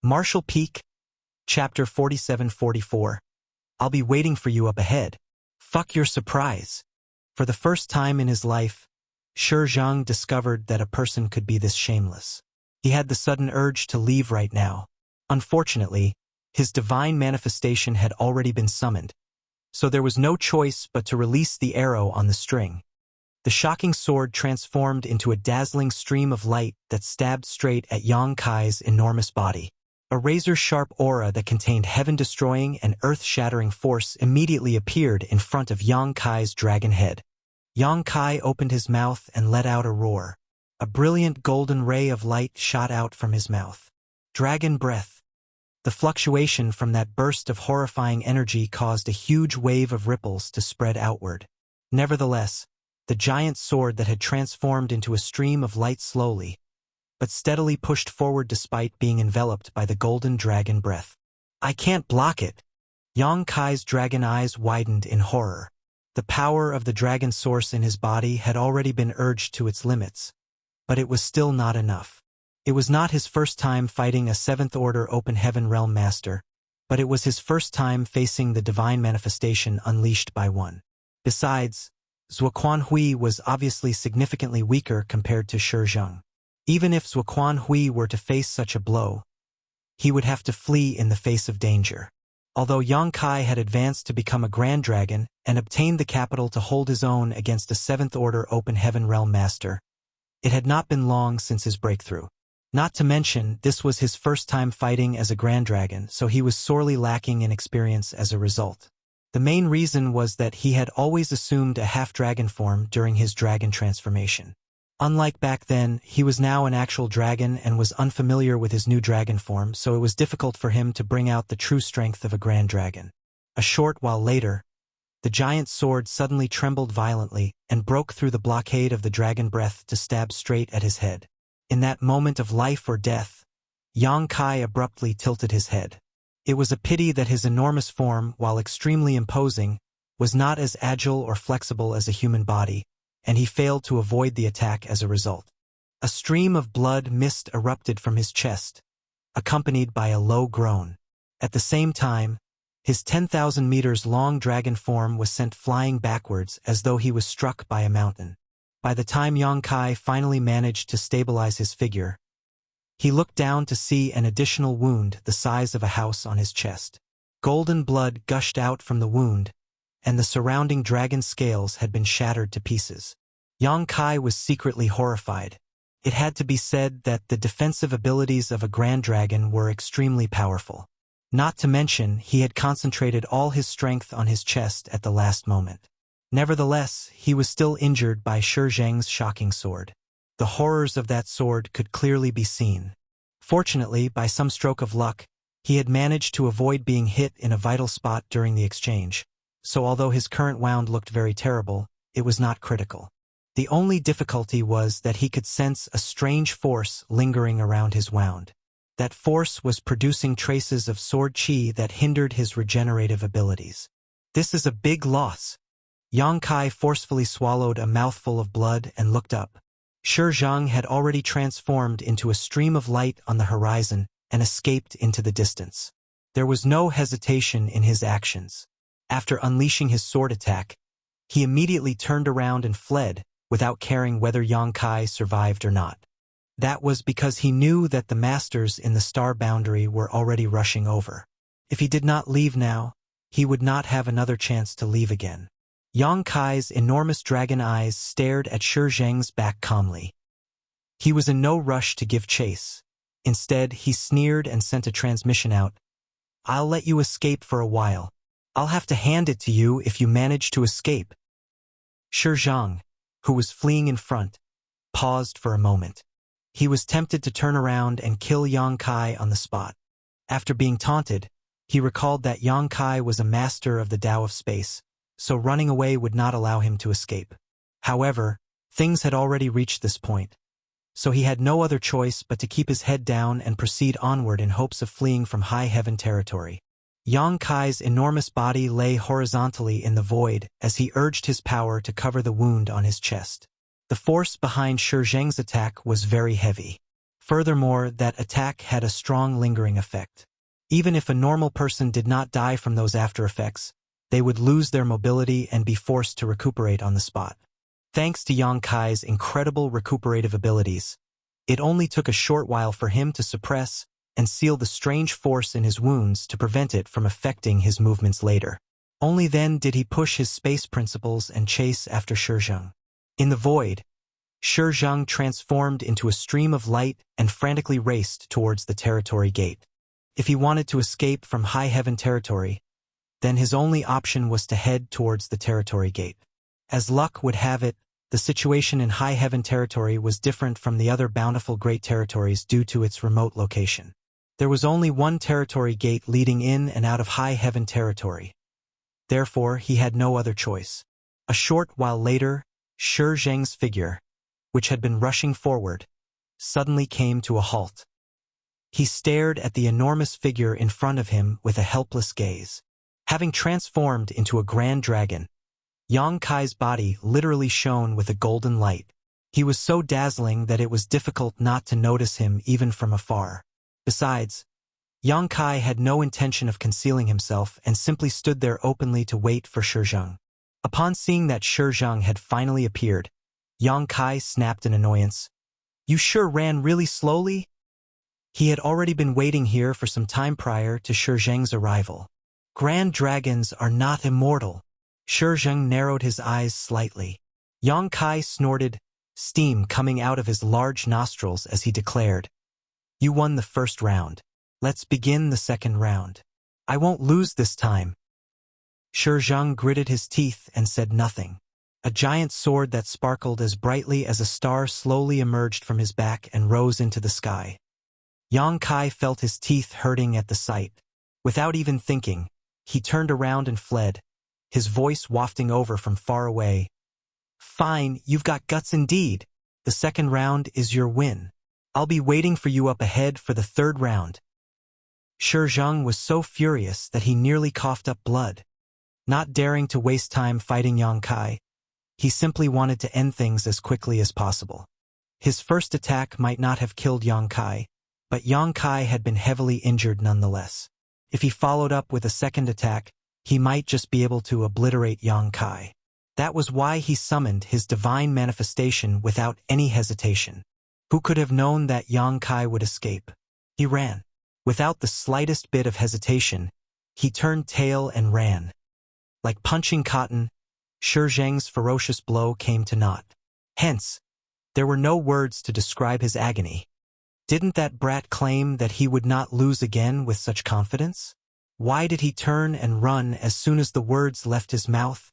Marshall Peak, Chapter 47-44. I'll be waiting for you up ahead. Fuck your surprise. For the first time in his life, Shi Zhang discovered that a person could be this shameless. He had the sudden urge to leave right now. Unfortunately, his divine manifestation had already been summoned, so there was no choice but to release the arrow on the string. The shocking sword transformed into a dazzling stream of light that stabbed straight at Yang Kai's enormous body. A razor-sharp aura that contained heaven-destroying and earth-shattering force immediately appeared in front of Yang Kai's dragon head. Yang Kai opened his mouth and let out a roar. A brilliant golden ray of light shot out from his mouth. Dragon breath. The fluctuation from that burst of horrifying energy caused a huge wave of ripples to spread outward. Nevertheless, the giant sword that had transformed into a stream of light slowly, but steadily pushed forward despite being enveloped by the golden dragon breath. I can't block it. Yang Kai's dragon eyes widened in horror. The power of the dragon source in his body had already been urged to its limits, but it was still not enough. It was not his first time fighting a seventh-order open heaven realm master, but it was his first time facing the divine manifestation unleashed by one. Besides, Zuoquan Hui was obviously significantly weaker compared to Shi Zhang. Even if Zuoquan Hui were to face such a blow, he would have to flee in the face of danger. Although Yang Kai had advanced to become a Grand Dragon and obtained the capital to hold his own against a seventh-order open heaven realm master, it had not been long since his breakthrough. Not to mention, this was his first time fighting as a Grand Dragon, so he was sorely lacking in experience as a result. The main reason was that he had always assumed a half-dragon form during his dragon transformation. Unlike back then, he was now an actual dragon and was unfamiliar with his new dragon form, so it was difficult for him to bring out the true strength of a Grand Dragon. A short while later, the giant sword suddenly trembled violently and broke through the blockade of the dragon breath to stab straight at his head. In that moment of life or death, Yang Kai abruptly tilted his head. It was a pity that his enormous form, while extremely imposing, was not as agile or flexible as a human body, and he failed to avoid the attack as a result. A stream of blood mist erupted from his chest, accompanied by a low groan. At the same time, his 10,000 meters long dragon form was sent flying backwards as though he was struck by a mountain. By the time Yang Kai finally managed to stabilize his figure, he looked down to see an additional wound the size of a house on his chest. Golden blood gushed out from the wound, and the surrounding dragon scales had been shattered to pieces. Yang Kai was secretly horrified. It had to be said that the defensive abilities of a Grand Dragon were extremely powerful. Not to mention, he had concentrated all his strength on his chest at the last moment. Nevertheless, he was still injured by Shi Zhang's shocking sword. The horrors of that sword could clearly be seen. Fortunately, by some stroke of luck, he had managed to avoid being hit in a vital spot during the exchange. So although his current wound looked very terrible, it was not critical. The only difficulty was that he could sense a strange force lingering around his wound. That force was producing traces of sword chi that hindered his regenerative abilities. This is a big loss. Yang Kai forcefully swallowed a mouthful of blood and looked up. Shi Zhang had already transformed into a stream of light on the horizon and escaped into the distance. There was no hesitation in his actions. After unleashing his sword attack, he immediately turned around and fled, without caring whether Yang Kai survived or not. That was because he knew that the masters in the star boundary were already rushing over. If he did not leave now, he would not have another chance to leave again. Yang Kai's enormous dragon eyes stared at Shi Zhang's back calmly. He was in no rush to give chase. Instead, he sneered and sent a transmission out. I'll let you escape for a while. I'll have to hand it to you if you manage to escape. Shi Zhang, who was fleeing in front, paused for a moment. He was tempted to turn around and kill Yang Kai on the spot. After being taunted, he recalled that Yang Kai was a master of the Tao of space, so running away would not allow him to escape. However, things had already reached this point, so he had no other choice but to keep his head down and proceed onward in hopes of fleeing from high heaven territory. Yang Kai's enormous body lay horizontally in the void as he urged his power to cover the wound on his chest. The force behind Shi Zhang's attack was very heavy. Furthermore, that attack had a strong lingering effect. Even if a normal person did not die from those after effects, they would lose their mobility and be forced to recuperate on the spot. Thanks to Yang Kai's incredible recuperative abilities, it only took a short while for him to suppress and seal the strange force in his wounds to prevent it from affecting his movements later. Only then did he push his space principles and chase after Shizheng. In the void, Shizheng transformed into a stream of light and frantically raced towards the territory gate. If he wanted to escape from High Heaven territory, then his only option was to head towards the territory gate. As luck would have it, the situation in High Heaven territory was different from the other bountiful great territories due to its remote location. There was only one territory gate leading in and out of High Heaven territory. Therefore, he had no other choice. A short while later, Shizheng's figure, which had been rushing forward, suddenly came to a halt. He stared at the enormous figure in front of him with a helpless gaze. Having transformed into a grand dragon, Yang Kai's body literally shone with a golden light. He was so dazzling that it was difficult not to notice him even from afar. Besides, Yang Kai had no intention of concealing himself and simply stood there openly to wait for Shizheng. Upon seeing that Shizheng had finally appeared, Yang Kai snapped in annoyance. "You sure ran really slowly?" He had already been waiting here for some time prior to Shizheng's arrival. Grand dragons are not immortal. Shizheng narrowed his eyes slightly. Yang Kai snorted, steam coming out of his large nostrils as he declared, "You won the first round. Let's begin the second round. I won't lose this time." Shizheng gritted his teeth and said nothing. A giant sword that sparkled as brightly as a star slowly emerged from his back and rose into the sky. Yang Kai felt his teeth hurting at the sight. Without even thinking, he turned around and fled, his voice wafting over from far away. "Fine, you've got guts indeed. The second round is your win. I'll be waiting for you up ahead for the third round." Shizheng was so furious that he nearly coughed up blood. Not daring to waste time fighting Yang Kai, he simply wanted to end things as quickly as possible. His first attack might not have killed Yang Kai, but Yang Kai had been heavily injured nonetheless. If he followed up with a second attack, he might just be able to obliterate Yang Kai. That was why he summoned his divine manifestation without any hesitation. Who could have known that Yang Kai would escape? He ran. Without the slightest bit of hesitation, he turned tail and ran. Like punching cotton, Shizheng's ferocious blow came to naught. Hence, there were no words to describe his agony. Didn't that brat claim that he would not lose again with such confidence? Why did he turn and run as soon as the words left his mouth?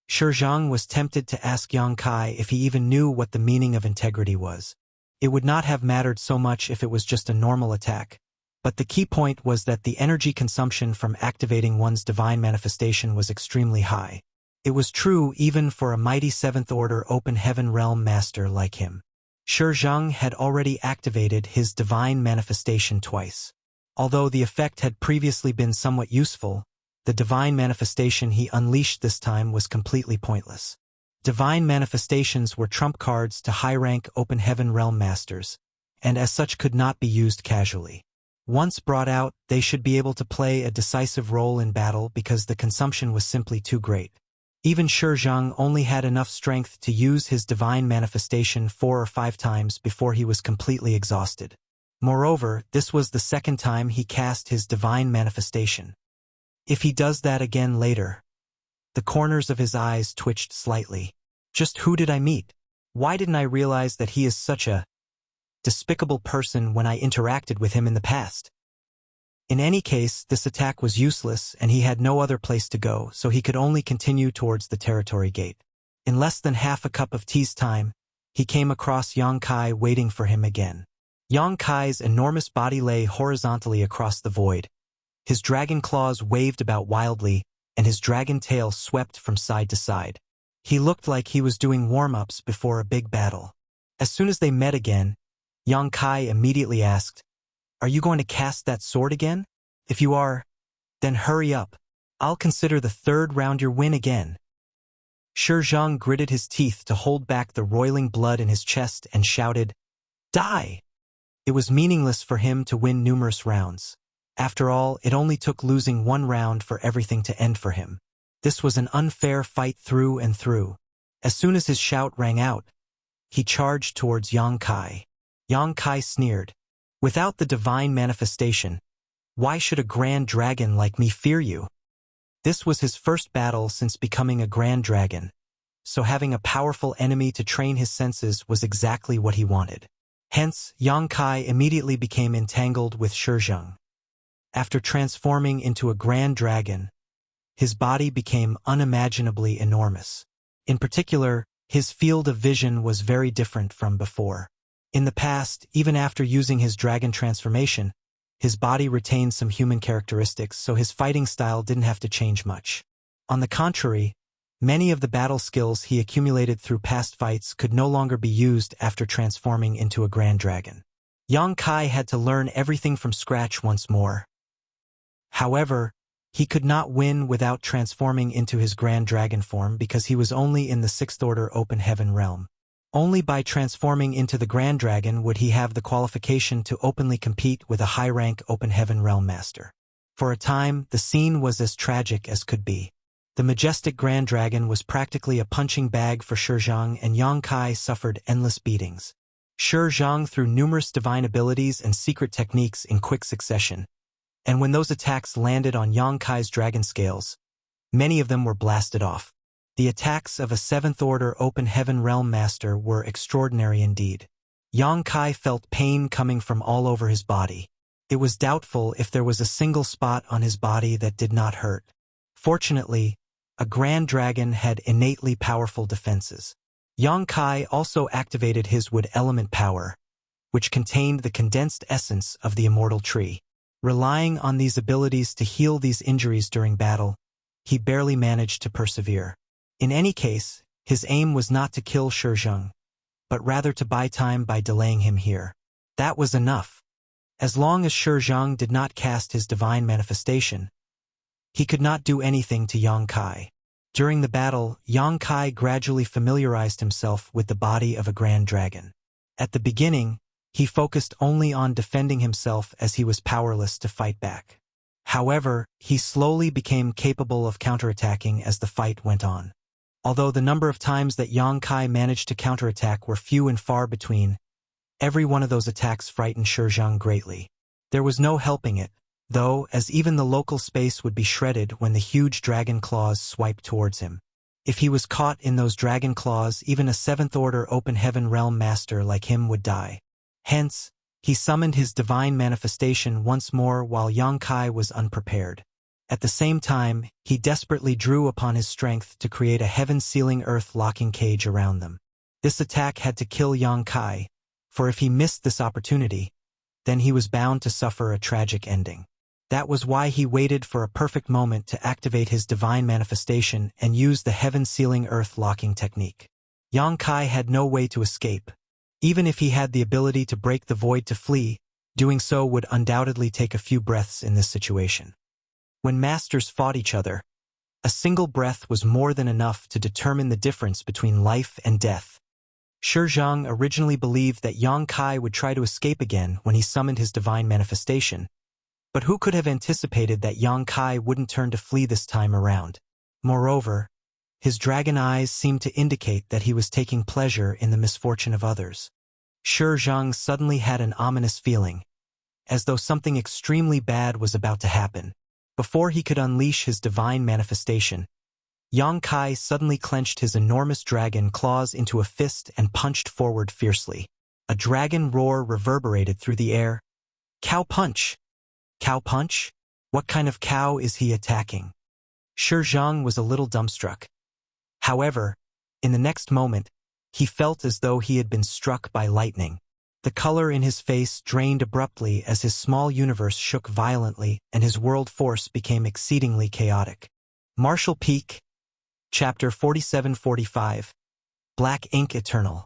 Shizheng was tempted to ask Yang Kai if he even knew what the meaning of integrity was. It would not have mattered so much if it was just a normal attack, but the key point was that the energy consumption from activating one's divine manifestation was extremely high. It was true even for a mighty seventh-order open heaven realm master like him. Shizheng had already activated his divine manifestation twice. Although the effect had previously been somewhat useful, the divine manifestation he unleashed this time was completely pointless. Divine manifestations were trump cards to high-rank open heaven realm masters, and as such could not be used casually. Once brought out, they should be able to play a decisive role in battle because the consumption was simply too great. Even Shizheng only had enough strength to use his divine manifestation 4 or 5 times before he was completely exhausted. Moreover, this was the second time he cast his divine manifestation. If he does that again later... The corners of his eyes twitched slightly. Just who did I meet? Why didn't I realize that he is such a despicable person when I interacted with him in the past? In any case, this attack was useless and he had no other place to go, so he could only continue towards the territory gate. In less than half a cup of tea's time, he came across Yang Kai waiting for him again. Yang Kai's enormous body lay horizontally across the void. His dragon claws waved about wildly, and his dragon tail swept from side to side. He looked like he was doing warm-ups before a big battle. As soon as they met again, Yang Kai immediately asked, "Are you going to cast that sword again? If you are, then hurry up. I'll consider the third round your win again." Shizheng gritted his teeth to hold back the roiling blood in his chest and shouted, "Die!" It was meaningless for him to win numerous rounds. After all, it only took losing one round for everything to end for him. This was an unfair fight through and through. As soon as his shout rang out, he charged towards Yang Kai. Yang Kai sneered. Without the divine manifestation, why should a grand dragon like me fear you? This was his first battle since becoming a grand dragon, so having a powerful enemy to train his senses was exactly what he wanted. Hence, Yang Kai immediately became entangled with Shizheng. After transforming into a grand dragon, his body became unimaginably enormous. In particular, his field of vision was very different from before. In the past, even after using his dragon transformation, his body retained some human characteristics, so his fighting style didn't have to change much. On the contrary, many of the battle skills he accumulated through past fights could no longer be used after transforming into a grand dragon. Yang Kai had to learn everything from scratch once more. However, he could not win without transforming into his grand dragon form because he was only in the 6th order open heaven realm. Only by transforming into the grand dragon would he have the qualification to openly compete with a high-rank open heaven realm master. For a time, the scene was as tragic as could be. The majestic grand dragon was practically a punching bag for Shizheng, and Yang Kai suffered endless beatings. Shizheng threw numerous divine abilities and secret techniques in quick succession, and when those attacks landed on Yang Kai's dragon scales, many of them were blasted off. The attacks of a 7th order open heaven realm master were extraordinary indeed. Yang Kai felt pain coming from all over his body. It was doubtful if there was a single spot on his body that did not hurt. Fortunately, a grand dragon had innately powerful defenses. Yang Kai also activated his wood element power, which contained the condensed essence of the immortal tree. Relying on these abilities to heal these injuries during battle, he barely managed to persevere. In any case, his aim was not to kill Shizheng, but rather to buy time by delaying him here. That was enough. As long as Shizheng did not cast his divine manifestation, he could not do anything to Yang Kai. During the battle, Yang Kai gradually familiarized himself with the body of a grand dragon. At the beginning, he focused only on defending himself as he was powerless to fight back. However, he slowly became capable of counterattacking as the fight went on. Although the number of times that Yang Kai managed to counterattack were few and far between, every one of those attacks frightened Shizheng greatly. There was no helping it, though, as even the local space would be shredded when the huge dragon claws swiped towards him. If he was caught in those dragon claws, even a 7th order open heaven realm master like him would die. Hence, he summoned his divine manifestation once more while Yang Kai was unprepared. At the same time, he desperately drew upon his strength to create a heaven-sealing earth locking cage around them. This attack had to kill Yang Kai, for if he missed this opportunity, then he was bound to suffer a tragic ending. That was why he waited for a perfect moment to activate his divine manifestation and use the heaven-sealing earth locking technique. Yang Kai had no way to escape. Even if he had the ability to break the void to flee, doing so would undoubtedly take a few breaths in this situation. When masters fought each other, a single breath was more than enough to determine the difference between life and death. Shizheng originally believed that Yang Kai would try to escape again when he summoned his divine manifestation, but who could have anticipated that Yang Kai wouldn't turn to flee this time around? Moreover, his dragon eyes seemed to indicate that he was taking pleasure in the misfortune of others. Shizheng suddenly had an ominous feeling, as though something extremely bad was about to happen. Before he could unleash his divine manifestation, Yang Kai suddenly clenched his enormous dragon claws into a fist and punched forward fiercely. A dragon roar reverberated through the air. Cow punch! Cow punch? What kind of cow is he attacking? Shizheng was a little dumbstruck. However, in the next moment, he felt as though he had been struck by lightning. The color in his face drained abruptly as his small universe shook violently and his world force became exceedingly chaotic. Martial Peak, Chapter 47-45, Black Ink Eternal.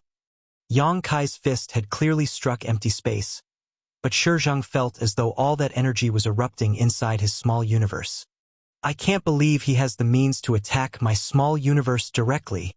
Yang Kai's fist had clearly struck empty space, but Shizheng felt as though all that energy was erupting inside his small universe. I can't believe he has the means to attack my small universe directly.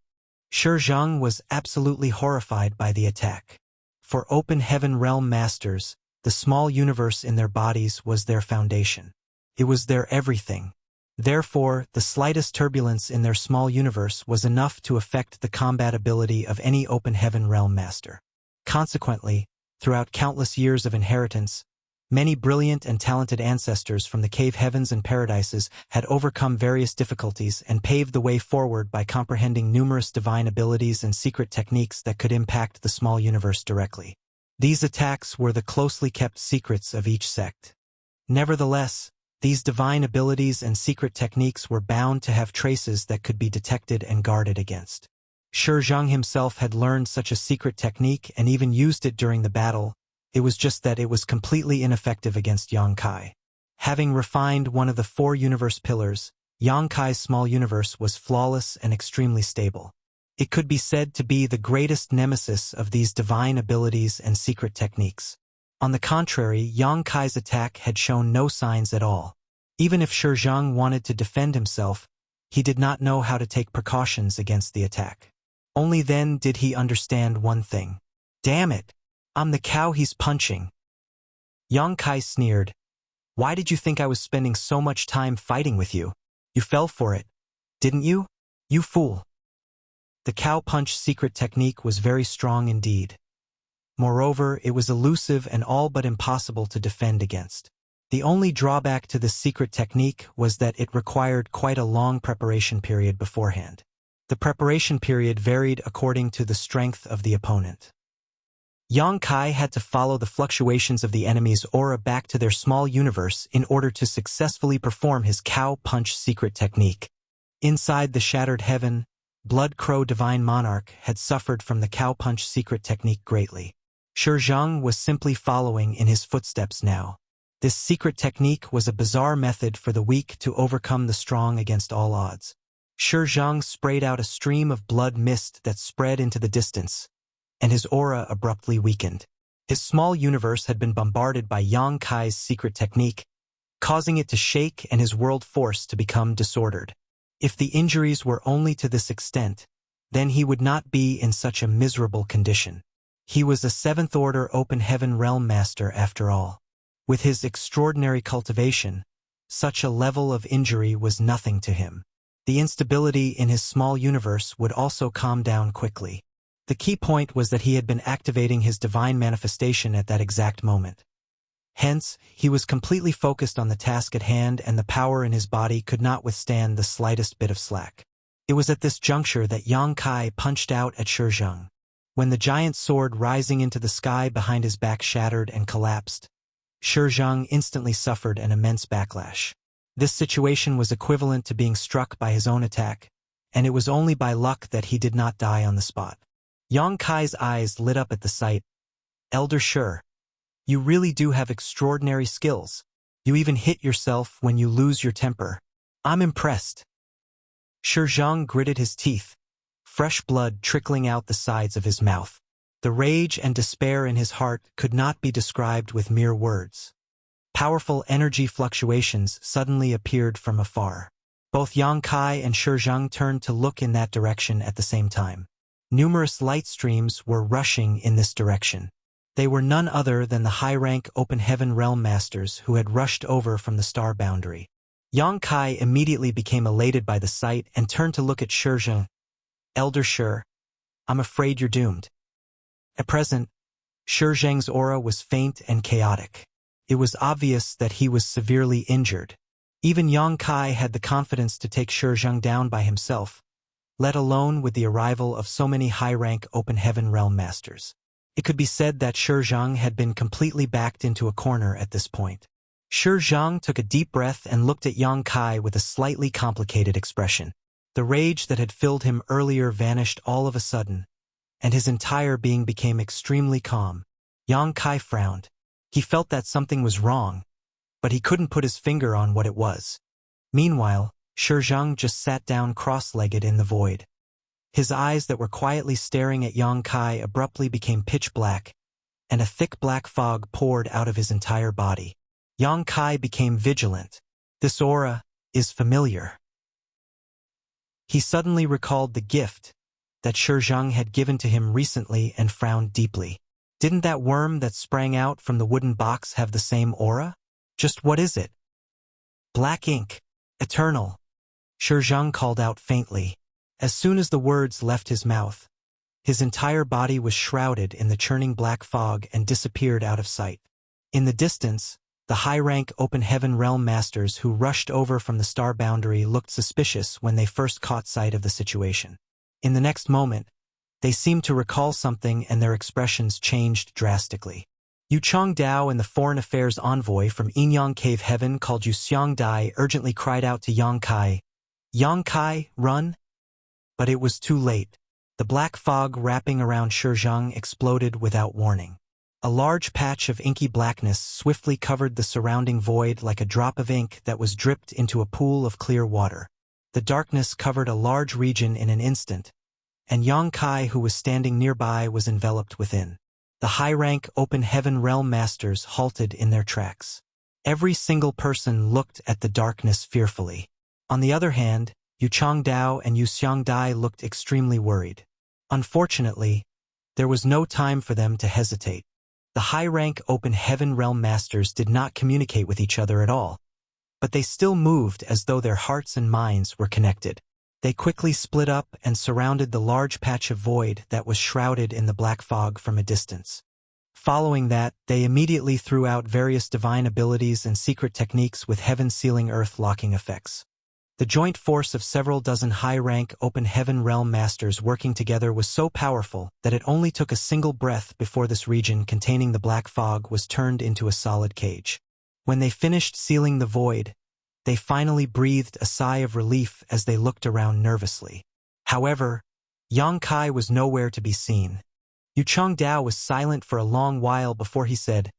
Shizheng was absolutely horrified by the attack. For open heaven realm masters, the small universe in their bodies was their foundation. It was their everything. Therefore, the slightest turbulence in their small universe was enough to affect the combat ability of any open heaven realm master. Consequently, throughout countless years of inheritance, many brilliant and talented ancestors from the cave heavens and paradises had overcome various difficulties and paved the way forward by comprehending numerous divine abilities and secret techniques that could impact the small universe directly. These attacks were the closely kept secrets of each sect. Nevertheless, these divine abilities and secret techniques were bound to have traces that could be detected and guarded against. Shi Zheng himself had learned such a secret technique and even used it during the battle. It was just that it was completely ineffective against Yang Kai. Having refined one of the 4 universe pillars, Yang Kai's small universe was flawless and extremely stable. It could be said to be the greatest nemesis of these divine abilities and secret techniques. On the contrary, Yang Kai's attack had shown no signs at all. Even if Shi Zheng wanted to defend himself, he did not know how to take precautions against the attack. Only then did he understand one thing. Damn it! I'm the cow he's punching. Yang Kai sneered. Why did you think I was spending so much time fighting with you? You fell for it, didn't you? You fool. The cow punch secret technique was very strong indeed. Moreover, it was elusive and all but impossible to defend against. The only drawback to this secret technique was that it required quite a long preparation period beforehand. The preparation period varied according to the strength of the opponent. Yang Kai had to follow the fluctuations of the enemy's aura back to their small universe in order to successfully perform his cow punch secret technique. Inside the shattered heaven, Blood Crow Divine Monarch had suffered from the cow punch secret technique greatly. Shi Zheng was simply following in his footsteps now. This secret technique was a bizarre method for the weak to overcome the strong against all odds. Shi Zheng sprayed out a stream of blood mist that spread into the distance, and his aura abruptly weakened. His small universe had been bombarded by Yang Kai's secret technique, causing it to shake and his world force to become disordered. If the injuries were only to this extent, then he would not be in such a miserable condition. He was a 7th-order open heaven realm master after all. With his extraordinary cultivation, such a level of injury was nothing to him. The instability in his small universe would also calm down quickly. The key point was that he had been activating his divine manifestation at that exact moment. Hence, he was completely focused on the task at hand and the power in his body could not withstand the slightest bit of slack. It was at this juncture that Yang Kai punched out at Shi Zheng. When the giant sword rising into the sky behind his back shattered and collapsed, Shi Zheng instantly suffered an immense backlash. This situation was equivalent to being struck by his own attack, and it was only by luck that he did not die on the spot. Yang Kai's eyes lit up at the sight. Elder Shi, you really do have extraordinary skills. You even hit yourself when you lose your temper. I'm impressed. Shi Zheng gritted his teeth, fresh blood trickling out the sides of his mouth. The rage and despair in his heart could not be described with mere words. Powerful energy fluctuations suddenly appeared from afar. Both Yang Kai and Shi Zheng turned to look in that direction at the same time. Numerous light streams were rushing in this direction. They were none other than the high-rank open heaven realm masters who had rushed over from the star boundary. Yang Kai immediately became elated by the sight and turned to look at Shi Zheng. Elder Shi, I'm afraid you're doomed. At present, Shi Zheng's aura was faint and chaotic. It was obvious that he was severely injured. Even Yang Kai had the confidence to take Shi Zheng down by himself, let alone with the arrival of so many high-rank open heaven realm masters. It could be said that Shi Zheng had been completely backed into a corner at this point. Shi Zheng took a deep breath and looked at Yang Kai with a slightly complicated expression. The rage that had filled him earlier vanished all of a sudden, and his entire being became extremely calm. Yang Kai frowned. He felt that something was wrong, but he couldn't put his finger on what it was. Meanwhile, Shi Zheng just sat down cross-legged in the void. His eyes that were quietly staring at Yang Kai abruptly became pitch black, and a thick black fog poured out of his entire body. Yang Kai became vigilant. This aura is familiar. He suddenly recalled the gift that Shi Zheng had given to him recently and frowned deeply. Didn't that worm that sprang out from the wooden box have the same aura? Just what is it? Black ink. Eternal. Shi Zhang called out faintly. As soon as the words left his mouth, his entire body was shrouded in the churning black fog and disappeared out of sight. In the distance, the high-rank Open Heaven Realm Masters who rushed over from the star boundary looked suspicious when they first caught sight of the situation. In the next moment, they seemed to recall something and their expressions changed drastically. Yu Changdao and the foreign affairs envoy from Yinyang Cave Heaven called Yu Xiangdai urgently cried out to Yang Kai, "Yang Kai, run!" But it was too late. The black fog wrapping around Shi Zhang exploded without warning. A large patch of inky blackness swiftly covered the surrounding void like a drop of ink that was dripped into a pool of clear water. The darkness covered a large region in an instant, and Yang Kai, who was standing nearby, was enveloped within. The high-rank Open Heaven Realm Masters halted in their tracks. Every single person looked at the darkness fearfully. On the other hand, Yu Changdao and Yu Xiangdai looked extremely worried. Unfortunately, there was no time for them to hesitate. The high-rank Open Heaven Realm Masters did not communicate with each other at all, but they still moved as though their hearts and minds were connected. They quickly split up and surrounded the large patch of void that was shrouded in the black fog from a distance. Following that, they immediately threw out various divine abilities and secret techniques with heaven-sealing earth-locking effects. The joint force of several dozen high-rank Open Heaven Realm Masters working together was so powerful that it only took a single breath before this region containing the black fog was turned into a solid cage. When they finished sealing the void, they finally breathed a sigh of relief as they looked around nervously. However, Yang Kai was nowhere to be seen. Yu Changdao was silent for a long while before he said,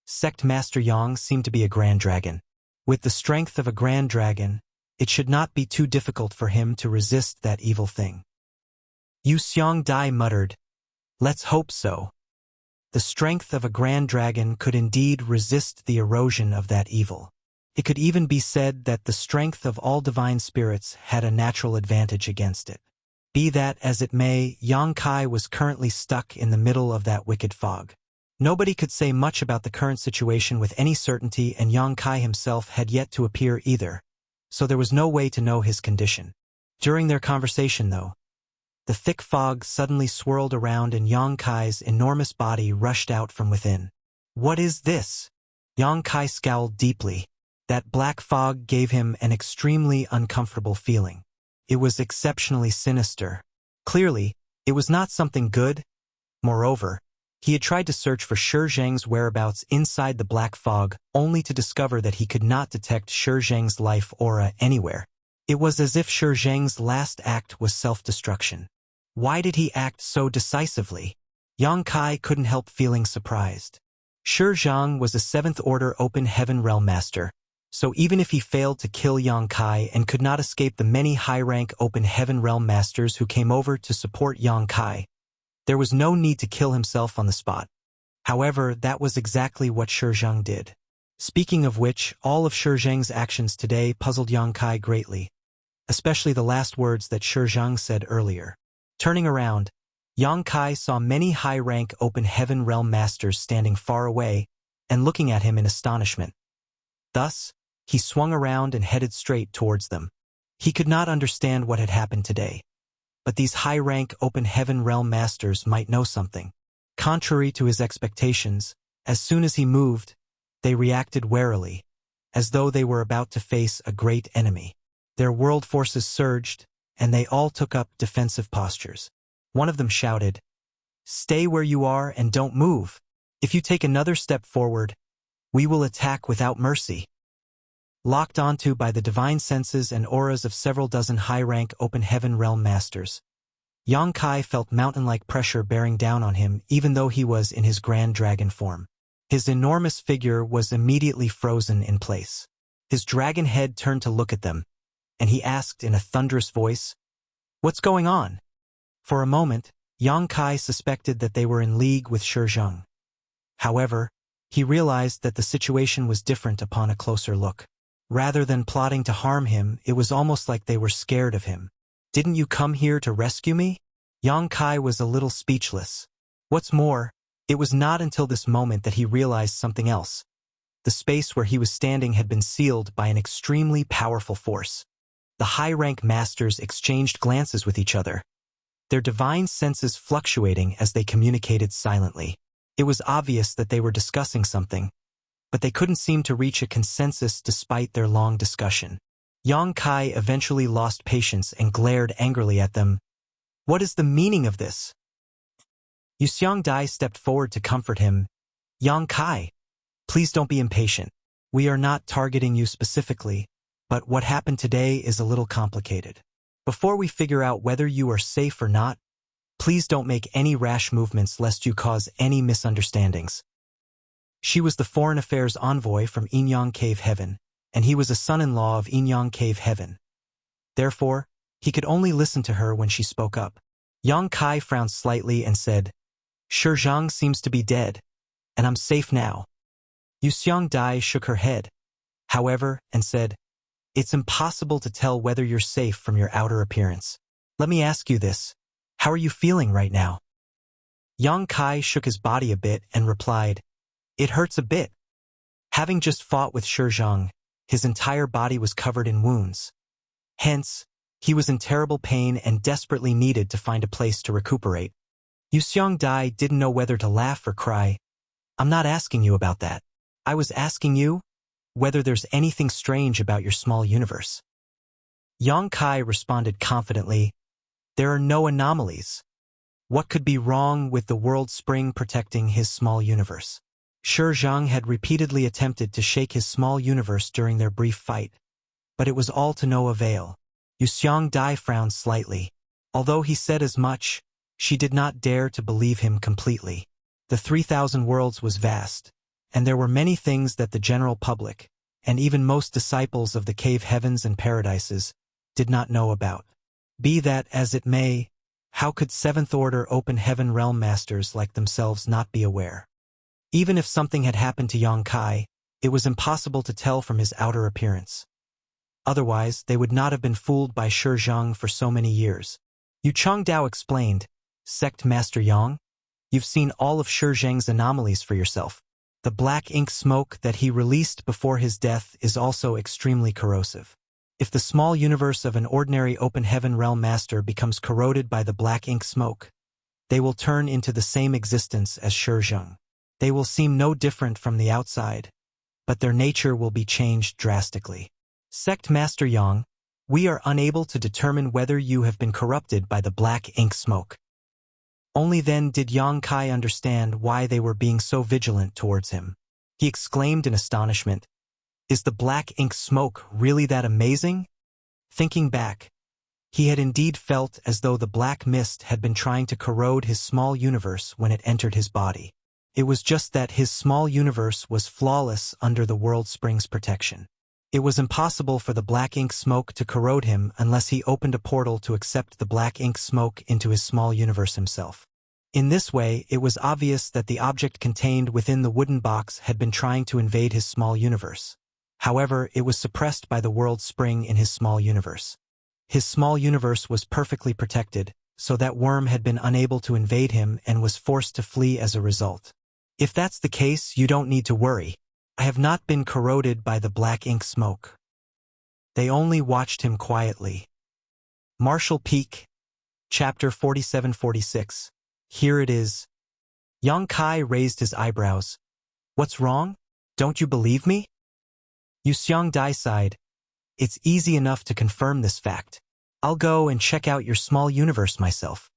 "Sect Master Yang seemed to be a grand dragon. With the strength of a grand dragon, it should not be too difficult for him to resist that evil thing." Yu Xiangdai muttered, "Let's hope so." The strength of a grand dragon could indeed resist the erosion of that evil. It could even be said that the strength of all divine spirits had a natural advantage against it. Be that as it may, Yang Kai was currently stuck in the middle of that wicked fog. Nobody could say much about the current situation with any certainty, and Yang Kai himself had yet to appear either, so there was no way to know his condition. During their conversation, though, the thick fog suddenly swirled around and Yang Kai's enormous body rushed out from within. "What is this?" Yang Kai scowled deeply. That black fog gave him an extremely uncomfortable feeling. It was exceptionally sinister. Clearly, it was not something good. Moreover, he had tried to search for Shi Zhang's whereabouts inside the black fog, only to discover that he could not detect Shi Zhang's life aura anywhere. It was as if Shi Zhang's last act was self-destruction. Why did he act so decisively? Yang Kai couldn't help feeling surprised. Shi Zhang was a 7th Order Open Heaven Realm Master, so even if he failed to kill Yang Kai and could not escape the many high-rank Open Heaven Realm Masters who came over to support Yang Kai, there was no need to kill himself on the spot. However, that was exactly what Shi Zhang did. Speaking of which, all of Shi Zhang's actions today puzzled Yang Kai greatly, especially the last words that Shi Zhang said earlier. Turning around, Yang Kai saw many high-rank Open Heaven Realm Masters standing far away and looking at him in astonishment. Thus, he swung around and headed straight towards them. He could not understand what had happened today, but these high-rank Open Heaven Realm Masters might know something. Contrary to his expectations, as soon as he moved, they reacted warily, as though they were about to face a great enemy. Their world forces surged, and they all took up defensive postures. One of them shouted, "Stay where you are and don't move. If you take another step forward, we will attack without mercy." Locked onto by the divine senses and auras of several dozen high-rank Open Heaven Realm Masters, Yang Kai felt mountain-like pressure bearing down on him even though he was in his grand dragon form. His enormous figure was immediately frozen in place. His dragon head turned to look at them, and he asked in a thunderous voice, "What's going on?" For a moment, Yang Kai suspected that they were in league with Shi Zhang. However, he realized that the situation was different upon a closer look. Rather than plotting to harm him, it was almost like they were scared of him. "Didn't you come here to rescue me?" Yang Kai was a little speechless. What's more, It was not until this moment that he realized something else. The space where he was standing had been sealed by an extremely powerful force. The high-rank masters exchanged glances with each other, their divine senses fluctuating as they communicated silently. It was obvious that they were discussing something, but they couldn't seem to reach a consensus despite their long discussion. Yang Kai eventually lost patience and glared angrily at them. "What is the meaning of this?" Yuxiang Dai stepped forward to comfort him. "Yang Kai, please don't be impatient. We are not targeting you specifically, but what happened today is a little complicated. Before we figure out whether you are safe or not, please don't make any rash movements lest you cause any misunderstandings." She was the foreign affairs envoy from Inyang Cave Heaven, and he was a son-in-law of Inyang Cave Heaven. Therefore, he could only listen to her when she spoke up. Yang Kai frowned slightly and said, "Shi Zhang seems to be dead, and I'm safe now." Yuxiang Dai shook her head, however, and said, "It's impossible to tell whether you're safe from your outer appearance. Let me ask you this. How are you feeling right now?" Yang Kai shook his body a bit and replied, "It hurts a bit." Having just fought with Shi Zhang, his entire body was covered in wounds. Hence, he was in terrible pain and desperately needed to find a place to recuperate. Yuxiang Dai didn't know whether to laugh or cry. "I'm not asking you about that. I was asking you whether there's anything strange about your small universe." Yang Kai responded confidently, "There are no anomalies. What could be wrong with the world spring protecting his small universe?" Shi Zhang had repeatedly attempted to shake his small universe during their brief fight, but it was all to no avail. Yuxiang Dai frowned slightly. Although he said as much, she did not dare to believe him completely. The 3,000 worlds was vast, and there were many things that the general public, and even most disciples of the cave heavens and paradises, did not know about. Be that as it may, how could Seventh Order Open Heaven Realm Masters like themselves not be aware? Even if something had happened to Yang Kai, it was impossible to tell from his outer appearance. Otherwise, they would not have been fooled by Shi Zhang for so many years. Yu Changdao explained, "Sect Master Yang, you've seen all of Shi Zhang's anomalies for yourself. The black ink smoke that he released before his death is also extremely corrosive. If the small universe of an ordinary open heaven realm master becomes corroded by the black ink smoke, they will turn into the same existence as Shi Zhang. They will seem no different from the outside, but their nature will be changed drastically. Sect Master Yang, we are unable to determine whether you have been corrupted by the black ink smoke." Only then did Yang Kai understand why they were being so vigilant towards him. He exclaimed in astonishment, "Is the black ink smoke really that amazing?" Thinking back, he had indeed felt as though the black mist had been trying to corrode his small universe when it entered his body. It was just that his small universe was flawless under the world spring's protection. It was impossible for the black ink smoke to corrode him unless he opened a portal to accept the black ink smoke into his small universe himself. In this way, it was obvious that the object contained within the wooden box had been trying to invade his small universe. However, it was suppressed by the world spring in his small universe. His small universe was perfectly protected, so that worm had been unable to invade him and was forced to flee as a result. If that's the case, you don't need to worry. I have not been corroded by the black ink smoke. They only watched him quietly. Martial Peak, Chapter 4746. Here it is. Yang Kai raised his eyebrows. What's wrong? Don't you believe me? Yuxiang Dai sighed. It's easy enough to confirm this fact. I'll go and check out your small universe myself.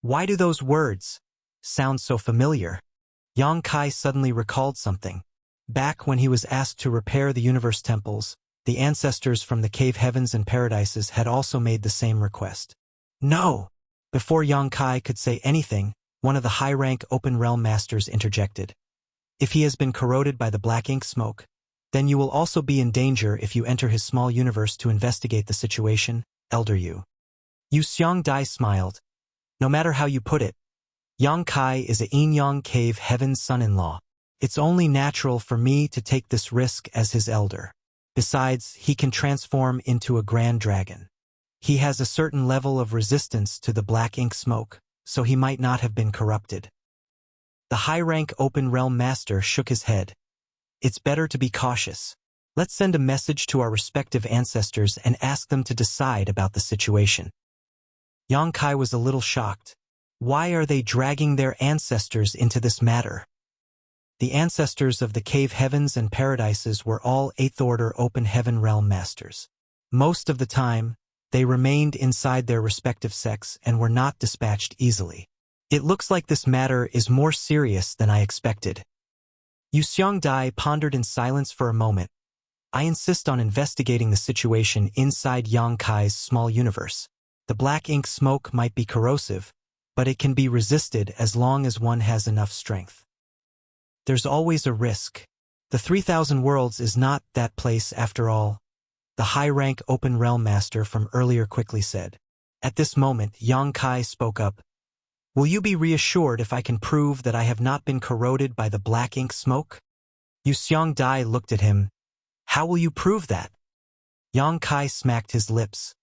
Why do those words sound so familiar? Yang Kai suddenly recalled something. Back when he was asked to repair the universe temples, the ancestors from the cave heavens and paradises had also made the same request. No! Before Yang Kai could say anything, one of the high-rank open realm masters interjected. If he has been corroded by the black ink smoke, then you will also be in danger if you enter his small universe to investigate the situation, Elder Yu. Yuxiang Dai smiled. No matter how you put it, Yang Kai is a Inyang Cave Heaven's son-in-law. It's only natural for me to take this risk as his elder. Besides, he can transform into a grand dragon. He has a certain level of resistance to the black ink smoke, so he might not have been corrupted. The high-rank Open Realm Master shook his head. It's better to be cautious. Let's send a message to our respective ancestors and ask them to decide about the situation. Yang Kai was a little shocked. Why are they dragging their ancestors into this matter? The ancestors of the cave heavens and paradises were all 8th Order Open Heaven Realm Masters. Most of the time, they remained inside their respective sects and were not dispatched easily. It looks like this matter is more serious than I expected. Yu Xiongdai pondered in silence for a moment. I insist on investigating the situation inside Yang Kai's small universe. The black ink smoke might be corrosive, but it can be resisted as long as one has enough strength. There's always a risk. The 3,000 Worlds is not that place after all, the high-rank Open Realm Master from earlier quickly said. At this moment, Yang Kai spoke up. Will you be reassured if I can prove that I have not been corroded by the black ink smoke? Yu Xiongdai looked at him. How will you prove that? Yang Kai smacked his lips.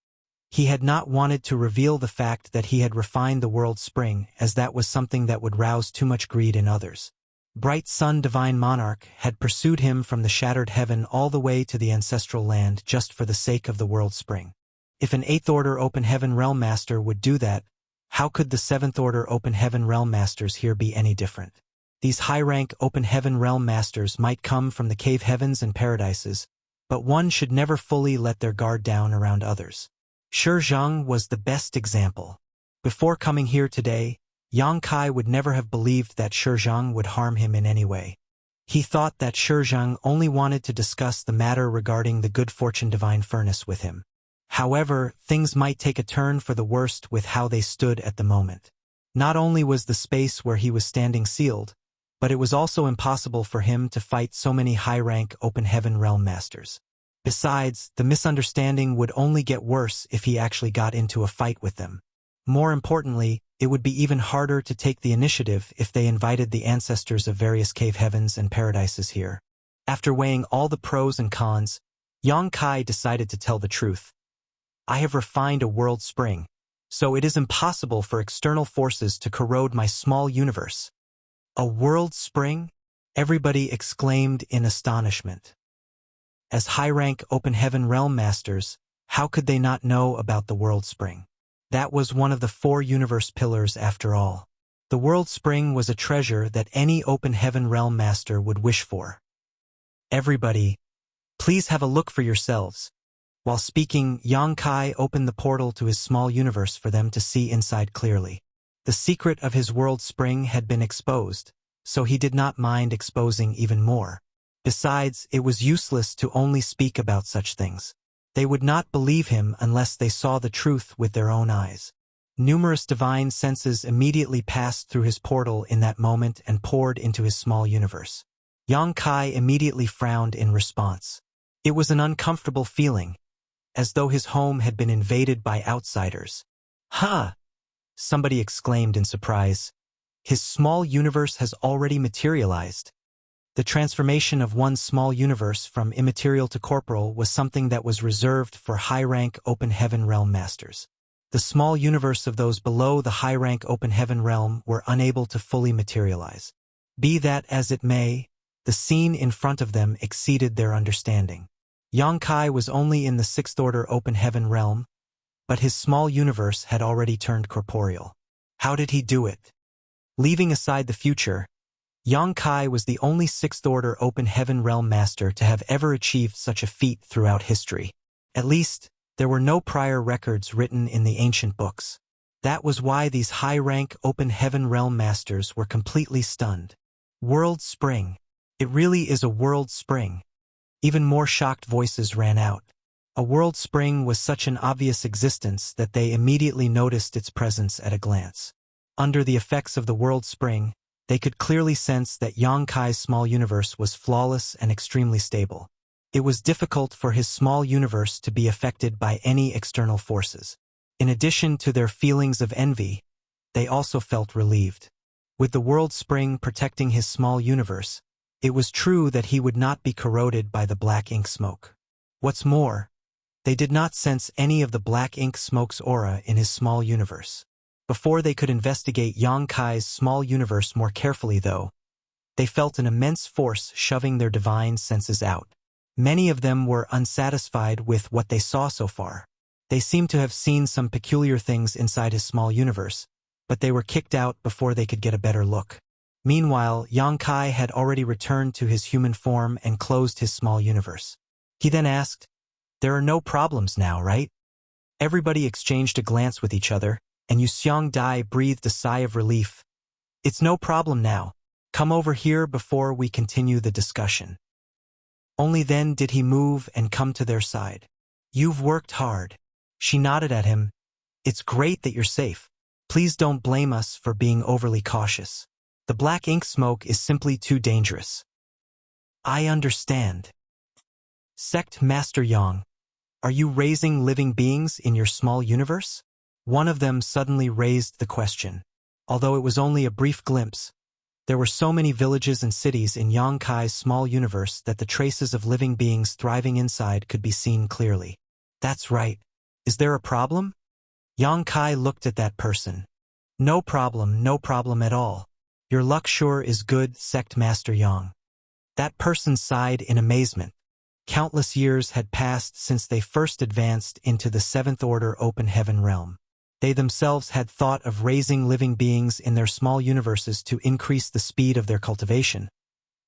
He had not wanted to reveal the fact that he had refined the world spring, as that was something that would rouse too much greed in others. Bright Sun Divine Monarch had pursued him from the shattered heaven all the way to the ancestral land just for the sake of the world spring. If an 8th Order Open Heaven Realm Master would do that, how could the 7th Order Open Heaven Realm Masters here be any different? These high-rank Open Heaven Realm Masters might come from the cave heavens and paradises, but one should never fully let their guard down around others. Shi Zheng was the best example. Before coming here today, Yang Kai would never have believed that Shi Zheng would harm him in any way. He thought that Shi Zheng only wanted to discuss the matter regarding the good fortune divine furnace with him. However, things might take a turn for the worst with how they stood at the moment. Not only was the space where he was standing sealed, but it was also impossible for him to fight so many high-rank Open Heaven Realm Masters. Besides, the misunderstanding would only get worse if he actually got into a fight with them. More importantly, it would be even harder to take the initiative if they invited the ancestors of various cave heavens and paradises here. After weighing all the pros and cons, Yang Kai decided to tell the truth. I have refined a world spring, so it is impossible for external forces to corrode my small universe. A world spring? Everybody exclaimed in astonishment. As high-rank Open Heaven Realm Masters, how could they not know about the world spring? That was one of the 4 universe pillars after all. The world spring was a treasure that any Open Heaven Realm Master would wish for. Everybody, please have a look for yourselves. While speaking, Yang Kai opened the portal to his small universe for them to see inside clearly. The secret of his world spring had been exposed, so he did not mind exposing even more. Besides, it was useless to only speak about such things. They would not believe him unless they saw the truth with their own eyes. Numerous divine senses immediately passed through his portal in that moment and poured into his small universe. Yang Kai immediately frowned in response. It was an uncomfortable feeling, as though his home had been invaded by outsiders. Huh! Somebody exclaimed in surprise. His small universe has already materialized. The transformation of one's small universe from immaterial to corporal was something that was reserved for high-rank Open Heaven Realm Masters. The small universe of those below the high-rank Open Heaven Realm were unable to fully materialize. Be that as it may, the scene in front of them exceeded their understanding. Yang Kai was only in the 6th Order Open Heaven Realm, but his small universe had already turned corporeal. How did he do it? Leaving aside the future, Yang Kai was the only 6th Order Open Heaven Realm Master to have ever achieved such a feat throughout history. At least, there were no prior records written in the ancient books. That was why these high-rank Open Heaven Realm Masters were completely stunned. World Spring. It really is a world spring. Even more shocked voices ran out. A world spring was such an obvious existence that they immediately noticed its presence at a glance. Under the effects of the world spring, they could clearly sense that Yang Kai's small universe was flawless and extremely stable. It was difficult for his small universe to be affected by any external forces. In addition to their feelings of envy, they also felt relieved. With the world spring protecting his small universe, it was true that he would not be corroded by the black ink smoke. What's more, they did not sense any of the black ink smoke's aura in his small universe. Before they could investigate Yang Kai's small universe more carefully, though, they felt an immense force shoving their divine senses out. Many of them were unsatisfied with what they saw so far. They seemed to have seen some peculiar things inside his small universe, but they were kicked out before they could get a better look. Meanwhile, Yang Kai had already returned to his human form and closed his small universe. He then asked, "There are no problems now, right?" Everybody exchanged a glance with each other, and Yu Xiongdai breathed a sigh of relief. "It's no problem now. Come over here before we continue the discussion." Only then did he move and come to their side. "You've worked hard." She nodded at him. "It's great that you're safe. Please don't blame us for being overly cautious. The black ink smoke is simply too dangerous." "I understand." "Sect Master Yang, are you raising living beings in your small universe?" One of them suddenly raised the question. Although it was only a brief glimpse, there were so many villages and cities in Yang Kai's small universe that the traces of living beings thriving inside could be seen clearly. "That's right. Is there a problem?" Yang Kai looked at that person. No problem at all. Your luck sure is good, Sect Master Yang." That person sighed in amazement. Countless years had passed since they first advanced into the Seventh Order Open Heaven realm. They themselves had thought of raising living beings in their small universes to increase the speed of their cultivation,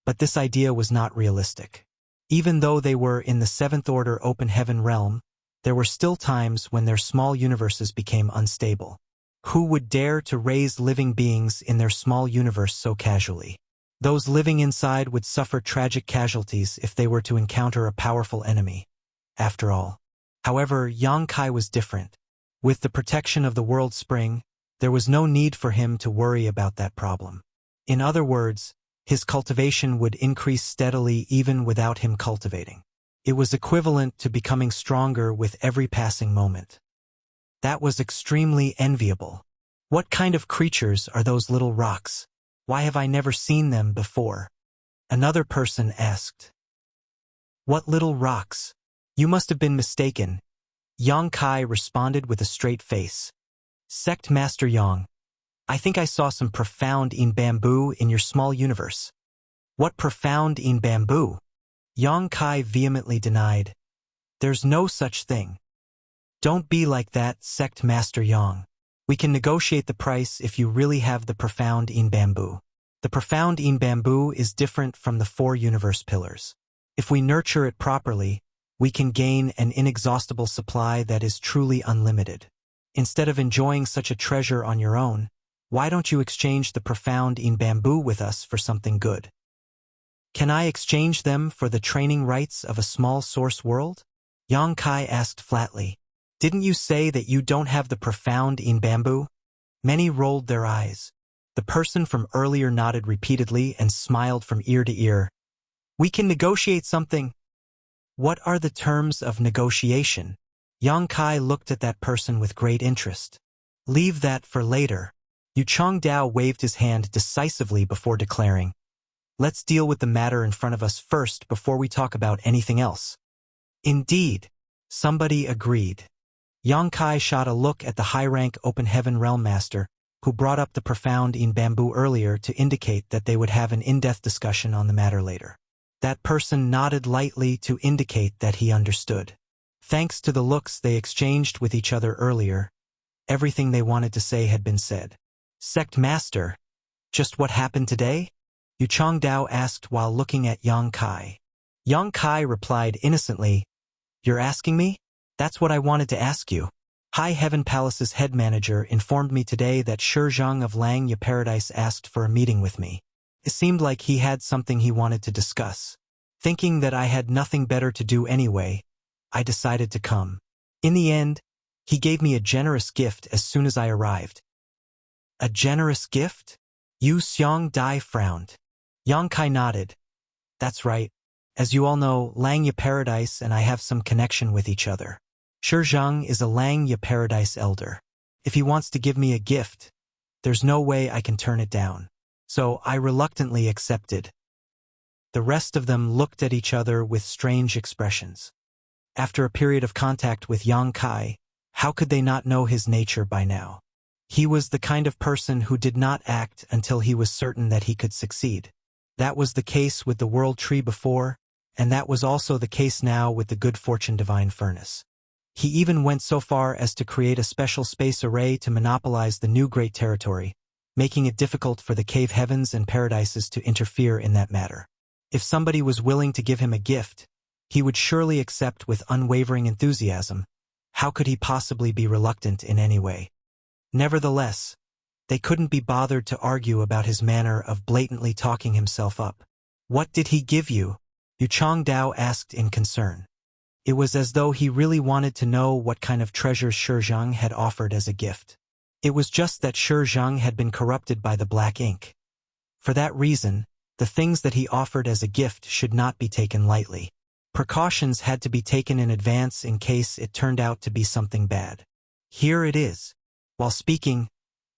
but this idea was not realistic. Even though they were in the Seventh Order Open Heaven realm, there were still times when their small universes became unstable. Who would dare to raise living beings in their small universe so casually? Those living inside would suffer tragic casualties if they were to encounter a powerful enemy. After all. However, Yang Kai was different. With the protection of the World Spring, there was no need for him to worry about that problem. In other words, his cultivation would increase steadily even without him cultivating. It was equivalent to becoming stronger with every passing moment. That was extremely enviable. What kind of creatures are those little rocks? Why have I never seen them before? Another person asked. "What little rocks? You must have been mistaken." Yang Kai responded with a straight face. "Sect Master Yang, I think I saw some profound in bamboo in your small universe." "What profound in bamboo?" Yang Kai vehemently denied. "There's no such thing." "Don't be like that, Sect Master Yang. We can negotiate the price if you really have the profound in bamboo. The profound in bamboo is different from the 4 universe pillars. If we nurture it properly, we can gain an inexhaustible supply that is truly unlimited. Instead of enjoying such a treasure on your own, why don't you exchange the profound in bamboo with us for something good?" "Can I exchange them for the training rights of a small source world?" Yang Kai asked flatly. "Didn't you say that you don't have the profound in bamboo?" Many rolled their eyes. The person from earlier nodded repeatedly and smiled from ear to ear. "We can negotiate something." "What are the terms of negotiation?" Yang Kai looked at that person with great interest. "Leave that for later." Yu Chongdao waved his hand decisively before declaring, "Let's deal with the matter in front of us first before we talk about anything else." "Indeed," somebody agreed. Yang Kai shot a look at the high-rank Open Heaven Realm Master, who brought up the profound in bamboo earlier to indicate that they would have an in-depth discussion on the matter later. That person nodded lightly to indicate that he understood. Thanks to the looks they exchanged with each other earlier, everything they wanted to say had been said. "Sect Master, just what happened today?" Yu Chongdao asked while looking at Yang Kai. Yang Kai replied innocently, "You're asking me? That's what I wanted to ask you. High Heaven Palace's head manager informed me today that Shizhang of Langya Paradise asked for a meeting with me. It seemed like he had something he wanted to discuss. Thinking that I had nothing better to do anyway, I decided to come. In the end, he gave me a generous gift as soon as I arrived." "A generous gift?" Yu Xiongdai frowned. Yang Kai nodded. "That's right. As you all know, Langya Paradise and I have some connection with each other. Shizhang is a Langya Paradise elder. If he wants to give me a gift, there's no way I can turn it down. So I reluctantly accepted." The rest of them looked at each other with strange expressions. After a period of contact with Yang Kai, how could they not know his nature by now? He was the kind of person who did not act until he was certain that he could succeed. That was the case with the World Tree before, and that was also the case now with the Good Fortune Divine Furnace. He even went so far as to create a special space array to monopolize the new Great Territory, making it difficult for the cave heavens and paradises to interfere in that matter. If somebody was willing to give him a gift, he would surely accept with unwavering enthusiasm. How could he possibly be reluctant in any way? Nevertheless, they couldn't be bothered to argue about his manner of blatantly talking himself up. "What did he give you?" Yu Changdao asked in concern. It was as though he really wanted to know what kind of treasures Shi Zhang had offered as a gift. It was just that Shi Zhang had been corrupted by the black ink. For that reason, the things that he offered as a gift should not be taken lightly. Precautions had to be taken in advance in case it turned out to be something bad. Here it is. While speaking,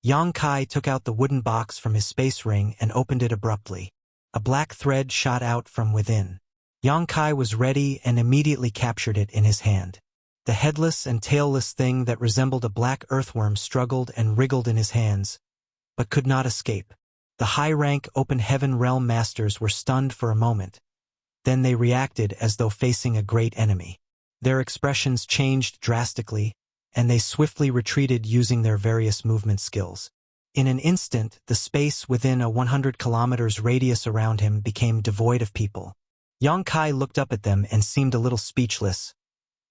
Yang Kai took out the wooden box from his space ring and opened it abruptly. A black thread shot out from within. Yang Kai was ready and immediately captured it in his hand. The headless and tailless thing that resembled a black earthworm struggled and wriggled in his hands, but could not escape. The high-rank Open Heaven Realm Masters were stunned for a moment. Then they reacted as though facing a great enemy. Their expressions changed drastically, and they swiftly retreated using their various movement skills. In an instant, the space within a 100 kilometers radius around him became devoid of people. Yang Kai looked up at them and seemed a little speechless.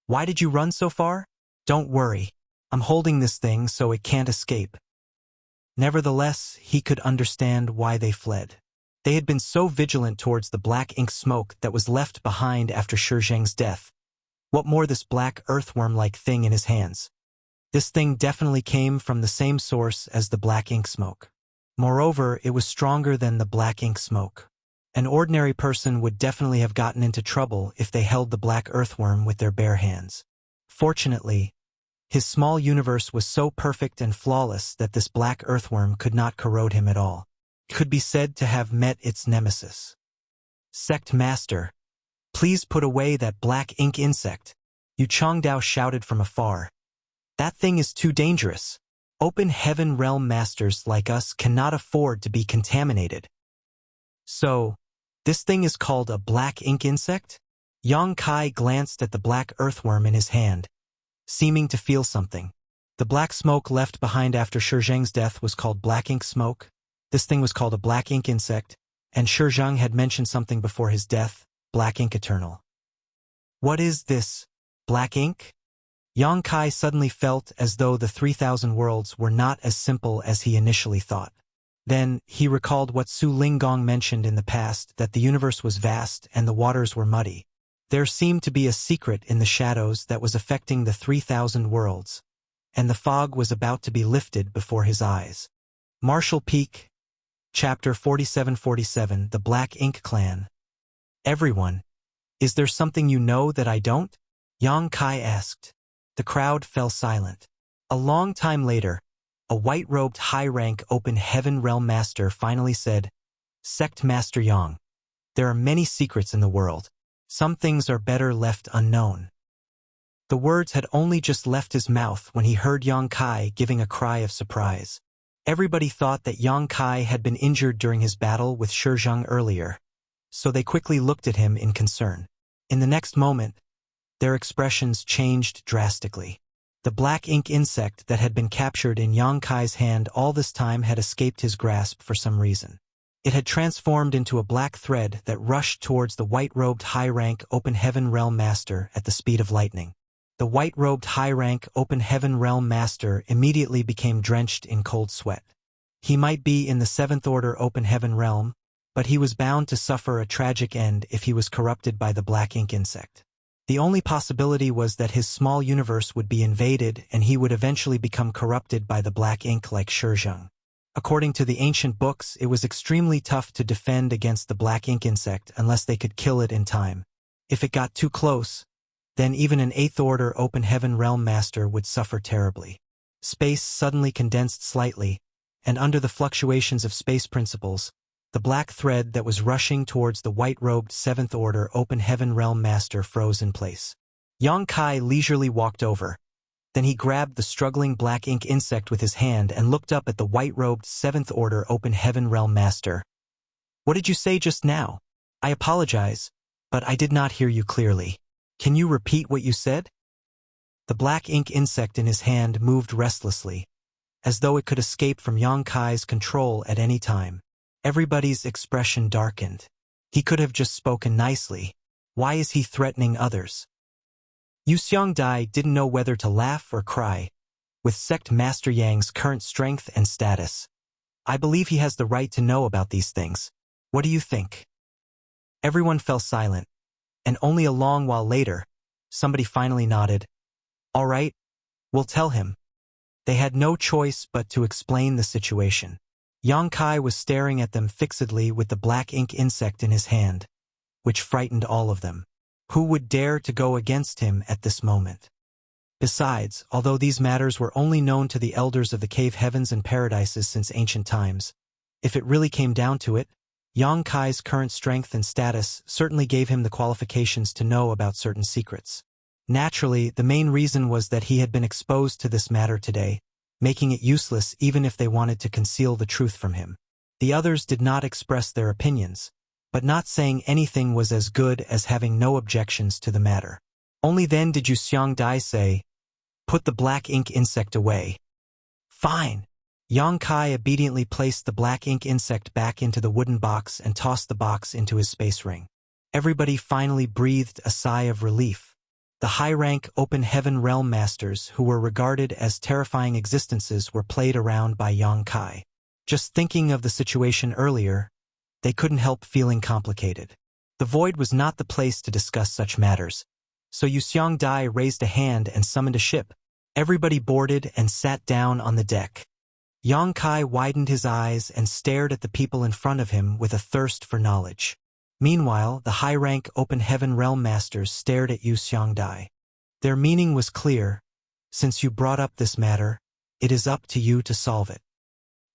"Why did you run so far?" "Don't worry. I'm holding this thing so it can't escape." Nevertheless, he could understand why they fled. They had been so vigilant towards the black ink smoke that was left behind after Shi Zhang's death. What more this black earthworm-like thing in his hands? This thing definitely came from the same source as the black ink smoke. Moreover, it was stronger than the black ink smoke. An ordinary person would definitely have gotten into trouble if they held the black earthworm with their bare hands. Fortunately, his small universe was so perfect and flawless that this black earthworm could not corrode him at all. It could be said to have met its nemesis. "Sect Master, please put away that black ink insect," Yu Changdao shouted from afar. "That thing is too dangerous. Open Heaven Realm Masters like us cannot afford to be contaminated." "So, this thing is called a black ink insect?" Yang Kai glanced at the black earthworm in his hand, seeming to feel something. The black smoke left behind after Shi Zhang's death was called black ink smoke. This thing was called a black ink insect, and Shi Zhang had mentioned something before his death, black ink eternal. "What is this, black ink?" Yang Kai suddenly felt as though the 3,000 worlds were not as simple as he initially thought. Then, he recalled what Su Linggong mentioned in the past, that the universe was vast and the waters were muddy. There seemed to be a secret in the shadows that was affecting the 3,000 worlds, and the fog was about to be lifted before his eyes. Marshall Peak, Chapter 4747, The Black Ink Clan. "Everyone, is there something you know that I don't?" Yang Kai asked. The crowd fell silent. A long time later, a white-robed high-rank Open Heaven Realm Master finally said, "Sect Master Yang, there are many secrets in the world. Some things are better left unknown." The words had only just left his mouth when he heard Yang Kai giving a cry of surprise. Everybody thought that Yang Kai had been injured during his battle with Shi Zhang earlier, so they quickly looked at him in concern. In the next moment, their expressions changed drastically. The black ink insect that had been captured in Yang Kai's hand all this time had escaped his grasp for some reason. It had transformed into a black thread that rushed towards the white-robed high-rank Open Heaven Realm Master at the speed of lightning. The white-robed high-rank Open Heaven Realm Master immediately became drenched in cold sweat. He might be in the 7th Order Open Heaven Realm, but he was bound to suffer a tragic end if he was corrupted by the black ink insect. The only possibility was that his small universe would be invaded and he would eventually become corrupted by the black ink like Shi Zhang. According to the ancient books, it was extremely tough to defend against the black ink insect unless they could kill it in time. If it got too close, then even an 8th Order Open Heaven Realm Master would suffer terribly. Space suddenly condensed slightly, and under the fluctuations of space principles, the black thread that was rushing towards the white-robed 7th Order Open Heaven Realm Master froze in place. Yang Kai leisurely walked over, Then he grabbed the struggling black ink insect with his hand and looked up at the white-robed 7th Order Open Heaven Realm Master. "What did you say just now? I apologize, but I did not hear you clearly. Can you repeat what you said?" The black ink insect in his hand moved restlessly, as though it could escape from Yang Kai's control at any time. Everybody's expression darkened. He could have just spoken nicely. Why is he threatening others? Yu Xiongdai didn't know whether to laugh or cry. With Sect Master Yang's current strength and status, I believe he has the right to know about these things. What do you think? Everyone fell silent, and only a long while later, somebody finally nodded. "All right, we'll tell him." They had no choice but to explain the situation. Yang Kai was staring at them fixedly with the black ink insect in his hand, which frightened all of them. Who would dare to go against him at this moment? Besides, although these matters were only known to the elders of the cave heavens and paradises since ancient times, if it really came down to it, Yang Kai's current strength and status certainly gave him the qualifications to know about certain secrets. Naturally, the main reason was that he had been exposed to this matter today, making it useless even if they wanted to conceal the truth from him. The others did not express their opinions, but not saying anything was as good as having no objections to the matter. Only then did Yu Xiongdai say, "Put the black ink insect away." "Fine." Yang Kai obediently placed the black ink insect back into the wooden box and tossed the box into his space ring. Everybody finally breathed a sigh of relief. The high-rank Open Heaven Realm Masters, who were regarded as terrifying existences, were played around by Yang Kai. Just thinking of the situation earlier, they couldn't help feeling complicated. The void was not the place to discuss such matters, so Yu Xiongdai raised a hand and summoned a ship. Everybody boarded and sat down on the deck. Yang Kai widened his eyes and stared at the people in front of him with a thirst for knowledge. Meanwhile, the high-rank Open Heaven Realm Masters stared at Yu Xiongdai. Their meaning was clear. "Since you brought up this matter, it is up to you to solve it."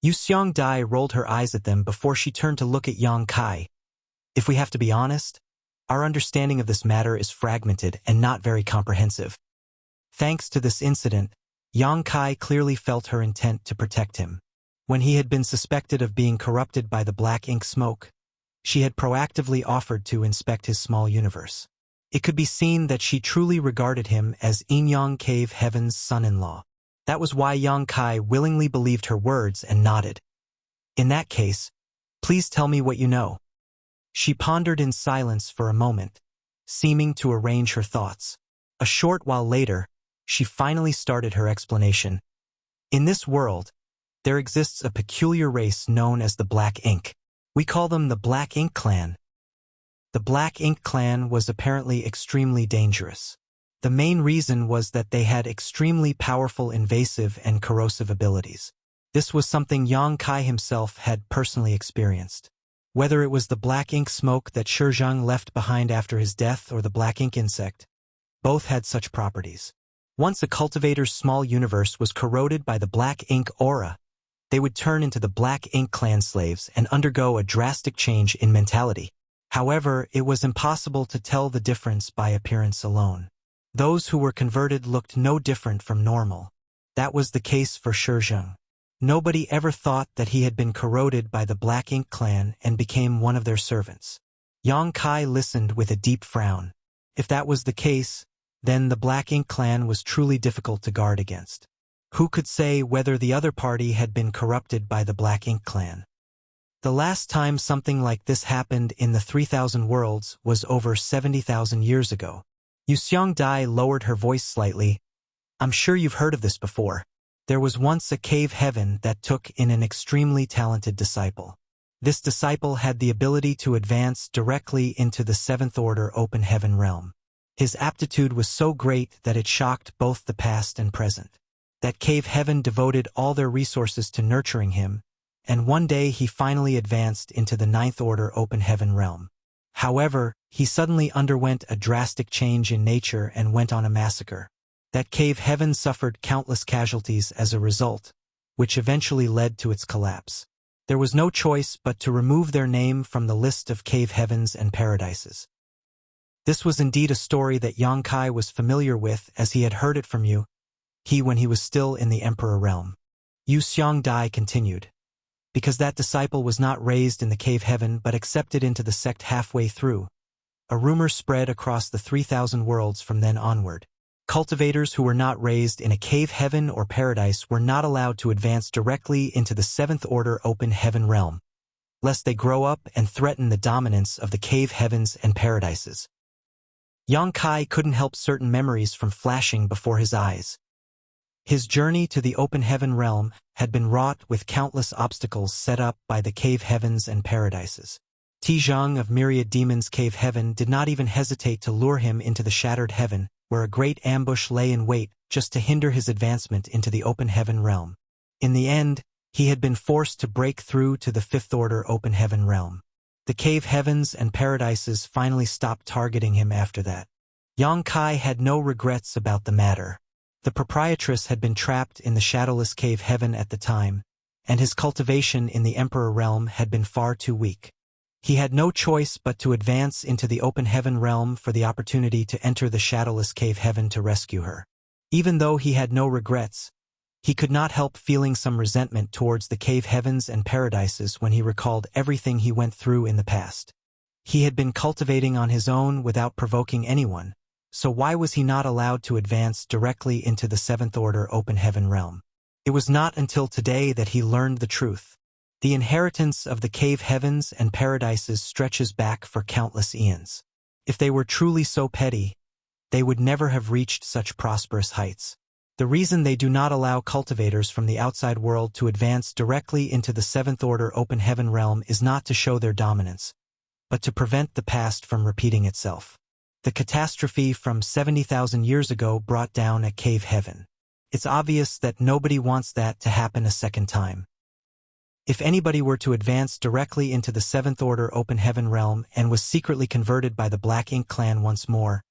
Yu Xiongdai rolled her eyes at them before she turned to look at Yang Kai. "If we have to be honest, our understanding of this matter is fragmented and not very comprehensive." Thanks to this incident, Yang Kai clearly felt her intent to protect him. When he had been suspected of being corrupted by the black ink smoke, she had proactively offered to inspect his small universe. It could be seen that she truly regarded him as Inyang Cave Heaven's son-in-law. That was why Yang Kai willingly believed her words and nodded. "In that case, please tell me what you know." She pondered in silence for a moment, seeming to arrange her thoughts. A short while later, she finally started her explanation. "In this world, there exists a peculiar race known as the Black Ink. We call them the Black Ink Clan. The Black Ink Clan was apparently extremely dangerous. The main reason was that they had extremely powerful invasive and corrosive abilities. This was something Yang Kai himself had personally experienced. Whether it was the black ink smoke that Shizhang left behind after his death or the black ink insect, both had such properties. Once a cultivator's small universe was corroded by the black ink aura, they would turn into the Black Ink Clan slaves and undergo a drastic change in mentality. However, it was impossible to tell the difference by appearance alone. Those who were converted looked no different from normal. That was the case for Shizhang. Nobody ever thought that he had been corroded by the Black Ink Clan and became one of their servants. Yang Kai listened with a deep frown. If that was the case, then the Black Ink Clan was truly difficult to guard against. Who could say whether the other party had been corrupted by the Black Ink Clan? The last time something like this happened in the 3,000 worlds was over 70,000 years ago. Yu Xiongdai lowered her voice slightly. "I'm sure you've heard of this before. There was once a cave heaven that took in an extremely talented disciple. This disciple had the ability to advance directly into the 7th Order Open Heaven realm. His aptitude was so great that it shocked both the past and present. That cave heaven devoted all their resources to nurturing him, and one day he finally advanced into the 9th Order Open Heaven realm. However, he suddenly underwent a drastic change in nature and went on a massacre. That cave heaven suffered countless casualties as a result, which eventually led to its collapse. There was no choice but to remove their name from the list of cave heavens and paradises. This was indeed a story that Yang Kai was familiar with, as he had heard it from you. when he was still in the Emperor realm. Yu Xiongdai continued. Because that disciple was not raised in the cave heaven but accepted into the sect halfway through. A rumor spread across the 3,000 worlds from then onward. Cultivators who were not raised in a cave heaven or paradise were not allowed to advance directly into the 7th order open heaven realm, lest they grow up and threaten the dominance of the cave heavens and paradises. Yang Kai couldn't help certain memories from flashing before his eyes. His journey to the open heaven realm had been wrought with countless obstacles set up by the cave heavens and paradises. Tizhang of Myriad Demons' cave heaven did not even hesitate to lure him into the shattered heaven, where a great ambush lay in wait just to hinder his advancement into the open heaven realm. In the end, he had been forced to break through to the 5th order open heaven realm. The cave heavens and paradises finally stopped targeting him after that. Yang Kai had no regrets about the matter. The proprietress had been trapped in the shadowless cave heaven at the time, and his cultivation in the Emperor realm had been far too weak. He had no choice but to advance into the open heaven realm for the opportunity to enter the shadowless cave heaven to rescue her. Even though he had no regrets, he could not help feeling some resentment towards the cave heavens and paradises when he recalled everything he went through in the past. He had been cultivating on his own without provoking anyone, so why was he not allowed to advance directly into the 7th order open heaven realm? It was not until today that he learned the truth. The inheritance of the cave heavens and paradises stretches back for countless eons. If they were truly so petty, they would never have reached such prosperous heights. The reason they do not allow cultivators from the outside world to advance directly into the 7th order open heaven realm is not to show their dominance, but to prevent the past from repeating itself. The catastrophe from 70,000 years ago brought down a cave heaven. It's obvious that nobody wants that to happen a second time. If anybody were to advance directly into the 7th order open heaven realm and was secretly converted by the Black Ink clan once more,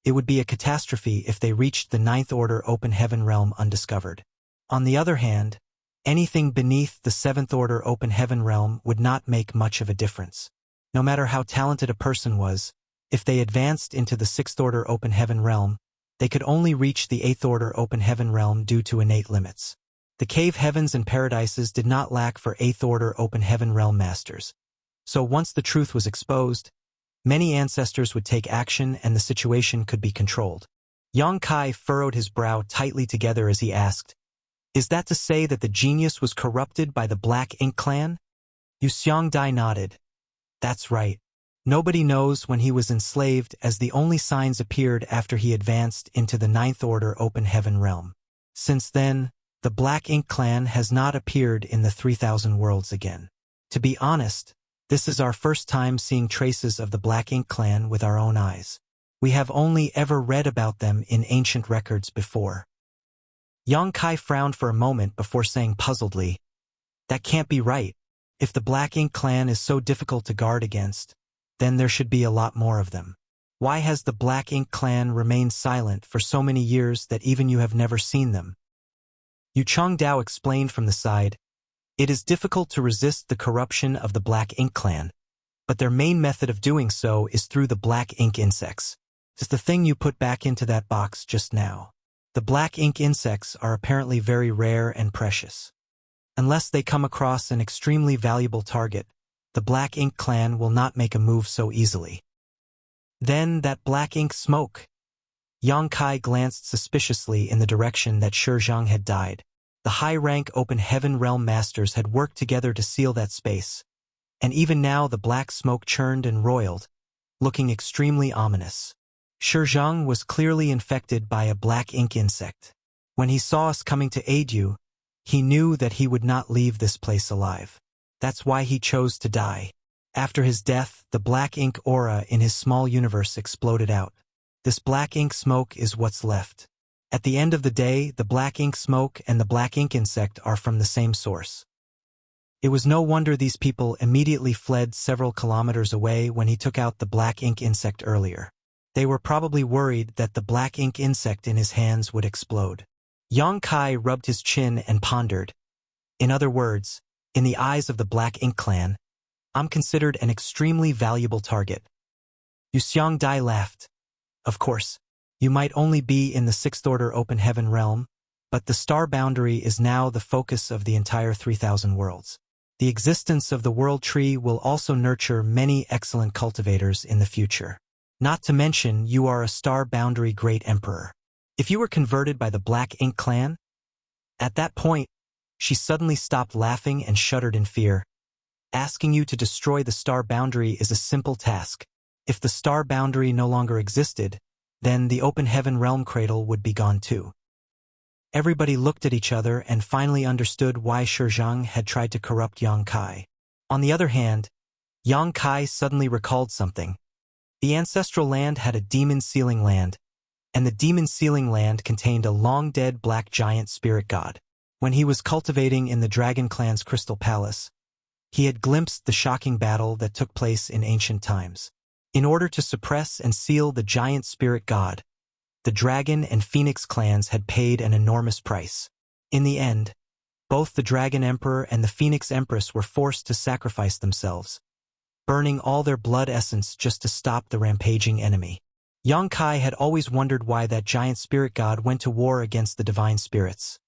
it would be a catastrophe if they reached the 9th order open heaven realm undiscovered. On the other hand, anything beneath the 7th order open heaven realm would not make much of a difference. No matter how talented a person was, if they advanced into the 6th order open heaven realm, they could only reach the 8th order open heaven realm due to innate limits. The cave heavens and paradises did not lack for 8th order open heaven realm masters. So once the truth was exposed, many ancestors would take action and the situation could be controlled. Yang Kai furrowed his brow tightly together as he asked, "Is that to say that the genius was corrupted by the Black Ink clan?" Yu Xiongdai nodded. "That's right. Nobody knows when he was enslaved, as the only signs appeared after he advanced into the 9th order open heaven realm. Since then, the Black Ink clan has not appeared in the 3,000 worlds again. To be honest, this is our first time seeing traces of the Black Ink clan with our own eyes. We have only ever read about them in ancient records before." Yang Kai frowned for a moment before saying puzzledly, "That can't be right. If the Black Ink clan is so difficult to guard against, then there should be a lot more of them. Why has the Black Ink clan remained silent for so many years that even you have never seen them?" Yu Chongdao explained from the side, "It is difficult to resist the corruption of the Black Ink clan, but their main method of doing so is through the Black Ink insects. It's the thing you put back into that box just now. The Black Ink insects are apparently very rare and precious. Unless they come across an extremely valuable target, the Black Ink clan will not make a move so easily." Then that Black Ink smoke. Yang Kai glanced suspiciously in the direction that Shizhang had died. The high-rank open heaven realm masters had worked together to seal that space, and even now the black smoke churned and roiled, looking extremely ominous. Shizhang was clearly infected by a Black Ink insect. When he saw us coming to aid you, he knew that he would not leave this place alive. That's why he chose to die. After his death, the Black Ink aura in his small universe exploded out. This Black Ink smoke is what's left. At the end of the day, the Black Ink smoke and the Black Ink insect are from the same source. It was no wonder these people immediately fled several kilometers away when he took out the Black Ink insect earlier. They were probably worried that the Black Ink insect in his hands would explode. Yang Kai rubbed his chin and pondered. In other words, in the eyes of the Black Ink clan, I'm considered an extremely valuable target. Yu Xiongdai laughed. Of course, you might only be in the 6th order open heaven realm, But the star boundary is now the focus of the entire 3,000 worlds. The existence of the world tree will also nurture many excellent cultivators in the future. Not to mention, you are a star boundary great emperor. If you were converted by the Black Ink clan? At that point, she suddenly stopped laughing and shuddered in fear. Asking you to destroy the star boundary is a simple task. If the star boundary no longer existed, then the open heaven realm cradle would be gone too. Everybody looked at each other and finally understood why Shi Zhang had tried to corrupt Yang Kai. On the other hand, Yang Kai suddenly recalled something. The ancestral land had a demon sealing land, and the demon sealing land contained a long-dead black giant spirit god. When he was cultivating in the Dragon Clan's Crystal Palace, he had glimpsed the shocking battle that took place in ancient times. In order to suppress and seal the giant spirit god, the Dragon and Phoenix clans had paid an enormous price. In the end, both the Dragon Emperor and the Phoenix Empress were forced to sacrifice themselves, burning all their blood essence just to stop the rampaging enemy. Yang Kai had always wondered why that giant spirit god went to war against the divine spirits.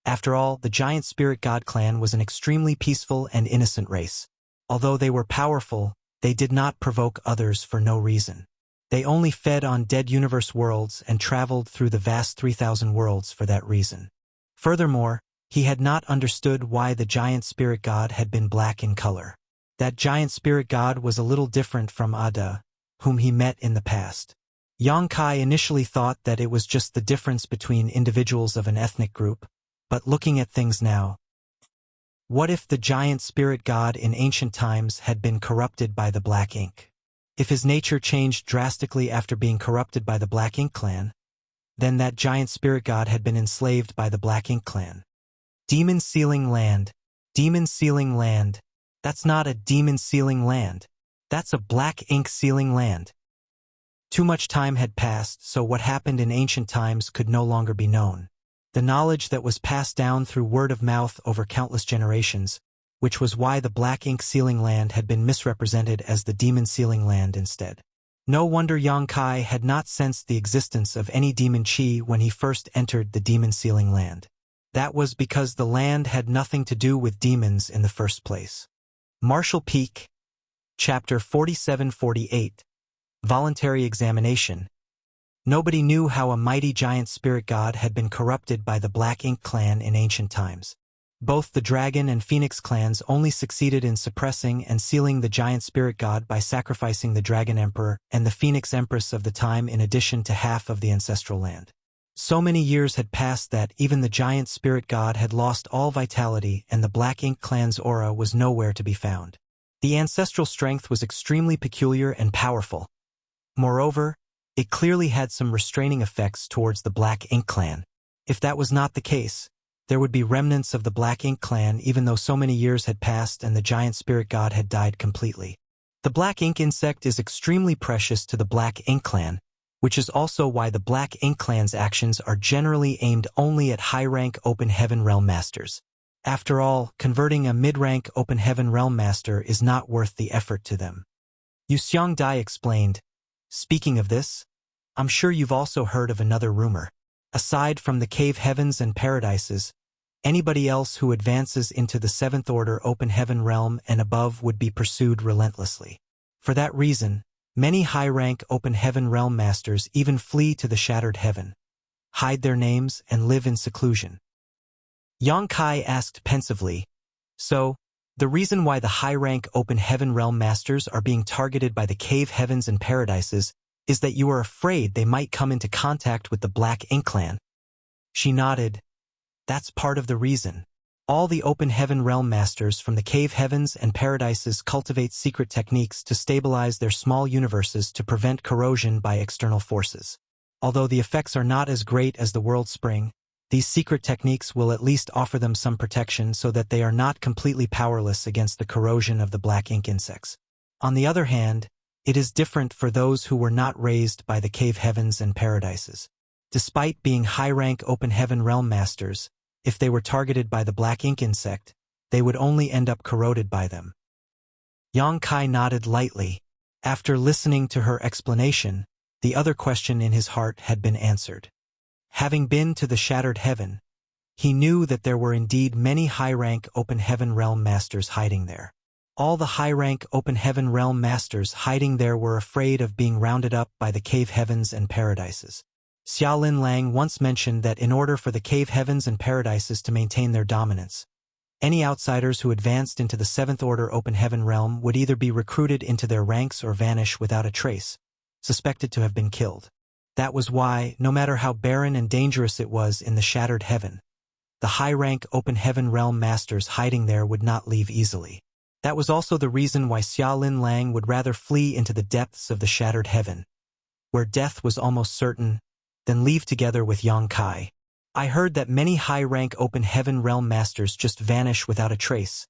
After all, the giant spirit god clan was an extremely peaceful and innocent race. Although they were powerful, they did not provoke others for no reason. They only fed on dead universe worlds and traveled through the vast 3,000 worlds for that reason. Furthermore, he had not understood why the giant spirit god had been black in color. That giant spirit god was a little different from Ada, whom he met in the past. Yang Kai initially thought that it was just the difference between individuals of an ethnic group, but looking at things now, what if the giant spirit god in ancient times had been corrupted by the Black Ink? If his nature changed drastically after being corrupted by the Black Ink clan, then that giant spirit god had been enslaved by the Black Ink clan. Demon sealing land. Demon sealing land. That's not a demon sealing land. That's a Black Ink sealing land. Too much time had passed, so what happened in ancient times could no longer be known. The knowledge that was passed down through word of mouth over countless generations, which was why the Black Ink sealing land had been misrepresented as the demon sealing land instead. No wonder Yang Kai had not sensed the existence of any demon chi when he first entered the demon sealing land. That was because the land had nothing to do with demons in the first place. Martial Peak, Chapter 47-48, Voluntary Examination. Nobody knew how a mighty giant spirit god had been corrupted by the Black Ink clan in ancient times. Both the Dragon and Phoenix clans only succeeded in suppressing and sealing the giant spirit god by sacrificing the Dragon Emperor and the Phoenix Empress of the time in addition to half of the ancestral land. So many years had passed that even the giant spirit god had lost all vitality and the Black Ink clan's aura was nowhere to be found. The ancestral strength was extremely peculiar and powerful. Moreover, it clearly had some restraining effects towards the Black Ink clan. If that was not the case, there would be remnants of the Black Ink clan even though so many years had passed and the giant spirit god had died completely. The Black Ink insect is extremely precious to the Black Ink clan, which is also why the Black Ink clan's actions are generally aimed only at high-rank Open Heaven Realm Masters. After all, converting a mid-rank Open Heaven Realm Master is not worth the effort to them. Yu Xiangdai explained, "Speaking of this, I'm sure you've also heard of another rumor. Aside from the Cave Heavens and Paradises, anybody else who advances into the 7th Order Open Heaven Realm and above would be pursued relentlessly. For that reason, many high-rank Open Heaven Realm Masters even flee to the Shattered Heaven, hide their names, and live in seclusion." Yang Kai asked pensively, "So, the reason why the high-rank Open Heaven Realm Masters are being targeted by the Cave Heavens and Paradises is that you are afraid they might come into contact with the Black Ink clan?" She nodded. "That's part of the reason. All the Open Heaven Realm Masters from the Cave Heavens and Paradises cultivate secret techniques to stabilize their small universes to prevent corrosion by external forces. Although the effects are not as great as the World Spring, these secret techniques will at least offer them some protection so that they are not completely powerless against the corrosion of the Black Ink insects. On the other hand, it is different for those who were not raised by the Cave Heavens and Paradises. Despite being high-rank Open Heaven Realm Masters, if they were targeted by the Black Ink insect, they would only end up corroded by them." Yang Kai nodded lightly. After listening to her explanation, the other question in his heart had been answered. Having been to the Shattered Heaven, He knew that there were indeed many high-rank Open Heaven Realm Masters hiding there. All the high-rank Open Heaven Realm Masters hiding there were afraid of being rounded up by the Cave Heavens and Paradises. Xiaolin Lang once mentioned that in order for the Cave Heavens and Paradises to maintain their dominance, any outsiders who advanced into the Seventh Order Open Heaven Realm would either be recruited into their ranks or vanish without a trace, suspected to have been killed. That was why, no matter how barren and dangerous it was in the Shattered Heaven, the high-rank Open Heaven Realm Masters hiding there would not leave easily. That was also the reason why Xiaolin Lang would rather flee into the depths of the Shattered Heaven, where death was almost certain, than leave together with Yang Kai. I heard that many high-rank Open Heaven Realm Masters just vanish without a trace,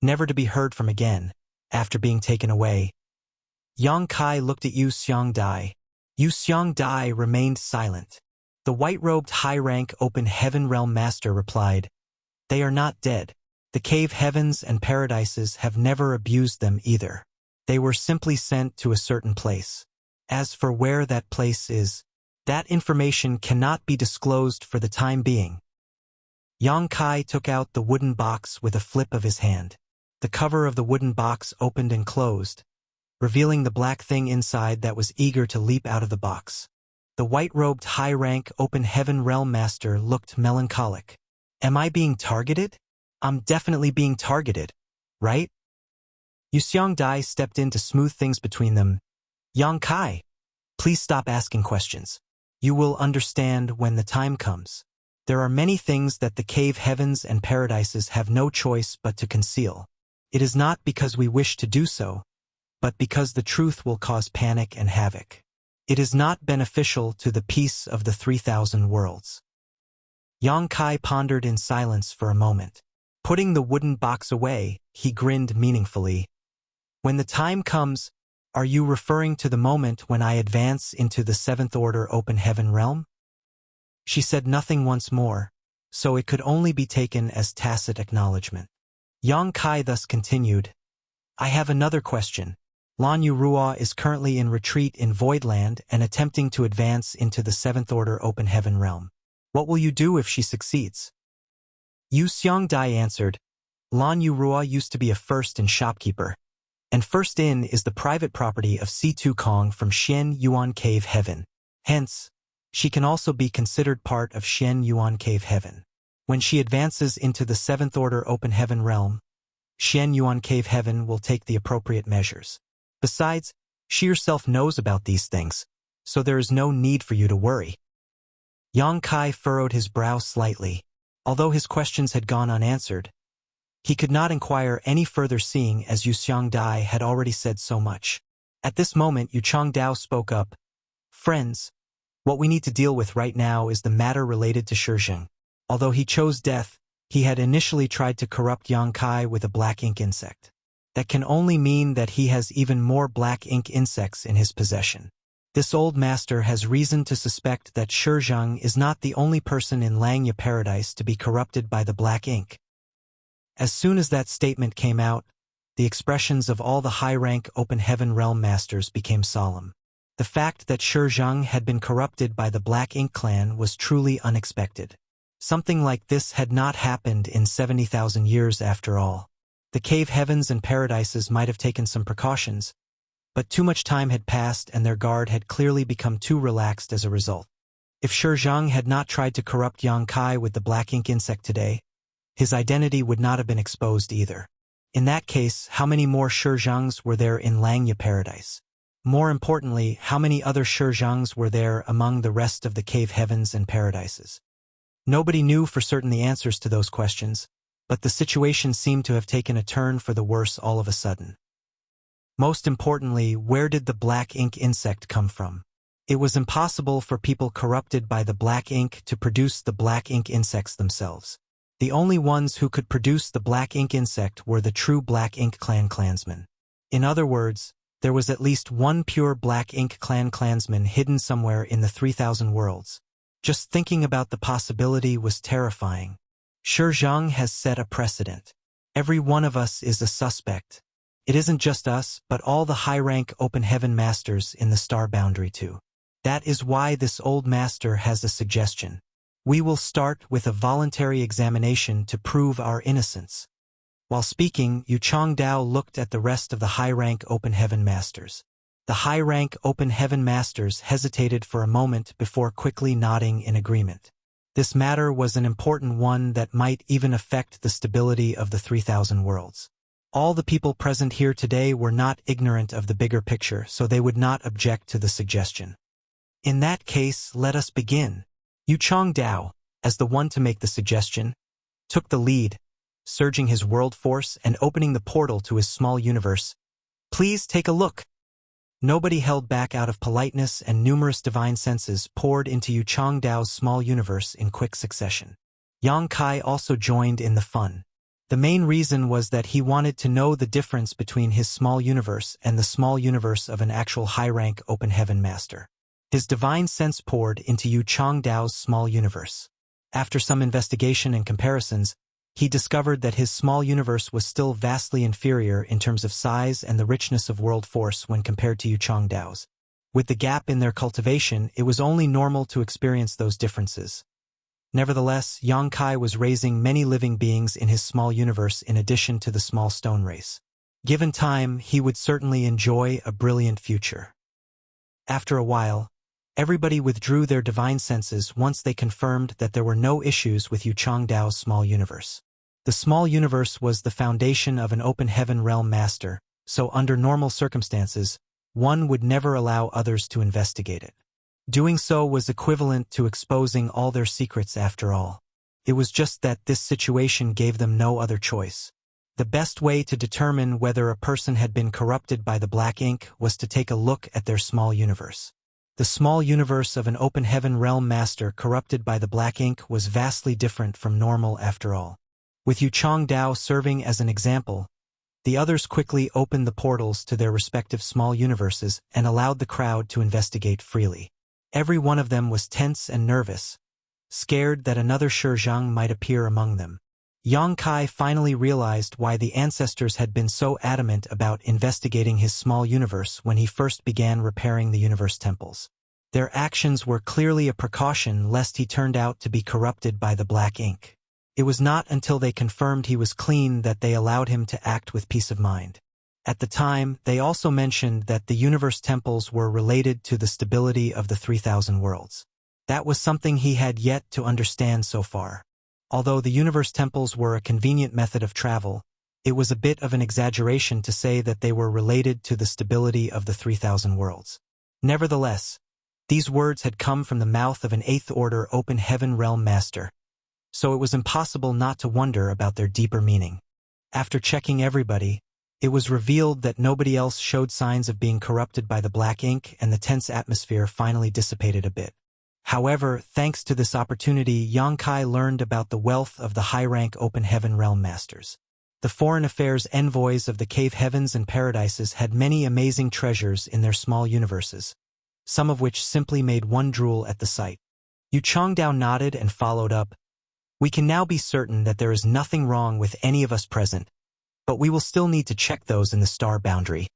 never to be heard from again, after being taken away. Yang Kai looked at Yu Xiangdai. Yu Xiangdai remained silent. The white-robed high-rank Open Heaven Realm Master replied, "They are not dead. The Cave Heavens and Paradises have never abused them either. They were simply sent to a certain place. As for where that place is, that information cannot be disclosed for the time being." Yang Kai took out the wooden box with a flip of his hand. The cover of the wooden box opened and closed, revealing the black thing inside that was eager to leap out of the box. The white-robed high-rank Open Heaven Realm Master looked melancholic. "Am I being targeted? I'm definitely being targeted, right?" Yu Xiangdai stepped in to smooth things between them. "Yang Kai, please stop asking questions. You will understand when the time comes. There are many things that the Cave Heavens and Paradises have no choice but to conceal. It is not because we wish to do so, but because the truth will cause panic and havoc. It is not beneficial to the peace of the 3,000 worlds." Yang Kai pondered in silence for a moment. Putting the wooden box away, he grinned meaningfully. "When the time comes, are you referring to the moment when I advance into the Seventh Order Open Heaven Realm?" She said nothing once more, so it could only be taken as tacit acknowledgement. Yang Kai thus continued, "I have another question. Lan Yurua is currently in retreat in Voidland and attempting to advance into the Seventh Order Open Heaven Realm. What will you do if she succeeds?" Yu Xiangdai answered, "Lan Yurua used to be a First Inn shopkeeper, and First Inn is the private property of C2 Kong from Xian Yuan Cave Heaven. Hence, she can also be considered part of Xian Yuan Cave Heaven. When she advances into the Seventh Order Open Heaven Realm, Xian Yuan Cave Heaven will take the appropriate measures. Besides, she herself knows about these things, so there is no need for you to worry." Yang Kai furrowed his brow slightly. Although his questions had gone unanswered, he could not inquire any further seeing as Yu Xiangdai had already said so much. At this moment Yu Changdao spoke up, "Friends, what we need to deal with right now is the matter related to Shizheng. Although he chose death, he had initially tried to corrupt Yang Kai with a black ink insect. That can only mean that he has even more black ink insects in his possession. This old master has reason to suspect that Shizheng is not the only person in Langya Paradise to be corrupted by the black ink." As soon as that statement came out, the expressions of all the high-rank Open Heaven Realm Masters became solemn. The fact that Shizheng had been corrupted by the Black Ink clan was truly unexpected. Something like this had not happened in 70,000 years after all. The Cave Heavens and Paradises might have taken some precautions, but too much time had passed and their guard had clearly become too relaxed as a result. If Shizheng had not tried to corrupt Yang Kai with the black ink insect today, his identity would not have been exposed either. In that case, how many more Shizhengs were there in Langya Paradise? More importantly, how many other Shizhengs were there among the rest of the Cave Heavens and Paradises? Nobody knew for certain the answers to those questions, but the situation seemed to have taken a turn for the worse all of a sudden. Most importantly, where did the black ink insect come from? It was impossible for people corrupted by the black ink to produce the black ink insects themselves. The only ones who could produce the black ink insect were the true Black Ink Clan clansmen. In other words, there was at least one pure Black Ink Clan clansman hidden somewhere in the 3,000 worlds. Just thinking about the possibility was terrifying. Shizheng has set a precedent. Every one of us is a suspect. It isn't just us, but all the high-rank Open Heaven Masters in the Star Boundary too. That is why this old master has a suggestion. We will start with a voluntary examination to prove our innocence. While speaking, Yu Changdao looked at the rest of the high-rank Open Heaven Masters. The high-rank Open Heaven Masters hesitated for a moment before quickly nodding in agreement. This matter was an important one that might even affect the stability of the 3,000 worlds. All the people present here today were not ignorant of the bigger picture, so they would not object to the suggestion. In that case, let us begin. Yu Changdao, as the one to make the suggestion, took the lead, surging his world force and opening the portal to his small universe. Please take a look. Nobody held back out of politeness, and numerous divine senses poured into Yu Changdao's small universe in quick succession. Yang Kai also joined in the fun. The main reason was that he wanted to know the difference between his small universe and the small universe of an actual high-rank Open Heaven Master. His divine sense poured into Yu Changdao's small universe. After some investigation and comparisons, he discovered that his small universe was still vastly inferior in terms of size and the richness of world force when compared to Yu Changdao's. With the gap in their cultivation, it was only normal to experience those differences. Nevertheless, Yang Kai was raising many living beings in his small universe in addition to the small stone race. Given time, he would certainly enjoy a brilliant future. After a while, everybody withdrew their divine senses once they confirmed that there were no issues with Yu Changdao's small universe. The small universe was the foundation of an Open Heaven Realm Master, so under normal circumstances, one would never allow others to investigate it. Doing so was equivalent to exposing all their secrets after all. It was just that this situation gave them no other choice. The best way to determine whether a person had been corrupted by the black ink was to take a look at their small universe. The small universe of an Open Heaven Realm Master corrupted by the black ink was vastly different from normal after all. With Yu Changdao serving as an example, the others quickly opened the portals to their respective small universes and allowed the crowd to investigate freely. Every one of them was tense and nervous, scared that another Shizhang might appear among them. Yang Kai finally realized why the ancestors had been so adamant about investigating his small universe when he first began repairing the universe temples. Their actions were clearly a precaution lest he turned out to be corrupted by the black ink. It was not until they confirmed he was clean that they allowed him to act with peace of mind. At the time, they also mentioned that the universe temples were related to the stability of the 3,000 worlds. That was something he had yet to understand so far. Although the universe temples were a convenient method of travel, it was a bit of an exaggeration to say that they were related to the stability of the 3,000 worlds. Nevertheless, these words had come from the mouth of an 8th Order Open Heaven Realm Master, so it was impossible not to wonder about their deeper meaning. After checking everybody, it was revealed that nobody else showed signs of being corrupted by the black ink, and the tense atmosphere finally dissipated a bit. However, thanks to this opportunity, Yang Kai learned about the wealth of the high-rank Open Heaven Realm Masters. The foreign affairs envoys of the cave heavens and paradises had many amazing treasures in their small universes, some of which simply made one drool at the sight. Yu Changdao nodded and followed up. We can now be certain that there is nothing wrong with any of us present, but we will still need to check those in the star boundary.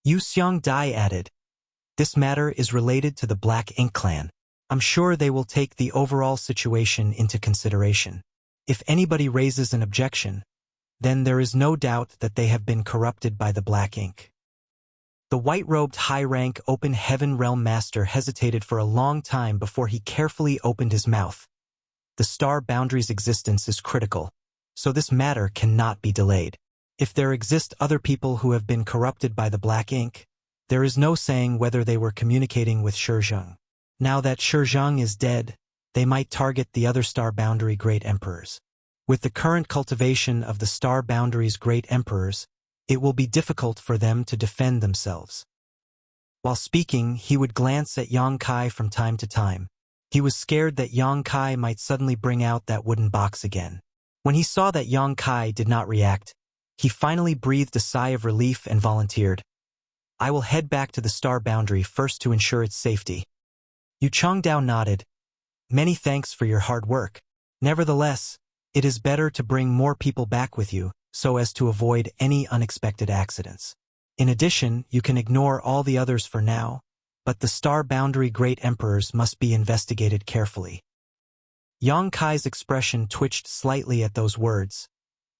Yu Xiang Dai added, this matter is related to the Black Ink clan. I'm sure they will take the overall situation into consideration. If anybody raises an objection, then there is no doubt that they have been corrupted by the black ink. The white-robed high-rank Open Heaven Realm Master hesitated for a long time before he carefully opened his mouth. The star boundary's existence is critical, so this matter cannot be delayed. If there exist other people who have been corrupted by the black ink, there is no saying whether they were communicating with Shizhang. Now that Shizhang is dead, they might target the other star boundary great emperors. With the current cultivation of the star boundary's great emperors, it will be difficult for them to defend themselves. While speaking, he would glance at Yang Kai from time to time. He was scared that Yang Kai might suddenly bring out that wooden box again. When he saw that Yang Kai did not react, he finally breathed a sigh of relief and volunteered. I will head back to the star boundary first to ensure its safety. Yu Changdao nodded. Many thanks for your hard work. Nevertheless, it is better to bring more people back with you, so as to avoid any unexpected accidents. In addition, you can ignore all the others for now, but the star boundary great emperors must be investigated carefully. Yang Kai's expression twitched slightly at those words,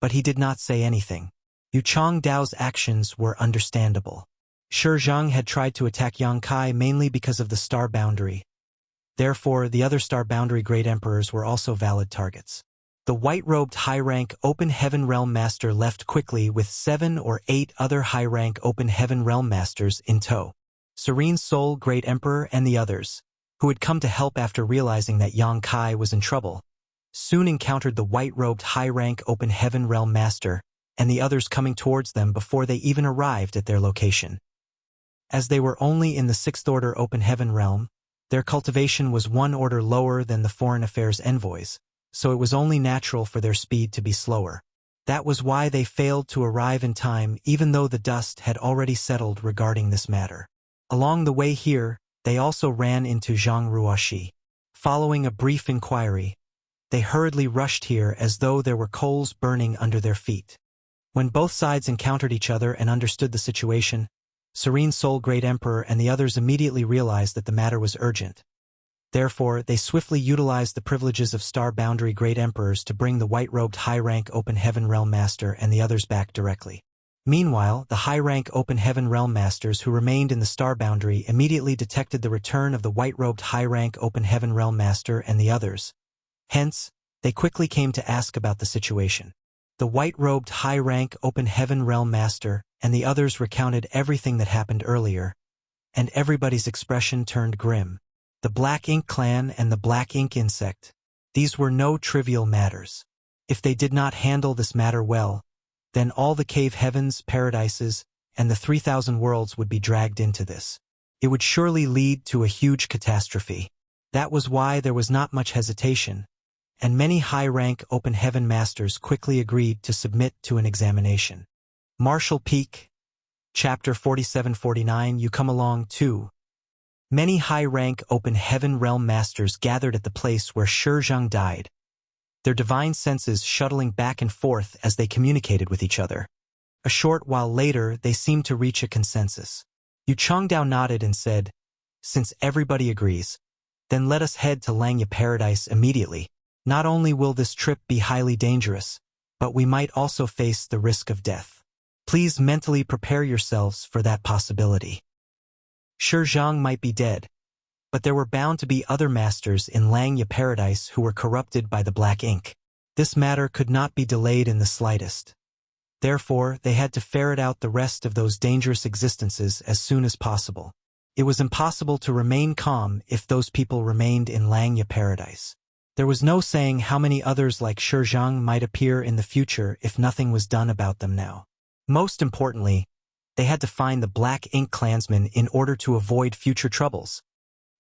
but he did not say anything. Yu Changdao's actions were understandable. Shi Zhang had tried to attack Yang Kai mainly because of the star boundary. Therefore, the other star boundary Great Emperors were also valid targets. The white-robed high-rank Open Heaven Realm Master left quickly with 7 or 8 other high-rank Open Heaven Realm Masters in tow. Serene Soul Great Emperor and the others, who had come to help after realizing that Yang Kai was in trouble, soon encountered the white-robed high-rank Open Heaven Realm Master and the others coming towards them before they even arrived at their location. As they were only in the 6th Order Open Heaven Realm, their cultivation was 1 order lower than the Foreign Affairs envoys, so it was only natural for their speed to be slower. That was why they failed to arrive in time even though the dust had already settled regarding this matter. Along the way here, they also ran into Zhang Ruoxi. Following a brief inquiry, they hurriedly rushed here as though there were coals burning under their feet. When both sides encountered each other and understood the situation, Serene Soul Great Emperor and the others immediately realized that the matter was urgent. Therefore, they swiftly utilized the privileges of Star Boundary Great Emperors to bring the white-robed high-rank Open Heaven Realm Master and the others back directly. Meanwhile, the high-rank Open Heaven Realm Masters who remained in the Star Boundary immediately detected the return of the white-robed high-rank Open Heaven Realm Master and the others. Hence, they quickly came to ask about the situation. The white-robed high-rank Open Heaven Realm Master and the others recounted everything that happened earlier, and everybody's expression turned grim. The Black Ink Clan and the Black Ink Insect. These were no trivial matters. If they did not handle this matter well, then all the cave heavens, paradises, and the 3,000 worlds would be dragged into this. It would surely lead to a huge catastrophe. That was why there was not much hesitation, and many high-rank Open Heaven Masters quickly agreed to submit to an examination. Martial Peak, Chapter 47-49. You come along too. Many high-rank Open Heaven Realm Masters gathered at the place where Shi Zhang died, their divine senses shuttling back and forth as they communicated with each other. A short while later, they seemed to reach a consensus. Yu Changdao nodded and said, "Since everybody agrees, then let us head to Langya Paradise immediately. Not only will this trip be highly dangerous, but we might also face the risk of death. Please mentally prepare yourselves for that possibility." Shi Zhang might be dead, but there were bound to be other masters in Langya Paradise who were corrupted by the black ink. This matter could not be delayed in the slightest. Therefore, they had to ferret out the rest of those dangerous existences as soon as possible. It was impossible to remain calm if those people remained in Langya Paradise. There was no saying how many others like Shi Zhang might appear in the future if nothing was done about them now. Most importantly, they had to find the Black Ink clansmen in order to avoid future troubles.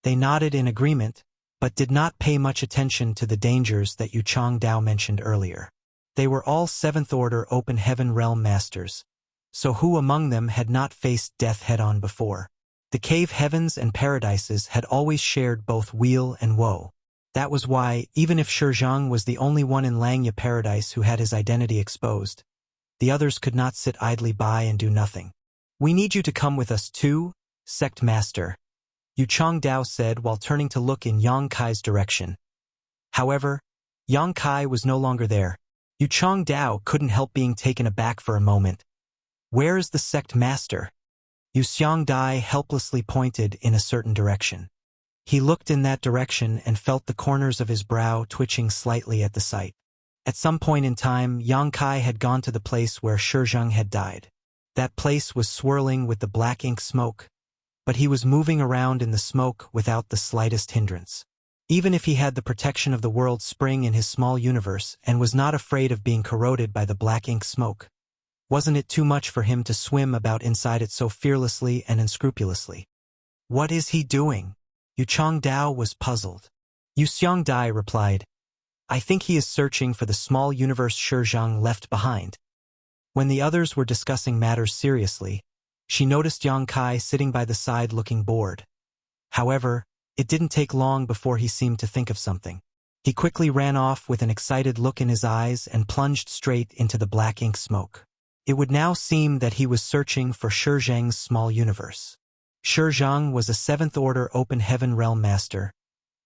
They nodded in agreement, but did not pay much attention to the dangers that Yu Changdao mentioned earlier. They were all 7th Order Open Heaven Realm Masters, so who among them had not faced death head-on before? The cave heavens and paradises had always shared both weal and woe. That was why, even if Shi Zhang was the only one in Langya Paradise who had his identity exposed, the others could not sit idly by and do nothing. "We need you to come with us too, Sect Master," Yu Changdao said while turning to look in Yang Kai's direction. However, Yang Kai was no longer there. Yu Changdao couldn't help being taken aback for a moment. "Where is the Sect Master?" Yu Xiangdai helplessly pointed in a certain direction. He looked in that direction and felt the corners of his brow twitching slightly at the sight. At some point in time, Yang Kai had gone to the place where Shi Zhang had died. That place was swirling with the black ink smoke, but he was moving around in the smoke without the slightest hindrance. Even if he had the protection of the world spring in his small universe and was not afraid of being corroded by the black ink smoke, wasn't it too much for him to swim about inside it so fearlessly and unscrupulously? "What is he doing?" Yu Changdao was puzzled. Yu Xiangdai replied, "I think he is searching for the small universe Shi Zhang left behind." When the others were discussing matters seriously, she noticed Yang Kai sitting by the side looking bored. However, it didn't take long before he seemed to think of something. He quickly ran off with an excited look in his eyes and plunged straight into the black ink smoke. It would now seem that he was searching for Shi Zhang's small universe. Shi Zhang was a 7th Order Open Heaven Realm Master,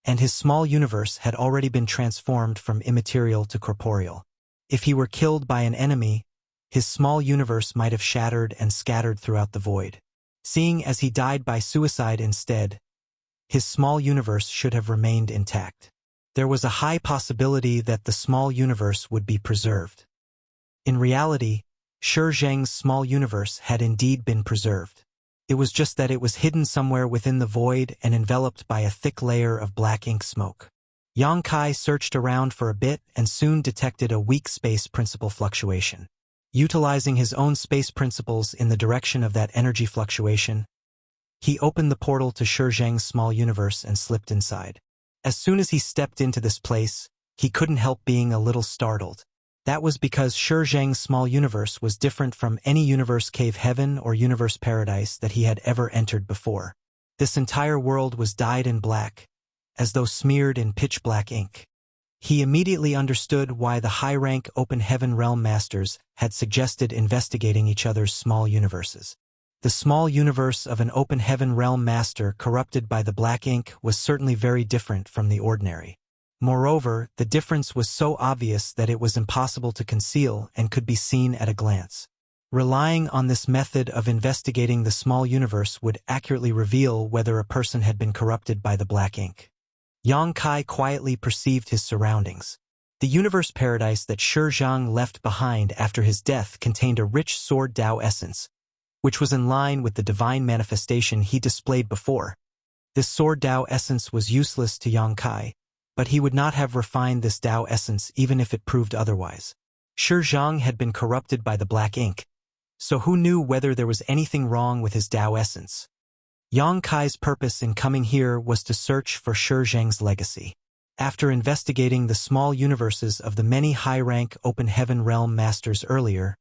and his small universe had already been transformed from immaterial to corporeal. If he were killed by an enemy, his small universe might have shattered and scattered throughout the void. Seeing as he died by suicide instead, his small universe should have remained intact. There was a high possibility that the small universe would be preserved. In reality, Shi Zheng's small universe had indeed been preserved. It was just that it was hidden somewhere within the void and enveloped by a thick layer of black ink smoke. Yang Kai searched around for a bit and soon detected a weak space principle fluctuation. Utilizing his own space principles in the direction of that energy fluctuation, he opened the portal to Shi Zheng's small universe and slipped inside. As soon as he stepped into this place, he couldn't help being a little startled. That was because Shi Zheng's small universe was different from any universe cave heaven or universe paradise that he had ever entered before. This entire world was dyed in black, as though smeared in pitch-black ink. He immediately understood why the high-rank Open Heaven Realm Masters had suggested investigating each other's small universes. The small universe of an Open Heaven Realm Master corrupted by the black ink was certainly very different from the ordinary. Moreover, the difference was so obvious that it was impossible to conceal and could be seen at a glance. Relying on this method of investigating the small universe would accurately reveal whether a person had been corrupted by the black ink. Yang Kai quietly perceived his surroundings. The universe paradise that Shi Zhang left behind after his death contained a rich sword Dao essence, which was in line with the divine manifestation he displayed before. This sword Dao essence was useless to Yang Kai, but he would not have refined this Dao essence even if it proved otherwise. Shi Zhang had been corrupted by the black ink, so who knew whether there was anything wrong with his Dao essence? Yang Kai's purpose in coming here was to search for Shi Zheng's legacy. After investigating the small universes of the many high-rank Open Heaven Realm Masters earlier,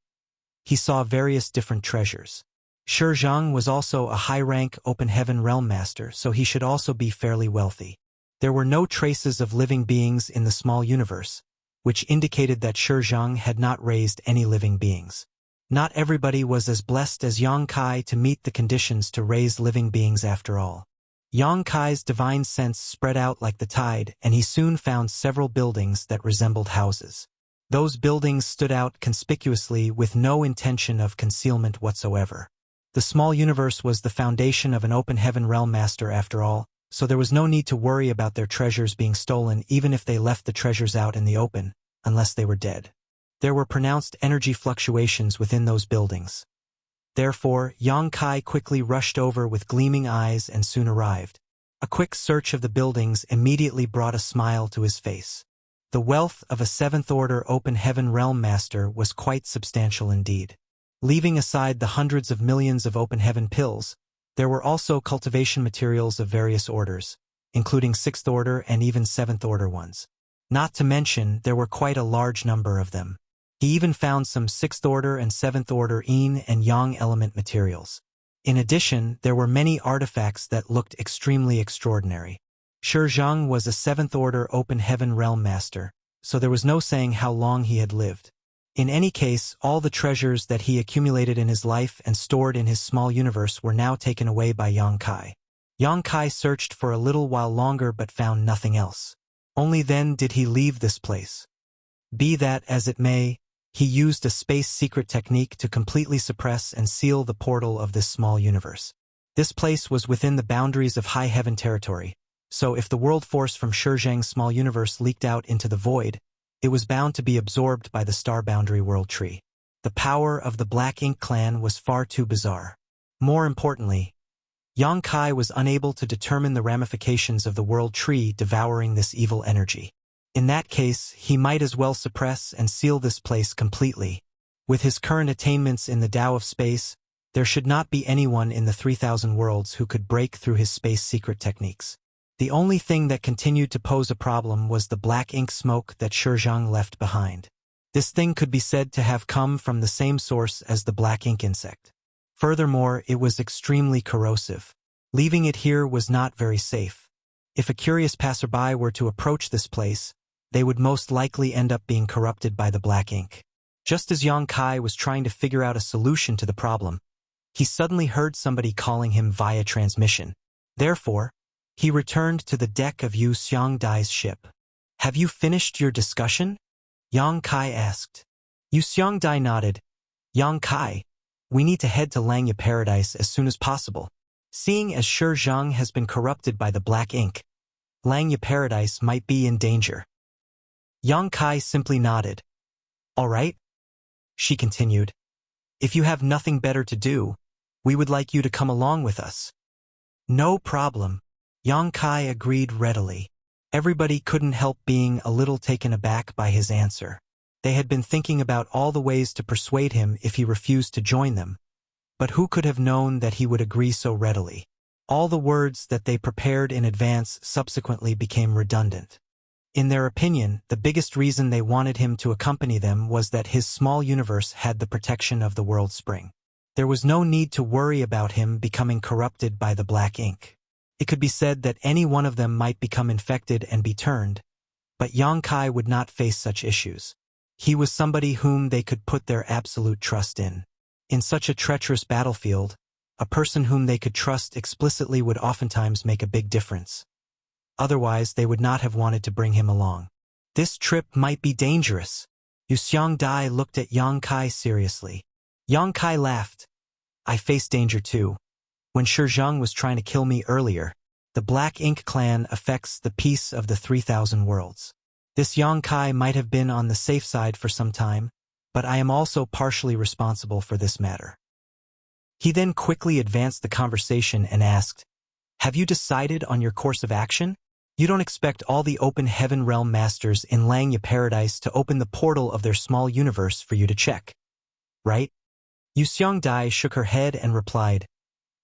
he saw various different treasures. Shi Zheng was also a high-rank Open Heaven Realm Master, so he should also be fairly wealthy. There were no traces of living beings in the small universe, which indicated that Shi Zheng had not raised any living beings. Not everybody was as blessed as Yang Kai to meet the conditions to raise living beings after all. Yang Kai's divine sense spread out like the tide, and he soon found several buildings that resembled houses. Those buildings stood out conspicuously with no intention of concealment whatsoever. The small universe was the foundation of an Open Heaven Realm Master after all, so there was no need to worry about their treasures being stolen even if they left the treasures out in the open, unless they were dead. There were pronounced energy fluctuations within those buildings. Therefore, Yang Kai quickly rushed over with gleaming eyes and soon arrived. A quick search of the buildings immediately brought a smile to his face. The wealth of a 7th Order Open Heaven Realm Master was quite substantial indeed. Leaving aside the hundreds of millions of Open Heaven pills, there were also cultivation materials of various orders, including 6th Order and even 7th Order ones. Not to mention, there were quite a large number of them. He even found some 6th Order and 7th Order Yin and Yang element materials. In addition, there were many artifacts that looked extremely extraordinary. Shi Zheng was a 7th Order Open Heaven Realm Master, so there was no saying how long he had lived. In any case, all the treasures that he accumulated in his life and stored in his small universe were now taken away by Yang Kai. Yang Kai searched for a little while longer but found nothing else. Only then did he leave this place. Be that as it may, he used a space secret technique to completely suppress and seal the portal of this small universe. This place was within the boundaries of High Heaven territory, so if the world force from Shi Zheng's small universe leaked out into the void, it was bound to be absorbed by the star boundary world tree. The power of the Black Ink clan was far too bizarre. More importantly, Yang Kai was unable to determine the ramifications of the world tree devouring this evil energy. In that case, he might as well suppress and seal this place completely. With his current attainments in the Tao of space, there should not be anyone in the 3,000 worlds who could break through his space secret techniques. The only thing that continued to pose a problem was the black ink smoke that Shi Zheng left behind. This thing could be said to have come from the same source as the black ink insect. Furthermore, it was extremely corrosive. Leaving it here was not very safe. If a curious passerby were to approach this place, they would most likely end up being corrupted by the black ink. Just as Yang Kai was trying to figure out a solution to the problem, he suddenly heard somebody calling him via transmission. Therefore, He returned to the deck of Yu Xiongdai's ship. "Have you finished your discussion?" Yang Kai asked. Yu Xiongdai nodded. "Yang Kai, we need to head to Langya Paradise as soon as possible. Seeing as Shi Zhang has been corrupted by the black ink, Langya Paradise might be in danger." Yang Kai simply nodded. "All right," she continued. "If you have nothing better to do, we would like you to come along with us." "No problem," Yang Kai agreed readily. Everybody couldn't help being a little taken aback by his answer. They had been thinking about all the ways to persuade him if he refused to join them, but who could have known that he would agree so readily? All the words that they prepared in advance subsequently became redundant. In their opinion, the biggest reason they wanted him to accompany them was that his small universe had the protection of the world spring. There was no need to worry about him becoming corrupted by the black ink. It could be said that any one of them might become infected and be turned, but Yang Kai would not face such issues. He was somebody whom they could put their absolute trust in. In such a treacherous battlefield, a person whom they could trust explicitly would oftentimes make a big difference. Otherwise, they would not have wanted to bring him along. This trip might be dangerous. Yu Xiongdai looked at Yang Kai seriously. Yang Kai laughed. "I face danger too. When Shi Zhang was trying to kill me earlier, the Black Ink clan affects the peace of the 3,000 worlds. This Yang Kai might have been on the safe side for some time, but I am also partially responsible for this matter." He then quickly advanced the conversation and asked, "Have you decided on your course of action? You don't expect all the open heaven realm masters in Langya Paradise to open the portal of their small universe for you to check, right?" Yu Xiongdai shook her head and replied,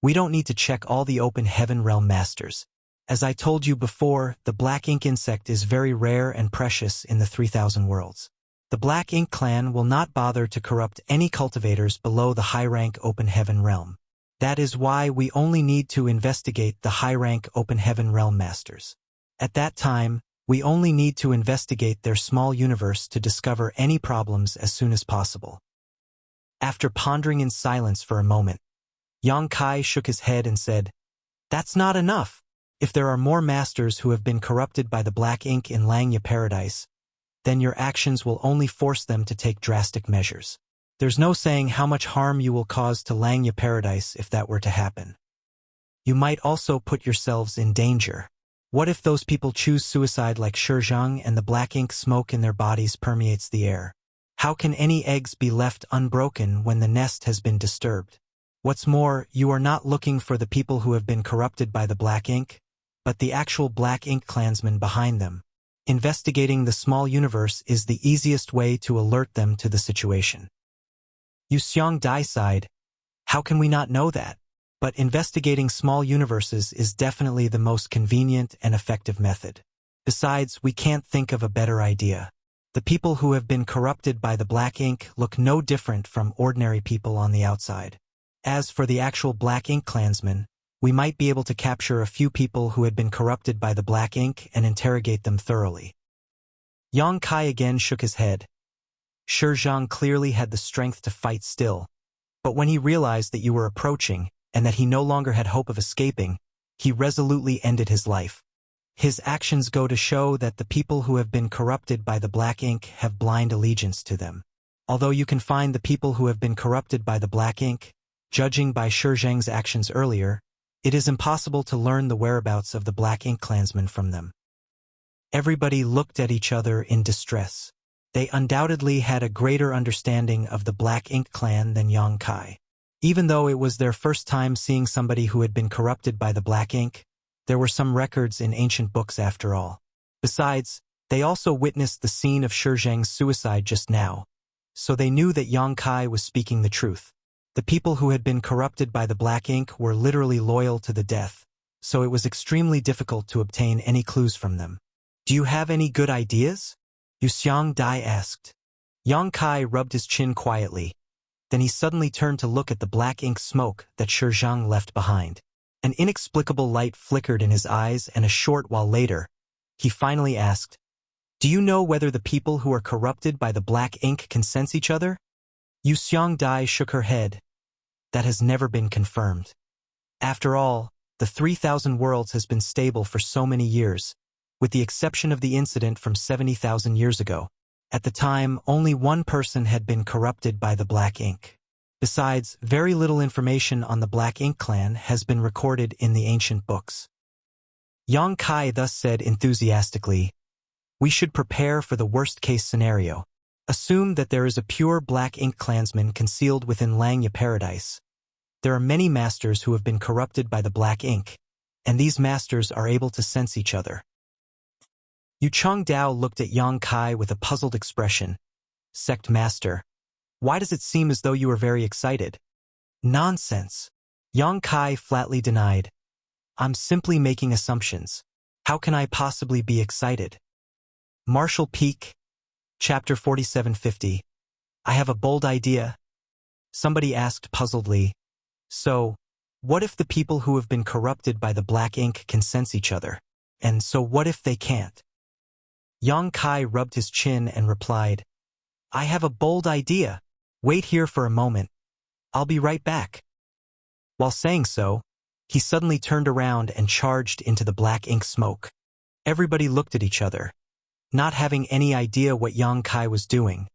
"We don't need to check all the open heaven realm masters. As I told you before, the black ink insect is very rare and precious in the 3,000 worlds. The black ink clan will not bother to corrupt any cultivators below the high-rank open heaven realm. That is why we only need to investigate the high-rank open heaven realm masters. At that time, we only need to investigate their small universe to discover any problems as soon as possible." After pondering in silence for a moment, Yang Kai shook his head and said, "That's not enough. If there are more masters who have been corrupted by the black ink in Langya Paradise, then your actions will only force them to take drastic measures. There's no saying how much harm you will cause to Langya Paradise if that were to happen. You might also put yourselves in danger. What if those people choose suicide like Shi Zhang and the black ink smoke in their bodies permeates the air? How can any eggs be left unbroken when the nest has been disturbed? What's more, you are not looking for the people who have been corrupted by the black ink, but the actual black ink clansmen behind them. Investigating the small universe is the easiest way to alert them to the situation." Yu Xiongdai sighed. "How can we not know that? But investigating small universes is definitely the most convenient and effective method. Besides, we can't think of a better idea. The people who have been corrupted by the black ink look no different from ordinary people on the outside. As for the actual black ink clansmen, we might be able to capture a few people who had been corrupted by the black ink and interrogate them thoroughly." Yang Kai again shook his head. Shi Zhang clearly had the strength to fight still, but when he realized that you were approaching and that he no longer had hope of escaping, he resolutely ended his life. His actions go to show that the people who have been corrupted by the black ink have blind allegiance to them. Although you can find the people who have been corrupted by the black ink, judging by Shi Zhang's actions earlier, it is impossible to learn the whereabouts of the black ink clansmen from them. Everybody looked at each other in distress. They undoubtedly had a greater understanding of the black ink clan than Yang Kai. Even though it was their first time seeing somebody who had been corrupted by the black ink, there were some records in ancient books after all. Besides, they also witnessed the scene of Shi Zhang's suicide just now, so they knew that Yang Kai was speaking the truth. The people who had been corrupted by the black ink were literally loyal to the death, so it was extremely difficult to obtain any clues from them. "Do you have any good ideas?" Yu Xiongdai asked. Yang Kai rubbed his chin quietly. Then he suddenly turned to look at the black ink smoke that Shi Zhang left behind. An inexplicable light flickered in his eyes, and a short while later, he finally asked, "Do you know whether the people who are corrupted by the black ink can sense each other?" Yu Xiongdai shook her head. "That has never been confirmed. After all, The 3,000 worlds has been stable for so many years, with the exception of the incident from 70,000 years ago. At the time, only one person had been corrupted by the Black Ink. Besides, very little information on the Black Ink clan has been recorded in the ancient books. Yang Kai thus said enthusiastically, "We should prepare for the worst-case scenario. Assume that there is a pure Black Ink clansman concealed within Langya Paradise. There are many masters who have been corrupted by the Black Ink, and these masters are able to sense each other." Yu Changdao looked at Yang Kai with a puzzled expression. "Sect Master, why does it seem as though you are very excited?" "Nonsense," Yang Kai flatly denied. "I'm simply making assumptions. How can I possibly be excited?" Martial Peak, Chapter 4750. I have a bold idea. Somebody asked puzzledly. "So, what if the people who have been corrupted by the Black Ink can sense each other? And so what if they can't?" Yang Kai rubbed his chin and replied, "I have a bold idea. Wait here for a moment. I'll be right back." While saying so, he suddenly turned around and charged into the Black Ink smoke. Everybody looked at each other, not having any idea what Yang Kai was doing.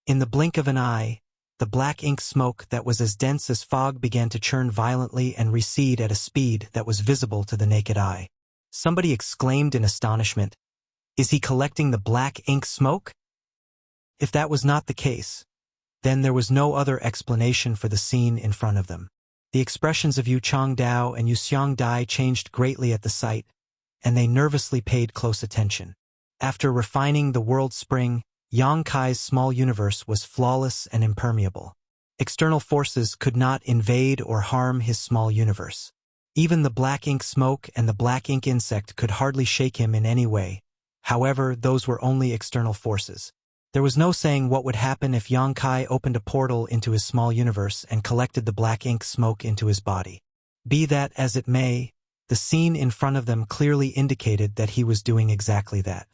In the blink of an eye, the Black Ink smoke that was as dense as fog began to churn violently and recede at a speed that was visible to the naked eye. Somebody exclaimed in astonishment, "Is he collecting the Black Ink smoke?" If that was not the case, then there was no other explanation for the scene in front of them. The expressions of Yu Changdao and Yu Xiangdai changed greatly at the sight, and they nervously paid close attention. After refining the world spring, Yang Kai's small universe was flawless and impermeable. External forces could not invade or harm his small universe. Even the Black Ink smoke and the Black Ink insect could hardly shake him in any way. However, those were only external forces. There was no saying what would happen if Yang Kai opened a portal into his small universe and collected the Black Ink smoke into his body. Be that as it may, the scene in front of them clearly indicated that he was doing exactly that.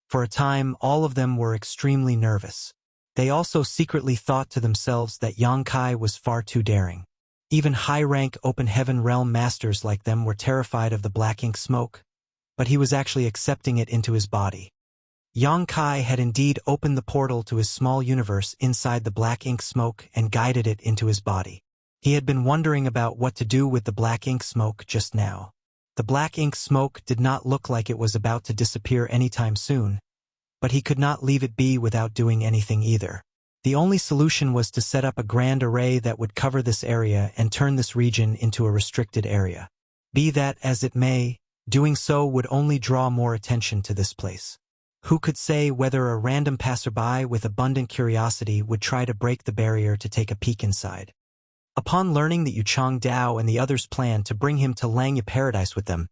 For a time, all of them were extremely nervous. They also secretly thought to themselves that Yang Kai was far too daring. Even high-rank open heaven realm masters like them were terrified of the Black Ink smoke, but he was actually accepting it into his body. Yang Kai had indeed opened the portal to his small universe inside the Black Ink smoke and guided it into his body. He had been wondering about what to do with the Black Ink smoke just now. The Black Ink smoke did not look like it was about to disappear anytime soon, but he could not leave it be without doing anything either. The only solution was to set up a grand array that would cover this area and turn this region into a restricted area. Be that as it may, doing so would only draw more attention to this place. Who could say whether a random passerby with abundant curiosity would try to break the barrier to take a peek inside? Upon learning that Yu Changdao and the others planned to bring him to Langya Paradise with them,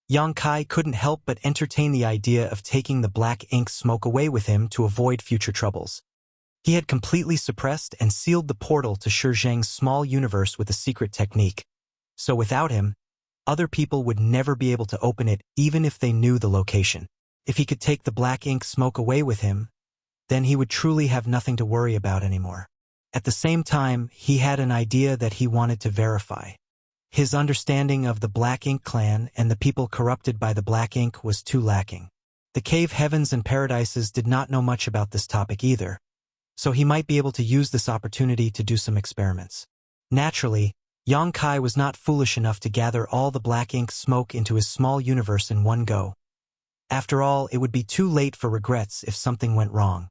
Yang Kai couldn't help but entertain the idea of taking the Black Ink smoke away with him to avoid future troubles. He had completely suppressed and sealed the portal to Shizheng's small universe with a secret technique, so without him, other people would never be able to open it even if they knew the location. If he could take the Black Ink smoke away with him, then he would truly have nothing to worry about anymore. At the same time, he had an idea that he wanted to verify. His understanding of the Black Ink clan and the people corrupted by the Black Ink was too lacking. The cave heavens and paradises did not know much about this topic either, so he might be able to use this opportunity to do some experiments. Naturally, Yang Kai was not foolish enough to gather all the Black Ink smoke into his small universe in one go. After all, it would be too late for regrets if something went wrong.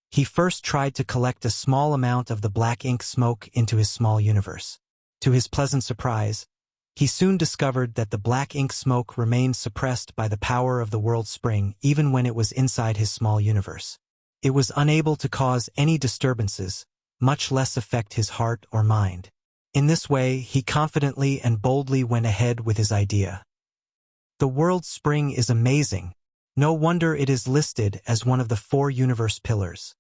He first tried to collect a small amount of the Black Ink smoke into his small universe. To his pleasant surprise, he soon discovered that the Black Ink smoke remained suppressed by the power of the world spring even when it was inside his small universe. It was unable to cause any disturbances, much less affect his heart or mind. In this way, he confidently and boldly went ahead with his idea. The world spring is amazing. No wonder it is listed as one of the 4 universe pillars.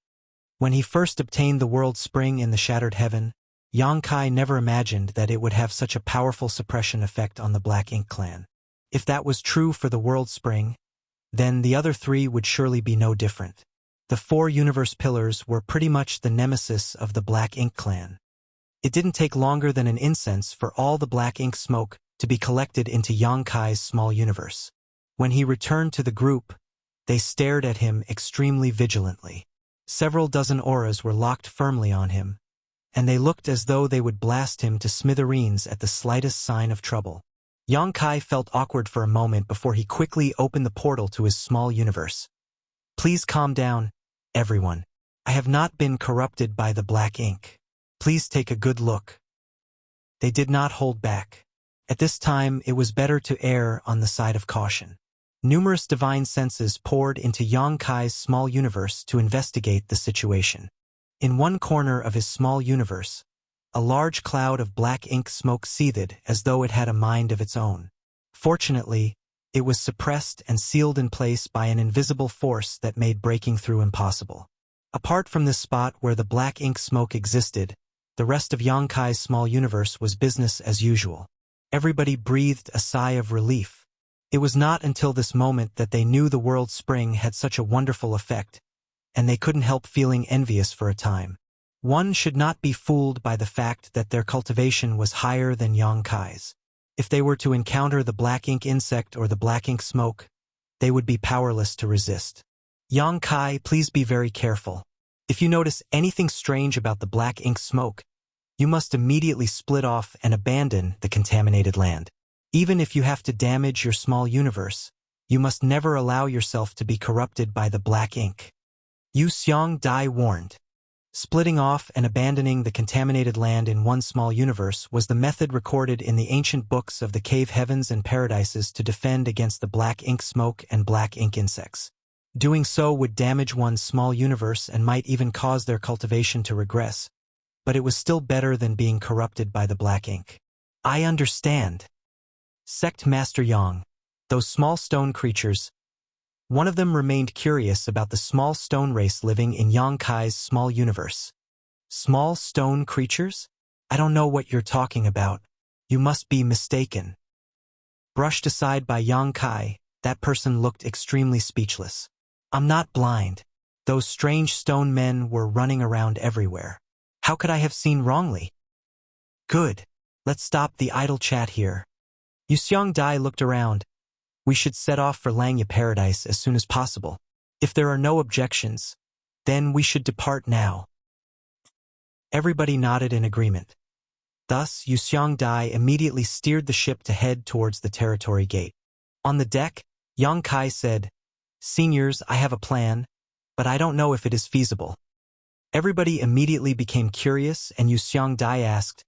When he first obtained the world spring in the shattered heaven, Yang Kai never imagined that it would have such a powerful suppression effect on the Black Ink clan. If that was true for the world spring, then the other 3 would surely be no different. The 4 universe pillars were pretty much the nemesis of the Black Ink clan. It didn't take longer than an incense for all the Black Ink smoke to be collected into Yang Kai's small universe. When he returned to the group, they stared at him extremely vigilantly. Several dozen auras were locked firmly on him, and they looked as though they would blast him to smithereens at the slightest sign of trouble. Yang Kai felt awkward for a moment before he quickly opened the portal to his small universe. Please calm down, everyone. I have not been corrupted by the black ink. Please take a good look. They did not hold back. At this time, it was better to err on the side of caution. Numerous divine senses poured into Yang Kai's small universe to investigate the situation. In one corner of his small universe, a large cloud of black ink smoke seethed as though it had a mind of its own. Fortunately, it was suppressed and sealed in place by an invisible force that made breaking through impossible. Apart from this spot where the black ink smoke existed, the rest of Yang Kai's small universe was business as usual. Everybody breathed a sigh of relief. It was not until this moment that they knew the world spring had such a wonderful effect, and they couldn't help feeling envious for a time. One should not be fooled by the fact that their cultivation was higher than Yang Kai's. If they were to encounter the black ink insect or the black ink smoke, they would be powerless to resist. Yang Kai, please be very careful. If you notice anything strange about the black ink smoke, you must immediately split off and abandon the contaminated land. Even if you have to damage your small universe, you must never allow yourself to be corrupted by the black ink. Yu Xiang Dai warned. Splitting off and abandoning the contaminated land in one small universe was the method recorded in the ancient books of the cave heavens and paradises to defend against the black ink smoke and black ink insects. Doing so would damage one's small universe and might even cause their cultivation to regress, but it was still better than being corrupted by the black ink. I understand. Sect Master Yang. Those small stone creatures. One of them remained curious about the small stone race living in Yang Kai's small universe. Small stone creatures? I don't know what you're talking about. You must be mistaken. Brushed aside by Yang Kai, that person looked extremely speechless. I'm not blind. Those strange stone men were running around everywhere. How could I have seen wrongly? Good. Let's stop the idle chat here. Yu Xiang Dai looked around. We should set off for Langya Paradise as soon as possible. If there are no objections, then we should depart now. Everybody nodded in agreement. Thus, Yu Xiang Dai immediately steered the ship to head towards the territory gate. On the deck, Yang Kai said, Seniors, I have a plan, but I don't know if it is feasible. Everybody immediately became curious, and Yu Xiang Dai asked,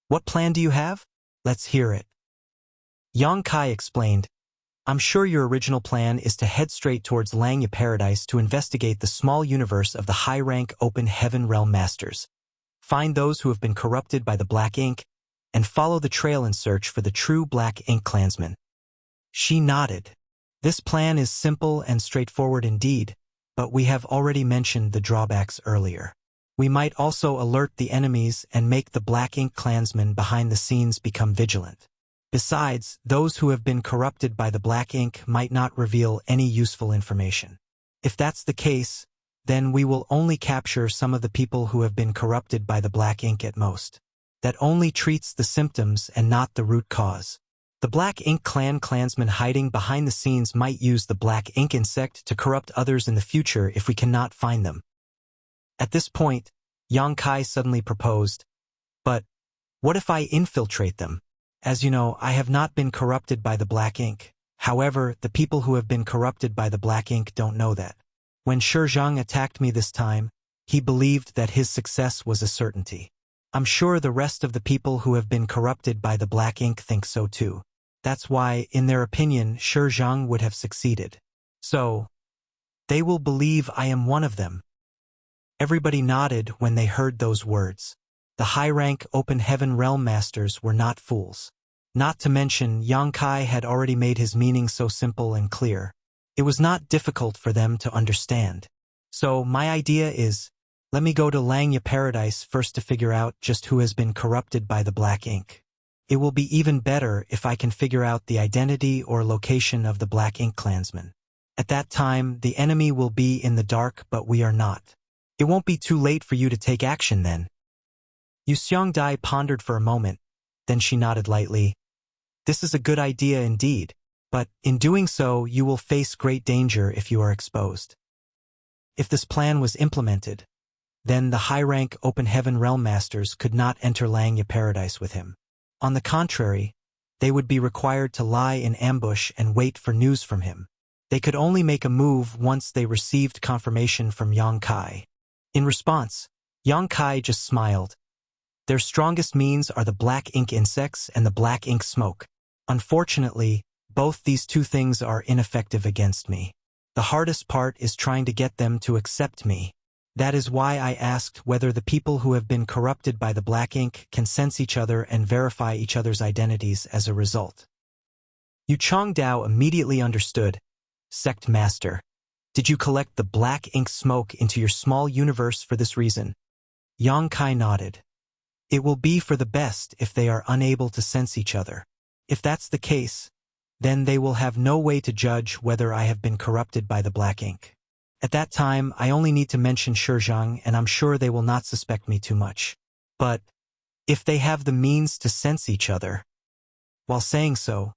What plan do you have? Let's hear it. Yang Kai explained, I'm sure your original plan is to head straight towards Langya Paradise to investigate the small universe of the high-rank Open Heaven Realm Masters. Find those who have been corrupted by the Black Ink, and follow the trail in search for the true Black Ink clansmen. She nodded. This plan is simple and straightforward indeed, but we have already mentioned the drawbacks earlier. We might also alert the enemies and make the Black Ink clansmen behind the scenes become vigilant. Besides, those who have been corrupted by the black ink might not reveal any useful information. If that's the case, then we will only capture some of the people who have been corrupted by the black ink at most. That only treats the symptoms and not the root cause. The black ink clansmen hiding behind the scenes might use the black ink insect to corrupt others in the future if we cannot find them. At this point, Yang Kai suddenly proposed, But what if I infiltrate them? As you know, I have not been corrupted by the black ink. However, the people who have been corrupted by the black ink don't know that. When Shi Zhang attacked me this time, he believed that his success was a certainty. I'm sure the rest of the people who have been corrupted by the black ink think so too. That's why, in their opinion, Shi Zhang would have succeeded. So, they will believe I am one of them. Everybody nodded when they heard those words. The high-rank Open Heaven Realm Masters were not fools. Not to mention, Yang Kai had already made his meaning so simple and clear. It was not difficult for them to understand. So, my idea is, let me go to Langya Paradise first to figure out just who has been corrupted by the black ink. It will be even better if I can figure out the identity or location of the black ink clansmen. At that time, the enemy will be in the dark, but we are not. It won't be too late for you to take action then. Yu Xiang Dai pondered for a moment, then she nodded lightly. This is a good idea indeed, but in doing so you will face great danger if you are exposed. If this plan was implemented, then the high-rank Open Heaven Realm Masters could not enter Langya Paradise with him. On the contrary, they would be required to lie in ambush and wait for news from him. They could only make a move once they received confirmation from Yang Kai. In response, Yang Kai just smiled. Their strongest means are the black ink insects and the black ink smoke. Unfortunately, both these two things are ineffective against me. The hardest part is trying to get them to accept me. That is why I asked whether the people who have been corrupted by the black ink can sense each other and verify each other's identities as a result. Yu Changdao immediately understood. Sect Master, did you collect the black ink smoke into your small universe for this reason? Yang Kai nodded. It will be for the best if they are unable to sense each other. If that's the case, then they will have no way to judge whether I have been corrupted by the black ink. At that time, I only need to mention Shizhang and I'm sure they will not suspect me too much. But if they have the means to sense each other. While saying so,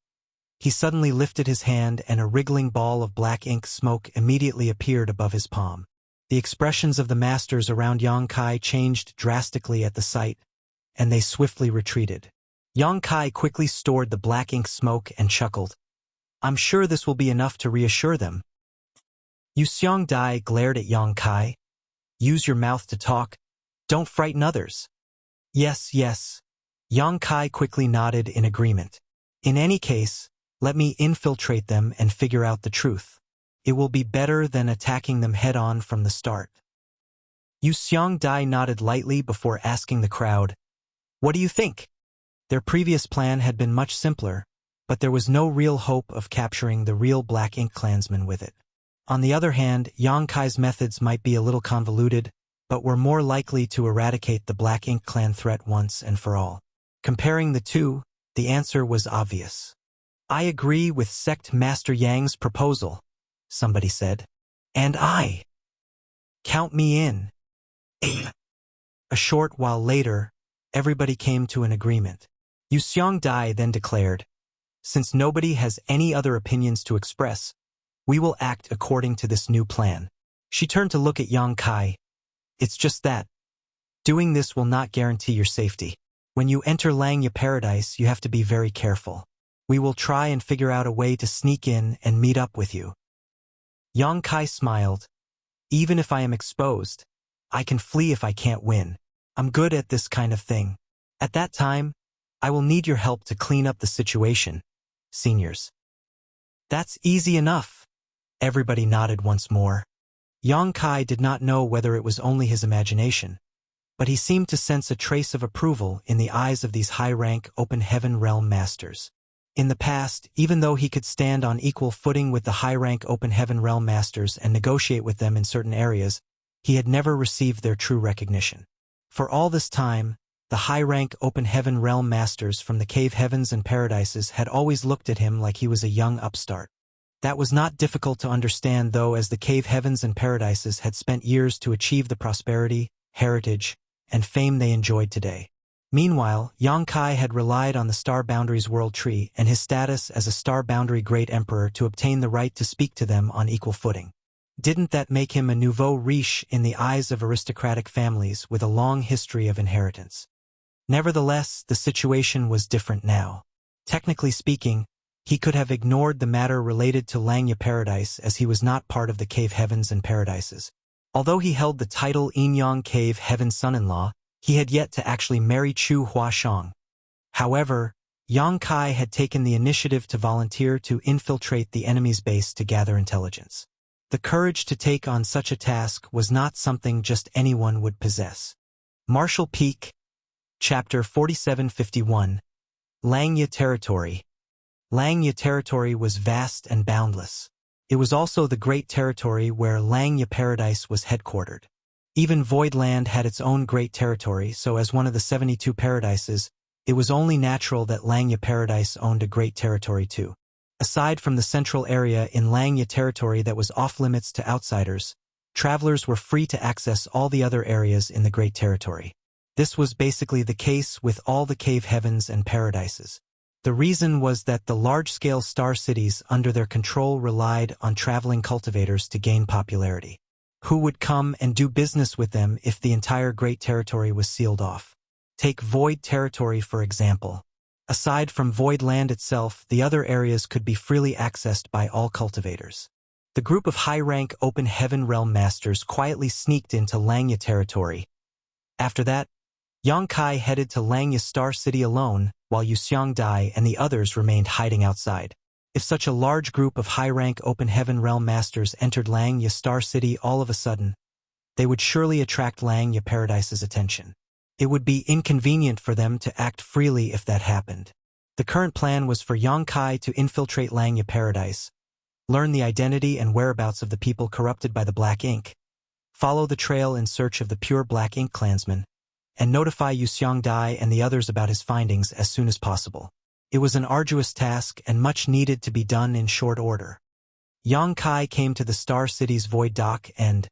he suddenly lifted his hand and a wriggling ball of black ink smoke immediately appeared above his palm. The expressions of the masters around Yang Kai changed drastically at the sight, and they swiftly retreated. Yang Kai quickly stored the black ink smoke and chuckled. I'm sure this will be enough to reassure them. Yu Xiangdai glared at Yang Kai. Use your mouth to talk. Don't frighten others. Yes, yes. Yang Kai quickly nodded in agreement. In any case, let me infiltrate them and figure out the truth. It will be better than attacking them head-on from the start. Yu Xiangdai nodded lightly before asking the crowd, what do you think? Their previous plan had been much simpler, but there was no real hope of capturing the real Black Ink clansmen with it. On the other hand, Yang Kai's methods might be a little convoluted, but were more likely to eradicate the Black Ink clan threat once and for all. Comparing the two, the answer was obvious. I agree with Sect Master Yang's proposal, somebody said. And I. Count me in. A short while later, everybody came to an agreement. Yu Xiangdai then declared, since nobody has any other opinions to express, we will act according to this new plan. She turned to look at Yang Kai. It's just that. Doing this will not guarantee your safety. When you enter Langya Paradise, you have to be very careful. We will try and figure out a way to sneak in and meet up with you. Yang Kai smiled. Even if I am exposed, I can flee if I can't win. I'm good at this kind of thing. At that time, I will need your help to clean up the situation, seniors. That's easy enough. Everybody nodded once more. Yang Kai did not know whether it was only his imagination, but he seemed to sense a trace of approval in the eyes of these high-rank Open Heaven Realm Masters. In the past, even though he could stand on equal footing with the high-rank Open Heaven Realm Masters and negotiate with them in certain areas, he had never received their true recognition. For all this time, the high-rank Open Heaven Realm Masters from the Cave Heavens and Paradises had always looked at him like he was a young upstart. That was not difficult to understand though, as the Cave Heavens and Paradises had spent years to achieve the prosperity, heritage, and fame they enjoyed today. Meanwhile, Yang Kai had relied on the Star Boundaries World Tree and his status as a Star Boundary Great Emperor to obtain the right to speak to them on equal footing. Didn't that make him a nouveau riche in the eyes of aristocratic families with a long history of inheritance? Nevertheless, the situation was different now. Technically speaking, he could have ignored the matter related to Langya Paradise as he was not part of the Cave Heavens and Paradises. Although he held the title Yinyang Cave Heaven Son-in-Law, he had yet to actually marry Chu Huashang. However, Yang Kai had taken the initiative to volunteer to infiltrate the enemy's base to gather intelligence. The courage to take on such a task was not something just anyone would possess. Marshall Peak, Chapter 4751, Langya Territory. Langya Territory was vast and boundless. It was also the great territory where Langya Paradise was headquartered. Even Voidland had its own great territory, so as one of the 72 paradises, it was only natural that Langya Paradise owned a great territory too. Aside from the central area in Langya Territory that was off-limits to outsiders, travelers were free to access all the other areas in the great territory. This was basically the case with all the Cave Heavens and Paradises. The reason was that the large-scale star cities under their control relied on traveling cultivators to gain popularity. Who would come and do business with them if the entire Great Territory was sealed off? Take Void Territory, for example. Aside from Void Land itself, the other areas could be freely accessed by all cultivators. The group of high-rank Open Heaven Realm Masters quietly sneaked into Langya Territory. After that, Yang Kai headed to Langya Star City alone, while Yuxiang Dai and the others remained hiding outside. If such a large group of high-rank Open Heaven Realm Masters entered Langya Star City all of a sudden, they would surely attract Langya Paradise's attention. It would be inconvenient for them to act freely if that happened. The current plan was for Yang Kai to infiltrate Langya Paradise, learn the identity and whereabouts of the people corrupted by the Black Ink, follow the trail in search of the pure Black Ink clansmen, and notify Yuxiang Dai and the others about his findings as soon as possible. It was an arduous task and much needed to be done in short order. Yang Kai came to the Star City's Void Dock and,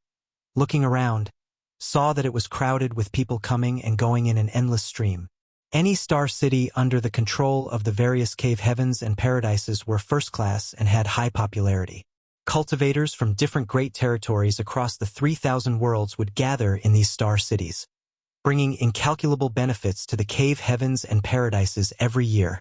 looking around, saw that it was crowded with people coming and going in an endless stream. Any Star City under the control of the various cave heavens and paradises were first class and had high popularity. Cultivators from different great territories across the 3,000 worlds would gather in these Star Cities, bringing incalculable benefits to the cave heavens and paradises every year.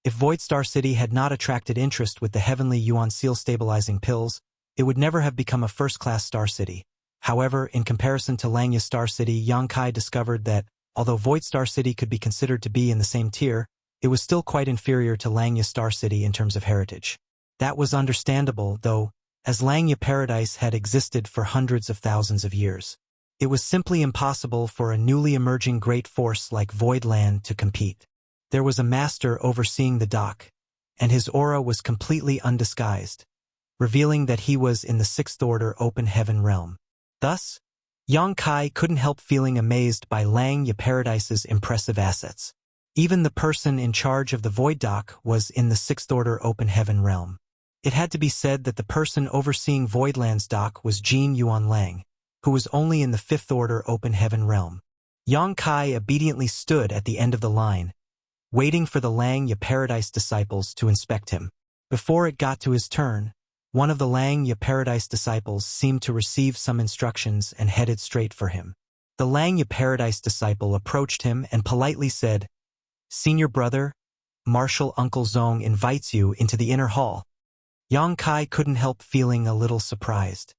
If Void Star City had not attracted interest with the heavenly Yuan Seal stabilizing pills, it would never have become a first-class Star City. However, in comparison to Langya Star City, Yang Kai discovered that, although Void Star City could be considered to be in the same tier, it was still quite inferior to Langya Star City in terms of heritage. That was understandable, though, as Langya Paradise had existed for hundreds of thousands of years. It was simply impossible for a newly emerging great force like Void Land to compete. There was a master overseeing the dock, and his aura was completely undisguised, revealing that he was in the Sixth Order Open Heaven realm. Thus, Yang Kai couldn't help feeling amazed by Langya Paradise's impressive assets. Even the person in charge of the Void Dock was in the Sixth Order Open Heaven realm. It had to be said that the person overseeing Voidland's dock was Jin Yuan Lang, who was only in the Fifth Order Open Heaven realm. Yang Kai obediently stood at the end of the line, waiting for the Langya Paradise disciples to inspect him. Before it got to his turn, one of the Langya Paradise disciples seemed to receive some instructions and headed straight for him. The Langya Paradise disciple approached him and politely said, "Senior brother, Marshal Uncle Zong invites you into the inner hall." Yang Kai couldn't help feeling a little surprised.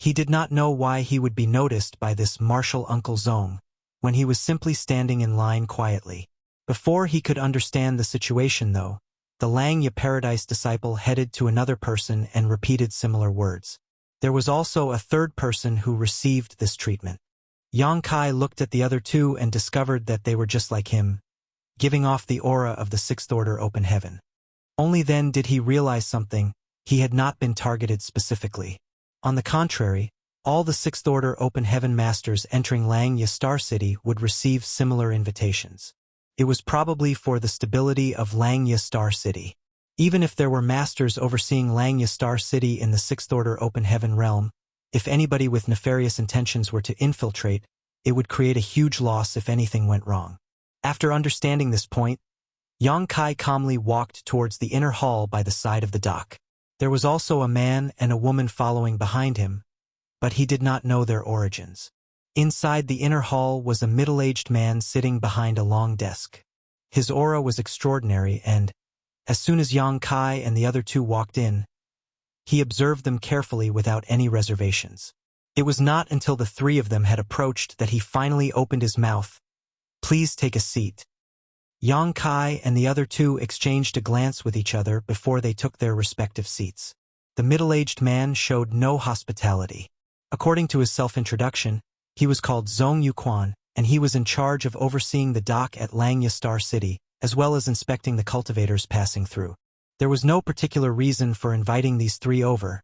He did not know why he would be noticed by this Marshal Uncle Zong, when he was simply standing in line quietly. Before he could understand the situation, though, the Langya Paradise disciple headed to another person and repeated similar words. There was also a third person who received this treatment. Yang Kai looked at the other two and discovered that they were just like him, giving off the aura of the Sixth Order Open Heaven. Only then did he realize something: he had not been targeted specifically. On the contrary, all the Sixth Order Open Heaven Masters entering Langya Star City would receive similar invitations. It was probably for the stability of Langya Star City. Even if there were masters overseeing Langya Star City in the Sixth Order Open Heaven realm, if anybody with nefarious intentions were to infiltrate, it would create a huge loss if anything went wrong. After understanding this point, Yang Kai calmly walked towards the inner hall by the side of the dock. There was also a man and a woman following behind him, but he did not know their origins. Inside the inner hall was a middle-aged man sitting behind a long desk. His aura was extraordinary and, as soon as Yang Kai and the other two walked in, he observed them carefully without any reservations. It was not until the three of them had approached that he finally opened his mouth. "Please take a seat." Yang Kai and the other two exchanged a glance with each other before they took their respective seats. The middle-aged man showed no hospitality. According to his self-introduction, he was called Zong Yuquan, and he was in charge of overseeing the dock at Langya Star City, as well as inspecting the cultivators passing through. There was no particular reason for inviting these three over.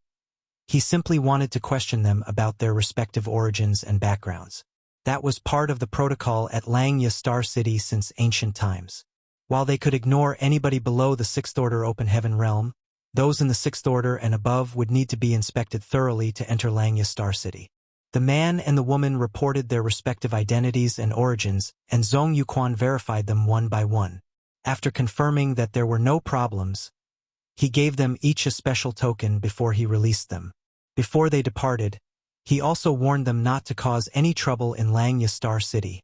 He simply wanted to question them about their respective origins and backgrounds. That was part of the protocol at Langya Star City since ancient times. While they could ignore anybody below the Sixth Order Open Heaven realm, those in the Sixth Order and above would need to be inspected thoroughly to enter Langya Star City. The man and the woman reported their respective identities and origins, and Zong Yuquan verified them one by one. After confirming that there were no problems, he gave them each a special token before he released them. Before they departed, he also warned them not to cause any trouble in Langya Star City.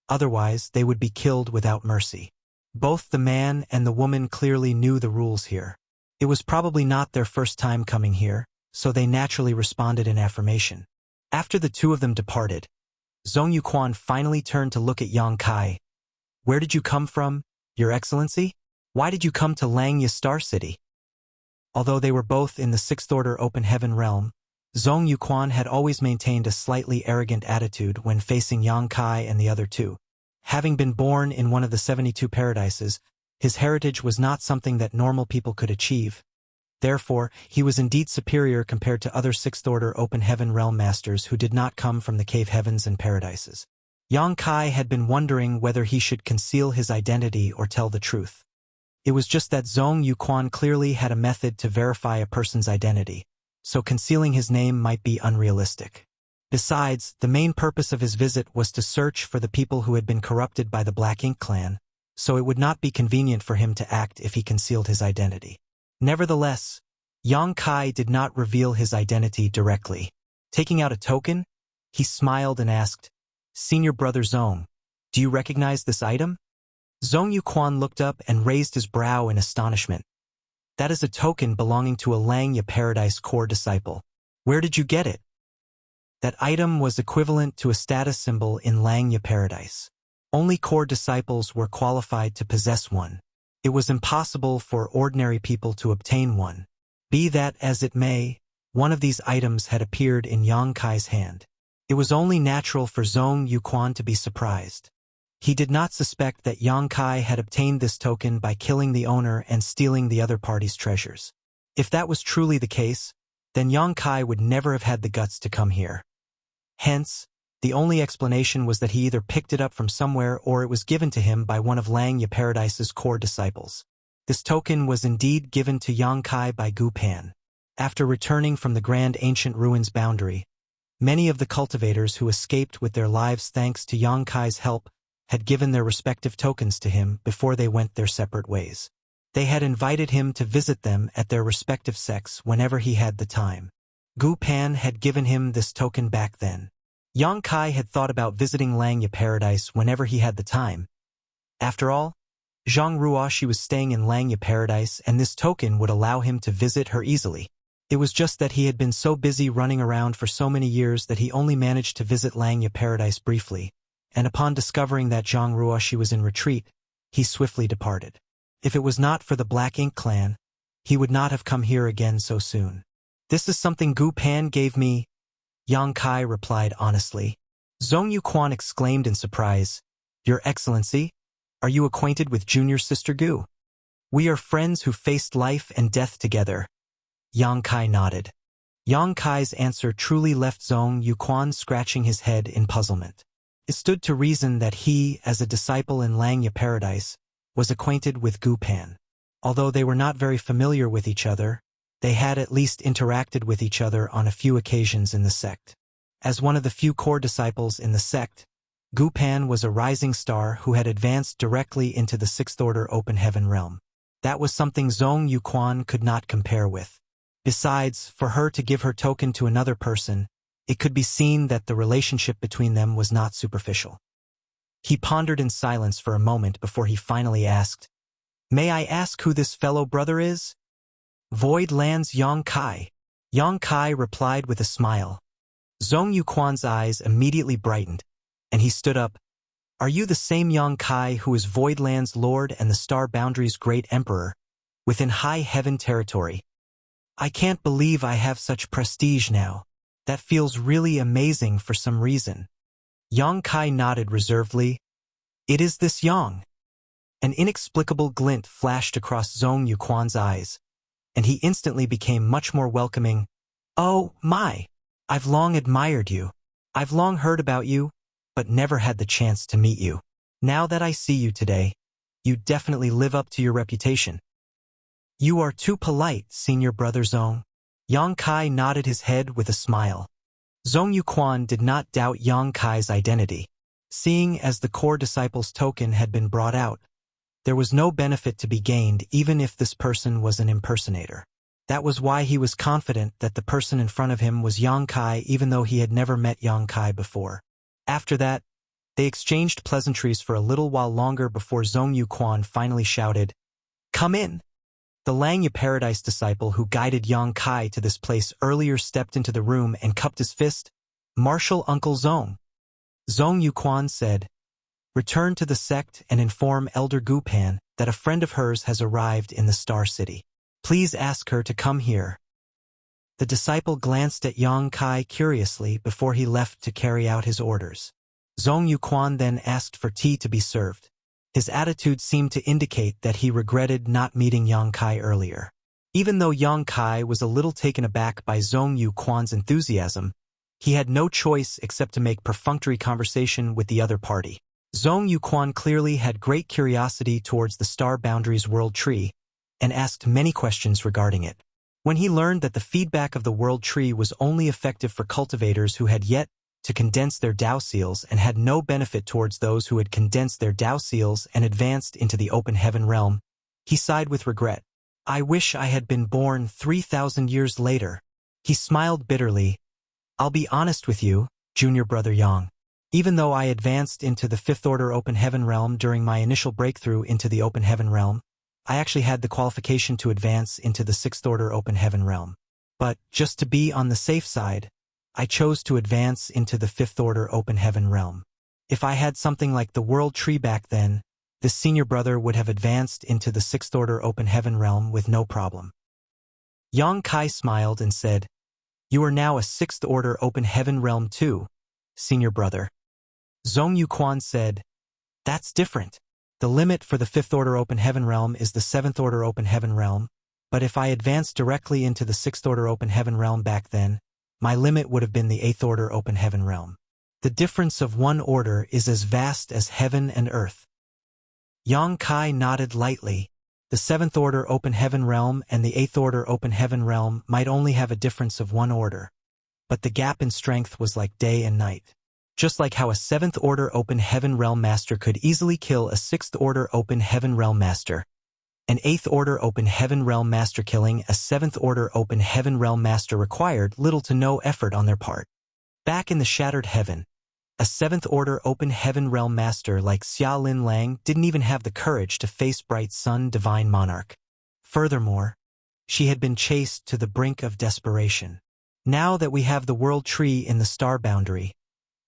Otherwise, they would be killed without mercy. Both the man and the woman clearly knew the rules here. It was probably not their first time coming here, so they naturally responded in affirmation. After the two of them departed, Zhong Yuquan finally turned to look at Yang Kai. "Where did you come from, Your Excellency? Why did you come to Langya Star City?" Although they were both in the Sixth Order Open Heaven realm, Zhong Yuquan had always maintained a slightly arrogant attitude when facing Yang Kai and the other two. Having been born in one of the 72 paradises, his heritage was not something that normal people could achieve. Therefore, he was indeed superior compared to other Sixth Order Open Heaven realm masters who did not come from the cave heavens and paradises. Yang Kai had been wondering whether he should conceal his identity or tell the truth. It was just that Zhong Yuquan clearly had a method to verify a person's identity, so concealing his name might be unrealistic. Besides, the main purpose of his visit was to search for the people who had been corrupted by the Black Ink clan, so it would not be convenient for him to act if he concealed his identity. Nevertheless, Yang Kai did not reveal his identity directly. Taking out a token, he smiled and asked, "Senior Brother Zhong, do you recognize this item?" Zhong Yuquan looked up and raised his brow in astonishment. "That is a token belonging to a Langya Paradise core disciple. Where did you get it?" That item was equivalent to a status symbol in Langya Paradise. Only core disciples were qualified to possess one. It was impossible for ordinary people to obtain one. Be that as it may, one of these items had appeared in Yang Kai's hand. It was only natural for Zhong Yuquan to be surprised. He did not suspect that Yang Kai had obtained this token by killing the owner and stealing the other party's treasures. If that was truly the case, then Yang Kai would never have had the guts to come here. Hence, the only explanation was that he either picked it up from somewhere or it was given to him by one of Langya Paradise's core disciples. This token was indeed given to Yang Kai by Gu Pan. After returning from the Grand Ancient Ruins boundary, many of the cultivators who escaped with their lives thanks to Yang Kai's help had given their respective tokens to him before they went their separate ways. They had invited him to visit them at their respective sects whenever he had the time. Gu Pan had given him this token back then. Yang Kai had thought about visiting Langya Paradise whenever he had the time. After all, Zhang Ruoshi was staying in Langya Paradise and this token would allow him to visit her easily. It was just that he had been so busy running around for so many years that he only managed to visit Langya Paradise briefly, and upon discovering that Zhang Ruoshi was in retreat, he swiftly departed. If it was not for the Black Ink clan, he would not have come here again so soon. "This is something Gu Pan gave me," Yang Kai replied honestly. Zhong Yuquan exclaimed in surprise, "Your Excellency, are you acquainted with Junior Sister Gu?" "We are friends who faced life and death together." Yang Kai nodded. Yang Kai's answer truly left Zhong Yuquan scratching his head in puzzlement. It stood to reason that he, as a disciple in Langya Paradise, was acquainted with Gu Pan. Although they were not very familiar with each other, they had at least interacted with each other on a few occasions in the sect. As one of the few core disciples in the sect, Gu Pan was a rising star who had advanced directly into the Sixth Order Open Heaven realm. That was something Zhong Yuquan could not compare with. Besides, for her to give her token to another person, it could be seen that the relationship between them was not superficial. He pondered in silence for a moment before he finally asked, "May I ask who this fellow brother is?" "Void Land's Yang Kai." Yang Kai replied with a smile. Zhong Yuquan's eyes immediately brightened, and he stood up. "Are you the same Yang Kai who is Voidland's Lord and the Star Boundary's great Emperor, within High Heaven territory? I can't believe I have such prestige now. That feels really amazing for some reason." Yang Kai nodded reservedly. "It is this Yang." An inexplicable glint flashed across Zhong Yuquan's eyes, and he instantly became much more welcoming. "Oh, my! I've long admired you. I've long heard about you, but never had the chance to meet you. Now that I see you today, you definitely live up to your reputation." "You are too polite, Senior Brother Zhong." Yang Kai nodded his head with a smile. Zhong Yuquan did not doubt Yang Kai's identity. Seeing as the core disciple's token had been brought out, There was no benefit to be gained even if this person was an impersonator. That was why he was confident that the person in front of him was Yang Kai even though he had never met Yang Kai before. After that, they exchanged pleasantries for a little while longer before Zhong Yuquan finally shouted, "Come in!" The Langya Paradise disciple who guided Yang Kai to this place earlier stepped into the room and cupped his fist. "Martial Uncle Zhong." Zhong Yuquan said, "Return to the sect and inform Elder Gupan that a friend of hers has arrived in the Star City. Please ask her to come here." The disciple glanced at Yang Kai curiously before he left to carry out his orders. Zhong Yuquan then asked for tea to be served. His attitude seemed to indicate that he regretted not meeting Yang Kai earlier. Even though Yang Kai was a little taken aback by Zhong Yuquan's enthusiasm, he had no choice except to make perfunctory conversation with the other party. Zhong Yuquan clearly had great curiosity towards the Star Boundaries World Tree and asked many questions regarding it. When he learned that the feedback of the World Tree was only effective for cultivators who had yet to condense their Dao Seals and had no benefit towards those who had condensed their Dao Seals and advanced into the open heaven realm, he sighed with regret. "I wish I had been born 3,000 years later." He smiled bitterly. "I'll be honest with you, junior brother Yang. Even though I advanced into the Fifth Order Open Heaven realm during my initial breakthrough into the Open Heaven realm, I actually had the qualification to advance into the Sixth Order Open Heaven realm. But, just to be on the safe side, I chose to advance into the Fifth Order Open Heaven realm. If I had something like the World Tree back then, this senior brother would have advanced into the Sixth Order Open Heaven realm with no problem." Yang Kai smiled and said, "You are now a Sixth Order Open Heaven realm too, senior brother." Zhong Yuquan said, "That's different. The limit for the Fifth Order Open Heaven realm is the Seventh Order Open Heaven realm, but if I advanced directly into the Sixth Order Open Heaven realm back then, my limit would have been the Eighth Order Open Heaven realm. The difference of one order is as vast as heaven and earth." Yang Kai nodded lightly. The Seventh Order Open Heaven realm and the Eighth Order Open Heaven realm might only have a difference of one order, but the gap in strength was like day and night. Just like how a Seventh Order Open Heaven realm master could easily kill a Sixth Order Open Heaven realm master, an Eighth Order Open Heaven realm master killing a Seventh Order Open Heaven realm master required little to no effort on their part. Back in the Shattered Heaven, a Seventh Order Open Heaven realm master like Xia Lin Lang didn't even have the courage to face Bright Sun Divine Monarch. Furthermore, she had been chased to the brink of desperation. Now that we have the World Tree in the Star Boundary,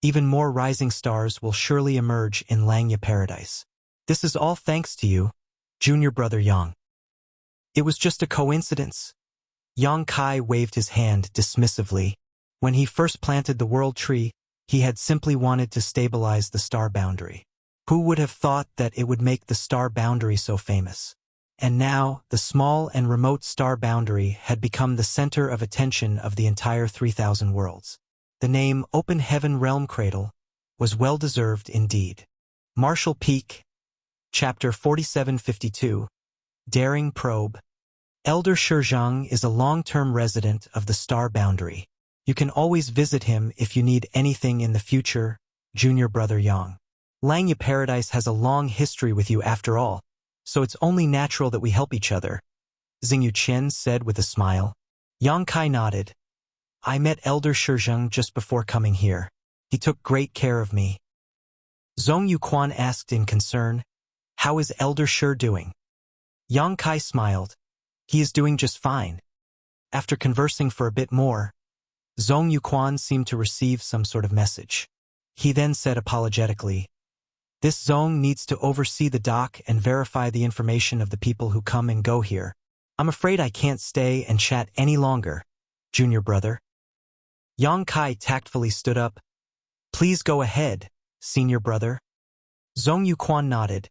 even more rising stars will surely emerge in Langya Paradise. This is all thanks to you, junior brother Yang. It was just a coincidence. Yang Kai waved his hand dismissively. When he first planted the World Tree, he had simply wanted to stabilize the Star Boundary. Who would have thought that it would make the Star Boundary so famous? And now, the small and remote Star Boundary had become the center of attention of the entire 3,000 worlds. The name Open Heaven Realm Cradle was well-deserved indeed. Martial Peak, Chapter 4752, Daring Probe. Elder Shizhang is a long-term resident of the Star Boundary. You can always visit him if you need anything in the future, junior brother Yang. Langya Paradise has a long history with you after all, so it's only natural that we help each other, Xingyu Qian said with a smile. Yang Kai nodded. "I met Elder Shizhang just before coming here. He took great care of me." Zhong Yuquan asked in concern, "How is Elder Shi doing?" Yang Kai smiled. "He is doing just fine." After conversing for a bit more, Zhong Yuquan seemed to receive some sort of message. He then said apologetically, "This Zhong needs to oversee the dock and verify the information of the people who come and go here. I'm afraid I can't stay and chat any longer, junior brother." Yang Kai tactfully stood up. "Please go ahead, senior brother." Zhong Yuquan nodded.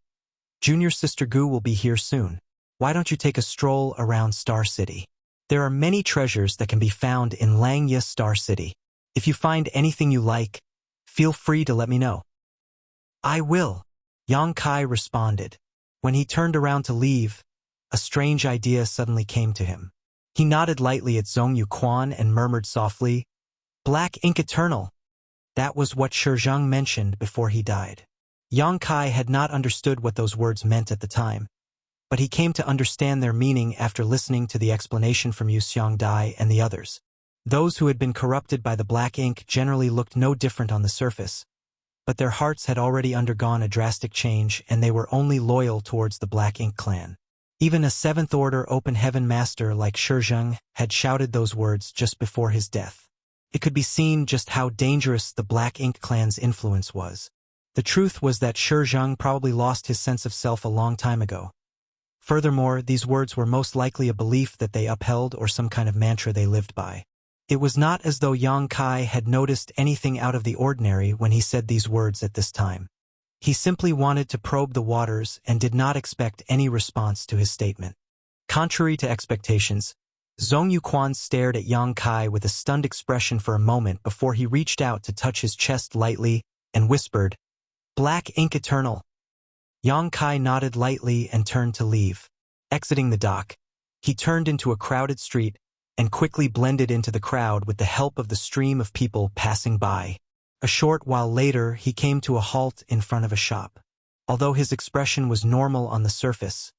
"Junior sister Gu will be here soon. Why don't you take a stroll around Star City? There are many treasures that can be found in Langya Star City. If you find anything you like, feel free to let me know." "I will," Yang Kai responded. When he turned around to leave, a strange idea suddenly came to him. He nodded lightly at Zhong Yuquan and murmured softly, "Black Ink Eternal." That was what Shizhang mentioned before he died. Yang Kai had not understood what those words meant at the time, but he came to understand their meaning after listening to the explanation from Yu Xiangdai and the others. Those who had been corrupted by the black ink generally looked no different on the surface, but their hearts had already undergone a drastic change and they were only loyal towards the Black Ink clan. Even a 7th Order Open Heaven Master like Shi Zheng had shouted those words just before his death. It could be seen just how dangerous the Black Ink clan's influence was. The truth was that Shi Zheng probably lost his sense of self a long time ago. Furthermore, these words were most likely a belief that they upheld or some kind of mantra they lived by. It was not as though Yang Kai had noticed anything out of the ordinary when he said these words at this time. He simply wanted to probe the waters and did not expect any response to his statement. Contrary to expectations, Zhong Yuquan stared at Yang Kai with a stunned expression for a moment before he reached out to touch his chest lightly and whispered, "Black Ink Eternal." Yang Kai nodded lightly and turned to leave. Exiting the dock, he turned into a crowded street and quickly blended into the crowd with the help of the stream of people passing by. A short while later, he came to a halt in front of a shop. Although his expression was normal on the surface,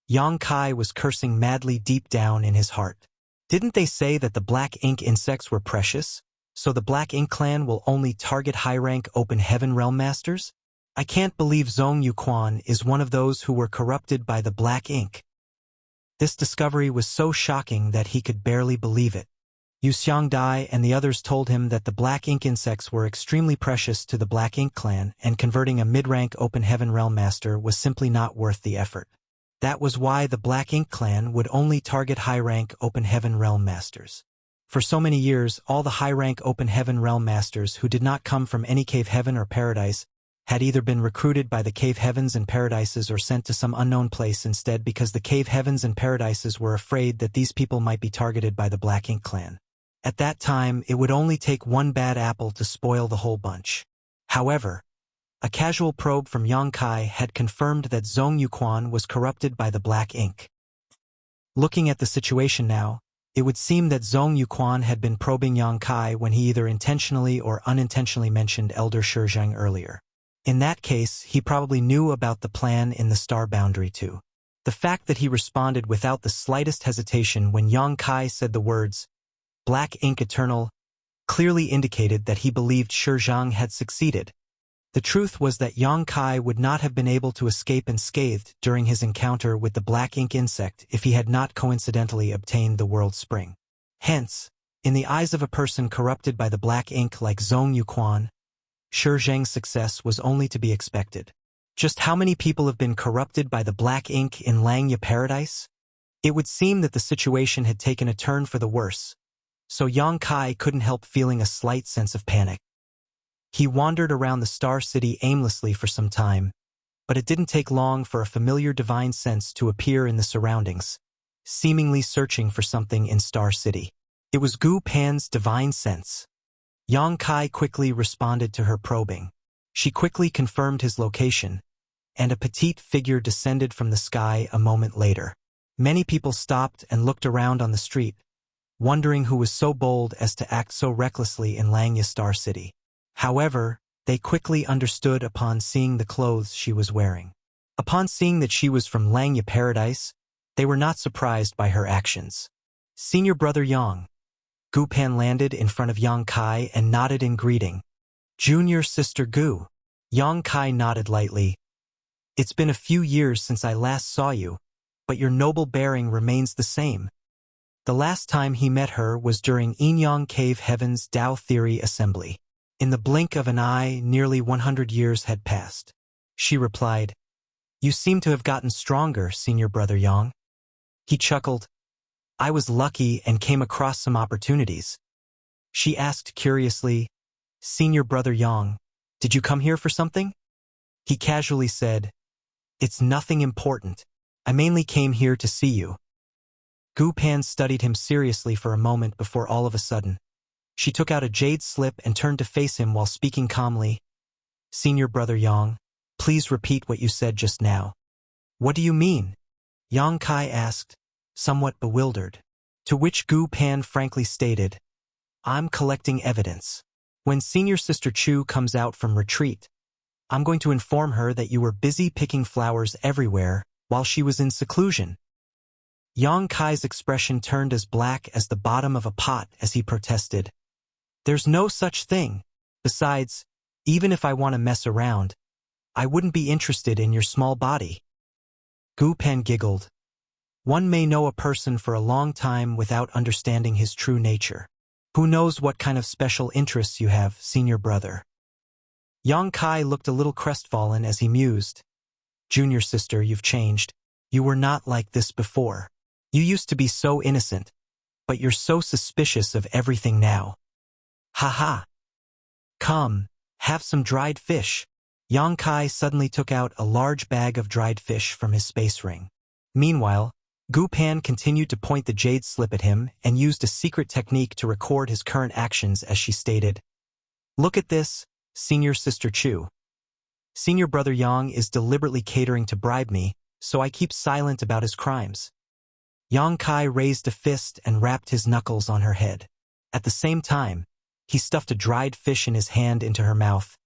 Yang Kai was cursing madly deep down in his heart. Didn't they say that the black ink insects were precious? So the Black Ink clan will only target high-rank Open Heaven Realm Masters? I can't believe Zhong Yuquan is one of those who were corrupted by the black ink. This discovery was so shocking that he could barely believe it. Yu Xiangdai and the others told him that the black ink insects were extremely precious to the Black Ink clan and converting a mid-rank Open Heaven Realm Master was simply not worth the effort. That was why the Black Ink clan would only target high-rank Open Heaven Realm Masters. For so many years, all the high-rank Open Heaven Realm Masters who did not come from any cave heaven or paradise had either been recruited by the cave heavens and paradises or sent to some unknown place instead because the cave heavens and paradises were afraid that these people might be targeted by the Black Ink clan. At that time, it would only take one bad apple to spoil the whole bunch. However, a casual probe from Yang Kai had confirmed that Zhong Yuquan was corrupted by the Black Ink. Looking at the situation now, it would seem that Zhong Yuquan had been probing Yang Kai when he either intentionally or unintentionally mentioned Elder Shi Zheng earlier. In that case, he probably knew about the plan in the star boundary too. The fact that he responded without the slightest hesitation when Yang Kai said the words, "Black Ink Eternal," clearly indicated that he believed Shi Zheng had succeeded. The truth was that Yang Kai would not have been able to escape unscathed during his encounter with the black ink insect if he had not coincidentally obtained the World Spring. Hence, in the eyes of a person corrupted by the black ink like Zhong Yuquan, Shi Zheng's success was only to be expected. Just how many people have been corrupted by the black ink in Langya Paradise? It would seem that the situation had taken a turn for the worse, so Yang Kai couldn't help feeling a slight sense of panic. He wandered around the Star City aimlessly for some time, but it didn't take long for a familiar divine sense to appear in the surroundings, seemingly searching for something in Star City. It was Gu Pan's divine sense. Yang Kai quickly responded to her probing. She quickly confirmed his location, and a petite figure descended from the sky a moment later. Many people stopped and looked around on the street, wondering who was so bold as to act so recklessly in Langya Star City. However, they quickly understood upon seeing the clothes she was wearing. Upon seeing that she was from Langya Paradise, they were not surprised by her actions. "Senior Brother Yang." Gu Pan landed in front of Yang Kai and nodded in greeting. "Junior Sister Gu." Yang Kai nodded lightly. "It's been a few years since I last saw you, but your noble bearing remains the same." The last time he met her was during Inyang Cave Heaven's Tao Theory Assembly. In the blink of an eye, nearly 100 years had passed. She replied, "You seem to have gotten stronger, Senior Brother Yang." He chuckled. "I was lucky and came across some opportunities." She asked curiously, "Senior Brother Yang, did you come here for something?" He casually said, "It's nothing important. I mainly came here to see you." Gu Pan studied him seriously for a moment before all of a sudden, she took out a jade slip and turned to face him while speaking calmly. "Senior Brother Yang, please repeat what you said just now." "What do you mean?" Yang Kai asked, somewhat bewildered. To which Gu Pan frankly stated, "I'm collecting evidence. When Senior Sister Chu comes out from retreat, I'm going to inform her that you were busy picking flowers everywhere while she was in seclusion." Yang Kai's expression turned as black as the bottom of a pot as he protested. "There's no such thing. Besides, even if I want to mess around, I wouldn't be interested in your small body." Gu Pan giggled. "One may know a person for a long time without understanding his true nature. Who knows what kind of special interests you have, senior brother?" Yang Kai looked a little crestfallen as he mused. "Junior sister, you've changed. You were not like this before. You used to be so innocent, but you're so suspicious of everything now." "Ha ha. Come, have some dried fish." Yang Kai suddenly took out a large bag of dried fish from his space ring. Meanwhile, Gu Pan continued to point the jade slip at him and used a secret technique to record his current actions as she stated, "Look at this, senior sister Chu. Senior brother Yang is deliberately catering to bribe me, so I keep silent about his crimes." Yang Kai raised a fist and rapped his knuckles on her head. At the same time, he stuffed a dried fish in his hand into her mouth.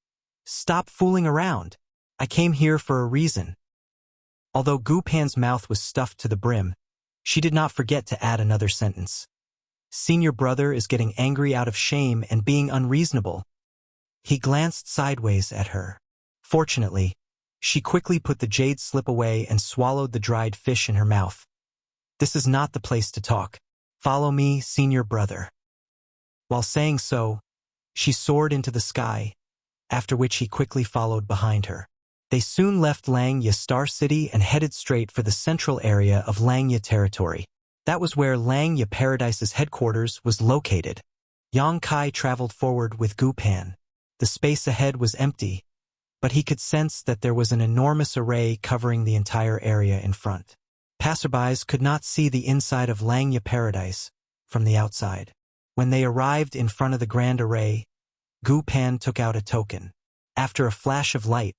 "Stop fooling around. I came here for a reason." Although Gu Pan's mouth was stuffed to the brim, she did not forget to add another sentence. "Senior brother is getting angry out of shame and being unreasonable." He glanced sideways at her. Fortunately, she quickly put the jade slip away and swallowed the dried fish in her mouth. "This is not the place to talk. Follow me, senior brother." While saying so, she soared into the sky, after which he quickly followed behind her. They soon left Langya Star City and headed straight for the central area of Langya territory. That was where Langya Paradise's headquarters was located. Yang Kai traveled forward with Gu Pan. The space ahead was empty, but he could sense that there was an enormous array covering the entire area in front. Passerbys could not see the inside of Langya Paradise from the outside. When they arrived in front of the grand array, Gu Pan took out a token. After a flash of light,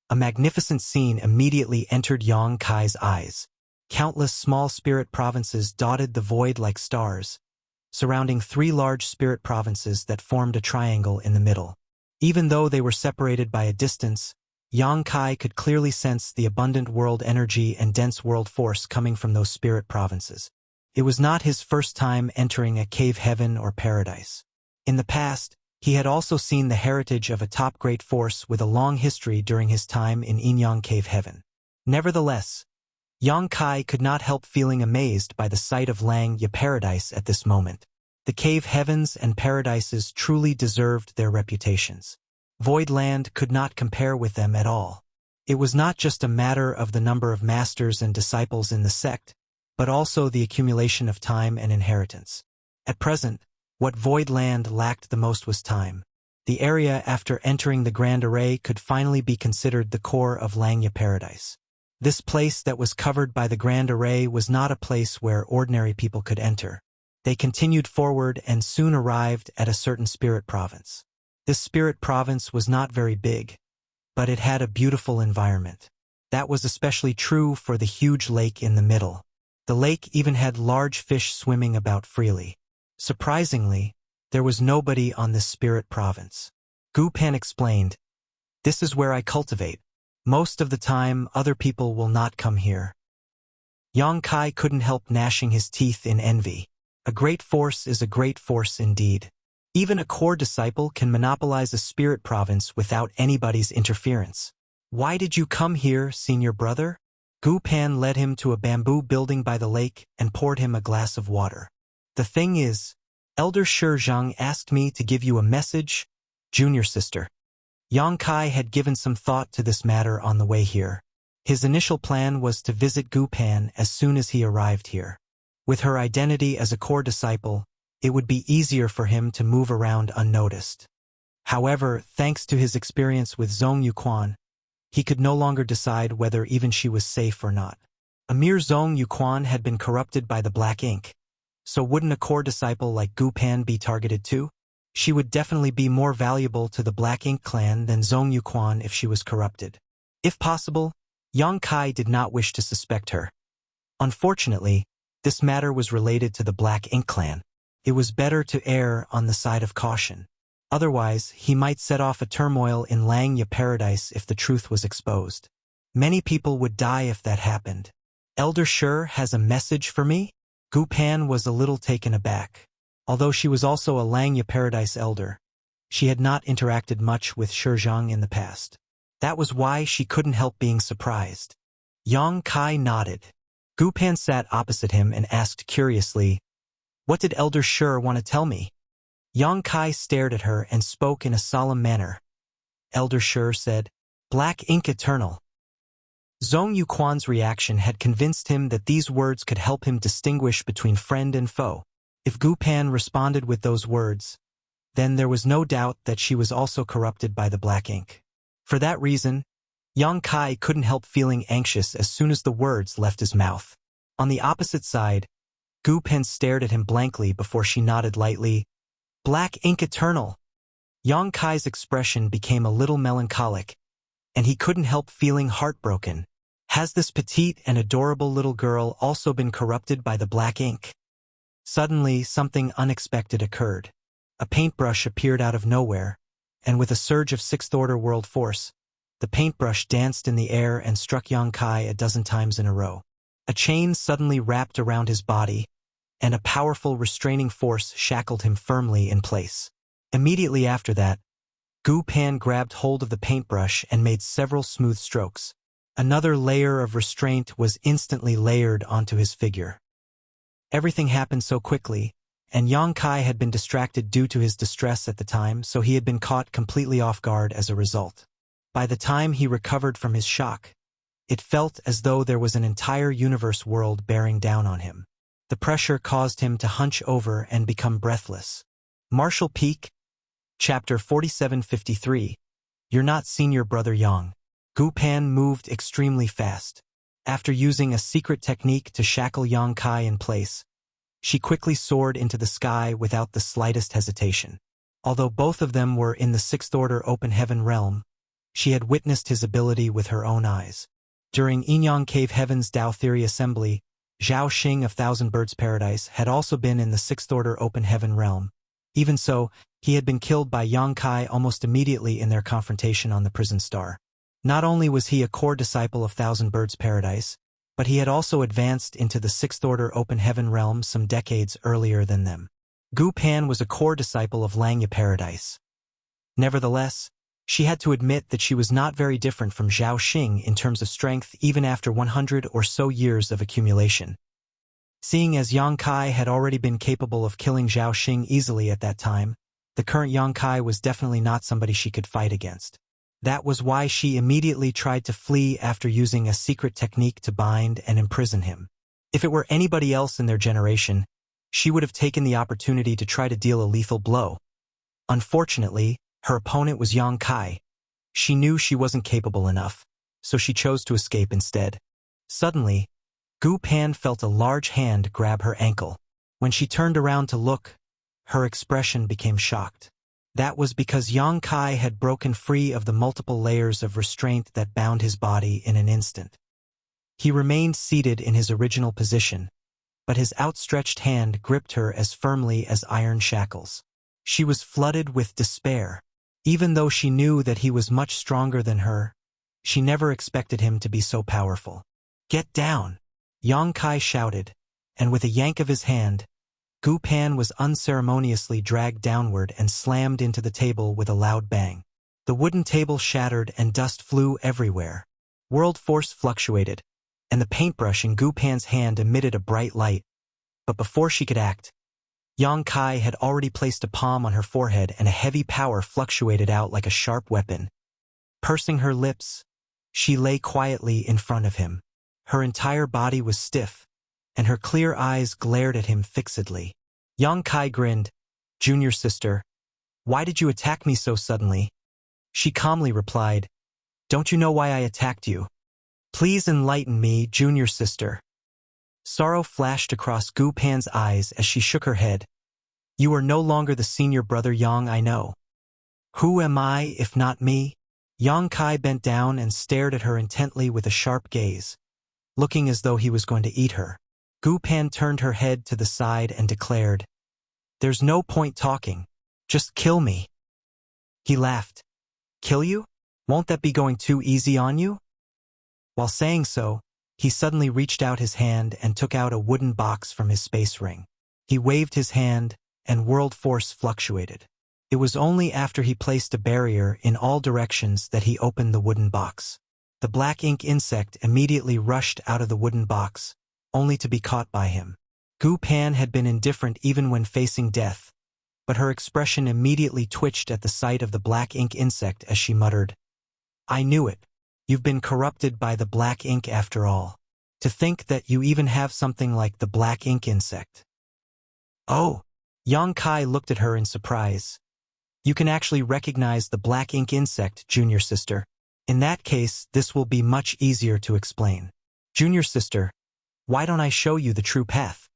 a magnificent scene immediately entered Yang Kai's eyes. Countless small spirit provinces dotted the void like stars, surrounding 3 large spirit provinces that formed a triangle in the middle. Even though they were separated by a distance, Yang Kai could clearly sense the abundant world energy and dense world force coming from those spirit provinces. It was not his first time entering a cave heaven or paradise. In the past, he had also seen the heritage of a top great force with a long history during his time in Inyang Cave Heaven. Nevertheless, Yang Kai could not help feeling amazed by the sight of Langya Paradise at this moment. The cave heavens and paradises truly deserved their reputations. Voidland could not compare with them at all. It was not just a matter of the number of masters and disciples in the sect, but also the accumulation of time and inheritance. At present, what Voidland lacked the most was time. The area after entering the Grand Array could finally be considered the core of Langya Paradise. This place that was covered by the Grand Array was not a place where ordinary people could enter. They continued forward and soon arrived at a certain spirit province. This spirit province was not very big, but it had a beautiful environment. That was especially true for the huge lake in the middle. The lake even had large fish swimming about freely. Surprisingly, there was nobody on this spirit province. Gu Pan explained, "This is where I cultivate. Most of the time, other people will not come here." Yang Kai couldn't help gnashing his teeth in envy. A great force is a great force indeed. Even a core disciple can monopolize a spirit province without anybody's interference. "Why did you come here, senior brother?" Gu Pan led him to a bamboo building by the lake and poured him a glass of water. "The thing is, Elder Shi Zhang asked me to give you a message, junior sister." Yang Kai had given some thought to this matter on the way here. His initial plan was to visit Gu Pan as soon as he arrived here. With her identity as a core disciple, it would be easier for him to move around unnoticed. However, thanks to his experience with Zhong Yuquan, he could no longer decide whether even she was safe or not. A mere Zhong Yuquan had been corrupted by the black ink, so wouldn't a core disciple like Gu Pan be targeted too? She would definitely be more valuable to the Black Ink clan than Zhong Yuquan if she was corrupted. If possible, Yang Kai did not wish to suspect her. Unfortunately, this matter was related to the Black Ink clan. It was better to err on the side of caution. Otherwise, he might set off a turmoil in Langya paradise if the truth was exposed. Many people would die if that happened. Elder Shi has a message for me? Gu Pan was a little taken aback. Although she was also a Langya paradise elder, she had not interacted much with Shi Zhang in the past. That was why she couldn't help being surprised. Yang Kai nodded. Gu Pan sat opposite him and asked curiously, "What did Elder Shi want to tell me?" Yang Kai stared at her and spoke in a solemn manner. Elder Shi said, "Black ink eternal." Zhong Yuquan's reaction had convinced him that these words could help him distinguish between friend and foe. If Gu Pan responded with those words, then there was no doubt that she was also corrupted by the black ink. For that reason, Yang Kai couldn't help feeling anxious as soon as the words left his mouth. On the opposite side, Gu Pan stared at him blankly before she nodded lightly. "Black ink eternal." Yang Kai's expression became a little melancholic, and he couldn't help feeling heartbroken. Has this petite and adorable little girl also been corrupted by the black ink? Suddenly, something unexpected occurred. A paintbrush appeared out of nowhere, and with a surge of sixth-order world force, the paintbrush danced in the air and struck Yang Kai a dozen times in a row. A chain suddenly wrapped around his body, and a powerful restraining force shackled him firmly in place. Immediately after that, Gu Pan grabbed hold of the paintbrush and made several smooth strokes. Another layer of restraint was instantly layered onto his figure. Everything happened so quickly, and Yang Kai had been distracted due to his distress at the time, so he had been caught completely off guard as a result. By the time he recovered from his shock, it felt as though there was an entire universe world bearing down on him. The pressure caused him to hunch over and become breathless. Martial Peak, Chapter 4753. You're not senior brother Yang. Gu Pan moved extremely fast. After using a secret technique to shackle Yang Kai in place, she quickly soared into the sky without the slightest hesitation. Although both of them were in the sixth-order open heaven realm, she had witnessed his ability with her own eyes. During Yinyang Cave Heaven's Tao Theory Assembly, Zhao Xing of Thousand Birds Paradise had also been in the sixth-order open heaven realm. Even so, he had been killed by Yang Kai almost immediately in their confrontation on the prison star. Not only was he a core disciple of Thousand Birds Paradise, but he had also advanced into the sixth-order open heaven realm some decades earlier than them. Gu Pan was a core disciple of Langya Paradise. Nevertheless, she had to admit that she was not very different from Zhao Xing in terms of strength even after 100 or so years of accumulation. Seeing as Yang Kai had already been capable of killing Zhao Xing easily at that time, the current Yang Kai was definitely not somebody she could fight against. That was why she immediately tried to flee after using a secret technique to bind and imprison him. If it were anybody else in their generation, she would have taken the opportunity to try to deal a lethal blow. Unfortunately, her opponent was Yang Kai. She knew she wasn't capable enough, so she chose to escape instead. Suddenly, Gu Pan felt a large hand grab her ankle. When she turned around to look, her expression became shocked. That was because Yang Kai had broken free of the multiple layers of restraint that bound his body in an instant. He remained seated in his original position, but his outstretched hand gripped her as firmly as iron shackles. She was flooded with despair. Even though she knew that he was much stronger than her, she never expected him to be so powerful. "Get down!" Yang Kai shouted, and with a yank of his hand, Gu Pan was unceremoniously dragged downward and slammed into the table with a loud bang. The wooden table shattered and dust flew everywhere. World force fluctuated, and the paintbrush in Gu Pan's hand emitted a bright light. But before she could act, Yang Kai had already placed a palm on her forehead and a heavy power fluctuated out like a sharp weapon. Pursing her lips, she lay quietly in front of him. Her entire body was stiff, and her clear eyes glared at him fixedly. Yang Kai grinned. "Junior sister, why did you attack me so suddenly?" She calmly replied, "Don't you know why I attacked you? Please enlighten me, junior sister." Sorrow flashed across Gu Pan's eyes as she shook her head. "You are no longer the senior brother Yang I know. Who am I if not me?" Yang Kai bent down and stared at her intently with a sharp gaze, looking as though he was going to eat her. Gu Pan turned her head to the side and declared, "There's no point talking. Just kill me." He laughed. Kill you? Won't that be going too easy on you? While saying so, he suddenly reached out his hand and took out a wooden box from his space ring. He waved his hand, and world force fluctuated. It was only after he placed a barrier in all directions that he opened the wooden box. The black ink insect immediately rushed out of the wooden box, only to be caught by him. Gu Pan had been indifferent even when facing death, but her expression immediately twitched at the sight of the black ink insect as she muttered, "I knew it. You've been corrupted by the black ink after all. To think that you even have something like the black ink insect." "Oh!" Yang Kai looked at her in surprise. "You can actually recognize the black ink insect, junior sister. In that case, this will be much easier to explain. Junior sister, why don't I show you the true path?"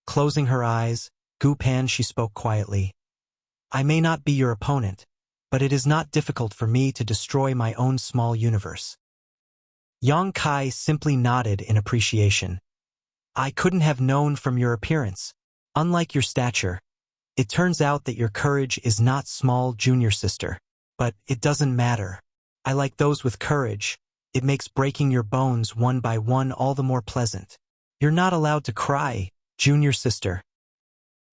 Closing her eyes, Gu Pan, she spoke quietly. "I may not be your opponent, but it is not difficult for me to destroy my own small universe." Yang Kai simply nodded in appreciation. "I couldn't have known from your appearance. Unlike your stature, it turns out that your courage is not small, junior sister. But it doesn't matter. I like those with courage. It makes breaking your bones one by one all the more pleasant. You're not allowed to cry, junior sister."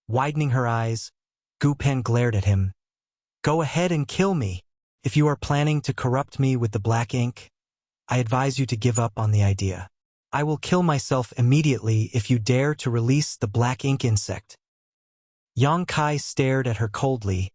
Widening her eyes, Gu Pen glared at him. "Go ahead and kill me. If you are planning to corrupt me with the black ink, I advise you to give up on the idea. I will kill myself immediately if you dare to release the black ink insect." Yang Kai stared at her coldly,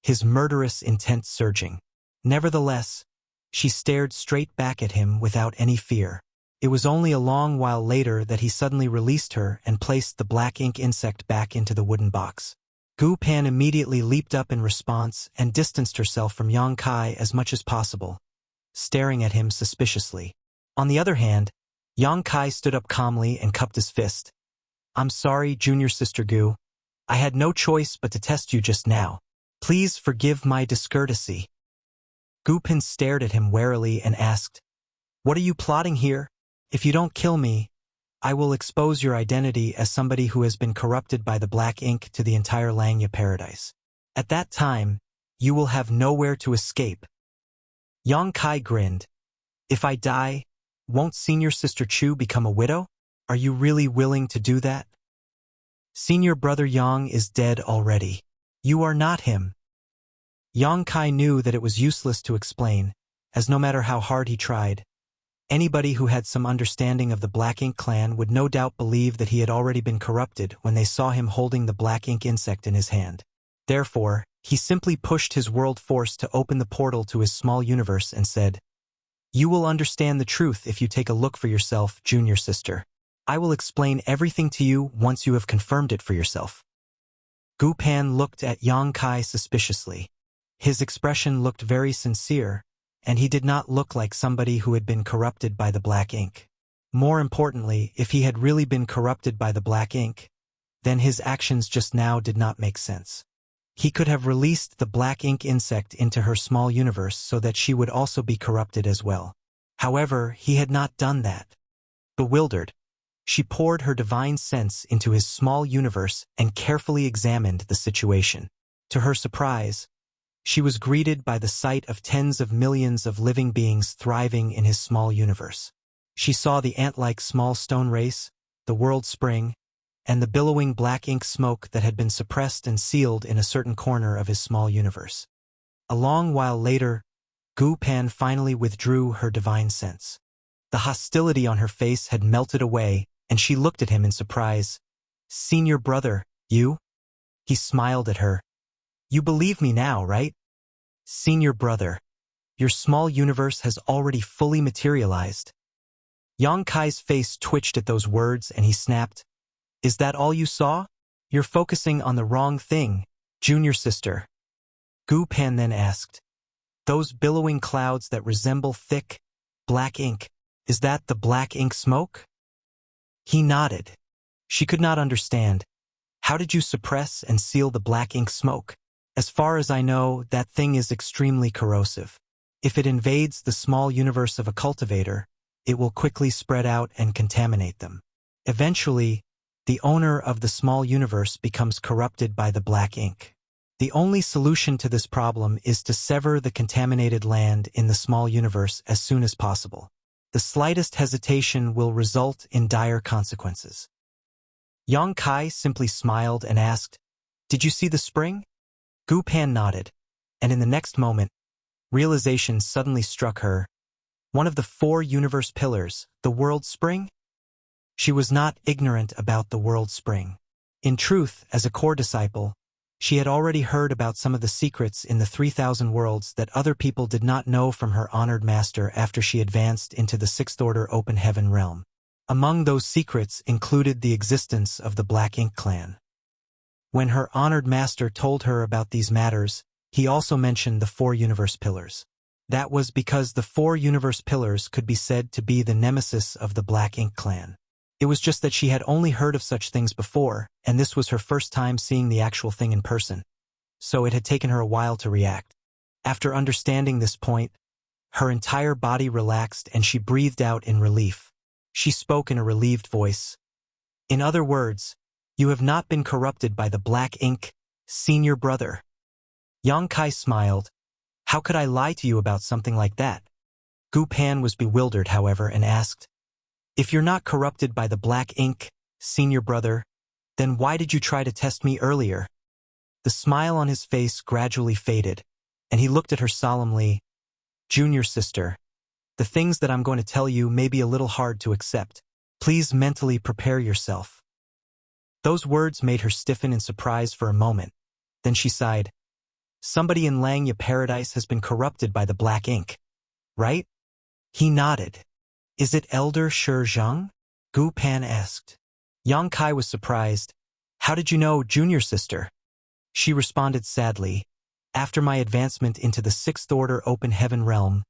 his murderous intent surging. Nevertheless, she stared straight back at him without any fear. It was only a long while later that he suddenly released her and placed the black ink insect back into the wooden box. Gu Pan immediately leaped up in response and distanced herself from Yang Kai as much as possible, staring at him suspiciously. On the other hand, Yang Kai stood up calmly and cupped his fist. "I'm sorry, junior sister Gu. I had no choice but to test you just now. Please forgive my discourtesy." Gu Pan stared at him warily and asked, "What are you plotting here? If you don't kill me, I will expose your identity as somebody who has been corrupted by the black ink to the entire Langya paradise. At that time, you will have nowhere to escape." Yang Kai grinned. "If I die, won't senior sister Chu become a widow? Are you really willing to do that? Senior brother Yang is dead already. You are not him." Yang Kai knew that it was useless to explain, as no matter how hard he tried, anybody who had some understanding of the Black Ink clan would no doubt believe that he had already been corrupted when they saw him holding the black ink insect in his hand. Therefore, he simply pushed his world force to open the portal to his small universe and said, "You will understand the truth if you take a look for yourself, junior sister. I will explain everything to you once you have confirmed it for yourself." Gu Pan looked at Yang Kai suspiciously. His expression looked very sincere, and he did not look like somebody who had been corrupted by the black ink. More importantly, if he had really been corrupted by the black ink, then his actions just now did not make sense. He could have released the black ink insect into her small universe so that she would also be corrupted as well. However, he had not done that. Bewildered, she poured her divine sense into his small universe and carefully examined the situation. To her surprise, she was greeted by the sight of tens of millions of living beings thriving in his small universe. She saw the ant-like small stone race, the world spring, and the billowing black ink smoke that had been suppressed and sealed in a certain corner of his small universe. A long while later, Gu Pan finally withdrew her divine sense. The hostility on her face had melted away, and she looked at him in surprise. "Senior brother, you?" He smiled at her. "You believe me now, right? Senior brother, your small universe has already fully materialized." Yang Kai's face twitched at those words and he snapped, "Is that all you saw? You're focusing on the wrong thing, junior sister." Gu Pan then asked, "Those billowing clouds that resemble thick, black ink, is that the black ink smoke?" He nodded. She could not understand. "How did you suppress and seal the black ink smoke? As far as I know, that thing is extremely corrosive. If it invades the small universe of a cultivator, it will quickly spread out and contaminate them. Eventually, the owner of the small universe becomes corrupted by the black ink. The only solution to this problem is to sever the contaminated land in the small universe as soon as possible. The slightest hesitation will result in dire consequences. Yang Kai simply smiled and asked, "Did you see the spring?" Gu Pan nodded, and in the next moment, realization suddenly struck her. One of the 4 universe pillars, the world spring? She was not ignorant about the world spring. In truth, as a core disciple, she had already heard about some of the secrets in the 3,000 worlds that other people did not know from her honored master after she advanced into the 6th Order Open Heaven realm. Among those secrets included the existence of the Black Ink clan. When her honored master told her about these matters, he also mentioned the 4 universe pillars. That was because the 4 universe pillars could be said to be the nemesis of the Black Ink clan. It was just that she had only heard of such things before, and this was her first time seeing the actual thing in person. So it had taken her a while to react. After understanding this point, her entire body relaxed and she breathed out in relief. She spoke in a relieved voice. "In other words, you have not been corrupted by the Black Ink, senior brother." Yang Kai smiled. "How could I lie to you about something like that?" Gu Pan was bewildered, however, and asked, "If you're not corrupted by the Black Ink, senior brother, then why did you try to test me earlier?" The smile on his face gradually faded, and he looked at her solemnly. "Junior sister, the things that I'm going to tell you may be a little hard to accept. Please mentally prepare yourself." Those words made her stiffen in surprise for a moment. Then she sighed. "Somebody in Langya Paradise has been corrupted by the Black Ink, right?" He nodded. "Is it Elder Shi Zhang?" Gu Pan asked. Yang Kai was surprised. "How did you know, junior sister?" She responded sadly. "After my advancement into the 6th Order Open Heaven realm,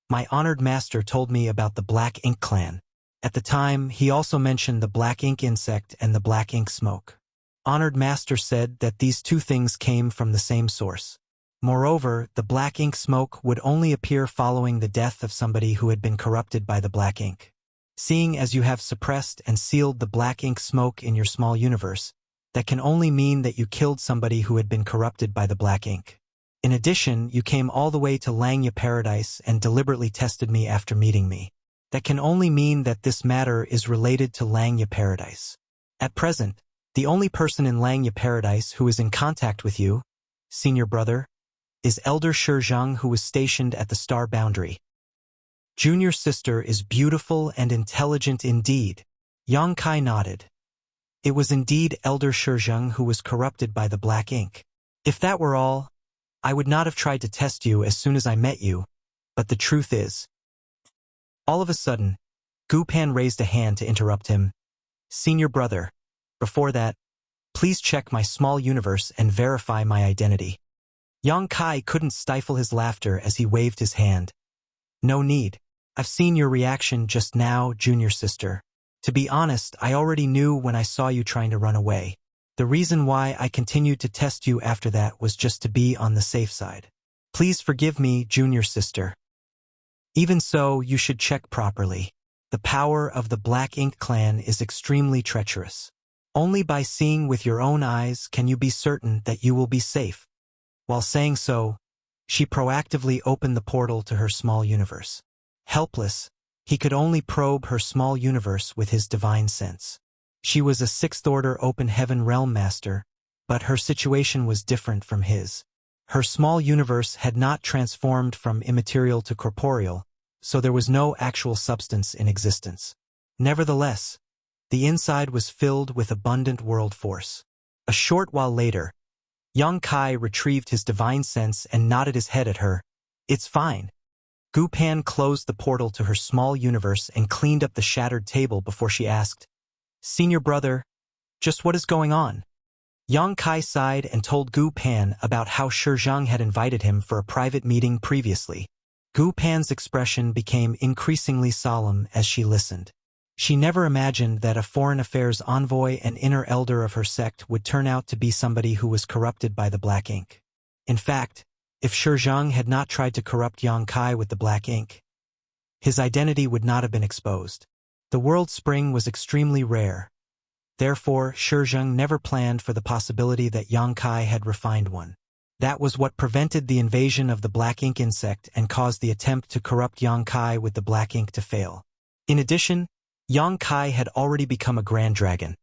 my honored master told me about the Black Ink clan. At the time, he also mentioned the Black Ink insect and the Black Ink smoke. Honored master said that these 2 things came from the same source. Moreover, the Black Ink smoke would only appear following the death of somebody who had been corrupted by the Black Ink. Seeing as you have suppressed and sealed the Black Ink smoke in your small universe, that can only mean that you killed somebody who had been corrupted by the Black Ink. In addition, you came all the way to Langya Paradise and deliberately tested me after meeting me. That can only mean that this matter is related to Langya Paradise. At present, the only person in Langya Paradise who is in contact with you, senior brother, is Elder Shi Zhang, who was stationed at the star boundary. Junior sister is beautiful and intelligent indeed." Yang Kai nodded. It was indeed Elder Shi Zhang who was corrupted by the Black Ink. If that were all, I would not have tried to test you as soon as I met you, but the truth is. All of a sudden, Gu Pan raised a hand to interrupt him. "Senior brother, before that, please check my small universe and verify my identity." Yang Kai couldn't stifle his laughter as he waved his hand. "No need. I've seen your reaction just now, junior sister. To be honest, I already knew when I saw you trying to run away. The reason why I continued to test you after that was just to be on the safe side. Please forgive me, junior sister. Even so, you should check properly. The power of the Black Ink clan is extremely treacherous. Only by seeing with your own eyes can you be certain that you will be safe." While saying so, she proactively opened the portal to her small universe. Helpless, he could only probe her small universe with his divine sense. She was a 6th Order Open Heaven realm master, but her situation was different from his. Her small universe had not transformed from immaterial to corporeal, so there was no actual substance in existence. Nevertheless, the inside was filled with abundant world force. A short while later, Yang Kai retrieved his divine sense and nodded his head at her. "It's fine." Gu Pan closed the portal to her small universe and cleaned up the shattered table before she asked, "Senior brother, just what is going on?" Yang Kai sighed and told Gu Pan about how Shi Zhang had invited him for a private meeting previously. Gu Pan's expression became increasingly solemn as she listened. She never imagined that a foreign affairs envoy and inner elder of her sect would turn out to be somebody who was corrupted by the Black Ink. In fact, if Shi Zhang had not tried to corrupt Yang Kai with the Black Ink, his identity would not have been exposed. The world spring was extremely rare. Therefore, Shi Zhang never planned for the possibility that Yang Kai had refined one. That was what prevented the invasion of the black ink insect and caused the attempt to corrupt Yang Kai with the black ink to fail. In addition, Yang Kai had already become a grand dragon,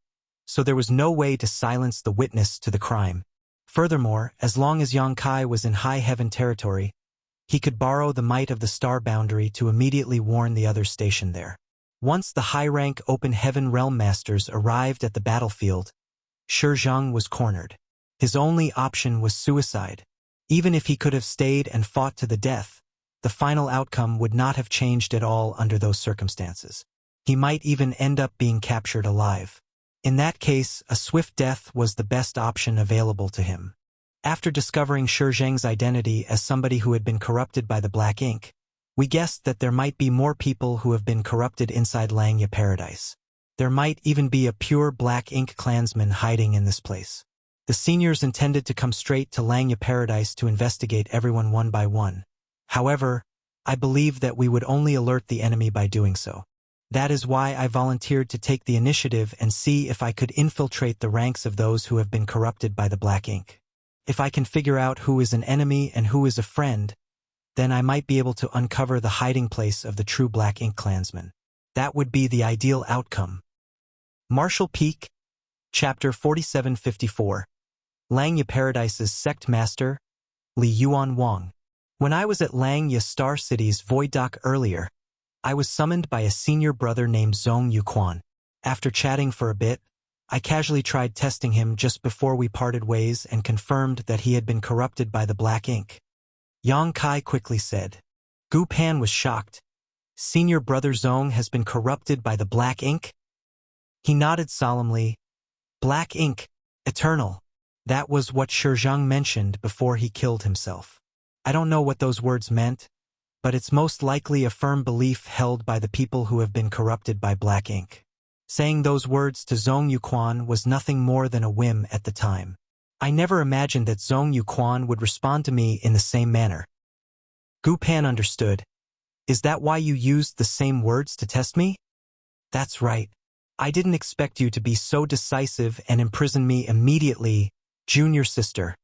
so there was no way to silence the witness to the crime. Furthermore, as long as Yang Kai was in high heaven territory, he could borrow the might of the star boundary to immediately warn the others stationed there. Once the high-rank open heaven realm masters arrived at the battlefield, Shi Zheng was cornered. His only option was suicide. Even if he could have stayed and fought to the death, the final outcome would not have changed at all under those circumstances. He might even end up being captured alive. In that case, a swift death was the best option available to him. After discovering Shi Zheng's identity as somebody who had been corrupted by the black ink, we guessed that there might be more people who have been corrupted inside Langya Paradise. There might even be a pure black ink clansman hiding in this place. The seniors intended to come straight to Langya Paradise to investigate everyone one by one. However, I believed that we would only alert the enemy by doing so. That is why I volunteered to take the initiative and see if I could infiltrate the ranks of those who have been corrupted by the black ink. If I can figure out who is an enemy and who is a friend, then I might be able to uncover the hiding place of the true black ink clansman. That would be the ideal outcome. Martial Peak, Chapter 4754. Langya Paradise's Sect Master, Li Yuan Wang. When I was at Langya Star City's Void Dock earlier, I was summoned by a senior brother named Zhong Yuquan. After chatting for a bit, I casually tried testing him just before we parted ways and confirmed that he had been corrupted by the black ink. Yang Kai quickly said. Gu Pan was shocked. Senior brother Zhong has been corrupted by the black ink? He nodded solemnly. Black ink, eternal. That was what Shi Zheng mentioned before he killed himself. I don't know what those words meant, but it's most likely a firm belief held by the people who have been corrupted by black ink. Saying those words to Zhong Yuquan was nothing more than a whim at the time. I never imagined that Zhong Yuquan would respond to me in the same manner. Gu Pan understood. Is that why you used the same words to test me? That's right. I didn't expect you to be so decisive and imprison me immediately, junior sister.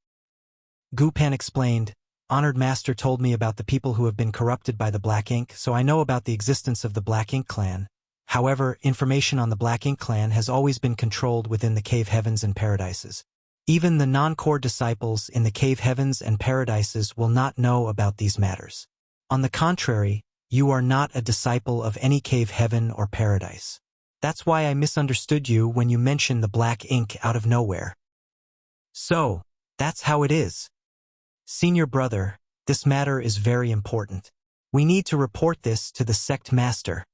Gu Pan explained. Honored Master told me about the people who have been corrupted by the black ink, so I know about the existence of the black ink clan. However, information on the black ink clan has always been controlled within the cave heavens and paradises. Even the non-core disciples in the cave heavens and paradises will not know about these matters. On the contrary, you are not a disciple of any cave heaven or paradise. That's why I misunderstood you when you mentioned the black ink out of nowhere. So, that's how it is. Senior brother, this matter is very important. We need to report this to the sect master.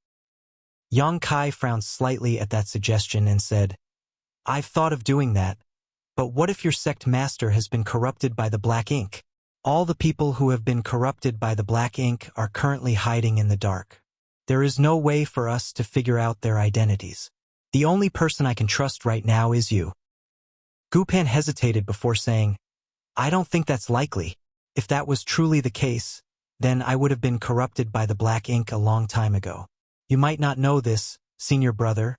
Yang Kai frowned slightly at that suggestion and said, I've thought of doing that, but what if your sect master has been corrupted by the black ink? All the people who have been corrupted by the black ink are currently hiding in the dark. There is no way for us to figure out their identities. The only person I can trust right now is you. Gu Pan hesitated before saying, I don't think that's likely. If that was truly the case, then I would have been corrupted by the black ink a long time ago. You might not know this, senior brother,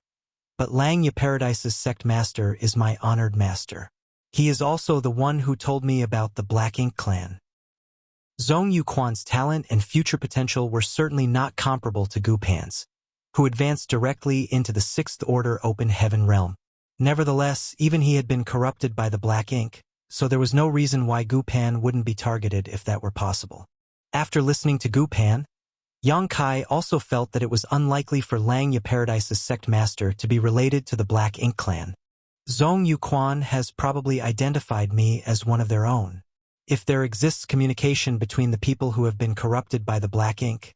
but Langya Paradise's sect master is my honored master. He is also the one who told me about the black ink clan. Zhong Yuquan's talent and future potential were certainly not comparable to Gu Pan's, who advanced directly into the Sixth Order Open Heaven realm. Nevertheless, even he had been corrupted by the black ink, so there was no reason why Gu Pan wouldn't be targeted if that were possible. After listening to Gu Pan, Yang Kai also felt that it was unlikely for Langya Paradise's sect master to be related to the black ink clan. Zhong Yuquan has probably identified me as one of their own. If there exists communication between the people who have been corrupted by the black ink,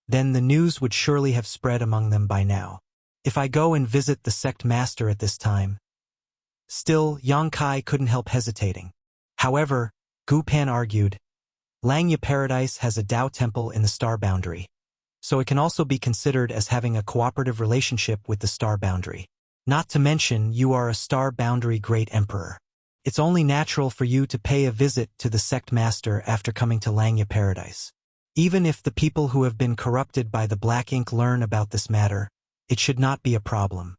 then the news would surely have spread among them by now. If I go and visit the sect master at this time. Still, Yang Kai couldn't help hesitating. However, Gu Pan argued, Langya Paradise has a Tao temple in the star boundary, so it can also be considered as having a cooperative relationship with the star boundary. Not to mention, you are a star boundary great emperor. It's only natural for you to pay a visit to the sect master after coming to Langya Paradise. Even if the people who have been corrupted by the black ink learn about this matter, it should not be a problem.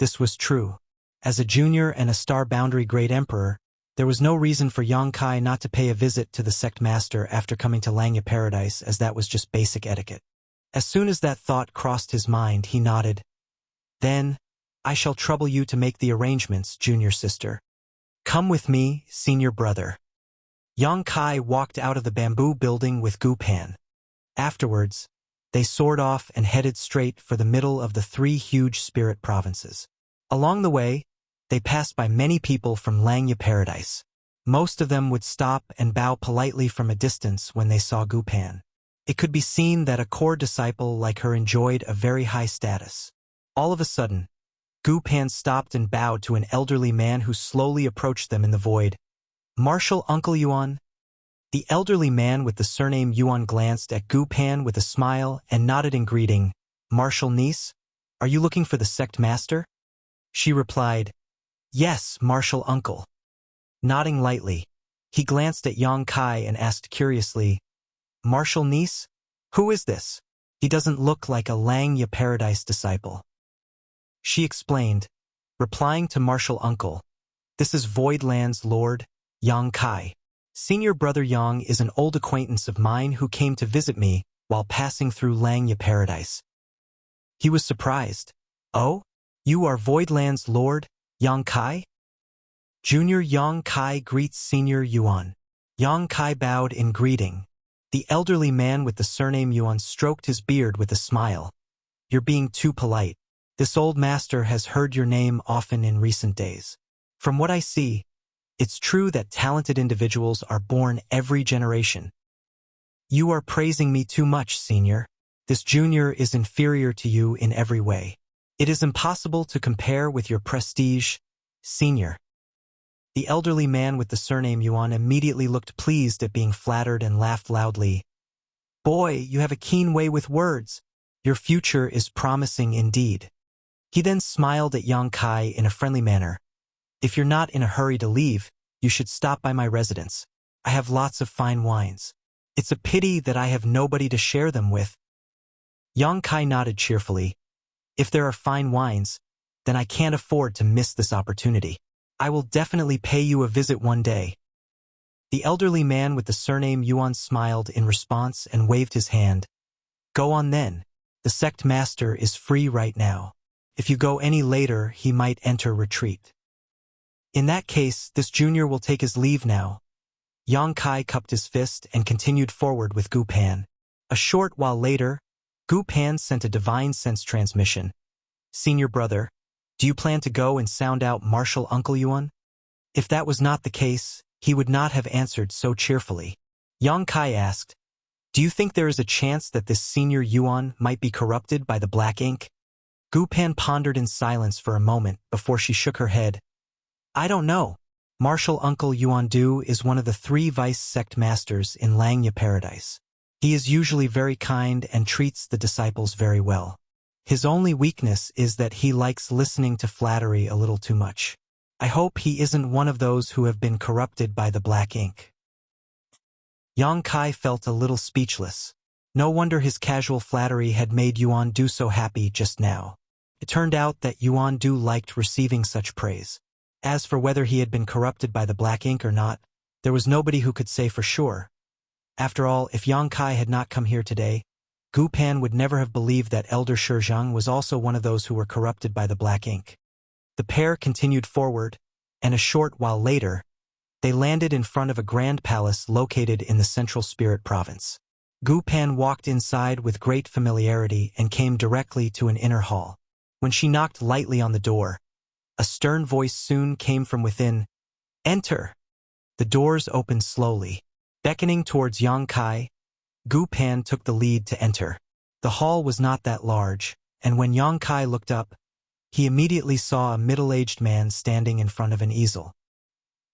This was true. As a junior and a star boundary great emperor, There was no reason for Yang Kai not to pay a visit to the sect master after coming to Langya Paradise, as that was just basic etiquette. As soon as that thought crossed his mind, he nodded. Then, I shall trouble you to make the arrangements, junior sister. Come with me, senior brother. Yang Kai walked out of the bamboo building with Gu Pan. Afterwards, they soared off and headed straight for the middle of the 3 huge spirit provinces. Along the way, they passed by many people from Langya Paradise. Most of them would stop and bow politely from a distance when they saw Gu Pan. It could be seen that a core disciple like her enjoyed a very high status. All of a sudden, Gu Pan stopped and bowed to an elderly man who slowly approached them in the void. Martial Uncle Yuan? The elderly man with the surname Yuan glanced at Gu Pan with a smile and nodded in greeting. Martial niece? Are you looking for the sect master? She replied, Yes, martial uncle. Nodding lightly, he glanced at Yang Kai and asked curiously, Martial niece? Who is this? He doesn't look like a Langya Paradise disciple. She explained, replying to martial uncle, This is Voidland's Lord, Yang Kai. Senior brother Yang is an old acquaintance of mine who came to visit me while passing through Langya Paradise. He was surprised. Oh? You are Voidland's Lord, Yang Kai? Junior Yang Kai greets Senior Yuan. Yang Kai bowed in greeting. The elderly man with the surname Yuan stroked his beard with a smile. You're being too polite. This old master has heard your name often in recent days. From what I see, it's true that talented individuals are born every generation. You are praising me too much, senior. This junior is inferior to you in every way. It is impossible to compare with your prestige, senior. The elderly man with the surname Yuan immediately looked pleased at being flattered and laughed loudly. Boy, you have a keen way with words. Your future is promising indeed. He then smiled at Yang Kai in a friendly manner. If you're not in a hurry to leave, you should stop by my residence. I have lots of fine wines. It's a pity that I have nobody to share them with. Yang Kai nodded cheerfully. If there are fine wines, then I can't afford to miss this opportunity. I will definitely pay you a visit one day. The elderly man with the surname Yuan smiled in response and waved his hand. Go on then. The sect master is free right now. If you go any later, he might enter retreat. In that case, this junior will take his leave now. Yang Kai cupped his fist and continued forward with Gu Pan. A short while later, Gu Pan sent a divine sense transmission. Senior brother, do you plan to go and sound out martial Uncle Yuan? If that was not the case, he would not have answered so cheerfully. Yang Kai asked, do you think there is a chance that this senior Yuan might be corrupted by the black ink? Gu Pan pondered in silence for a moment before she shook her head. I don't know. Martial Uncle Yuan Du is one of the 3 vice sect masters in Langya Paradise. He is usually very kind and treats the disciples very well. His only weakness is that he likes listening to flattery a little too much. I hope he isn't one of those who have been corrupted by the black ink. Yang Kai felt a little speechless. No wonder his casual flattery had made Yuan Du so happy just now. It turned out that Yuan Du liked receiving such praise. As for whether he had been corrupted by the black ink or not, there was nobody who could say for sure. After all, if Yang Kai had not come here today, Gu Pan would never have believed that Elder Shizhang was also one of those who were corrupted by the black ink. The pair continued forward, and a short while later, they landed in front of a grand palace located in the central spirit province. Gu Pan walked inside with great familiarity and came directly to an inner hall. When she knocked lightly on the door, a stern voice soon came from within. Enter! The doors opened slowly. Beckoning towards Yang Kai, Gu Pan took the lead to enter. The hall was not that large, and when Yang Kai looked up, he immediately saw a middle-aged man standing in front of an easel.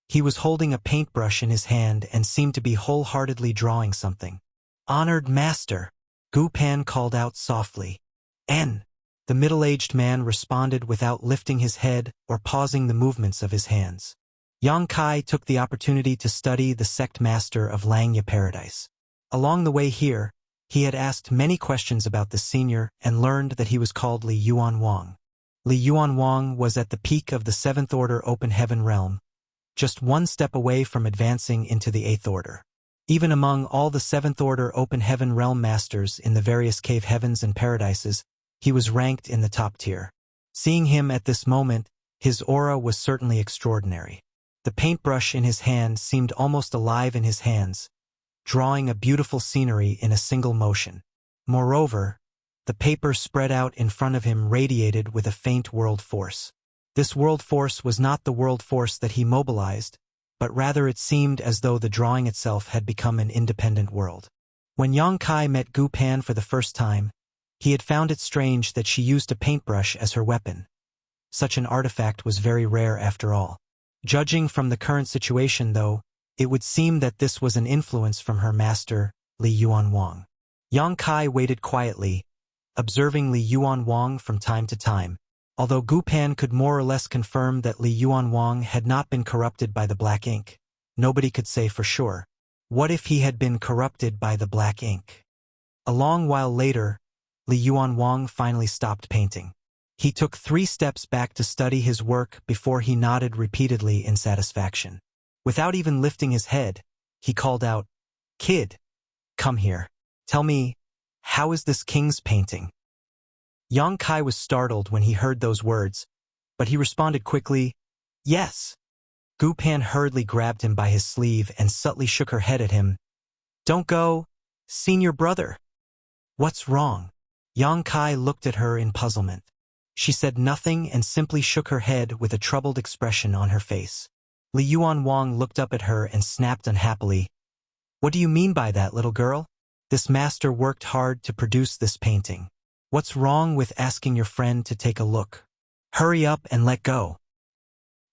He was holding a paintbrush in his hand and seemed to be wholeheartedly drawing something. Honored master, Gu Pan called out softly. N. The middle-aged man responded without lifting his head or pausing the movements of his hands. Yang Kai took the opportunity to study the sect master of Langya Paradise. Along the way here, he had asked many questions about the senior and learned that he was called Li Yuan Wang. Li Yuan Wang was at the peak of the 7th Order Open Heaven realm, just one step away from advancing into the 8th order. Even among all the 7th order open heaven realm masters in the various cave heavens and paradises, he was ranked in the top tier. Seeing him at this moment, his aura was certainly extraordinary. The paintbrush in his hand seemed almost alive in his hands, drawing a beautiful scenery in a single motion. Moreover, the paper spread out in front of him radiated with a faint world force. This world force was not the world force that he mobilized, but rather it seemed as though the drawing itself had become an independent world. When Yang Kai met Gu Pan for the first time, he had found it strange that she used a paintbrush as her weapon. Such an artifact was very rare after all. Judging from the current situation, though, it would seem that this was an influence from her master, Li Yuanwang. Yang Kai waited quietly, observing Li Yuanwang from time to time. Although Gu Pan could more or less confirm that Li Yuanwang had not been corrupted by the black ink, nobody could say for sure. What if he had been corrupted by the black ink? A long while later, Li Yuanwang finally stopped painting. He took 3 steps back to study his work before he nodded repeatedly in satisfaction. Without even lifting his head, he called out, "Kid, come here. Tell me, how is this king's painting?" Yang Kai was startled when he heard those words, but he responded quickly, "Yes." Gu Pan hurriedly grabbed him by his sleeve and subtly shook her head at him. "Don't go, senior brother." "What's wrong?" Yang Kai looked at her in puzzlement. She said nothing and simply shook her head with a troubled expression on her face. Li Yuanwang looked up at her and snapped unhappily, "What do you mean by that, little girl? This master worked hard to produce this painting. What's wrong with asking your friend to take a look? Hurry up and let go."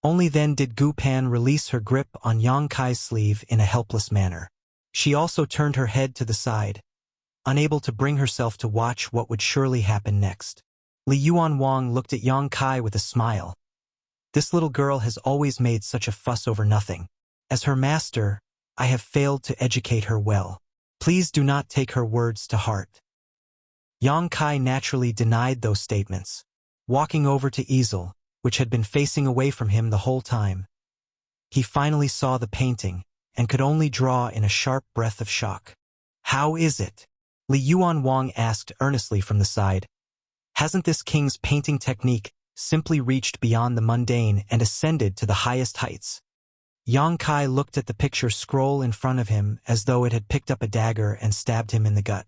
Only then did Gu Pan release her grip on Yang Kai's sleeve in a helpless manner. She also turned her head to the side, unable to bring herself to watch what would surely happen next. Li Yuanwang looked at Yang Kai with a smile. "This little girl has always made such a fuss over nothing. As her master, I have failed to educate her well. Please do not take her words to heart." Yang Kai naturally denied those statements. Walking over to Easel, which had been facing away from him the whole time, he finally saw the painting and could only draw in a sharp breath of shock. "How is it?" Li Yuanwang asked earnestly from the side. "Hasn't this king's painting technique simply reached beyond the mundane and ascended to the highest heights?" Yang Kai looked at the picture scroll in front of him as though it had picked up a dagger and stabbed him in the gut.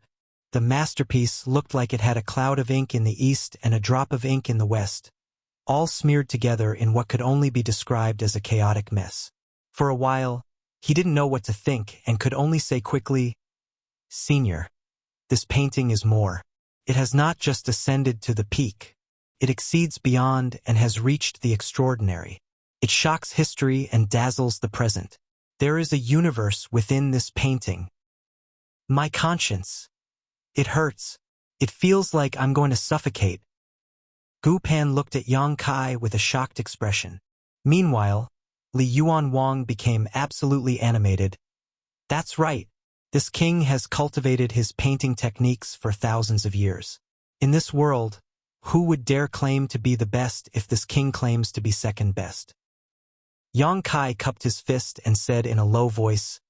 The masterpiece looked like it had a cloud of ink in the east and a drop of ink in the west, all smeared together in what could only be described as a chaotic mess. For a while, he didn't know what to think and could only say quickly, "Senior, this painting is more. It has not just ascended to the peak. It exceeds beyond and has reached the extraordinary. It shocks history and dazzles the present. There is a universe within this painting. My conscience. It hurts. It feels like I'm going to suffocate." Gu Pan looked at Yang Kai with a shocked expression. Meanwhile, Li Yuanwang became absolutely animated. "That's right. This king has cultivated his painting techniques for thousands of years. In this world, who would dare claim to be the best if this king claims to be second best?" Yang Kai cupped his fist and said in a low voice,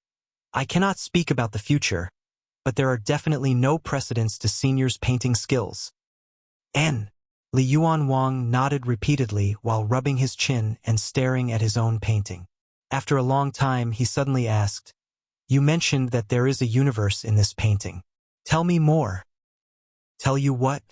"I cannot speak about the future, but there are definitely no precedents to seniors' painting skills." "N." Li Yuanwang nodded repeatedly while rubbing his chin and staring at his own painting. After a long time, he suddenly asked, "You mentioned that there is a universe in this painting. Tell me more." "Tell you what?"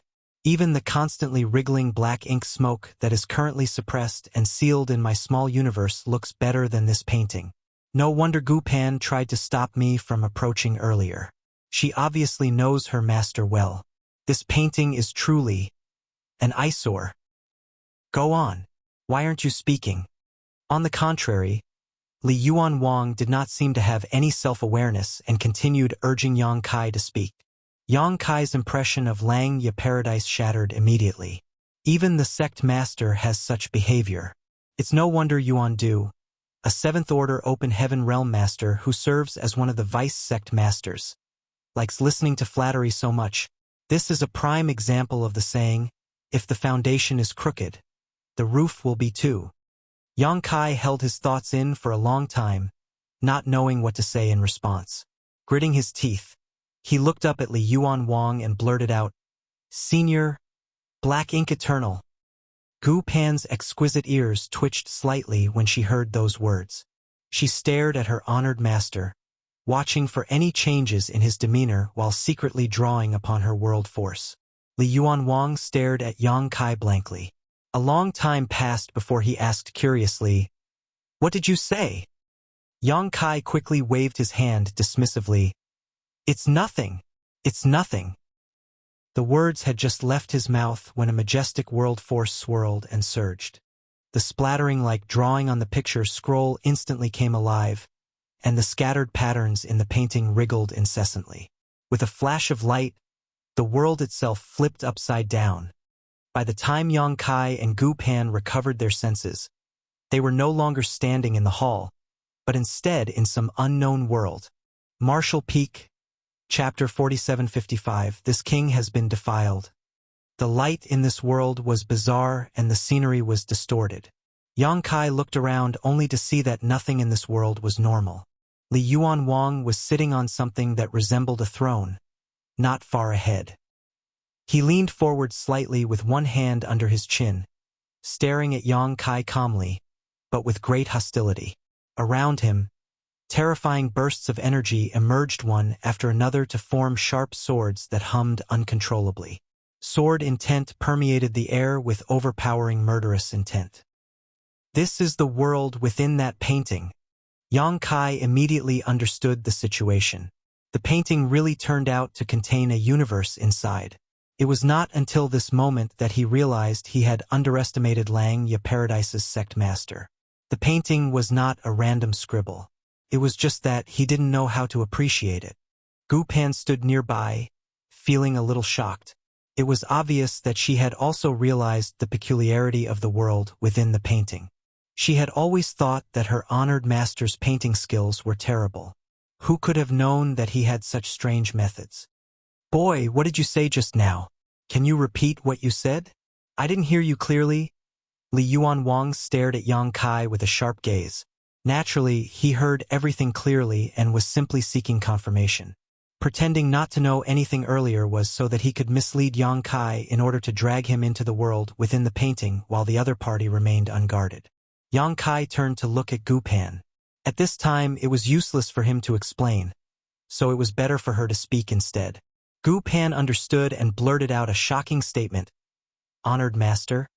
"Even the constantly wriggling black ink smoke that is currently suppressed and sealed in my small universe looks better than this painting. No wonder Gu Pan tried to stop me from approaching earlier. She obviously knows her master well. This painting is truly an eyesore." "Go on. Why aren't you speaking?" On the contrary, Li Yuanwang did not seem to have any self-awareness and continued urging Yang Kai to speak. Yang Kai's impression of Lang Ye Paradise shattered immediately. Even the sect master has such behavior. It's no wonder Yuan Du, a 7th order open heaven realm master who serves as one of the vice sect masters, likes listening to flattery so much. This is a prime example of the saying, "If the foundation is crooked, the roof will be too." Yang Kai held his thoughts in for a long time, not knowing what to say in response. Gritting his teeth, he looked up at Li Yuan Wang and blurted out, "Senior, Black Ink Eternal." Gu Pan's exquisite ears twitched slightly when she heard those words. She stared at her honored master, watching for any changes in his demeanor while secretly drawing upon her world force. Li Yuan Wang stared at Yang Kai blankly. A long time passed before he asked curiously, "What did you say?" Yang Kai quickly waved his hand dismissively. "It's nothing. It's nothing." The words had just left his mouth when a majestic world force swirled and surged. The splattering like drawing on the picture scroll instantly came alive, and the scattered patterns in the painting wriggled incessantly. With a flash of light, the world itself flipped upside down. By the time Yang Kai and Gu Pan recovered their senses, they were no longer standing in the hall, but instead in some unknown world. Marshall Peak, Chapter 4755. This king has been defiled. The light in this world was bizarre and the scenery was distorted. Yang Kai looked around only to see that nothing in this world was normal. Li Yuan Wang was sitting on something that resembled a throne, not far ahead. He leaned forward slightly with one hand under his chin, staring at Yang Kai calmly, but with great hostility. Around him, terrifying bursts of energy emerged one after another to form sharp swords that hummed uncontrollably. Sword intent permeated the air with overpowering murderous intent. This is the world within that painting. Yang Kai immediately understood the situation. The painting really turned out to contain a universe inside. It was not until this moment that he realized he had underestimated Lang Ye Paradise's sect master. The painting was not a random scribble. It was just that he didn't know how to appreciate it. Gu Pan stood nearby, feeling a little shocked. It was obvious that she had also realized the peculiarity of the world within the painting. She had always thought that her honored master's painting skills were terrible. Who could have known that he had such strange methods? "Boy, what did you say just now? Can you repeat what you said? I didn't hear you clearly." Li Yuan Wang stared at Yang Kai with a sharp gaze. Naturally, he heard everything clearly and was simply seeking confirmation. Pretending not to know anything earlier was so that he could mislead Yang Kai in order to drag him into the world within the painting while the other party remained unguarded. Yang Kai turned to look at Gu Pan. At this time, it was useless for him to explain, so it was better for her to speak instead. Gu Pan understood and blurted out a shocking statement. "Honored master,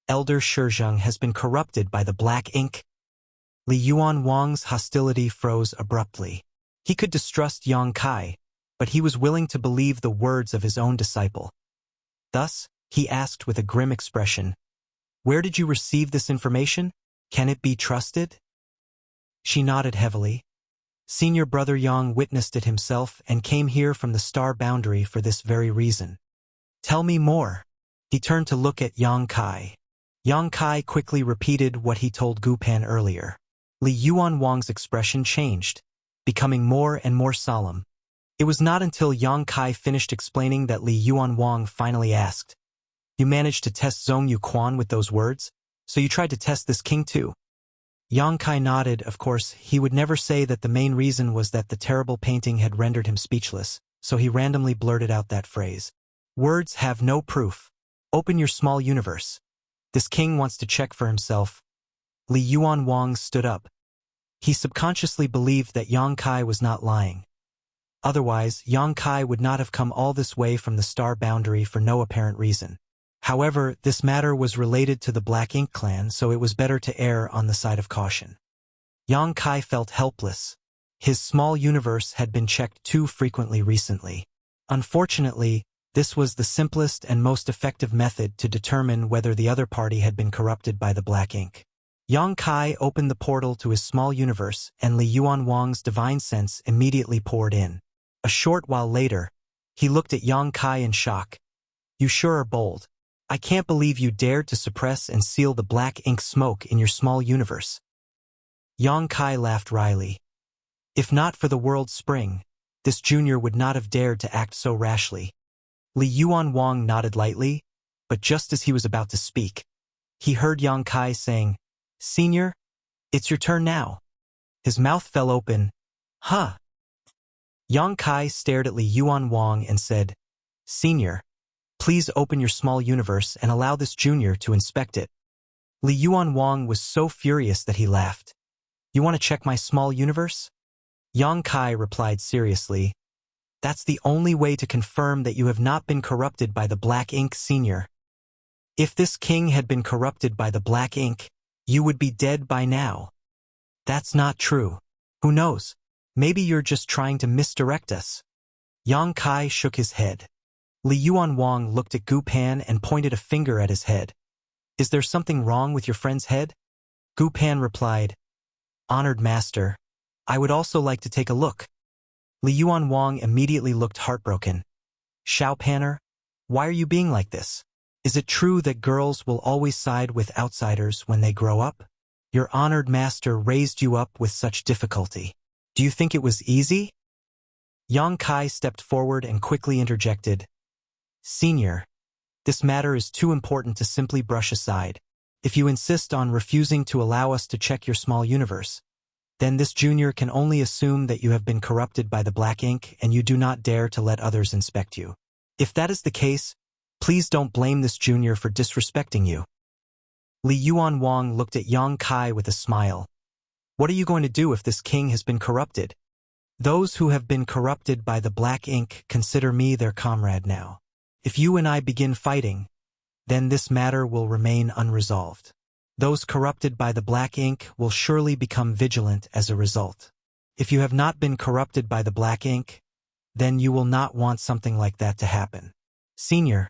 Elder Shizheng has been corrupted by the black ink." Li Yuan Wang's hostility froze abruptly. He could distrust Yang Kai, but he was willing to believe the words of his own disciple. Thus, he asked with a grim expression, "Where did you receive this information? Can it be trusted?" She nodded heavily. "Senior brother Yang witnessed it himself and came here from the star boundary for this very reason." "Tell me more." He turned to look at Yang Kai. Yang Kai quickly repeated what he told Gu Pan earlier. Li Yuan Wang's expression changed, becoming more and more solemn. It was not until Yang Kai finished explaining that Li Yuan Wang finally asked, "You managed to test Zhong Yu Quan with those words? So you tried to test this king too?" Yang Kai nodded. Of course, he would never say that the main reason was that the terrible painting had rendered him speechless, so he randomly blurted out that phrase. "Words have no proof. Open your small universe. This king wants to check for himself." Li Yuan Wang stood up. He subconsciously believed that Yang Kai was not lying. Otherwise, Yang Kai would not have come all this way from the star boundary for no apparent reason. However, this matter was related to the Black Ink clan, so it was better to err on the side of caution. Yang Kai felt helpless. His small universe had been checked too frequently recently. Unfortunately, this was the simplest and most effective method to determine whether the other party had been corrupted by the Black Ink. Yang Kai opened the portal to his small universe, and Li Yuan Wang's divine sense immediately poured in. A short while later, he looked at Yang Kai in shock. "You sure are bold. I can't believe you dared to suppress and seal the black ink smoke in your small universe." Yang Kai laughed wryly. If not for the world's spring, this junior would not have dared to act so rashly. Li Yuan Wang nodded lightly, but just as he was about to speak, he heard Yang Kai saying, Senior, it's your turn now. His mouth fell open. Huh. Yang Kai stared at Li Yuan Wang and said, Senior, please open your small universe and allow this junior to inspect it. Li Yuan Wang was so furious that he laughed. You want to check my small universe? Yang Kai replied seriously, That's the only way to confirm that you have not been corrupted by the black ink, Senior. If this king had been corrupted by the black ink, you would be dead by now. That's not true. Who knows? Maybe you're just trying to misdirect us. Yang Kai shook his head. Li Yuan Wang looked at Gu Pan and pointed a finger at his head. Is there something wrong with your friend's head? Gu Pan replied, Honored master, I would also like to take a look. Li Yuan Wang immediately looked heartbroken. Xiao Panner, why are you being like this? Is it true that girls will always side with outsiders when they grow up? Your honored master raised you up with such difficulty. Do you think it was easy? Yang Kai stepped forward and quickly interjected. Senior, this matter is too important to simply brush aside. If you insist on refusing to allow us to check your small universe, then this junior can only assume that you have been corrupted by the black ink and you do not dare to let others inspect you. If that is the case, please don't blame this junior for disrespecting you. Li Yuan Wang looked at Yang Kai with a smile. What are you going to do if this king has been corrupted? Those who have been corrupted by the black ink consider me their comrade now. If you and I begin fighting, then this matter will remain unresolved. Those corrupted by the black ink will surely become vigilant as a result. If you have not been corrupted by the black ink, then you will not want something like that to happen. Senior,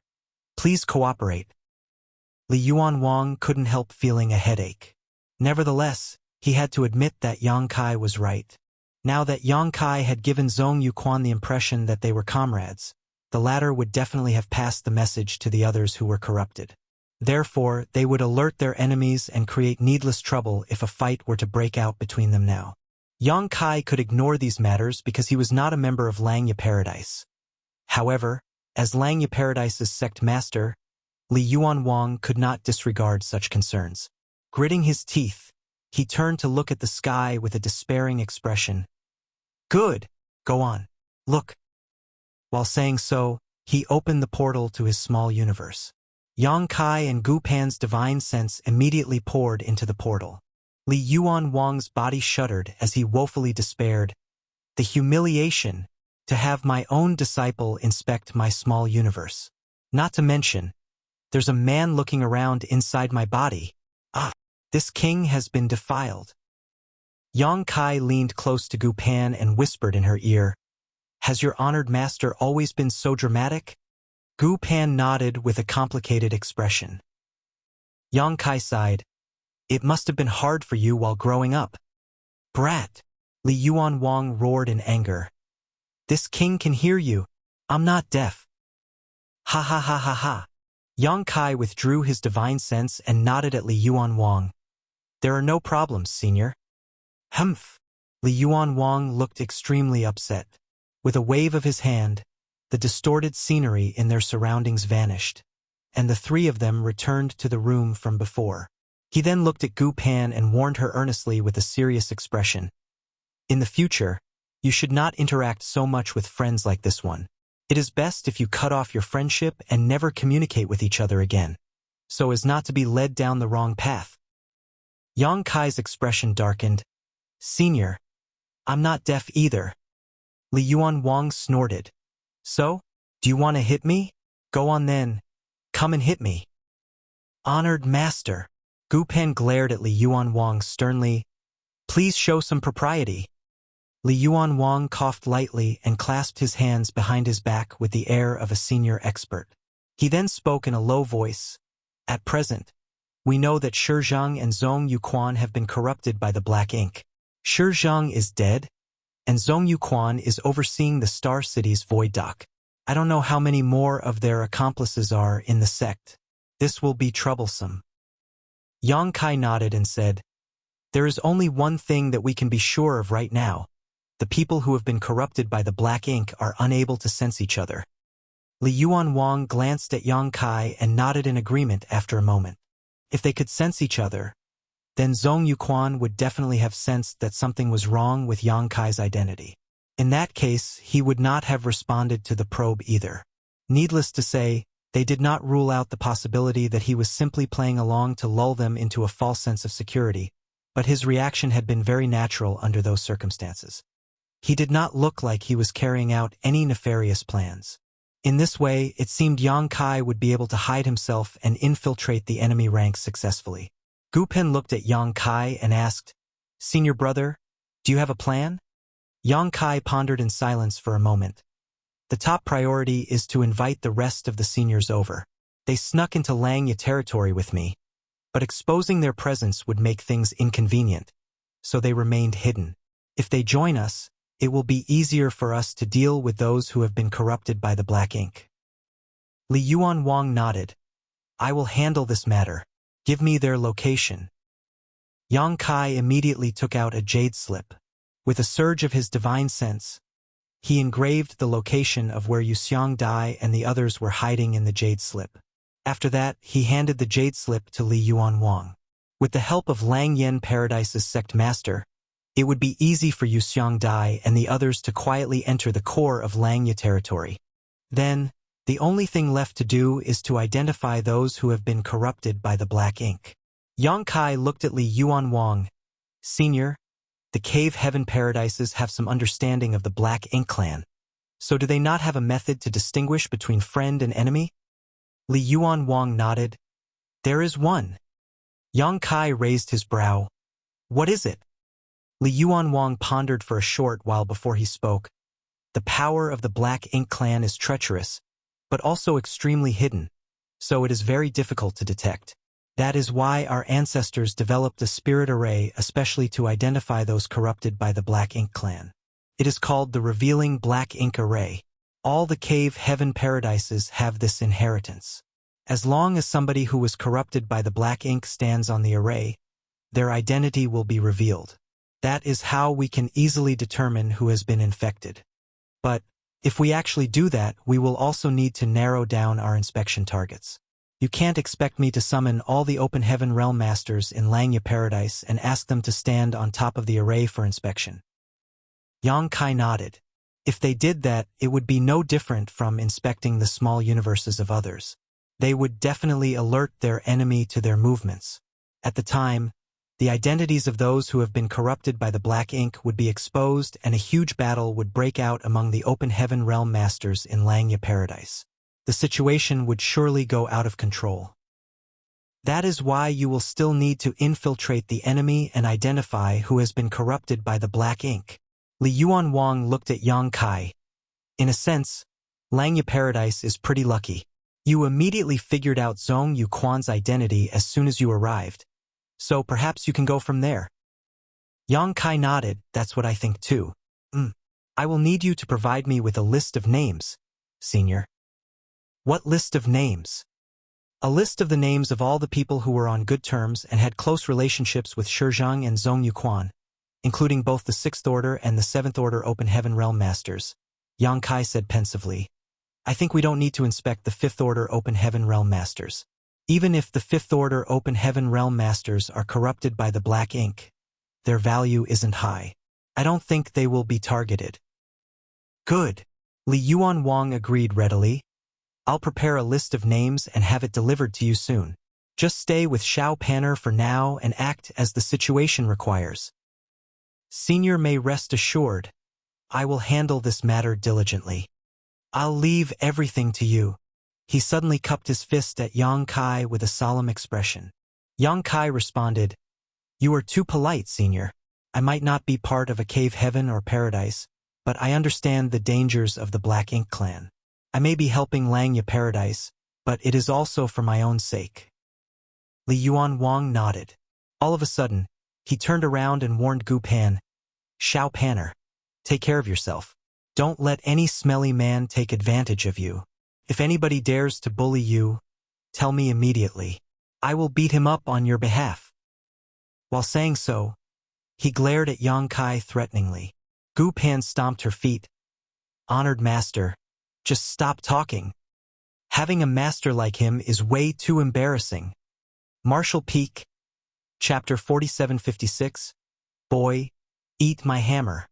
please cooperate. Li Yuan Wang couldn't help feeling a headache. Nevertheless, he had to admit that Yang Kai was right. Now that Yang Kai had given Zhong Yuquan the impression that they were comrades, the latter would definitely have passed the message to the others who were corrupted. Therefore, they would alert their enemies and create needless trouble if a fight were to break out between them now. Yang Kai could ignore these matters because he was not a member of Langya Paradise. However, as Langya Paradise's sect master, Li Yuan Wang could not disregard such concerns. Gritting his teeth, he turned to look at the sky with a despairing expression. Good! Go on. Look. While saying so, he opened the portal to his small universe. Yang Kai and Gu Pan's divine sense immediately poured into the portal. Li Yuan Wang's body shuddered as he woefully despaired. The humiliation to have my own disciple inspect my small universe. Not to mention, there's a man looking around inside my body. Ah, this king has been defiled. Yang Kai leaned close to Gu Pan and whispered in her ear, Has your honored master always been so dramatic? Gu Pan nodded with a complicated expression. Yang Kai sighed. It must have been hard for you while growing up. Brat! Li Yuan Wang roared in anger. This king can hear you. I'm not deaf. Ha ha ha ha ha. Yang Kai withdrew his divine sense and nodded at Li Yuan Wang. There are no problems, Senior. Humph. Li Yuan Wang looked extremely upset. With a wave of his hand, the distorted scenery in their surroundings vanished, and the three of them returned to the room from before. He then looked at Gu Pan and warned her earnestly with a serious expression. In the future, you should not interact so much with friends like this one. It is best if you cut off your friendship and never communicate with each other again, so as not to be led down the wrong path. Yang Kai's expression darkened. Senior, I'm not deaf either. Li Yuan Wang snorted. So, do you want to hit me? Go on then. Come and hit me. Honored master. Gu Pan glared at Li Yuan Wang sternly. Please show some propriety. Li Yuan Wang coughed lightly and clasped his hands behind his back with the air of a senior expert. He then spoke in a low voice. At present, we know that Shizhang and Zhong Yuquan have been corrupted by the black ink. Shizhang is dead, and Zhong Yuquan is overseeing the Star City's void dock. I don't know how many more of their accomplices are in the sect. This will be troublesome. Yang Kai nodded and said, There is only one thing that we can be sure of right now. The people who have been corrupted by the black ink are unable to sense each other. Li Yuan Wang glanced at Yang Kai and nodded in agreement after a moment. If they could sense each other, then Zhong Yuquan would definitely have sensed that something was wrong with Yang Kai's identity. In that case, he would not have responded to the probe either. Needless to say, they did not rule out the possibility that he was simply playing along to lull them into a false sense of security, but his reaction had been very natural under those circumstances. He did not look like he was carrying out any nefarious plans. In this way, it seemed Yang Kai would be able to hide himself and infiltrate the enemy ranks successfully. Gu Pen looked at Yang Kai and asked, "Senior brother, do you have a plan?" Yang Kai pondered in silence for a moment. The top priority is to invite the rest of the seniors over. They snuck into Langya territory with me, but exposing their presence would make things inconvenient, so they remained hidden. If they join us, it will be easier for us to deal with those who have been corrupted by the black ink. Li Yuan Wang nodded. "I will handle this matter. Give me their location." Yang Kai immediately took out a jade slip. With a surge of his divine sense, he engraved the location of where Yuxiang Dai and the others were hiding in the jade slip. After that, he handed the jade slip to Li Yuan Wang. With the help of Lang Yen Paradise's sect master, it would be easy for Yuxiang Dai and the others to quietly enter the core of Langya territory. Then, the only thing left to do is to identify those who have been corrupted by the black ink. Yang Kai looked at Li Yuan Wang. "Senior, the Cave Heaven Paradises have some understanding of the Black Ink clan. So do they not have a method to distinguish between friend and enemy?" Li Yuan Wang nodded. "There is one." Yang Kai raised his brow. "What is it?" Li Yuan Wang pondered for a short while before he spoke. "The power of the Black Ink clan is treacherous, but also extremely hidden, so it is very difficult to detect. That is why our ancestors developed a spirit array especially to identify those corrupted by the Black Ink clan. It is called the Revealing Black Ink Array. All the Cave Heaven Paradises have this inheritance. As long as somebody who was corrupted by the Black Ink stands on the array, their identity will be revealed. That is how we can easily determine who has been infected. But, if we actually do that, we will also need to narrow down our inspection targets. You can't expect me to summon all the Open Heaven Realm Masters in Langya Paradise and ask them to stand on top of the array for inspection." Yang Kai nodded. If they did that, it would be no different from inspecting the small universes of others. They would definitely alert their enemy to their movements. At the time, the identities of those who have been corrupted by the Black Ink would be exposed and a huge battle would break out among the Open Heaven Realm Masters in Langya Paradise. The situation would surely go out of control. That is why you will still need to infiltrate the enemy and identify who has been corrupted by the Black Ink. Li Yuan Wang looked at Yang Kai. In a sense, Langya Paradise is pretty lucky. You immediately figured out Zhong Yuquan's identity as soon as you arrived, so perhaps you can go from there. Yang Kai nodded. "That's what I think too. I will need you to provide me with a list of names, Senior." "What list of names?" "A list of the names of all the people who were on good terms and had close relationships with Shizhang and Zhong Yuquan, including both the 6th Order and the 7th Order Open Heaven Realm Masters," Yang Kai said pensively. "I think we don't need to inspect the 5th Order Open Heaven Realm Masters. Even if the 5th Order Open Heaven Realm Masters are corrupted by the Black Ink, their value isn't high. I don't think they will be targeted." "Good." Li Yuan Wang agreed readily. "I'll prepare a list of names and have it delivered to you soon. Just stay with Xiao Panner for now and act as the situation requires." "Senior may rest assured, I will handle this matter diligently. I'll leave everything to you." He suddenly cupped his fist at Yang Kai with a solemn expression. Yang Kai responded, "You are too polite, Senior. I might not be part of a cave heaven or paradise, but I understand the dangers of the Black Ink clan. I may be helping Langya Paradise, but it is also for my own sake." Li Yuan Wang nodded. All of a sudden, he turned around and warned Gu Pan, "Xiao Panner, take care of yourself. Don't let any smelly man take advantage of you. If anybody dares to bully you, tell me immediately. I will beat him up on your behalf." While saying so, he glared at Yang Kai threateningly. Gu Pan stomped her feet. "Honored master, just stop talking. Having a master like him is way too embarrassing. Marshal Peak, Chapter 4756. Boy, eat my hammer.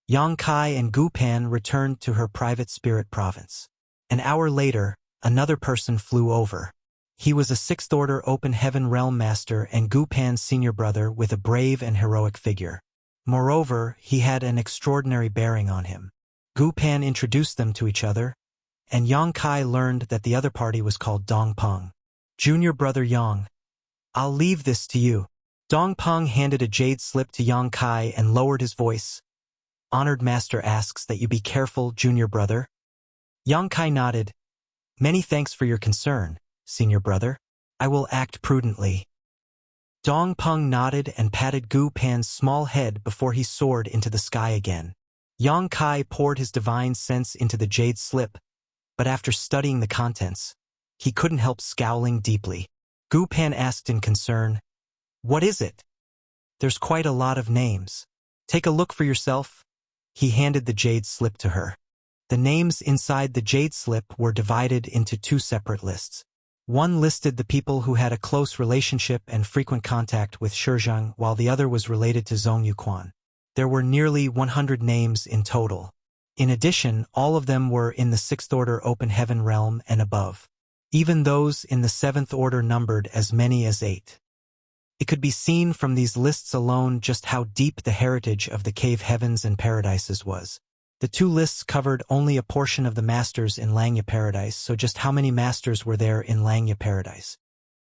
Yang Kai and Gu Pan returned to her private spirit province. An hour later, another person flew over. He was a Sixth Order Open Heaven Realm Master and Gu Pan's senior brother with a brave and heroic figure. Moreover, he had an extraordinary bearing on him. Gu Pan introduced them to each other, and Yang Kai learned that the other party was called Dong Peng. Junior brother Yang, I'll leave this to you. Dong Peng handed a jade slip to Yang Kai and lowered his voice. Honored master asks that you be careful, junior brother. Yang Kai nodded. Many thanks for your concern, senior brother. I will act prudently. Dong Peng nodded and patted Gu Pan's small head before he soared into the sky again. Yang Kai poured his divine sense into the jade slip, but after studying the contents, he couldn't help scowling deeply. Gu Pan asked in concern, "What is it?" "There's quite a lot of names. Take a look for yourself." He handed the jade slip to her. The names inside the jade slip were divided into two separate lists. One listed the people who had a close relationship and frequent contact with Shizhang, while the other was related to Zhong Yuquan. There were nearly 100 names in total. In addition, all of them were in the Sixth Order Open Heaven realm and above. Even those in the Seventh Order numbered as many as 8. It could be seen from these lists alone just how deep the heritage of the cave heavens and paradises was. The two lists covered only a portion of the masters in Langya Paradise, so just how many masters were there in Langya Paradise?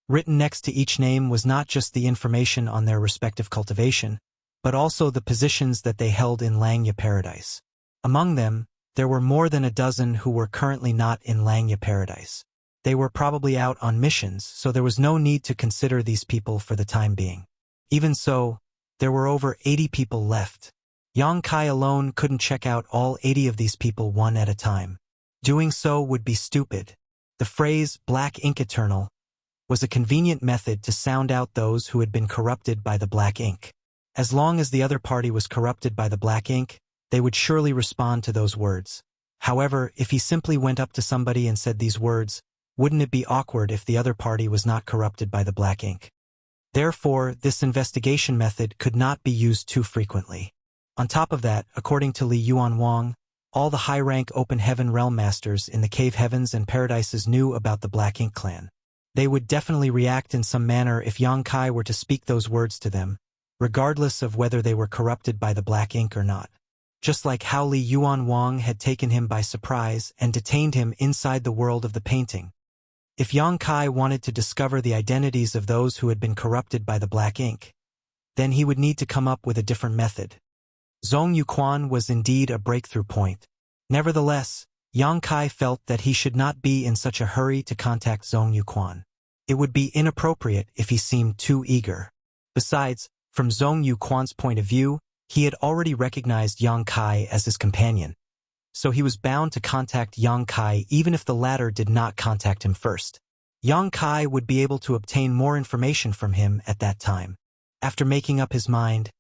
Written next to each name was not just the information on their respective cultivation, but also the positions that they held in Langya Paradise. Among them, there were more than a dozen who were currently not in Langya Paradise. They were probably out on missions, so there was no need to consider these people for the time being. Even so, there were over 80 people left. Yang Kai alone couldn't check out all 80 of these people one at a time. Doing so would be stupid. The phrase, Black Ink Eternal, was a convenient method to sound out those who had been corrupted by the black ink. As long as the other party was corrupted by the black ink, they would surely respond to those words. However, if he simply went up to somebody and said these words, wouldn't it be awkward if the other party was not corrupted by the black ink? Therefore, this investigation method could not be used too frequently. On top of that, according to Li Yuan Wang, all the high-rank Open Heaven Realm Masters in the Cave Heavens and Paradises knew about the Black Ink Clan. They would definitely react in some manner if Yang Kai were to speak those words to them, regardless of whether they were corrupted by the black ink or not. Just like how Li Yuan Wang had taken him by surprise and detained him inside the world of the painting. If Yang Kai wanted to discover the identities of those who had been corrupted by the black ink, then he would need to come up with a different method. Zhong Yuquan was indeed a breakthrough point. Nevertheless, Yang Kai felt that he should not be in such a hurry to contact Zhong Yuquan. It would be inappropriate if he seemed too eager. Besides, from Zhong Yuquan's point of view, he had already recognized Yang Kai as his companion. So he was bound to contact Yang Kai even if the latter did not contact him first. Yang Kai would be able to obtain more information from him at that time. After making up his mind,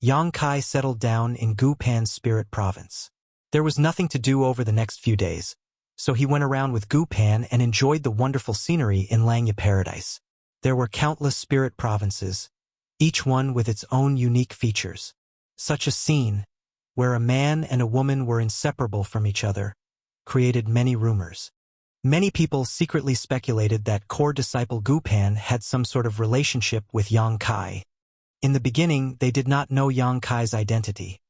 Yang Kai settled down in Gu Pan's spirit province. There was nothing to do over the next few days, so he went around with Gu Pan and enjoyed the wonderful scenery in Langya Paradise. There were countless spirit provinces, each one with its own unique features. Such a scene, where a man and a woman were inseparable from each other, created many rumors. Many people secretly speculated that core disciple Gu Pan had some sort of relationship with Yang Kai. In the beginning, they did not know Yang Kai's identity.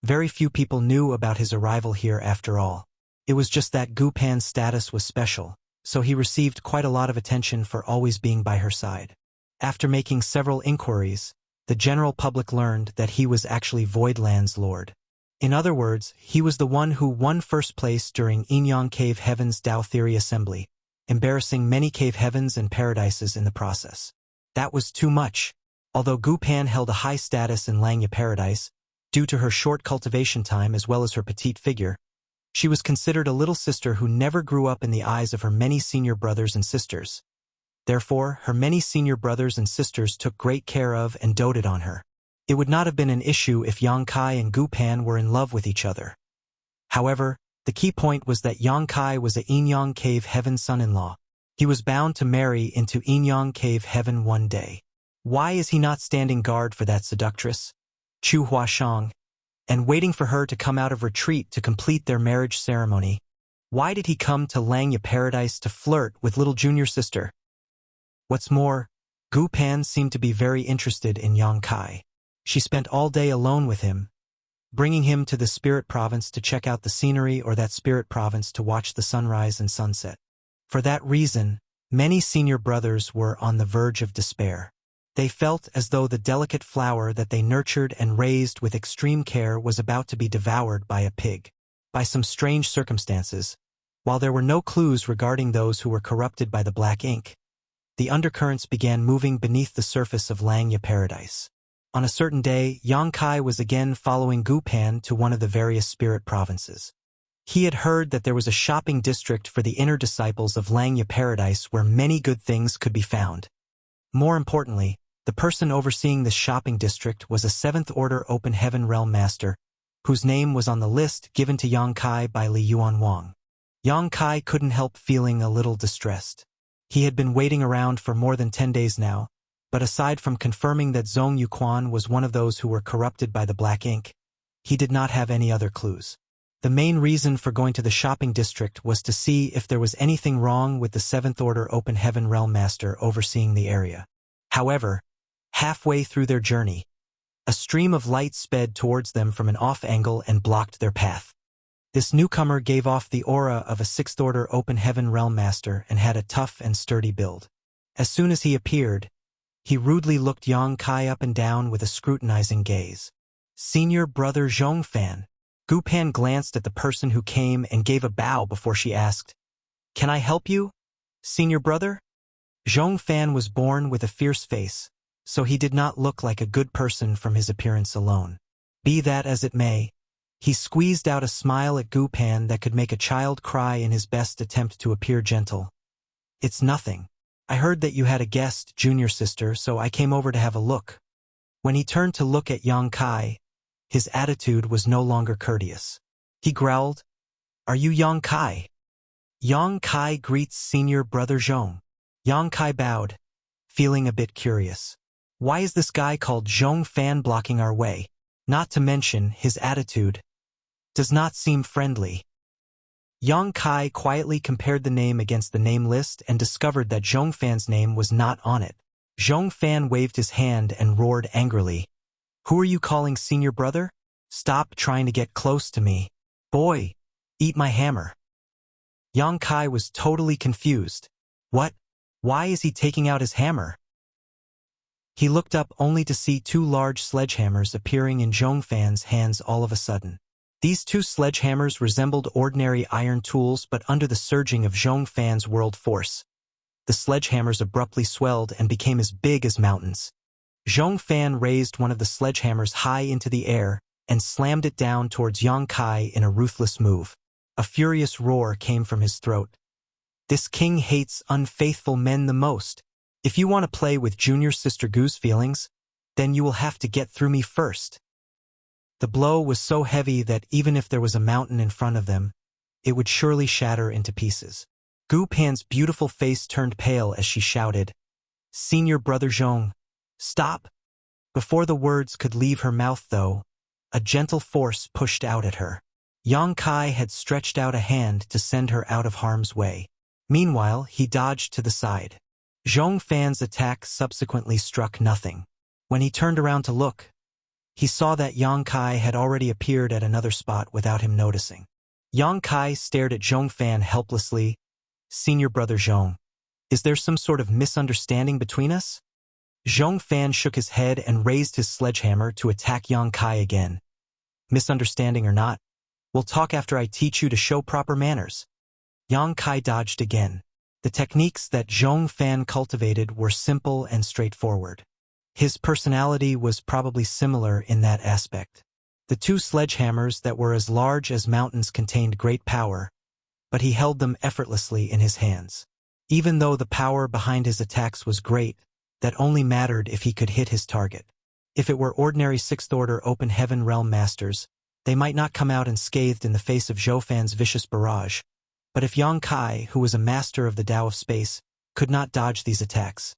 Very few people knew about his arrival here after all. It was just that Gu Pan's status was special, so he received quite a lot of attention for always being by her side. After making several inquiries, the general public learned that he was actually Voidland's lord. In other words, he was the one who won first place during Inyang Cave Heavens Tao Theory Assembly, embarrassing many cave heavens and paradises in the process. That was too much. Although Gu Pan held a high status in Langya Paradise, due to her short cultivation time as well as her petite figure, she was considered a little sister who never grew up in the eyes of her many senior brothers and sisters. Therefore, her many senior brothers and sisters took great care of and doted on her. It would not have been an issue if Yang Kai and Gu Pan were in love with each other. However, the key point was that Yang Kai was a Inyang Cave Heaven son-in-law. He was bound to marry into Inyang Cave Heaven one day. Why is he not standing guard for that seductress, Chu Huashang, and waiting for her to come out of retreat to complete their marriage ceremony? Why did he come to Langya Paradise to flirt with little junior sister? What's more, Gu Pan seemed to be very interested in Yang Kai. She spent all day alone with him, bringing him to the spirit province to check out the scenery or that spirit province to watch the sunrise and sunset. For that reason, many senior brothers were on the verge of despair. They felt as though the delicate flower that they nurtured and raised with extreme care was about to be devoured by a pig. By some strange circumstances, while there were no clues regarding those who were corrupted by the black ink, the undercurrents began moving beneath the surface of Langya Paradise. On a certain day, Yang Kai was again following Gu Pan to one of the various spirit provinces. He had heard that there was a shopping district for the inner disciples of Langya Paradise where many good things could be found. More importantly, the person overseeing this shopping district was a 7th Order Open Heaven Realm Master, whose name was on the list given to Yang Kai by Li Yuanwang. Yang Kai couldn't help feeling a little distressed. He had been waiting around for more than 10 days now, but aside from confirming that Zhong Yuquan was one of those who were corrupted by the black ink, he did not have any other clues. The main reason for going to the shopping district was to see if there was anything wrong with the 7th Order Open Heaven Realm Master overseeing the area. However, halfway through their journey, a stream of light sped towards them from an off angle and blocked their path. This newcomer gave off the aura of a 6th Order Open Heaven Realm Master and had a tough and sturdy build. As soon as he appeared, he rudely looked Yang Kai up and down with a scrutinizing gaze. Senior brother Zhongfan. Gu Pan glanced at the person who came and gave a bow before she asked, "Can I help you, senior brother?" Zhongfan was born with a fierce face, so he did not look like a good person from his appearance alone. Be that as it may, he squeezed out a smile at Gu Pan that could make a child cry in his best attempt to appear gentle. "It's nothing. I heard that you had a guest, junior sister, so I came over to have a look." When he turned to look at Yang Kai, his attitude was no longer courteous. He growled, "Are you Yang Kai?" "Yang Kai greets senior brother Zhong." Yang Kai bowed, feeling a bit curious. Why is this guy called Zhong Fan blocking our way? Not to mention, his attitude does not seem friendly. Yang Kai quietly compared the name against the name list and discovered that Zhong Fan's name was not on it. Zhong Fan waved his hand and roared angrily, "Who are you calling senior brother? Stop trying to get close to me. Boy, eat my hammer." Yang Kai was totally confused. What? Why is he taking out his hammer? He looked up only to see 2 large sledgehammers appearing in Zhong Fan's hands all of a sudden. These 2 sledgehammers resembled ordinary iron tools but under the surging of Zhong Fan's world force. The sledgehammers abruptly swelled and became as big as mountains. Zhong Fan raised one of the sledgehammers high into the air and slammed it down towards Yang Kai in a ruthless move. A furious roar came from his throat. "This king hates unfaithful men the most. If you want to play with junior sister Gu's feelings, then you will have to get through me first." The blow was so heavy that even if there was a mountain in front of them, it would surely shatter into pieces. Gu Pan's beautiful face turned pale as she shouted, "Senior brother Zhong, stop!" Before the words could leave her mouth, though, a gentle force pushed out at her. Yang Kai had stretched out a hand to send her out of harm's way. Meanwhile, he dodged to the side. Zhong Fan's attack subsequently struck nothing. When he turned around to look, he saw that Yang Kai had already appeared at another spot without him noticing. Yang Kai stared at Zhong Fan helplessly. "Senior brother Zhong, is there some sort of misunderstanding between us?" Zhong Fan shook his head and raised his sledgehammer to attack Yang Kai again. "Misunderstanding or not, we'll talk after I teach you to show proper manners." Yang Kai dodged again. The techniques that Zhong Fan cultivated were simple and straightforward. His personality was probably similar in that aspect. The 2 sledgehammers that were as large as mountains contained great power, but he held them effortlessly in his hands. Even though the power behind his attacks was great, that only mattered if he could hit his target. If it were ordinary 6th Order Open Heaven Realm Masters, they might not come out unscathed in the face of Zhou Fan's vicious barrage. But if Yang Kai, who was a master of the Tao of Space, could not dodge these attacks,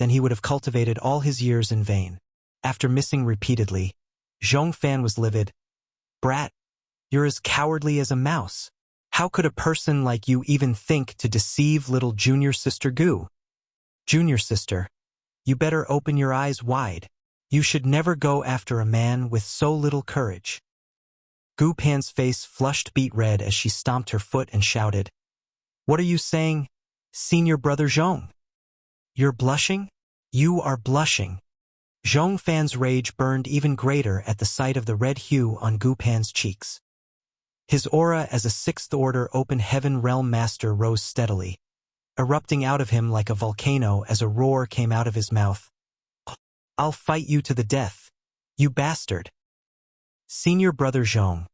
then he would have cultivated all his years in vain. After missing repeatedly, Zhong Fan was livid. Brat, you're as cowardly as a mouse. How could a person like you even think to deceive little junior sister Gu? Junior sister, you better open your eyes wide. You should never go after a man with so little courage. Gu Pan's face flushed beet red as she stomped her foot and shouted, What are you saying, senior brother Zhong? You're blushing? You are blushing. Zhong Fan's rage burned even greater at the sight of the red hue on Gu Pan's cheeks. His aura as a sixth-order open heaven realm master rose steadily, erupting out of him like a volcano as a roar came out of his mouth. I'll fight you to the death, you bastard. Senior brother Zhong,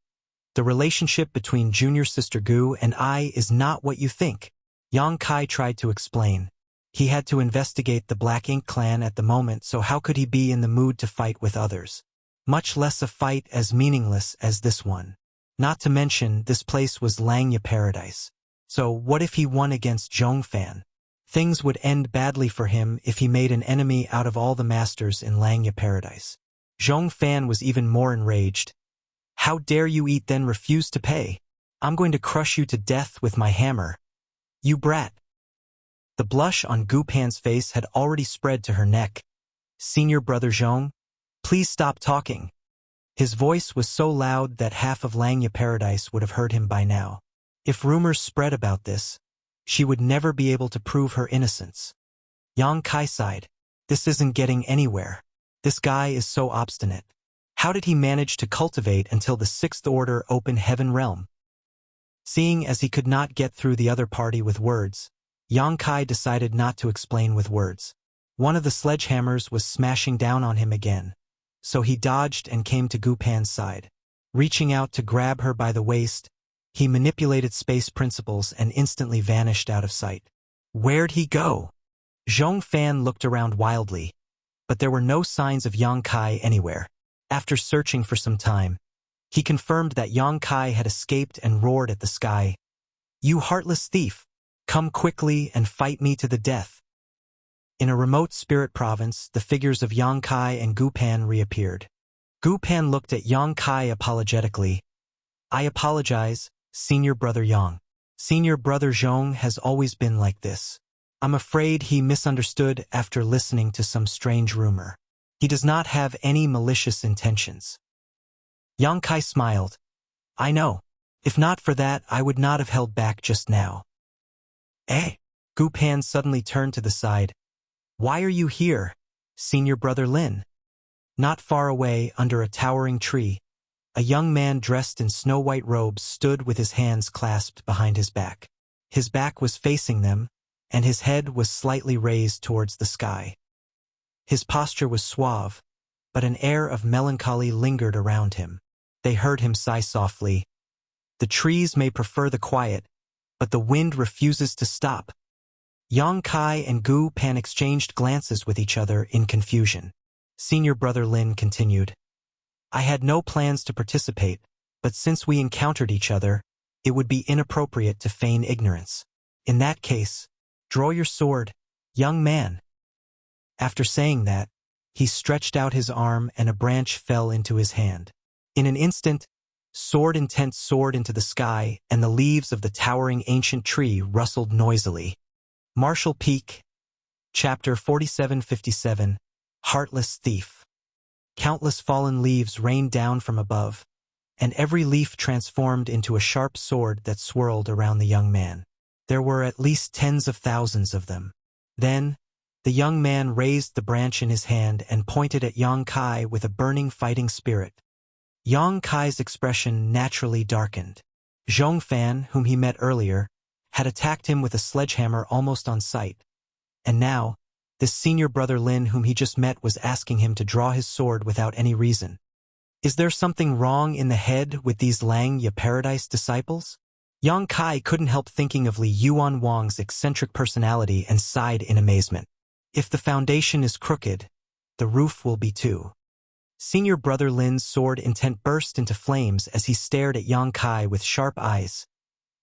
the relationship between junior sister Gu and I is not what you think. Yang Kai tried to explain. He had to investigate the Black Ink clan at the moment, so how could he be in the mood to fight with others? Much less a fight as meaningless as this one. Not to mention, this place was Langya Paradise. So what if he won against Zhong Fan? Things would end badly for him if he made an enemy out of all the masters in Langya Paradise. Zhong Fan was even more enraged. How dare you eat then refuse to pay? I'm going to crush you to death with my hammer. You brat. The blush on Gu Pan's face had already spread to her neck. Senior brother Zhong, please stop talking. His voice was so loud that half of Langya Paradise would have heard him by now. If rumors spread about this, she would never be able to prove her innocence. Yang Kai sighed. This isn't getting anywhere. This guy is so obstinate. How did he manage to cultivate until the sixth order open heaven realm? Seeing as he could not get through the other party with words, Yang Kai decided not to explain with words. One of the sledgehammers was smashing down on him again, so he dodged and came to Gu Pan's side. Reaching out to grab her by the waist, he manipulated space principles and instantly vanished out of sight. Where'd he go? Zhong Fan looked around wildly, but there were no signs of Yang Kai anywhere. After searching for some time, he confirmed that Yang Kai had escaped and roared at the sky. You heartless thief! Come quickly and fight me to the death. In a remote spirit province, the figures of Yang Kai and Gu Pan reappeared. Gu Pan looked at Yang Kai apologetically. I apologize, senior brother Yang. Senior brother Zhong has always been like this. I'm afraid he misunderstood after listening to some strange rumor. He does not have any malicious intentions. Yang Kai smiled. I know. If not for that, I would not have held back just now. Gu Pan suddenly turned to the side. Why are you here, senior brother Lin? Not far away, under a towering tree, a young man dressed in snow-white robes stood with his hands clasped behind his back. His back was facing them, and his head was slightly raised towards the sky. His posture was suave, but an air of melancholy lingered around him. They heard him sigh softly. The trees may prefer the quiet, but the wind refuses to stop. Yang Kai and Gu Pan exchanged glances with each other in confusion. Senior brother Lin continued. I had no plans to participate, but since we encountered each other, it would be inappropriate to feign ignorance. In that case, draw your sword, young man. After saying that, he stretched out his arm and a branch fell into his hand. In an instant, sword intent soared into the sky, and the leaves of the towering ancient tree rustled noisily. Martial Peak, Chapter 4757, Heartless Thief. Countless fallen leaves rained down from above, and every leaf transformed into a sharp sword that swirled around the young man. There were at least tens of thousands of them. Then, the young man raised the branch in his hand and pointed at Yang Kai with a burning fighting spirit. Yang Kai's expression naturally darkened. Zhong Fan, whom he met earlier, had attacked him with a sledgehammer almost on sight. And now, this senior brother Lin whom he just met was asking him to draw his sword without any reason. Is there something wrong in the head with these Langya Paradise disciples? Yang Kai couldn't help thinking of Li Yuan Wang's eccentric personality and sighed in amazement. If the foundation is crooked, the roof will be too. Senior brother Lin's sword intent burst into flames as he stared at Yang Kai with sharp eyes.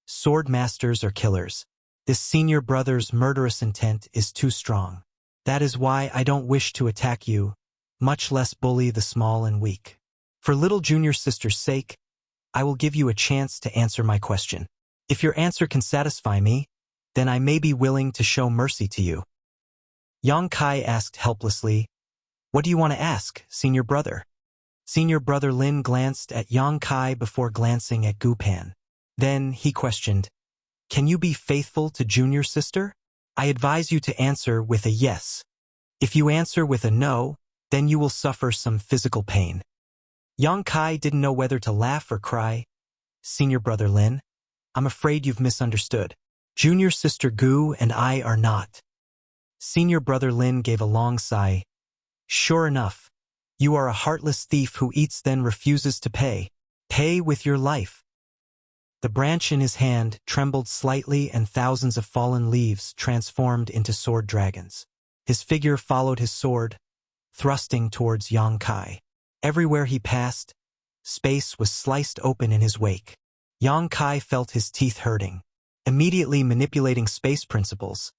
Sword masters are killers. This senior brother's murderous intent is too strong. That is why I don't wish to attack you, much less bully the small and weak. For little junior sister's sake, I will give you a chance to answer my question. If your answer can satisfy me, then I may be willing to show mercy to you. Yang Kai asked helplessly, What do you want to ask, senior brother? Senior brother Lin glanced at Yang Kai before glancing at Gu Pan. Then he questioned, Can you be faithful to junior sister? I advise you to answer with a yes. If you answer with a no, then you will suffer some physical pain. Yang Kai didn't know whether to laugh or cry. Senior brother Lin, I'm afraid you've misunderstood. Junior sister Gu and I are not. Senior brother Lin gave a long sigh. Sure enough, you are a heartless thief who eats then refuses to pay. Pay with your life. The branch in his hand trembled slightly and thousands of fallen leaves transformed into sword dragons. His figure followed his sword, thrusting towards Yang Kai. Everywhere he passed, space was sliced open in his wake. Yang Kai felt his teeth hurting. Immediately manipulating space principles,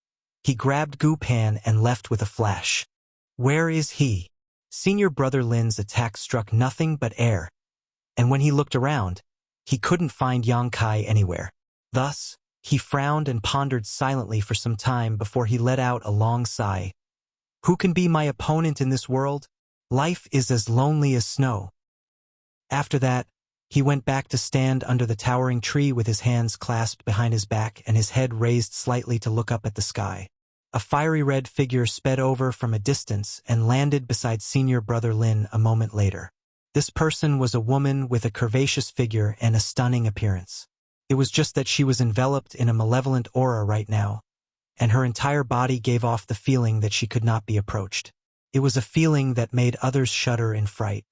he grabbed Gu Pan and left with a flash. Where is he? Senior brother Lin's attack struck nothing but air, and when he looked around, he couldn't find Yang Kai anywhere. Thus, he frowned and pondered silently for some time before he let out a long sigh. Who can be my opponent in this world? Life is as lonely as snow. After that, he went back to stand under the towering tree with his hands clasped behind his back and his head raised slightly to look up at the sky. A fiery red figure sped over from a distance and landed beside senior brother Lin a moment later. This person was a woman with a curvaceous figure and a stunning appearance. It was just that she was enveloped in a malevolent aura right now, and her entire body gave off the feeling that she could not be approached. It was a feeling that made others shudder in fright.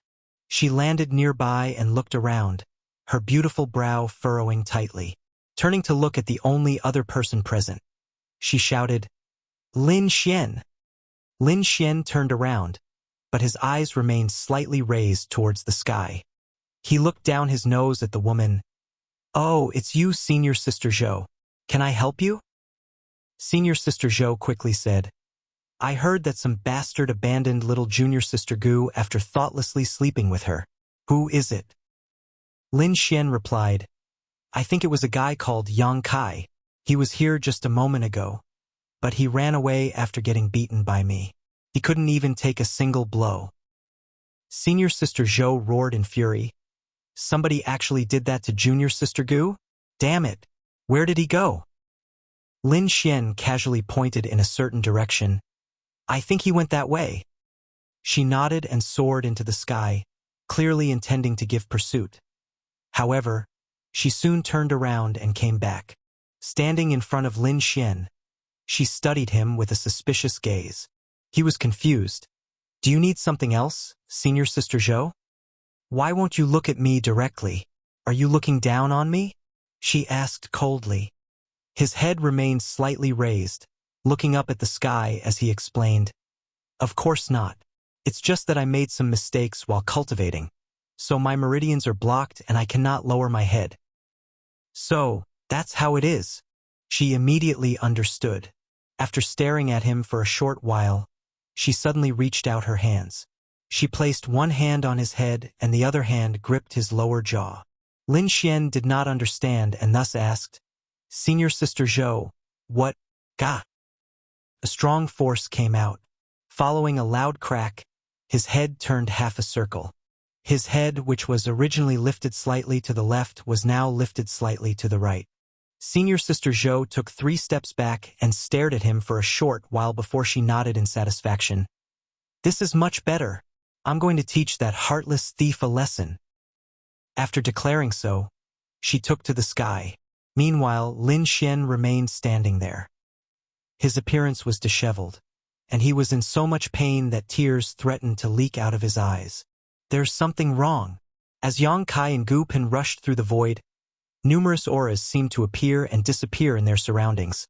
She landed nearby and looked around, her beautiful brow furrowing tightly. Turning to look at the only other person present, she shouted, Lin Xian. Lin Xian turned around, but his eyes remained slightly raised towards the sky. He looked down his nose at the woman. Oh, it's you, senior sister Zhou. Can I help you? Senior sister Zhou quickly said, I heard that some bastard abandoned little junior sister Gu after thoughtlessly sleeping with her. Who is it? Lin Xian replied, I think it was a guy called Yang Kai. He was here just a moment ago, but he ran away after getting beaten by me. He couldn't even take a single blow. Senior sister Zhou roared in fury. Somebody actually did that to junior sister Gu? Damn it! Where did he go? Lin Xian casually pointed in a certain direction. I think he went that way. She nodded and soared into the sky, clearly intending to give pursuit. However, she soon turned around and came back. Standing in front of Lin Xian, she studied him with a suspicious gaze. He was confused. Do you need something else, senior sister Zhou? Why won't you look at me directly? Are you looking down on me? She asked coldly. His head remained slightly raised, looking up at the sky as he explained, Of course not. It's just that I made some mistakes while cultivating, so my meridians are blocked and I cannot lower my head. So, that's how it is. She immediately understood. After staring at him for a short while, she suddenly reached out her hands. She placed one hand on his head and the other hand gripped his lower jaw. Lin Xian did not understand and thus asked, Senior sister Zhou, what? Ga? A strong force came out. Following a loud crack, his head turned half a circle. His head, which was originally lifted slightly to the left, was now lifted slightly to the right. Senior sister Zhou took 3 steps back and stared at him for a short while before she nodded in satisfaction. This is much better. I'm going to teach that heartless thief a lesson. After declaring so, she took to the sky. Meanwhile, Lin Xian remained standing there. His appearance was disheveled, and he was in so much pain that tears threatened to leak out of his eyes. There's something wrong. As Yang Kai and Gu Pan rushed through the void, numerous auras seemed to appear and disappear in their surroundings,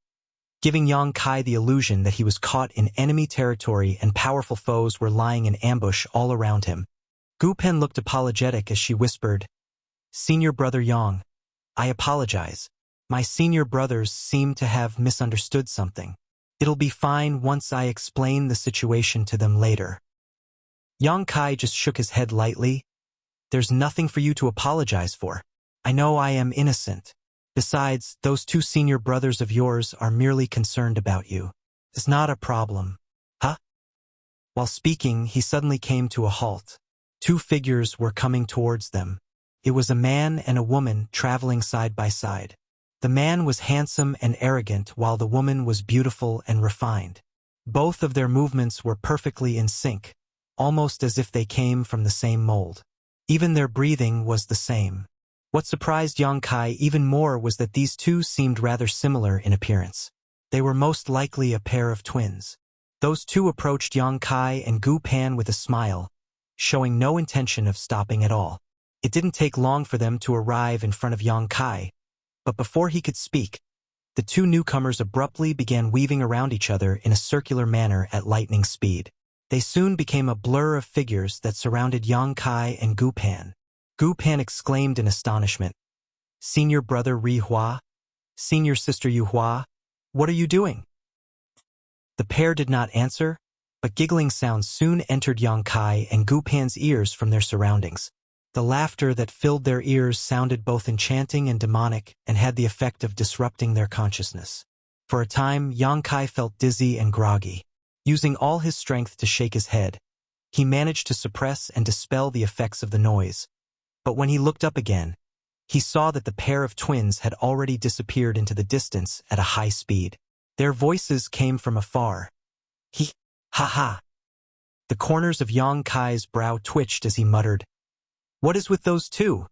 giving Yang Kai the illusion that he was caught in enemy territory and powerful foes were lying in ambush all around him. Gu Pan looked apologetic as she whispered, Senior brother Yang, I apologize. My senior brothers seem to have misunderstood something. It'll be fine once I explain the situation to them later. Yang Kai just shook his head lightly. There's nothing for you to apologize for. I know I am innocent. Besides, those two senior brothers of yours are merely concerned about you. It's not a problem. Huh? While speaking, he suddenly came to a halt. Two figures were coming towards them. It was a man and a woman traveling side by side. The man was handsome and arrogant while the woman was beautiful and refined. Both of their movements were perfectly in sync, almost as if they came from the same mold. Even their breathing was the same. What surprised Yang Kai even more was that these two seemed rather similar in appearance. They were most likely a pair of twins. Those two approached Yang Kai and Gu Pan with a smile, showing no intention of stopping at all. It didn't take long for them to arrive in front of Yang Kai, but before he could speak, the two newcomers abruptly began weaving around each other in a circular manner at lightning speed. They soon became a blur of figures that surrounded Yang Kai and Gu Pan. Gu Pan exclaimed in astonishment, "Senior brother Ri Hua? Senior sister Yu Hua? What are you doing?" The pair did not answer, but giggling sounds soon entered Yang Kai and Gu Pan's ears from their surroundings. The laughter that filled their ears sounded both enchanting and demonic and had the effect of disrupting their consciousness. For a time, Yang Kai felt dizzy and groggy. Using all his strength to shake his head, he managed to suppress and dispel the effects of the noise. But when he looked up again, he saw that the pair of twins had already disappeared into the distance at a high speed. Their voices came from afar. Ha ha. The corners of Yang Kai's brow twitched as he muttered, "What is with those two?"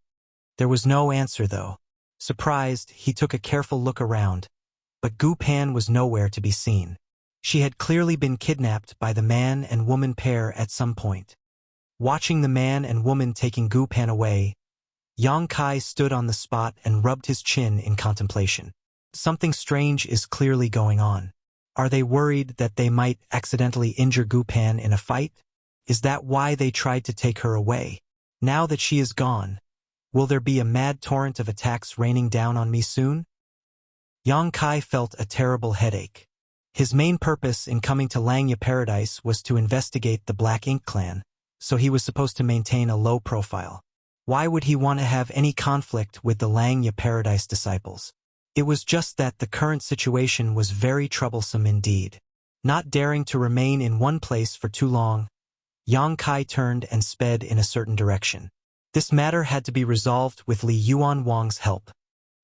There was no answer, though. Surprised, he took a careful look around, but Gu Pan was nowhere to be seen. She had clearly been kidnapped by the man and woman pair at some point. Watching the man and woman taking Gu Pan away, Yang Kai stood on the spot and rubbed his chin in contemplation. Something strange is clearly going on. Are they worried that they might accidentally injure Gu Pan in a fight? Is that why they tried to take her away? Now that she is gone, will there be a mad torrent of attacks raining down on me soon? Yang Kai felt a terrible headache. His main purpose in coming to Langya Paradise was to investigate the Black Ink clan, so he was supposed to maintain a low profile. Why would he want to have any conflict with the Langya Paradise disciples? It was just that the current situation was very troublesome indeed. Not daring to remain in one place for too long, Yang Kai turned and sped in a certain direction. This matter had to be resolved with Li Yuan Wang's help.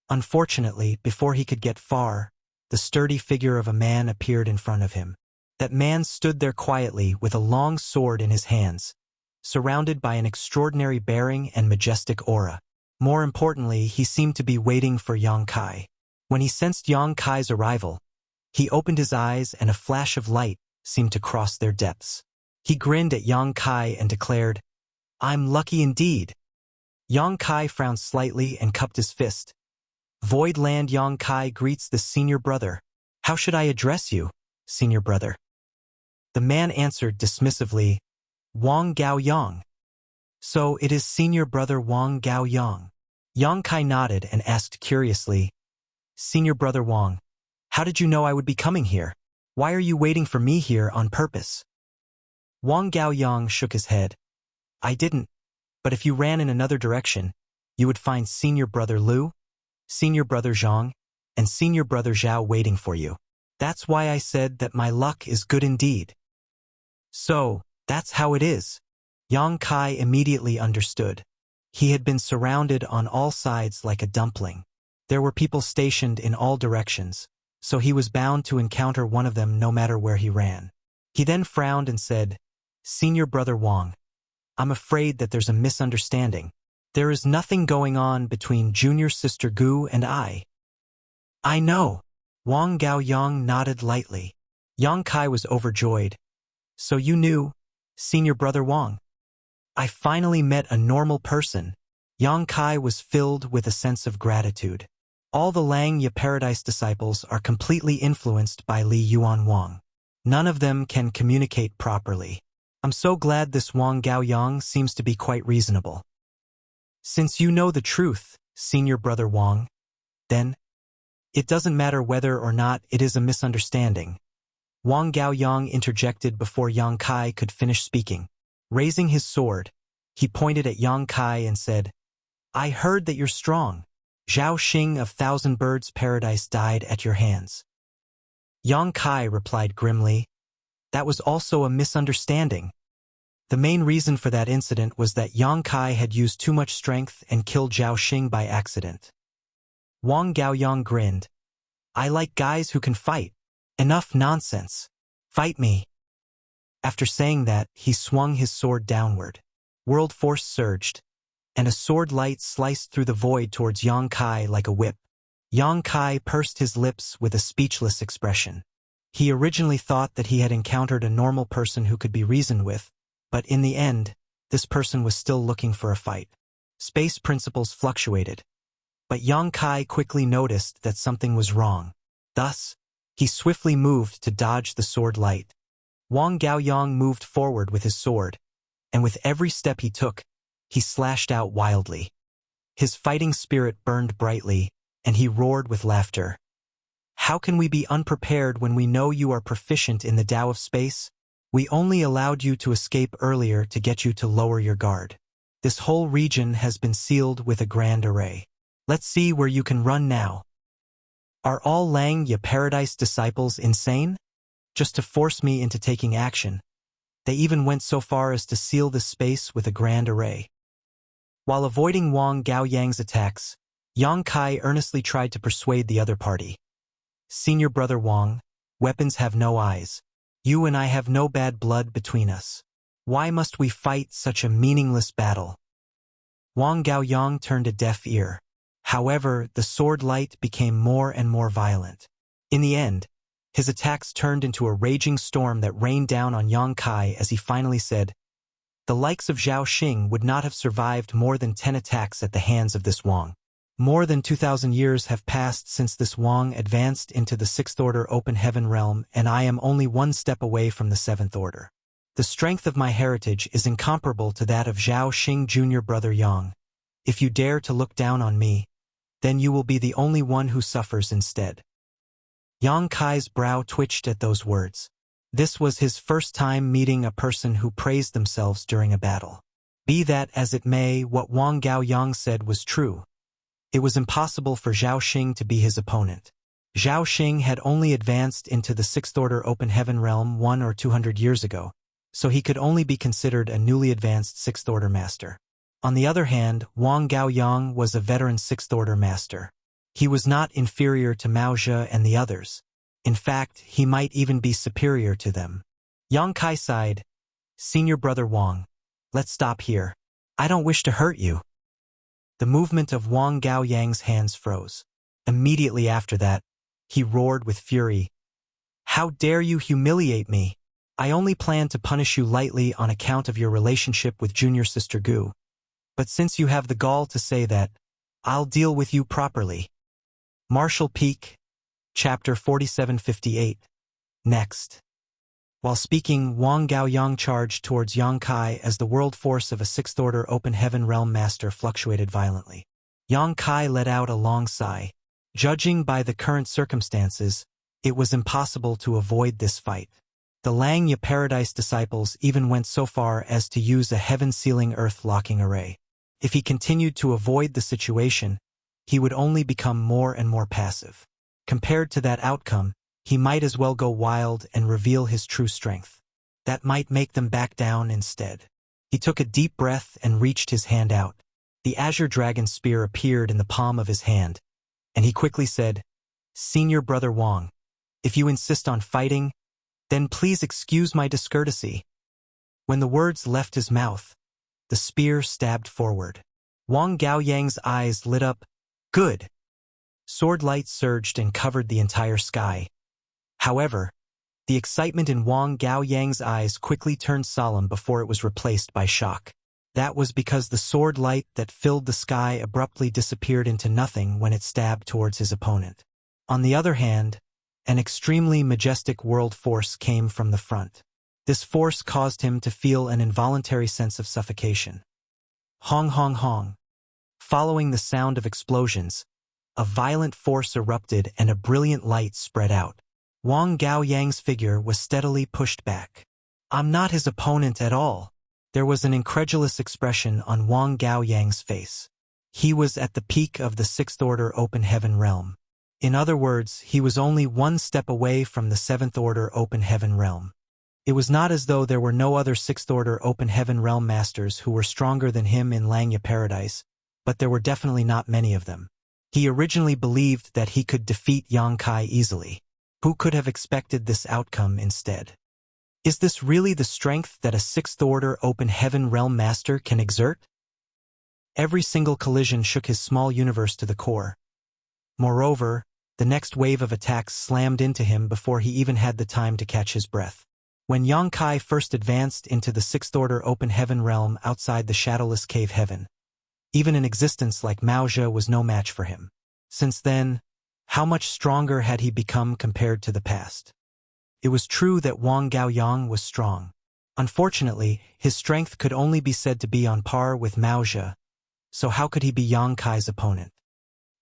Unfortunately, before he could get far, the sturdy figure of a man appeared in front of him. That man stood there quietly with a long sword in his hands, surrounded by an extraordinary bearing and majestic aura. More importantly, he seemed to be waiting for Yang Kai. When he sensed Yang Kai's arrival, he opened his eyes and a flash of light seemed to cross their depths. He grinned at Yang Kai and declared, "I'm lucky indeed." Yang Kai frowned slightly and cupped his fist. "Void Land Yang Kai greets the senior brother. How should I address you, senior brother?" The man answered dismissively, "Wang Gao Yang." "So it is senior brother Wang Gao Yang." Yang Kai nodded and asked curiously, "Senior brother Wang, how did you know I would be coming here? Why are you waiting for me here on purpose?" Wang Gao Yang shook his head. "I didn't, but if you ran in another direction, you would find senior brother Lu, senior brother Zhang, and senior brother Zhao waiting for you. That's why I said that my luck is good indeed." "So, that's how it is." Yang Kai immediately understood. He had been surrounded on all sides like a dumpling. There were people stationed in all directions, so he was bound to encounter one of them no matter where he ran. He then frowned and said, "Senior brother Wang, I'm afraid that there's a misunderstanding. There is nothing going on between junior sister Gu and I." "I know." Wang Gao Yang nodded lightly. Yang Kai was overjoyed. "So you knew, senior brother Wang?" "I finally met a normal person." Yang Kai was filled with a sense of gratitude. All the Langya Paradise disciples are completely influenced by Li Yuan Wang. None of them can communicate properly. I'm so glad this Wang Gao Yang seems to be quite reasonable. Since you know the truth, senior brother Wang, then it doesn't matter whether or not it is a misunderstanding. Wang Gaoyang interjected before Yang Kai could finish speaking. Raising his sword, he pointed at Yang Kai and said, "I heard that you're strong. Zhao Xing of Thousand Birds Paradise died at your hands." Yang Kai replied grimly, "That was also a misunderstanding. The main reason for that incident was that Yang Kai had used too much strength and killed Zhao Xing by accident." Wang Gaoyang grinned. "I like guys who can fight. Enough nonsense. Fight me." After saying that, he swung his sword downward. World force surged, and a sword light sliced through the void towards Yang Kai like a whip. Yang Kai pursed his lips with a speechless expression. He originally thought that he had encountered a normal person who could be reasoned with, but in the end, this person was still looking for a fight. Space principles fluctuated, but Yang Kai quickly noticed that something was wrong. Thus, he swiftly moved to dodge the sword light. Wang Gaoyang moved forward with his sword, and with every step he took, he slashed out wildly. His fighting spirit burned brightly, and he roared with laughter. "How can we be unprepared when we know you are proficient in the Tao of space? We only allowed you to escape earlier to get you to lower your guard. This whole region has been sealed with a grand array. Let's see where you can run now. Are all Lang Ya Paradise disciples insane? Just to force me into taking action. They even went so far as to seal this space with a grand array." While avoiding Wang Gaoyang's attacks, Yang Kai earnestly tried to persuade the other party. "Senior brother Wang, weapons have no eyes. You and I have no bad blood between us. Why must we fight such a meaningless battle?" Wang Gaoyang turned a deaf ear. However, the sword light became more and more violent. In the end, his attacks turned into a raging storm that rained down on Yang Kai as he finally said, "The likes of Zhao Xing would not have survived more than 10 attacks at the hands of this Wang. More than 2,000 years have passed since this Wang advanced into the 6th Order Open Heaven realm, and I am only one step away from the 7th Order. The strength of my heritage is incomparable to that of Zhao Xing Jr. Brother Yang. If you dare to look down on me, then you will be the only one who suffers instead." Yang Kai's brow twitched at those words. This was his first time meeting a person who praised themselves during a battle. Be that as it may, what Wang Gaoyang said was true. It was impossible for Zhao Xing to be his opponent. Zhao Xing had only advanced into the 6th Order Open Heaven realm 100 or 200 years ago, so he could only be considered a newly advanced 6th Order master. On the other hand, Wang Gaoyang was a veteran 6th Order master. He was not inferior to Mao Zhe and the others. In fact, he might even be superior to them. Yang Kai sighed, "Senior brother Wang, let's stop here. I don't wish to hurt you." The movement of Wang Gaoyang's hands froze. Immediately after that, he roared with fury, "How dare you humiliate me? I only planned to punish you lightly on account of your relationship with junior sister Gu. But since you have the gall to say that, I'll deal with you properly." Martial Peak, Chapter 4758. Next. While speaking, Wang Gaoyang charged towards Yang Kai as the world force of a 6th Order Open Heaven realm master fluctuated violently. Yang Kai let out a long sigh. Judging by the current circumstances, it was impossible to avoid this fight. The Lang Ya Paradise disciples even went so far as to use a heaven-sealing earth-locking array. If he continued to avoid the situation, he would only become more and more passive. Compared to that outcome, he might as well go wild and reveal his true strength. That might make them back down instead. He took a deep breath and reached his hand out. The Azure Dragon Spear appeared in the palm of his hand, and he quickly said, "Senior brother Wang, if you insist on fighting, then please excuse my discourtesy." When the words left his mouth, the spear stabbed forward. Wang Gaoyang's eyes lit up. "Good!" Sword light surged and covered the entire sky. However, the excitement in Wang Gaoyang's eyes quickly turned solemn before it was replaced by shock. That was because the sword light that filled the sky abruptly disappeared into nothing when it stabbed towards his opponent. On the other hand, an extremely majestic world force came from the front. This force caused him to feel an involuntary sense of suffocation. Hong hong hong. Following the sound of explosions, a violent force erupted and a brilliant light spread out. Wang Gaoyang's figure was steadily pushed back. I'm not his opponent at all. There was an incredulous expression on Wang Gaoyang's face. He was at the peak of the Sixth Order Open Heaven realm. In other words, he was only one step away from the Seventh Order Open Heaven realm. It was not as though there were no other Sixth Order Open Heaven realm masters who were stronger than him in Langya Paradise, but there were definitely not many of them. He originally believed that he could defeat Yang Kai easily. Who could have expected this outcome instead? Is this really the strength that a Sixth Order Open Heaven realm master can exert? Every single collision shook his small universe to the core. Moreover, the next wave of attacks slammed into him before he even had the time to catch his breath. When Yang Kai first advanced into the Sixth Order Open Heaven realm outside the shadowless cave heaven, even an existence like Maozhe was no match for him. Since then, how much stronger had he become compared to the past? It was true that Wang Gaoyang was strong. Unfortunately, his strength could only be said to be on par with Maozhe, so how could he be Yang Kai's opponent?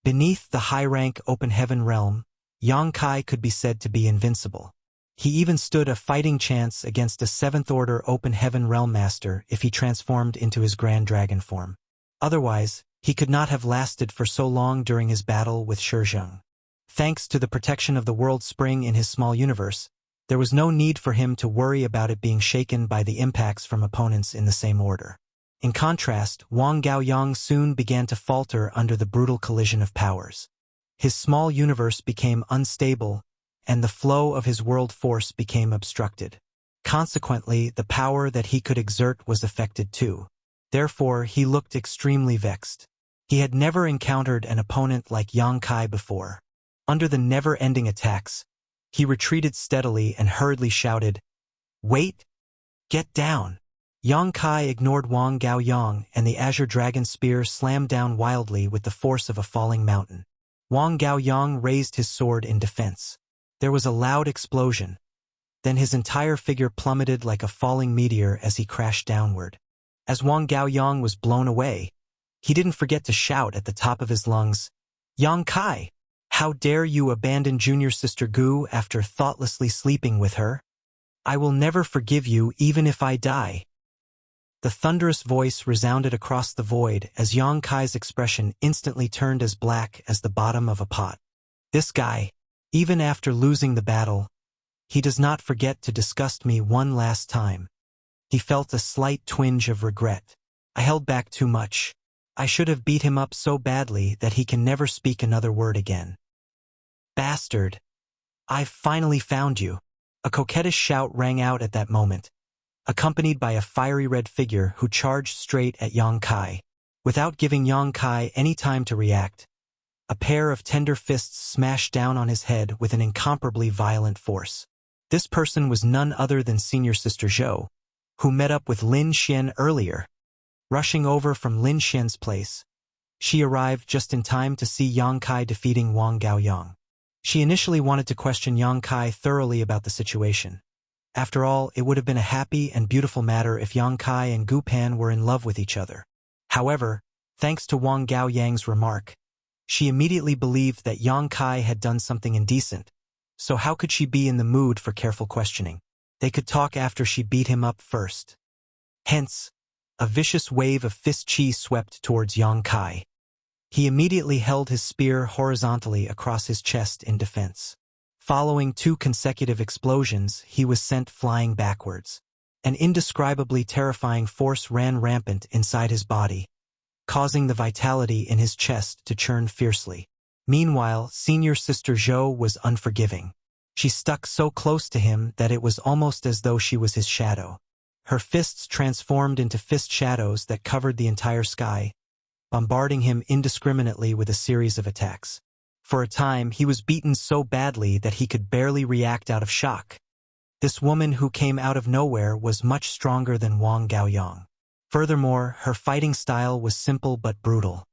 Beneath the high-rank Open Heaven realm, Yang Kai could be said to be invincible. He even stood a fighting chance against a Seventh Order Open Heaven realm master if he transformed into his Grand Dragon form. Otherwise, he could not have lasted for so long during his battle with Shizheng. Thanks to the protection of the World Spring in his small universe, there was no need for him to worry about it being shaken by the impacts from opponents in the same order. In contrast, Wang Gaoyang soon began to falter under the brutal collision of powers. His small universe became unstable, and the flow of his world force became obstructed. Consequently, the power that he could exert was affected too. Therefore, he looked extremely vexed. He had never encountered an opponent like Yang Kai before. Under the never-ending attacks, he retreated steadily and hurriedly shouted, "Wait! Get down!" Yang Kai ignored Wang Gaoyang, and the Azure Dragon Spear slammed down wildly with the force of a falling mountain. Wang Gaoyang raised his sword in defense. There was a loud explosion. Then his entire figure plummeted like a falling meteor as he crashed downward. As Wang Gaoyang was blown away, he didn't forget to shout at the top of his lungs, "Yang Kai! How dare you abandon junior sister Gu after thoughtlessly sleeping with her? I will never forgive you even if I die." The thunderous voice resounded across the void as Yang Kai's expression instantly turned as black as the bottom of a pot. This guy, even after losing the battle, he does not forget to disgust me one last time. He felt a slight twinge of regret. I held back too much. I should have beat him up so badly that he can never speak another word again. Bastard! I've finally found you. A coquettish shout rang out at that moment, accompanied by a fiery red figure who charged straight at Yang Kai. Without giving Yang Kai any time to react, a pair of tender fists smashed down on his head with an incomparably violent force. This person was none other than Senior Sister Zhou, who met up with Lin Xian earlier. Rushing over from Lin Xian's place, she arrived just in time to see Yang Kai defeating Wang Gaoyang. She initially wanted to question Yang Kai thoroughly about the situation. After all, it would have been a happy and beautiful matter if Yang Kai and Gu Pan were in love with each other. However, thanks to Wang Gaoyang's remark, she immediately believed that Yang Kai had done something indecent, so how could she be in the mood for careful questioning? They could talk after she beat him up first. Hence, a vicious wave of fist chi swept towards Yang Kai. He immediately held his spear horizontally across his chest in defense. Following 2 consecutive explosions, he was sent flying backwards. An indescribably terrifying force ran rampant inside his body, causing the vitality in his chest to churn fiercely. Meanwhile, Senior Sister Zhou was unforgiving. She stuck so close to him that it was almost as though she was his shadow. Her fists transformed into fist shadows that covered the entire sky, bombarding him indiscriminately with a series of attacks. For a time, he was beaten so badly that he could barely react out of shock. This woman who came out of nowhere was much stronger than Wang Gaoyang. Furthermore, her fighting style was simple but brutal.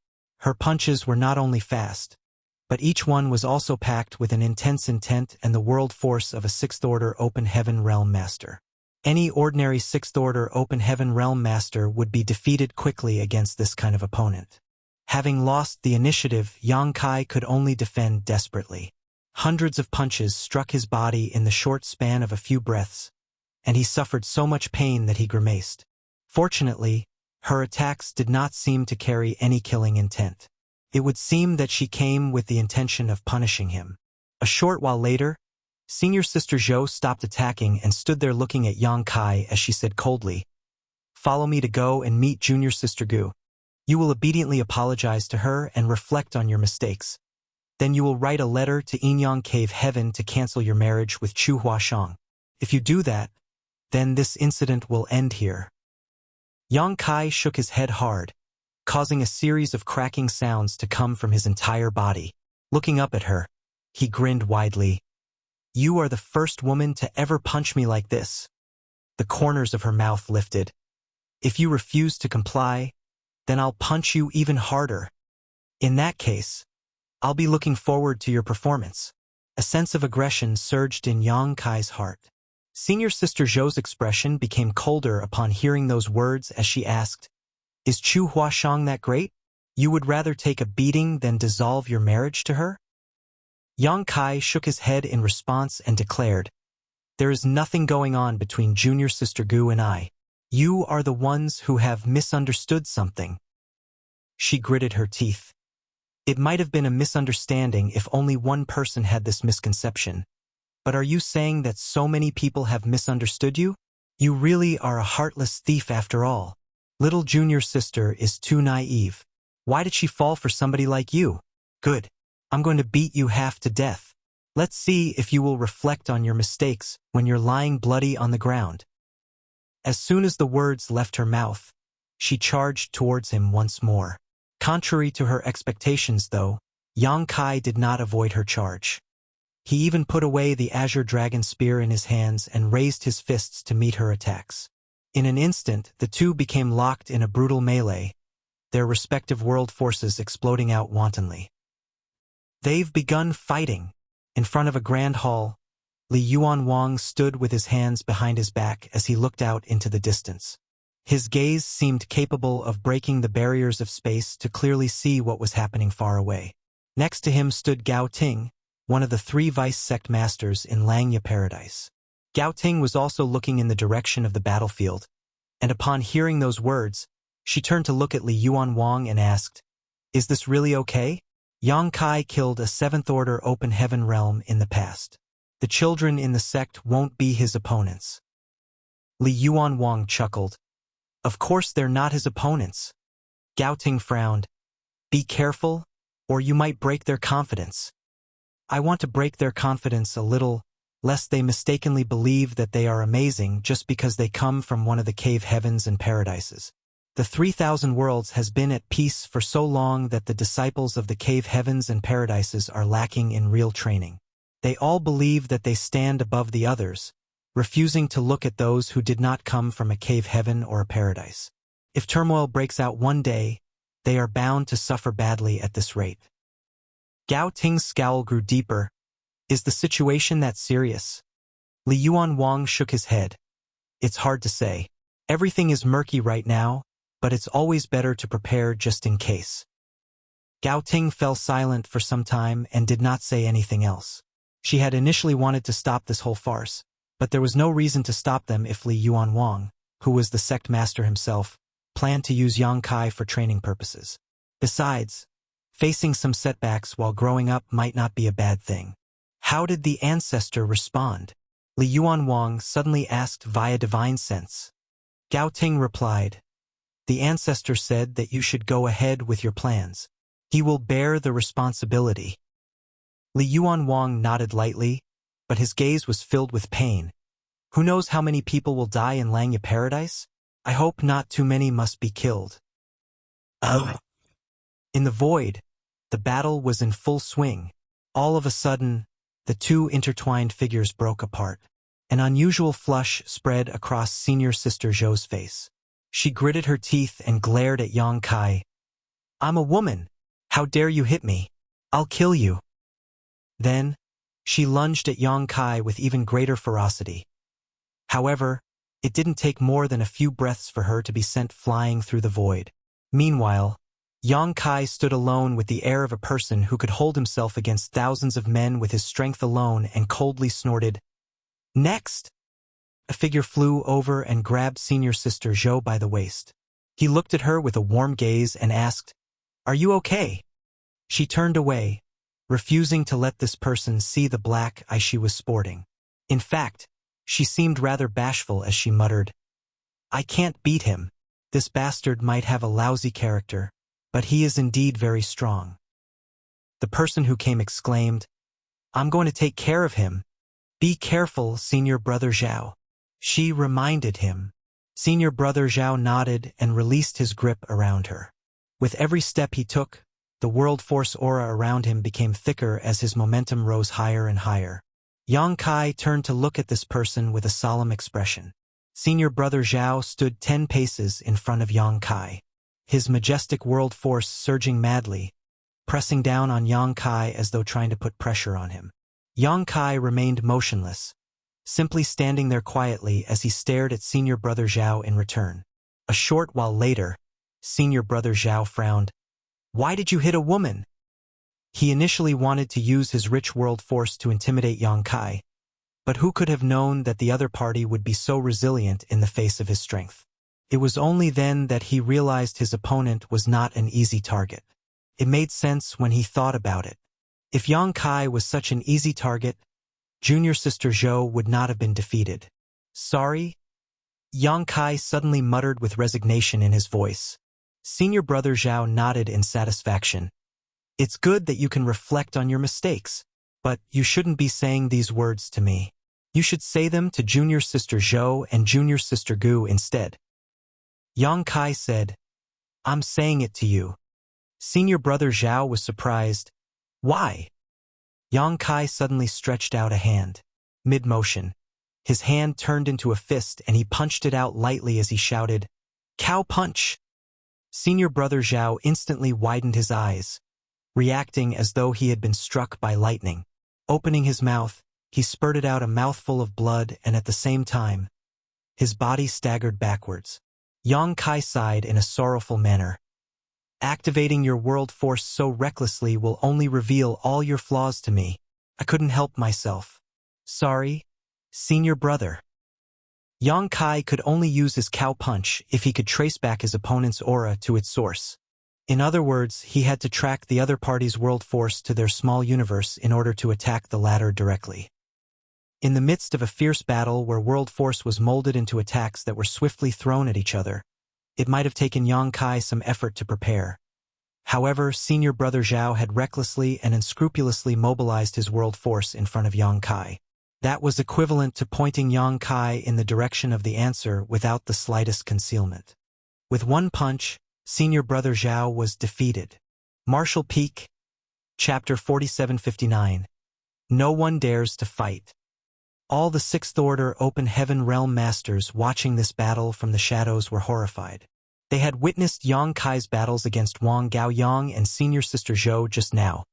Her punches were not only fast, but each one was also packed with an intense intent and the world force of a Sixth Order Open Heaven Realm Master. Any ordinary Sixth Order Open Heaven Realm Master would be defeated quickly against this kind of opponent. Having lost the initiative, Yang Kai could only defend desperately. Hundreds of punches struck his body in the short span of a few breaths, and he suffered so much pain that he grimaced. Fortunately, her attacks did not seem to carry any killing intent. It would seem that she came with the intention of punishing him. A short while later, Senior Sister Zhou stopped attacking and stood there looking at Yang Kai as she said coldly, "Follow me to go and meet Junior Sister Gu. You will obediently apologize to her and reflect on your mistakes. Then you will write a letter to Yinyang Cave Heaven to cancel your marriage with Chu Huashang. If you do that, then this incident will end here." Yang Kai shook his head hard, causing a series of cracking sounds to come from his entire body. Looking up at her, he grinned widely. "You are the first woman to ever punch me like this." The corners of her mouth lifted. "If you refuse to comply, then I'll punch you even harder. In that case, I'll be looking forward to your performance." A sense of aggression surged in Yang Kai's heart. Senior Sister Zhou's expression became colder upon hearing those words as she asked, "Is Chu Huashang that great? You would rather take a beating than dissolve your marriage to her?" Yang Kai shook his head in response and declared, "There is nothing going on between Junior Sister Gu and I. You are the ones who have misunderstood something." She gritted her teeth. It might have been a misunderstanding if only one person had this misconception. But are you saying that so many people have misunderstood you? You really are a heartless thief after all. Little Junior Sister is too naive. Why did she fall for somebody like you? Good. I'm going to beat you half to death. Let's see if you will reflect on your mistakes when you're lying bloody on the ground. As soon as the words left her mouth, she charged towards him once more. Contrary to her expectations, though, Yang Kai did not avoid her charge. He even put away the azure dragon spear in his hands and raised his fists to meet her attacks. In an instant, the two became locked in a brutal melee, their respective world forces exploding out wantonly. They've begun fighting. In front of a grand hall, Li Yuanwang stood with his hands behind his back as he looked out into the distance. His gaze seemed capable of breaking the barriers of space to clearly see what was happening far away. Next to him stood Gao Ting, one of the 3 vice sect masters in Langya Paradise. Gao Ting was also looking in the direction of the battlefield, and upon hearing those words, she turned to look at Li Yuanwang and asked, "Is this really okay?" Yang Kai killed a 7th-order open heaven realm in the past. The children in the sect won't be his opponents. Li Yuanwang chuckled. Of course they're not his opponents. Gao Ting frowned. Be careful, or you might break their confidence. I want to break their confidence a little, lest they mistakenly believe that they are amazing just because they come from one of the cave heavens and paradises. The 3,000 worlds has been at peace for so long that the disciples of the cave heavens and paradises are lacking in real training. They all believe that they stand above the others, refusing to look at those who did not come from a cave heaven or a paradise. If turmoil breaks out one day, they are bound to suffer badly at this rate. Gao Ting's scowl grew deeper. Is the situation that serious? Li Yuanwang shook his head. It's hard to say. Everything is murky right now, but it's always better to prepare just in case. Gao Ting fell silent for some time and did not say anything else. She had initially wanted to stop this whole farce, but there was no reason to stop them if Li Yuanwang, who was the sect master himself, planned to use Yang Kai for training purposes. Besides, facing some setbacks while growing up might not be a bad thing. How did the ancestor respond? Li Yuanwang suddenly asked via divine sense. Gao Ting replied, The ancestor said that you should go ahead with your plans. He will bear the responsibility. Li Yuanwang nodded lightly, but his gaze was filled with pain. Who knows how many people will die in Langya Paradise? I hope not too many must be killed. Oh. In the void, the battle was in full swing. All of a sudden, the two intertwined figures broke apart. An unusual flush spread across Senior Sister Zhou's face. She gritted her teeth and glared at Yang Kai. I'm a woman. How dare you hit me? I'll kill you. Then, she lunged at Yang Kai with even greater ferocity. However, it didn't take more than a few breaths for her to be sent flying through the void. Meanwhile, Yang Kai stood alone with the air of a person who could hold himself against thousands of men with his strength alone and coldly snorted, "Next!" A figure flew over and grabbed senior sister Zhou by the waist. He looked at her with a warm gaze and asked, "Are you okay?" She turned away, refusing to let this person see the black eye she was sporting. In fact, she seemed rather bashful as she muttered, "I can't beat him. This bastard might have a lousy character, but he is indeed very strong." The person who came exclaimed, "I'm going to take care of him. Be careful, senior brother Zhao." She reminded him. Senior brother Zhao nodded and released his grip around her. With every step he took, the world force aura around him became thicker as his momentum rose higher and higher. Yang Kai turned to look at this person with a solemn expression. Senior brother Zhao stood 10 paces in front of Yang Kai, his majestic world force surging madly, pressing down on Yang Kai as though trying to put pressure on him. Yang Kai remained motionless, simply standing there quietly as he stared at senior brother Zhao in return. A short while later, senior brother Zhao frowned. "Why did you hit a woman?" He initially wanted to use his rich world force to intimidate Yang Kai, but who could have known that the other party would be so resilient in the face of his strength? It was only then that he realized his opponent was not an easy target. It made sense when he thought about it. If Yang Kai was such an easy target, junior sister Zhou would not have been defeated. "Sorry?" Yang Kai suddenly muttered with resignation in his voice. Senior brother Zhao nodded in satisfaction. "It's good that you can reflect on your mistakes, but you shouldn't be saying these words to me. You should say them to junior sister Zhou and junior sister Gu instead." Yang Kai said, "I'm saying it to you." Senior brother Zhao was surprised. "Why?" Yang Kai suddenly stretched out a hand. Mid-motion, his hand turned into a fist and he punched it out lightly as he shouted, "Cow punch!" Senior brother Zhao instantly widened his eyes, reacting as though he had been struck by lightning. Opening his mouth, he spurted out a mouthful of blood and at the same time, his body staggered backwards. Yang Kai sighed in a sorrowful manner. "Activating your world force so recklessly will only reveal all your flaws to me. I couldn't help myself. Sorry, senior brother." Yang Kai could only use his cow punch if he could trace back his opponent's aura to its source. In other words, he had to track the other party's world force to their small universe in order to attack the latter directly. In the midst of a fierce battle where world force was molded into attacks that were swiftly thrown at each other, it might have taken Yang Kai some effort to prepare. However, senior brother Zhao had recklessly and unscrupulously mobilized his world force in front of Yang Kai. That was equivalent to pointing Yang Kai in the direction of the answer without the slightest concealment. With one punch, senior brother Zhao was defeated. Martial Peak, Chapter 4759. No one dares to fight. All the Sixth Order Open Heaven Realm Masters watching this battle from the shadows were horrified. They had witnessed Yang Kai's battles against Wang Gaoyang and senior sister Zhou just now.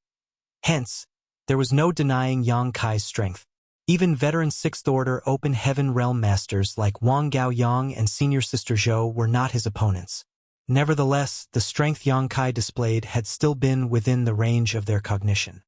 Hence, there was no denying Yang Kai's strength. Even veteran Sixth Order Open Heaven Realm Masters like Wang Gaoyang and senior sister Zhou were not his opponents. Nevertheless, the strength Yang Kai displayed had still been within the range of their cognition.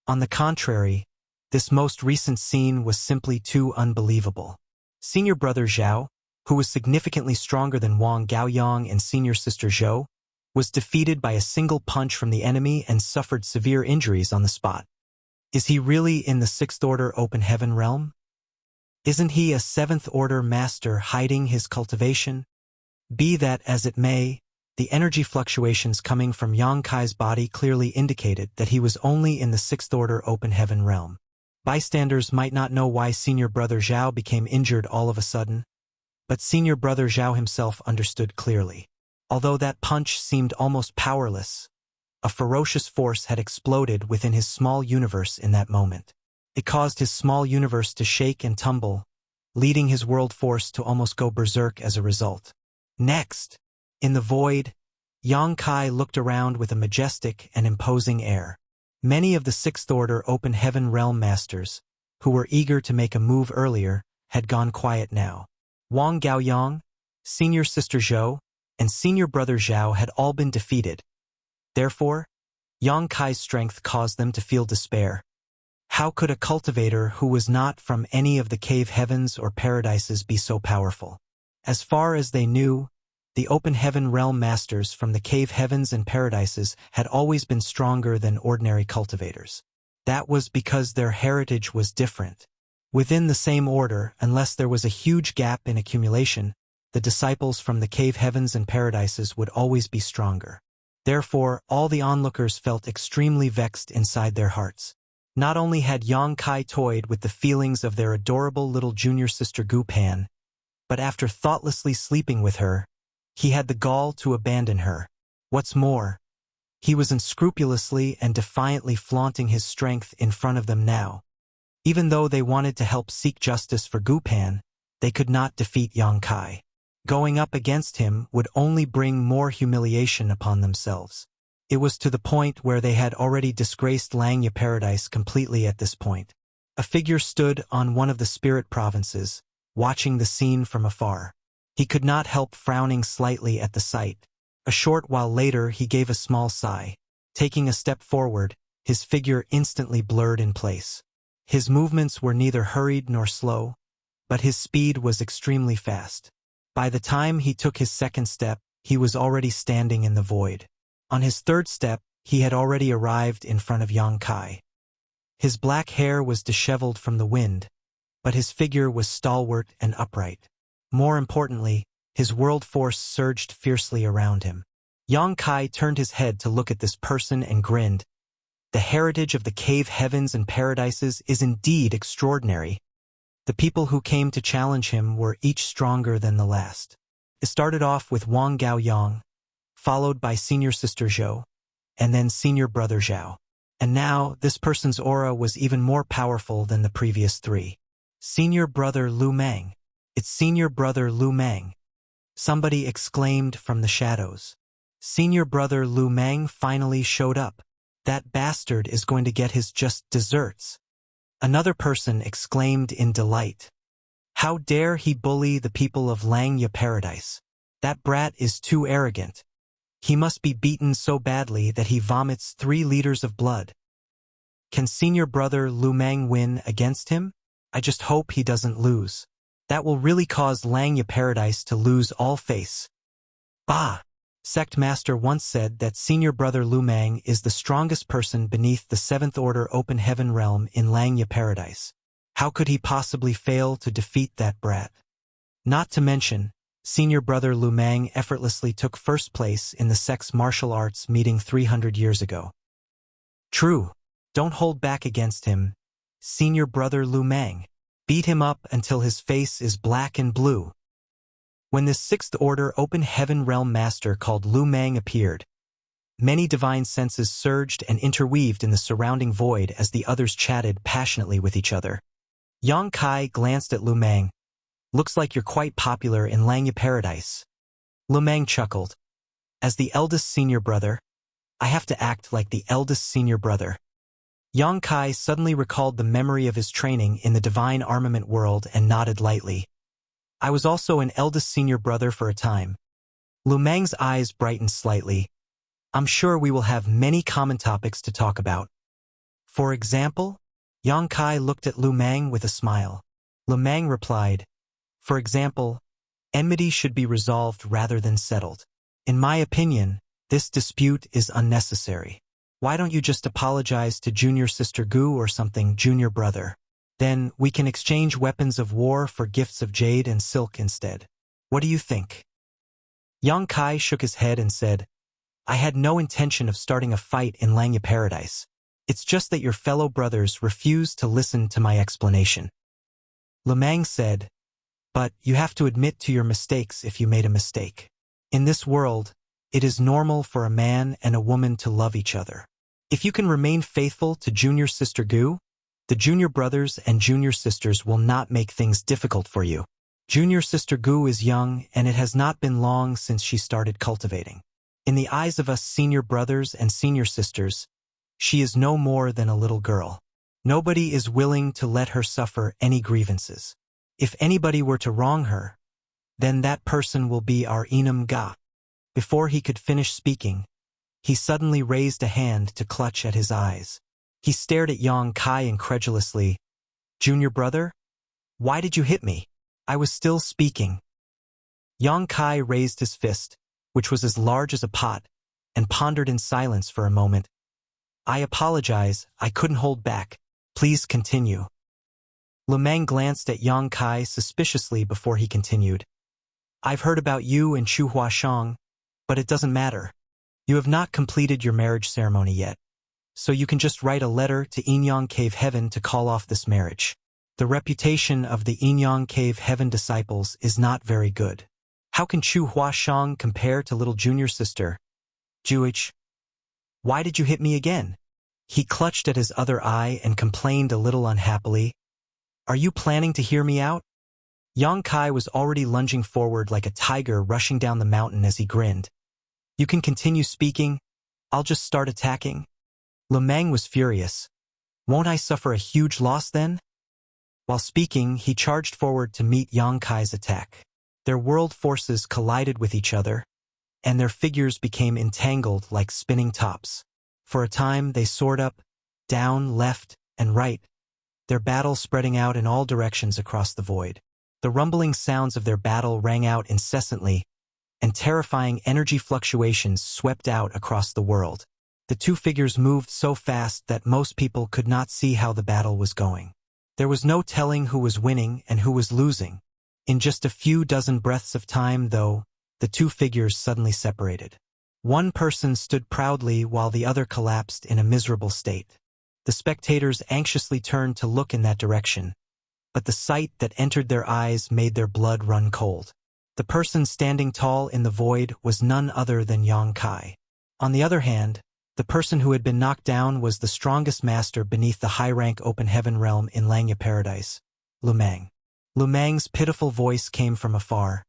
On the contrary, this most recent scene was simply too unbelievable. Senior brother Zhao, who was significantly stronger than Wang Gaoyang and senior sister Zhou, was defeated by a single punch from the enemy and suffered severe injuries on the spot. Is he really in the Sixth Order Open Heaven realm? Isn't he a Seventh Order master hiding his cultivation? Be that as it may, the energy fluctuations coming from Yang Kai's body clearly indicated that he was only in the Sixth Order Open Heaven realm. Bystanders might not know why senior brother Zhao became injured all of a sudden, but senior brother Zhao himself understood clearly. Although that punch seemed almost powerless, a ferocious force had exploded within his small universe in that moment. It caused his small universe to shake and tumble, leading his world force to almost go berserk as a result. Next, in the void, Yang Kai looked around with a majestic and imposing air. Many of the Sixth Order Open Heaven Realm Masters, who were eager to make a move earlier, had gone quiet now. Wang Gaoyang, senior sister Zhou, and senior brother Zhao had all been defeated, Therefore, Yang Kai's strength caused them to feel despair. How could a cultivator who was not from any of the cave heavens or paradises be so powerful? As far as they knew, the open heaven realm masters from the cave heavens and paradises had always been stronger than ordinary cultivators. That was because their heritage was different. Within the same order, unless there was a huge gap in accumulation, the disciples from the cave heavens and paradises would always be stronger. Therefore, all the onlookers felt extremely vexed inside their hearts. Not only had Yang Kai toyed with the feelings of their adorable little junior sister Gu Pan, but after thoughtlessly sleeping with her, he had the gall to abandon her. What's more, he was unscrupulously and defiantly flaunting his strength in front of them now. Even though they wanted to help seek justice for Gu Pan, they could not defeat Yang Kai. Going up against him would only bring more humiliation upon themselves. It was to the point where they had already disgraced Langya Paradise completely at this point. A figure stood on one of the spirit provinces, watching the scene from afar. He could not help frowning slightly at the sight. A short while later he gave a small sigh. Taking a step forward, his figure instantly blurred in place. His movements were neither hurried nor slow, but his speed was extremely fast. By the time he took his second step, he was already standing in the void. On his third step, he had already arrived in front of Yang Kai. His black hair was disheveled from the wind, but his figure was stalwart and upright. More importantly, his world force surged fiercely around him. Yang Kai turned his head to look at this person and grinned. The heritage of the cave heavens and paradises is indeed extraordinary. The people who came to challenge him were each stronger than the last. It started off with Wang Gao Yang, followed by senior sister Zhou, and then senior brother Zhao. And now, this person's aura was even more powerful than the previous three. Senior brother Lu Mang. It's senior brother Lu Mang. Somebody exclaimed from the shadows. Senior brother Lu Mang finally showed up. That bastard is going to get his just desserts. Another person exclaimed in delight. How dare he bully the people of Langya Paradise? That brat is too arrogant. He must be beaten so badly that he vomits 3 liters of blood. Can senior brother Lu Mang win against him? I just hope he doesn't lose. That will really cause Langya Paradise to lose all face. Bah! Sect Master once said that senior brother Lu Mang is the strongest person beneath the 7th Order Open Heaven realm in Langya Paradise. How could he possibly fail to defeat that brat? Not to mention, senior brother Lu Mang effortlessly took first place in the sect's martial arts meeting 300 years ago. True. Don't hold back against him, senior brother Lu Mang. Beat him up until his face is black and blue. When this 6th Order Open Heaven Realm Master called Lu Mang appeared, many divine senses surged and interweaved in the surrounding void as the others chatted passionately with each other. Yang Kai glanced at Lu Mang. Looks like you're quite popular in Langya Paradise. Lu Mang chuckled. As the eldest senior brother, I have to act like the eldest senior brother. Yang Kai suddenly recalled the memory of his training in the divine armament world and nodded lightly. I was also an eldest senior brother for a time. Lu Mang's eyes brightened slightly. I'm sure we will have many common topics to talk about. For example? Yang Kai looked at Lu Mang with a smile. Lu Mang replied, for example, enmity should be resolved rather than settled. In my opinion, this dispute is unnecessary. Why don't you just apologize to junior sister Gu or something, junior brother? Then we can exchange weapons of war for gifts of jade and silk instead. What do you think? Yang Kai shook his head and said, I had no intention of starting a fight in Langya Paradise. It's just that your fellow brothers refused to listen to my explanation. Lu Mang said, but you have to admit to your mistakes if you made a mistake. In this world, it is normal for a man and a woman to love each other. If you can remain faithful to junior sister Gu, the junior brothers and junior sisters will not make things difficult for you. Junior sister Gu is young and it has not been long since she started cultivating. In the eyes of us senior brothers and senior sisters, she is no more than a little girl. Nobody is willing to let her suffer any grievances. If anybody were to wrong her, then that person will be our Enam Ga. Before he could finish speaking, He suddenly raised a hand to clutch at his eyes. He stared at Yang Kai incredulously. "Junior brother? Why did you hit me?" I was still speaking. Yang Kai raised his fist, which was as large as a pot, and pondered in silence for a moment. "I apologize, I couldn't hold back. Please continue." Lu Meng glanced at Yang Kai suspiciously before he continued. "I've heard about you and Chu Huashang, but it doesn't matter. You have not completed your marriage ceremony yet, so you can just write a letter to Yinyang Cave Heaven to call off this marriage. The reputation of the Yinyang Cave Heaven disciples is not very good. How can Chu Huashang compare to little junior sister? Juich, why did you hit me again?" He clutched at his other eye and complained a little unhappily. "Are you planning to hear me out?" Yang Kai was already lunging forward like a tiger rushing down the mountain as he grinned. "You can continue speaking. I'll just start attacking." Lu Meng was furious. "Won't I suffer a huge loss then?" While speaking, he charged forward to meet Yang Kai's attack. Their world forces collided with each other, and their figures became entangled like spinning tops. For a time, they soared up, down, left, and right, their battle spreading out in all directions across the void. The rumbling sounds of their battle rang out incessantly, and terrifying energy fluctuations swept out across the world. The two figures moved so fast that most people could not see how the battle was going. There was no telling who was winning and who was losing. In just a few dozen breaths of time, though, the two figures suddenly separated. One person stood proudly while the other collapsed in a miserable state. The spectators anxiously turned to look in that direction, but the sight that entered their eyes made their blood run cold. The person standing tall in the void was none other than Yang Kai. On the other hand, the person who had been knocked down was the strongest master beneath the high-rank open heaven realm in Langya Paradise, Lu Meng. Lu Meng's pitiful voice came from afar.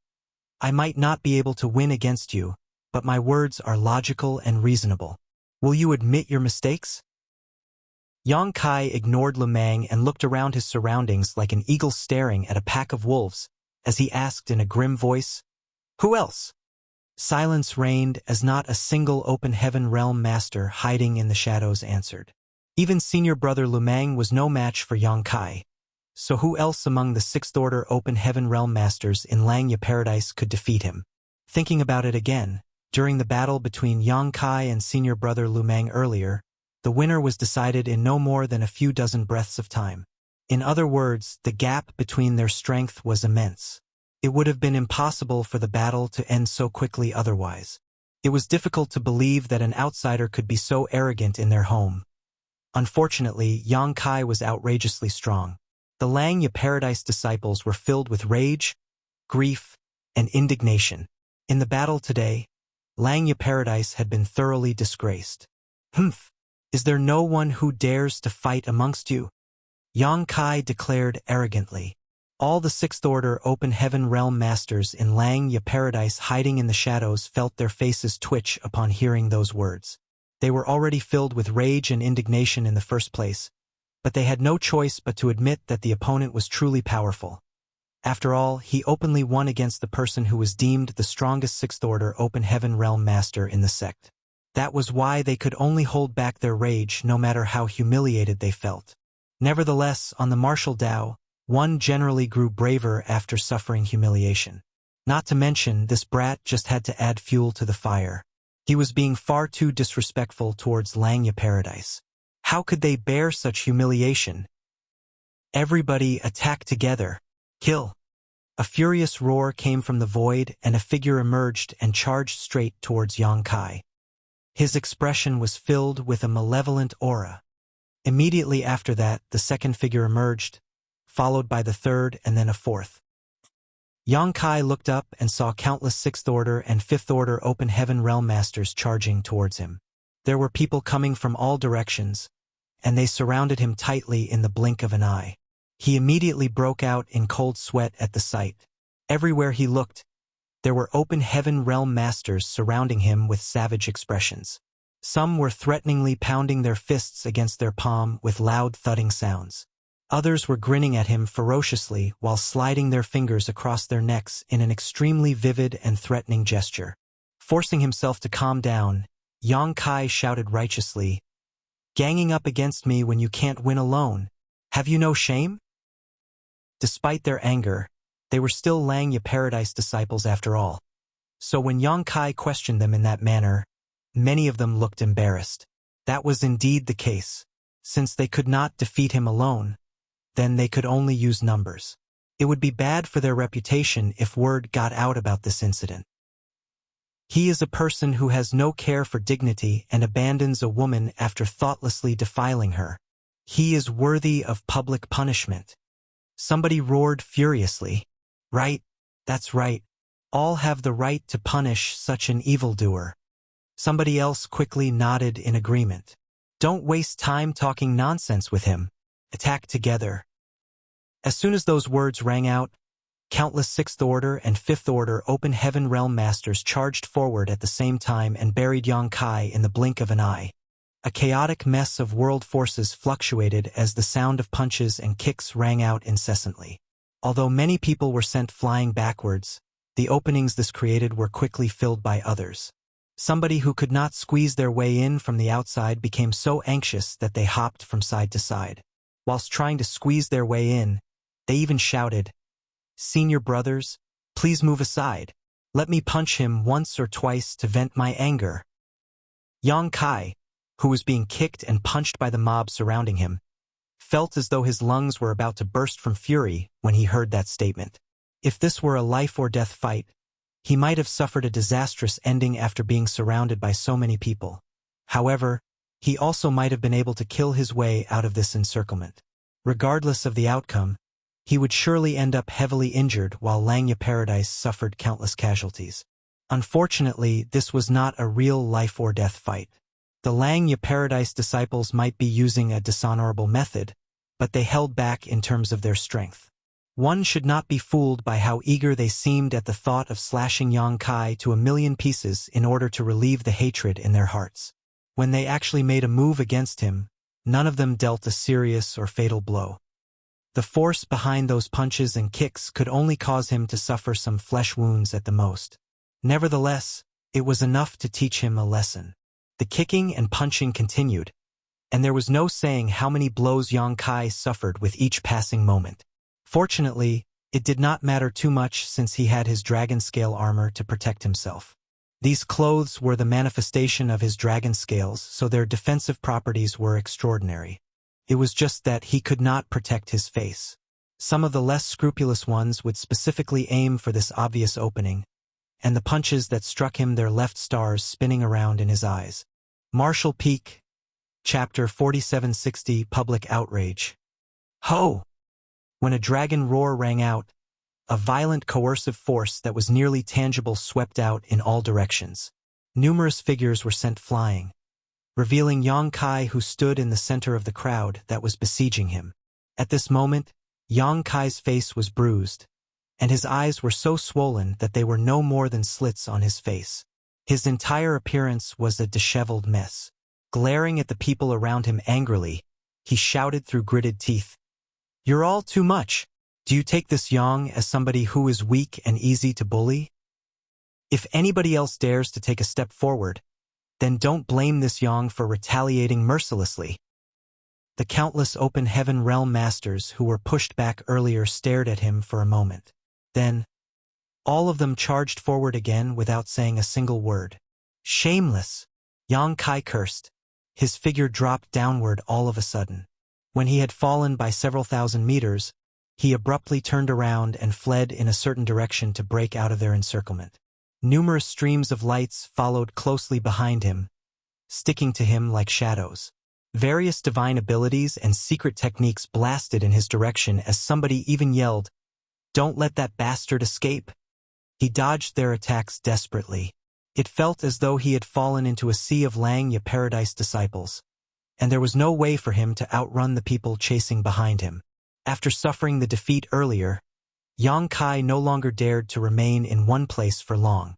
"I might not be able to win against you, but my words are logical and reasonable. Will you admit your mistakes?" Yang Kai ignored Lu Meng and looked around his surroundings like an eagle staring at a pack of wolves, as he asked in a grim voice, "Who else?" Silence reigned as not a single open heaven realm master hiding in the shadows answered. Even senior brother Lu Meng was no match for Yang Kai, so who else among the sixth order open heaven realm masters in Langya Paradise could defeat him? Thinking about it again, during the battle between Yang Kai and senior brother Lu Meng earlier, the winner was decided in no more than a few dozen breaths of time. In other words, the gap between their strength was immense. It would have been impossible for the battle to end so quickly otherwise. It was difficult to believe that an outsider could be so arrogant in their home. Unfortunately, Yang Kai was outrageously strong. The Langya Paradise disciples were filled with rage, grief, and indignation. In the battle today, Langya Paradise had been thoroughly disgraced. "Humph! Is there no one who dares to fight amongst you?" Yang Kai declared arrogantly. All the sixth order open heaven realm masters in Langya Paradise hiding in the shadows felt their faces twitch upon hearing those words. They were already filled with rage and indignation in the first place, but they had no choice but to admit that the opponent was truly powerful. After all, he openly won against the person who was deemed the strongest sixth order open heaven realm master in the sect. That was why they could only hold back their rage no matter how humiliated they felt. Nevertheless, on the martial Tao, one generally grew braver after suffering humiliation. Not to mention, this brat just had to add fuel to the fire. He was being far too disrespectful towards Langya Paradise. How could they bear such humiliation? Everybody attack together. Kill. A furious roar came from the void and a figure emerged and charged straight towards Yang Kai. His expression was filled with a malevolent aura. Immediately after that, the second figure emerged, followed by the third and then a fourth. Yang Kai looked up and saw countless sixth order and fifth order open heaven realm masters charging towards him. There were people coming from all directions, and they surrounded him tightly in the blink of an eye. He immediately broke out in cold sweat at the sight. Everywhere he looked, there were open heaven realm masters surrounding him with savage expressions. Some were threateningly pounding their fists against their palm with loud thudding sounds. Others were grinning at him ferociously while sliding their fingers across their necks in an extremely vivid and threatening gesture. Forcing himself to calm down, Yang Kai shouted righteously, "Ganging up against me when you can't win alone. Have you no shame?" Despite their anger, they were still Langya Paradise disciples after all. So when Yang Kai questioned them in that manner, many of them looked embarrassed. That was indeed the case. Since they could not defeat him alone, then they could only use numbers. It would be bad for their reputation if word got out about this incident. He is a person who has no care for dignity and abandons a woman after thoughtlessly defiling her. He is worthy of public punishment. Somebody roared furiously. Right, that's right. All have the right to punish such an evildoer. Somebody else quickly nodded in agreement. Don't waste time talking nonsense with him. Attack together. As soon as those words rang out, countless Sixth Order and Fifth Order Open Heaven Realm Masters charged forward at the same time and buried Yang Kai in the blink of an eye. A chaotic mess of world forces fluctuated as the sound of punches and kicks rang out incessantly. Although many people were sent flying backwards, the openings this created were quickly filled by others. Somebody who could not squeeze their way in from the outside became so anxious that they hopped from side to side. Whilst trying to squeeze their way in, they even shouted, "Senior brothers, please move aside. Let me punch him once or twice to vent my anger." Yang Kai, who was being kicked and punched by the mob surrounding him, felt as though his lungs were about to burst from fury when he heard that statement. If this were a life-or-death fight, he might have suffered a disastrous ending after being surrounded by so many people. However, he also might have been able to kill his way out of this encirclement. Regardless of the outcome, he would surely end up heavily injured while Langya Paradise suffered countless casualties. Unfortunately, this was not a real life-or-death fight. The Langya Paradise disciples might be using a dishonorable method, but they held back in terms of their strength. One should not be fooled by how eager they seemed at the thought of slashing Yang Kai to a million pieces in order to relieve the hatred in their hearts. When they actually made a move against him, none of them dealt a serious or fatal blow. The force behind those punches and kicks could only cause him to suffer some flesh wounds at the most. Nevertheless, it was enough to teach him a lesson. The kicking and punching continued, and there was no saying how many blows Yang Kai suffered with each passing moment. Fortunately, it did not matter too much since he had his dragon scale armor to protect himself. These clothes were the manifestation of his dragon scales, so their defensive properties were extraordinary. It was just that he could not protect his face. Some of the less scrupulous ones would specifically aim for this obvious opening, and the punches that struck him their left stars spinning around in his eyes. Martial Peak, Chapter 4760, Public Outrage. Ho! When a dragon roar rang out, a violent coercive force that was nearly tangible swept out in all directions. Numerous figures were sent flying, revealing Yang Kai, who stood in the center of the crowd that was besieging him. At this moment, Yang Kai's face was bruised, and his eyes were so swollen that they were no more than slits on his face. His entire appearance was a disheveled mess. Glaring at the people around him angrily, he shouted through gritted teeth, "You're all too much. Do you take this Yang as somebody who is weak and easy to bully? If anybody else dares to take a step forward, then don't blame this Yang for retaliating mercilessly." The countless Open Heaven Realm Masters who were pushed back earlier stared at him for a moment. Then, all of them charged forward again without saying a single word. Shameless! Yang Kai cursed. His figure dropped downward all of a sudden. When he had fallen by several thousand meters, he abruptly turned around and fled in a certain direction to break out of their encirclement. Numerous streams of lights followed closely behind him, sticking to him like shadows. Various divine abilities and secret techniques blasted in his direction as somebody even yelled, "Don't let that bastard escape!" He dodged their attacks desperately. It felt as though he had fallen into a sea of Langya Paradise disciples, and there was no way for him to outrun the people chasing behind him. After suffering the defeat earlier, Yang Kai no longer dared to remain in one place for long.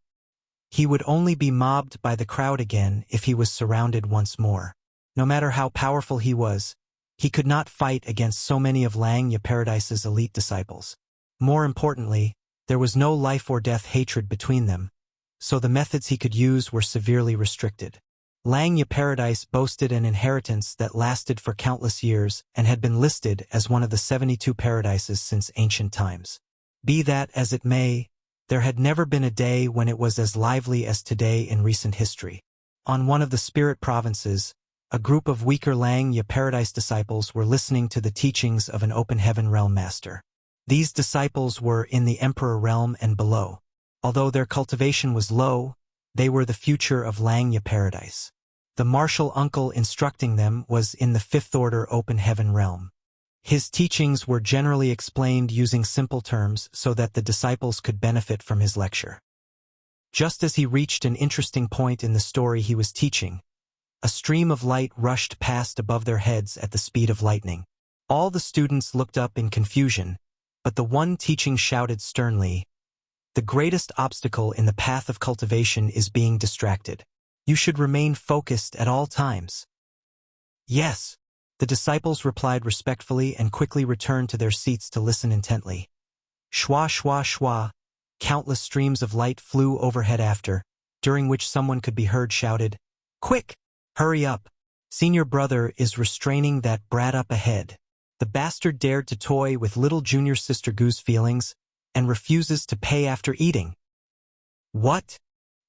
He would only be mobbed by the crowd again if he was surrounded once more. No matter how powerful he was, he could not fight against so many of Langya Paradise's elite disciples. More importantly, there was no life or death hatred between them, so the methods he could use were severely restricted. Langya Paradise boasted an inheritance that lasted for countless years and had been listed as one of the 72 paradises since ancient times. Be that as it may, there had never been a day when it was as lively as today in recent history. On one of the spirit provinces, a group of weaker Langya Paradise disciples were listening to the teachings of an open heaven realm master. These disciples were in the Emperor realm and below. Although their cultivation was low, they were the future of Langya Paradise. The martial uncle instructing them was in the fifth order open heaven realm. His teachings were generally explained using simple terms so that the disciples could benefit from his lecture. Just as he reached an interesting point in the story he was teaching, a stream of light rushed past above their heads at the speed of lightning. All the students looked up in confusion, but the one teaching shouted sternly, "The greatest obstacle in the path of cultivation is being distracted. You should remain focused at all times." "Yes," the disciples replied respectfully and quickly returned to their seats to listen intently. Shwa shwa shwa, countless streams of light flew overhead after, during which someone could be heard shouted, "Quick! Hurry up! Senior brother is restraining that brat up ahead. The bastard dared to toy with little junior sister Gu's feelings and refuses to pay after eating." "What?"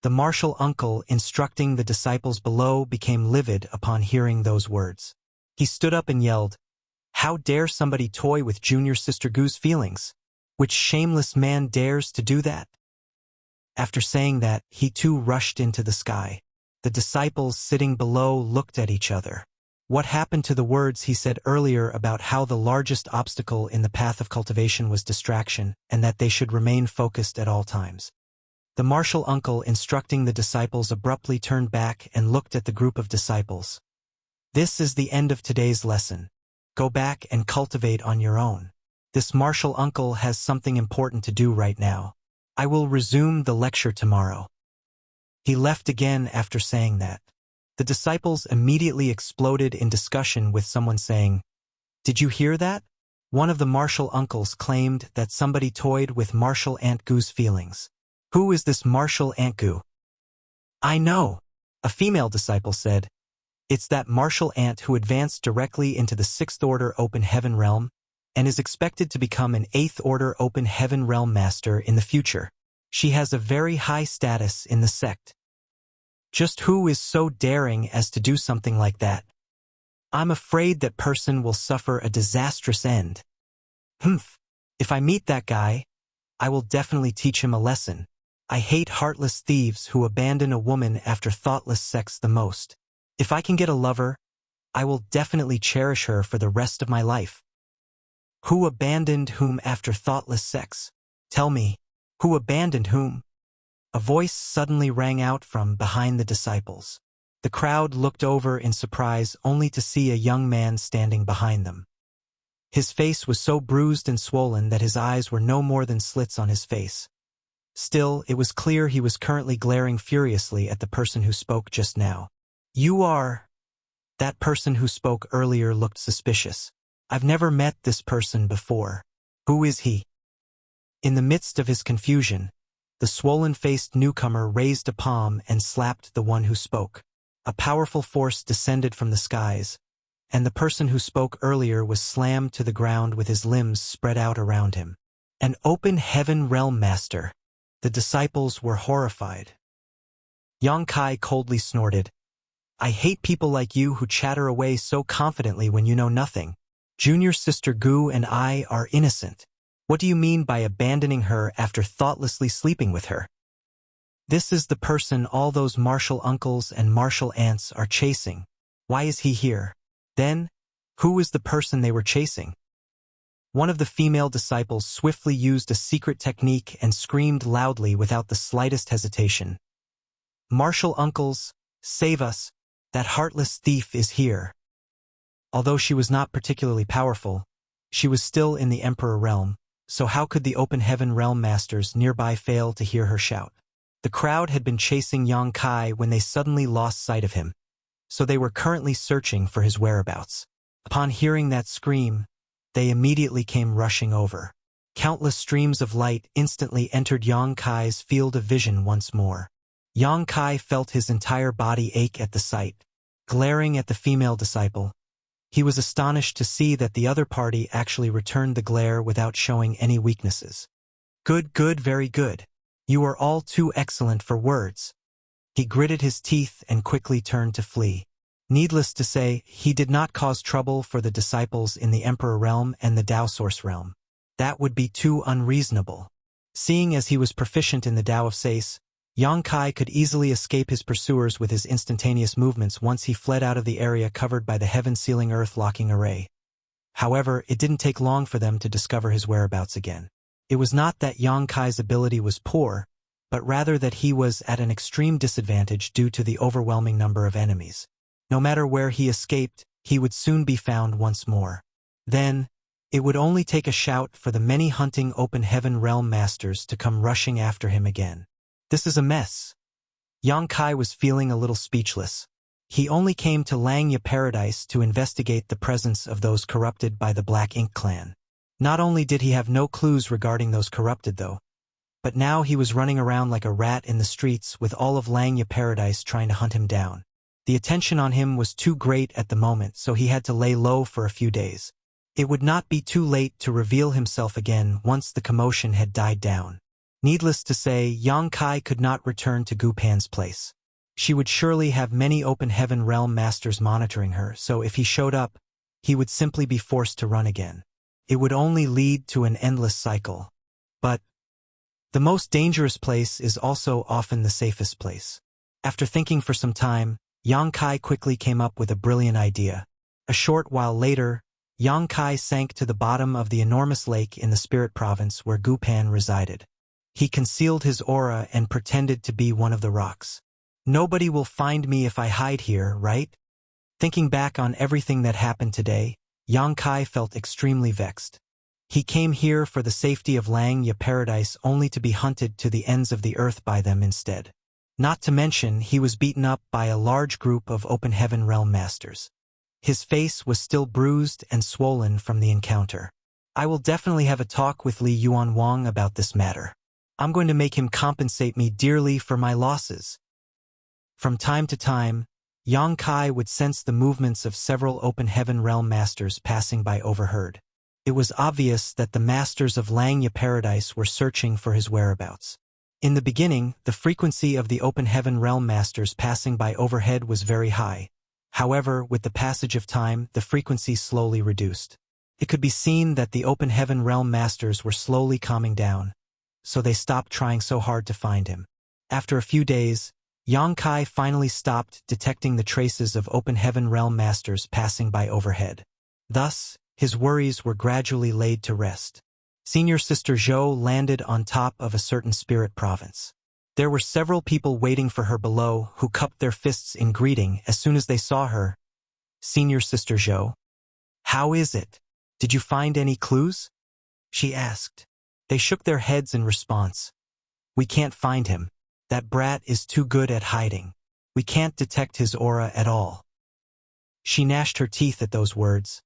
The martial uncle instructing the disciples below became livid upon hearing those words. He stood up and yelled, "How dare somebody toy with junior sister Gu's feelings? Which shameless man dares to do that?" After saying that, he too rushed into the sky. The disciples sitting below looked at each other. What happened to the words he said earlier about how the largest obstacle in the path of cultivation was distraction and that they should remain focused at all times? The martial uncle instructing the disciples abruptly turned back and looked at the group of disciples. "This is the end of today's lesson. Go back and cultivate on your own. This martial uncle has something important to do right now. I will resume the lecture tomorrow." He left again after saying that. The disciples immediately exploded in discussion with someone saying, "Did you hear that?" One of the martial uncles claimed that somebody toyed with martial Aunt Gu's feelings. "Who is this martial Aunt Gu?" "I know," a female disciple said. "It's that martial aunt who advanced directly into the sixth order open heaven realm and is expected to become an eighth order open heaven realm master in the future. She has a very high status in the sect. Just who is so daring as to do something like that? I'm afraid that person will suffer a disastrous end. Humph. If I meet that guy, I will definitely teach him a lesson. I hate heartless thieves who abandon a woman after thoughtless sex the most. If I can get a lover, I will definitely cherish her for the rest of my life." Who abandoned whom after thoughtless sex? Tell me, who abandoned whom? A voice suddenly rang out from behind the disciples. The crowd looked over in surprise only to see a young man standing behind them. His face was so bruised and swollen that his eyes were no more than slits on his face. Still, it was clear he was currently glaring furiously at the person who spoke just now. "You are..." That person who spoke earlier looked suspicious. "I've never met this person before. Who is he?" In the midst of his confusion, the swollen-faced newcomer raised a palm and slapped the one who spoke. A powerful force descended from the skies, and the person who spoke earlier was slammed to the ground with his limbs spread out around him. An open heaven realm master. The disciples were horrified. Yang Kai coldly snorted, "I hate people like you who chatter away so confidently when you know nothing. Junior sister Gu and I are innocent. What do you mean by abandoning her after thoughtlessly sleeping with her? This is the person all those martial uncles and martial aunts are chasing. Why is he here? Then, who is the person they were chasing?" One of the female disciples swiftly used a secret technique and screamed loudly without the slightest hesitation. "Martial uncles, save us! That heartless thief is here." Although she was not particularly powerful, she was still in the Emperor realm, so how could the open heaven realm masters nearby fail to hear her shout? The crowd had been chasing Yang Kai when they suddenly lost sight of him, so they were currently searching for his whereabouts. Upon hearing that scream, they immediately came rushing over. Countless streams of light instantly entered Yang Kai's field of vision once more. Yang Kai felt his entire body ache at the sight. Glaring at the female disciple, he was astonished to see that the other party actually returned the glare without showing any weaknesses. Good, very good. You are all too excellent for words. He gritted his teeth and quickly turned to flee. Needless to say, he did not cause trouble for the disciples in the Emperor realm and the Tao Source realm. That would be too unreasonable. Seeing as he was proficient in the Tao of Sais, Yang Kai could easily escape his pursuers with his instantaneous movements once he fled out of the area covered by the heaven-sealing earth-locking array. However, it didn't take long for them to discover his whereabouts again. It was not that Yang Kai's ability was poor, but rather that he was at an extreme disadvantage due to the overwhelming number of enemies. No matter where he escaped, he would soon be found once more. Then, it would only take a shout for the many hunting open heaven realm masters to come rushing after him again. This is a mess. Yang Kai was feeling a little speechless. He only came to Langya Paradise to investigate the presence of those corrupted by the Black Ink clan. Not only did he have no clues regarding those corrupted though, but now he was running around like a rat in the streets with all of Langya Paradise trying to hunt him down. The attention on him was too great at the moment, so he had to lay low for a few days. It would not be too late to reveal himself again once the commotion had died down. Needless to say, Yang Kai could not return to Gu Pan's place. She would surely have many open heaven realm masters monitoring her, so if he showed up, he would simply be forced to run again. It would only lead to an endless cycle. But the most dangerous place is also often the safest place. After thinking for some time, Yang Kai quickly came up with a brilliant idea. A short while later, Yang Kai sank to the bottom of the enormous lake in the Spirit Province where Gu Pan resided. He concealed his aura and pretended to be one of the rocks. Nobody will find me if I hide here, right? Thinking back on everything that happened today, Yang Kai felt extremely vexed. He came here for the safety of Langya Paradise only to be hunted to the ends of the earth by them instead. Not to mention, he was beaten up by a large group of open heaven realm masters. His face was still bruised and swollen from the encounter. I will definitely have a talk with Li Yuan Wang about this matter. I'm going to make him compensate me dearly for my losses. From time to time, Yang Kai would sense the movements of several open heaven realm masters passing by overheard. It was obvious that the masters of Langya Paradise were searching for his whereabouts. In the beginning, the frequency of the open heaven realm masters passing by overhead was very high. However, with the passage of time, the frequency slowly reduced. It could be seen that the open heaven realm masters were slowly calming down, so they stopped trying so hard to find him. After a few days, Yang Kai finally stopped detecting the traces of open heaven realm masters passing by overhead. Thus, his worries were gradually laid to rest. Senior Sister Zhou landed on top of a certain spirit province. There were several people waiting for her below who cupped their fists in greeting as soon as they saw her. Senior Sister Zhou, how is it? Did you find any clues? She asked. They shook their heads in response. We can't find him. That brat is too good at hiding. We can't detect his aura at all. She gnashed her teeth at those words.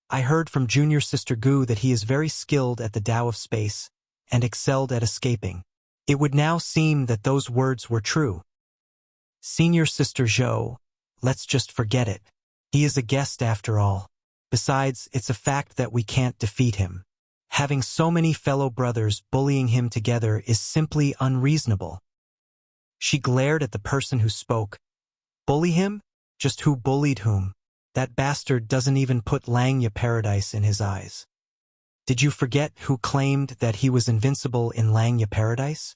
I heard from Junior Sister Gu that he is very skilled at the Tao of Space and excelled at escaping. It would now seem that those words were true. Senior Sister Zhou, let's just forget it. He is a guest after all. Besides, it's a fact that we can't defeat him. Having so many fellow brothers bullying him together is simply unreasonable. She glared at the person who spoke. Bully him? Just who bullied whom? That bastard doesn't even put Langya Paradise in his eyes. Did you forget who claimed that he was invincible in Langya Paradise?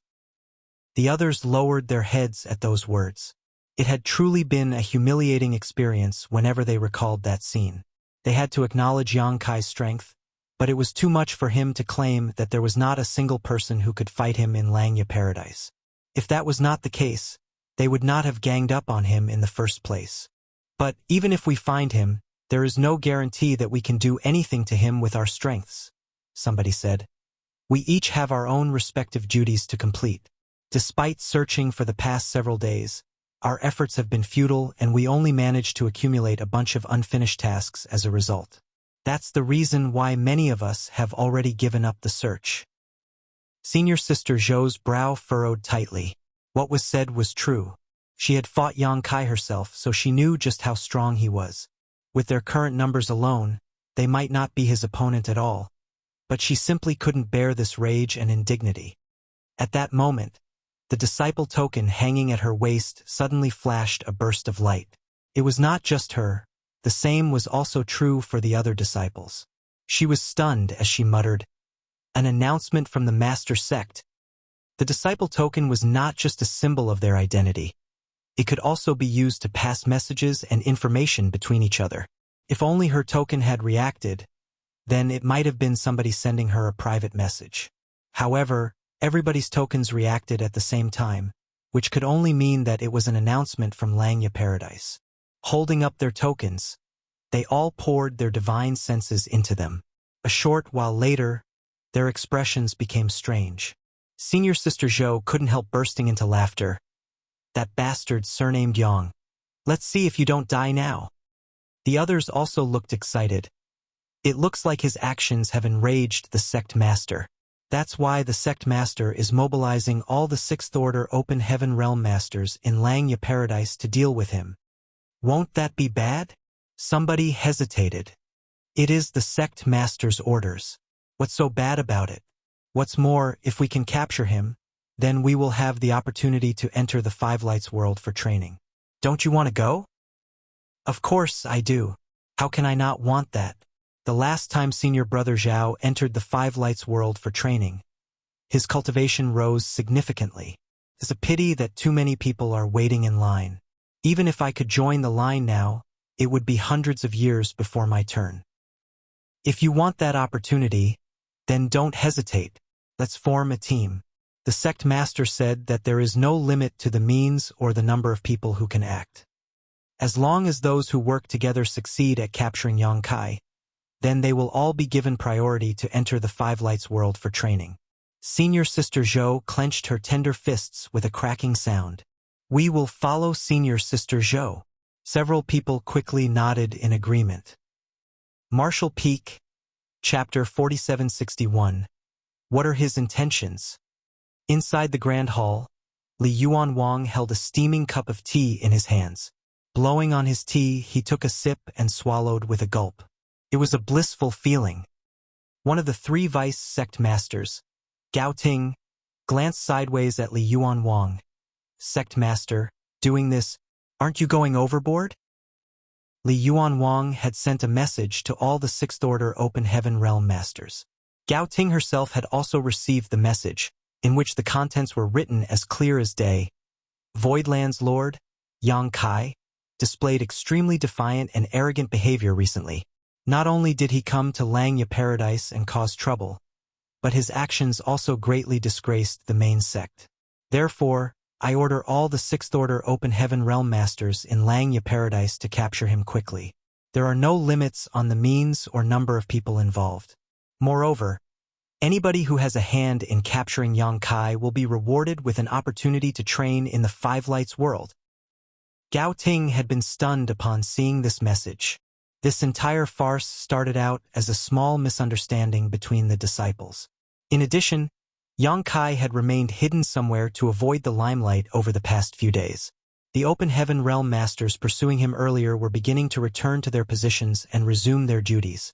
The others lowered their heads at those words. It had truly been a humiliating experience whenever they recalled that scene. They had to acknowledge Yang Kai's strength, but it was too much for him to claim that there was not a single person who could fight him in Langya Paradise. If that was not the case, they would not have ganged up on him in the first place. But even if we find him, there is no guarantee that we can do anything to him with our strengths, somebody said. We each have our own respective duties to complete. Despite searching for the past several days, our efforts have been futile and we only managed to accumulate a bunch of unfinished tasks as a result. That's the reason why many of us have already given up the search. Senior Sister Zhou's brow furrowed tightly. What was said was true. She had fought Yang Kai herself, so she knew just how strong he was. With their current numbers alone, they might not be his opponent at all. But she simply couldn't bear this rage and indignity. At that moment, the disciple token hanging at her waist suddenly flashed a burst of light. It was not just her. The same was also true for the other disciples. She was stunned as she muttered, "An announcement from the master sect." The disciple token was not just a symbol of their identity. It could also be used to pass messages and information between each other. If only her token had reacted, then it might have been somebody sending her a private message. However, everybody's tokens reacted at the same time, which could only mean that it was an announcement from Langya Paradise. Holding up their tokens, they all poured their divine senses into them. A short while later, their expressions became strange. Senior Sister Zhou couldn't help bursting into laughter. "That bastard surnamed Yang. Let's see if you don't die now." The others also looked excited. It looks like his actions have enraged the sect master. That's why the sect master is mobilizing all the Sixth Order Open Heaven Realm Masters in Langya Paradise to deal with him. Won't that be bad? Somebody hesitated. It is the sect master's orders. What's so bad about it? What's more, if we can capture him, then we will have the opportunity to enter the Five Lights world for training. Don't you want to go? Of course I do. How can I not want that? The last time Senior Brother Zhao entered the Five Lights world for training, his cultivation rose significantly. It's a pity that too many people are waiting in line. Even if I could join the line now, it would be hundreds of years before my turn. If you want that opportunity, then don't hesitate. Let's form a team. The sect master said that there is no limit to the means or the number of people who can act. As long as those who work together succeed at capturing Yang Kai, then they will all be given priority to enter the Five Lights world for training. Senior Sister Zhou clenched her tender fists with a cracking sound. "We will follow Senior Sister Zhou." Several people quickly nodded in agreement. Marshal Peak, Chapter 4761. What are his intentions? Inside the Grand Hall, Li Yuanwang held a steaming cup of tea in his hands. Blowing on his tea, he took a sip and swallowed with a gulp. It was a blissful feeling. One of the three vice sect masters, Gao Ting, glanced sideways at Li Yuanwang. "Sect master, doing this, aren't you going overboard?" Li Yuanwang had sent a message to all the Sixth Order Open Heaven Realm Masters. Gao Ting herself had also received the message, in which the contents were written as clear as day. Voidland's Lord, Yang Kai, displayed extremely defiant and arrogant behavior recently. Not only did he come to Langya Paradise and cause trouble, but his actions also greatly disgraced the main sect. Therefore, I order all the Sixth Order Open Heaven Realm Masters in Langya Paradise to capture him quickly. There are no limits on the means or number of people involved. Moreover, anybody who has a hand in capturing Yang Kai will be rewarded with an opportunity to train in the Five Lights world. Gao Ting had been stunned upon seeing this message. This entire farce started out as a small misunderstanding between the disciples. In addition, Yang Kai had remained hidden somewhere to avoid the limelight over the past few days. The Open Heaven Realm Masters pursuing him earlier were beginning to return to their positions and resume their duties.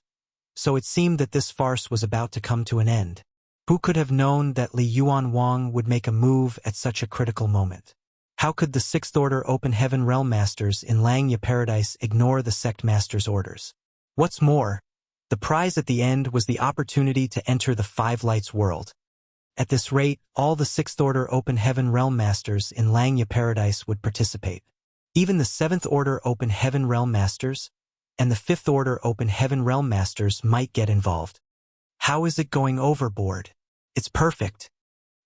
So it seemed that this farce was about to come to an end. Who could have known that Li Yuanwang would make a move at such a critical moment? How could the Sixth Order Open Heaven Realm Masters in Langya Paradise ignore the Sect Master's orders? What's more, the prize at the end was the opportunity to enter the Five Lights world. At this rate, all the Sixth Order Open Heaven Realm Masters in Langya Paradise would participate. Even the Seventh Order Open Heaven Realm Masters and the Fifth Order Open Heaven Realm Masters might get involved. How is it going overboard? It's perfect.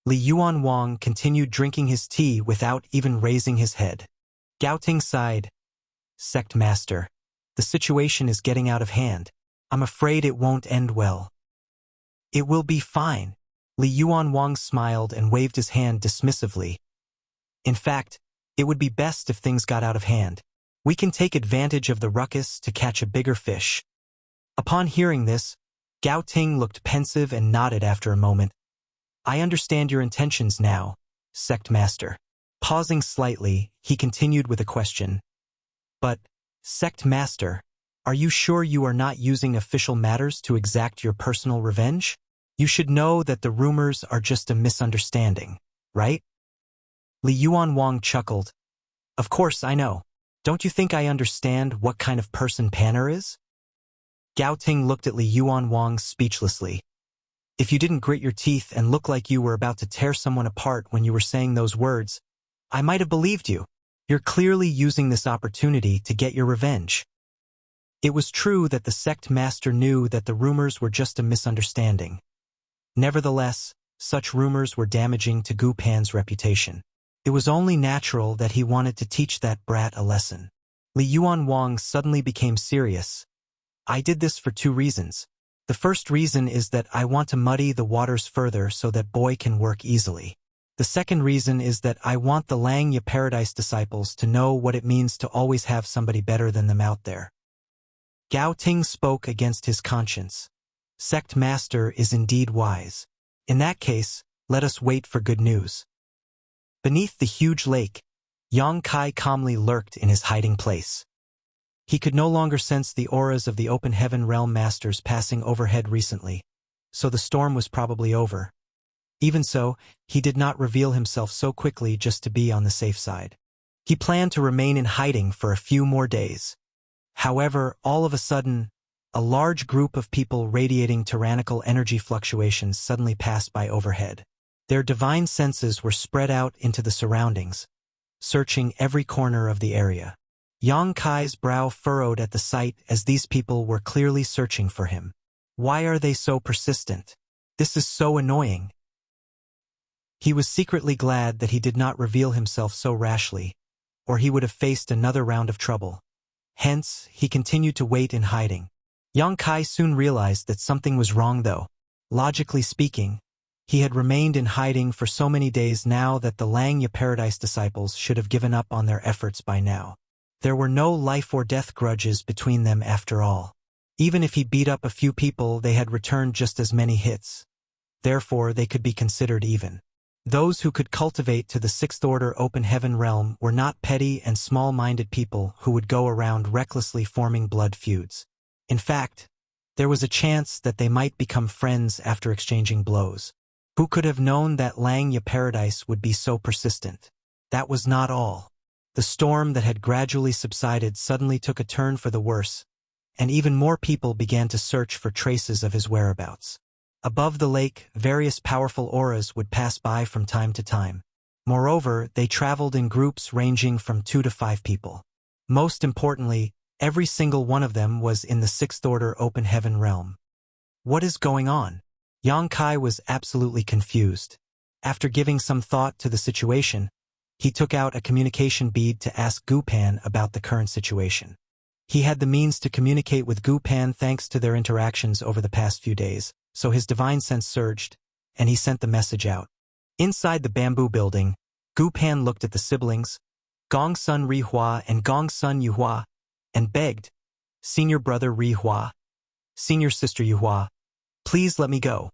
Li Yuanwang continued drinking his tea without even raising his head. Gao Ting sighed. "Sect Master, the situation is getting out of hand. I'm afraid it won't end well." "It will be fine." Li Yuanwang smiled and waved his hand dismissively. "In fact, it would be best if things got out of hand. We can take advantage of the ruckus to catch a bigger fish." Upon hearing this, Gao Ting looked pensive and nodded after a moment. "I understand your intentions now, Sect Master. Pausing slightly, he continued with a question. But, Sect Master, are you sure you are not using official matters to exact your personal revenge? You should know that the rumors are just a misunderstanding, right? Li Yuanwang chuckled. Of course I know. Don't you think I understand what kind of person Panner is? Gao Ting looked at Li Yuanwang speechlessly. If you didn't grit your teeth and look like you were about to tear someone apart when you were saying those words, I might have believed you. You're clearly using this opportunity to get your revenge. It was true that the sect master knew that the rumors were just a misunderstanding. Nevertheless, such rumors were damaging to Gu Pan's reputation. It was only natural that he wanted to teach that brat a lesson. Li Yuanwang suddenly became serious. I did this for 2 reasons. The first reason is that I want to muddy the waters further so that boy can work easily. The second reason is that I want the Langya Paradise disciples to know what it means to always have somebody better than them out there. Gao Ting spoke against his conscience. Sect Master is indeed wise. In that case, let us wait for good news. Beneath the huge lake, Yang Kai calmly lurked in his hiding place. He could no longer sense the auras of the open heaven realm masters passing overhead recently, so the storm was probably over. Even so, he did not reveal himself so quickly just to be on the safe side. He planned to remain in hiding for a few more days. However, all of a sudden, a large group of people radiating tyrannical energy fluctuations suddenly passed by overhead. Their divine senses were spread out into the surroundings, searching every corner of the area. Yang Kai's brow furrowed at the sight as these people were clearly searching for him. Why are they so persistent? This is so annoying. He was secretly glad that he did not reveal himself so rashly, or he would have faced another round of trouble. Hence, he continued to wait in hiding. Yang Kai soon realized that something was wrong though. Logically speaking, he had remained in hiding for so many days now that the Langya Paradise disciples should have given up on their efforts by now. There were no life or death grudges between them after all. Even if he beat up a few people, they had returned just as many hits. Therefore, they could be considered even. Those who could cultivate to the 6th order open heaven realm were not petty and small-minded people who would go around recklessly forming blood feuds. In fact, there was a chance that they might become friends after exchanging blows. Who could have known that Langya Paradise would be so persistent? That was not all. The storm that had gradually subsided suddenly took a turn for the worse, and even more people began to search for traces of his whereabouts. Above the lake, various powerful auras would pass by from time to time. Moreover, they traveled in groups ranging from 2 to 5 people. Most importantly, every single one of them was in the 6th order open heaven realm. What is going on? Yang Kai was absolutely confused. After giving some thought to the situation, he took out a communication bead to ask Gu Pan about the current situation. He had the means to communicate with Gu Pan thanks to their interactions over the past few days, so his divine sense surged, and he sent the message out. Inside the bamboo building, Gu Pan looked at the siblings, Gong Sun Ri Hua and Gong Sun Yu Hua, and begged, Senior brother Ri Hua, Senior sister Yu Hua, please let me go.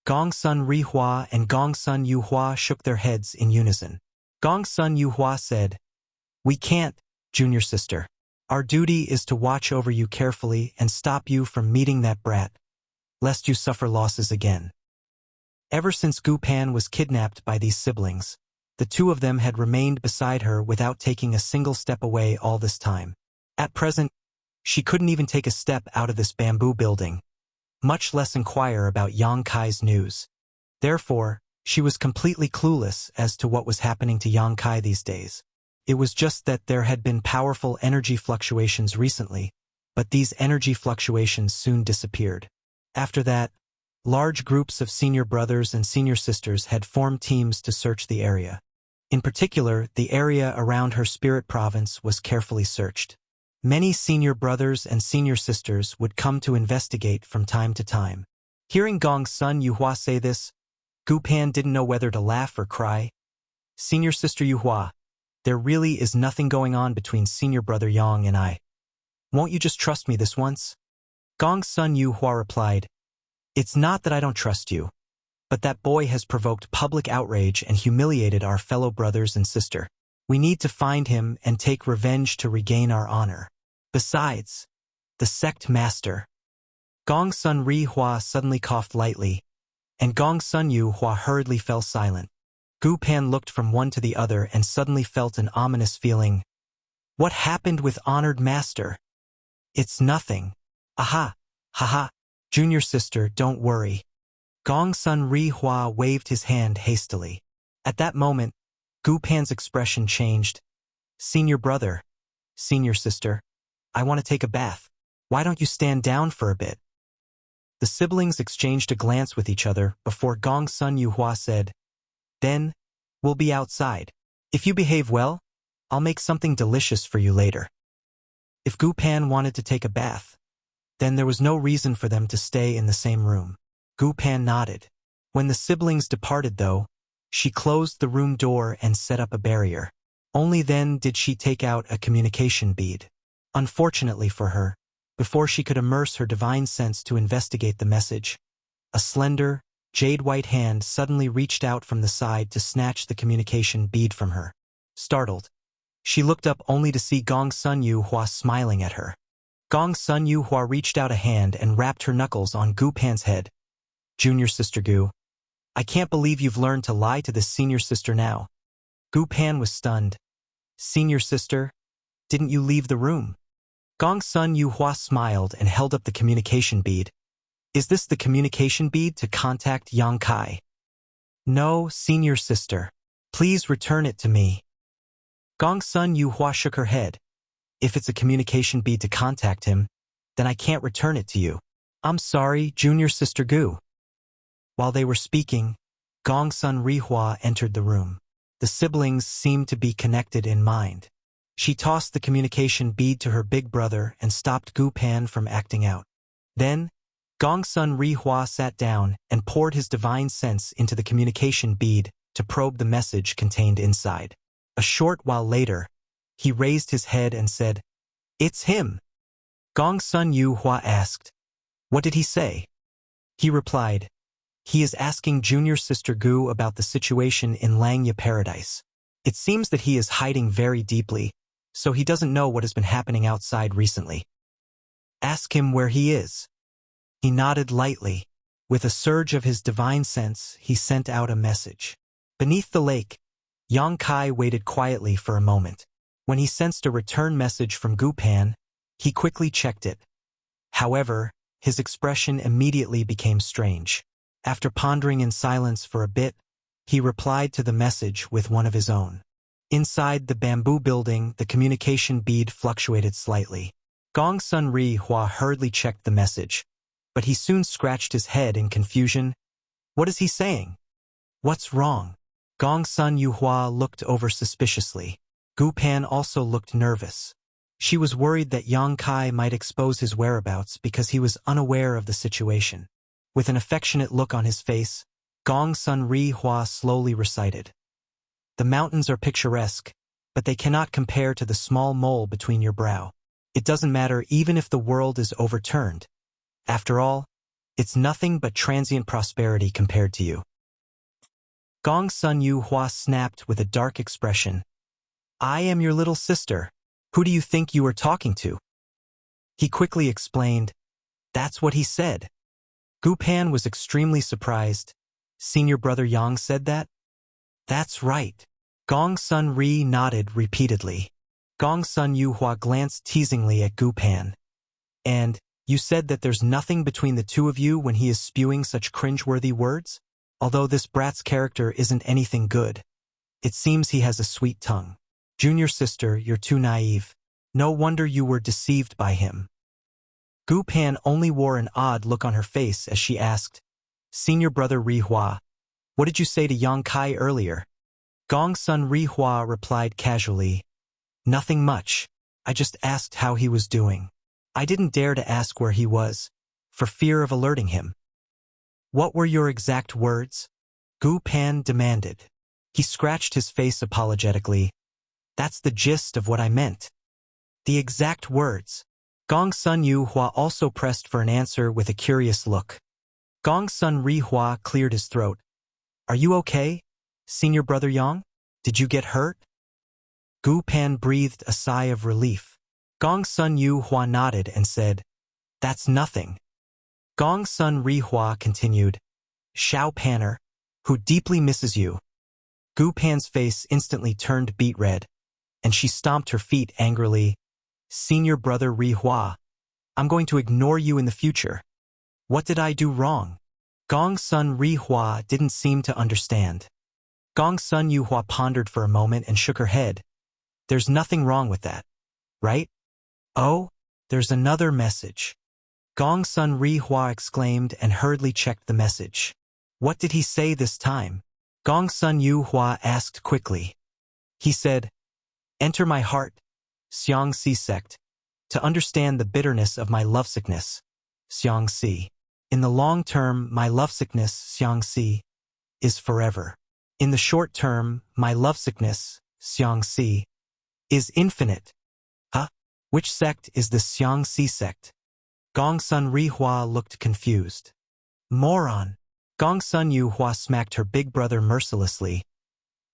Gong Sun Ri Hua and Gong Sun Yu Hua shook their heads in unison. Gong Sun Yu Hua said, We can't, junior sister. Our duty is to watch over you carefully and stop you from meeting that brat, lest you suffer losses again. Ever since Gu Pan was kidnapped by these siblings, the 2 of them had remained beside her without taking a single step away all this time. At present, she couldn't even take a step out of this bamboo building, much less inquire about Yang Kai's news. Therefore, she was completely clueless as to what was happening to Yang Kai these days. It was just that there had been powerful energy fluctuations recently, but these energy fluctuations soon disappeared. After that, large groups of senior brothers and senior sisters had formed teams to search the area. In particular, the area around her spirit province was carefully searched. Many senior brothers and senior sisters would come to investigate from time to time. Hearing Gong Sun Yu Hua say this, Gu Pan didn't know whether to laugh or cry. Senior sister Yu Hua, there really is nothing going on between senior brother Yang and I. Won't you just trust me this once? Gong Sun Yu Hua replied, It's not that I don't trust you. But that boy has provoked public outrage and humiliated our fellow brothers and sister. We need to find him and take revenge to regain our honor. Besides, the sect master. Gong Sun Ri Hua suddenly coughed lightly, and Gong Sun Yu Hua hurriedly fell silent. Gu Pan looked from one to the other and suddenly felt an ominous feeling. What happened with honored master? It's nothing. Aha, haha, junior sister, don't worry. Gong Sun Ri Hua waved his hand hastily. At that moment, Gu Pan's expression changed. Senior brother, senior sister, I want to take a bath. Why don't you stand down for a bit? The siblings exchanged a glance with each other before Gong Sun Yu Hua said, Then, we'll be outside. If you behave well, I'll make something delicious for you later. If Gu Pan wanted to take a bath, then there was no reason for them to stay in the same room. Gu Pan nodded. When the siblings departed though, she closed the room door and set up a barrier. Only then did she take out a communication bead. Unfortunately for her, before she could immerse her divine sense to investigate the message, a slender, jade-white hand suddenly reached out from the side to snatch the communication bead from her. Startled, she looked up only to see Gong Sun Yu Hua smiling at her. Gong Sun Yu Hua reached out a hand and rapped her knuckles on Gu Pan's head. Junior sister Gu, I can't believe you've learned to lie to this senior sister now. Gu Pan was stunned. Senior sister, didn't you leave the room? Gong Sun Yu Hua smiled and held up the communication bead. Is this the communication bead to contact Yang Kai? No, senior sister. Please return it to me. Gong Sun Yu Hua shook her head. If it's a communication bead to contact him, then I can't return it to you. I'm sorry, junior sister Gu. While they were speaking, Gong Sun Ri Hua entered the room. The siblings seemed to be connected in mind. She tossed the communication bead to her big brother and stopped Gu Pan from acting out. Then, Gong Sun Ri Hua sat down and poured his divine sense into the communication bead to probe the message contained inside. A short while later, he raised his head and said, It's him. Gong Sun Yu Hua asked, What did he say? He replied, He is asking junior sister Gu about the situation in Langya Paradise. It seems that he is hiding very deeply, so he doesn't know what has been happening outside recently. Ask him where he is. He nodded lightly. With a surge of his divine sense, he sent out a message. Beneath the lake, Yang Kai waited quietly for a moment. When he sensed a return message from Gu Pan, he quickly checked it. However, his expression immediately became strange. After pondering in silence for a bit, he replied to the message with one of his own. Inside the bamboo building, the communication bead fluctuated slightly. Gong Sun Ri Hua hurriedly checked the message, but he soon scratched his head in confusion. What is he saying? What's wrong? Gong Sun Yu Hua looked over suspiciously. Gu Pan also looked nervous. She was worried that Yang Kai might expose his whereabouts because he was unaware of the situation. With an affectionate look on his face, Gong Sun Ri Hua slowly recited, The mountains are picturesque, but they cannot compare to the small mole between your brow. It doesn't matter even if the world is overturned. After all, it's nothing but transient prosperity compared to you. Gong Sun Yu Hua snapped with a dark expression. I am your little sister. Who do you think you are talking to? He quickly explained. That's what he said. Gu Pan was extremely surprised. Senior brother Yang said that? That's right. Gong Sun Ri nodded repeatedly. Gong Sun Yu Hua glanced teasingly at Gu Pan. And, you said that there's nothing between the two of you when he is spewing such cringeworthy words? Although this brat's character isn't anything good, it seems he has a sweet tongue. Junior sister, you're too naive. No wonder you were deceived by him. Gu Pan only wore an odd look on her face as she asked, Senior brother Ri Hua, what did you say to Yang Kai earlier? Gong Sun Ri Hua replied casually, Nothing much. I just asked how he was doing. I didn't dare to ask where he was, for fear of alerting him. What were your exact words? Gu Pan demanded. He scratched his face apologetically. That's the gist of what I meant. The exact words. Gong Sun Yu Hua also pressed for an answer with a curious look. Gong's son Rihua cleared his throat. Are you okay, senior brother Yang? Did you get hurt? Gu Pan breathed a sigh of relief. Gong's son Yu Hua nodded and said, That's nothing. Gong's son Rihua continued, Xiao Panner, who deeply misses you. Gu Pan's face instantly turned beet red, and she stomped her feet angrily. Senior brother Rihua, I'm going to ignore you in the future. What did I do wrong? Gong's son Rihua didn't seem to understand. Gong's son Yuhua pondered for a moment and shook her head. There's nothing wrong with that, right? Oh, there's another message. Gong's son Rihua exclaimed and hurriedly checked the message. What did he say this time? Gong's son Yuhua asked quickly. He said, Enter my heart, Xiangxi sect, to understand the bitterness of my lovesickness, Xiangxi. In the long term, my lovesickness, Xiangxi, is forever. In the short term, my lovesickness, Xiangxi, is infinite. Huh? Which sect is the Xiangxi sect? Gong's son Rihua looked confused. Moron. Gong's son Yuhua smacked her big brother mercilessly.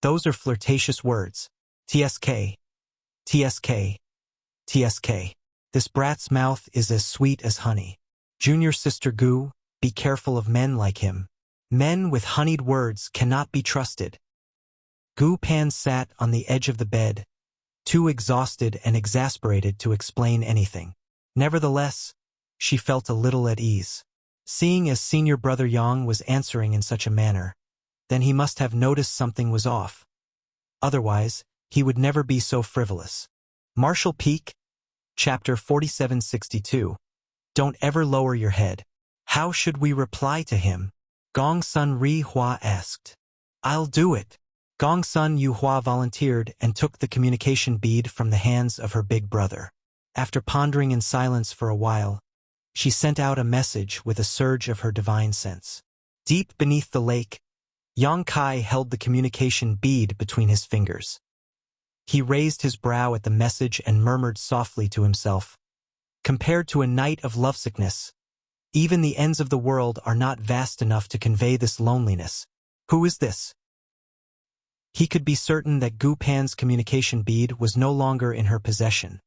Those are flirtatious words. TSK. TSK. TSK. This brat's mouth is as sweet as honey. Junior sister Gu, be careful of men like him. Men with honeyed words cannot be trusted. Gu Pan sat on the edge of the bed, too exhausted and exasperated to explain anything. Nevertheless, she felt a little at ease. Seeing as senior brother Yang was answering in such a manner, then he must have noticed something was off. Otherwise, he would never be so frivolous. Marshall Peak, Chapter 4762. Don't ever lower your head. How should we reply to him? Gong's son Rihua asked. I'll do it. Gong's son Yuhua volunteered and took the communication bead from the hands of her big brother. After pondering in silence for a while, she sent out a message with a surge of her divine sense. Deep beneath the lake, Yang Kai held the communication bead between his fingers. He raised his brow at the message and murmured softly to himself, Compared to a night of lovesickness, even the ends of the world are not vast enough to convey this loneliness. Who is this? He could be certain that Gu Pan's communication bead was no longer in her possession.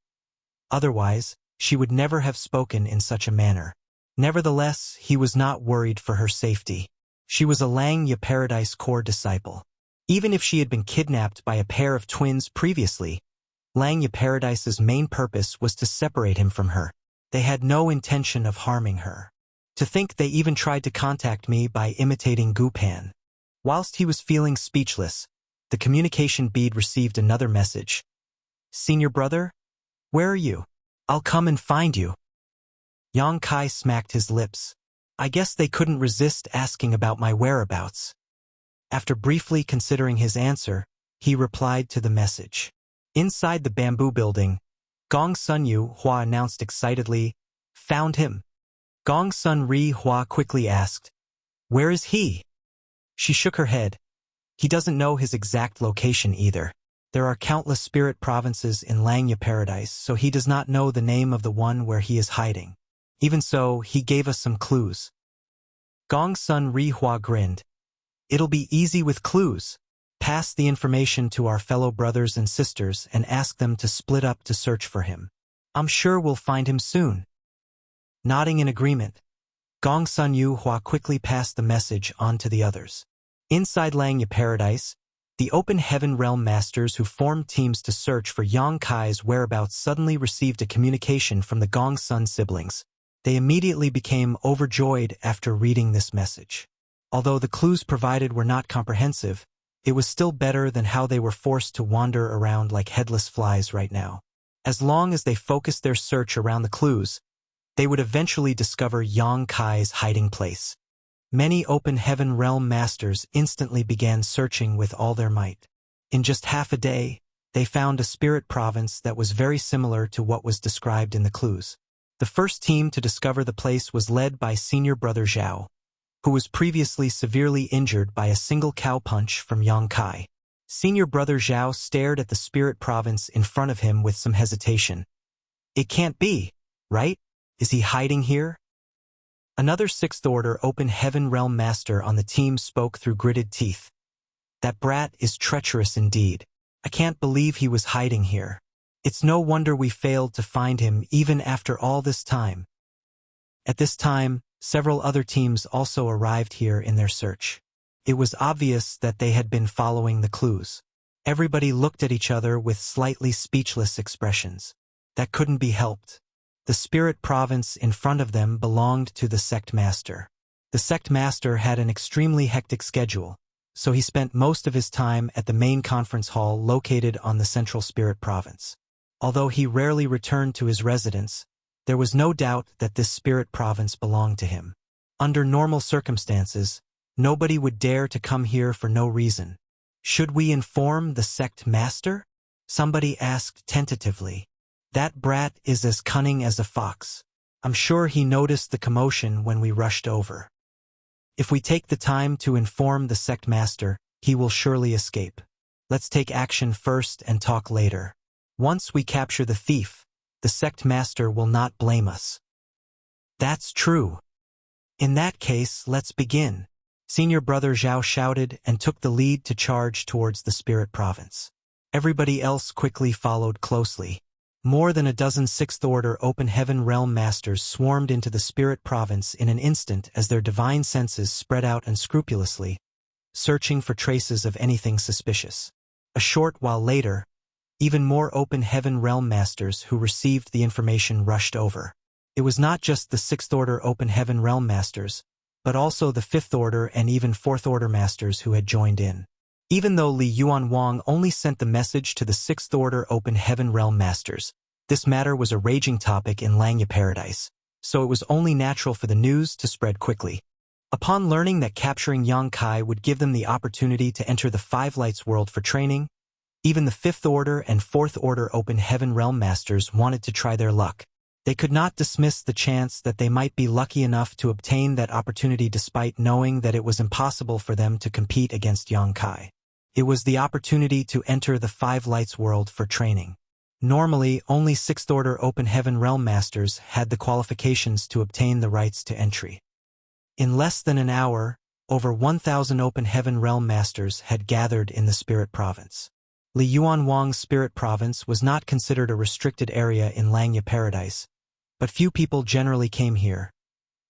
Otherwise, she would never have spoken in such a manner. Nevertheless, he was not worried for her safety. She was a Langya Paradise Corps disciple. Even if she had been kidnapped by a pair of twins previously, Langya Paradise's main purpose was to separate him from her. They had no intention of harming her. To think they even tried to contact me by imitating Gu Pan. Whilst he was feeling speechless, the communication bead received another message. Senior brother? Where are you? I'll come and find you. Yang Kai smacked his lips. I guess they couldn't resist asking about my whereabouts. After briefly considering his answer, he replied to the message. Inside the bamboo building, Gong's son Yu Hua announced excitedly, Found him. Gong's son Ri Hua quickly asked, Where is he? She shook her head. He doesn't know his exact location either. There are countless spirit provinces in Langya Paradise, so he does not know the name of the one where he is hiding. Even so, he gave us some clues. Gong's son Ri Hua grinned. It'll be easy with clues. Pass the information to our fellow brothers and sisters and ask them to split up to search for him. I'm sure we'll find him soon. Nodding in agreement, Gong's son Yu Hua quickly passed the message on to the others. Inside Langya Paradise, the Open Heaven Realm Masters who formed teams to search for Yang Kai's whereabouts suddenly received a communication from the Gong's son siblings. They immediately became overjoyed after reading this message. Although the clues provided were not comprehensive, it was still better than how they were forced to wander around like headless flies right now. As long as they focused their search around the clues, they would eventually discover Yang Kai's hiding place. Many Open Heaven Realm Masters instantly began searching with all their might. In just half a day, they found a spirit province that was very similar to what was described in the clues. The first team to discover the place was led by senior brother Zhao, who was previously severely injured by a single cow punch from Yang Kai. Senior brother Zhao stared at the spirit province in front of him with some hesitation. It can't be, right? Is he hiding here? Another Sixth Order Open Heaven Realm Master on the team spoke through gritted teeth. That brat is treacherous indeed. I can't believe he was hiding here. It's no wonder we failed to find him even after all this time. At this time, several other teams also arrived here in their search. It was obvious that they had been following the clues. Everybody looked at each other with slightly speechless expressions. That couldn't be helped. The spirit province in front of them belonged to the sect master. The sect master had an extremely hectic schedule, so he spent most of his time at the main conference hall located on the central spirit province. Although he rarely returned to his residence, there was no doubt that this spirit province belonged to him. Under normal circumstances, nobody would dare to come here for no reason. Should we inform the sect master? Somebody asked tentatively. That brat is as cunning as a fox. I'm sure he noticed the commotion when we rushed over. If we take the time to inform the sect master, he will surely escape. Let's take action first and talk later. Once we capture the thief, the sect master will not blame us. That's true. In that case, let's begin. Senior Brother Zhao shouted and took the lead to charge towards the spirit province. Everybody else quickly followed closely. More than a dozen Sixth Order Open Heaven Realm Masters swarmed into the spirit province in an instant as their divine senses spread out unscrupulously, searching for traces of anything suspicious. A short while later, even more Open Heaven Realm Masters who received the information rushed over. It was not just the Sixth Order Open Heaven Realm Masters, but also the Fifth Order and even Fourth Order Masters who had joined in. Even though Li Yuanwang only sent the message to the Sixth Order Open Heaven Realm Masters, this matter was a raging topic in Langya Paradise, so it was only natural for the news to spread quickly. Upon learning that capturing Yang Kai would give them the opportunity to enter the Five Lights world for training, even the Fifth Order and Fourth Order Open Heaven Realm Masters wanted to try their luck. They could not dismiss the chance that they might be lucky enough to obtain that opportunity despite knowing that it was impossible for them to compete against Yang Kai. It was the opportunity to enter the Five Lights world for training. Normally, only Sixth Order Open Heaven Realm Masters had the qualifications to obtain the rights to entry. In less than an hour, over 1,000 Open Heaven Realm Masters had gathered in the Spirit Province. Li Yuanwang's Spirit Province was not considered a restricted area in Langya Paradise, but few people generally came here.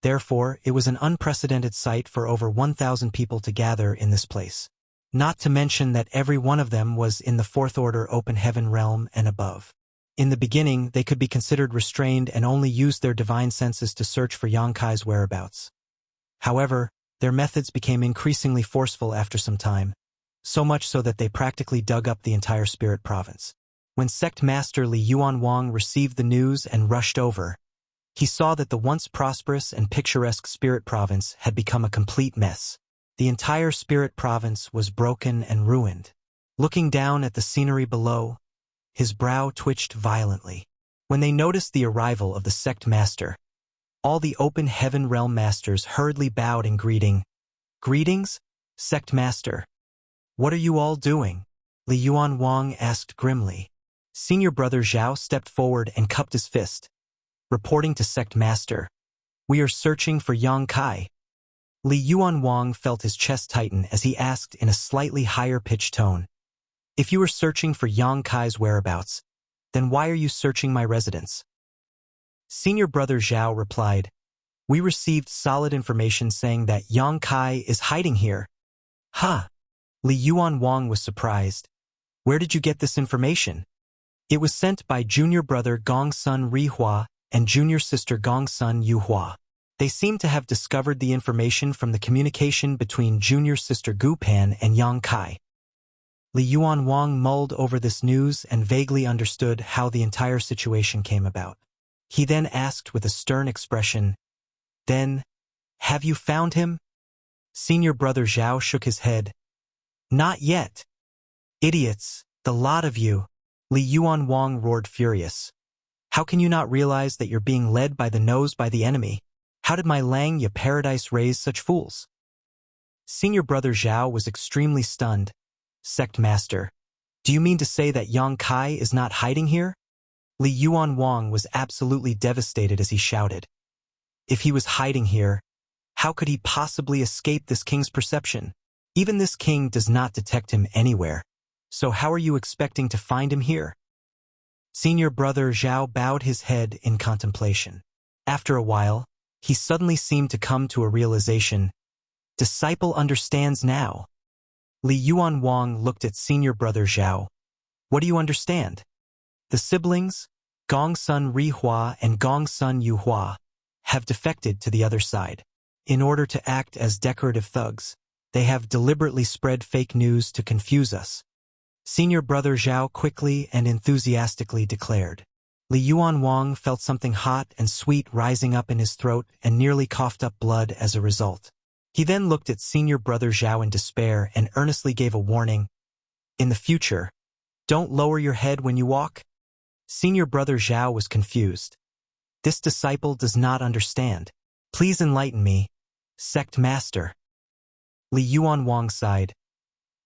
Therefore, it was an unprecedented sight for over 1,000 people to gather in this place. Not to mention that every one of them was in the Fourth Order Open Heaven realm and above. In the beginning, they could be considered restrained and only used their divine senses to search for Yang Kai's whereabouts. However, their methods became increasingly forceful after some time, so much so that they practically dug up the entire Spirit Province. When Sect Master Li Yuanwang received the news and rushed over, he saw that the once prosperous and picturesque Spirit Province had become a complete mess. The entire Spirit Province was broken and ruined. Looking down at the scenery below, his brow twitched violently. When they noticed the arrival of the Sect Master, all the Open Heaven Realm Masters hurriedly bowed in greeting. "Greetings, Sect Master. What are you all doing?" Li Yuanwang asked grimly. Senior Brother Zhao stepped forward and cupped his fist. Reporting to Sect Master, "We are searching for Yang Kai." Li Yuanwang felt his chest tighten as he asked in a slightly higher-pitched tone, "If you are searching for Yang Kai's whereabouts, then why are you searching my residence?" Senior Brother Zhao replied, "We received solid information saying that Yang Kai is hiding here." "Huh?" Li Yuanwang was surprised. "Where did you get this information?" "It was sent by Junior Brother Gongsun Rihua and Junior Sister Gongsun Yuhua. They seem to have discovered the information from the communication between Junior Sister Gupan and Yang Kai." Li Yuanwang mulled over this news and vaguely understood how the entire situation came about. He then asked with a stern expression, "Then, have you found him?" Senior Brother Zhao shook his head. "Not yet." "Idiots, the lot of you!" Li Yuanwang roared furious. "How can you not realize that you're being led by the nose by the enemy? How did my Langya Paradise raise such fools?" Senior Brother Zhao was extremely stunned. "Sect Master, do you mean to say that Yang Kai is not hiding here?" Li Yuanwang was absolutely devastated as he shouted. If he was hiding here, how could he possibly escape this king's perception? Even this king does not detect him anywhere. So how are you expecting to find him here? Senior brother Zhao bowed his head in contemplation. After a while, he suddenly seemed to come to a realization. Disciple understands now. Li Yuan Wang looked at senior brother Zhao. What do you understand? The siblings, Gongsun Rihua and Gongsun Yuhua, have defected to the other side. In order to act as decorative thugs, they have deliberately spread fake news to confuse us. Senior brother Zhao quickly and enthusiastically declared. Li Yuan Wang felt something hot and sweet rising up in his throat and nearly coughed up blood as a result. He then looked at senior brother Zhao in despair and earnestly gave a warning. In the future, don't lower your head when you walk. Senior brother Zhao was confused. This disciple does not understand. Please enlighten me, sect master. Li Yuan Wang sighed.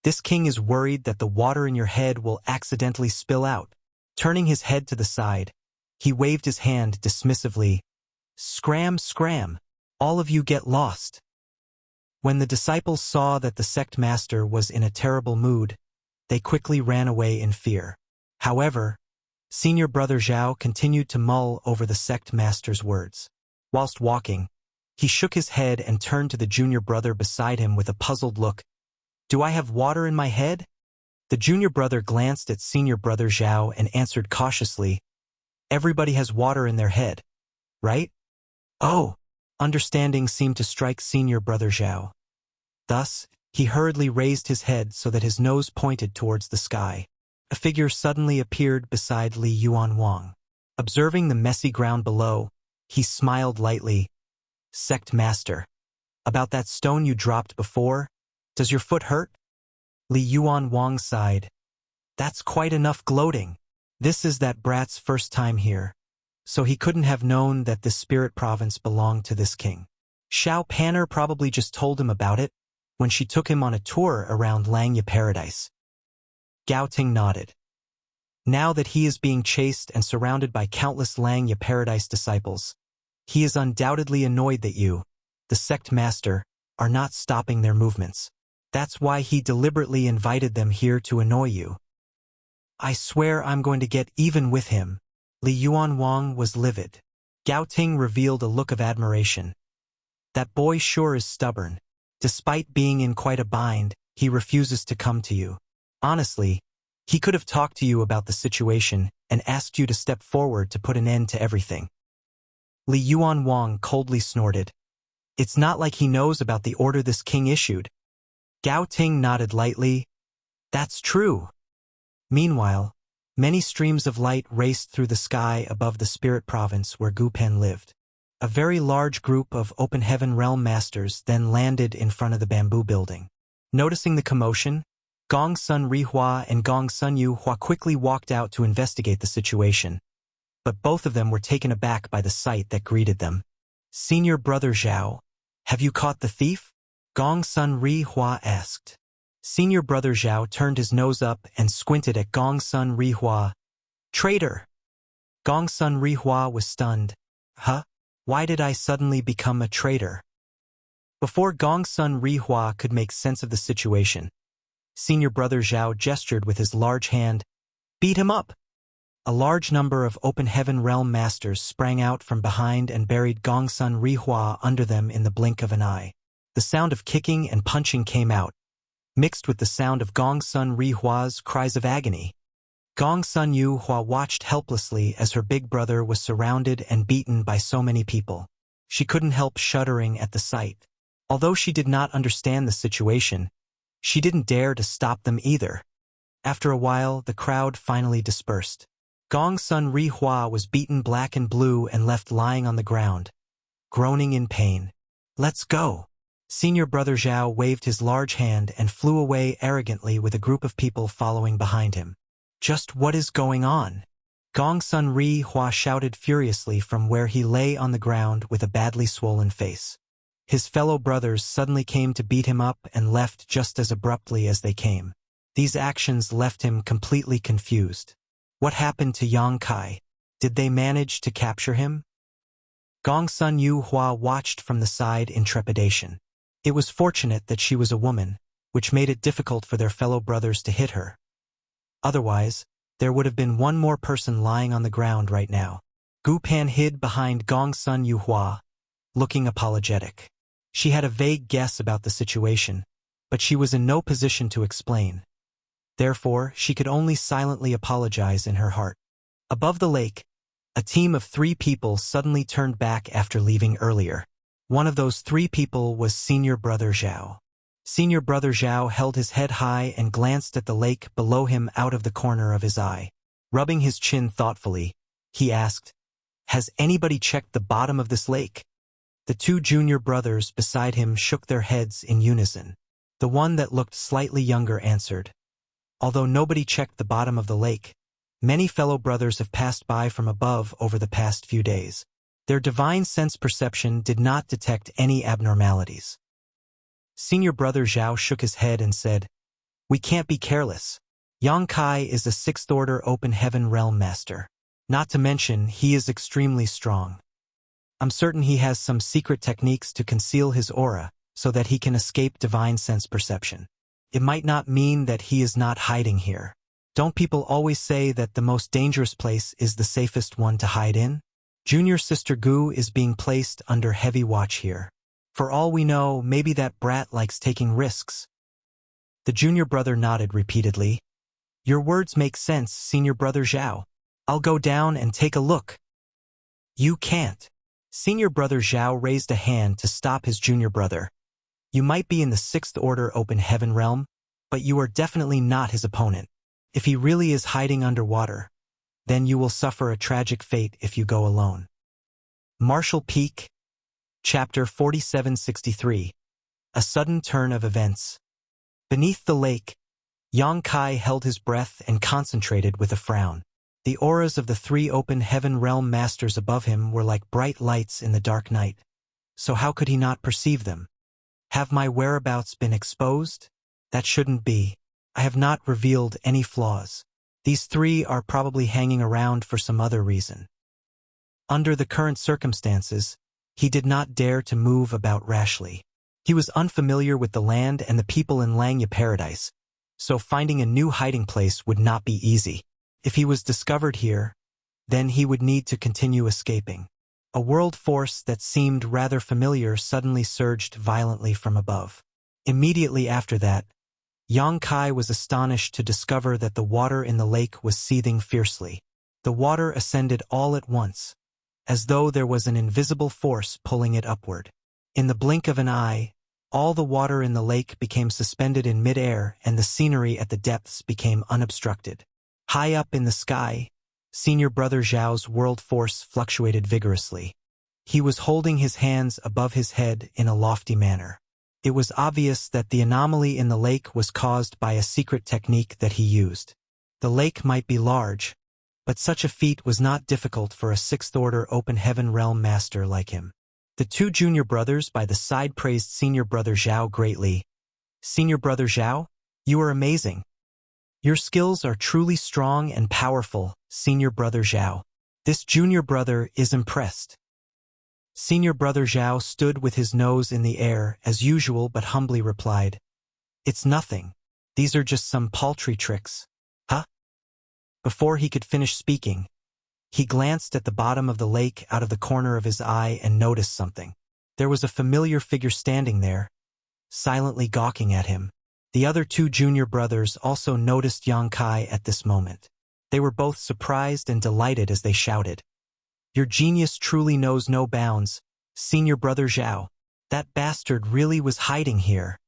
This king is worried that the water in your head will accidentally spill out. Turning his head to the side, he waved his hand dismissively. Scram, scram, all of you get lost. When the disciples saw that the sect master was in a terrible mood, they quickly ran away in fear. However, senior brother Zhao continued to mull over the sect master's words. Whilst walking, he shook his head and turned to the junior brother beside him with a puzzled look. Do I have water in my head? The junior brother glanced at senior brother Zhao and answered cautiously. Everybody has water in their head, right? Oh, understanding seemed to strike senior brother Zhao. Thus, he hurriedly raised his head so that his nose pointed towards the sky. A figure suddenly appeared beside Li Yuan Wang. Observing the messy ground below, he smiled lightly. Sect master, about that stone you dropped before, does your foot hurt? Li Yuan Wang sighed. That's quite enough gloating. This is that brat's first time here, so he couldn't have known that this spirit province belonged to this king. Xiao Panner probably just told him about it when she took him on a tour around Langya Paradise. Gao Ting nodded. Now that he is being chased and surrounded by countless Langya Paradise disciples, he is undoubtedly annoyed that you, the sect master, are not stopping their movements. That's why he deliberately invited them here to annoy you. I swear I'm going to get even with him. Li Yuan Wang was livid. Gao Ting revealed a look of admiration. That boy sure is stubborn. Despite being in quite a bind, he refuses to come to you. Honestly, he could have talked to you about the situation and asked you to step forward to put an end to everything. Li Yuan Wang coldly snorted. It's not like he knows about the order this king issued. Gao Ting nodded lightly. That's true. Meanwhile, many streams of light raced through the sky above the spirit province where Gu Pen lived. A very large group of open heaven realm masters then landed in front of the bamboo building. Noticing the commotion, Gongsun Rihua and Gongsun Yuhua quickly walked out to investigate the situation. But both of them were taken aback by the sight that greeted them. Senior brother Zhao, have you caught the thief? Gongsun Rihua asked. Senior brother Zhao turned his nose up and squinted at Gongsun Rihua. Traitor! Gongsun Rihua was stunned. Huh? Why did I suddenly become a traitor? Before Gongsun Rihua could make sense of the situation, senior brother Zhao gestured with his large hand. Beat him up! A large number of open heaven realm masters sprang out from behind and buried Gongsun Rihua under them in the blink of an eye. The sound of kicking and punching came out, mixed with the sound of Gongsun Rihua's cries of agony. Gongsun Yuhua watched helplessly as her big brother was surrounded and beaten by so many people. She couldn't help shuddering at the sight. Although she did not understand the situation, she didn't dare to stop them either. After a while, the crowd finally dispersed. Gongsun Rihua was beaten black and blue and left lying on the ground, groaning in pain. Let's go! Senior brother Zhao waved his large hand and flew away arrogantly with a group of people following behind him. Just what is going on? Gongsun Rihua shouted furiously from where he lay on the ground with a badly swollen face. His fellow brothers suddenly came to beat him up and left just as abruptly as they came. These actions left him completely confused. What happened to Yang Kai? Did they manage to capture him? Gong Sun Yu Hua watched from the side in trepidation. It was fortunate that she was a woman, which made it difficult for their fellow brothers to hit her. Otherwise, there would have been one more person lying on the ground right now. Gu Pan hid behind Gong Sun Yu Hua, looking apologetic. She had a vague guess about the situation, but she was in no position to explain. Therefore, she could only silently apologize in her heart. Above the lake, a team of 3 people suddenly turned back after leaving earlier. One of those 3 people was Senior Brother Zhao. Senior Brother Zhao held his head high and glanced at the lake below him out of the corner of his eye. Rubbing his chin thoughtfully, he asked, "Has anybody checked the bottom of this lake?" The 2 junior brothers beside him shook their heads in unison. The one that looked slightly younger answered, "Although nobody checked the bottom of the lake, many fellow brothers have passed by from above over the past few days. Their divine sense perception did not detect any abnormalities." Senior Brother Zhao shook his head and said, "We can't be careless. Yang Kai is a 6th order open heaven realm master. Not to mention, he is extremely strong. I'm certain he has some secret techniques to conceal his aura so that he can escape divine sense perception. It might not mean that he is not hiding here. Don't people always say that the most dangerous place is the safest one to hide in? Junior Sister Gu is being placed under heavy watch here. For all we know, maybe that brat likes taking risks." The junior brother nodded repeatedly. "Your words make sense, Senior Brother Zhao. I'll go down and take a look." "You can't." Senior Brother Zhao raised a hand to stop his junior brother. "You might be in the 6th order open heaven realm, but you are definitely not his opponent. If he really is hiding underwater, then you will suffer a tragic fate if you go alone." Marshall Peak, Chapter 4763. A Sudden Turn of Events. Beneath the lake, Yang Kai held his breath and concentrated with a frown. The auras of the 3 open heaven realm masters above him were like bright lights in the dark night. So how could he not perceive them? Have my whereabouts been exposed? That shouldn't be. I have not revealed any flaws. These 3 are probably hanging around for some other reason. Under the current circumstances, he did not dare to move about rashly. He was unfamiliar with the land and the people in Langya Paradise, so finding a new hiding place would not be easy. If he was discovered here, then he would need to continue escaping. A world force that seemed rather familiar suddenly surged violently from above. Immediately after that, Yang Kai was astonished to discover that the water in the lake was seething fiercely. The water ascended all at once, as though there was an invisible force pulling it upward. In the blink of an eye, all the water in the lake became suspended in midair and the scenery at the depths became unobstructed. High up in the sky, Senior Brother Zhao's world force fluctuated vigorously. He was holding his hands above his head in a lofty manner. It was obvious that the anomaly in the lake was caused by a secret technique that he used. The lake might be large, but such a feat was not difficult for a 6th order open heaven realm master like him. The 2 junior brothers by the side praised Senior Brother Zhao greatly. "Senior Brother Zhao, you are amazing. Your skills are truly strong and powerful, Senior Brother Zhao." This junior brother is impressed. Senior Brother Zhao stood with his nose in the air as usual but humbly replied, "It's nothing. These are just some paltry tricks." "Huh?" Before he could finish speaking, he glanced at the bottom of the lake out of the corner of his eye and noticed something. There was a familiar figure standing there, silently gawking at him. The other 2 junior brothers also noticed Yang Kai at this moment. They were both surprised and delighted as they shouted, "Your genius truly knows no bounds, Senior Brother Zhao. That bastard really was hiding here."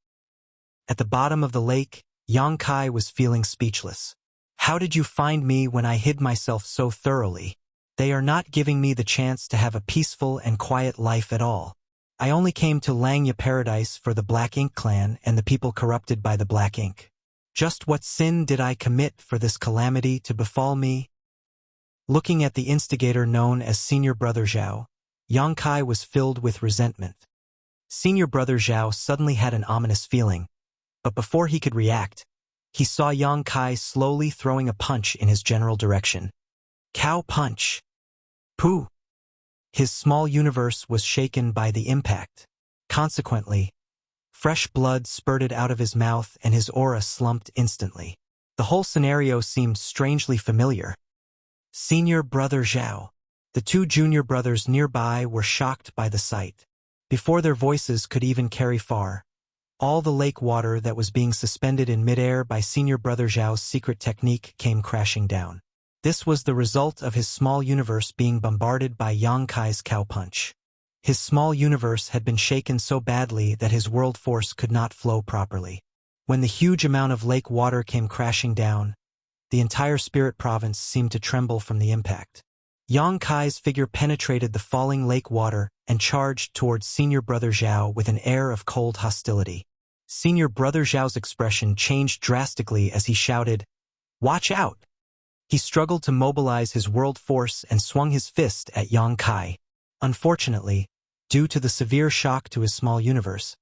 At the bottom of the lake, Yang Kai was feeling speechless. "How did you find me when I hid myself so thoroughly? They are not giving me the chance to have a peaceful and quiet life at all. I only came to Langya Paradise for the Black Ink clan and the people corrupted by the Black Ink. Just what sin did I commit for this calamity to befall me?" Looking at the instigator known as Senior Brother Zhao, Yang Kai was filled with resentment. Senior Brother Zhao suddenly had an ominous feeling, but before he could react, he saw Yang Kai slowly throwing a punch in his general direction. Cow punch. Pooh! His small universe was shaken by the impact. Consequently, fresh blood spurted out of his mouth and his aura slumped instantly. The whole scenario seemed strangely familiar. Senior Brother Zhao. The two junior brothers nearby were shocked by the sight. Before their voices could even carry far, all the lake water that was being suspended in midair by Senior Brother Zhao's secret technique came crashing down. This was the result of his small universe being bombarded by Yang Kai's cowpunch. His small universe had been shaken so badly that his world force could not flow properly. When the huge amount of lake water came crashing down, the entire spirit province seemed to tremble from the impact. Yang Kai's figure penetrated the falling lake water and charged towards Senior Brother Zhao with an air of cold hostility. Senior Brother Zhao's expression changed drastically as he shouted, "Watch out!" He struggled to mobilize his world force and swung his fist at Yang Kai. Unfortunately, due to the severe shock to his small universe,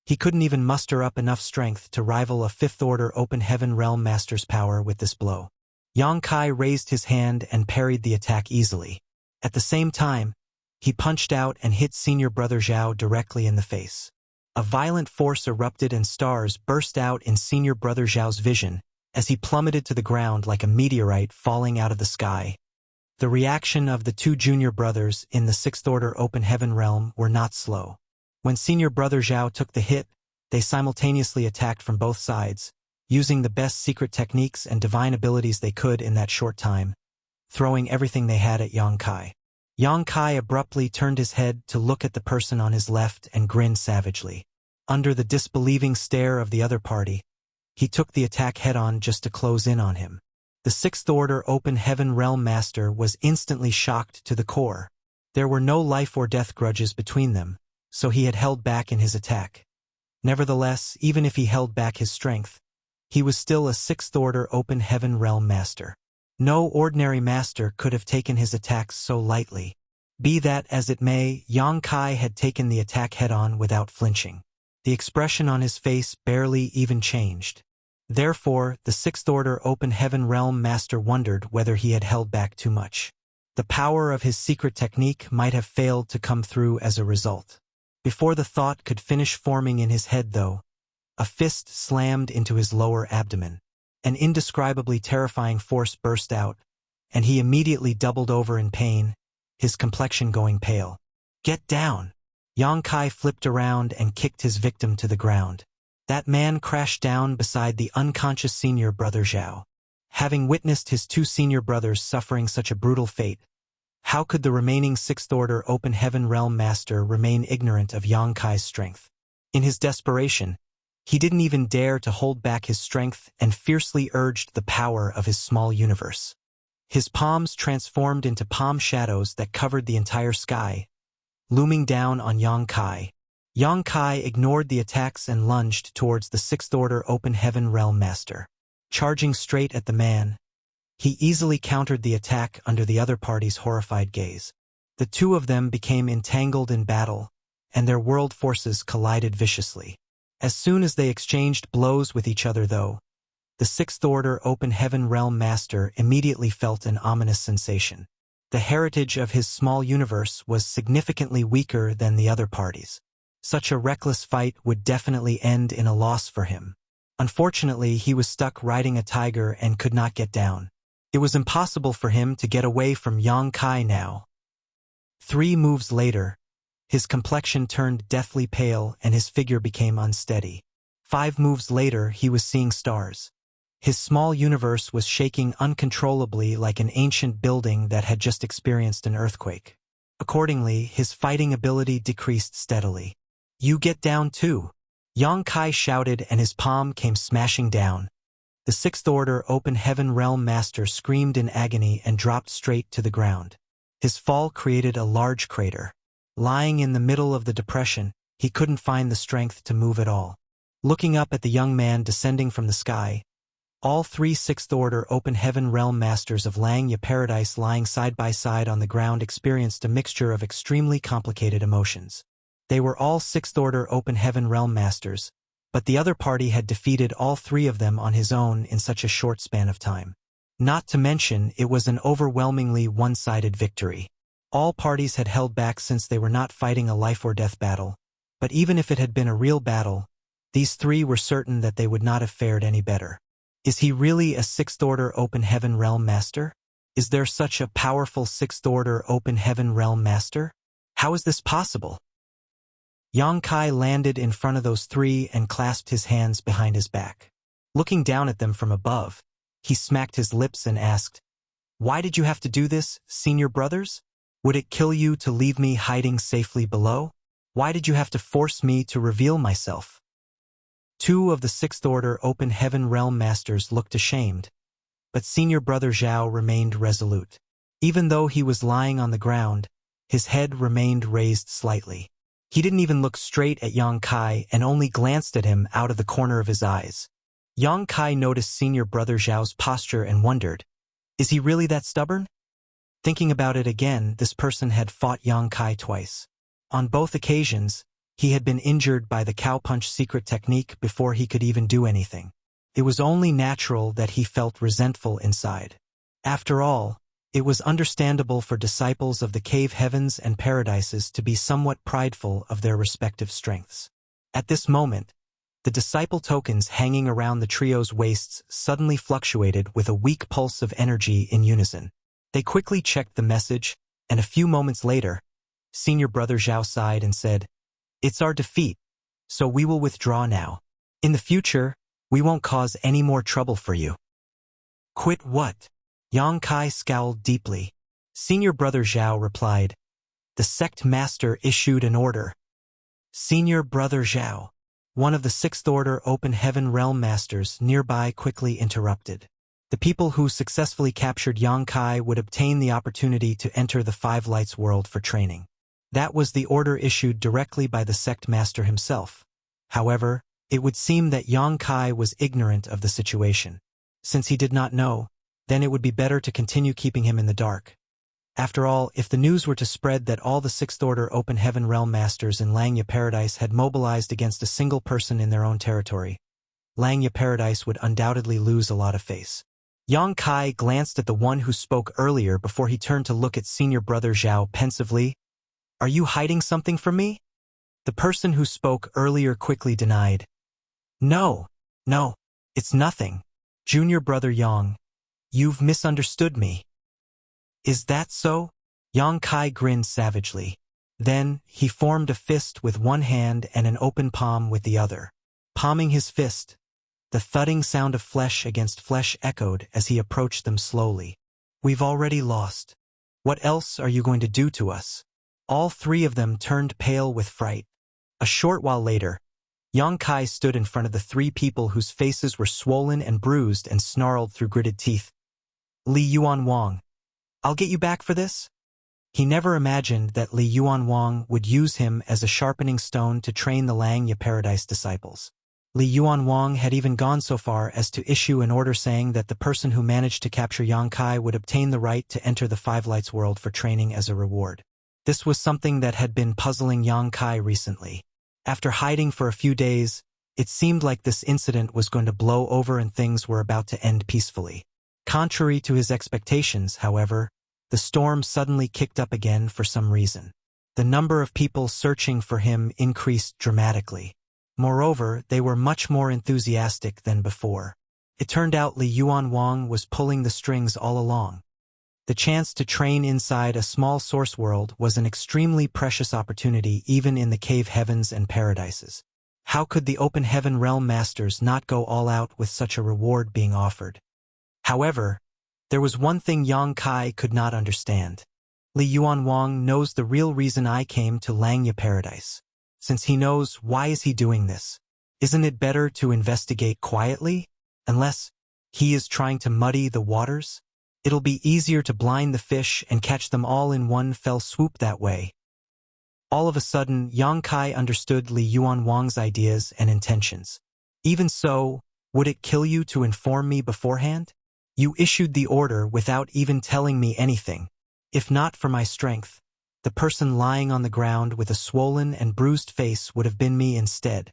he couldn't even muster up enough strength to rival a fifth-order Open Heaven Realm Master's power with this blow. Yang Kai raised his hand and parried the attack easily. At the same time, he punched out and hit Senior Brother Zhao directly in the face. A violent force erupted and stars burst out in Senior Brother Zhao's vision as he plummeted to the ground like a meteorite falling out of the sky. The reaction of the two junior brothers in the sixth-order Open Heaven realm were not slow. When Senior Brother Zhao took the hit, they simultaneously attacked from both sides, using the best secret techniques and divine abilities they could in that short time, throwing everything they had at Yang Kai. Yang Kai abruptly turned his head to look at the person on his left and grinned savagely. Under the disbelieving stare of the other party, he took the attack head-on just to close in on him. The sixth-order Open Heaven Realm Master was instantly shocked to the core. There were no life or death grudges between them, so he had held back in his attack. Nevertheless, even if he held back his strength, he was still a sixth-order Open Heaven Realm Master. No ordinary master could have taken his attacks so lightly. Be that as it may, Yang Kai had taken the attack head-on without flinching. The expression on his face barely even changed. Therefore, the sixth-order Open Heaven Realm Master wondered whether he had held back too much. The power of his secret technique might have failed to come through as a result. Before the thought could finish forming in his head, though, a fist slammed into his lower abdomen. An indescribably terrifying force burst out, and he immediately doubled over in pain, his complexion going pale. "Get down!" Yang Kai flipped around and kicked his victim to the ground. That man crashed down beside the unconscious Senior Brother Zhao. Having witnessed his two senior brothers suffering such a brutal fate, how could the remaining sixth-order Open Heaven Realm Master remain ignorant of Yang Kai's strength? In his desperation, he didn't even dare to hold back his strength and fiercely urged the power of his small universe. His palms transformed into palm shadows that covered the entire sky, looming down on Yang Kai. Yang Kai ignored the attacks and lunged towards the sixth-order Open Heaven Realm Master. Charging straight at the man, he easily countered the attack under the other party's horrified gaze. The two of them became entangled in battle, and their world forces collided viciously. As soon as they exchanged blows with each other, though, the sixth-order Open Heaven Realm Master immediately felt an ominous sensation. The heritage of his small universe was significantly weaker than the other parties. Such a reckless fight would definitely end in a loss for him. Unfortunately, he was stuck riding a tiger and could not get down. It was impossible for him to get away from Yang Kai now. 3 moves later, his complexion turned deathly pale and his figure became unsteady. 5 moves later, he was seeing stars. His small universe was shaking uncontrollably like an ancient building that had just experienced an earthquake. Accordingly, his fighting ability decreased steadily. "You get down too!" Yang Kai shouted and his palm came smashing down. The sixth-order Open Heaven Realm Master screamed in agony and dropped straight to the ground. His fall created a large crater. Lying in the middle of the depression, he couldn't find the strength to move at all. Looking up at the young man descending from the sky, all 3 sixth-order Open Heaven Realm Masters of Langya Paradise lying side by side on the ground experienced a mixture of extremely complicated emotions. They were all 6th-order Open Heaven Realm Masters, but the other party had defeated all 3 of them on his own in such a short span of time. Not to mention, it was an overwhelmingly one-sided victory. All parties had held back since they were not fighting a life-or-death battle. But even if it had been a real battle, these three were certain that they would not have fared any better. Is he really a sixth-order open heaven realm master? Is there such a powerful sixth-order open heaven realm master? How is this possible? Yang Kai landed in front of those three and clasped his hands behind his back. Looking down at them from above, he smacked his lips and asked, "Why did you have to do this, senior brothers? Would it kill you to leave me hiding safely below? Why did you have to force me to reveal myself?" Two of the sixth-order open heaven realm masters looked ashamed, but senior brother Zhao remained resolute. Even though he was lying on the ground, his head remained raised slightly. He didn't even look straight at Yang Kai and only glanced at him out of the corner of his eyes. Yang Kai noticed senior brother Zhao's posture and wondered, is he really that stubborn? Thinking about it again, this person had fought Yang Kai twice. On both occasions, he had been injured by the cowpunch secret technique before he could even do anything. It was only natural that he felt resentful inside. After all, it was understandable for disciples of the cave heavens and paradises to be somewhat prideful of their respective strengths. At this moment, the disciple tokens hanging around the trio's waists suddenly fluctuated with a weak pulse of energy in unison. They quickly checked the message, and a few moments later, senior brother Zhao sighed and said, "It's our defeat, so we will withdraw now. In the future, we won't cause any more trouble for you." "Quit what?" Yang Kai scowled deeply. Senior brother Zhao replied, "The sect master issued an order." Senior brother Zhao, one of the sixth-order open heaven realm masters nearby, quickly interrupted. The people who successfully captured Yang Kai would obtain the opportunity to enter the Five Lights world for training. That was the order issued directly by the sect master himself. However, it would seem that Yang Kai was ignorant of the situation. Since he did not know, then it would be better to continue keeping him in the dark. After all, if the news were to spread that all the sixth-order open heaven realm masters in Langya Paradise had mobilized against a single person in their own territory, Langya Paradise would undoubtedly lose a lot of face. Yang Kai glanced at the one who spoke earlier before he turned to look at senior brother Zhao pensively. "Are you hiding something from me?" The person who spoke earlier quickly denied. No, it's nothing. Junior brother Yang, you've misunderstood me." "Is that so?" Yang Kai grinned savagely. Then, he formed a fist with one hand and an open palm with the other. Palming his fist, the thudding sound of flesh against flesh echoed as he approached them slowly. "We've already lost. What else are you going to do to us?" All three of them turned pale with fright. A short while later, Yang Kai stood in front of the three people whose faces were swollen and bruised and snarled through gritted teeth. "Li Yuanwang, I'll get you back for this?" He never imagined that Li Yuanwang would use him as a sharpening stone to train the Langya Paradise disciples. Li Yuanwang had even gone so far as to issue an order saying that the person who managed to capture Yang Kai would obtain the right to enter the Five Lights world for training as a reward. This was something that had been puzzling Yang Kai recently. After hiding for a few days, it seemed like this incident was going to blow over and things were about to end peacefully. Contrary to his expectations, however, the storm suddenly kicked up again for some reason. The number of people searching for him increased dramatically. Moreover, they were much more enthusiastic than before. It turned out Li Yuanwang was pulling the strings all along. The chance to train inside a small source world was an extremely precious opportunity even in the cave heavens and paradises. How could the open heaven realm masters not go all out with such a reward being offered? However, there was one thing Yang Kai could not understand. Li Yuanwang knows the real reason I came to Langya Paradise. Since he knows, why is he doing this? Isn't it better to investigate quietly? Unless he is trying to muddy the waters? It'll be easier to blind the fish and catch them all in one fell swoop that way. All of a sudden, Yang Kai understood Li Yuanwang's ideas and intentions. Even so, would it kill you to inform me beforehand? You issued the order without even telling me anything. If not for my strength, the person lying on the ground with a swollen and bruised face would have been me instead.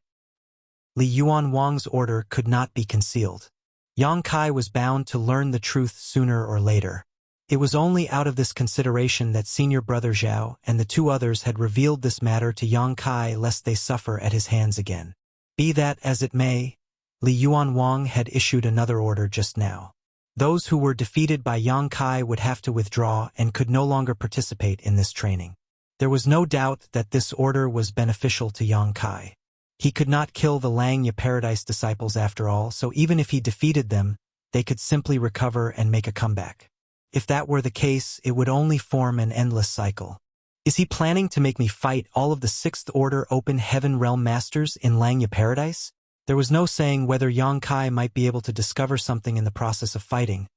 Li Yuanwang's order could not be concealed. Yang Kai was bound to learn the truth sooner or later. It was only out of this consideration that senior brother Zhao and the two others had revealed this matter to Yang Kai lest they suffer at his hands again. Be that as it may, Li Yuanwang had issued another order just now. Those who were defeated by Yang Kai would have to withdraw and could no longer participate in this training. There was no doubt that this order was beneficial to Yang Kai. He could not kill the Langya Paradise disciples after all, so even if he defeated them, they could simply recover and make a comeback. If that were the case, it would only form an endless cycle. Is he planning to make me fight all of the Sixth Order Open Heaven Realm Masters in Langya Paradise? There was no saying whether Yang Kai might be able to discover something in the process of fighting,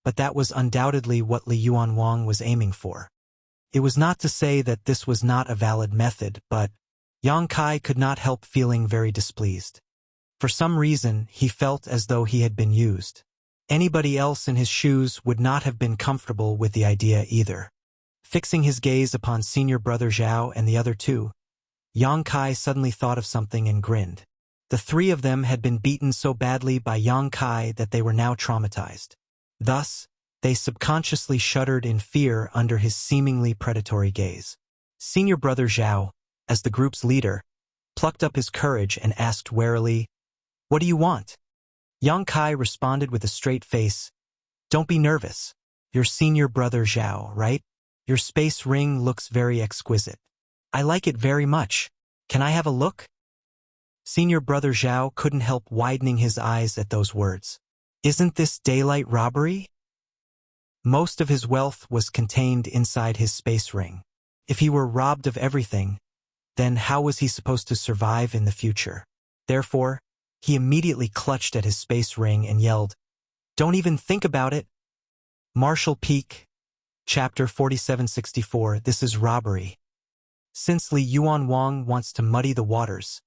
but that was undoubtedly what Li Yuanwang was aiming for. It was not to say that this was not a valid method, but Yang Kai could not help feeling very displeased. For some reason, he felt as though he had been used. Anybody else in his shoes would not have been comfortable with the idea either. Fixing his gaze upon senior brother Zhao and the other two, Yang Kai suddenly thought of something and grinned. The three of them had been beaten so badly by Yang Kai that they were now traumatized. Thus, they subconsciously shuddered in fear under his seemingly predatory gaze. Senior brother Zhao, as the group's leader, plucked up his courage and asked warily, "What do you want?" Yang Kai responded with a straight face, "Don't be nervous. You're senior brother Zhao, right? Your space ring looks very exquisite. I like it very much. Can I have a look?" Senior brother Zhao couldn't help widening his eyes at those words. Isn't this daylight robbery? Most of his wealth was contained inside his space ring. If he were robbed of everything, then how was he supposed to survive in the future? Therefore, he immediately clutched at his space ring and yelled, "Don't even think about it!" Martial Peak, Chapter 4764. This is robbery. Since Li Yuanwang wants to muddy the waters,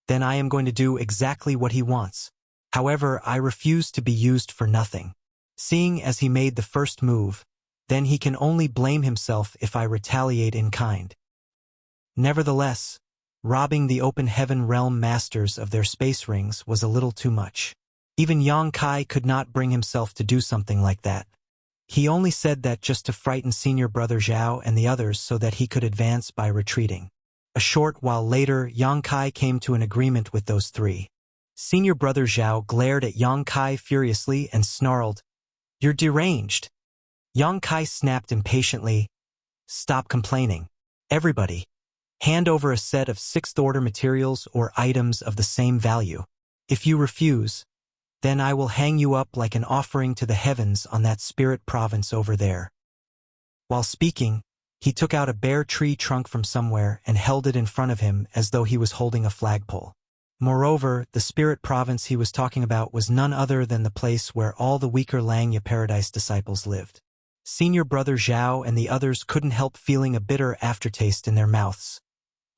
then I am going to do exactly what he wants. However, I refuse to be used for nothing. Seeing as he made the first move, then he can only blame himself if I retaliate in kind. Nevertheless, robbing the Open Heaven Realm Masters of their space rings was a little too much. Even Yang Kai could not bring himself to do something like that. He only said that just to frighten senior brother Zhao and the others so that he could advance by retreating. A short while later, Yang Kai came to an agreement with those three. Senior brother Zhao glared at Yang Kai furiously and snarled, "You're deranged." Yang Kai snapped impatiently, "Stop complaining. Everybody, hand over a set of Sixth Order materials or items of the same value. If you refuse, then I will hang you up like an offering to the heavens on that spirit province over there." While speaking, he took out a bare tree trunk from somewhere and held it in front of him as though he was holding a flagpole. Moreover, the spirit province he was talking about was none other than the place where all the weaker Langya Paradise disciples lived. Senior brother Zhao and the others couldn't help feeling a bitter aftertaste in their mouths,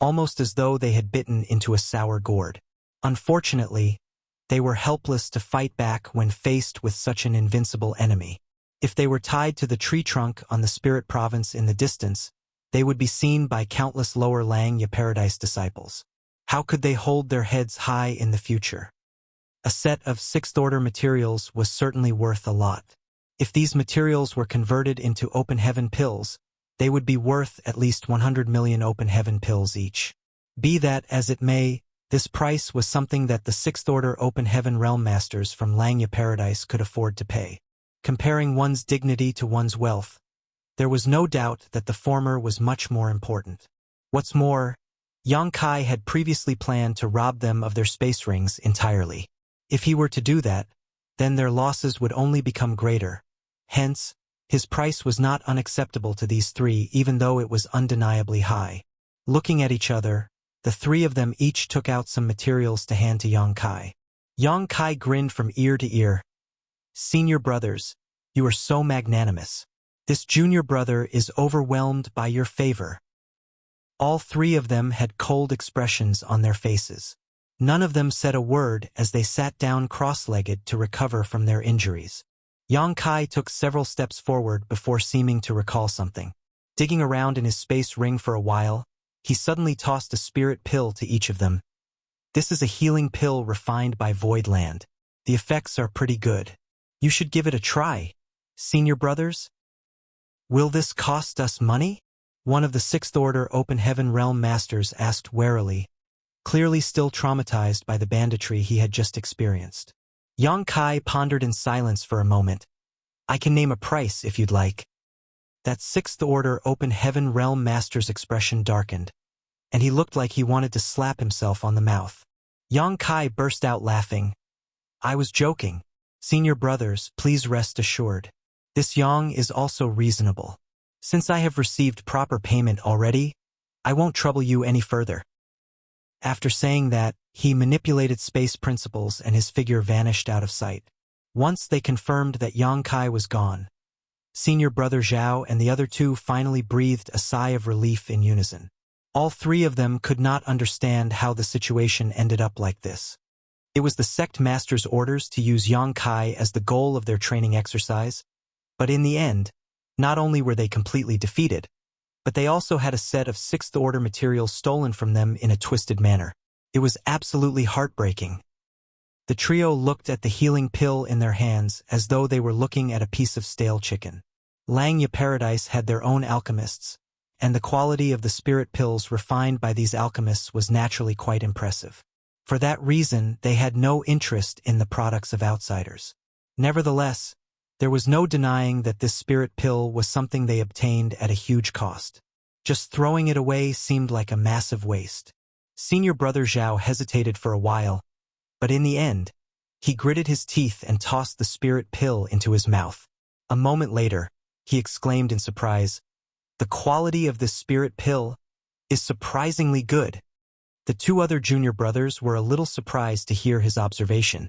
almost as though they had bitten into a sour gourd. Unfortunately, they were helpless to fight back when faced with such an invincible enemy. If they were tied to the tree trunk on the spirit province in the distance, they would be seen by countless lower Langya Paradise disciples. How could they hold their heads high in the future? A set of Sixth Order materials was certainly worth a lot. If these materials were converted into Open Heaven pills, they would be worth at least 100 million Open Heaven pills each. Be that as it may, this price was something that the Sixth Order Open Heaven Realm Masters from Langya Paradise could afford to pay. Comparing one's dignity to one's wealth, there was no doubt that the former was much more important. What's more, Yang Kai had previously planned to rob them of their space rings entirely. If he were to do that, then their losses would only become greater. Hence, his price was not unacceptable to these three even though it was undeniably high. Looking at each other, the three of them each took out some materials to hand to Yang Kai. Yang Kai grinned from ear to ear. "Senior brothers, you are so magnanimous. This junior brother is overwhelmed by your favor." All three of them had cold expressions on their faces. None of them said a word as they sat down cross-legged to recover from their injuries. Yang Kai took several steps forward before seeming to recall something. Digging around in his space ring for a while, he suddenly tossed a spirit pill to each of them. "This is a healing pill refined by Voidland. The effects are pretty good. You should give it a try, senior brothers." Will this cost us money? One of the Sixth Order Open Heaven Realm Masters asked warily, clearly still traumatized by the banditry he had just experienced. Yang Kai pondered in silence for a moment. I can name a price if you'd like. That Sixth Order Open Heaven Realm Master's expression darkened, and he looked like he wanted to slap himself on the mouth. Yang Kai burst out laughing. I was joking. Senior brothers, please rest assured. This Yang is also reasonable. Since I have received proper payment already, I won't trouble you any further. After saying that, he manipulated space principles and his figure vanished out of sight. Once they confirmed that Yang Kai was gone, Senior Brother Zhao and the other two finally breathed a sigh of relief in unison. All three of them could not understand how the situation ended up like this. It was the sect master's orders to use Yang Kai as the goal of their training exercise, but in the end, not only were they completely defeated, but they also had a set of Sixth Order materials stolen from them in a twisted manner. It was absolutely heartbreaking. The trio looked at the healing pill in their hands as though they were looking at a piece of stale chicken. Langya Paradise had their own alchemists, and the quality of the spirit pills refined by these alchemists was naturally quite impressive. For that reason, they had no interest in the products of outsiders. Nevertheless, there was no denying that this spirit pill was something they obtained at a huge cost. Just throwing it away seemed like a massive waste. Senior Brother Zhao hesitated for a while, but in the end, he gritted his teeth and tossed the spirit pill into his mouth. A moment later, he exclaimed in surprise, "The quality of this spirit pill is surprisingly good." The two other junior brothers were a little surprised to hear his observation.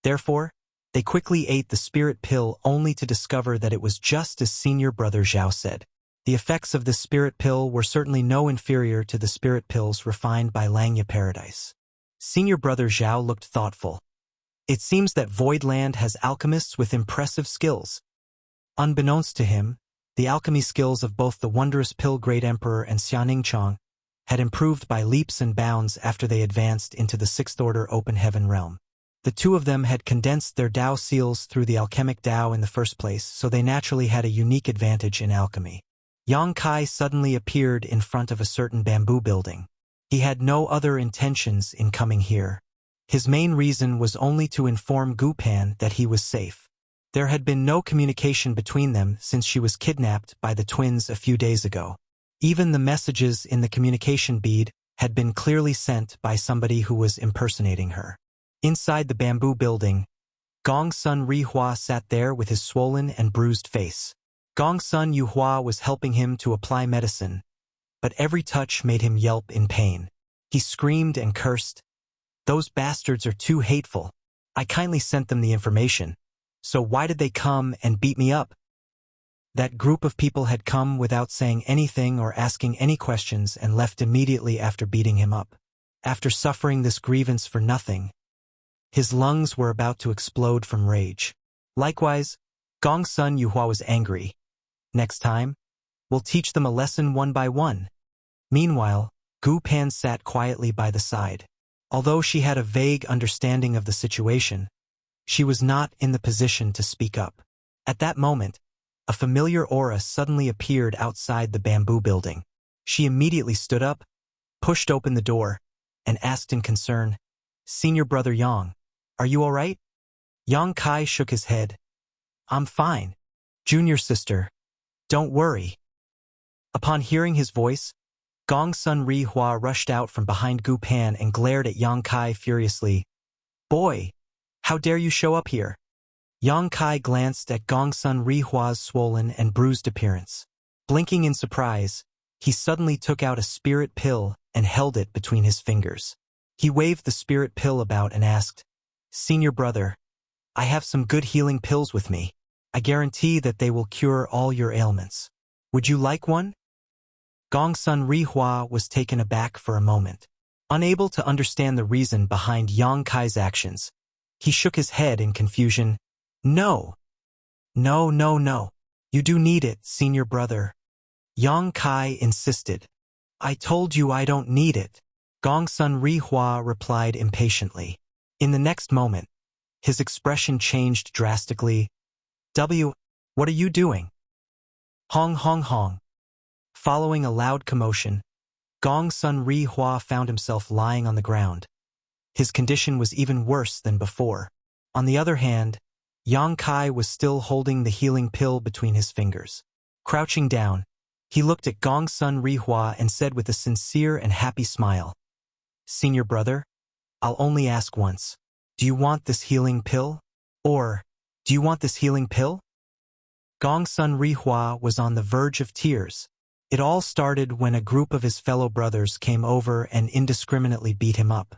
Therefore, they quickly ate the spirit pill only to discover that it was just as Senior Brother Zhao said. The effects of this spirit pill were certainly no inferior to the spirit pills refined by Langya Paradise. Senior Brother Zhao looked thoughtful. It seems that Voidland has alchemists with impressive skills. Unbeknownst to him, the alchemy skills of both the wondrous Pill Great Emperor and Xianing Chong had improved by leaps and bounds after they advanced into the Sixth Order Open Heaven realm. The two of them had condensed their Dao seals through the alchemic Dao in the first place, so they naturally had a unique advantage in alchemy. Yang Kai suddenly appeared in front of a certain bamboo building. He had no other intentions in coming here. His main reason was only to inform Gu Pan that he was safe. There had been no communication between them since she was kidnapped by the twins a few days ago. Even the messages in the communication bead had been clearly sent by somebody who was impersonating her. Inside the bamboo building, Gongsun Rihua sat there with his swollen and bruised face. Gongsun Yuhua was helping him to apply medicine, but every touch made him yelp in pain. He screamed and cursed. Those bastards are too hateful. I kindly sent them the information, so why did they come and beat me up? That group of people had come without saying anything or asking any questions and left immediately after beating him up. After suffering this grievance for nothing, his lungs were about to explode from rage. Likewise, Gongsun Yuhua was angry. Next time, we'll teach them a lesson one by one. Meanwhile, Gu Pan sat quietly by the side. Although she had a vague understanding of the situation, she was not in the position to speak up. At that moment, a familiar aura suddenly appeared outside the bamboo building. She immediately stood up, pushed open the door, and asked in concern, "Senior Brother Yang, are you all right?" Yang Kai shook his head. "I'm fine. Junior sister, don't worry." Upon hearing his voice, Gongsun Rihua rushed out from behind Gu Pan and glared at Yang Kai furiously. "Boy, how dare you show up here?" Yang Kai glanced at Gongsun Rihua's swollen and bruised appearance. Blinking in surprise, he suddenly took out a spirit pill and held it between his fingers. He waved the spirit pill about and asked, "Senior brother, I have some good healing pills with me. I guarantee that they will cure all your ailments. Would you like one?" Gongsun Rihua was taken aback for a moment. Unable to understand the reason behind Yang Kai's actions, he shook his head in confusion. "No. No, no, no. You do need it, senior brother." Yang Kai insisted. "I told you I don't need it." Gongsun Rihua replied impatiently. In the next moment, his expression changed drastically. "What are you doing?" Hong hong hong. Following a loud commotion, Gong Sun Ri Hua found himself lying on the ground. His condition was even worse than before. On the other hand, Yang Kai was still holding the healing pill between his fingers. Crouching down, he looked at Gong Sun Ri Hua and said with a sincere and happy smile, "Senior brother, I'll only ask once. Do you want this healing pill? Or, do you want this healing pill?" Gong Sun Ri Hua was on the verge of tears. It all started when a group of his fellow brothers came over and indiscriminately beat him up.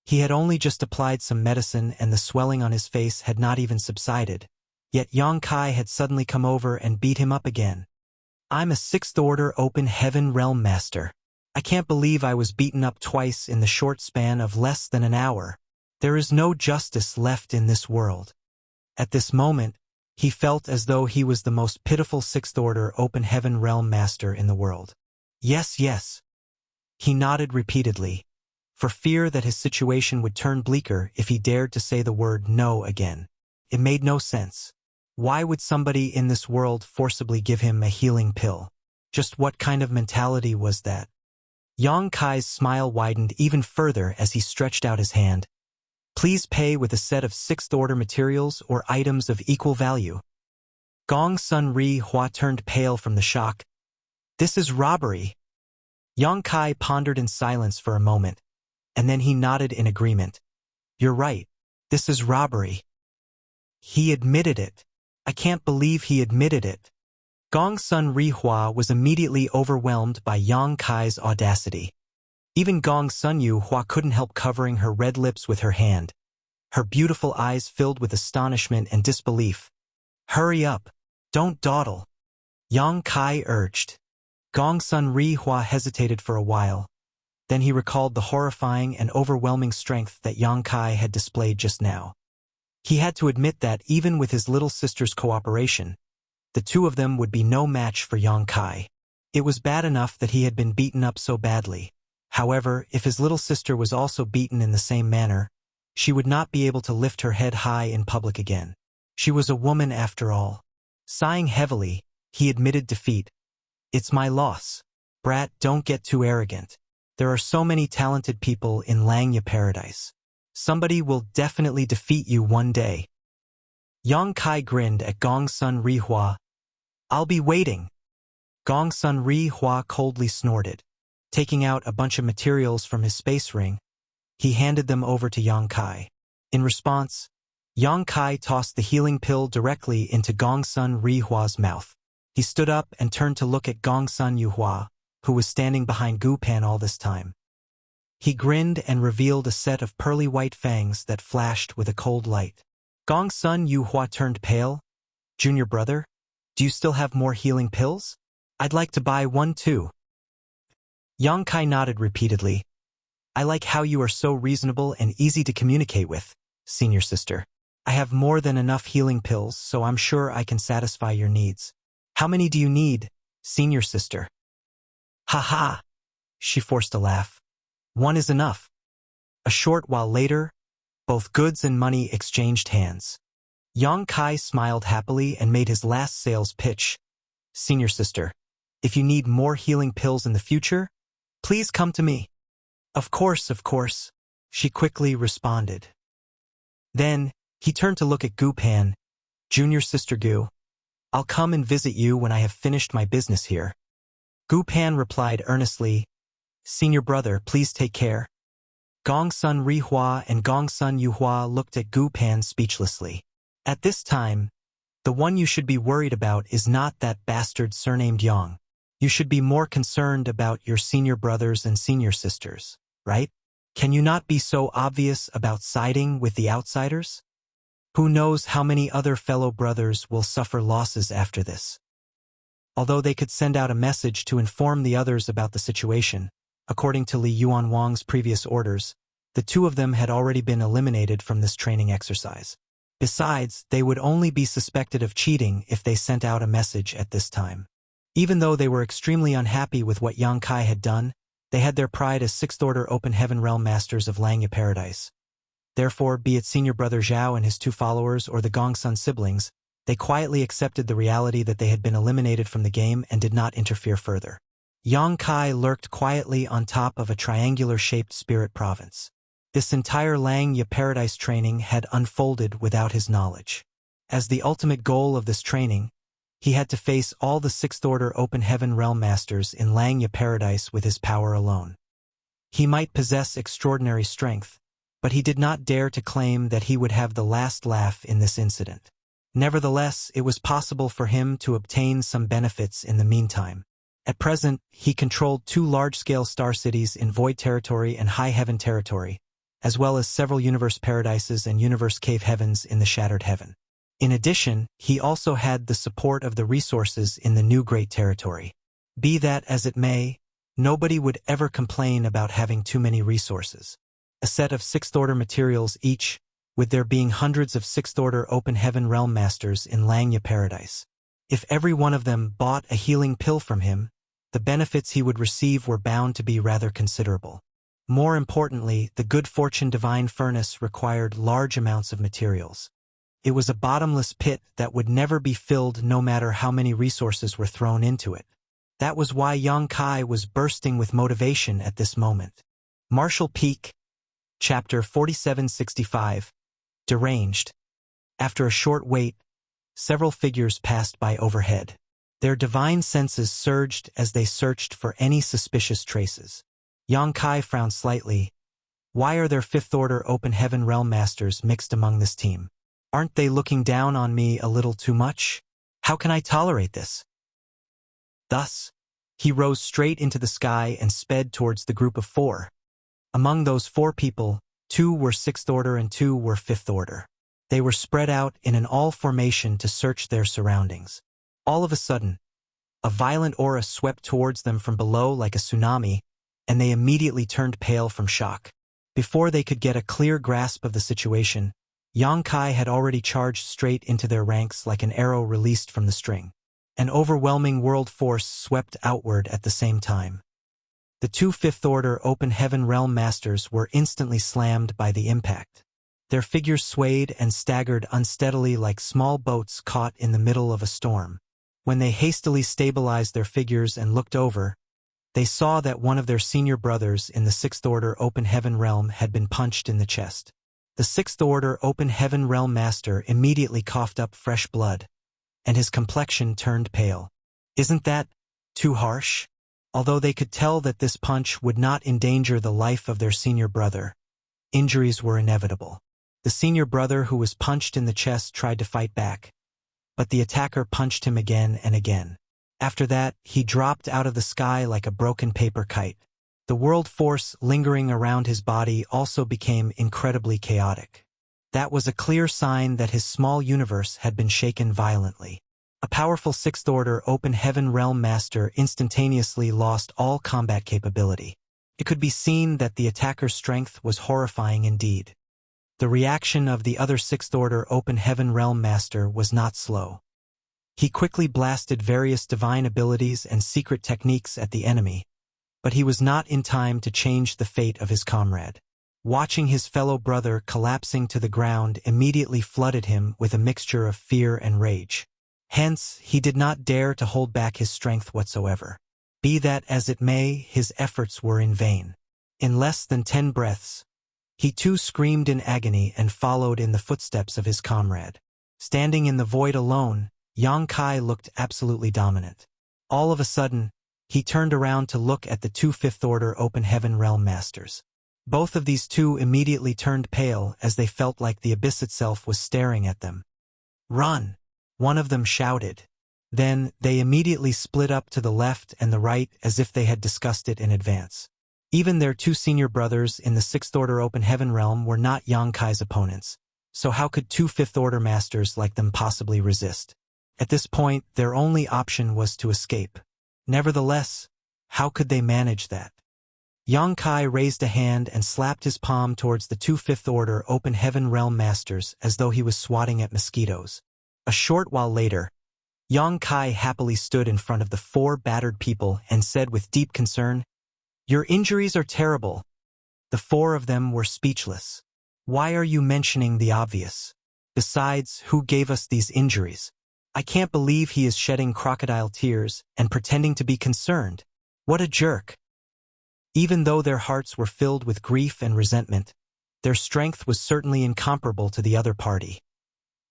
He had only just applied some medicine and the swelling on his face had not even subsided, yet Yang Kai had suddenly come over and beat him up again. "I'm a 6th order open heaven realm master. I can't believe I was beaten up twice in the short span of less than an hour. There is no justice left in this world." At this moment, he felt as though he was the most pitiful 6th order open heaven realm master in the world. "Yes, yes." He nodded repeatedly, for fear that his situation would turn bleaker if he dared to say the word no again. It made no sense. Why would somebody in this world forcibly give him a healing pill? Just what kind of mentality was that? Yang Kai's smile widened even further as he stretched out his hand. "Please pay with a set of 6th order materials or items of equal value." Gong Sun Ri Hua turned pale from the shock. "This is robbery." Yang Kai pondered in silence for a moment, and then he nodded in agreement. "You're right. This is robbery." He admitted it. I can't believe he admitted it. Gong Sun Ri Hua was immediately overwhelmed by Yang Kai's audacity. Even Gong Sun Yu Hua couldn't help covering her red lips with her hand. Her beautiful eyes filled with astonishment and disbelief. "Hurry up. Don't dawdle," Yang Kai urged. Gong Sun Ri Hua hesitated for a while. Then he recalled the horrifying and overwhelming strength that Yang Kai had displayed just now. He had to admit that even with his little sister's cooperation, the two of them would be no match for Yang Kai. It was bad enough that he had been beaten up so badly. However, if his little sister was also beaten in the same manner, she would not be able to lift her head high in public again. She was a woman after all. Sighing heavily, he admitted defeat. "It's my loss. Brat, don't get too arrogant. There are so many talented people in Langya Paradise. Somebody will definitely defeat you one day." Yang Kai grinned at Gong Sun Ri Hua. "I'll be waiting." Gong Sun Ri Hua coldly snorted. Taking out a bunch of materials from his space ring, he handed them over to Yang Kai. In response, Yang Kai tossed the healing pill directly into Gong Sun Ri Hua's mouth. He stood up and turned to look at Gong Sun Yu Hua, who was standing behind Gu Pan all this time. He grinned and revealed a set of pearly white fangs that flashed with a cold light. Gong Sun Yu Hua turned pale. "Junior brother, do you still have more healing pills? I'd like to buy one too." Yang Kai nodded repeatedly. "I like how you are so reasonable and easy to communicate with, senior sister. I have more than enough healing pills, so I'm sure I can satisfy your needs. How many do you need, senior sister?" "Ha ha!" She forced a laugh. "One is enough." A short while later, both goods and money exchanged hands. Yang Kai smiled happily and made his last sales pitch. "Senior sister, if you need more healing pills in the future, please come to me." Of course," she quickly responded. Then, he turned to look at Gu Pan. "Junior sister Gu, I'll come and visit you when I have finished my business here." Gu Pan replied earnestly, "Senior brother, please take care." Gong Sun Ri Hua and Gong Sun Yu Hua looked at Gu Pan speechlessly. At this time, the one you should be worried about is not that bastard surnamed Yang. You should be more concerned about your senior brothers and senior sisters, right? Can you not be so obvious about siding with the outsiders? Who knows how many other fellow brothers will suffer losses after this? Although they could send out a message to inform the others about the situation, according to Li Yuan Wang's previous orders, the two of them had already been eliminated from this training exercise. Besides, they would only be suspected of cheating if they sent out a message at this time. Even though they were extremely unhappy with what Yang Kai had done, they had their pride as 6th Order Open Heaven Realm Masters of Langya Paradise. Therefore, be it Senior Brother Zhao and his two followers or the Gongsun siblings, They quietly accepted the reality that they had been eliminated from the game and did not interfere further. Yang Kai lurked quietly on top of a triangular-shaped spirit province. This entire Langya Paradise training had unfolded without his knowledge. As the ultimate goal of this training, he had to face all the Sixth-Order Open Heaven Realm Masters in Langya Paradise with his power alone. He might possess extraordinary strength, but he did not dare to claim that he would have the last laugh in this incident. Nevertheless, it was possible for him to obtain some benefits in the meantime. At present, he controlled 2 large-scale star cities in Void Territory and High Heaven Territory, as well as several Universe Paradises and Universe Cave Heavens in the Shattered Heaven. In addition, he also had the support of the resources in the New Great Territory. Be that as it may, nobody would ever complain about having too many resources. A set of Sixth-Order materials each, with there being hundreds of Sixth-Order Open Heaven Realm Masters in Langya Paradise. If every one of them bought a healing pill from him, the benefits he would receive were bound to be rather considerable. More importantly, the Good Fortune Divine Furnace required large amounts of materials. It was a bottomless pit that would never be filled no matter how many resources were thrown into it. That was why Yang Kai was bursting with motivation at this moment. Martial Peak, Chapter 4765, Deranged. After a short wait, several figures passed by overhead. Their divine senses surged as they searched for any suspicious traces. Yang Kai frowned slightly. Why are there Fifth-Order Open Heaven Realm Masters mixed among this team? Aren't they looking down on me a little too much? How can I tolerate this? Thus, he rose straight into the sky and sped towards the group of 4. Among those 4 people, 2 were Sixth Order and 2 were Fifth Order. They were spread out in an all formation to search their surroundings. All of a sudden, a violent aura swept towards them from below like a tsunami, and they immediately turned pale from shock. Before they could get a clear grasp of the situation, Yang Kai had already charged straight into their ranks like an arrow released from the string. An overwhelming world force swept outward at the same time. The 2 Fifth-Order Open Heaven Realm Masters were instantly slammed by the impact. Their figures swayed and staggered unsteadily like small boats caught in the middle of a storm. When they hastily stabilized their figures and looked over, they saw that one of their senior brothers in the Sixth Order Open Heaven Realm had been punched in the chest. The Sixth Order Open Heaven Realm Master immediately coughed up fresh blood, and his complexion turned pale. Isn't that too harsh? Although they could tell that this punch would not endanger the life of their senior brother, injuries were inevitable. The senior brother who was punched in the chest tried to fight back, but the attacker punched him again and again. After that, he dropped out of the sky like a broken paper kite. The world force lingering around his body also became incredibly chaotic. That was a clear sign that his small universe had been shaken violently. A powerful Sixth Order Open Heaven Realm Master instantaneously lost all combat capability. It could be seen that the attacker's strength was horrifying indeed. The reaction of the other Sixth Order Open Heaven Realm Master was not slow. He quickly blasted various divine abilities and secret techniques at the enemy, but he was not in time to change the fate of his comrade. Watching his fellow brother collapsing to the ground immediately flooded him with a mixture of fear and rage. Hence, he did not dare to hold back his strength whatsoever. Be that as it may, his efforts were in vain. In less than 10 breaths, he too screamed in agony and followed in the footsteps of his comrade. Standing in the void alone, Yang Kai looked absolutely dominant. All of a sudden, he turned around to look at the 2 Fifth Order Open Heaven Realm Masters. Both of these 2 immediately turned pale as they felt like the abyss itself was staring at them. "Run!" one of them shouted. Then, they immediately split up to the left and the right as if they had discussed it in advance. Even their 2 senior brothers in the Sixth Order Open Heaven Realm were not Yang Kai's opponents, so how could 2 Fifth Order Masters like them possibly resist? At this point, their only option was to escape. Nevertheless, how could they manage that? Yang Kai raised a hand and slapped his palm towards the 2 Fifth Order Open Heaven Realm Masters as though he was swatting at mosquitoes. A short while later, Yang Kai happily stood in front of the 4 battered people and said with deep concern, "Your injuries are terrible." The 4 of them were speechless. "Why are you mentioning the obvious?" Besides, who gave us these injuries? I can't believe he is shedding crocodile tears and pretending to be concerned. What a jerk. Even though their hearts were filled with grief and resentment, their strength was certainly incomparable to the other party.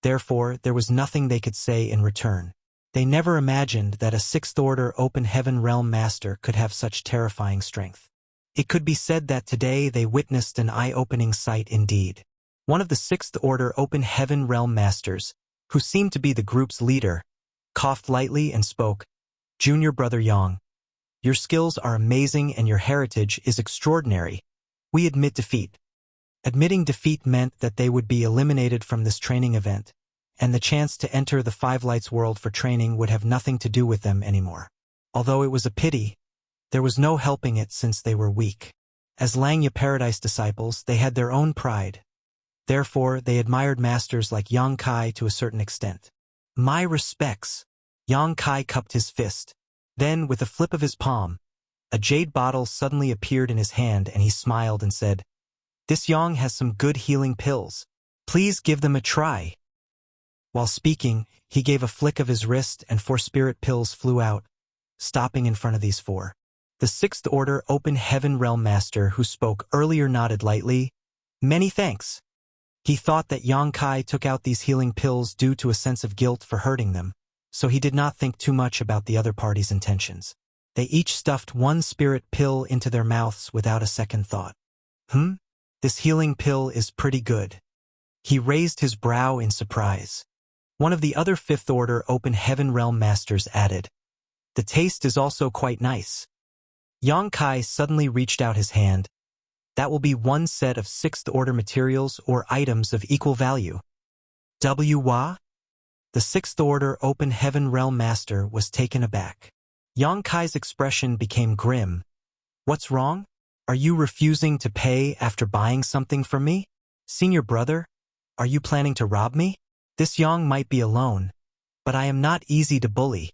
Therefore, there was nothing they could say in return. They never imagined that a sixth-order open heaven realm master could have such terrifying strength. It could be said that today they witnessed an eye-opening sight indeed. One of the sixth-order open heaven realm masters, who seemed to be the group's leader, coughed lightly and spoke, "Junior Brother Yang, your skills are amazing and your heritage is extraordinary. We admit defeat." Admitting defeat meant that they would be eliminated from this training event, and the chance to enter the Five Lights world for training would have nothing to do with them anymore. Although it was a pity, there was no helping it since they were weak. As Langya Paradise disciples, they had their own pride. Therefore, they admired masters like Yang Kai to a certain extent. "My respects." Yang Kai cupped his fist. Then, with a flip of his palm, a jade bottle suddenly appeared in his hand and he smiled and said, "This Yang has some good healing pills. Please give them a try." While speaking, he gave a flick of his wrist and 4 spirit pills flew out, stopping in front of these 4. The sixth-order open heaven realm master who spoke earlier nodded lightly. "Many thanks." He thought that Yang Kai took out these healing pills due to a sense of guilt for hurting them, so he did not think too much about the other party's intentions. They each stuffed 1 spirit pill into their mouths without a second thought. This healing pill is pretty good." He raised his brow in surprise. One of the other fifth-order open heaven realm masters added, "The taste is also quite nice." Yang Kai suddenly reached out his hand. "That will be 1 set of sixth-order materials or items of equal value." Wah? The sixth-order open heaven realm master was taken aback. Yang Kai's expression became grim. "What's wrong? Are you refusing to pay after buying something from me? Senior brother, are you planning to rob me? This Yang might be alone, but I am not easy to bully."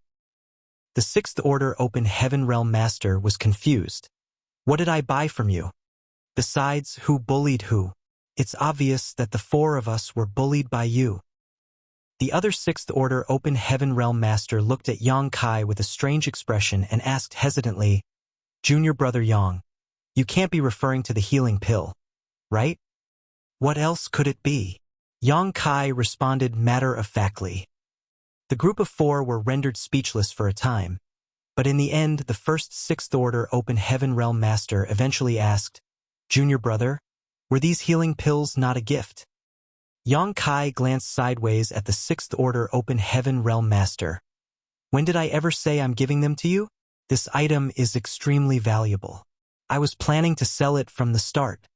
The sixth-order open heaven realm master was confused. "What did I buy from you? Besides, who bullied who? It's obvious that the 4 of us were bullied by you." The other sixth-order open heaven realm master looked at Yang Kai with a strange expression and asked hesitantly, "Junior Brother Yang, you can't be referring to the healing pill, right? What else could it be?" Yang Kai responded matter-of-factly. The group of 4 were rendered speechless for a time, but in the end the first sixth-order open heaven realm master eventually asked, "Junior brother, were these healing pills not a gift?" Yang Kai glanced sideways at the sixth-order open heaven realm master. "When did I ever say I'm giving them to you? This item is extremely valuable. I was planning to sell it from the start."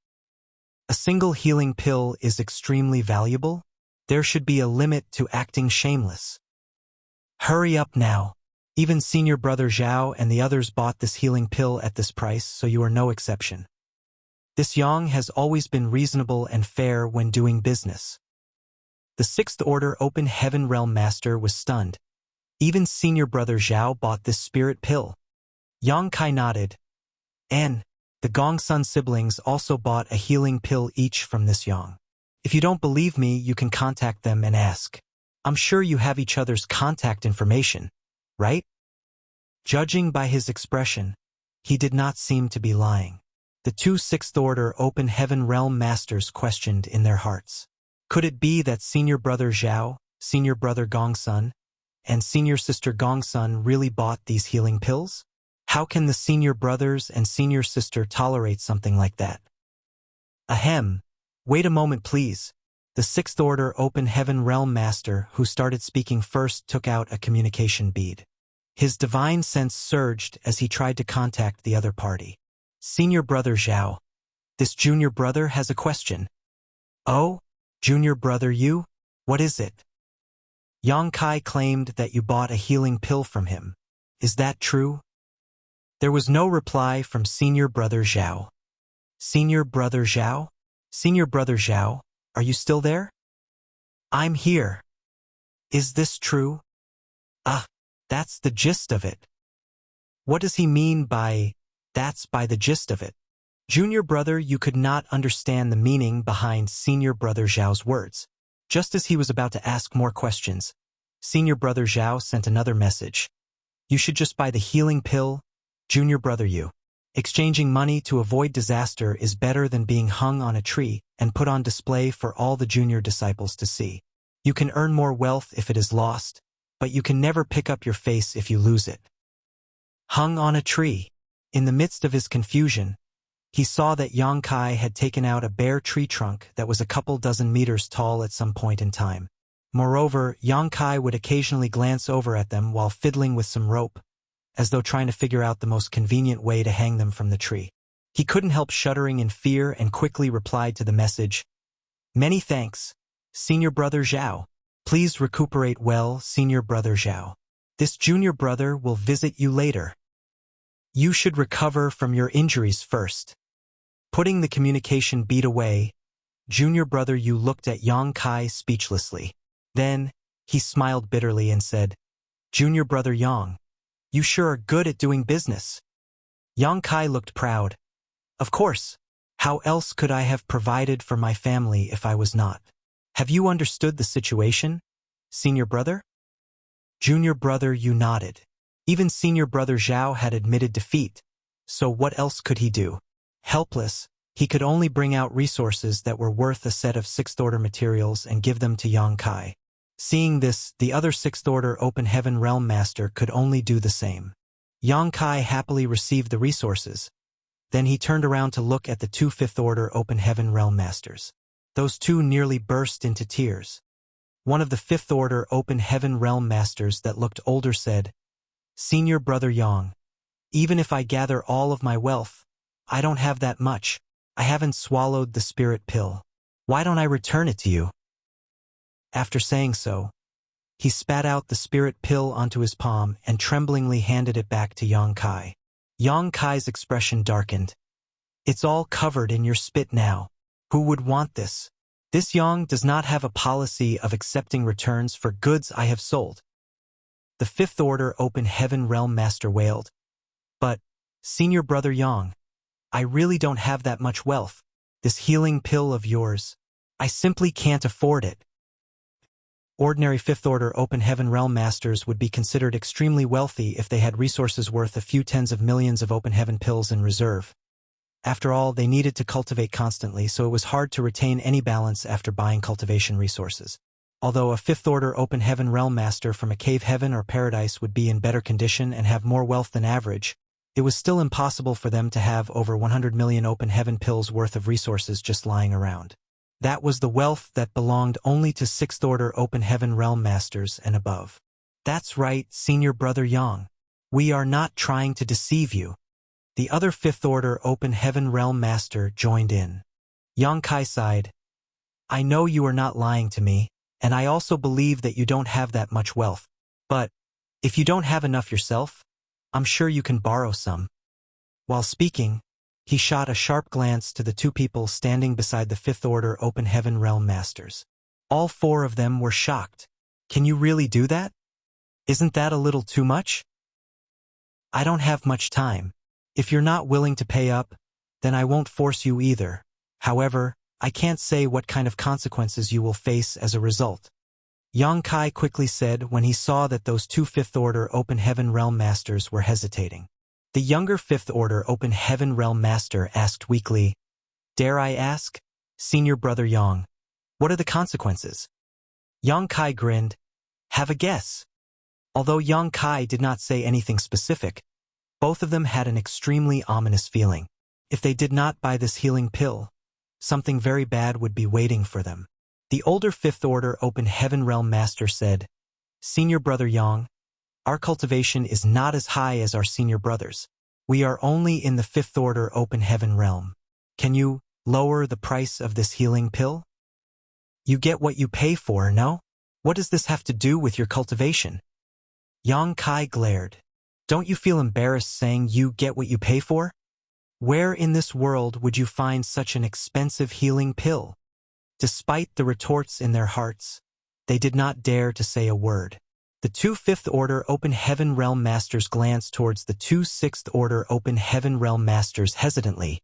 "A single healing pill is extremely valuable? There should be a limit to acting shameless. Hurry up now. Even Senior Brother Zhao and the others bought this healing pill at this price, so you are no exception. This Yang has always been reasonable and fair when doing business." The sixth-order open heaven realm master was stunned. Even Senior Brother Zhao bought this spirit pill. Yang Kai nodded. "And the Gongsun siblings also bought a healing pill each from this Yang. If you don't believe me, you can contact them and ask. I'm sure you have each other's contact information, right?" Judging by his expression, he did not seem to be lying. The 2 sixth-order open heaven realm masters questioned in their hearts. Could it be that Senior Brother Zhao, Senior Brother Gongsun, and Senior Sister Gongsun really bought these healing pills? How can the Senior Brothers and Senior Sister tolerate something like that? Ahem. Wait a moment, please. The sixth-order open heaven realm master who started speaking first took out a communication bead. His divine sense surged as he tried to contact the other party. "Senior Brother Zhao, this junior brother has a question." "Oh, junior brother you? What is it?" "Yang Kai claimed that you bought a healing pill from him. Is that true?" There was no reply from Senior Brother Zhao. "Senior Brother Zhao? Senior Brother Zhao, are you still there?" "I'm here. Is this true?" That's the gist of it." "What does he mean by, that's by the gist of it?" Junior brother, you could not understand the meaning behind Senior Brother Zhao's words. Just as he was about to ask more questions, Senior Brother Zhao sent another message. You should just buy the healing pill, Junior Brother Yu. Exchanging money to avoid disaster is better than being hung on a tree and put on display for all the junior disciples to see. You can earn more wealth if it is lost, but you can never pick up your face if you lose it. Hung on a tree. In the midst of his confusion, he saw that Yang Kai had taken out a bare tree trunk that was a couple dozen meters tall at some point in time. Moreover, Yang Kai would occasionally glance over at them while fiddling with some rope, as though trying to figure out the most convenient way to hang them from the tree. He couldn't help shuddering in fear and quickly replied to the message. Many thanks, Senior Brother Zhao. Please recuperate well, Senior Brother Zhao. This junior brother will visit you later. You should recover from your injuries first. Putting the communication bead away, Junior Brother Yu looked at Yang Kai speechlessly. Then, he smiled bitterly and said, Junior Brother Yang, you sure are good at doing business. Yang Kai looked proud. Of course. How else could I have provided for my family if I was not? Have you understood the situation, Senior Brother? Junior Brother Yu nodded. Even Senior Brother Zhao had admitted defeat, so what else could he do? Helpless, he could only bring out resources that were worth a set of sixth-order materials and give them to Yang Kai. Seeing this, the other sixth-order Open Heaven Realm Master could only do the same. Yang Kai happily received the resources. Then he turned around to look at the two fifth-order Open Heaven Realm Masters. Those two nearly burst into tears. One of the fifth-order Open Heaven Realm Masters that looked older said, Senior Brother Yang, even if I gather all of my wealth, I don't have that much. I haven't swallowed the spirit pill. Why don't I return it to you? After saying so, he spat out the spirit pill onto his palm and tremblingly handed it back to Yang Kai. Yang Kai's expression darkened. It's all covered in your spit now. Who would want this? This Yang does not have a policy of accepting returns for goods I have sold. The fifth order Open Heaven Realm Master wailed. But, Senior Brother Yang, I really don't have that much wealth. This healing pill of yours, I simply can't afford it. Ordinary fifth-order Open Heaven Realm Masters would be considered extremely wealthy if they had resources worth a few tens of millions of Open Heaven pills in reserve. After all, they needed to cultivate constantly, so it was hard to retain any balance after buying cultivation resources. Although a fifth-order Open Heaven Realm Master from a cave heaven or paradise would be in better condition and have more wealth than average, it was still impossible for them to have over 100 million Open Heaven pills worth of resources just lying around. That was the wealth that belonged only to sixth-order Open Heaven Realm Masters and above. That's right, Senior Brother Yang. We are not trying to deceive you. The other fifth-order Open Heaven Realm Master joined in. Yang Kai sighed. I know you are not lying to me, and I also believe that you don't have that much wealth. But, if you don't have enough yourself, I'm sure you can borrow some. While speaking, he shot a sharp glance to the two people standing beside the fifth-order Open Heaven Realm Masters. All four of them were shocked. Can you really do that? Isn't that a little too much? I don't have much time. If you're not willing to pay up, then I won't force you either. However, I can't say what kind of consequences you will face as a result. Yang Kai quickly said when he saw that those two fifth-order Open Heaven Realm Masters were hesitating. The younger fifth-order Open Heaven Realm Master asked weakly, Dare I ask, Senior Brother Yang, what are the consequences? Yang Kai grinned. Have a guess. Although Yang Kai did not say anything specific, both of them had an extremely ominous feeling. If they did not buy this healing pill, something very bad would be waiting for them. The older fifth-order Open Heaven Realm Master said, Senior Brother Yang, our cultivation is not as high as our senior brothers. We are only in the fifth-order Open Heaven Realm. Can you lower the price of this healing pill? You get what you pay for, no? What does this have to do with your cultivation? Yang Kai glared. Don't you feel embarrassed saying you get what you pay for? Where in this world would you find such an expensive healing pill? Despite the retorts in their hearts, they did not dare to say a word. The two fifth-order Open Heaven Realm Masters glanced towards the two sixth-order Open Heaven Realm Masters hesitantly.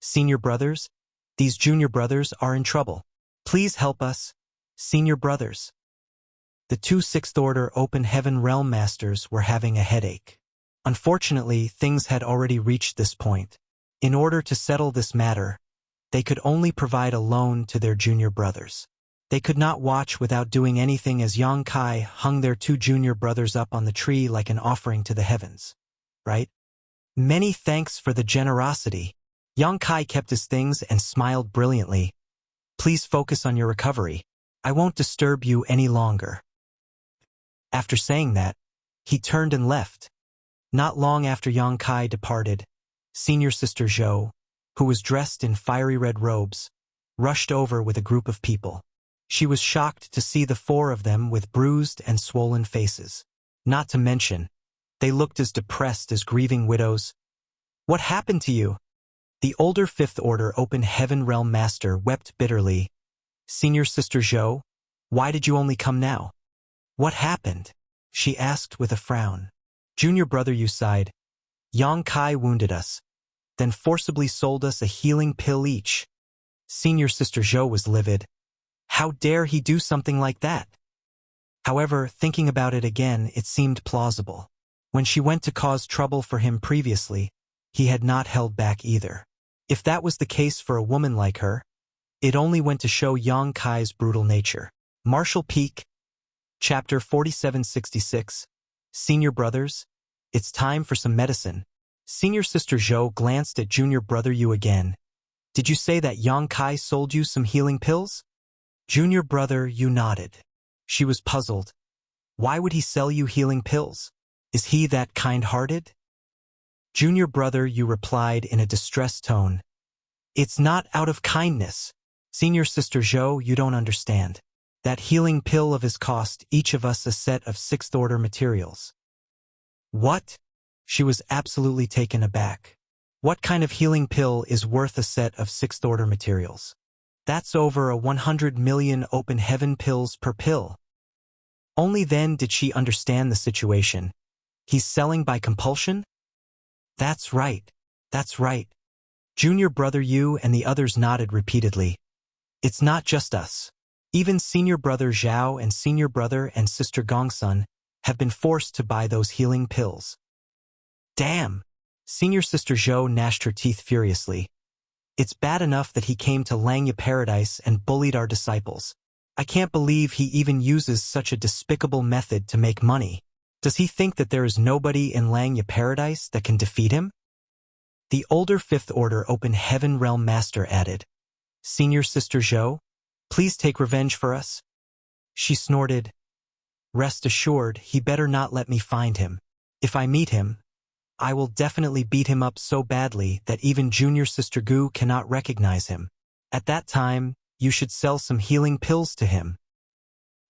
Senior brothers, these junior brothers are in trouble. Please help us, Senior brothers. The two sixth-order Open Heaven Realm Masters were having a headache. Unfortunately, things had already reached this point. In order to settle this matter, they could only provide a loan to their junior brothers. They could not watch without doing anything as Yang Kai hung their two junior brothers up on the tree like an offering to the heavens. Right? Many thanks for the generosity. Yang Kai kept his things and smiled brilliantly. Please focus on your recovery. I won't disturb you any longer. After saying that, he turned and left. Not long after Yang Kai departed, Senior Sister Zhou, who was dressed in fiery red robes, rushed over with a group of people. She was shocked to see the four of them with bruised and swollen faces. Not to mention, they looked as depressed as grieving widows. What happened to you? The older Fifth Order Open Heaven Realm Master wept bitterly. Senior Sister Zhou, why did you only come now? What happened? She asked with a frown. Junior brother Yu sighed. Yang Kai wounded us, then forcibly sold us a healing pill each. Senior Sister Zhou was livid. How dare he do something like that? However, thinking about it again, it seemed plausible. When she went to cause trouble for him previously, he had not held back either. If that was the case for a woman like her, it only went to show Yang Kai's brutal nature. Martial Peak, Chapter 4766. Senior brothers, it's time for some medicine. Senior Sister Zhou glanced at junior brother Yu again. Did you say that Yang Kai sold you some healing pills? Junior brother Yu nodded. She was puzzled. Why would he sell you healing pills? Is he that kind-hearted? Junior brother Yu replied in a distressed tone. It's not out of kindness. Senior Sister Zhou, you don't understand. That healing pill of his cost each of us a set of sixth-order materials. What? She was absolutely taken aback. What kind of healing pill is worth a set of sixth-order materials? That's over 100 million Open Heaven pills per pill. Only then did she understand the situation. He's selling by compulsion? That's right. That's right. Junior brother Yu and the others nodded repeatedly. It's not just us. Even senior brother Zhao and senior brother and sister Gongsun have been forced to buy those healing pills. Damn! Senior Sister Zhou gnashed her teeth furiously. It's bad enough that he came to Langya Paradise and bullied our disciples. I can't believe he even uses such a despicable method to make money. Does he think that there is nobody in Langya Paradise that can defeat him? The older Fifth Order Open Heaven Realm Master added. Senior Sister Zhou, please take revenge for us. She snorted. Rest assured, he better not let me find him. If I meet him, I will definitely beat him up so badly that even Junior Sister Gu cannot recognize him. At that time, you should sell some healing pills to him.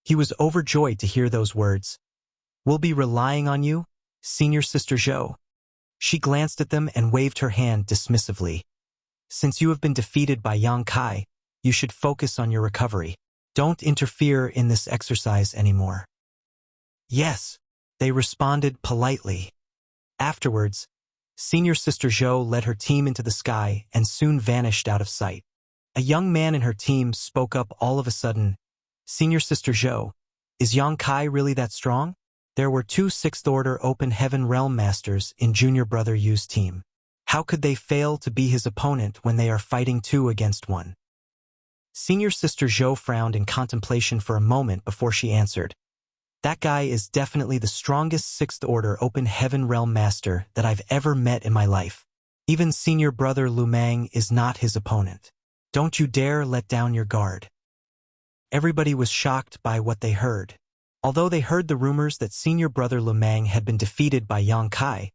He was overjoyed to hear those words. We'll be relying on you, Senior Sister Zhou. She glanced at them and waved her hand dismissively. Since you have been defeated by Yang Kai, you should focus on your recovery. Don't interfere in this exercise anymore. Yes, they responded politely. Afterwards, Senior Sister Zhou led her team into the sky and soon vanished out of sight. A young man in her team spoke up all of a sudden. Senior Sister Zhou, is Yang Kai really that strong? There were two sixth-order Open Heaven Realm Masters in Junior Brother Yu's team. How could they fail to be his opponent when they are fighting two against one? Senior Sister Zhou frowned in contemplation for a moment before she answered. That guy is definitely the strongest sixth-order Open Heaven Realm Master that I've ever met in my life. Even Senior Brother Lu Mang is not his opponent. Don't you dare let down your guard. Everybody was shocked by what they heard. Although they heard the rumors that Senior Brother Lu Mang had been defeated by Yang Kai,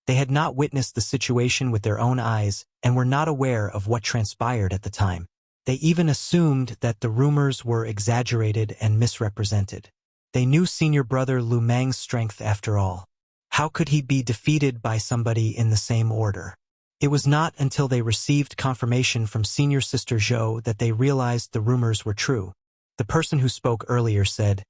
they had not witnessed the situation with their own eyes and were not aware of what transpired at the time. They even assumed that the rumors were exaggerated and misrepresented. They knew Senior Brother Lu Mang's strength after all. How could he be defeated by somebody in the same order? It was not until they received confirmation from Senior Sister Zhou that they realized the rumors were true. The person who spoke earlier said,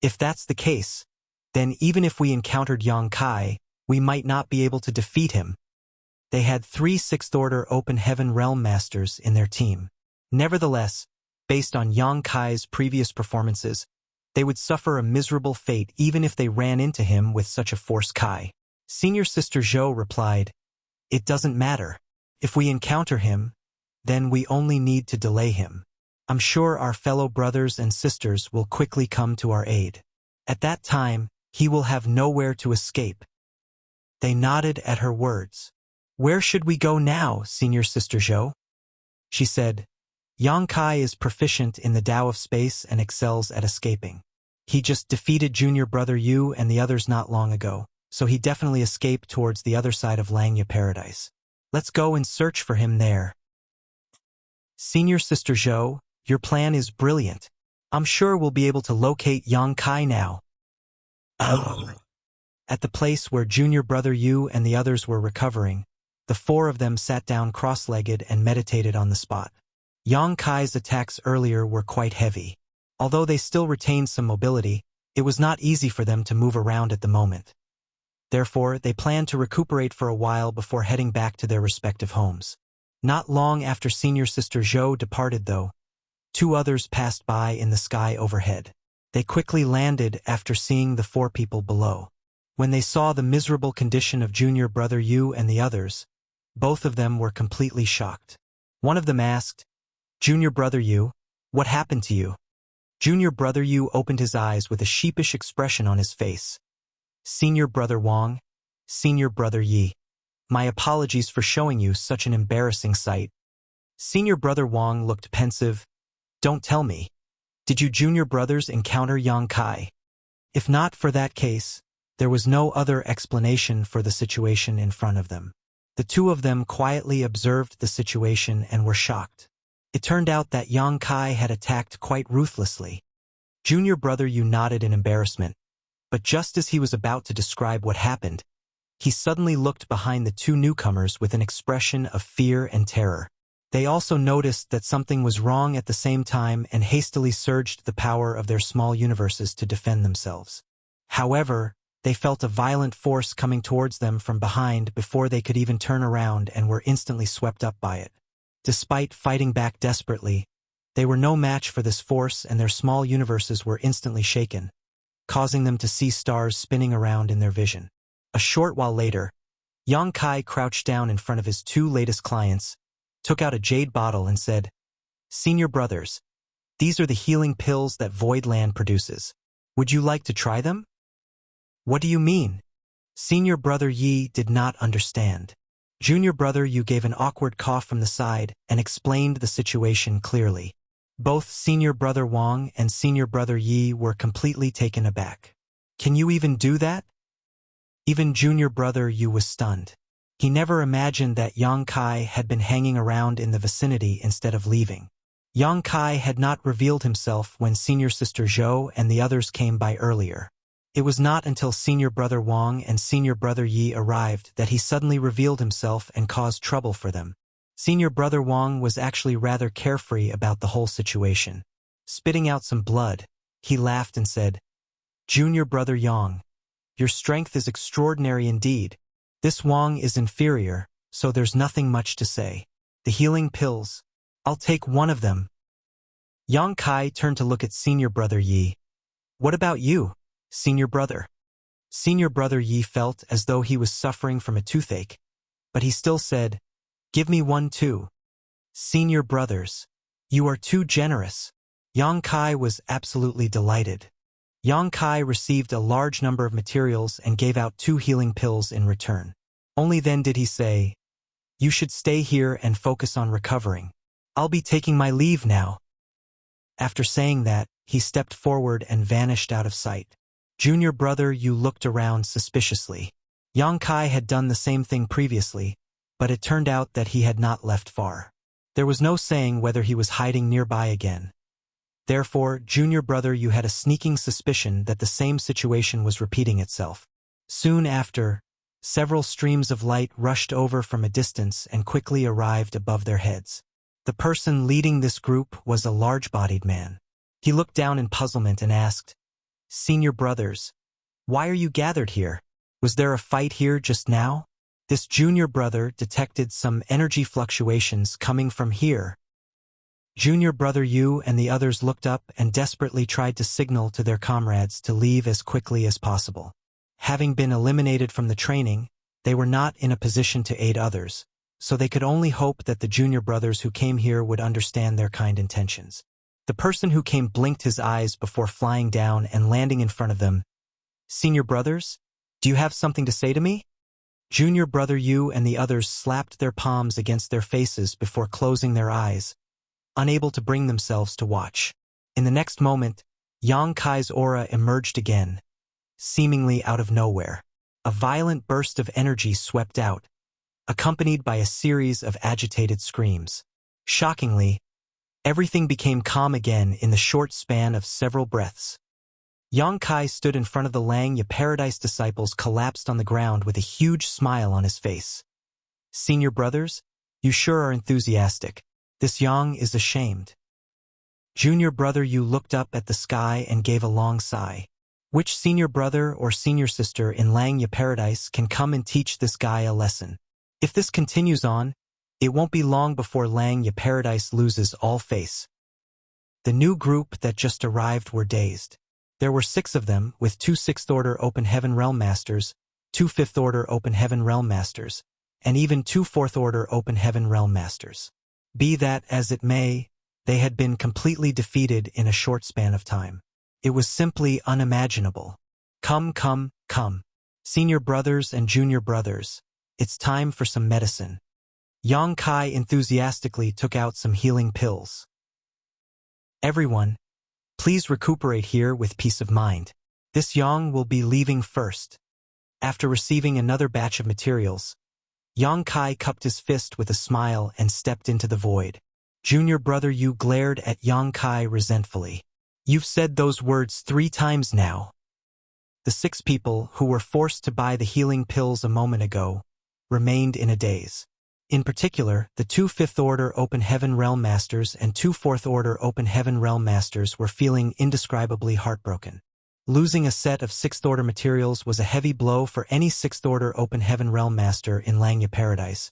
if that's the case, then even if we encountered Yang Kai, we might not be able to defeat him. They had 3 sixth-order Open Heaven Realm Masters in their team. Nevertheless, Based on Yang Kai's previous performances, they would suffer a miserable fate even if they ran into him with such a force. Kai. Senior Sister Zhou replied, "It doesn't matter. If we encounter him, then we only need to delay him. I'm sure our fellow brothers and sisters will quickly come to our aid. At that time, he will have nowhere to escape." They nodded at her words. "Where should we go now, Senior Sister Zhou?" She said, "Yang Kai is proficient in the Tao of space and excels at escaping. He just defeated Junior Brother Yu and the others not long ago, so he definitely escaped towards the other side of Langya Paradise. Let's go and search for him there." Senior Sister Zhou, your plan is brilliant. I'm sure we'll be able to locate Yang Kai now. At the place where Junior Brother Yu and the others were recovering, the four of them sat down cross-legged and meditated on the spot. Yang Kai's attacks earlier were quite heavy. Although they still retained some mobility, it was not easy for them to move around at the moment. Therefore, they planned to recuperate for a while before heading back to their respective homes. Not long after Senior Sister Zhou departed, though, two others passed by in the sky overhead. They quickly landed after seeing the four people below. When they saw the miserable condition of Junior Brother Yu and the others, both of them were completely shocked. One of them asked, "Junior Brother Yu, what happened to you?" Junior Brother Yu opened his eyes with a sheepish expression on his face. "Senior Brother Wang, Senior Brother Yi, my apologies for showing you such an embarrassing sight." Senior Brother Wang looked pensive. "Don't tell me. Did you junior brothers encounter Yang Kai? If not for that case, there was no other explanation for the situation in front of them." The two of them quietly observed the situation and were shocked. It turned out that Yang Kai had attacked quite ruthlessly. Junior Brother Yu nodded in embarrassment, but just as he was about to describe what happened, he suddenly looked behind the two newcomers with an expression of fear and terror. They also noticed that something was wrong at the same time and hastily surged the power of their small universes to defend themselves. However, they felt a violent force coming towards them from behind before they could even turn around and were instantly swept up by it. Despite fighting back desperately, they were no match for this force and their small universes were instantly shaken, causing them to see stars spinning around in their vision. A short while later, Yang Kai crouched down in front of his two latest clients, took out a jade bottle and said, "Senior brothers, these are the healing pills that Voidland produces. Would you like to try them?" "What do you mean?" Senior Brother Yi did not understand. Junior Brother Yu gave an awkward cough from the side and explained the situation clearly. Both Senior Brother Wang and Senior Brother Yi were completely taken aback. "Can you even do that?" Even Junior Brother Yu was stunned. He never imagined that Yang Kai had been hanging around in the vicinity instead of leaving. Yang Kai had not revealed himself when Senior Sister Zhou and the others came by earlier. It was not until Senior Brother Wang and Senior Brother Yi arrived that he suddenly revealed himself and caused trouble for them. Senior Brother Wang was actually rather carefree about the whole situation. Spitting out some blood, he laughed and said, "Junior Brother Yang, your strength is extraordinary indeed. This Wang is inferior, so there's nothing much to say. The healing pills, I'll take one of them." Yang Kai turned to look at Senior Brother Yi. "What about you, Senior Brother?" Senior Brother Yi felt as though he was suffering from a toothache, but he still said, "Give me one too." "Senior brothers, you are too generous." Yang Kai was absolutely delighted. Yang Kai received a large number of materials and gave out 2 healing pills in return. Only then did he say, "You should stay here and focus on recovering. I'll be taking my leave now." After saying that, he stepped forward and vanished out of sight. Junior Brother Yu looked around suspiciously. Yang Kai had done the same thing previously, but it turned out that he had not left far. There was no saying whether he was hiding nearby again. Therefore, Junior Brother Yu had a sneaking suspicion that the same situation was repeating itself. Soon after, several streams of light rushed over from a distance and quickly arrived above their heads. The person leading this group was a large-bodied man. He looked down in puzzlement and asked, "Senior brothers, why are you gathered here? Was there a fight here just now?" This junior brother detected some energy fluctuations coming from here. Junior brother Yu and the others looked up and desperately tried to signal to their comrades to leave as quickly as possible. Having been eliminated from the training, they were not in a position to aid others, so they could only hope that the junior brothers who came here would understand their kind intentions. The person who came blinked his eyes before flying down and landing in front of them. "Senior brothers, do you have something to say to me?" Junior brother Yu and the others slapped their palms against their faces before closing their eyes, unable to bring themselves to watch. In the next moment, Yang Kai's aura emerged again, seemingly out of nowhere. A violent burst of energy swept out, accompanied by a series of agitated screams. Shockingly, everything became calm again in the short span of several breaths. Yang Kai stood in front of the Langya Paradise disciples, collapsed on the ground with a huge smile on his face. "Senior brothers, you sure are enthusiastic. This Yang is ashamed." Junior brother Yu looked up at the sky and gave a long sigh. Which senior brother or senior sister in Langya Paradise can come and teach this guy a lesson? If this continues on, it won't be long before Langya Paradise loses all face. The new group that just arrived were dazed. There were 6 of them, with 2 6th-order Open Heaven Realm Masters, 2 5th-order Open Heaven Realm Masters, and even 2 4th-order Open Heaven Realm Masters. Be that as it may, they had been completely defeated in a short span of time. It was simply unimaginable. Come. Senior brothers and junior brothers, it's time for some medicine." Yang Kai enthusiastically took out some healing pills. "Everyone, please recuperate here with peace of mind. This Yang will be leaving first." After receiving another batch of materials, Yang Kai cupped his fist with a smile and stepped into the void. Junior brother Yu glared at Yang Kai resentfully. "You've said those words 3 times now." The 6 people who were forced to buy the healing pills a moment ago remained in a daze. In particular, the 2 5th-order Open Heaven Realm Masters and 2 4th-order Open Heaven Realm Masters were feeling indescribably heartbroken. Losing a set of 6th-order materials was a heavy blow for any 6th-order Open Heaven Realm Master in Langya Paradise,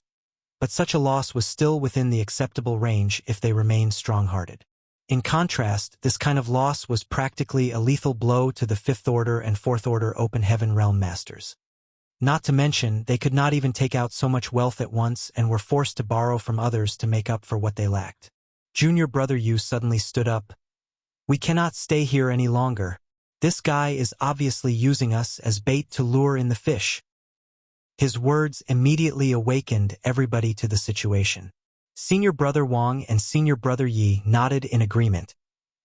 but such a loss was still within the acceptable range if they remained strong-hearted. In contrast, this kind of loss was practically a lethal blow to the 5th-order and 4th-order Open Heaven Realm Masters. Not to mention, they could not even take out so much wealth at once and were forced to borrow from others to make up for what they lacked. Junior brother Yu suddenly stood up. "We cannot stay here any longer. This guy is obviously using us as bait to lure in the fish." His words immediately awakened everybody to the situation. Senior brother Wang and senior brother Yi nodded in agreement.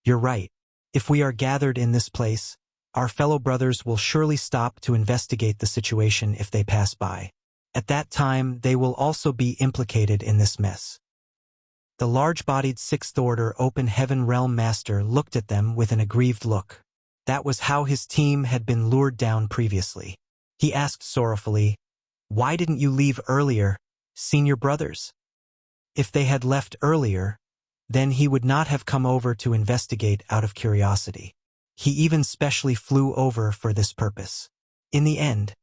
"You're right. If we are gathered in this place, our fellow brothers will surely stop to investigate the situation if they pass by. At that time, they will also be implicated in this mess." The large-bodied 6th-order Open Heaven Realm Master looked at them with an aggrieved look. That was how his team had been lured down previously. He asked sorrowfully, "Why didn't you leave earlier, senior brothers?" If they had left earlier, then he would not have come over to investigate out of curiosity. He even specially flew over for this purpose. In the end,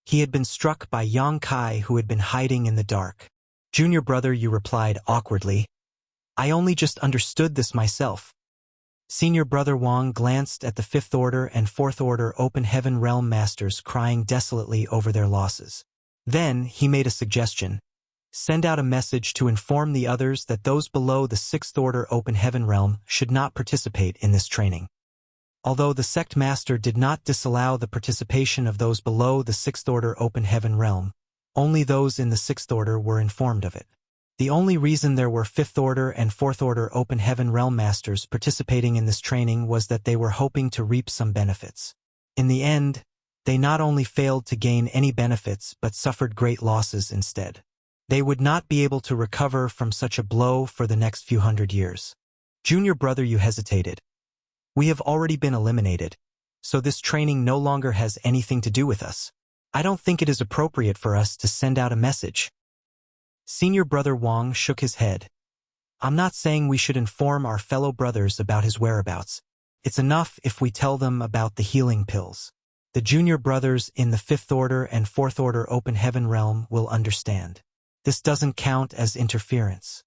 he had been struck by Yang Kai, who had been hiding in the dark. Junior brother Yu replied awkwardly, "I only just understood this myself." Senior brother Wang glanced at the 5th-order and 4th-order Open Heaven Realm Masters crying desolately over their losses. Then he made a suggestion. Send out a message to inform the others that those below the 6th-order Open Heaven Realm should not participate in this training. Although the sect master did not disallow the participation of those below the 6th-order Open Heaven Realm, only those in the 6th order were informed of it. The only reason there were 5th-order and 4th-order Open Heaven Realm Masters participating in this training was that they were hoping to reap some benefits. In the end, they not only failed to gain any benefits but suffered great losses instead. They would not be able to recover from such a blow for the next few hundred years. Junior brother Yu hesitated. "We have already been eliminated, so this training no longer has anything to do with us. I don't think it is appropriate for us to send out a message." Senior brother Wang shook his head. "I'm not saying we should inform our fellow brothers about his whereabouts. It's enough if we tell them about the healing pills. The junior brothers in the 5th-order and 4th-order Open Heaven Realm will understand. This doesn't count as interference."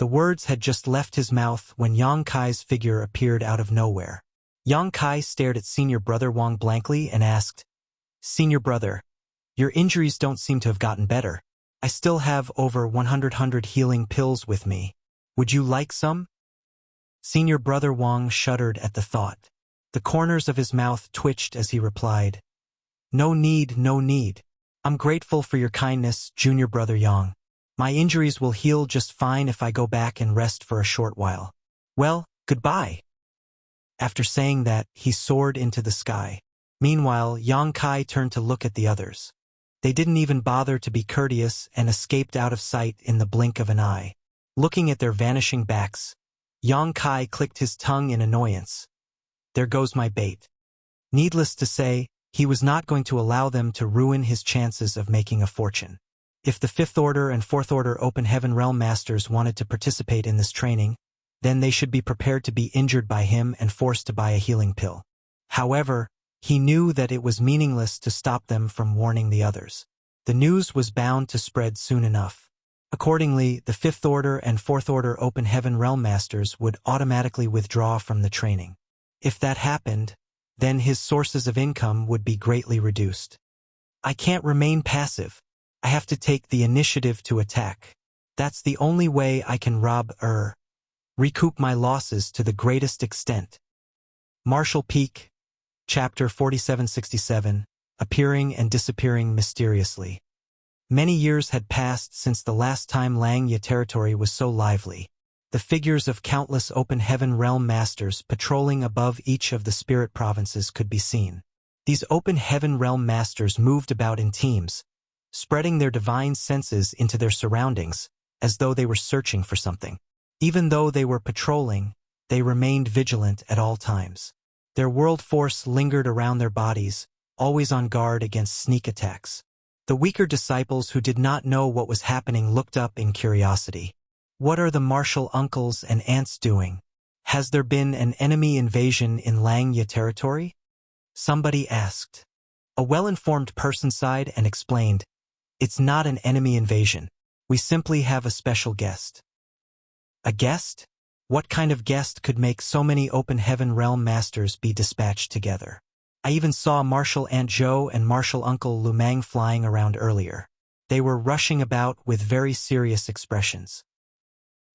The words had just left his mouth when Yang Kai's figure appeared out of nowhere. Yang Kai stared at Senior Brother Wang blankly and asked, "Senior Brother, your injuries don't seem to have gotten better. I still have over 100 healing pills with me. Would you like some?" Senior Brother Wang shuddered at the thought. The corners of his mouth twitched as he replied, "No need, no need. I'm grateful for your kindness, Junior Brother Yang. My injuries will heal just fine if I go back and rest for a short while. Well, goodbye." After saying that, he soared into the sky. Meanwhile, Yang Kai turned to look at the others. They didn't even bother to be courteous and escaped out of sight in the blink of an eye. Looking at their vanishing backs, Yang Kai clicked his tongue in annoyance. There goes my bait. Needless to say, he was not going to allow them to ruin his chances of making a fortune. If the 5th Order and 4th Order Open Heaven Realm Masters wanted to participate in this training, then they should be prepared to be injured by him and forced to buy a healing pill. However, he knew that it was meaningless to stop them from warning the others. The news was bound to spread soon enough. Accordingly, the 5th Order and 4th Order Open Heaven Realm Masters would automatically withdraw from the training. If that happened, then his sources of income would be greatly reduced. I can't remain passive. I have to take the initiative to attack. That's the only way I can recoup my losses to the greatest extent. Marshall Peak, Chapter 4767, Appearing and Disappearing Mysteriously. Many years had passed since the last time Langya territory was so lively. The figures of countless Open Heaven Realm Masters patrolling above each of the spirit provinces could be seen. These Open Heaven Realm Masters moved about in teams, spreading their divine senses into their surroundings, as though they were searching for something. Even though they were patrolling, they remained vigilant at all times. Their world force lingered around their bodies, always on guard against sneak attacks. The weaker disciples who did not know what was happening looked up in curiosity. What are the martial uncles and aunts doing? Has there been an enemy invasion in Langya territory? Somebody asked. A well-informed person sighed and explained, "It's not an enemy invasion. We simply have a special guest." A guest? What kind of guest could make so many Open Heaven Realm Masters be dispatched together? I even saw Martial Aunt Zhou and Martial Uncle Lumang flying around earlier. They were rushing about with very serious expressions.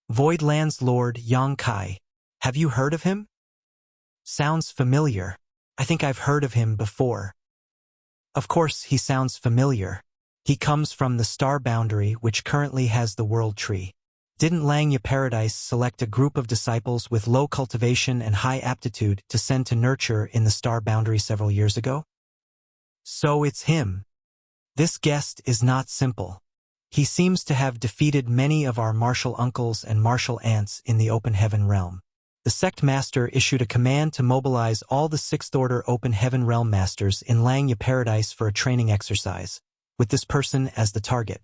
Voidland's Lord Yang Kai. Have you heard of him? Sounds familiar. I think I've heard of him before. Of course, he sounds familiar. He comes from the star boundary, which currently has the world tree. Didn't Langya Paradise select a group of disciples with low cultivation and high aptitude to send to nurture in the star boundary several years ago? So it's him. This guest is not simple. He seems to have defeated many of our martial uncles and martial aunts in the Open Heaven Realm. The sect master issued a command to mobilize all the 6th Order Open Heaven Realm Masters in Langya Paradise for a training exercise, with this person as the target.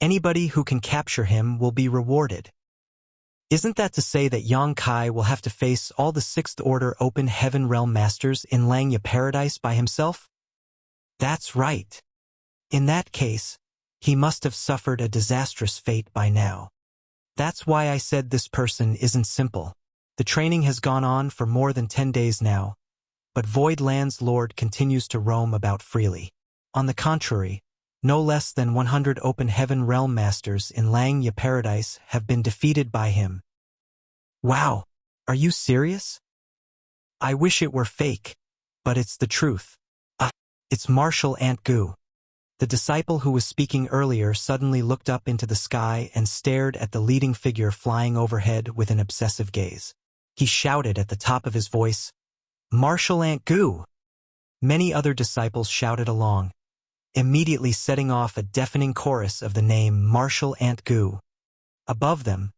Anybody who can capture him will be rewarded. Isn't that to say that Yang Kai will have to face all the 6th Order Open Heaven Realm Masters in Langya Paradise by himself? That's right. In that case, he must have suffered a disastrous fate by now. That's why I said this person isn't simple. The training has gone on for more than 10 days now, but Voidland's Lord continues to roam about freely. On the contrary, no less than 100 Open Heaven Realm Masters in Langya Paradise have been defeated by him. Wow, are you serious? I wish it were fake, but it's the truth. It's Martial Aunt Gu. The disciple who was speaking earlier suddenly looked up into the sky and stared at the leading figure flying overhead with an obsessive gaze. He shouted at the top of his voice, "Martial Aunt Gu!" Many other disciples shouted along, immediately setting off a deafening chorus of the name Martial Aunt Gu. Above them,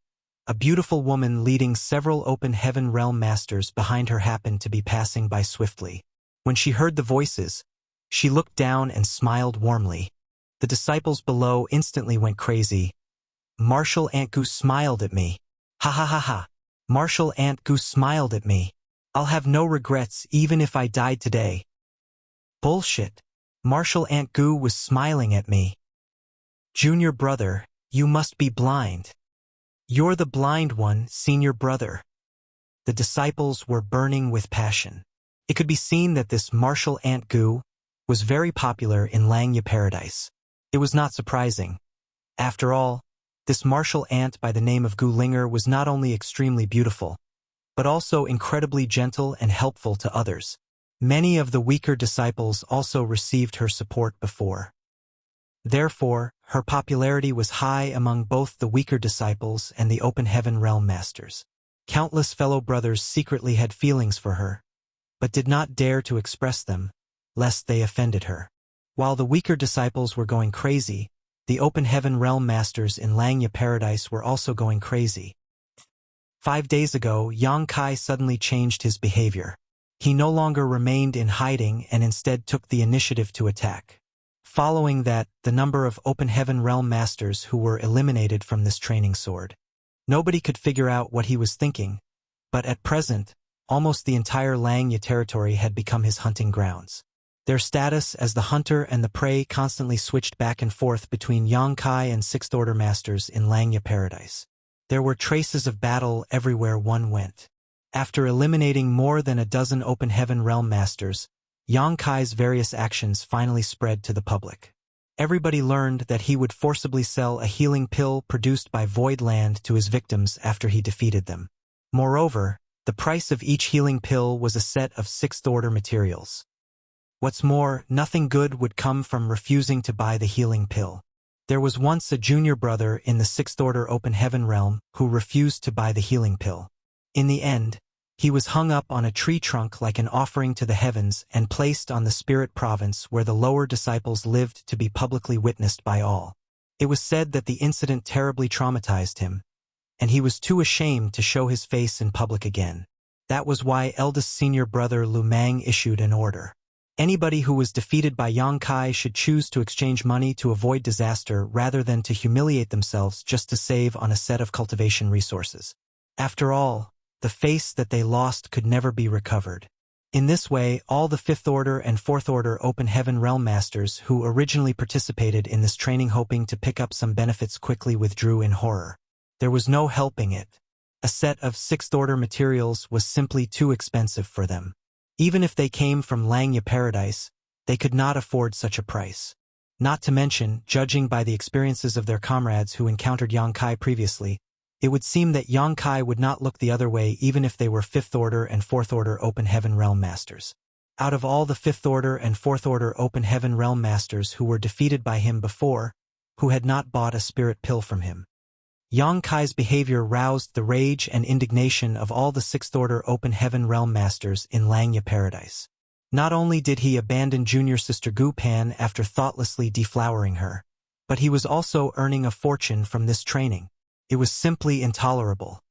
a beautiful woman leading several Open Heaven Realm Masters behind her happened to be passing by swiftly. When she heard the voices, she looked down and smiled warmly. The disciples below instantly went crazy. Martial Aunt Gu smiled at me. Ha ha ha ha. Martial Aunt Gu smiled at me. I'll have no regrets even if I died today. Bullshit. Martial Aunt Gu was smiling at me. Junior brother, you must be blind. "You're the blind one, senior brother." The disciples were burning with passion. It could be seen that this martial ant Gu was very popular in Langya Paradise. It was not surprising. After all, this martial ant by the name of Gu Linger was not only extremely beautiful, but also incredibly gentle and helpful to others. Many of the weaker disciples also received her support before. Therefore, her popularity was high among both the weaker disciples and the open heaven realm masters. Countless fellow brothers secretly had feelings for her, but did not dare to express them, lest they offended her. While the weaker disciples were going crazy, the open heaven realm masters in Langya Paradise were also going crazy. 5 days ago, Yang Kai suddenly changed his behavior. He no longer remained in hiding and instead took the initiative to attack. Following that, the number of open heaven realm masters who were eliminated from this training soared. Nobody could figure out what he was thinking, but at present, almost the entire Langya territory had become his hunting grounds. Their status as the hunter and the prey constantly switched back and forth between Yang Kai and Sixth Order masters in Langya Paradise. There were traces of battle everywhere one went. After eliminating more than a dozen open heaven realm masters, Yang Kai's various actions finally spread to the public. Everybody learned that he would forcibly sell a healing pill produced by Void Land to his victims after he defeated them. Moreover, the price of each healing pill was a set of Sixth Order materials. What's more, nothing good would come from refusing to buy the healing pill. There was once a junior brother in the Sixth Order Open Heaven realm who refused to buy the healing pill. In the end, he was hung up on a tree trunk like an offering to the heavens and placed on the spirit province where the lower disciples lived to be publicly witnessed by all. It was said that the incident terribly traumatized him, and he was too ashamed to show his face in public again. That was why eldest senior brother Lu Mang issued an order. Anybody who was defeated by Yang Kai should choose to exchange money to avoid disaster rather than to humiliate themselves just to save on a set of cultivation resources. After all, the face that they lost could never be recovered. In this way, all the Fifth Order and Fourth Order Open Heaven Realm Masters who originally participated in this training hoping to pick up some benefits quickly withdrew in horror. There was no helping it. A set of Sixth Order materials was simply too expensive for them. Even if they came from Langya Paradise, they could not afford such a price. Not to mention, judging by the experiences of their comrades who encountered Yang Kai previously, it would seem that Yang Kai would not look the other way even if they were Fifth Order and Fourth Order Open Heaven Realm Masters. Out of all the Fifth Order and Fourth Order Open Heaven Realm Masters who were defeated by him before, who had not bought a spirit pill from him, Yang Kai's behavior roused the rage and indignation of all the Sixth Order Open Heaven Realm Masters in Langya Paradise. Not only did he abandon junior sister Gu Pan after thoughtlessly deflowering her, but he was also earning a fortune from this training. It was simply intolerable.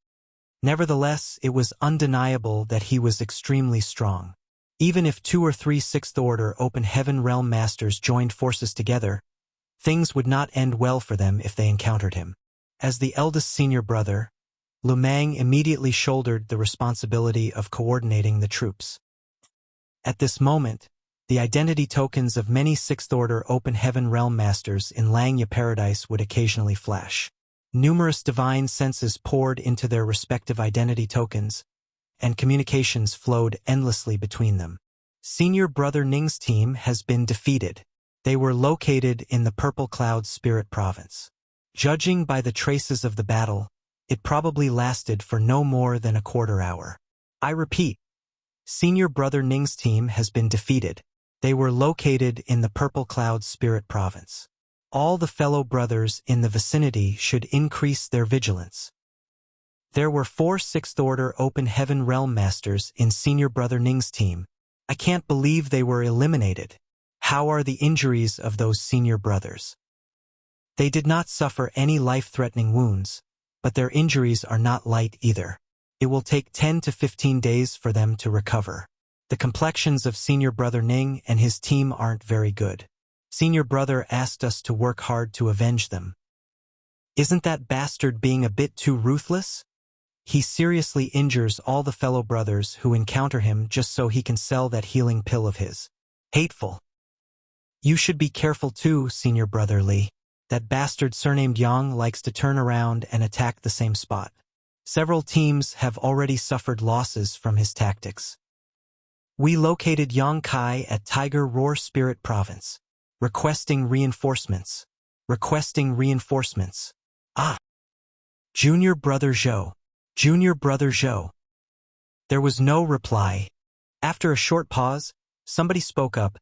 Nevertheless, it was undeniable that he was extremely strong. Even if 2 or 3 Sixth Order Open Heaven Realm Masters joined forces together, things would not end well for them if they encountered him. As the eldest senior brother, Lu Mang immediately shouldered the responsibility of coordinating the troops. At this moment, the identity tokens of many Sixth Order Open Heaven Realm Masters in Langya Paradise would occasionally flash. Numerous divine senses poured into their respective identity tokens, and communications flowed endlessly between them. Senior Brother Ning's team has been defeated. They were located in the Purple Cloud Spirit Province. Judging by the traces of the battle, it probably lasted for no more than a quarter hour. I repeat, Senior Brother Ning's team has been defeated. They were located in the Purple Cloud Spirit Province. All the fellow brothers in the vicinity should increase their vigilance. There were 4 Sixth Order Open Heaven Realm Masters in Senior Brother Ning's team. I can't believe they were eliminated. How are the injuries of those senior brothers? They did not suffer any life-threatening wounds, but their injuries are not light either. It will take 10 to 15 days for them to recover. The complexions of Senior Brother Ning and his team aren't very good. Senior Brother asked us to work hard to avenge them. Isn't that bastard being a bit too ruthless? He seriously injures all the fellow brothers who encounter him just so he can sell that healing pill of his. Hateful. You should be careful too, Senior Brother Li. That bastard surnamed Yang likes to turn around and attack the same spot. Several teams have already suffered losses from his tactics. We located Yang Kai at Tiger Roar Spirit Province. Requesting reinforcements. Requesting reinforcements. Ah! Junior Brother Zhou. Junior Brother Zhou. There was no reply. After a short pause, somebody spoke up.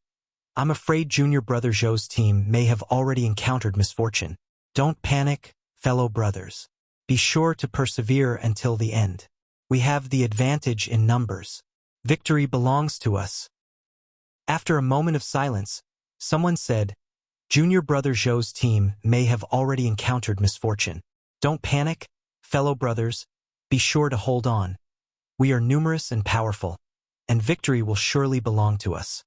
I'm afraid Junior Brother Zhou's team may have already encountered misfortune. Don't panic, fellow brothers. Be sure to persevere until the end. We have the advantage in numbers. Victory belongs to us. After a moment of silence, someone said, Junior Brother Zhou's team may have already encountered misfortune. Don't panic, fellow brothers. Be sure to hold on. We are numerous and powerful, and victory will surely belong to us.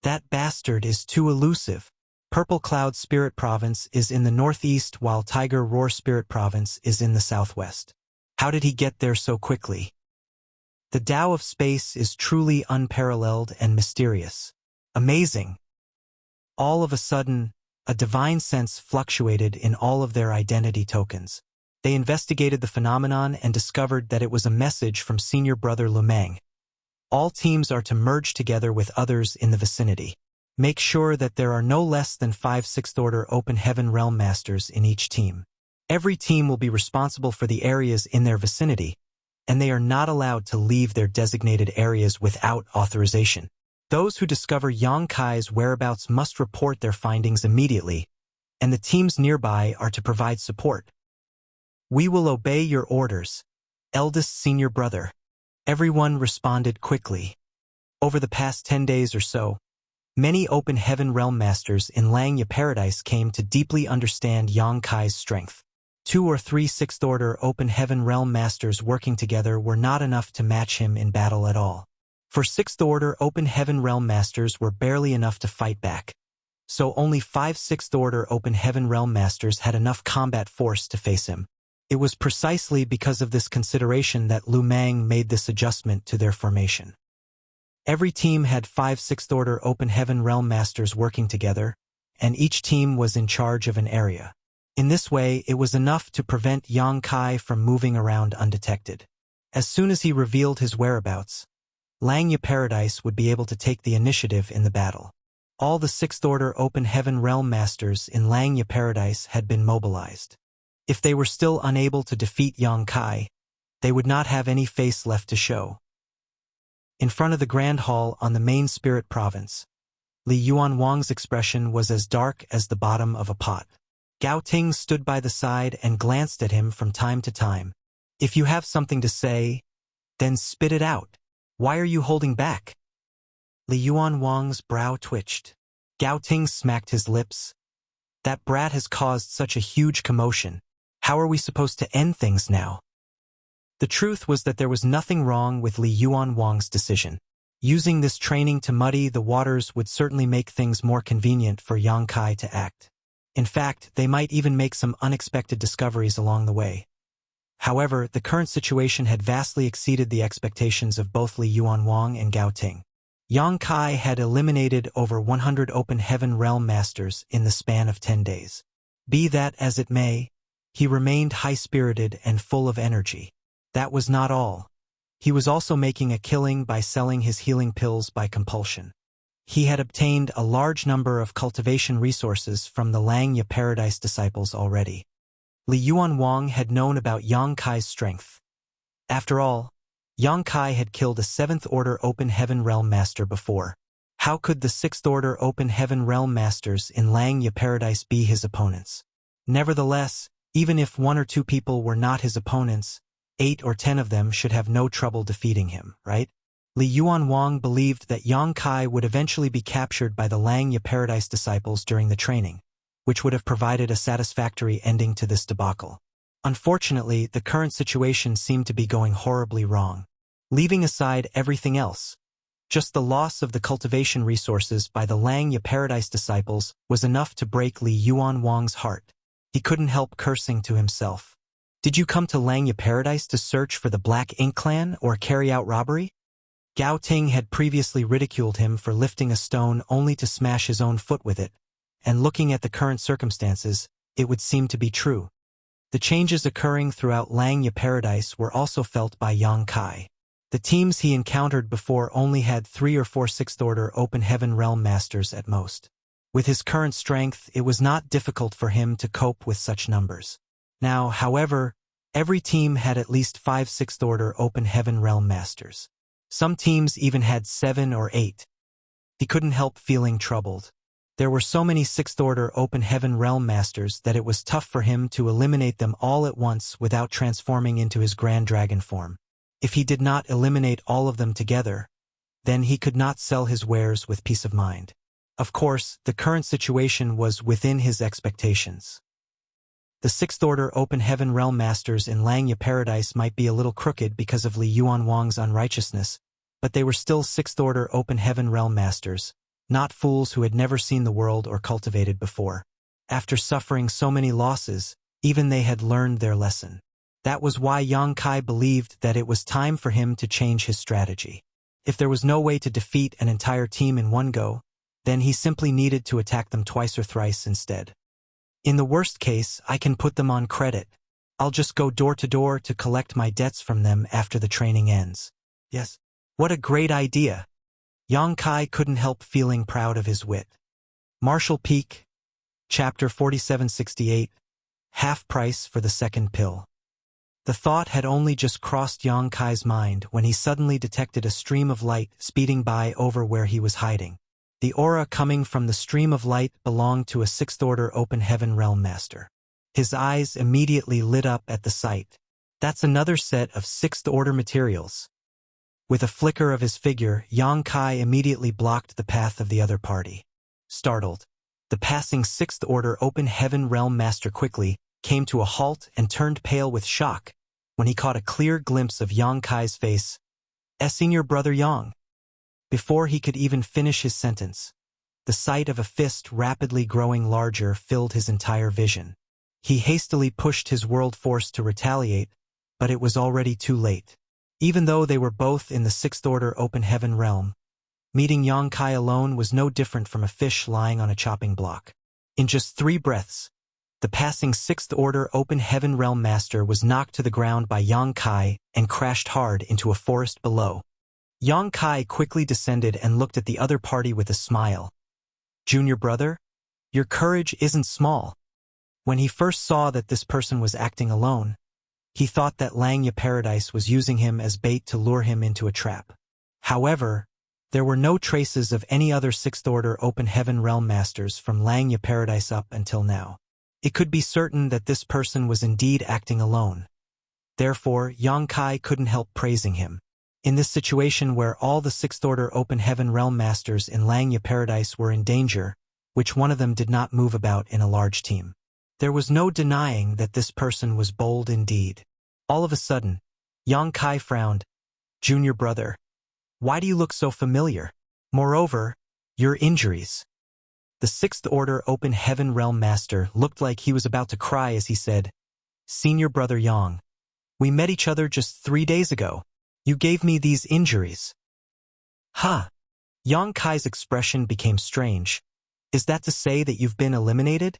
That bastard is too elusive. Purple Cloud Spirit Province is in the northeast while Tiger Roar Spirit Province is in the southwest. How did he get there so quickly? The Tao of space is truly unparalleled and mysterious. Amazing. All of a sudden, a divine sense fluctuated in all of their identity tokens. They investigated the phenomenon and discovered that it was a message from Senior Brother Lumang. All teams are to merge together with others in the vicinity. Make sure that there are no less than 5 6th Order Open Heaven Realm Masters in each team. Every team will be responsible for the areas in their vicinity, and they are not allowed to leave their designated areas without authorization. Those who discover Yang Kai's whereabouts must report their findings immediately, and the teams nearby are to provide support. We will obey your orders, eldest senior brother. Everyone responded quickly. Over the past 10 days or so, many Open Heaven Realm Masters in Langya Paradise came to deeply understand Yang Kai's strength. 2 or 3 6th Order Open Heaven Realm Masters working together were not enough to match him in battle at all. For 6th Order Open Heaven Realm Masters were barely enough to fight back. So only 5 6th Order Open Heaven Realm Masters had enough combat force to face him. It was precisely because of this consideration that Lumang made this adjustment to their formation. Every team had 5 6th Order Open Heaven Realm Masters working together, and each team was in charge of an area. In this way, it was enough to prevent Yang Kai from moving around undetected. As soon as he revealed his whereabouts, Langya Paradise would be able to take the initiative in the battle. All the 6th Order Open Heaven Realm Masters in Langya Paradise had been mobilized. If they were still unable to defeat Yang Kai, they would not have any face left to show. In front of the Grand Hall on the main Spirit Province, Li Yuan Wang's expression was as dark as the bottom of a pot. Gao Ting stood by the side and glanced at him from time to time. If you have something to say, then spit it out. Why are you holding back? Li Yuan Wang's brow twitched. Gao Ting smacked his lips. That brat has caused such a huge commotion. How are we supposed to end things now? The truth was that there was nothing wrong with Li Yuan Wang's decision. Using this training to muddy the waters would certainly make things more convenient for Yang Kai to act. In fact, they might even make some unexpected discoveries along the way. However, the current situation had vastly exceeded the expectations of both Li Yuan Wang and Gao Ting. Yang Kai had eliminated over 100 Open Heaven Realm Masters in the span of 10 days. Be that as it may, he remained high-spirited and full of energy. That was not all. He was also making a killing by selling his healing pills by compulsion. He had obtained a large number of cultivation resources from the Langya Paradise disciples already. Li Yuan Wang had known about Yang Kai's strength. After all, Yang Kai had killed a 7th Order Open Heaven Realm Master before. How could the 6th Order Open Heaven Realm Masters in Langya Paradise be his opponents? Nevertheless, even if 1 or 2 people were not his opponents, 8 or 10 of them should have no trouble defeating him, right? Li Yuan Wang believed that Yang Kai would eventually be captured by the Langya Paradise disciples during the training, which would have provided a satisfactory ending to this debacle. Unfortunately, the current situation seemed to be going horribly wrong. Leaving aside everything else, just the loss of the cultivation resources by the Langya Paradise disciples was enough to break Li Yuan Wang's heart. He couldn't help cursing to himself. Did you come to Langya Paradise to search for the Black Ink Clan or carry out robbery? Gao Ting had previously ridiculed him for lifting a stone only to smash his own foot with it, and looking at the current circumstances, it would seem to be true. The changes occurring throughout Langya Paradise were also felt by Yang Kai. The teams he encountered before only had 3 or 4 sixth-order Open Heaven Realm Masters at most. With his current strength, it was not difficult for him to cope with such numbers. Now, however, every team had at least 5 sixth-order Open Heaven Realm Masters. Some teams even had 7 or 8. He couldn't help feeling troubled. There were so many sixth-order Open Heaven Realm Masters that it was tough for him to eliminate them all at once without transforming into his Grand Dragon form. If he did not eliminate all of them together, then he could not sell his wares with peace of mind. Of course, the current situation was within his expectations. The sixth-order Open Heaven Realm Masters in Langya Paradise might be a little crooked because of Li Yuanwang's unrighteousness, but they were still sixth-order Open Heaven Realm Masters, not fools who had never seen the world or cultivated before. After suffering so many losses, even they had learned their lesson. That was why Yang Kai believed that it was time for him to change his strategy. If there was no way to defeat an entire team in one go, then he simply needed to attack them twice or thrice instead. In the worst case, I can put them on credit. I'll just go door to door to collect my debts from them after the training ends. Yes. What a great idea. Yang Kai couldn't help feeling proud of his wit. Martial Peak, Chapter 4768, Half Price for the Second Pill. The thought had only just crossed Yang Kai's mind when he suddenly detected a stream of light speeding by over where he was hiding. The aura coming from the stream of light belonged to a sixth-order Open Heaven Realm Master. His eyes immediately lit up at the sight. That's another set of sixth-order materials. With a flicker of his figure, Yang Kai immediately blocked the path of the other party. Startled, the passing sixth-order Open Heaven Realm Master quickly came to a halt and turned pale with shock when he caught a clear glimpse of Yang Kai's face. Senior Brother Yang. Before he could even finish his sentence, the sight of a fist rapidly growing larger filled his entire vision. He hastily pushed his world force to retaliate, but it was already too late. Even though they were both in the sixth-order Open Heaven realm, meeting Yang Kai alone was no different from a fish lying on a chopping block. In just 3 breaths, the passing sixth-order Open Heaven Realm Master was knocked to the ground by Yang Kai and crashed hard into a forest below. Yang Kai quickly descended and looked at the other party with a smile. Junior brother, your courage isn't small. When he first saw that this person was acting alone, he thought that Langya Paradise was using him as bait to lure him into a trap. However, there were no traces of any other sixth-order Open Heaven Realm Masters from Langya Paradise up until now. It could be certain that this person was indeed acting alone. Therefore, Yang Kai couldn't help praising him. In this situation where all the sixth-order Open Heaven Realm Masters in Langya Paradise were in danger, which one of them did not move about in a large team. There was no denying that this person was bold indeed. All of a sudden, Yang Kai frowned. Junior brother, why do you look so familiar? Moreover, your injuries. The sixth-order Open Heaven Realm Master looked like he was about to cry as he said, Senior Brother Yang, we met each other just 3 days ago. You gave me these injuries. Huh. Yang Kai's expression became strange. Is that to say that you've been eliminated?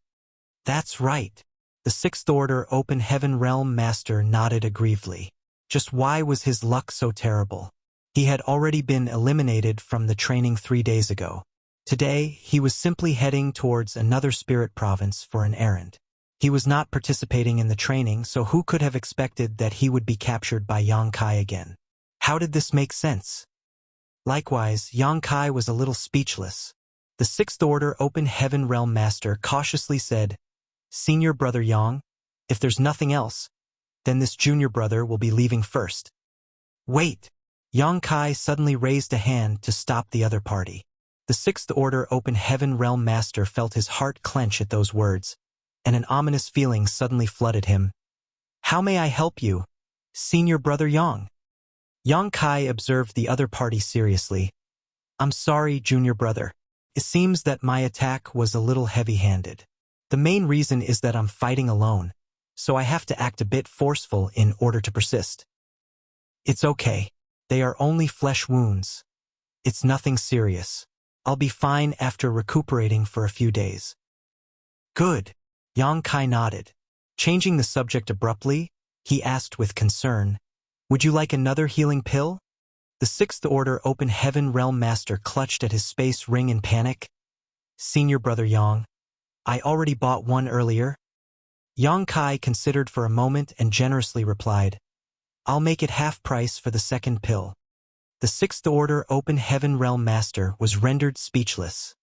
That's right. The sixth-order Open Heaven Realm Master nodded aggrievedly. Just why was his luck so terrible? He had already been eliminated from the training 3 days ago. Today, he was simply heading towards another spirit province for an errand. He was not participating in the training, so who could have expected that he would be captured by Yang Kai again? How did this make sense? Likewise, Yang Kai was a little speechless. The sixth-order Open Heaven Realm Master cautiously said, Senior Brother Yang, if there's nothing else, then this junior brother will be leaving first. Wait! Yang Kai suddenly raised a hand to stop the other party. The sixth-order Open Heaven Realm Master felt his heart clench at those words, and an ominous feeling suddenly flooded him. How may I help you, Senior Brother Yang? Yang Kai observed the other party seriously. I'm sorry, junior brother. It seems that my attack was a little heavy-handed. The main reason is that I'm fighting alone, so I have to act a bit forceful in order to persist. It's okay. They are only flesh wounds. It's nothing serious. I'll be fine after recuperating for a few days. Good. Yang Kai nodded. Changing the subject abruptly, he asked with concern, "Would you like another healing pill?" The Sixth Order Open Heaven Realm Master clutched at his space ring in panic. "Senior Brother Yang, I already bought one earlier." Yang Kai considered for a moment and generously replied, "I'll make it half price for the second pill." The Sixth Order Open Heaven Realm Master was rendered speechless.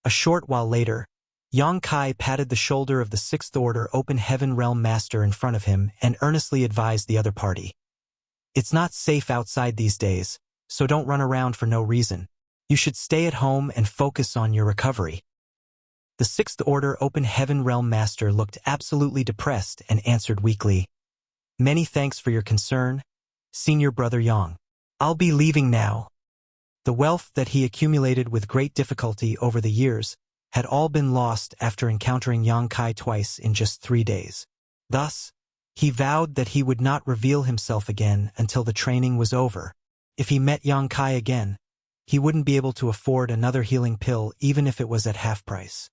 A short while later, Yang Kai patted the shoulder of the Sixth Order Open Heaven Realm Master in front of him and earnestly advised the other party. "It's not safe outside these days, so don't run around for no reason. You should stay at home and focus on your recovery." The Sixth Order Open Heaven Realm Master looked absolutely depressed and answered weakly, "Many thanks for your concern, Senior Brother Yang. I'll be leaving now." The wealth that he accumulated with great difficulty over the years had all been lost after encountering Yang Kai twice in just 3 days. Thus, he vowed that he would not reveal himself again until the training was over. If he met Yang Kai again, he wouldn't be able to afford another healing pill even if it was at half price.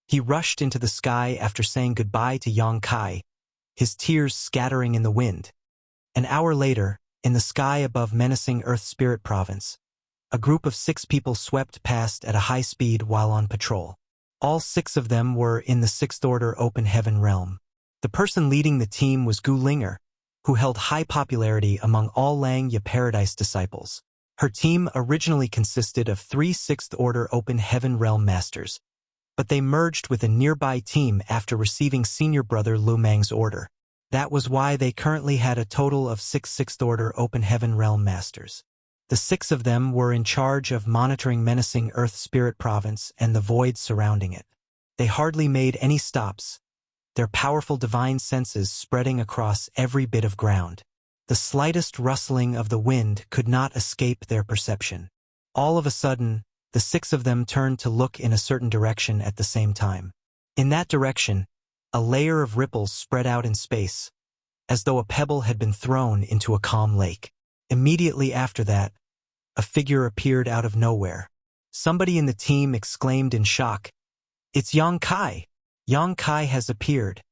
He rushed into the sky after saying goodbye to Yang Kai, his tears scattering in the wind. An hour later, in the sky above menacing Earth Spirit Province, a group of 6 people swept past at a high speed while on patrol. All 6 of them were in the Sixth Order Open Heaven realm. The person leading the team was Gu Linger, who held high popularity among all Lang Ye Paradise disciples. Her team originally consisted of 3 Sixth Order Open Heaven Realm Masters, but they merged with a nearby team after receiving Senior Brother Lu Mang's order. That was why they currently had a total of 6 Sixth Order Open Heaven Realm Masters. The 6 of them were in charge of monitoring menacing Earth Spirit Province and the void surrounding it. They hardly made any stops, their powerful divine senses spreading across every bit of ground. The slightest rustling of the wind could not escape their perception. All of a sudden, the 6 of them turned to look in a certain direction at the same time. In that direction, a layer of ripples spread out in space, as though a pebble had been thrown into a calm lake. Immediately after that, a figure appeared out of nowhere. Somebody in the team exclaimed in shock, "It's Yang Kai! Yang Kai has appeared.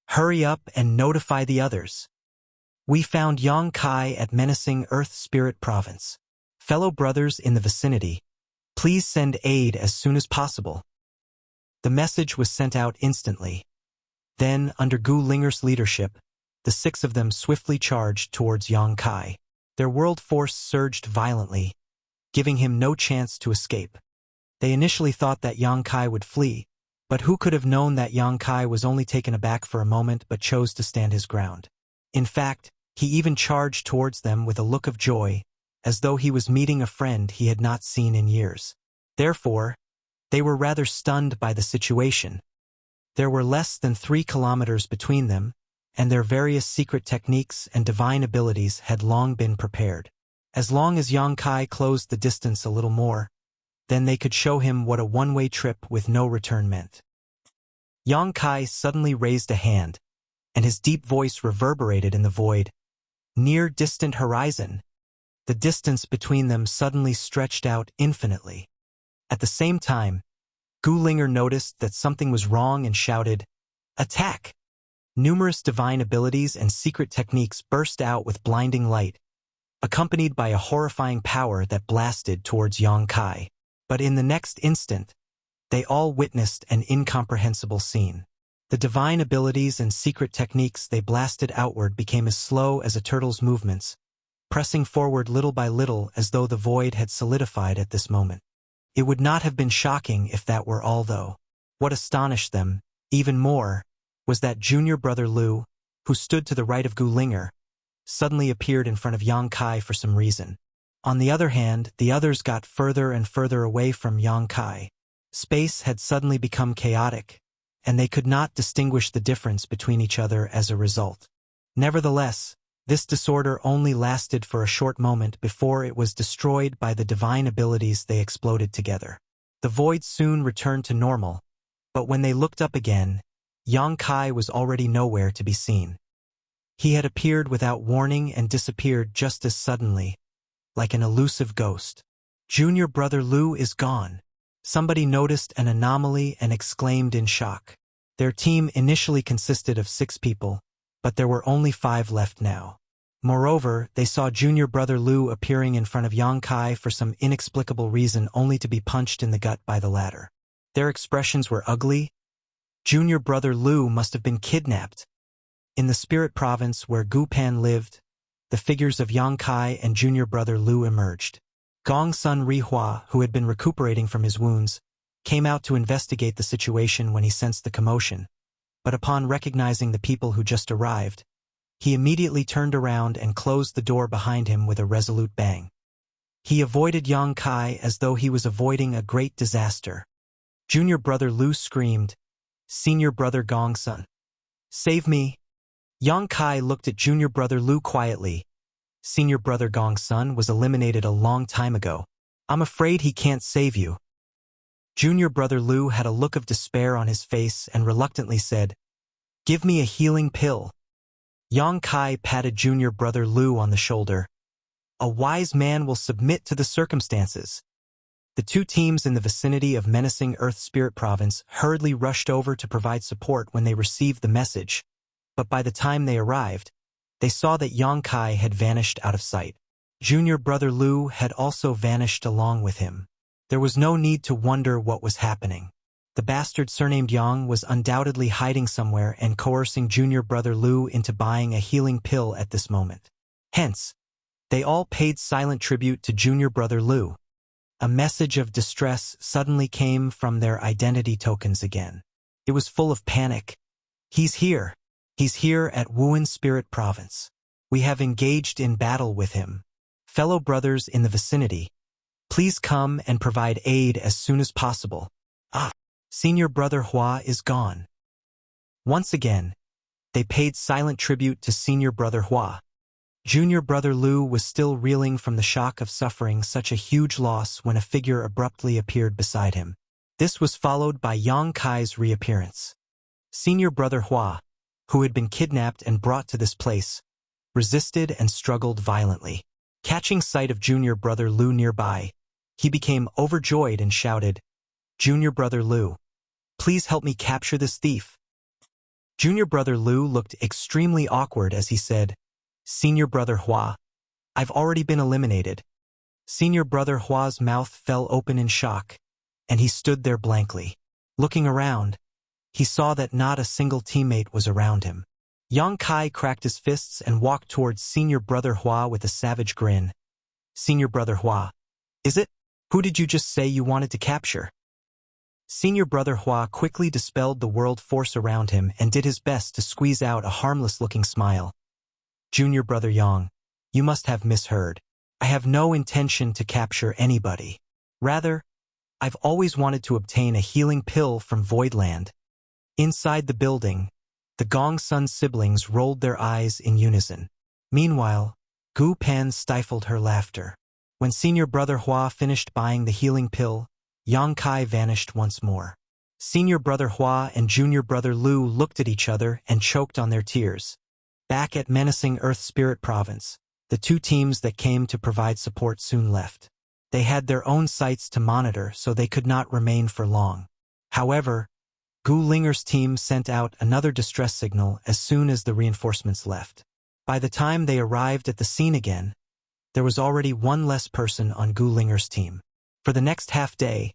Hurry up and notify the others. We found Yang Kai at menacing Earth Spirit Province. Fellow brothers in the vicinity, please send aid as soon as possible." The message was sent out instantly. Then, under Gu Linger's leadership, the 6 of them swiftly charged towards Yang Kai. Their world force surged violently, giving him no chance to escape. They initially thought that Yang Kai would flee, but who could have known that Yang Kai was only taken aback for a moment but chose to stand his ground. In fact, he even charged towards them with a look of joy, as though he was meeting a friend he had not seen in years. Therefore, they were rather stunned by the situation. There were less than 3 kilometers between them, and their various secret techniques and divine abilities had long been prepared. As long as Yang Kai closed the distance a little more, then they could show him what a one-way trip with no return meant. Yang Kai suddenly raised a hand, and his deep voice reverberated in the void. Near distant horizon, the distance between them suddenly stretched out infinitely. At the same time, Gu Linger noticed that something was wrong and shouted, "Attack!" Numerous divine abilities and secret techniques burst out with blinding light, accompanied by a horrifying power that blasted towards Yang Kai. But in the next instant, they all witnessed an incomprehensible scene. The divine abilities and secret techniques they blasted outward became as slow as a turtle's movements, pressing forward little by little as though the void had solidified at this moment. It would not have been shocking if that were all, though. What astonished them, even more, was that Junior Brother Lu, who stood to the right of Gu Linger, suddenly appeared in front of Yang Kai for some reason. On the other hand, the others got further and further away from Yang Kai. Space had suddenly become chaotic, and they could not distinguish the difference between each other as a result. Nevertheless, this disorder only lasted for a short moment before it was destroyed by the divine abilities they exploded together. The void soon returned to normal, but when they looked up again, Yang Kai was already nowhere to be seen. He had appeared without warning and disappeared just as suddenly, like an elusive ghost. Junior Brother Lu is gone. Somebody noticed an anomaly and exclaimed in shock. Their team initially consisted of 6 people, but there were only 5 left now. Moreover, they saw junior brother Lu appearing in front of Yang Kai for some inexplicable reason only to be punched in the gut by the latter. Their expressions were ugly. Junior brother Lu must have been kidnapped. In the spirit province where Gu Pan lived, the figures of Yang Kai and junior brother Lu emerged. Gong Sun Rihua, who had been recuperating from his wounds, came out to investigate the situation when he sensed the commotion, but upon recognizing the people who just arrived, he immediately turned around and closed the door behind him with a resolute bang. He avoided Yang Kai as though he was avoiding a great disaster. Junior brother Lu screamed, "Senior brother Gong Sun, save me!" Yang Kai looked at junior brother Lu quietly. Senior brother Gong Sun was eliminated a long time ago. I'm afraid he can't save you. Junior brother Lu had a look of despair on his face and reluctantly said, "Give me a healing pill." Yang Kai patted junior brother Lu on the shoulder. "A wise man will submit to the circumstances." The 2 teams in the vicinity of menacing Earth Spirit Province hurriedly rushed over to provide support when they received the message, but by the time they arrived, they saw that Yang Kai had vanished out of sight. Junior brother Lu had also vanished along with him. There was no need to wonder what was happening. The bastard surnamed Yang was undoubtedly hiding somewhere and coercing junior brother Lu into buying a healing pill at this moment. Hence, they all paid silent tribute to junior brother Lu. A message of distress suddenly came from their identity tokens again. It was full of panic. "He's here. He's here at Wuhan Spirit Province. We have engaged in battle with him. Fellow brothers in the vicinity, please come and provide aid as soon as possible. Senior brother Hua is gone." Once again, they paid silent tribute to senior brother Hua. Junior brother Lu was still reeling from the shock of suffering such a huge loss when a figure abruptly appeared beside him. This was followed by Yang Kai's reappearance. Senior brother Hua, who had been kidnapped and brought to this place, resisted and struggled violently. Catching sight of junior brother Lu nearby, he became overjoyed and shouted, "Junior brother Lu, please help me capture this thief." Junior brother Lu looked extremely awkward as he said, "Senior brother Hua, I've already been eliminated." Senior brother Hua's mouth fell open in shock, and he stood there blankly. Looking around, he saw that not a single teammate was around him. Yang Kai cracked his fists and walked towards senior brother Hua with a savage grin. "Senior brother Hua, is it? Who did you just say you wanted to capture?" Senior brother Hua quickly dispelled the world force around him and did his best to squeeze out a harmless-looking smile. "Junior brother Yang, you must have misheard. I have no intention to capture anybody. Rather, I've always wanted to obtain a healing pill from Voidland." Inside the building, the Gong Sun siblings rolled their eyes in unison. Meanwhile, Gu Pan stifled her laughter. When senior brother Hua finished buying the healing pill, Yang Kai vanished once more. Senior brother Hua and junior brother Lu looked at each other and choked on their tears. Back at menacing Earth Spirit Province, the 2 teams that came to provide support soon left. They had their own sites to monitor, so they could not remain for long. However, Gu Linger's team sent out another distress signal as soon as the reinforcements left. By the time they arrived at the scene again, there was already 1 less person on Gu Linger's team. For the next half-day,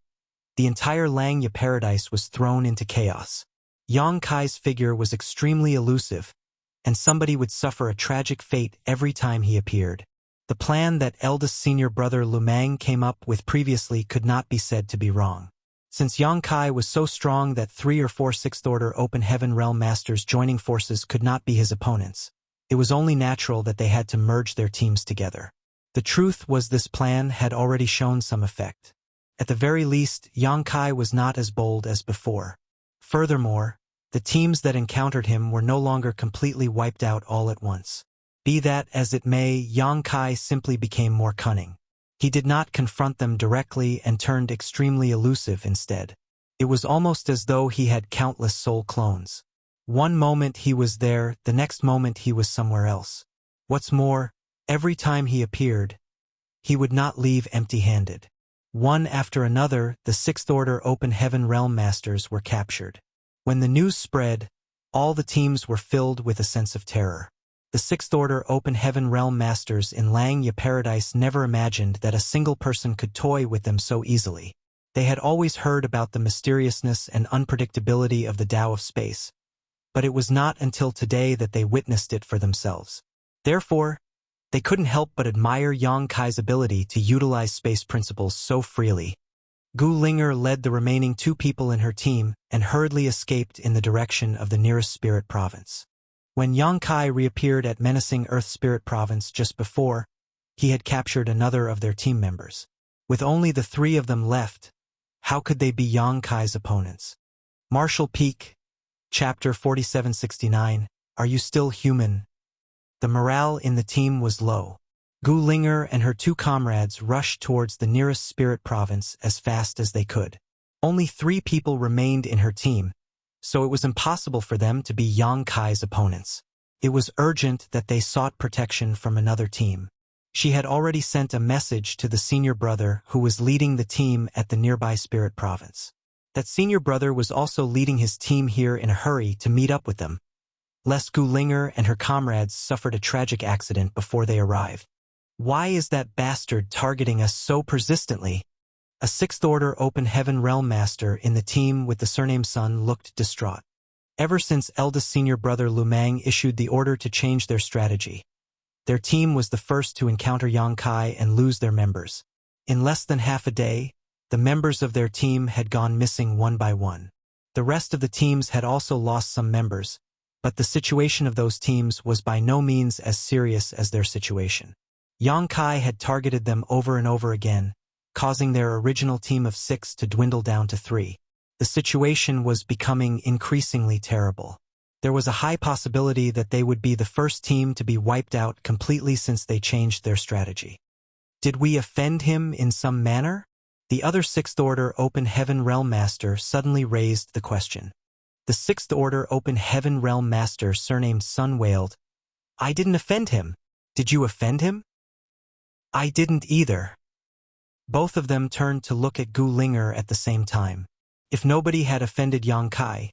the entire Langya paradise was thrown into chaos. Yang Kai's figure was extremely elusive, and somebody would suffer a tragic fate every time he appeared. The plan that eldest senior brother Lu Mang came up with previously could not be said to be wrong. Since Yang Kai was so strong that 3 or 4 sixth-order Open Heaven Realm Masters joining forces could not be his opponents, it was only natural that they had to merge their teams together. The truth was this plan had already shown some effect. At the very least, Yang Kai was not as bold as before. Furthermore, the teams that encountered him were no longer completely wiped out all at once. Be that as it may, Yang Kai simply became more cunning. He did not confront them directly and turned extremely elusive instead. It was almost as though he had countless soul clones. One moment he was there, the next moment he was somewhere else. What's more, every time he appeared, he would not leave empty-handed. One after another, the Sixth Order Open Heaven Realm Masters were captured. When the news spread, all the teams were filled with a sense of terror. The Sixth Order Open Heaven Realm Masters in Langya Paradise never imagined that a single person could toy with them so easily. They had always heard about the mysteriousness and unpredictability of the Tao of space, but it was not until today that they witnessed it for themselves. Therefore, they couldn't help but admire Yang Kai's ability to utilize space principles so freely. Gu Linger led the remaining 2 people in her team and hurriedly escaped in the direction of the nearest spirit province. When Yang Kai reappeared at menacing Earth Spirit Province just before, he had captured another of their team members. With only the 3 of them left, how could they be Yang Kai's opponents? Marshall Peak, Chapter 4769, Are You Still Human? The morale in the team was low. Gu Linger and her 2 comrades rushed towards the nearest spirit province as fast as they could. Only 3 people remained in her team, so it was impossible for them to be Yang Kai's opponents. It was urgent that they sought protection from another team. She had already sent a message to the senior brother who was leading the team at the nearby spirit province. That senior brother was also leading his team here in a hurry to meet up with them, lest Gu Linger and her comrades suffered a tragic accident before they arrived. Why is that bastard targeting us so persistently? A Sixth Order Open Heaven Realm Master in the team with the surname Sun looked distraught. Ever since eldest senior brother Lu Mang issued the order to change their strategy, their team was the first to encounter Yang Kai and lose their members. In less than half a day, the members of their team had gone missing one by one. The rest of the teams had also lost some members, but the situation of those teams was by no means as serious as their situation. Yang Kai had targeted them over and over again, causing their original team of 6 to dwindle down to 3. The situation was becoming increasingly terrible. There was a high possibility that they would be the first team to be wiped out completely since they changed their strategy. Did we offend him in some manner? The other Sixth Order Open Heaven Realm Master suddenly raised the question. The Sixth Order Open Heaven Realm Master surnamed Sun wailed, I didn't offend him. Did you offend him? I didn't either. Both of them turned to look at Gu Linger at the same time. If nobody had offended Yang Kai,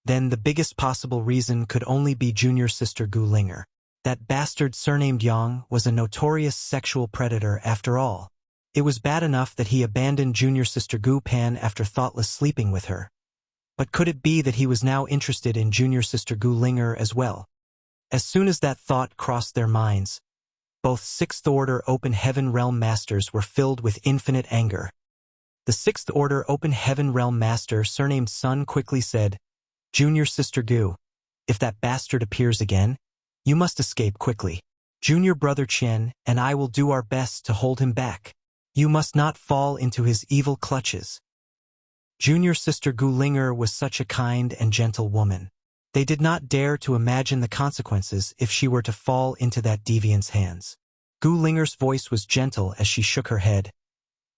then the biggest possible reason could only be junior sister Gu Linger. That bastard surnamed Yang was a notorious sexual predator after all. It was bad enough that he abandoned junior sister Gu Pan after thoughtless sleeping with her. But could it be that he was now interested in junior sister Gu Linger as well? As soon as that thought crossed their minds, both Sixth Order Open Heaven Realm Masters were filled with infinite anger. The Sixth Order Open Heaven Realm Master surnamed Sun quickly said, Junior Sister Gu, if that bastard appears again, you must escape quickly. Junior Brother Chen and I will do our best to hold him back. You must not fall into his evil clutches. Junior Sister Gu Linger was such a kind and gentle woman. They did not dare to imagine the consequences if she were to fall into that deviant's hands. Gu Linger's voice was gentle as she shook her head.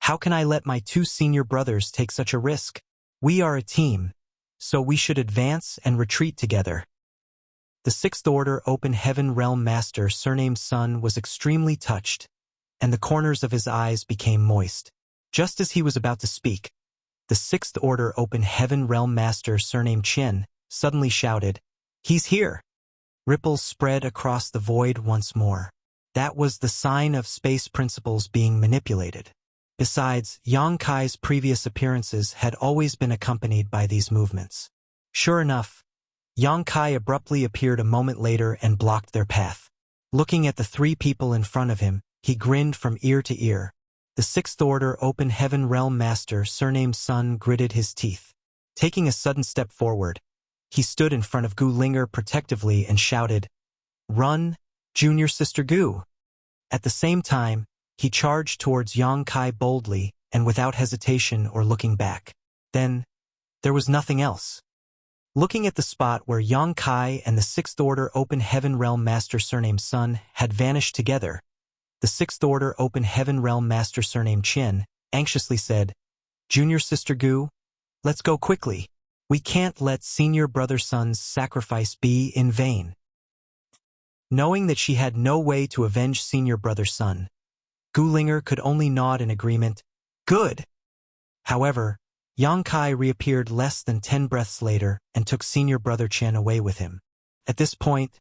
How can I let my 2 senior brothers take such a risk? We are a team, so we should advance and retreat together. The Sixth Order Open Heaven Realm Master surnamed Sun was extremely touched, and the corners of his eyes became moist. Just as he was about to speak, the Sixth Order Open Heaven Realm Master surnamed Chen suddenly shouted, He's here! Ripples spread across the void once more. That was the sign of space principles being manipulated. Besides, Yang Kai's previous appearances had always been accompanied by these movements. Sure enough, Yang Kai abruptly appeared a moment later and blocked their path. Looking at the 3 people in front of him, he grinned from ear to ear. The Sixth Order Open Heaven Realm Master surnamed Sun gritted his teeth. Taking a sudden step forward, he stood in front of Gu Linger protectively and shouted, Run, Junior Sister Gu! At the same time, he charged towards Yang Kai boldly and without hesitation or looking back. Then, there was nothing else. Looking at the spot where Yang Kai and the Sixth Order Open Heaven Realm Master surnamed Sun had vanished together, the Sixth Order Open Heaven Realm Master surnamed Chen anxiously said, Junior Sister Gu, let's go quickly. We can't let Senior Brother Sun's sacrifice be in vain. Knowing that she had no way to avenge Senior Brother Sun, Gu Linger could only nod in agreement Good. However, Yang Kai reappeared less than 10 breaths later and took senior brother Chen away with him. At this point,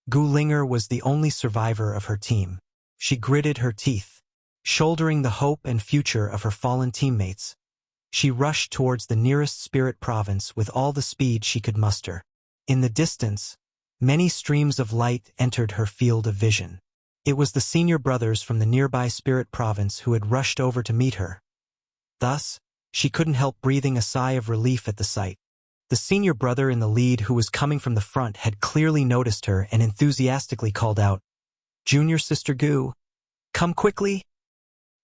Gu Linger was the only survivor of her team. She gritted her teeth. Shouldering the hope and future of her fallen teammates, she rushed towards the nearest spirit province with all the speed she could muster. In the distance, many streams of light entered her field of vision. It was the senior brothers from the nearby spirit province who had rushed over to meet her. Thus, she couldn't help breathing a sigh of relief at the sight. The senior brother in the lead who was coming from the front had clearly noticed her and enthusiastically called out, "Junior Sister Gu, come quickly."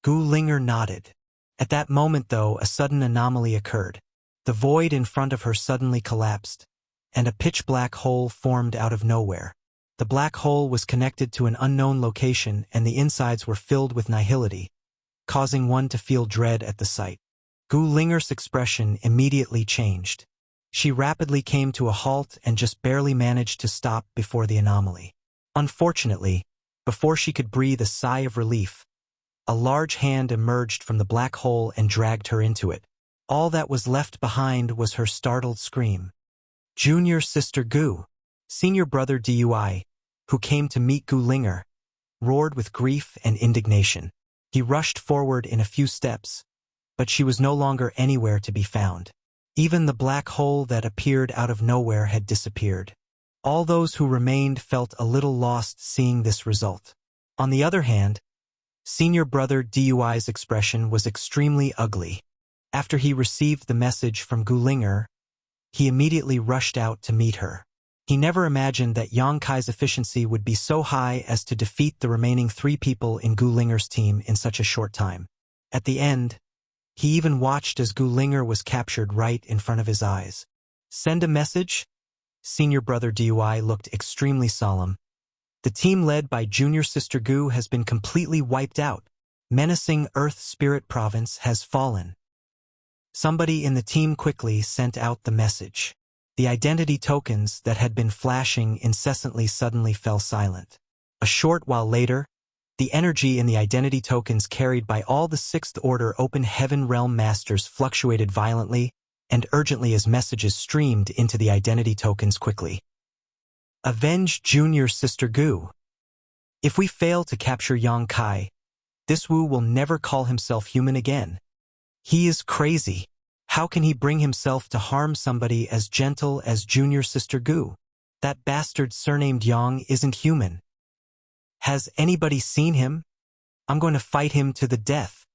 Gu Linger nodded. At that moment, though, a sudden anomaly occurred. The void in front of her suddenly collapsed, and a pitch-black hole formed out of nowhere. The black hole was connected to an unknown location, and the insides were filled with nihility, causing one to feel dread at the sight. Gu Linger's expression immediately changed. She rapidly came to a halt and just barely managed to stop before the anomaly. Unfortunately, before she could breathe a sigh of relief, a large hand emerged from the black hole and dragged her into it. All that was left behind was her startled scream. Junior Sister Gu, senior brother Dui, who came to meet Gu Linger, roared with grief and indignation. He rushed forward in a few steps, but she was no longer anywhere to be found. Even the black hole that appeared out of nowhere had disappeared. All those who remained felt a little lost seeing this result. On the other hand, senior brother Dui's expression was extremely ugly. After he received the message from Gu Linger, he immediately rushed out to meet her. He never imagined that Yang Kai's efficiency would be so high as to defeat the remaining 3 people in Gu Linger's team in such a short time. At the end, he even watched as Gu Linger was captured right in front of his eyes. Send a message? Senior brother Dui looked extremely solemn. The team led by junior sister Gu has been completely wiped out. Menacing Earth Spirit Province has fallen. Somebody in the team quickly sent out the message. The identity tokens that had been flashing incessantly suddenly fell silent. A short while later, the energy in the identity tokens carried by all the 6th Order Open Heaven Realm Masters fluctuated violently and urgently as messages streamed into the identity tokens quickly. Avenge Junior Sister Gu. If we fail to capture Yang Kai, this Wu will never call himself human again. He is crazy. How can he bring himself to harm somebody as gentle as Junior Sister Gu? That bastard surnamed Yang isn't human. Has anybody seen him? I'm going to fight him to the death.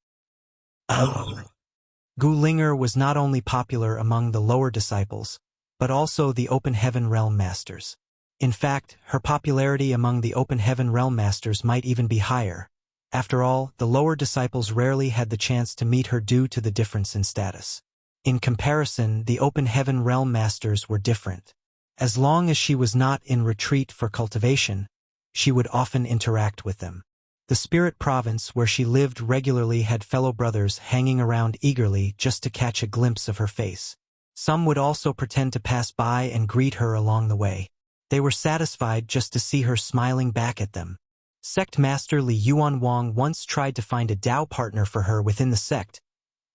Gu Linger was not only popular among the lower disciples, but also the Open Heaven Realm Masters. In fact, her popularity among the Open Heaven Realm Masters might even be higher. After all, the lower disciples rarely had the chance to meet her due to the difference in status. In comparison, the Open Heaven Realm Masters were different. As long as she was not in retreat for cultivation, she would often interact with them. The spirit province where she lived regularly had fellow brothers hanging around eagerly just to catch a glimpse of her face. Some would also pretend to pass by and greet her along the way. They were satisfied just to see her smiling back at them. Sect Master Li Yuan Wang once tried to find a Dao partner for her within the sect,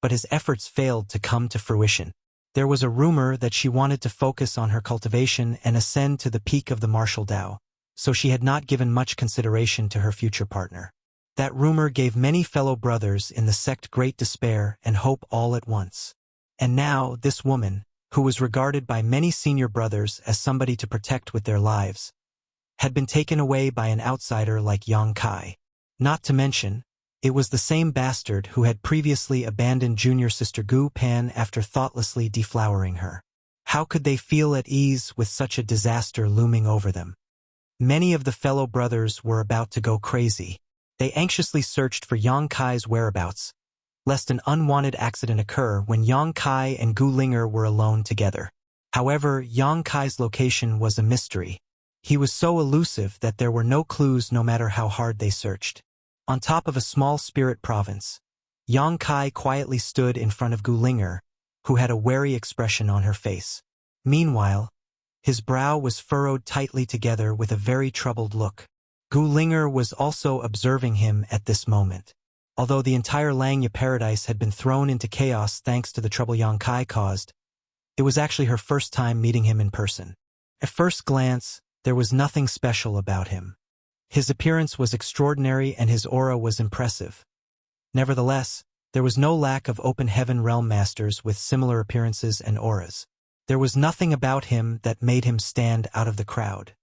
but his efforts failed to come to fruition. There was a rumor that she wanted to focus on her cultivation and ascend to the peak of the martial Dao, so she had not given much consideration to her future partner. That rumor gave many fellow brothers in the sect great despair and hope all at once. And now, this woman, who was regarded by many senior brothers as somebody to protect with their lives, had been taken away by an outsider like Yang Kai. Not to mention, it was the same bastard who had previously abandoned junior sister Gu Pan after thoughtlessly deflowering her. How could they feel at ease with such a disaster looming over them? Many of the fellow brothers were about to go crazy. They anxiously searched for Yang Kai's whereabouts, lest an unwanted accident occur when Yang Kai and Gu Linger were alone together. However, Yang Kai's location was a mystery. He was so elusive that there were no clues no matter how hard they searched. On top of a small spirit province, Yang Kai quietly stood in front of Gu Linger, who had a wary expression on her face. Meanwhile, his brow was furrowed tightly together with a very troubled look. Gu Linger was also observing him at this moment. Although the entire Langya paradise had been thrown into chaos thanks to the trouble Yang Kai caused, it was actually her first time meeting him in person. At first glance, there was nothing special about him. His appearance was extraordinary and his aura was impressive. Nevertheless, there was no lack of open heaven realm masters with similar appearances and auras. There was nothing about him that made him stand out of the crowd.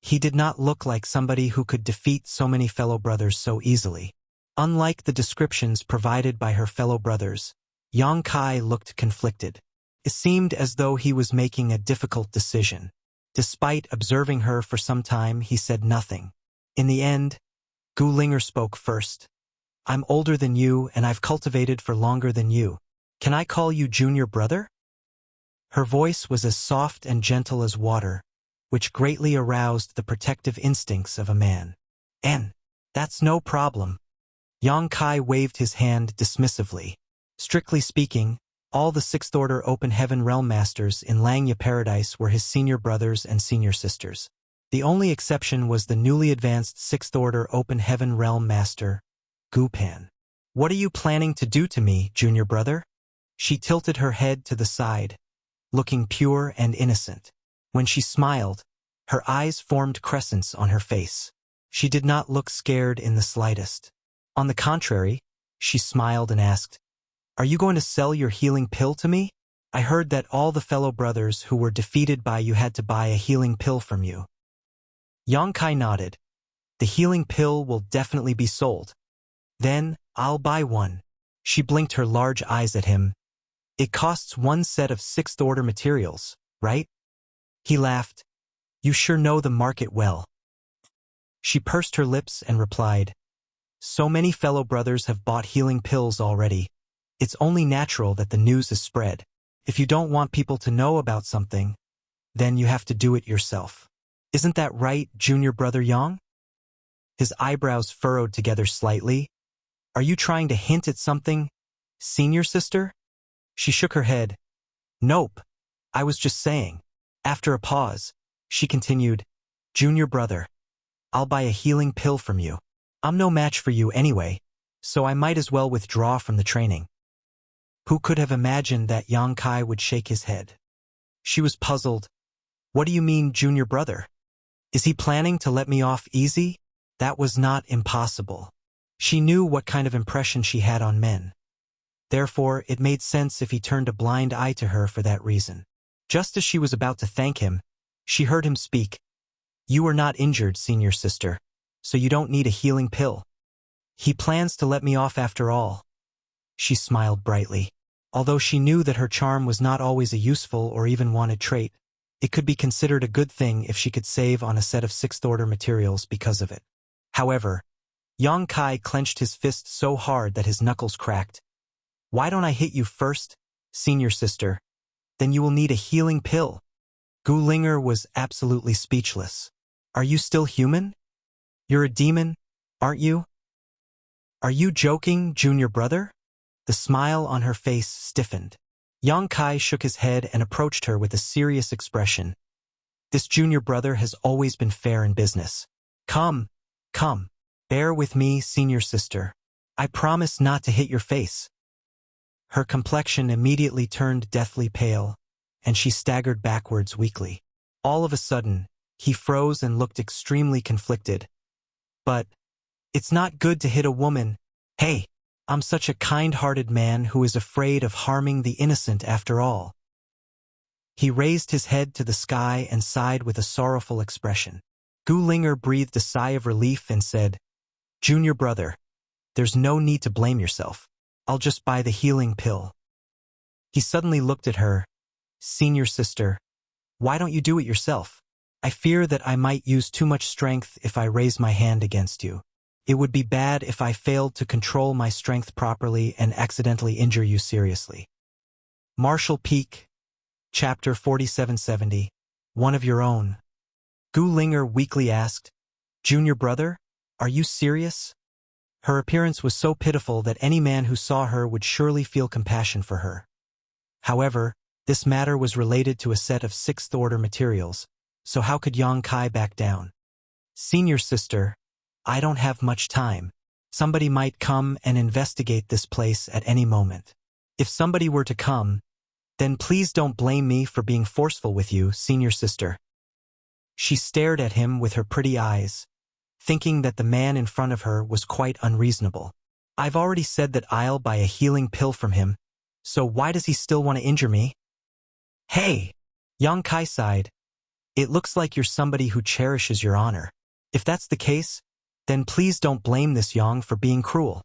He did not look like somebody who could defeat so many fellow brothers so easily. Unlike the descriptions provided by her fellow brothers, Yang Kai looked conflicted. It seemed as though he was making a difficult decision. Despite observing her for some time, he said nothing. In the end, Gu Linger spoke first. I'm older than you and I've cultivated for longer than you. Can I call you junior brother? Her voice was as soft and gentle as water, which greatly aroused the protective instincts of a man. And that's no problem. Yang Kai waved his hand dismissively. Strictly speaking, all the Sixth Order Open Heaven Realm Masters in Langya Paradise were his senior brothers and senior sisters. The only exception was the newly advanced Sixth Order Open Heaven Realm Master, Gupan. What are you planning to do to me, junior brother? She tilted her head to the side, looking pure and innocent. When she smiled, her eyes formed crescents on her face. She did not look scared in the slightest. On the contrary, she smiled and asked, Are you going to sell your healing pill to me? I heard that all the fellow brothers who were defeated by you had to buy a healing pill from you. Yang Kai nodded. The healing pill will definitely be sold. Then, I'll buy one. She blinked her large eyes at him. It costs one set of Sixth Order materials, right? He laughed. You sure know the market well. She pursed her lips and replied, So many fellow brothers have bought healing pills already. It's only natural that the news is spread. If you don't want people to know about something, then you have to do it yourself. Isn't that right, junior brother Yang? His eyebrows furrowed together slightly. Are you trying to hint at something, senior sister? She shook her head. Nope. I was just saying. After a pause, she continued, Junior brother, I'll buy a healing pill from you. I'm no match for you anyway, so I might as well withdraw from the training. Who could have imagined that Yang Kai would shake his head? She was puzzled. What do you mean, junior brother? Is he planning to let me off easy? That was not impossible. She knew what kind of impression she had on men. Therefore, it made sense if he turned a blind eye to her for that reason. Just as she was about to thank him, she heard him speak. You are not injured, senior sister, so you don't need a healing pill. He plans to let me off after all. She smiled brightly. Although she knew that her charm was not always a useful or even wanted trait, it could be considered a good thing if she could save on a set of Sixth Order materials because of it. However, Yang Kai clenched his fist so hard that his knuckles cracked. Why don't I hit you first, senior sister? Then you will need a healing pill. Gu Linger was absolutely speechless. Are you still human? You're a demon, aren't you? Are you joking, junior brother? The smile on her face stiffened. Yang Kai shook his head and approached her with a serious expression. This junior brother has always been fair in business. Come, bear with me, senior sister. I promise not to hit your face. Her complexion immediately turned deathly pale, and she staggered backwards weakly. All of a sudden, he froze and looked extremely conflicted. But, it's not good to hit a woman. Hey, I'm such a kind-hearted man who is afraid of harming the innocent after all. He raised his head to the sky and sighed with a sorrowful expression. Gu Linger breathed a sigh of relief and said, Junior brother, there's no need to blame yourself. I'll just buy the healing pill. He suddenly looked at her. Senior sister, why don't you do it yourself? I fear that I might use too much strength if I raise my hand against you. It would be bad if I failed to control my strength properly and accidentally injure you seriously. Marshall Peak, Chapter 4770, One of Your Own. Gu Linger weakly asked, Junior brother, are you serious? Her appearance was so pitiful that any man who saw her would surely feel compassion for her. However, this matter was related to a set of Sixth Order materials, so how could Yang Kai back down? Senior sister, I don't have much time. Somebody might come and investigate this place at any moment. If somebody were to come, then please don't blame me for being forceful with you, senior sister. She stared at him with her pretty eyes, thinking that the man in front of her was quite unreasonable. I've already said that I'll buy a healing pill from him, so why does he still want to injure me? Hey! Yang Kai sighed. It looks like you're somebody who cherishes your honor. If that's the case, then please don't blame this Yang for being cruel.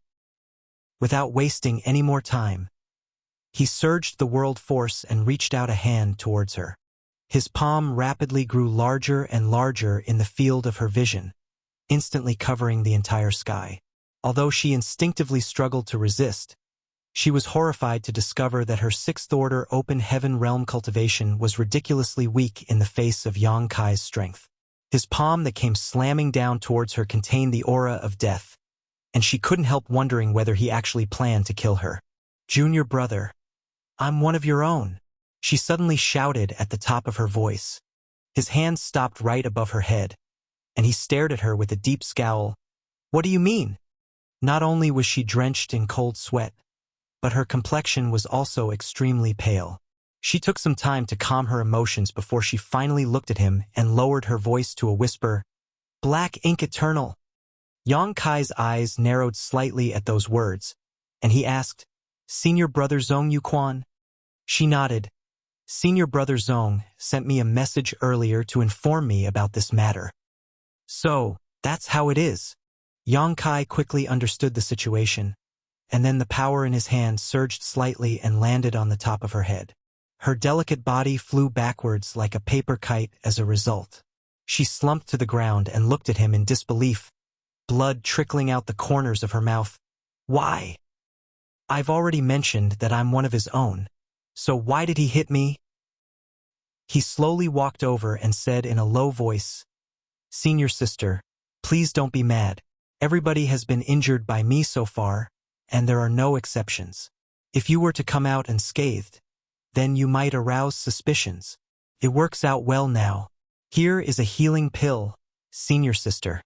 Without wasting any more time, he surged the world force and reached out a hand towards her. His palm rapidly grew larger and larger in the field of her vision, instantly covering the entire sky. Although she instinctively struggled to resist, she was horrified to discover that her sixth-order open heaven realm cultivation was ridiculously weak in the face of Yang Kai's strength. His palm that came slamming down towards her contained the aura of death, and she couldn't help wondering whether he actually planned to kill her. Junior brother, I'm one of your own, she suddenly shouted at the top of her voice. His hand stopped right above her head, and he stared at her with a deep scowl. What do you mean? Not only was she drenched in cold sweat, but her complexion was also extremely pale. She took some time to calm her emotions before she finally looked at him and lowered her voice to a whisper. Black ink eternal. Yang Kai's eyes narrowed slightly at those words, and he asked, Senior brother Zhong Yuquan? She nodded. Senior brother Zhong sent me a message earlier to inform me about this matter. So, that's how it is. Yang Kai quickly understood the situation, and then the power in his hand surged slightly and landed on the top of her head. Her delicate body flew backwards like a paper kite as a result. She slumped to the ground and looked at him in disbelief, blood trickling out the corners of her mouth. Why? I've already mentioned that I'm one of his own, so why did he hit me? He slowly walked over and said in a low voice, Senior sister, please don't be mad. Everybody has been injured by me so far, and there are no exceptions. If you were to come out unscathed, then you might arouse suspicions. It works out well now. Here is a healing pill, senior sister.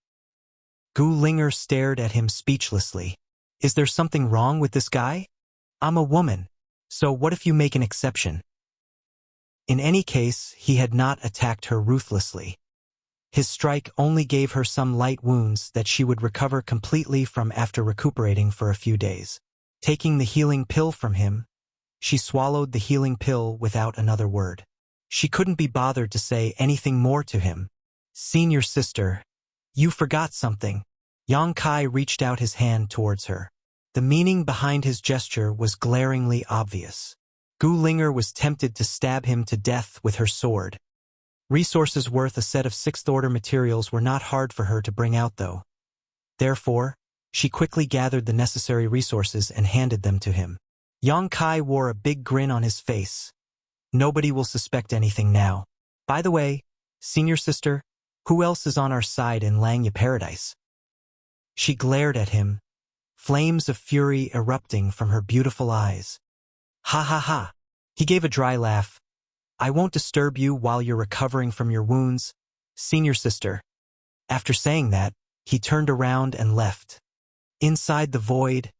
Gu Linger stared at him speechlessly. Is there something wrong with this guy? I'm a woman, so what if you make an exception? In any case, he had not attacked her ruthlessly. His strike only gave her some light wounds that she would recover completely from after recuperating for a few days. Taking the healing pill from him, she swallowed the healing pill without another word. She couldn't be bothered to say anything more to him. Senior sister, you forgot something. Yang Kai reached out his hand towards her. The meaning behind his gesture was glaringly obvious. Gu Linger was tempted to stab him to death with her sword. Resources worth a set of sixth-order materials were not hard for her to bring out, though. Therefore, she quickly gathered the necessary resources and handed them to him. Yang Kai wore a big grin on his face. Nobody will suspect anything now. By the way, senior sister, who else is on our side in Langya Paradise? She glared at him, flames of fury erupting from her beautiful eyes. Ha ha ha. He gave a dry laugh. I won't disturb you while you're recovering from your wounds, senior sister. After saying that, he turned around and left. Inside the void,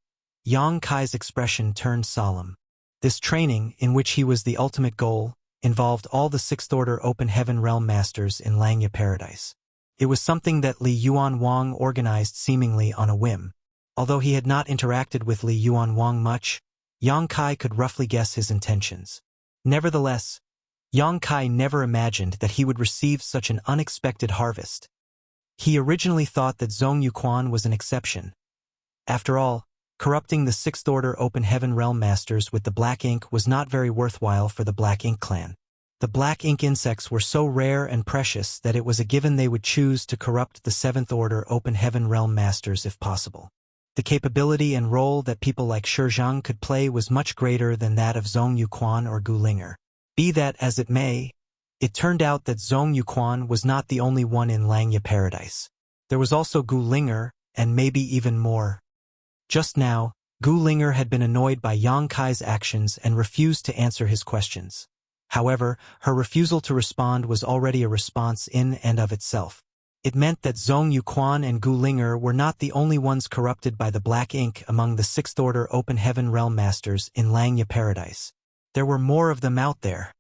Yang Kai's expression turned solemn. This training, in which he was the ultimate goal, involved all the sixth-order open heaven realm masters in Langya Paradise. It was something that Li Yuan Wang organized seemingly on a whim. Although he had not interacted with Li Yuan Wang much, Yang Kai could roughly guess his intentions. Nevertheless, Yang Kai never imagined that he would receive such an unexpected harvest. He originally thought that Zhong Yuquan was an exception. After all, corrupting the sixth-order open heaven realm masters with the black ink was not very worthwhile for the Black Ink clan. The black ink insects were so rare and precious that it was a given they would choose to corrupt the seventh-order open heaven realm masters if possible. The capability and role that people like Shi Zhang could play was much greater than that of Zhong Yuquan or Gu Linger. Be that as it may, it turned out that Zhong Yuquan was not the only one in Langya Paradise. There was also Gu Linger, and maybe even more. Just now, Gu Linger had been annoyed by Yang Kai's actions and refused to answer his questions. However, her refusal to respond was already a response in and of itself. It meant that Zhong Yuquan and Gu Linger were not the only ones corrupted by the black ink among the Sixth Order Open Heaven Realm Masters in Langya Paradise. There were more of them out there.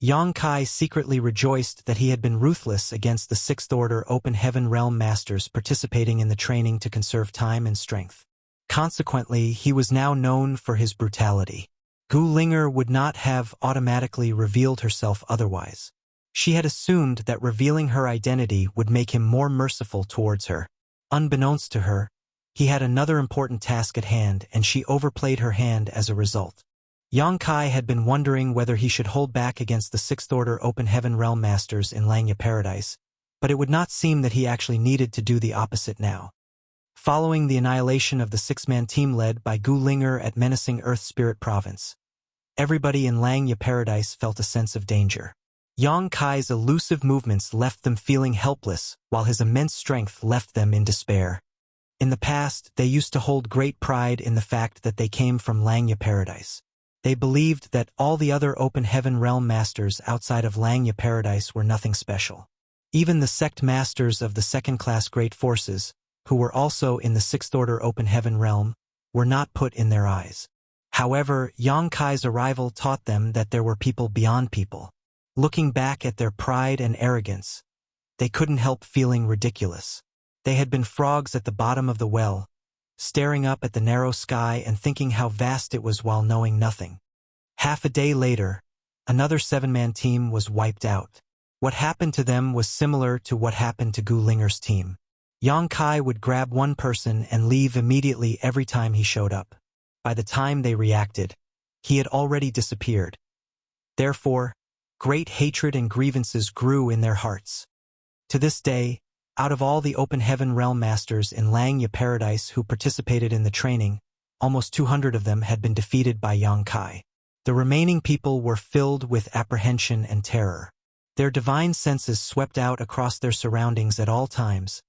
Yang Kai secretly rejoiced that he had been ruthless against the Sixth Order Open Heaven Realm Masters participating in the training to conserve time and strength. Consequently, he was now known for his brutality. Gu Linger would not have automatically revealed herself otherwise. She had assumed that revealing her identity would make him more merciful towards her. Unbeknownst to her, he had another important task at hand, and she overplayed her hand as a result. Yang Kai had been wondering whether he should hold back against the Sixth Order Open Heaven Realm Masters in Langya Paradise, but it would not seem that he actually needed to do the opposite now. Following the annihilation of the six-man team led by Gu Linger at menacing Earth Spirit Province, everybody in Langya Paradise felt a sense of danger. Yang Kai's elusive movements left them feeling helpless, while his immense strength left them in despair. In the past, they used to hold great pride in the fact that they came from Langya Paradise. They believed that all the other Open Heaven Realm Masters outside of Langya Paradise were nothing special. Even the sect masters of the second-class Great Forces, who were also in the Sixth Order Open Heaven Realm, were not put in their eyes. However, Yang Kai's arrival taught them that there were people beyond people. Looking back at their pride and arrogance, they couldn't help feeling ridiculous. They had been frogs at the bottom of the well, staring up at the narrow sky and thinking how vast it was while knowing nothing. Half a day later, another seven-man team was wiped out. What happened to them was similar to what happened to Gu Linger's team. Yang Kai would grab one person and leave immediately every time he showed up. By the time they reacted, he had already disappeared. Therefore, great hatred and grievances grew in their hearts. To this day, out of all the Open Heaven Realm Masters in Langya Paradise who participated in the training, almost 200 of them had been defeated by Yang Kai. The remaining people were filled with apprehension and terror. Their divine senses swept out across their surroundings at all times,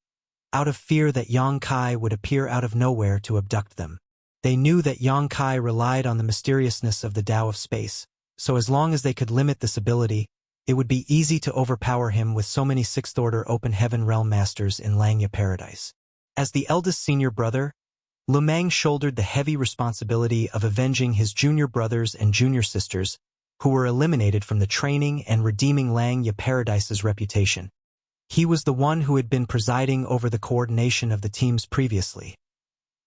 out of fear that Yang Kai would appear out of nowhere to abduct them. They knew that Yang Kai relied on the mysteriousness of the Tao of Space, so as long as they could limit this ability, it would be easy to overpower him with so many Sixth Order Open Heaven Realm Masters in Langya Paradise. As the eldest senior brother, Lu Meng shouldered the heavy responsibility of avenging his junior brothers and junior sisters, who were eliminated from the training and redeeming Langya Paradise's reputation. He was the one who had been presiding over the coordination of the teams previously.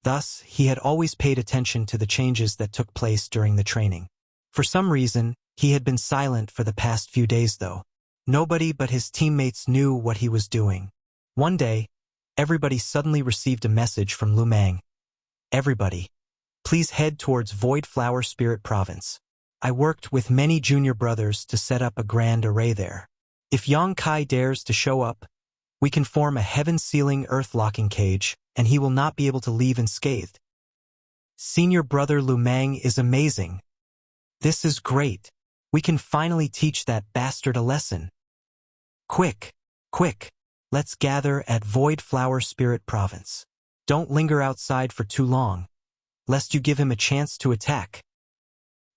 Thus, he had always paid attention to the changes that took place during the training. For some reason, he had been silent for the past few days though. Nobody but his teammates knew what he was doing. One day, everybody suddenly received a message from Lu Meng. Everybody, please head towards Void Flower Spirit Province. I worked with many junior brothers to set up a grand array there. If Yang Kai dares to show up, we can form a heaven-sealing earth-locking cage, and he will not be able to leave unscathed. Senior brother Lu Meng is amazing. This is great. We can finally teach that bastard a lesson. Quick, quick, let's gather at Void Flower Spirit Province. Don't linger outside for too long, lest you give him a chance to attack.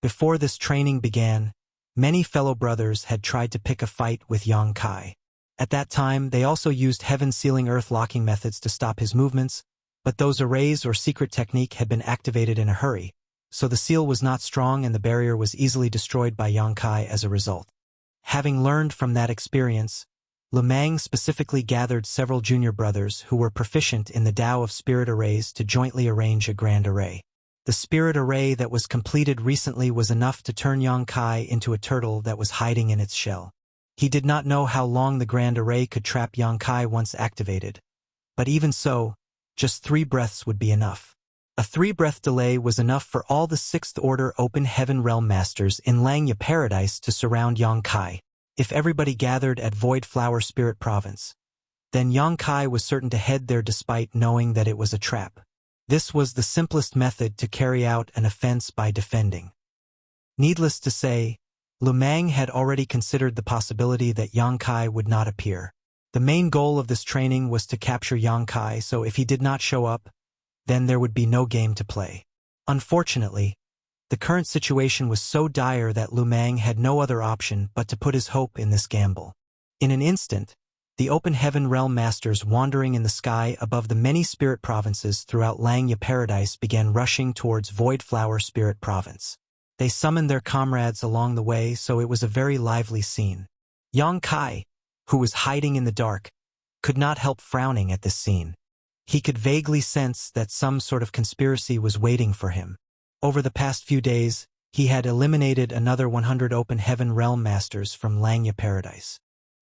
Before this training began, many fellow brothers had tried to pick a fight with Yang Kai. At that time, they also used heaven-sealing earth-locking methods to stop his movements, but those arrays or secret technique had been activated in a hurry, so the seal was not strong and the barrier was easily destroyed by Yang Kai as a result. Having learned from that experience, Lu Meng specifically gathered several junior brothers who were proficient in the Tao of Spirit arrays to jointly arrange a grand array. The spirit array that was completed recently was enough to turn Yang Kai into a turtle that was hiding in its shell. He did not know how long the grand array could trap Yang Kai once activated, but even so, just 3 breaths would be enough. A 3-breath delay was enough for all the Sixth Order Open Heaven Realm Masters in Langya Paradise to surround Yang Kai. If everybody gathered at Void Flower Spirit Province, then Yang Kai was certain to head there despite knowing that it was a trap. This was the simplest method to carry out an offense by defending. Needless to say, Lu Meng had already considered the possibility that Yang Kai would not appear. The main goal of this training was to capture Yang Kai, so if he did not show up, then there would be no game to play. Unfortunately, the current situation was so dire that Lu Meng had no other option but to put his hope in this gamble. In an instant, The open heaven realm masters wandering in the sky above the many spirit provinces throughout Langya Paradise began rushing towards Void Flower Spirit Province. They summoned their comrades along the way, so it was a very lively scene. Yang Kai, who was hiding in the dark, could not help frowning at this scene. He could vaguely sense that some sort of conspiracy was waiting for him. Over the past few days, he had eliminated another 100 open heaven realm masters from Langya Paradise.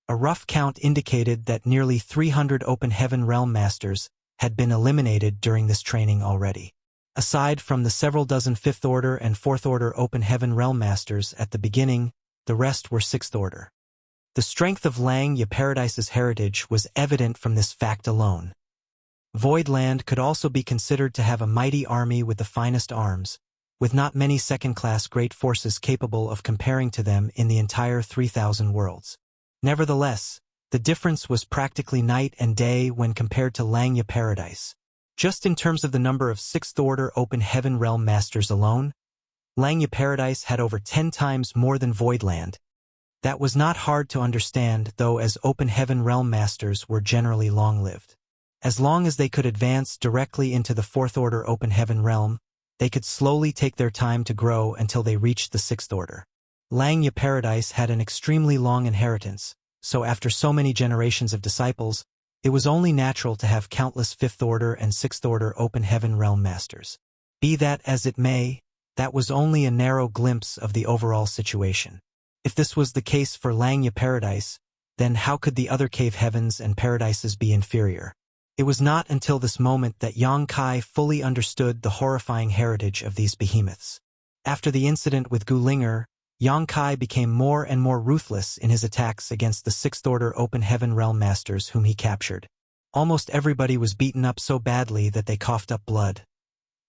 A rough count indicated that nearly 300 open heaven realm masters had been eliminated during this training already. Aside from the several dozen 5th Order and 4th Order open heaven realm masters at the beginning, the rest were 6th Order. The strength of Langya Paradise's heritage was evident from this fact alone. Voidland could also be considered to have a mighty army with the finest arms, with not many second-class great forces capable of comparing to them in the entire 3,000 worlds. Nevertheless, the difference was practically night and day when compared to Langya Paradise. Just in terms of the number of 6th Order open heaven realm masters alone, Langya Paradise had over 10 times more than Voidland. That was not hard to understand, though, as open heaven realm masters were generally long-lived. As long as they could advance directly into the 4th Order open heaven realm, they could slowly take their time to grow until they reached the 6th Order. Langya Paradise had an extremely long inheritance, so after so many generations of disciples, it was only natural to have countless 5th Order and 6th Order open heaven realm masters. Be that as it may, that was only a narrow glimpse of the overall situation. If this was the case for Langya Paradise, then how could the other cave heavens and paradises be inferior? It was not until this moment that Yang Kai fully understood the horrifying heritage of these behemoths. After the incident with Gulinger, Yang Kai became more and more ruthless in his attacks against the 6th Order open heaven realm masters whom he captured. Almost everybody was beaten up so badly that they coughed up blood.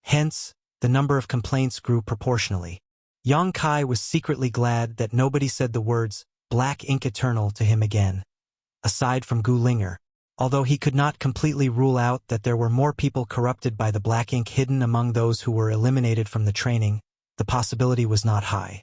Hence, the number of complaints grew proportionally. Yang Kai was secretly glad that nobody said the words, "Black Ink Eternal" to him again. Aside from Gulinger, although he could not completely rule out that there were more people corrupted by the black ink hidden among those who were eliminated from the training, the possibility was not high.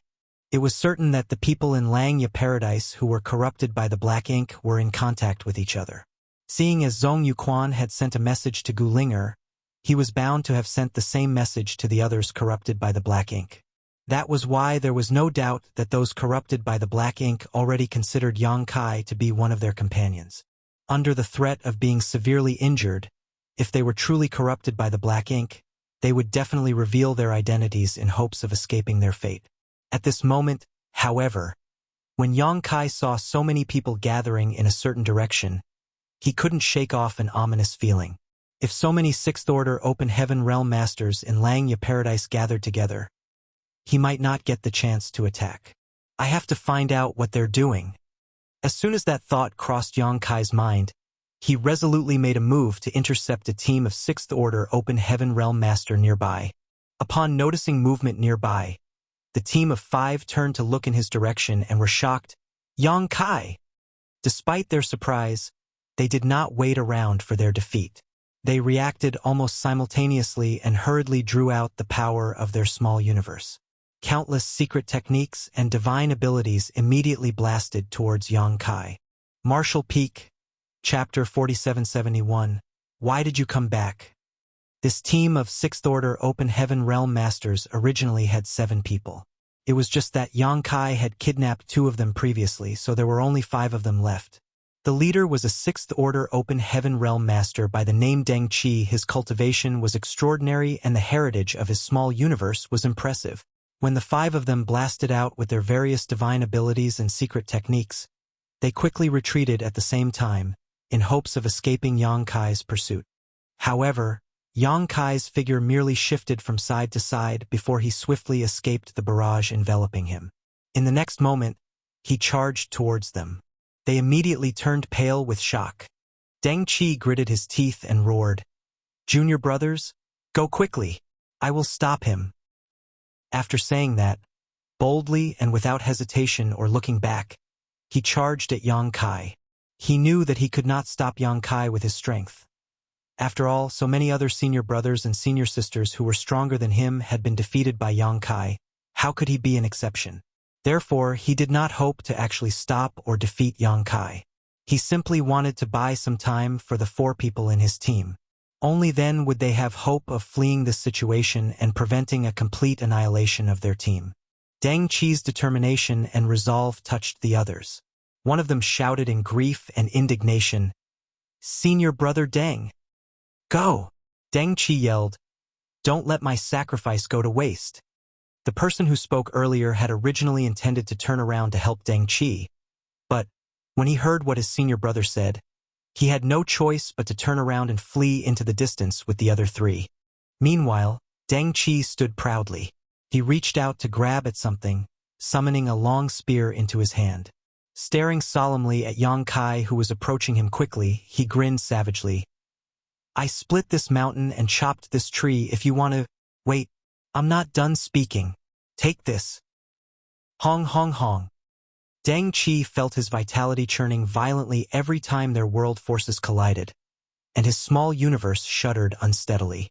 It was certain that the people in Langya Paradise who were corrupted by the black ink were in contact with each other. Seeing as Zhong Yuquan had sent a message to Gulinger, he was bound to have sent the same message to the others corrupted by the black ink. That was why there was no doubt that those corrupted by the black ink already considered Yang Kai to be one of their companions. Under the threat of being severely injured, if they were truly corrupted by the black ink, they would definitely reveal their identities in hopes of escaping their fate. At this moment, however, when Yang Kai saw so many people gathering in a certain direction, he couldn't shake off an ominous feeling. If so many 6th Order open heaven realm masters in Langya Paradise gathered together, he might not get the chance to attack. I have to find out what they're doing. As soon as that thought crossed Yang Kai's mind, he resolutely made a move to intercept a team of 6th Order open heaven realm master nearby. Upon noticing movement nearby, the team of 5 turned to look in his direction and were shocked. Yang Kai! Despite their surprise, they did not wait around for their defeat. They reacted almost simultaneously and hurriedly drew out the power of their small universe. Countless secret techniques and divine abilities immediately blasted towards Yang Kai. Martial Peak, Chapter 4771. Why did you come back? This team of 6th Order open heaven realm masters originally had 7 people. It was just that Yang Kai had kidnapped 2 of them previously, so there were only 5 of them left. The leader was a 6th Order open heaven realm master by the name Deng Qi. His cultivation was extraordinary and the heritage of his small universe was impressive. When the 5 of them blasted out with their various divine abilities and secret techniques, they quickly retreated at the same time, in hopes of escaping Yang Kai's pursuit. However, Yang Kai's figure merely shifted from side to side before he swiftly escaped the barrage enveloping him. In the next moment, he charged towards them. They immediately turned pale with shock. Deng Qi gritted his teeth and roared, "Junior brothers, go quickly! I will stop him." After saying that, boldly and without hesitation or looking back, he charged at Yang Kai. He knew that he could not stop Yang Kai with his strength. After all, so many other senior brothers and senior sisters who were stronger than him had been defeated by Yang Kai. How could he be an exception? Therefore, he did not hope to actually stop or defeat Yang Kai. He simply wanted to buy some time for the 4 people in his team. Only then would they have hope of fleeing this situation and preventing a complete annihilation of their team. Deng Qi's determination and resolve touched the others. One of them shouted in grief and indignation, "Senior brother Deng! Go!" Deng Qi yelled, "Don't let my sacrifice go to waste." The person who spoke earlier had originally intended to turn around to help Deng Qi, but when he heard what his senior brother said, he had no choice but to turn around and flee into the distance with the other 3. Meanwhile, Deng Qi stood proudly. He reached out to grab at something, summoning a long spear into his hand. Staring solemnly at Yang Kai, who was approaching him quickly, he grinned savagely. "I split this mountain and chopped this tree if you want to— Wait, I'm not done speaking. Take this." Hong hong hong. Deng Qi felt his vitality churning violently every time their world forces collided, and his small universe shuddered unsteadily.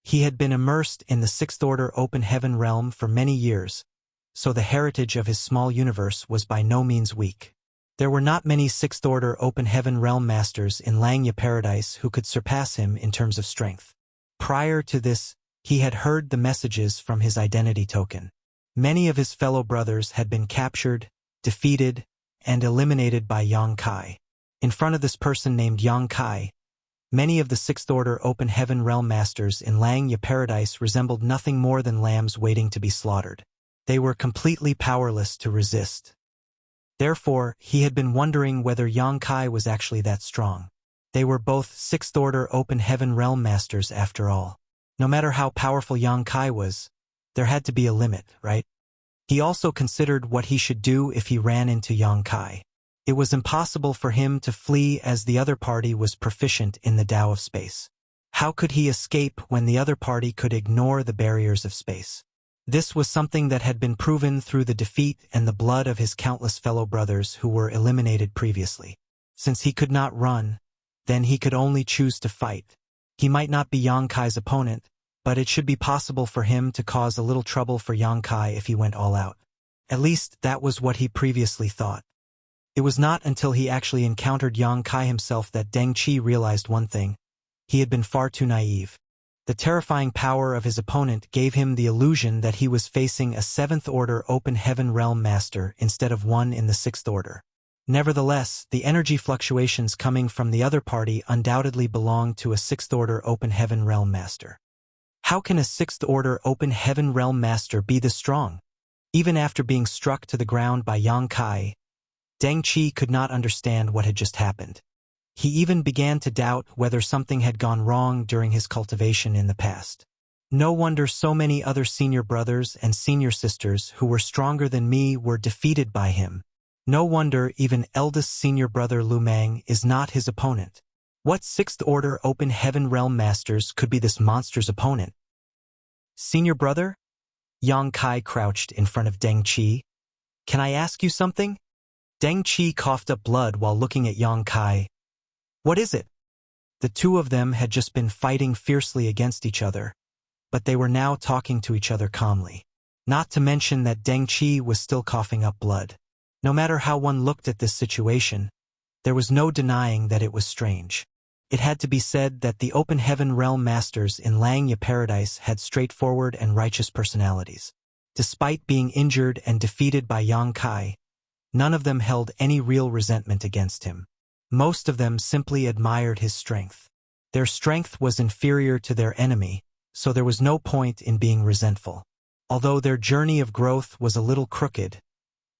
He had been immersed in the 6th Order Open Heaven realm for many years, so the heritage of his small universe was by no means weak. There were not many 6th Order Open Heaven realm masters in Langya Paradise who could surpass him in terms of strength. Prior to this, he had heard the messages from his identity token. Many of his fellow brothers had been captured, defeated, and eliminated by Yang Kai. In front of this person named Yang Kai, many of the 6th Order Open Heaven realm masters in Langya Paradise resembled nothing more than lambs waiting to be slaughtered. They were completely powerless to resist. Therefore, he had been wondering whether Yang Kai was actually that strong. They were both 6th Order Open Heaven realm masters after all. No matter how powerful Yang Kai was, there had to be a limit, right? He also considered what he should do if he ran into Yang Kai. It was impossible for him to flee as the other party was proficient in the Tao of space. How could he escape when the other party could ignore the barriers of space? This was something that had been proven through the defeat and the blood of his countless fellow brothers who were eliminated previously. Since he could not run, then he could only choose to fight. He might not be Yang Kai's opponent, but it should be possible for him to cause a little trouble for Yang Kai if he went all out. At least that was what he previously thought. It was not until he actually encountered Yang Kai himself that Deng Qi realized one thing. He had been far too naive. The terrifying power of his opponent gave him the illusion that he was facing a 7th Order Open Heaven realm master instead of one in the 6th Order. Nevertheless, the energy fluctuations coming from the other party undoubtedly belonged to a 6th Order Open Heaven realm master. How can a 6th Order Open Heaven realm master be this strong? Even after being struck to the ground by Yang Kai, Deng Qi could not understand what had just happened. He even began to doubt whether something had gone wrong during his cultivation in the past. No wonder so many other senior brothers and senior sisters who were stronger than me were defeated by him. No wonder even eldest senior brother Lu Mang is not his opponent. What 6th Order Open Heaven realm masters could be this monster's opponent? Senior brother? Yang Kai crouched in front of Deng Qi. "Can I ask you something?" Deng Qi coughed up blood while looking at Yang Kai. "What is it?" The two of them had just been fighting fiercely against each other, but they were now talking to each other calmly. Not to mention that Deng Qi was still coughing up blood. No matter how one looked at this situation, there was no denying that it was strange. It had to be said that the Open Heaven realm masters in Langya Paradise had straightforward and righteous personalities. Despite being injured and defeated by Yang Kai, none of them held any real resentment against him. Most of them simply admired his strength. Their strength was inferior to their enemy, so there was no point in being resentful. Although their journey of growth was a little crooked,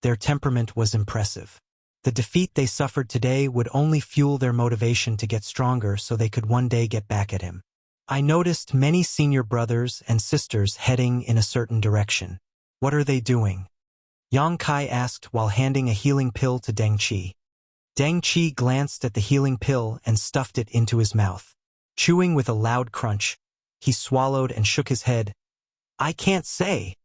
their temperament was impressive. The defeat they suffered today would only fuel their motivation to get stronger so they could one day get back at him. I noticed many senior brothers and sisters heading in a certain direction. What are they doing? Yang Kai asked while handing a healing pill to Deng Qi. Deng Qi glanced at the healing pill and stuffed it into his mouth. Chewing with a loud crunch, he swallowed and shook his head. "I can't say."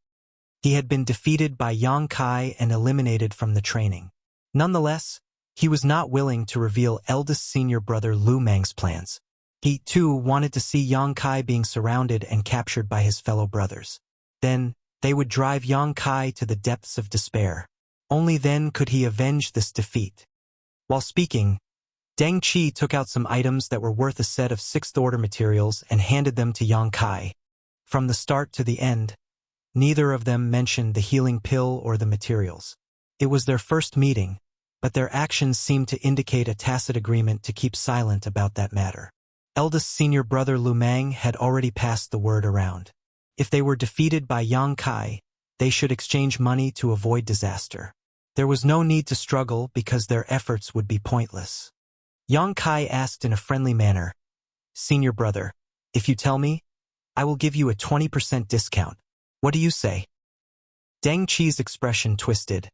He had been defeated by Yang Kai and eliminated from the training. Nonetheless, he was not willing to reveal eldest senior brother Lu Mang's plans. He, too, wanted to see Yang Kai being surrounded and captured by his fellow brothers. Then, they would drive Yang Kai to the depths of despair. Only then could he avenge this defeat. While speaking, Deng Qi took out some items that were worth a set of sixth-order materials and handed them to Yang Kai. From the start to the end, neither of them mentioned the healing pill or the materials. It was their first meeting, but their actions seemed to indicate a tacit agreement to keep silent about that matter. Eldest senior brother Lu Mang had already passed the word around. If they were defeated by Yang Kai, they should exchange money to avoid disaster. There was no need to struggle because their efforts would be pointless. Yang Kai asked in a friendly manner, "Senior brother, if you tell me, I will give you a 20% discount. What do you say?" Deng Qi's expression twisted.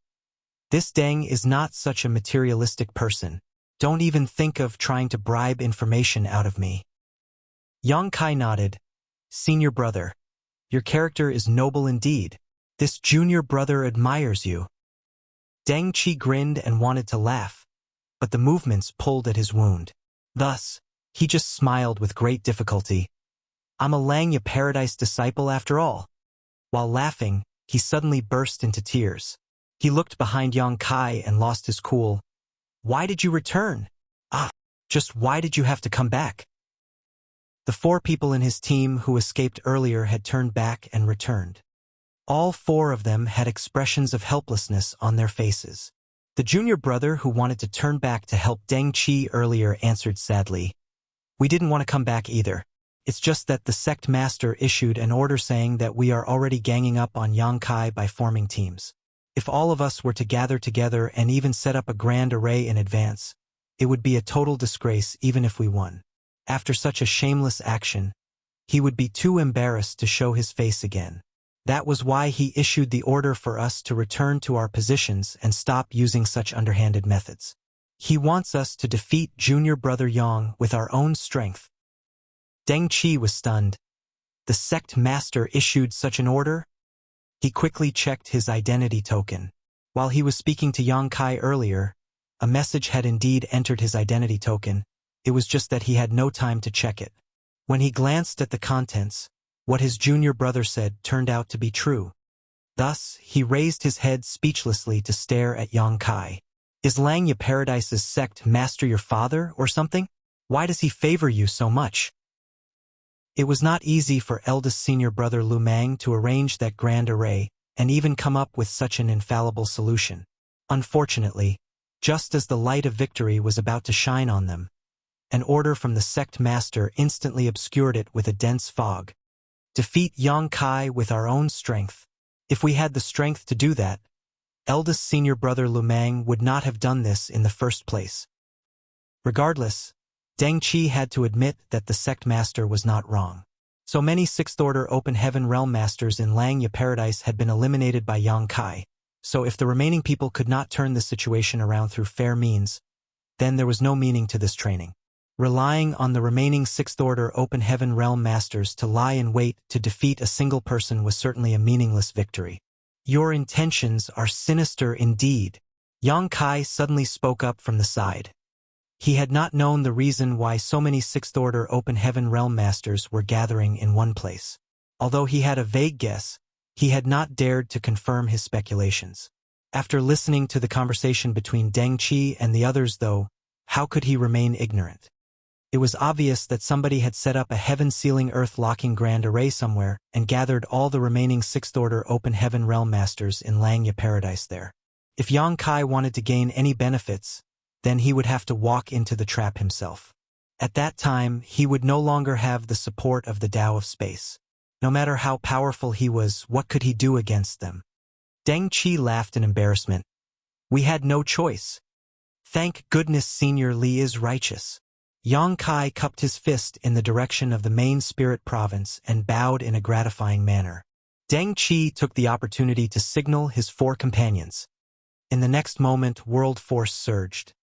This Deng is not such a materialistic person. Don't even think of trying to bribe information out of me. Yang Kai nodded. "Senior brother, your character is noble indeed. This junior brother admires you." Deng Qi grinned and wanted to laugh, but the movements pulled at his wound. Thus, he just smiled with great difficulty. "I'm a Langya Paradise disciple after all." While laughing, he suddenly burst into tears. He looked behind Yang Kai and lost his cool. "Why did you return? Just why did you have to come back?" The 4 people in his team who escaped earlier had turned back and returned. All 4 of them had expressions of helplessness on their faces. The junior brother who wanted to turn back to help Deng Qi earlier answered sadly, "We didn't want to come back either. It's just that the sect master issued an order saying that we are already ganging up on Yang Kai by forming teams. If all of us were to gather together and even set up a grand array in advance, it would be a total disgrace even if we won. After such a shameless action, he would be too embarrassed to show his face again. That was why he issued the order for us to return to our positions and stop using such underhanded methods. He wants us to defeat junior brother Yang with our own strength." Deng Qi was stunned. The sect master issued such an order? He quickly checked his identity token. While he was speaking to Yang Kai earlier, a message had indeed entered his identity token. It was just that he had no time to check it. When he glanced at the contents, what his junior brother said turned out to be true. Thus, he raised his head speechlessly to stare at Yang Kai. "Is Langya Paradise's sect master your father or something? Why does he favor you so much?" It was not easy for eldest senior brother Lu Mang to arrange that grand array and even come up with such an infallible solution. Unfortunately, just as the light of victory was about to shine on them, an order from the sect master instantly obscured it with a dense fog. "Defeat Yang Kai with our own strength. If we had the strength to do that, eldest senior brother Lu Mang would not have done this in the first place." Regardless, Deng Qi had to admit that the sect master was not wrong. So many sixth-order open heaven realm masters in Langya Paradise had been eliminated by Yang Kai, so if the remaining people could not turn the situation around through fair means, then there was no meaning to this training. Relying on the remaining sixth-order open heaven realm masters to lie in wait to defeat a single person was certainly a meaningless victory. "Your intentions are sinister indeed." Yang Kai suddenly spoke up from the side. He had not known the reason why so many sixth-order open heaven realm masters were gathering in one place. Although he had a vague guess, he had not dared to confirm his speculations. After listening to the conversation between Deng Qi and the others though, how could he remain ignorant? It was obvious that somebody had set up a heaven-sealing earth-locking grand array somewhere and gathered all the remaining sixth-order open heaven realm masters in Langya Paradise there. If Yang Kai wanted to gain any benefits, then he would have to walk into the trap himself. At that time, he would no longer have the support of the Tao of Space. No matter how powerful he was, what could he do against them? Deng Qi laughed in embarrassment. "We had no choice. Thank goodness Senior Li is righteous." Yang Kai cupped his fist in the direction of the main spirit province and bowed in a gratifying manner. Deng Qi took the opportunity to signal his 4 companions. In the next moment, world force surged.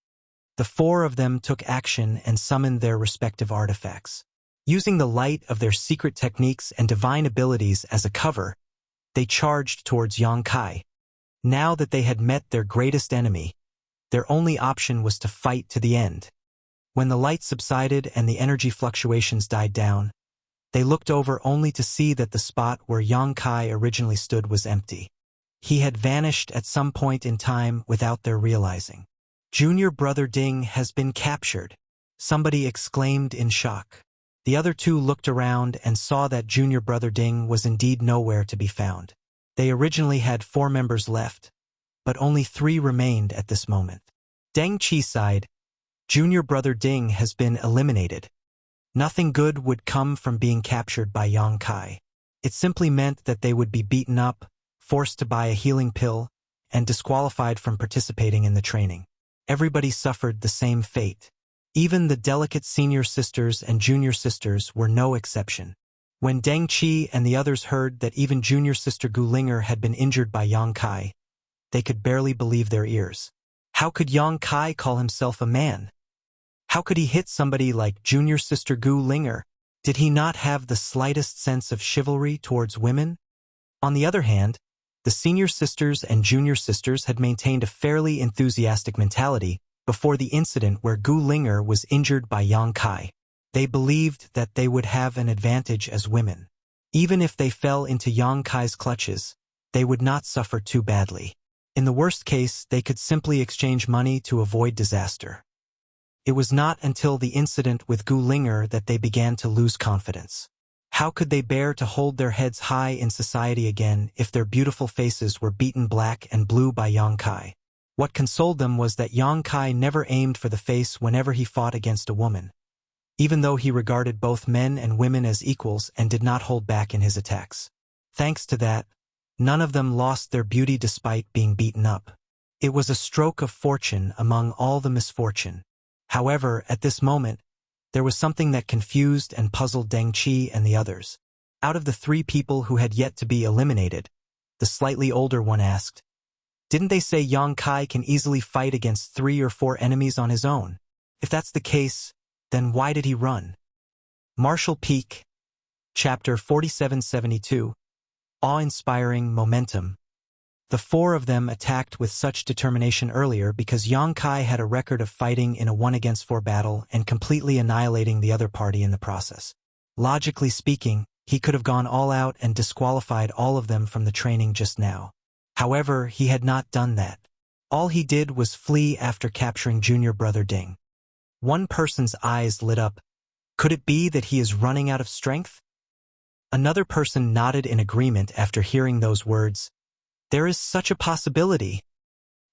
The 4 of them took action and summoned their respective artifacts. Using the light of their secret techniques and divine abilities as a cover, they charged towards Yang Kai. Now that they had met their greatest enemy, their only option was to fight to the end. When the light subsided and the energy fluctuations died down, they looked over only to see that the spot where Yang Kai originally stood was empty. He had vanished at some point in time without their realizing. Junior brother Ding has been captured, somebody exclaimed in shock. The other two looked around and saw that junior brother Ding was indeed nowhere to be found. They originally had 4 members left, but only 3 remained at this moment. Deng Qi sighed. Junior brother Ding has been eliminated. Nothing good would come from being captured by Yang Kai. It simply meant that they would be beaten up, forced to buy a healing pill, and disqualified from participating in the training. Everybody suffered the same fate. Even the delicate senior sisters and junior sisters were no exception. When Deng Qi and the others heard that even junior sister Gu Linger had been injured by Yang Kai, they could barely believe their ears. How could Yang Kai call himself a man? How could he hit somebody like junior sister Gu Linger? Did he not have the slightest sense of chivalry towards women? On the other hand, the senior sisters and junior sisters had maintained a fairly enthusiastic mentality before the incident where Gu Linger was injured by Yang Kai. They believed that they would have an advantage as women. Even if they fell into Yang Kai's clutches, they would not suffer too badly. In the worst case, they could simply exchange money to avoid disaster. It was not until the incident with Gu Linger that they began to lose confidence. How could they bear to hold their heads high in society again if their beautiful faces were beaten black and blue by Yang Kai? What consoled them was that Yang Kai never aimed for the face whenever he fought against a woman, even though he regarded both men and women as equals and did not hold back in his attacks. Thanks to that, none of them lost their beauty despite being beaten up. It was a stroke of fortune among all the misfortune. However, at this moment, there was something that confused and puzzled Deng Qi and the others. Out of the 3 people who had yet to be eliminated, the slightly older one asked, "Didn't they say Yang Kai can easily fight against 3 or 4 enemies on his own? If that's the case, then why did he run?" Marshall Peak, Chapter 4772, Awe-inspiring momentum. The 4 of them attacked with such determination earlier because Yang Kai had a record of fighting in a 1-against-4 battle and completely annihilating the other party in the process. Logically speaking, he could have gone all out and disqualified all of them from the training just now. However, he had not done that. All he did was flee after capturing junior brother Ding. One person's eyes lit up. Could it be that he is running out of strength? Another person nodded in agreement after hearing those words. There is such a possibility.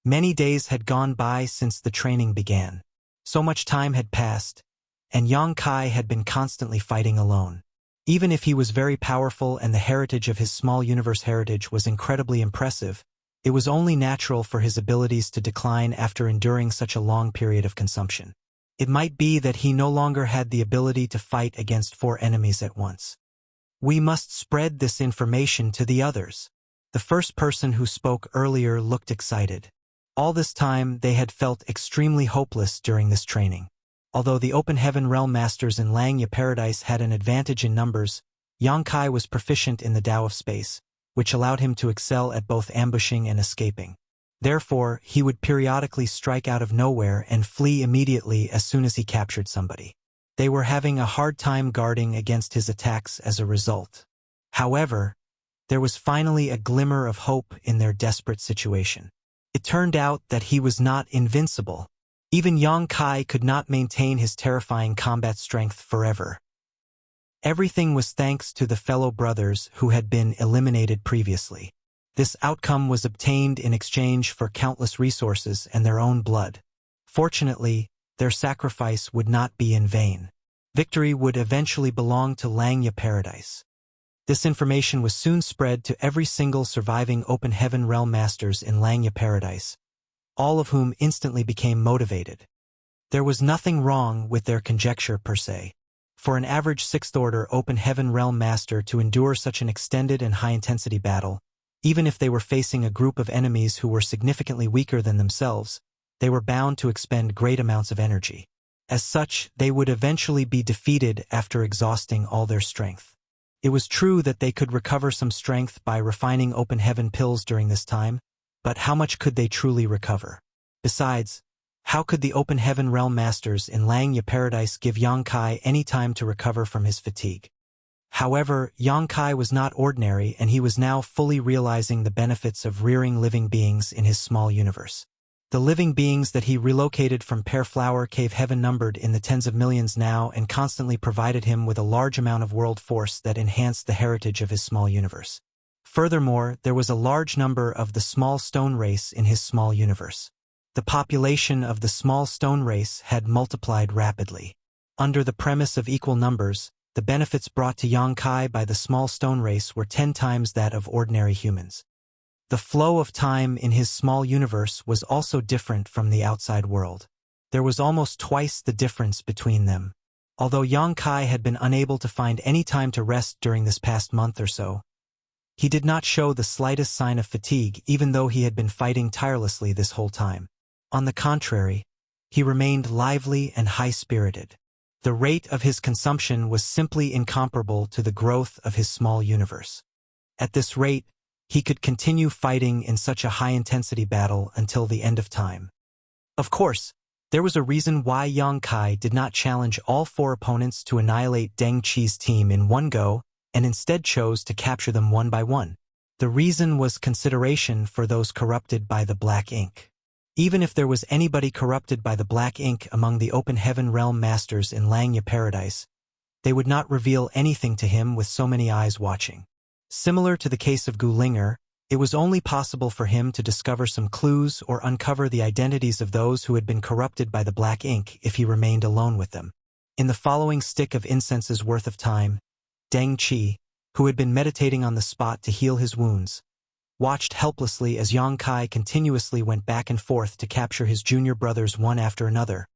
Many days had gone by since the training began. So much time had passed, and Yang Kai had been constantly fighting alone. Even if he was very powerful and the heritage of his small universe heritage was incredibly impressive, it was only natural for his abilities to decline after enduring such a long period of consumption. It might be that he no longer had the ability to fight against 4 enemies at once. We must spread this information to the others. The first person who spoke earlier looked excited. All this time, they had felt extremely hopeless during this training. Although the Open Heaven Realm Masters in Langya Paradise had an advantage in numbers, Yang Kai was proficient in the Tao of Space, which allowed him to excel at both ambushing and escaping. Therefore, he would periodically strike out of nowhere and flee immediately as soon as he captured somebody. They were having a hard time guarding against his attacks as a result. However, there was finally a glimmer of hope in their desperate situation. It turned out that he was not invincible. Even Yang Kai could not maintain his terrifying combat strength forever. Everything was thanks to the fellow brothers who had been eliminated previously. This outcome was obtained in exchange for countless resources and their own blood. Fortunately, their sacrifice would not be in vain. Victory would eventually belong to Langya Paradise. This information was soon spread to every single surviving Open Heaven Realm Masters in Langya Paradise, all of whom instantly became motivated. There was nothing wrong with their conjecture per se. For an average 6th-order Open Heaven Realm Master to endure such an extended and high-intensity battle, even if they were facing a group of enemies who were significantly weaker than themselves, they were bound to expend great amounts of energy. As such, they would eventually be defeated after exhausting all their strength. It was true that they could recover some strength by refining Open Heaven pills during this time, but how much could they truly recover? Besides, how could the Open Heaven Realm Masters in Langya Paradise give Yang Kai any time to recover from his fatigue? However, Yang Kai was not ordinary, and he was now fully realizing the benefits of rearing living beings in his small universe. The living beings that he relocated from Pear Flower Cave Heaven numbered in the tens of millions now and constantly provided him with a large amount of world force that enhanced the heritage of his small universe. Furthermore, there was a large number of the small stone race in his small universe. The population of the small stone race had multiplied rapidly. Under the premise of equal numbers, the benefits brought to Yongkai by the small stone race were 10 times that of ordinary humans. The flow of time in his small universe was also different from the outside world. There was almost twice the difference between them. Although Yongkai had been unable to find any time to rest during this past month or so, he did not show the slightest sign of fatigue even though he had been fighting tirelessly this whole time. On the contrary, he remained lively and high-spirited. The rate of his consumption was simply incomparable to the growth of his small universe. At this rate, he could continue fighting in such a high-intensity battle until the end of time. Of course, there was a reason why Yongkai did not challenge all 4 opponents to annihilate Deng Qi's team in one go and instead chose to capture them one by one. The reason was consideration for those corrupted by the Black Ink. Even if there was anybody corrupted by the Black Ink among the Open Heaven Realm Masters in Langya Paradise, they would not reveal anything to him with so many eyes watching. Similar to the case of Gulinger, it was only possible for him to discover some clues or uncover the identities of those who had been corrupted by the Black Ink if he remained alone with them. In the following stick of incense's worth of time, Deng Qi, who had been meditating on the spot to heal his wounds, watched helplessly as Yongkai continuously went back and forth to capture his junior brothers one after another.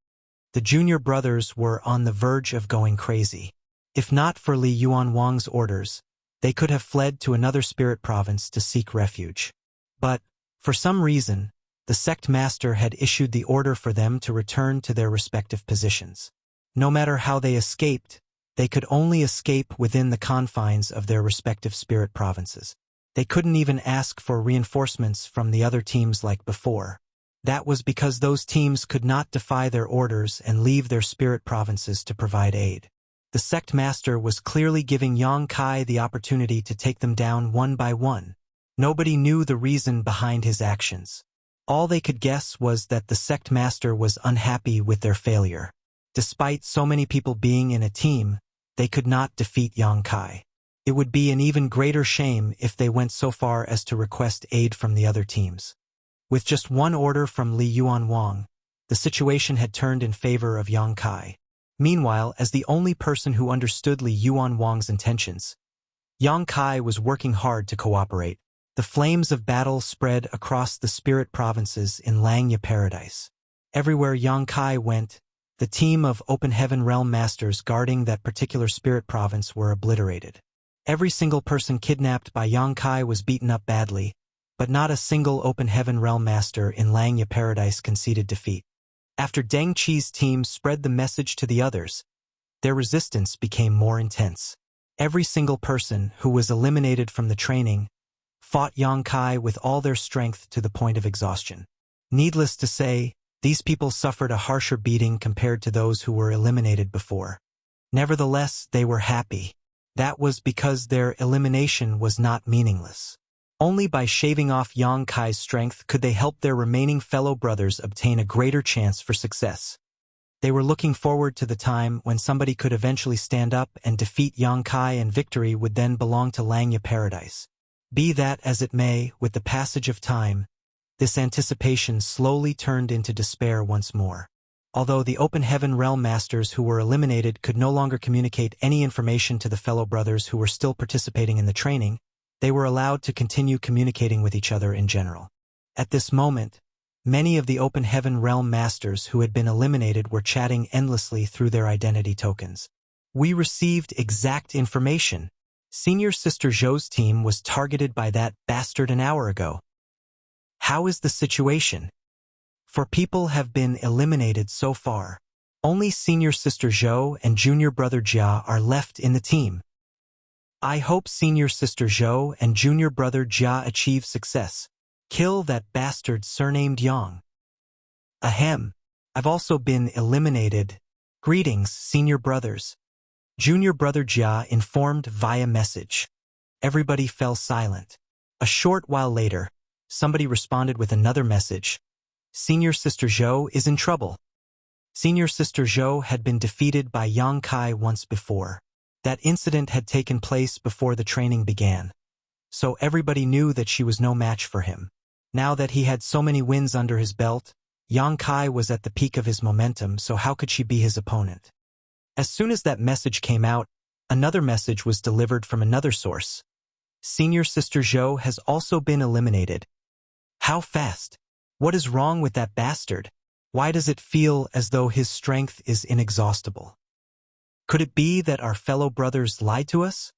The junior brothers were on the verge of going crazy. If not for Li Yuanwang's orders, they could have fled to another spirit province to seek refuge. But, for some reason, the sect master had issued the order for them to return to their respective positions. No matter how they escaped, they could only escape within the confines of their respective spirit provinces. They couldn't even ask for reinforcements from the other teams like before. That was because those teams could not defy their orders and leave their spirit provinces to provide aid. The sect master was clearly giving Yongkai the opportunity to take them down one by one. Nobody knew the reason behind his actions. All they could guess was that the sect master was unhappy with their failure. Despite so many people being in a team, they could not defeat Yongkai. It would be an even greater shame if they went so far as to request aid from the other teams. With just one order from Li Yuanwang, the situation had turned in favor of Yongkai. Meanwhile, as the only person who understood Li Yuanwang's intentions, Yongkai was working hard to cooperate. The flames of battle spread across the spirit provinces in Langya Paradise. Everywhere Yongkai went, the team of Open Heaven Realm Masters guarding that particular spirit province were obliterated. Every single person kidnapped by Yongkai was beaten up badly, but not a single Open Heaven Realm Master in Langya Paradise conceded defeat. After Deng Qi's team spread the message to the others, their resistance became more intense. Every single person who was eliminated from the training fought Yongkai with all their strength to the point of exhaustion. Needless to say, these people suffered a harsher beating compared to those who were eliminated before. Nevertheless, they were happy. That was because their elimination was not meaningless. Only by shaving off Yongkai's strength could they help their remaining fellow brothers obtain a greater chance for success. They were looking forward to the time when somebody could eventually stand up and defeat Yongkai, and victory would then belong to Langya Paradise. Be that as it may, with the passage of time, this anticipation slowly turned into despair once more. Although the Open Heaven Realm Masters who were eliminated could no longer communicate any information to the fellow brothers who were still participating in the training, they were allowed to continue communicating with each other in general. At this moment, many of the Open Heaven Realm Masters who had been eliminated were chatting endlessly through their identity tokens. We received exact information. Senior Sister Zhou's team was targeted by that bastard an hour ago. How is the situation? 4 people have been eliminated so far. Only Senior Sister Zhou and Junior Brother Jia are left in the team. I hope Senior Sister Zhou and Junior Brother Jia achieve success. Kill that bastard surnamed Yang. Ahem. I've also been eliminated. Greetings, Senior Brothers. Junior Brother Jia informed via message. Everybody fell silent. A short while later, somebody responded with another message. Senior Sister Zhou is in trouble. Senior Sister Zhou had been defeated by Yang Kai once before. That incident had taken place before the training began. So everybody knew that she was no match for him. Now that he had so many wins under his belt, Yang Kai was at the peak of his momentum, so how could she be his opponent? As soon as that message came out, another message was delivered from another source. Senior Sister Zhou has also been eliminated. How fast? What is wrong with that bastard? Why does it feel as though his strength is inexhaustible? Could it be that our fellow brothers lied to us?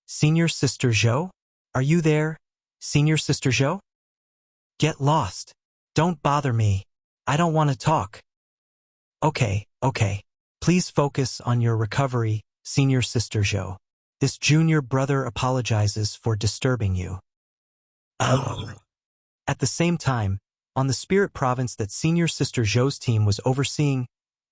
Senior Sister Zhou? Are you there, Senior Sister Zhou? Get lost. Don't bother me. I don't want to talk. Okay. Please focus on your recovery, Senior Sister Zhou. This junior brother apologizes for disturbing you. At the same time, on the spirit province that Senior Sister Zhou's team was overseeing,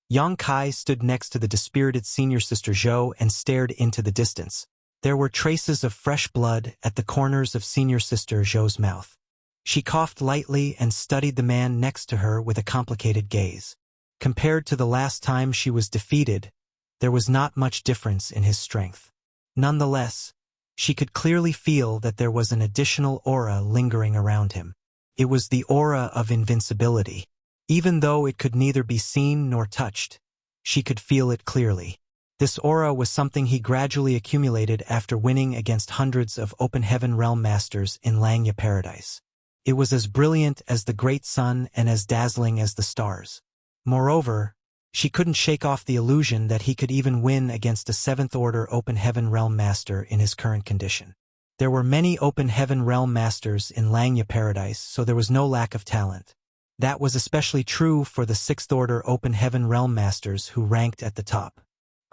Yang Kai stood next to the dispirited Senior Sister Zhou and stared into the distance. There were traces of fresh blood at the corners of Senior Sister Zhou's mouth. She coughed lightly and studied the man next to her with a complicated gaze. Compared to the last time she was defeated, there was not much difference in his strength. Nonetheless, she could clearly feel that there was an additional aura lingering around him. It was the aura of invincibility. Even though it could neither be seen nor touched, she could feel it clearly. This aura was something he gradually accumulated after winning against hundreds of Open Heaven Realm Masters in Langya Paradise. It was as brilliant as the great sun and as dazzling as the stars. Moreover, she couldn't shake off the illusion that he could even win against a 7th Order Open Heaven Realm Master in his current condition. There were many Open Heaven Realm Masters in Langya Paradise, so there was no lack of talent. That was especially true for the 6th Order Open Heaven Realm Masters who ranked at the top.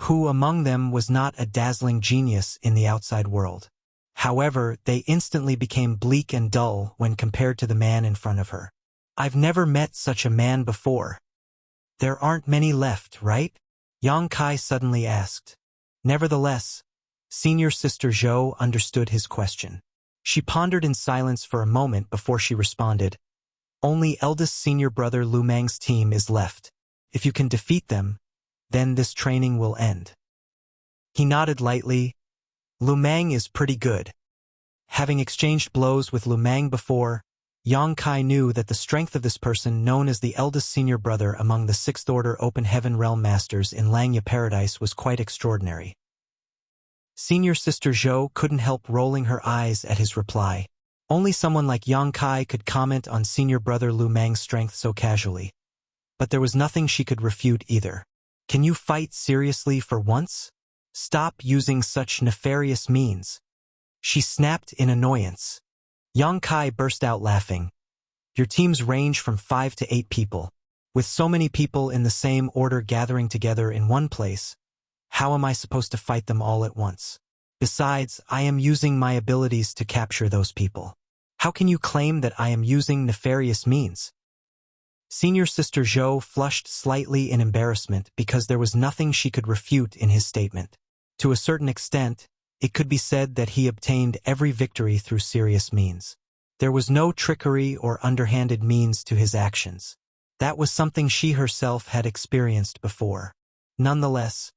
Who among them was not a dazzling genius in the outside world? However, they instantly became bleak and dull when compared to the man in front of her. I've never met such a man before. There aren't many left, right? Yang Kai suddenly asked. Nevertheless, Senior Sister Zhou understood his question. She pondered in silence for a moment before she responded. Only eldest senior brother Lu Mang's team is left. If you can defeat them, then this training will end. He nodded lightly. Lu Mang is pretty good. Having exchanged blows with Lu Mang before, Yang Kai knew that the strength of this person, known as the eldest senior brother among the 6th Order Open Heaven Realm Masters in Langya Paradise, was quite extraordinary. Senior Sister Zhou couldn't help rolling her eyes at his reply. Only someone like Yang Kai could comment on senior brother Lu Mang's strength so casually. But there was nothing she could refute either. Can you fight seriously for once? Stop using such nefarious means. She snapped in annoyance. Yang Kai burst out laughing. Your teams range from 5 to 8 people. With so many people in the same order gathering together in one place, how am I supposed to fight them all at once? Besides, I am using my abilities to capture those people. How can you claim that I am using nefarious means? Senior Sister Zhou flushed slightly in embarrassment because there was nothing she could refute in his statement. To a certain extent, it could be said that he obtained every victory through serious means. There was no trickery or underhanded means to his actions. That was something she herself had experienced before. Nonetheless,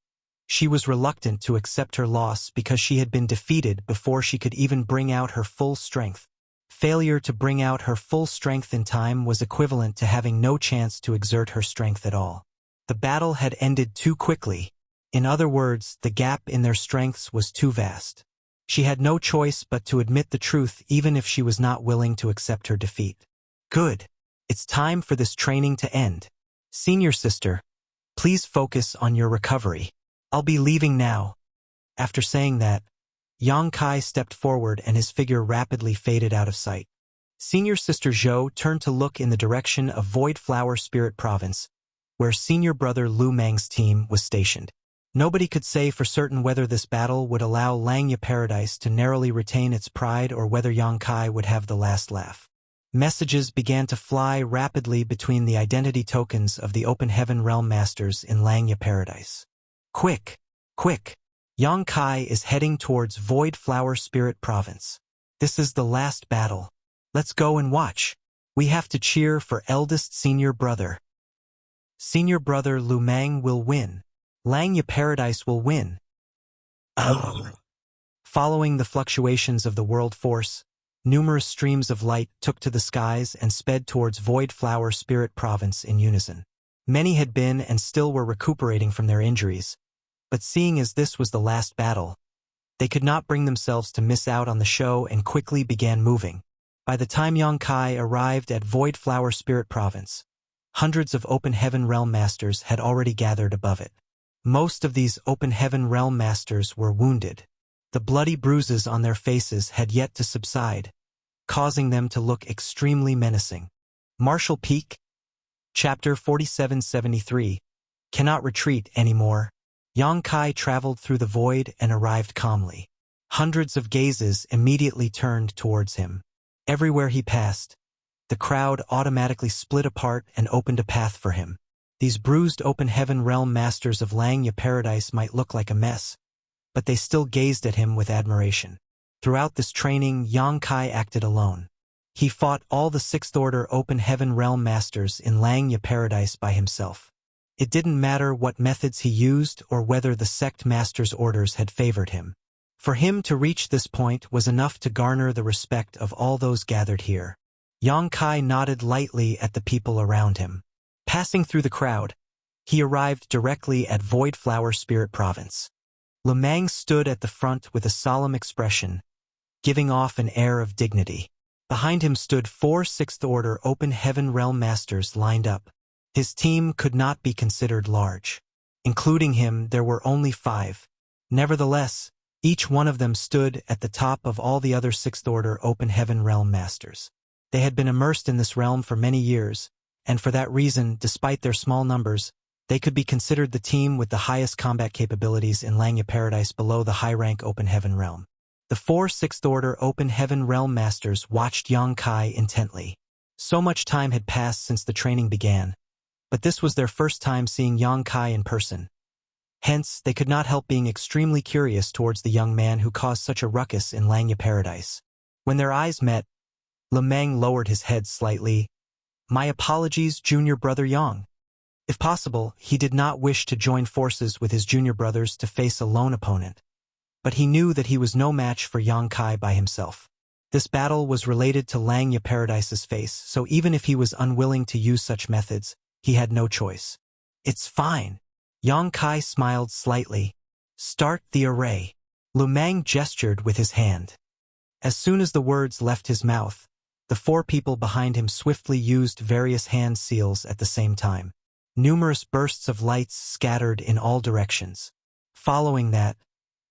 she was reluctant to accept her loss because she had been defeated before she could even bring out her full strength. Failure to bring out her full strength in time was equivalent to having no chance to exert her strength at all. The battle had ended too quickly. In other words, the gap in their strengths was too vast. She had no choice but to admit the truth even if she was not willing to accept her defeat. Good. It's time for this training to end. Senior Sister, please focus on your recovery. I'll be leaving now. After saying that, Yang Kai stepped forward and his figure rapidly faded out of sight. Senior Sister Zhou turned to look in the direction of Void Flower Spirit Province, where senior brother Lu Mang's team was stationed. Nobody could say for certain whether this battle would allow Langya Paradise to narrowly retain its pride or whether Yang Kai would have the last laugh. Messages began to fly rapidly between the identity tokens of the Open Heaven Realm Masters in Langya Paradise. Quick! Quick! Yang Kai is heading towards Void Flower Spirit Province. This is the last battle. Let's go and watch. We have to cheer for eldest senior brother. Senior brother Lu Mang will win. Langya Paradise will win. Following the fluctuations of the world force, numerous streams of light took to the skies and sped towards Void Flower Spirit Province in unison. Many had been and still were recuperating from their injuries, but seeing as this was the last battle, they could not bring themselves to miss out on the show and quickly began moving. By the time Yang Kai arrived at Void Flower Spirit Province, hundreds of Open Heaven Realm Masters had already gathered above it. Most of these Open Heaven Realm Masters were wounded. The bloody bruises on their faces had yet to subside, causing them to look extremely menacing. Martial Peak, Chapter 4773, Cannot Retreat Anymore. Yang Kai traveled through the void and arrived calmly. Hundreds of gazes immediately turned towards him. Everywhere he passed, the crowd automatically split apart and opened a path for him. These bruised Open Heaven Realm Masters of Langya Paradise might look like a mess, but they still gazed at him with admiration. Throughout this training, Yang Kai acted alone. He fought all the 6th Order Open Heaven Realm Masters in Langya Paradise by himself. It didn't matter what methods he used or whether the sect master's orders had favored him. For him to reach this point was enough to garner the respect of all those gathered here. Yang Kai nodded lightly at the people around him. Passing through the crowd, he arrived directly at Void Flower Spirit Province. Lu Mang stood at the front with a solemn expression, giving off an air of dignity. Behind him stood 4 6th Order Open Heaven Realm Masters lined up. His team could not be considered large. Including him, there were only 5. Nevertheless, each one of them stood at the top of all the other 6th Order Open Heaven Realm Masters. They had been immersed in this realm for many years, and for that reason, despite their small numbers, they could be considered the team with the highest combat capabilities in Langya Paradise below the high-rank Open Heaven Realm. The 4 6th Order Open Heaven Realm Masters watched Yang Kai intently. So much time had passed since the training began, but this was their first time seeing Yang Kai in person. Hence, they could not help being extremely curious towards the young man who caused such a ruckus in Langya Paradise. When their eyes met, Lu Mang lowered his head slightly. "My apologies, junior brother Yang." If possible, he did not wish to join forces with his junior brothers to face a lone opponent, but he knew that he was no match for Yang Kai by himself. This battle was related to Langya Paradise's face, so even if he was unwilling to use such methods, he had no choice. "It's fine." Yang Kai smiled slightly. "Start the array." Lu Mang gestured with his hand. As soon as the words left his mouth, the 4 people behind him swiftly used various hand seals at the same time. Numerous bursts of lights scattered in all directions. Following that,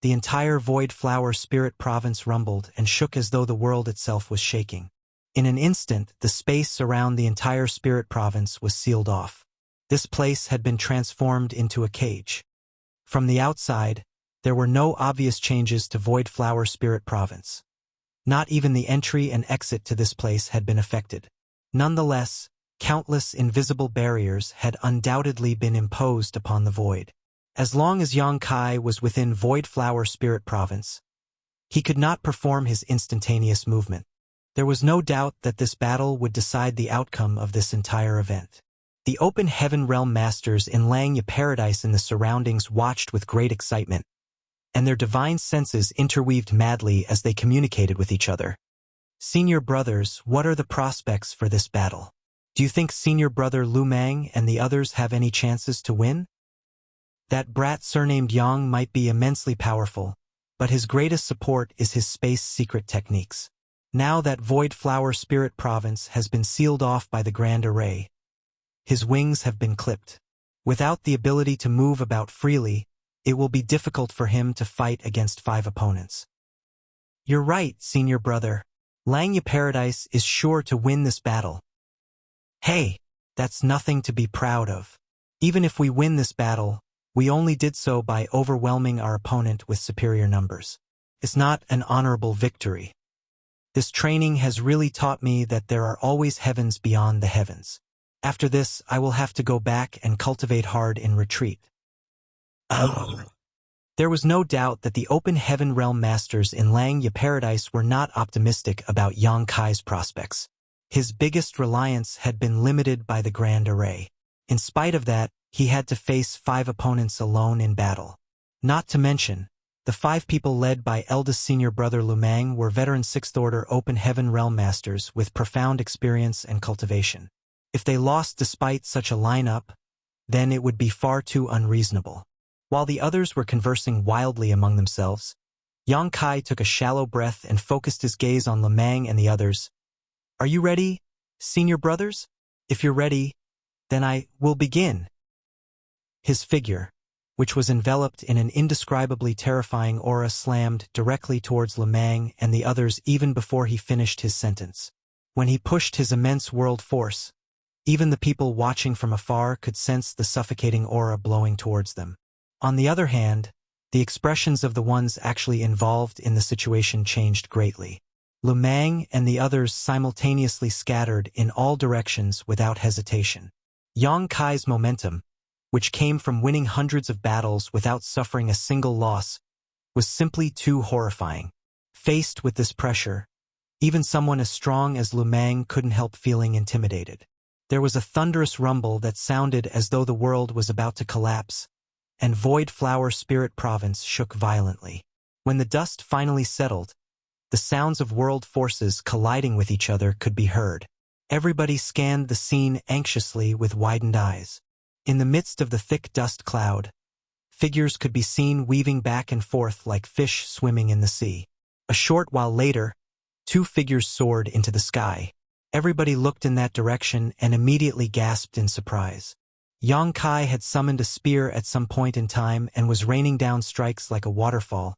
the entire Void Flower Spirit Province rumbled and shook as though the world itself was shaking. In an instant, the space around the entire Spirit Province was sealed off. This place had been transformed into a cage. From the outside, there were no obvious changes to Void Flower Spirit Province. Not even the entry and exit to this place had been affected. Nonetheless, countless invisible barriers had undoubtedly been imposed upon the void. As long as Yang Kai was within Void Flower Spirit Province, he could not perform his instantaneous movement. There was no doubt that this battle would decide the outcome of this entire event. The Open Heaven Realm Masters in Langya Paradise and the surroundings watched with great excitement, and their divine senses interweaved madly as they communicated with each other. "Senior brothers, what are the prospects for this battle? Do you think senior brother Lu Mang and the others have any chances to win? That brat surnamed Yang might be immensely powerful, but his greatest support is his space secret techniques. Now that Void Flower Spirit Province has been sealed off by the Grand Array, his wings have been clipped. Without the ability to move about freely, it will be difficult for him to fight against 5 opponents." "You're right, senior brother. Langya Paradise is sure to win this battle." "Hey, that's nothing to be proud of. Even if we win this battle, we only did so by overwhelming our opponent with superior numbers. It's not an honorable victory. This training has really taught me that there are always heavens beyond the heavens. After this, I will have to go back and cultivate hard in retreat." There was no doubt that the Open Heaven Realm Masters in Langya Paradise were not optimistic about Yang Kai's prospects. His biggest reliance had been limited by the grand array. In spite of that, he had to face 5 opponents alone in battle. Not to mention, the 5 people led by eldest senior brother Lu Mang were veteran 6th Order Open Heaven Realm Masters with profound experience and cultivation. If they lost despite such a lineup, then it would be far too unreasonable. While the others were conversing wildly among themselves, Yang Kai took a shallow breath and focused his gaze on Lu Mang and the others. "Are you ready, senior brothers? If you're ready, then I will begin." His figure, which was enveloped in an indescribably terrifying aura, slammed directly towards Lu Mang and the others even before he finished his sentence. When he pushed his immense world force, even the people watching from afar could sense the suffocating aura blowing towards them. On the other hand, the expressions of the ones actually involved in the situation changed greatly. Lu Mang and the others simultaneously scattered in all directions without hesitation. Yang Kai's momentum, which came from winning hundreds of battles without suffering a single loss, was simply too horrifying. Faced with this pressure, even someone as strong as Lu Mang couldn't help feeling intimidated. There was a thunderous rumble that sounded as though the world was about to collapse, and Void Flower Spirit Province shook violently. When the dust finally settled, the sounds of world forces colliding with each other could be heard. Everybody scanned the scene anxiously with widened eyes. In the midst of the thick dust cloud, figures could be seen weaving back and forth like fish swimming in the sea. A short while later, 2 figures soared into the sky. Everybody looked in that direction and immediately gasped in surprise. Yang Kai had summoned a spear at some point in time and was raining down strikes like a waterfall,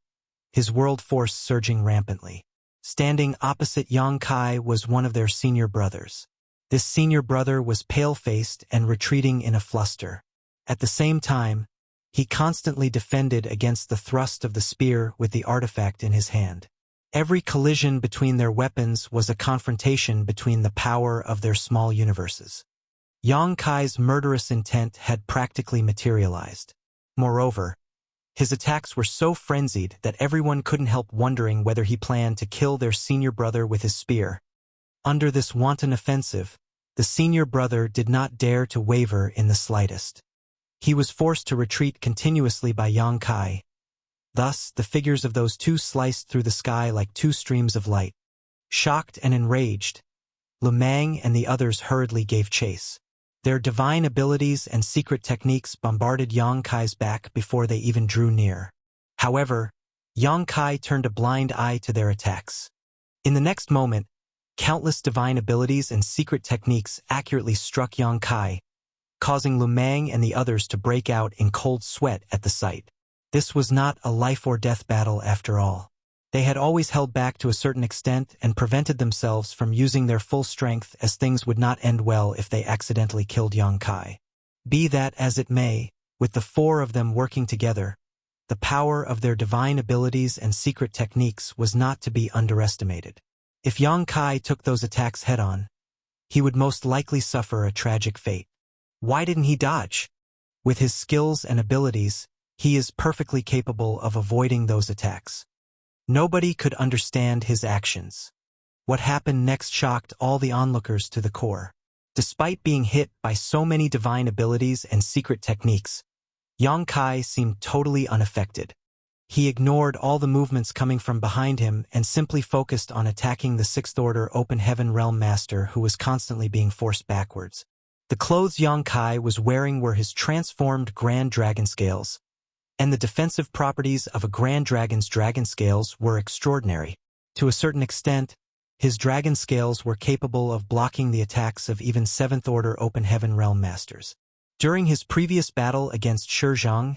his world force surging rampantly. Standing opposite Yang Kai was one of their senior brothers. This senior brother was pale-faced and retreating in a fluster. At the same time, he constantly defended against the thrust of the spear with the artifact in his hand. Every collision between their weapons was a confrontation between the power of their small universes. Yang Kai's murderous intent had practically materialized. Moreover, his attacks were so frenzied that everyone couldn't help wondering whether he planned to kill their senior brother with his spear. Under this wanton offensive, the senior brother did not dare to waver in the slightest. He was forced to retreat continuously by Yang Kai. Thus, the figures of those 2 sliced through the sky like 2 streams of light. Shocked and enraged, Lu Mang and the others hurriedly gave chase. Their divine abilities and secret techniques bombarded Yang Kai's back before they even drew near. However, Yang Kai turned a blind eye to their attacks. In the next moment, countless divine abilities and secret techniques accurately struck Yang Kai, causing Lu Mang and the others to break out in cold sweat at the sight. This was not a life-or-death battle after all. They had always held back to a certain extent and prevented themselves from using their full strength, as things would not end well if they accidentally killed Yang Kai. Be that as it may, with the 4 of them working together, the power of their divine abilities and secret techniques was not to be underestimated. If Yang Kai took those attacks head-on, he would most likely suffer a tragic fate. Why didn't he dodge? With his skills and abilities, he is perfectly capable of avoiding those attacks. Nobody could understand his actions. What happened next shocked all the onlookers to the core. Despite being hit by so many divine abilities and secret techniques, Yang Kai seemed totally unaffected. He ignored all the movements coming from behind him and simply focused on attacking the 6th Order Open Heaven Realm Master, who was constantly being forced backwards. The clothes Yang Kai was wearing were his transformed Grand Dragon Scales, and the defensive properties of a Grand Dragon's Dragon Scales were extraordinary. To a certain extent, his Dragon Scales were capable of blocking the attacks of even 7th Order Open Heaven Realm Masters. During his previous battle against Shi Zhang,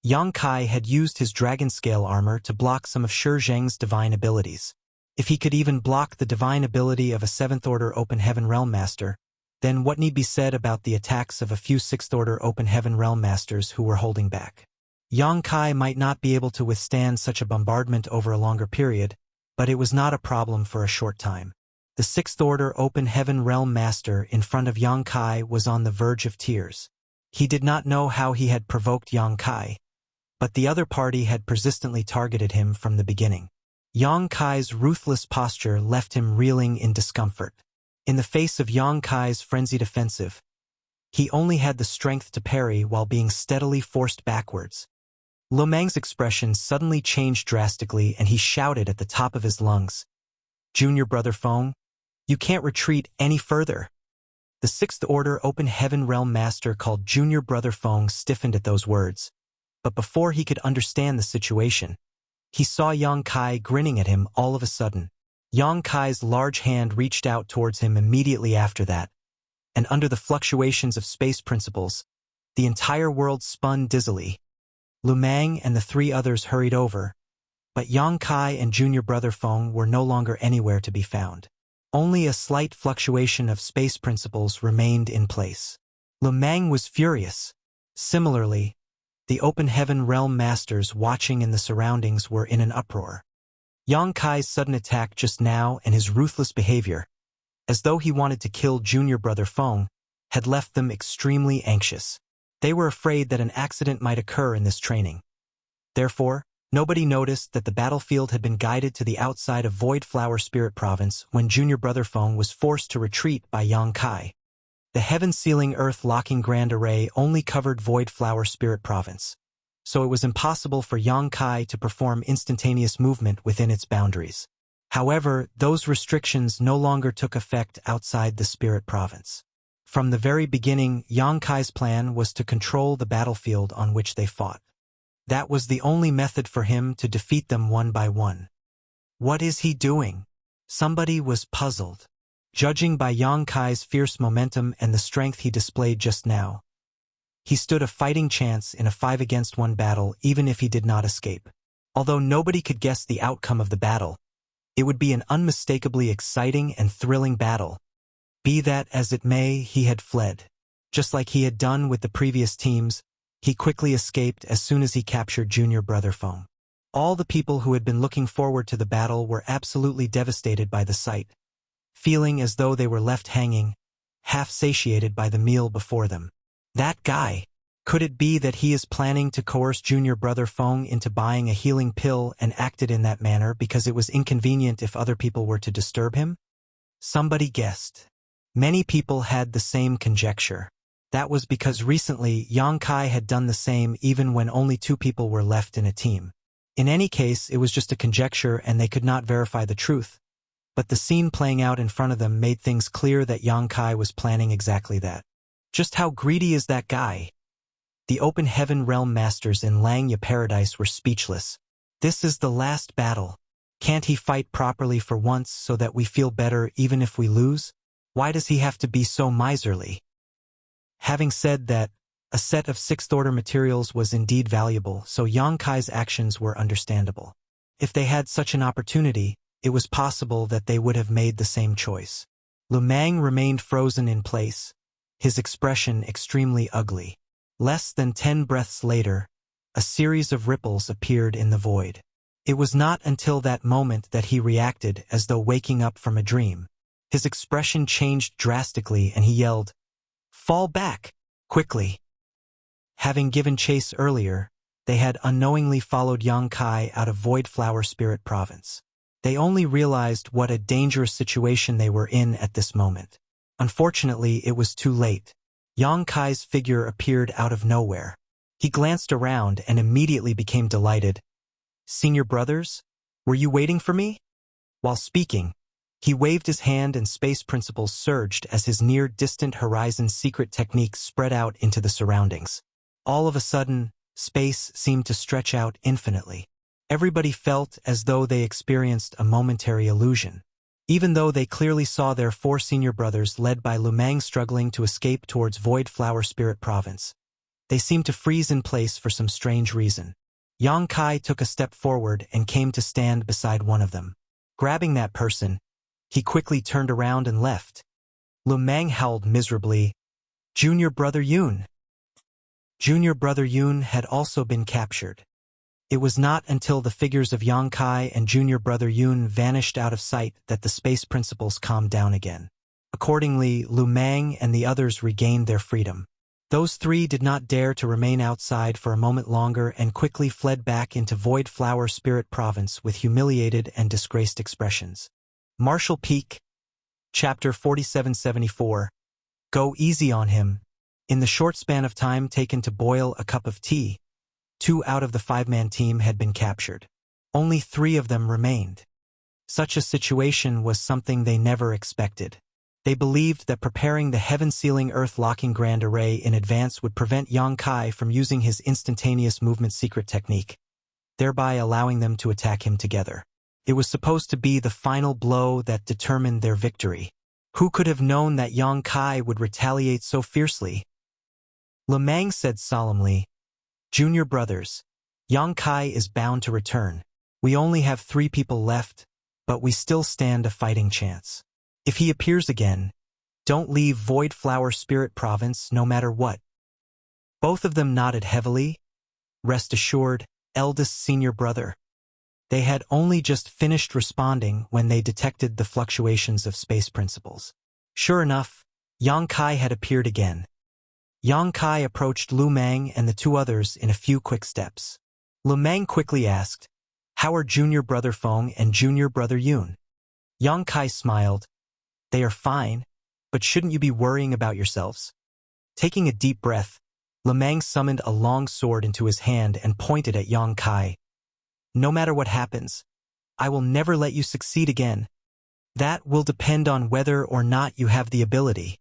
Yang Kai had used his Dragon Scale armor to block some of Shi Zhang's divine abilities. If he could even block the divine ability of a 7th Order Open Heaven Realm Master, then what need be said about the attacks of a few 6th Order Open Heaven Realm Masters who were holding back? Yang Kai might not be able to withstand such a bombardment over a longer period, but it was not a problem for a short time. The 6th Order Open Heaven Realm Master in front of Yang Kai was on the verge of tears. He did not know how he had provoked Yang Kai, but the other party had persistently targeted him from the beginning. Yang Kai's ruthless posture left him reeling in discomfort. In the face of Yang Kai's frenzied offensive, he only had the strength to parry while being steadily forced backwards. Lu Meng's expression suddenly changed drastically and he shouted at the top of his lungs, "Junior Brother Feng, you can't retreat any further." The Sixth Order Open Heaven Realm Master called Junior Brother Feng stiffened at those words, but before he could understand the situation, he saw Yang Kai grinning at him all of a sudden. Yang Kai's large hand reached out towards him immediately after that, and under the fluctuations of space principles, the entire world spun dizzily. Lu Meng and the three others hurried over, but Yang Kai and Junior Brother Feng were no longer anywhere to be found. Only a slight fluctuation of space principles remained in place. Lu Meng was furious. Similarly, the Open Heaven Realm Masters watching in the surroundings were in an uproar. Yang Kai's sudden attack just now and his ruthless behavior, as though he wanted to kill Junior Brother Feng, had left them extremely anxious. They were afraid that an accident might occur in this training. Therefore, nobody noticed that the battlefield had been guided to the outside of Void Flower Spirit Province when Junior Brother Feng was forced to retreat by Yang Kai. The heaven-sealing earth-locking Grand Array only covered Void Flower Spirit Province, so it was impossible for Yang Kai to perform instantaneous movement within its boundaries. However, those restrictions no longer took effect outside the Spirit Province. From the very beginning, Yang Kai's plan was to control the battlefield on which they fought. That was the only method for him to defeat them one by one. What is he doing? Somebody was puzzled. Judging by Yang Kai's fierce momentum and the strength he displayed just now, he stood a fighting chance in a 5-against-1 battle even if he did not escape. Although nobody could guess the outcome of the battle, it would be an unmistakably exciting and thrilling battle. Be that as it may, he had fled. Just like he had done with the previous teams, he quickly escaped as soon as he captured Junior Brother Feng. All the people who had been looking forward to the battle were absolutely devastated by the sight, feeling as though they were left hanging, half satiated by the meal before them. That guy! Could it be that he is planning to coerce Junior Brother Feng into buying a healing pill and acted in that manner because it was inconvenient if other people were to disturb him? Somebody guessed. Many people had the same conjecture. That was because recently Yang Kai had done the same even when only 2 people were left in a team. In any case, it was just a conjecture and they could not verify the truth. But the scene playing out in front of them made things clear that Yang Kai was planning exactly that. Just how greedy is that guy? The Open Heaven Realm Masters in Langya Paradise were speechless. This is the last battle. Can't he fight properly for once so that we feel better even if we lose? Why does he have to be so miserly? Having said that, a set of 6th Order materials was indeed valuable, so Yang Kai's actions were understandable. If they had such an opportunity, it was possible that they would have made the same choice. Lu Meng remained frozen in place, his expression extremely ugly. Less than 10 breaths later, a series of ripples appeared in the void. It was not until that moment that he reacted as though waking up from a dream. His expression changed drastically and he yelled, "Fall back! Quickly!" Having given chase earlier, they had unknowingly followed Yang Kai out of Void Flower Spirit Province. They only realized what a dangerous situation they were in at this moment. Unfortunately, it was too late. Yang Kai's figure appeared out of nowhere. He glanced around and immediately became delighted. "Senior brothers, were you waiting for me?" While speaking, he waved his hand and space principles surged as his near-distant horizon secret technique spread out into the surroundings. All of a sudden, space seemed to stretch out infinitely. Everybody felt as though they experienced a momentary illusion. Even though they clearly saw their 4 senior brothers led by Lu Meng struggling to escape towards Void Flower Spirit Province, they seemed to freeze in place for some strange reason. Yang Kai took a step forward and came to stand beside one of them. Grabbing that person, he quickly turned around and left. Lu Meng howled miserably, "Junior Brother Yun!" Junior Brother Yun had also been captured. It was not until the figures of Yang Kai and Junior Brother Yun vanished out of sight that the space principles calmed down again. Accordingly, Lu Meng and the others regained their freedom. Those 3 did not dare to remain outside for a moment longer and quickly fled back into Void Flower Spirit Province with humiliated and disgraced expressions. Marshall Peak, Chapter 4774. Go easy on him. In the short span of time taken to boil a cup of tea, 2 out of the 5-man team had been captured. Only 3 of them remained. Such a situation was something they never expected. They believed that preparing the heaven-sealing earth-locking grand array in advance would prevent Yang Kai from using his instantaneous movement secret technique, thereby allowing them to attack him together. It was supposed to be the final blow that determined their victory. Who could have known that Yang Kai would retaliate so fiercely? Lu Meng said solemnly, "Junior brothers, Yang Kai is bound to return. We only have 3 people left, but we still stand a fighting chance. If he appears again, don't leave Void Flower Spirit Province no matter what." Both of them nodded heavily. Rest assured, eldest senior brother. They had only just finished responding when they detected the fluctuations of space principles. Sure enough, Yang Kai had appeared again. Yang Kai approached Lu Meng and the 2 others in a few quick steps. Lu Meng quickly asked, "How are Junior Brother Feng and Junior Brother Yun?" Yang Kai smiled. "They are fine, but shouldn't you be worrying about yourselves?" Taking a deep breath, Lu Meng summoned a long sword into his hand and pointed at Yang Kai. "No matter what happens, I will never let you succeed again. That will depend on whether or not you have the ability."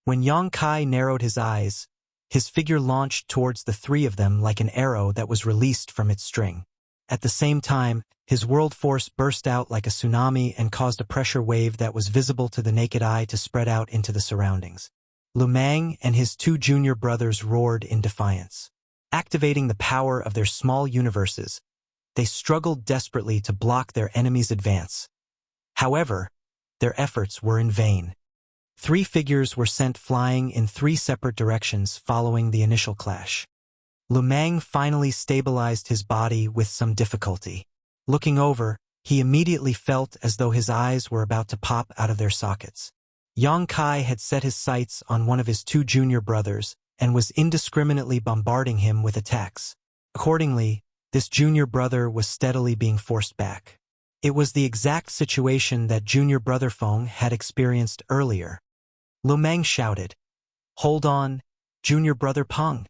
When Yang Kai narrowed his eyes, his figure launched towards the 3 of them like an arrow that was released from its string. At the same time, his world force burst out like a tsunami and caused a pressure wave that was visible to the naked eye to spread out into the surroundings. Lu Meng and his 2 junior brothers roared in defiance. Activating the power of their small universes, they struggled desperately to block their enemy's advance. However, their efforts were in vain. 3 figures were sent flying in 3 separate directions following the initial clash. Lu Meng finally stabilized his body with some difficulty. Looking over, he immediately felt as though his eyes were about to pop out of their sockets. Yang Kai had set his sights on one of his 2 junior brothers and was indiscriminately bombarding him with attacks. Accordingly, this junior brother was steadily being forced back. It was the exact situation that Junior Brother Feng had experienced earlier. Lu Meng shouted, "Hold on, Junior Brother Peng."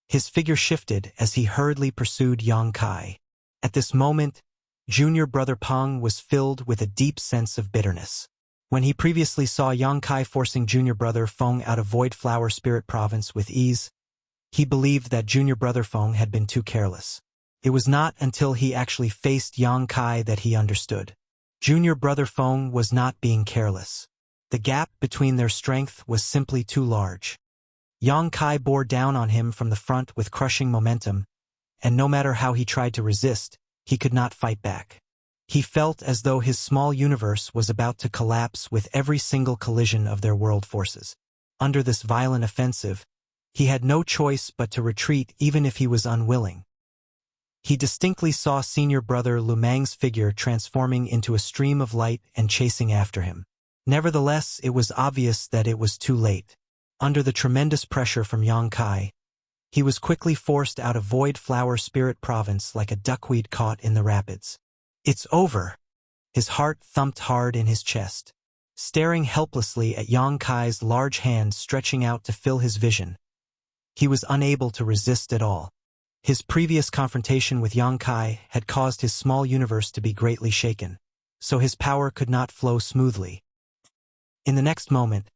His figure shifted as he hurriedly pursued Yang Kai. At this moment, Junior Brother Peng was filled with a deep sense of bitterness. When he previously saw Yang Kai forcing Junior Brother Feng out of Void Flower Spirit Province with ease, he believed that Junior Brother Feng had been too careless. It was not until he actually faced Yang Kai that he understood. Junior Brother Feng was not being careless. The gap between their strength was simply too large. Yang Kai bore down on him from the front with crushing momentum, and no matter how he tried to resist, he could not fight back. He felt as though his small universe was about to collapse with every single collision of their world forces. Under this violent offensive, he had no choice but to retreat even if he was unwilling. He distinctly saw senior brother Lu Meng's figure transforming into a stream of light and chasing after him. Nevertheless, it was obvious that it was too late. Under the tremendous pressure from Yang Kai, he was quickly forced out of Void Flower Spirit Province like a duckweed caught in the rapids. "It's over." His heart thumped hard in his chest. Staring helplessly at Yang Kai's large hand stretching out to fill his vision, he was unable to resist at all. His previous confrontation with Yang Kai had caused his small universe to be greatly shaken, so his power could not flow smoothly. In the next moment,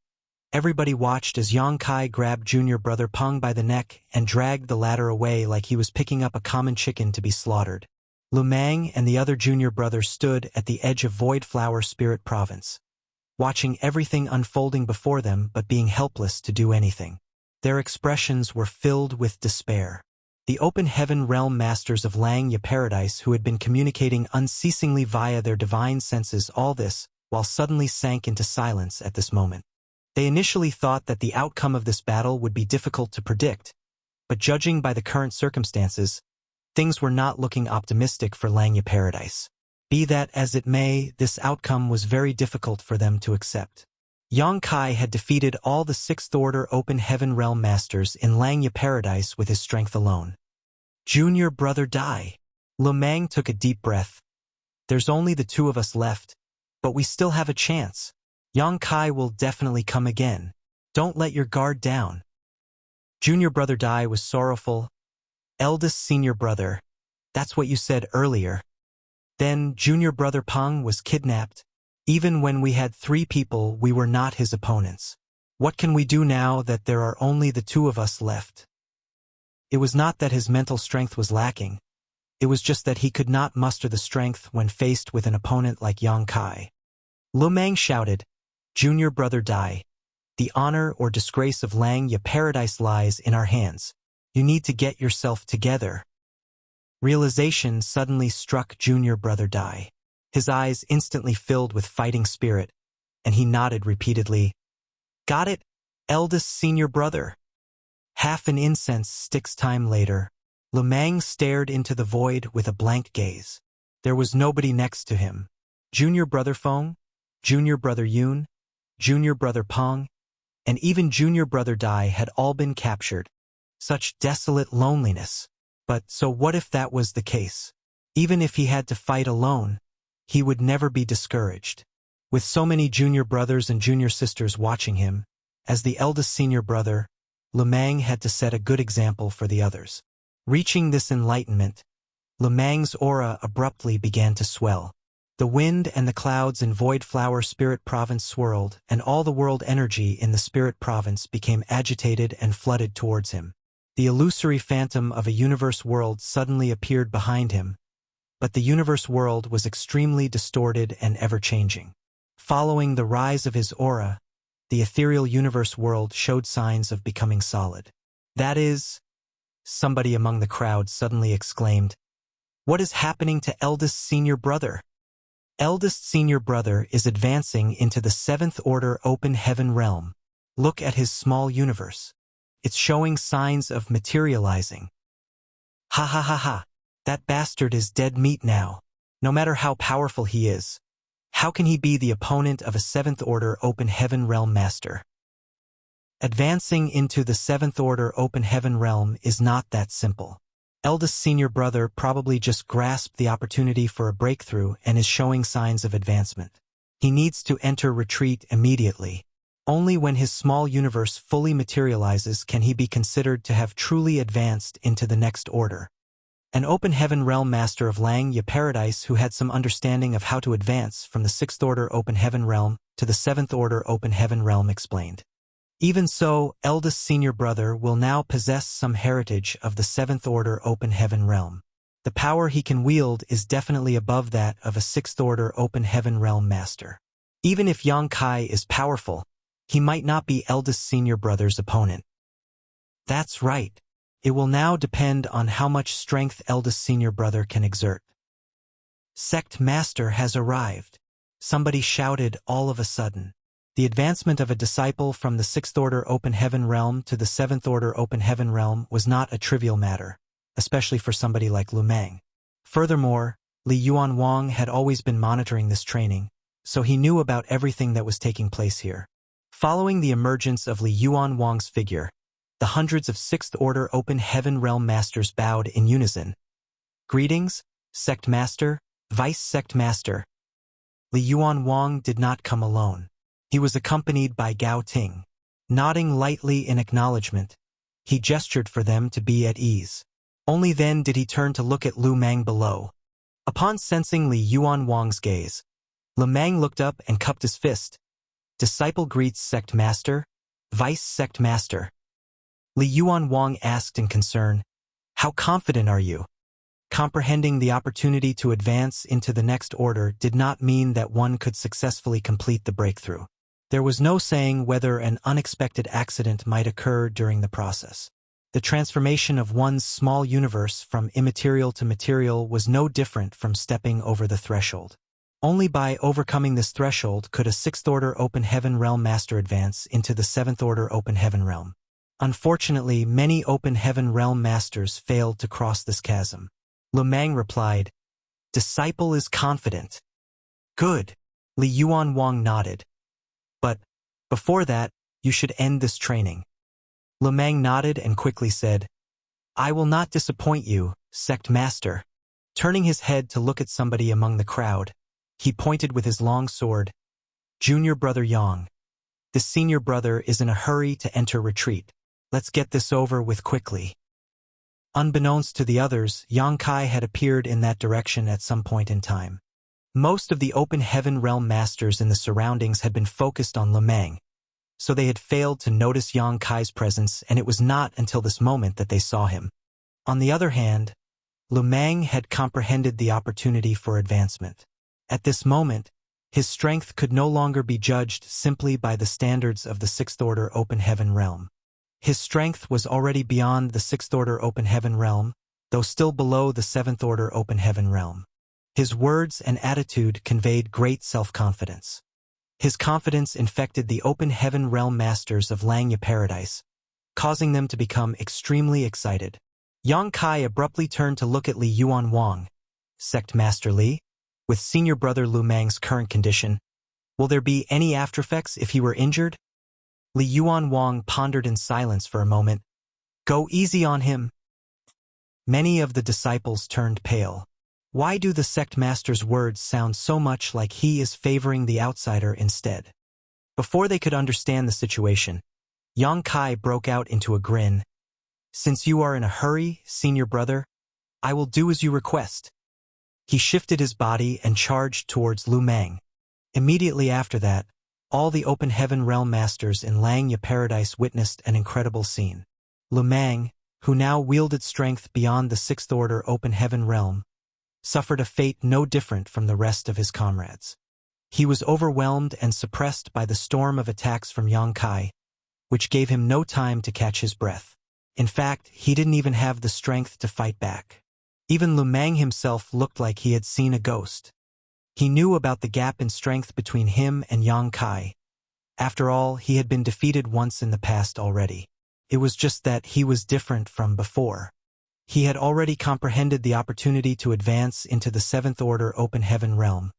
everybody watched as Yang Kai grabbed Junior Brother Peng by the neck and dragged the latter away like he was picking up a common chicken to be slaughtered. Lu Meng and the other junior brother stood at the edge of Void Flower Spirit Province, watching everything unfolding before them but being helpless to do anything. Their expressions were filled with despair. The Open Heaven Realm Masters of Langya Paradise, who had been communicating unceasingly via their divine senses, all this while suddenly sank into silence at this moment. They initially thought that the outcome of this battle would be difficult to predict, but judging by the current circumstances, things were not looking optimistic for Langya Paradise. Be that as it may, this outcome was very difficult for them to accept. Yang Kai had defeated all the 6th Order Open Heaven Realm Masters in Langya Paradise with his strength alone. Junior Brother Dai. Lu Meng took a deep breath. "There's only the 2 of us left, but we still have a chance." Yang Kai will definitely come again. Don't let your guard down. Junior brother Dai was sorrowful. Eldest senior brother. That's what you said earlier. Then junior brother Peng was kidnapped. Even when we had 3 people, we were not his opponents. What can we do now that there are only the 2 of us left? It was not that his mental strength was lacking. It was just that he could not muster the strength when faced with an opponent like Yang Kai. Lu Meng shouted, Junior brother Dai. The honor or disgrace of Lang Ya Paradise lies in our hands. You need to get yourself together. Realization suddenly struck junior brother Dai. His eyes instantly filled with fighting spirit, and he nodded repeatedly. Got it, eldest senior brother. Half an incense sticks time later, Lu Meng stared into the void with a blank gaze. There was nobody next to him. Junior brother Feng, junior brother Yun, junior brother Peng, and even junior brother Dai had all been captured. Such desolate loneliness. But so what if that was the case? Even if he had to fight alone, he would never be discouraged. With so many junior brothers and junior sisters watching him, as the eldest senior brother, Lu Meng had to set a good example for the others. Reaching this enlightenment, Lu Meng's aura abruptly began to swell. The wind and the clouds in Void Flower Spirit Province swirled, and all the world energy in the Spirit Province became agitated and flooded towards him. The illusory phantom of a universe world suddenly appeared behind him, but the universe world was extremely distorted and ever-changing. Following the rise of his aura, the ethereal universe world showed signs of becoming solid. That is, somebody among the crowd suddenly exclaimed, What is happening to eldest senior brother? Eldest senior brother is advancing into the 7th order open heaven realm. Look at his small universe. It's showing signs of materializing. Ha ha ha ha. That bastard is dead meat now. No matter how powerful he is, how can he be the opponent of a 7th order open heaven realm master? Advancing into the 7th order open heaven realm is not that simple. Eldest senior brother probably just grasped the opportunity for a breakthrough and is showing signs of advancement. He needs to enter retreat immediately. Only when his small universe fully materializes can he be considered to have truly advanced into the next order. An open heaven realm master of Lang Ya Paradise who had some understanding of how to advance from the 6th order open heaven realm to the 7th order open heaven realm explained. Even so, eldest senior brother will now possess some heritage of the 7th order open heaven realm. The power he can wield is definitely above that of a 6th order open heaven realm master. Even if Yang Kai is powerful, he might not be eldest senior brother's opponent. That's right. It will now depend on how much strength eldest senior brother can exert. Sect master has arrived. Somebody shouted all of a sudden. The advancement of a disciple from the 6th order open heaven realm to the 7th order open heaven realm was not a trivial matter, especially for somebody like Lu Meng. Furthermore, Li Yuan Wang had always been monitoring this training, so he knew about everything that was taking place here. Following the emergence of Li Yuan Wang's figure, the hundreds of 6th order open heaven realm masters bowed in unison. Greetings, sect master, vice sect master. Li Yuan Wang did not come alone. He was accompanied by Gao Ting. Nodding lightly in acknowledgement, he gestured for them to be at ease. Only then did he turn to look at Lu Meng below. Upon sensing Li Yuan Wang's gaze, Lu Meng looked up and cupped his fist. Disciple greets sect master, vice sect master. Li Yuan Wang asked in concern, How confident are you? Comprehending the opportunity to advance into the next order did not mean that one could successfully complete the breakthrough. There was no saying whether an unexpected accident might occur during the process. The transformation of one's small universe from immaterial to material was no different from stepping over the threshold. Only by overcoming this threshold could a 6th order open heaven realm master advance into the 7th order open heaven realm. Unfortunately, many open heaven realm masters failed to cross this chasm. Lu Meng replied, Disciple is confident. Good. Li Yuan Wang nodded. But, before that, you should end this training. Lu Meng nodded and quickly said, I will not disappoint you, sect master. Turning his head to look at somebody among the crowd, he pointed with his long sword. Junior brother Yang. The senior brother is in a hurry to enter retreat. Let's get this over with quickly. Unbeknownst to the others, Yang Kai had appeared in that direction at some point in time. Most of the open heaven realm masters in the surroundings had been focused on Lu Meng, so they had failed to notice Yang Kai's presence, and it was not until this moment that they saw him. On the other hand, Lu Meng had comprehended the opportunity for advancement. At this moment, his strength could no longer be judged simply by the standards of the Sixth Order Open Heaven realm. His strength was already beyond the Sixth Order Open Heaven realm, though still below the Seventh Order Open Heaven realm. His words and attitude conveyed great self-confidence. His confidence infected the Open Heaven realm masters of Langya Paradise, causing them to become extremely excited. Yang Kai abruptly turned to look at Li Yuan Wang. Sect Master Li? With senior brother Lu Meng's current condition, will there be any aftereffects if he were injured? Li Yuan Wang pondered in silence for a moment. Go easy on him. Many of the disciples turned pale. Why do the sect master's words sound so much like he is favoring the outsider instead? Before they could understand the situation, Yang Kai broke out into a grin. Since you are in a hurry, senior brother, I will do as you request. He shifted his body and charged towards Lu Meng. Immediately after that, all the Open Heaven realm masters in Langya Paradise witnessed an incredible scene. Lu Meng, who now wielded strength beyond the Sixth Order Open Heaven realm, suffered a fate no different from the rest of his comrades. He was overwhelmed and suppressed by the storm of attacks from Yang Kai, which gave him no time to catch his breath. In fact, he didn't even have the strength to fight back. Even Lu Meng himself looked like he had seen a ghost. He knew about the gap in strength between him and Yang Kai. After all, he had been defeated once in the past already. It was just that he was different from before. He had already comprehended the opportunity to advance into the Seventh Order Open Heaven realm,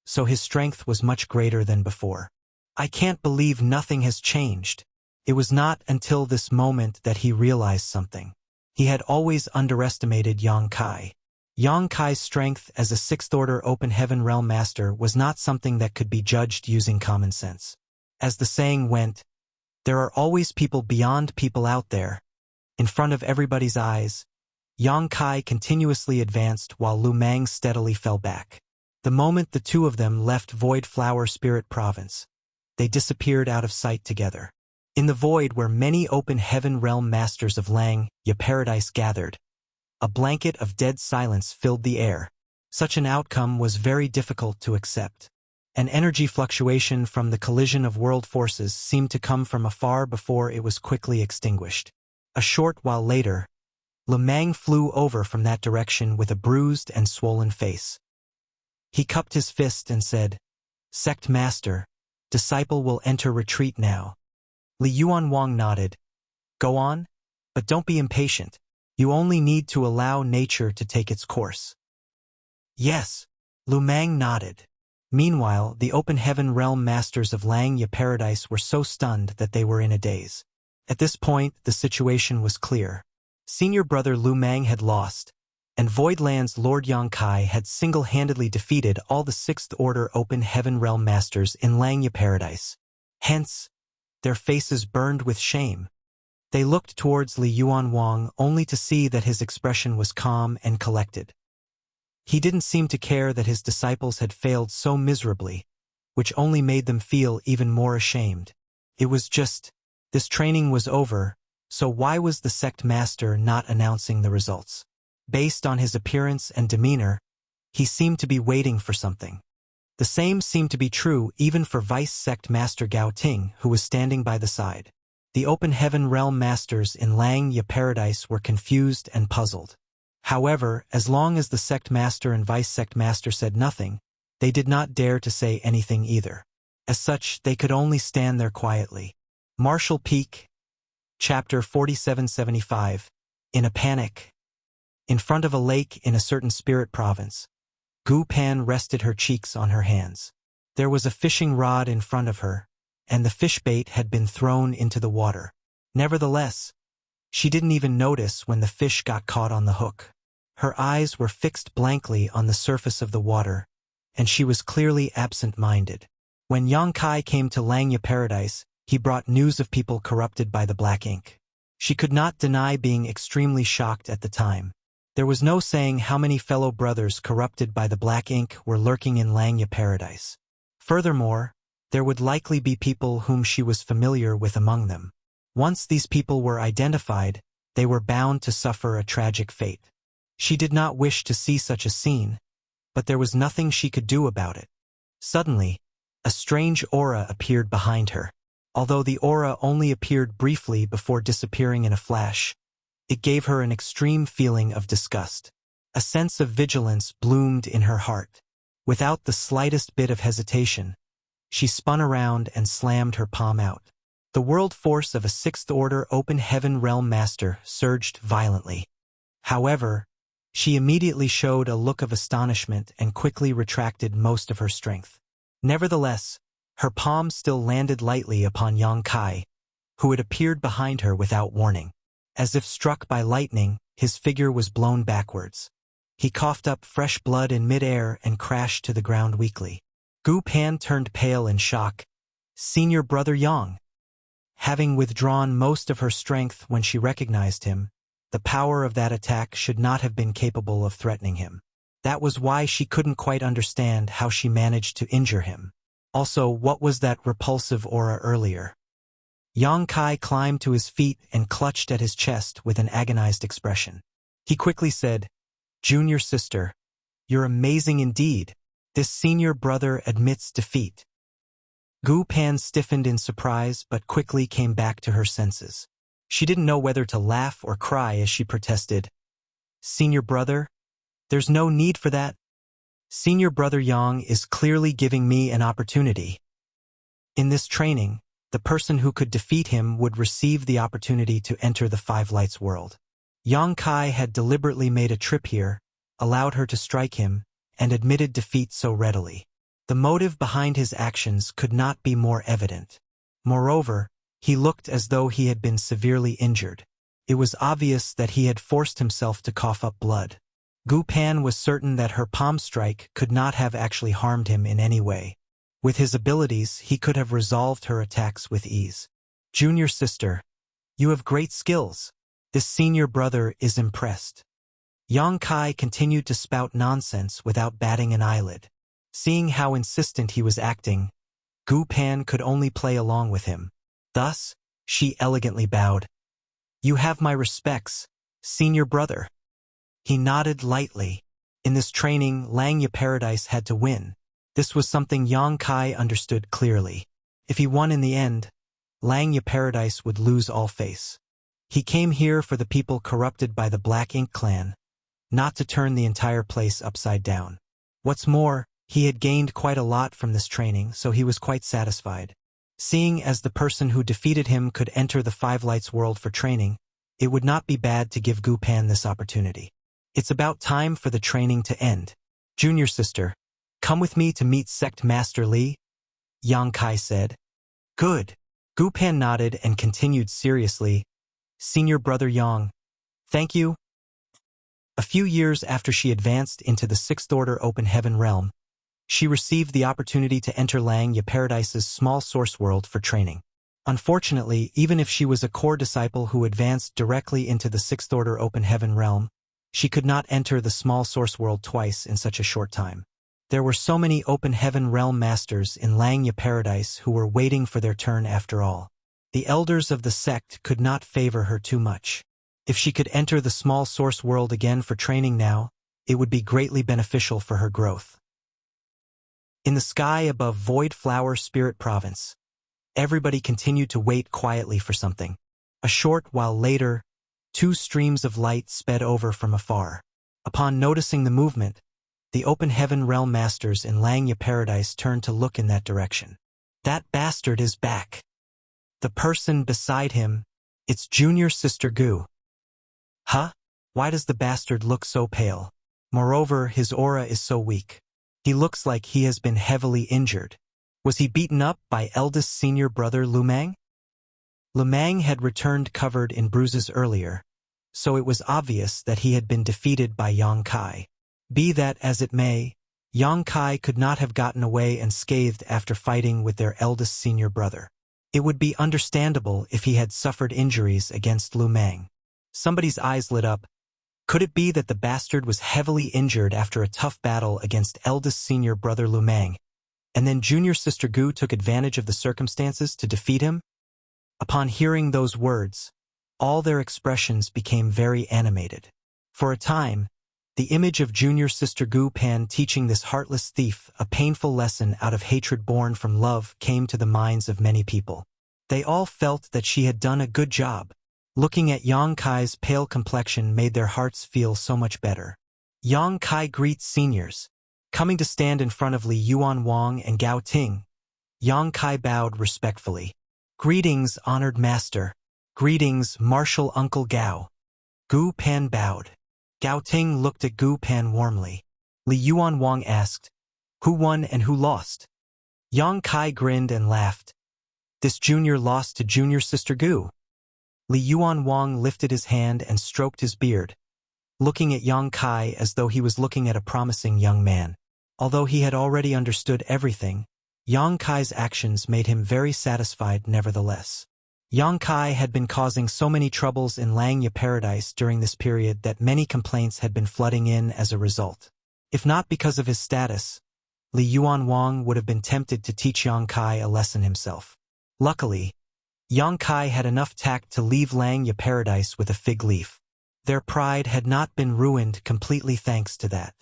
so his strength was much greater than before. I can't believe nothing has changed. It was not until this moment that he realized something. He had always underestimated Yang Kai. Yang Kai's strength as a Sixth Order Open Heaven realm master was not something that could be judged using common sense. As the saying went, there are always people beyond people out there. In front of everybody's eyes, Yang Kai continuously advanced while Lu Meng steadily fell back. The moment the two of them left Void Flower Spirit Province, they disappeared out of sight together. In the void where many Open Heaven realm masters of Langya Paradise gathered, a blanket of dead silence filled the air. Such an outcome was very difficult to accept. An energy fluctuation from the collision of world forces seemed to come from afar before it was quickly extinguished. A short while later, Lu Meng flew over from that direction with a bruised and swollen face. He cupped his fist and said, Sect Master, disciple will enter retreat now. Li Yuan Wang nodded. Go on, but don't be impatient. You only need to allow nature to take its course. Yes, Lu Meng nodded. Meanwhile, the Open Heaven realm masters of Langya Paradise were so stunned that they were in a daze. At this point, the situation was clear. Senior brother Lu Meng had lost, and Voidland's Lord Yang Kai had single-handedly defeated all the Sixth Order Open Heaven realm masters in Langya Paradise. Hence, their faces burned with shame. They looked towards Li Yuan Wang only to see that his expression was calm and collected. He didn't seem to care that his disciples had failed so miserably, which only made them feel even more ashamed. It was just, this training was over, so why was the sect master not announcing the results? Based on his appearance and demeanor, he seemed to be waiting for something. The same seemed to be true even for Vice Sect Master Gao Ting, who was standing by the side. The Open Heaven realm masters in Langya Paradise were confused and puzzled. However, as long as the Sect Master and Vice Sect Master said nothing, they did not dare to say anything either. As such, they could only stand there quietly. Marshall Peak, Chapter 4775, In a Panic. In front of a lake in a certain spirit province, Gu Pan rested her cheeks on her hands. There was a fishing rod in front of her, and the fish bait had been thrown into the water. Nevertheless, she didn't even notice when the fish got caught on the hook. Her eyes were fixed blankly on the surface of the water, and she was clearly absent-minded. When Yang Kai came to Langya Paradise, he brought news of people corrupted by the black ink. She could not deny being extremely shocked at the time. There was no saying how many fellow brothers corrupted by the black ink were lurking in Langya Paradise. Furthermore, there would likely be people whom she was familiar with among them. Once these people were identified, they were bound to suffer a tragic fate. She did not wish to see such a scene, but there was nothing she could do about it. Suddenly, a strange aura appeared behind her. Although the aura only appeared briefly before disappearing in a flash, it gave her an extreme feeling of disgust. A sense of vigilance bloomed in her heart. Without the slightest bit of hesitation, she spun around and slammed her palm out. The world force of a sixth-order open heaven realm master surged violently. However, she immediately showed a look of astonishment and quickly retracted most of her strength. Nevertheless, her palm still landed lightly upon Yang Kai, who had appeared behind her without warning. As if struck by lightning, his figure was blown backwards. He coughed up fresh blood in mid-air and crashed to the ground weakly. Gu Pan turned pale in shock. "Senior Brother Yang." Having withdrawn most of her strength when she recognized him, the power of that attack should not have been capable of threatening him. That was why she couldn't quite understand how she managed to injure him. Also, what was that repulsive aura earlier? Yang Kai climbed to his feet and clutched at his chest with an agonized expression. He quickly said, "Junior sister, you're amazing indeed. This senior brother admits defeat." Gu Pan stiffened in surprise but quickly came back to her senses. She didn't know whether to laugh or cry as she protested. "Senior brother? There's no need for that. Senior Brother Yang is clearly giving me an opportunity. In this training, the person who could defeat him would receive the opportunity to enter the Five Lights world." Yang Kai had deliberately made a trip here, allowed her to strike him, and admitted defeat so readily. The motive behind his actions could not be more evident. Moreover, he looked as though he had been severely injured. It was obvious that he had forced himself to cough up blood. Gu Pan was certain that her palm strike could not have actually harmed him in any way. With his abilities, he could have resolved her attacks with ease. "Junior sister, you have great skills. This senior brother is impressed." Yang Kai continued to spout nonsense without batting an eyelid. Seeing how insistent he was acting, Gu Pan could only play along with him. Thus, she elegantly bowed. "You have my respects, senior brother." He nodded lightly. In this training, Langya Paradise had to win. This was something Yang Kai understood clearly. If he won in the end, Langya Paradise would lose all face. He came here for the people corrupted by the Black Ink clan, not to turn the entire place upside down. What's more, he had gained quite a lot from this training, so he was quite satisfied. Seeing as the person who defeated him could enter the Five Lights world for training, it would not be bad to give Gu Pan this opportunity. "It's about time for the training to end. Junior sister, come with me to meet Sect Master Li," Yang Kai said. "Good." Gu Pan nodded and continued seriously, "Senior Brother Yang, thank you." A few years after she advanced into the Sixth Order Open Heaven realm, she received the opportunity to enter Langya Paradise's small source world for training. Unfortunately, even if she was a core disciple who advanced directly into the Sixth Order Open Heaven realm, she could not enter the small source world twice in such a short time. There were so many Open Heaven realm masters in Langya Paradise who were waiting for their turn after all. The elders of the sect could not favor her too much. If she could enter the small source world again for training now, it would be greatly beneficial for her growth. In the sky above Void Flower Spirit Province, everybody continued to wait quietly for something. A short while later, two streams of light sped over from afar. Upon noticing the movement, the Open Heaven realm masters in Langya Paradise turned to look in that direction. "That bastard is back." The person beside him, it's junior sister Gu. "Huh? Why does the bastard look so pale? Moreover, his aura is so weak. He looks like he has been heavily injured. Was he beaten up by eldest senior brother Lumang?" Lumang had returned covered in bruises earlier, so it was obvious that he had been defeated by Yang Kai. Be that as it may, Yang Kai could not have gotten away unscathed after fighting with their eldest senior brother. It would be understandable if he had suffered injuries against Lu Meng. Somebody's eyes lit up. Could it be that the bastard was heavily injured after a tough battle against eldest senior brother Lu Meng, and then junior sister Gu took advantage of the circumstances to defeat him? Upon hearing those words, all their expressions became very animated. For a time, the image of junior sister Gu Pan teaching this heartless thief a painful lesson out of hatred born from love came to the minds of many people. They all felt that she had done a good job. Looking at Yang Kai's pale complexion made their hearts feel so much better. Yang Kai greets seniors. Coming to stand in front of Li Yuan Wang and Gao Ting, Yang Kai bowed respectfully. "Greetings, honored master." "Greetings, martial uncle Gao." Gu Pan bowed. Gao Ting looked at Gu Pan warmly. Li Yuan Wang asked, "Who won and who lost?" Yang Kai grinned and laughed. "This junior lost to junior sister Gu." Li Yuan Wang lifted his hand and stroked his beard, looking at Yang Kai as though he was looking at a promising young man. Although he had already understood everything, Yang Kai's actions made him very satisfied nevertheless. Yang Kai had been causing so many troubles in Langya Paradise during this period that many complaints had been flooding in as a result. If not because of his status, Li Yuan Wang would have been tempted to teach Yang Kai a lesson himself. Luckily, Yang Kai had enough tact to leave Langya Paradise with a fig leaf. Their pride had not been ruined completely thanks to that.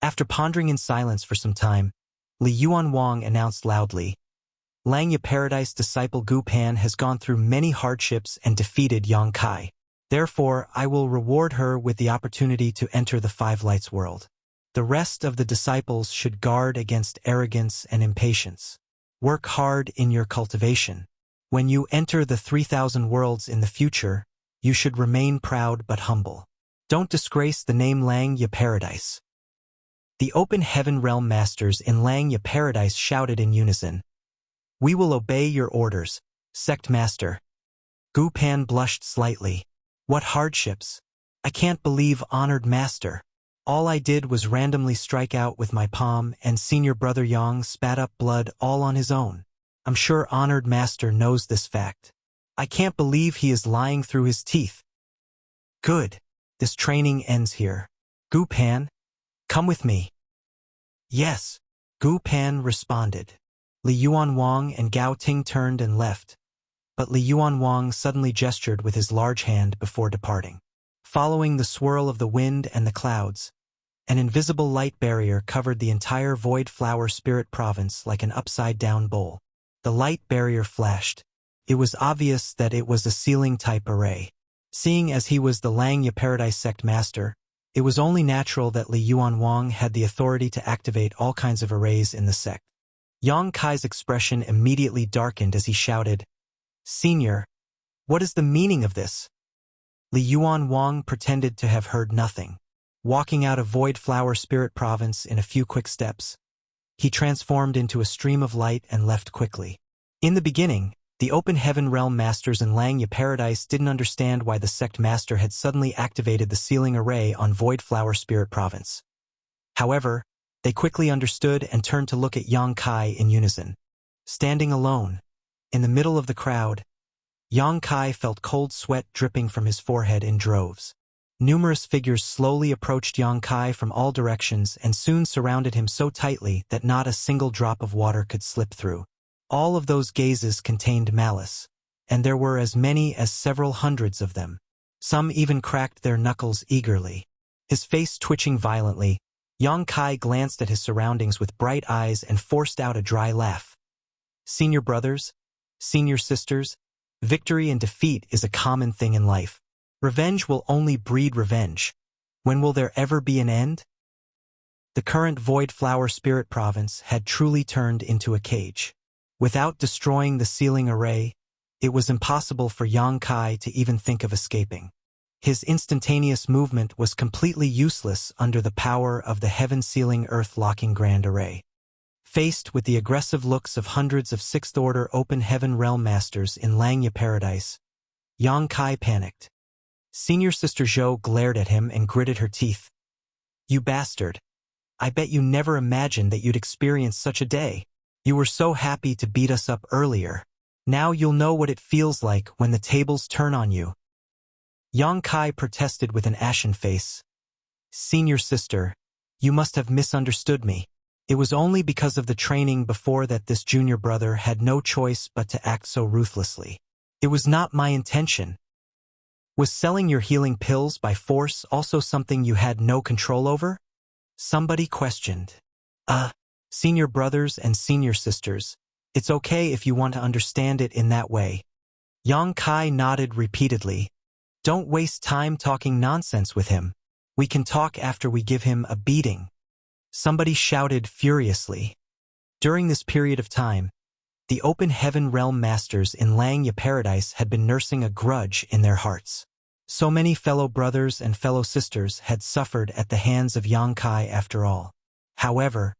After pondering in silence for some time, Li Yuan Wang announced loudly, "Langya Paradise disciple Gu Pan has gone through many hardships and defeated Yang Kai. Therefore, I will reward her with the opportunity to enter the Five Lights world. The rest of the disciples should guard against arrogance and impatience. Work hard in your cultivation. When you enter the 3,000 worlds in the future, you should remain proud but humble. Don't disgrace the name Langya Paradise." The Open Heaven Realm Masters in Langya Paradise shouted in unison, "We will obey your orders, Sect Master." Gu Pan blushed slightly. "What hardships? I can't believe, honored master. All I did was randomly strike out with my palm and senior brother Yang spat up blood all on his own. I'm sure honored master knows this fact. I can't believe he is lying through his teeth." "Good. This training ends here. Gu Pan, come with me." "Yes," Gu Pan responded. Li Yuan Wang and Gao Ting turned and left, but Li Yuan Wang suddenly gestured with his large hand before departing. Following the swirl of the wind and the clouds, an invisible light barrier covered the entire Void Flower Spirit Province like an upside-down bowl. The light barrier flashed. It was obvious that it was a ceiling-type array. Seeing as he was the Langya Paradise Sect Master, it was only natural that Li Yuan Wang had the authority to activate all kinds of arrays in the sect. Yang Kai's expression immediately darkened as he shouted, "Senior, what is the meaning of this?" Li Yuan Wang pretended to have heard nothing. Walking out of Void Flower Spirit Province in a few quick steps, he transformed into a stream of light and left quickly. In the beginning, the Open Heaven Realm Masters in Langya Paradise didn't understand why the Sect Master had suddenly activated the sealing array on Void Flower Spirit Province. However, they quickly understood and turned to look at Yang Kai in unison. Standing alone, in the middle of the crowd, Yang Kai felt cold sweat dripping from his forehead in droves. Numerous figures slowly approached Yang Kai from all directions and soon surrounded him so tightly that not a single drop of water could slip through. All of those gazes contained malice, and there were as many as several hundreds of them. Some even cracked their knuckles eagerly. His face twitching violently, Yang Kai glanced at his surroundings with bright eyes and forced out a dry laugh. "Senior brothers, senior sisters, victory and defeat is a common thing in life. Revenge will only breed revenge. When will there ever be an end?" The current Void Flower Spirit Province had truly turned into a cage. Without destroying the sealing array, it was impossible for Yang Kai to even think of escaping. His instantaneous movement was completely useless under the power of the heaven-sealing earth-locking Grand Array. Faced with the aggressive looks of hundreds of Sixth-Order Open Heaven Realm Masters in Langya Paradise, Yang Kai panicked. Senior Sister Zhou glared at him and gritted her teeth. "You bastard! I bet you never imagined that you'd experience such a day. You were so happy to beat us up earlier. Now you'll know what it feels like when the tables turn on you." Yang Kai protested with an ashen face. "Senior sister, you must have misunderstood me. It was only because of the training before that this junior brother had no choice but to act so ruthlessly. It was not my intention." "Was selling your healing pills by force also something you had no control over?" somebody questioned. Senior brothers and senior sisters, it's okay if you want to understand it in that way." Yang Kai nodded repeatedly. "Don't waste time talking nonsense with him. We can talk after we give him a beating," somebody shouted furiously. During this period of time, the Open Heaven Realm Masters in Langya Paradise had been nursing a grudge in their hearts. So many fellow brothers and fellow sisters had suffered at the hands of Yang Kai after all. However,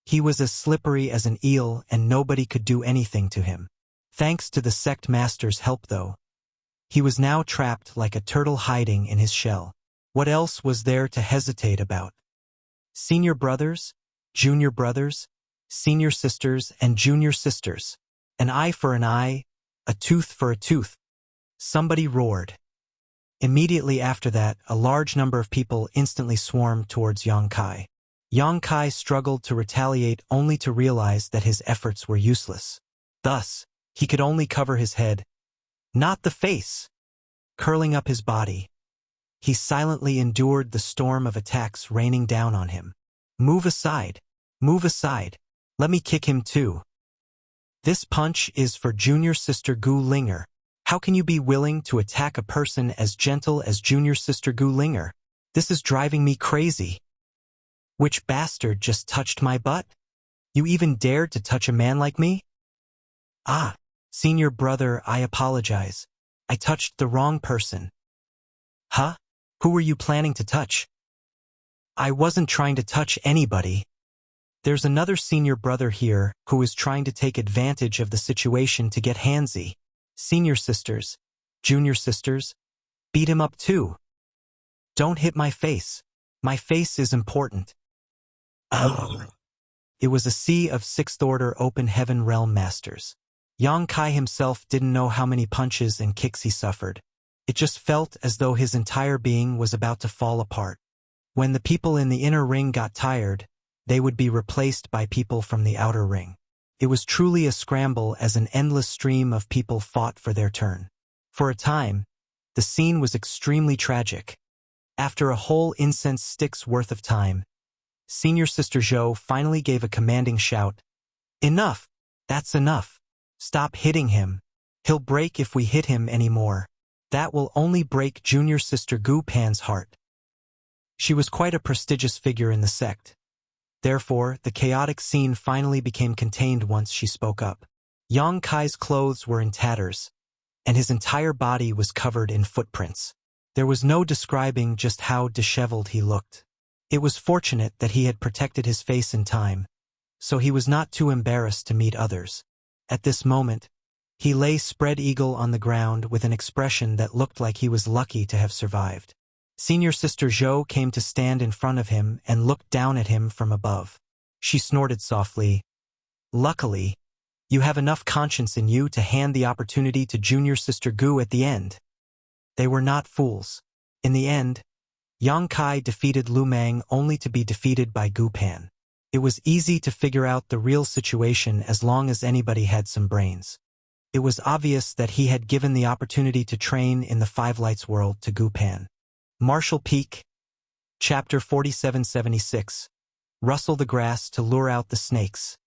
he was as slippery as an eel and nobody could do anything to him. Thanks to the sect master's help though, he was now trapped like a turtle hiding in his shell. What else was there to hesitate about? Senior brothers, junior brothers, senior sisters and junior sisters. An eye for an eye, a tooth for a tooth. Somebody roared. Immediately after that, a large number of people instantly swarmed towards Yang Kai. Yang Kai struggled to retaliate only to realize that his efforts were useless. Thus, he could only cover his head, not the face. Curling up his body, he silently endured the storm of attacks raining down on him. Move aside, let me kick him too. This punch is for junior sister Gu Linger. How can you be willing to attack a person as gentle as junior sister Gu Linger? This is driving me crazy. Which bastard just touched my butt? You even dared to touch a man like me? Senior brother, I apologize. I touched the wrong person. Huh? Who were you planning to touch? I wasn't trying to touch anybody. There's another senior brother here who is trying to take advantage of the situation to get handsy. Senior sisters, junior sisters, beat him up too. Don't hit my face. My face is important. It was a sea of sixth-order Open Heaven Realm Masters. Yang Kai himself didn't know how many punches and kicks he suffered. It just felt as though his entire being was about to fall apart. When the people in the inner ring got tired, they would be replaced by people from the outer ring. It was truly a scramble as an endless stream of people fought for their turn. For a time, the scene was extremely tragic. After a whole incense stick's worth of time, Senior Sister Zhou finally gave a commanding shout. "Enough! That's enough! Stop hitting him. He'll break if we hit him anymore. That will only break Junior Sister Gu Pan's heart." She was quite a prestigious figure in the sect. Therefore, the chaotic scene finally became contained once she spoke up. Yang Kai's clothes were in tatters, and his entire body was covered in footprints. There was no describing just how disheveled he looked. It was fortunate that he had protected his face in time, so he was not too embarrassed to meet others. At this moment, he lay spread eagle on the ground with an expression that looked like he was lucky to have survived. Senior Sister Zhou came to stand in front of him and looked down at him from above. She snorted softly. "Luckily, you have enough conscience in you to hand the opportunity to Junior Sister Gu at the end." They were not fools. In the end, Yang Kai defeated Lu Mang only to be defeated by Gu Pan. It was easy to figure out the real situation as long as anybody had some brains. It was obvious that he had given the opportunity to train in the Five Lights world to Gu Pan. Martial Peak, Chapter 4776. Rustle the grass to lure out the snakes.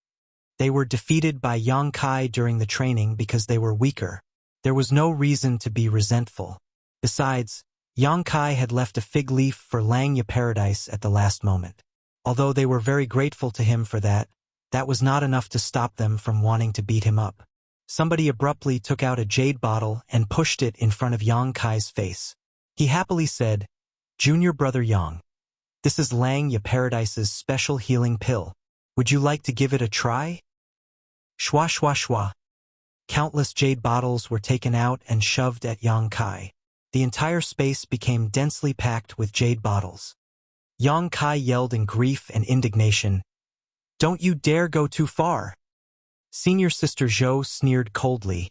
They were defeated by Yang Kai during the training because they were weaker. There was no reason to be resentful. Besides, Yang Kai had left a fig leaf for Langya Paradise at the last moment. Although they were very grateful to him for that, that was not enough to stop them from wanting to beat him up. Somebody abruptly took out a jade bottle and pushed it in front of Yang Kai's face. He happily said, "Junior Brother Yang, this is Langya Paradise's special healing pill. Would you like to give it a try?" Shwa shwa shwa. Countless jade bottles were taken out and shoved at Yang Kai. The entire space became densely packed with jade bottles. Yang Kai yelled in grief and indignation. Don't you dare go too far. Senior Sister Zhou sneered coldly.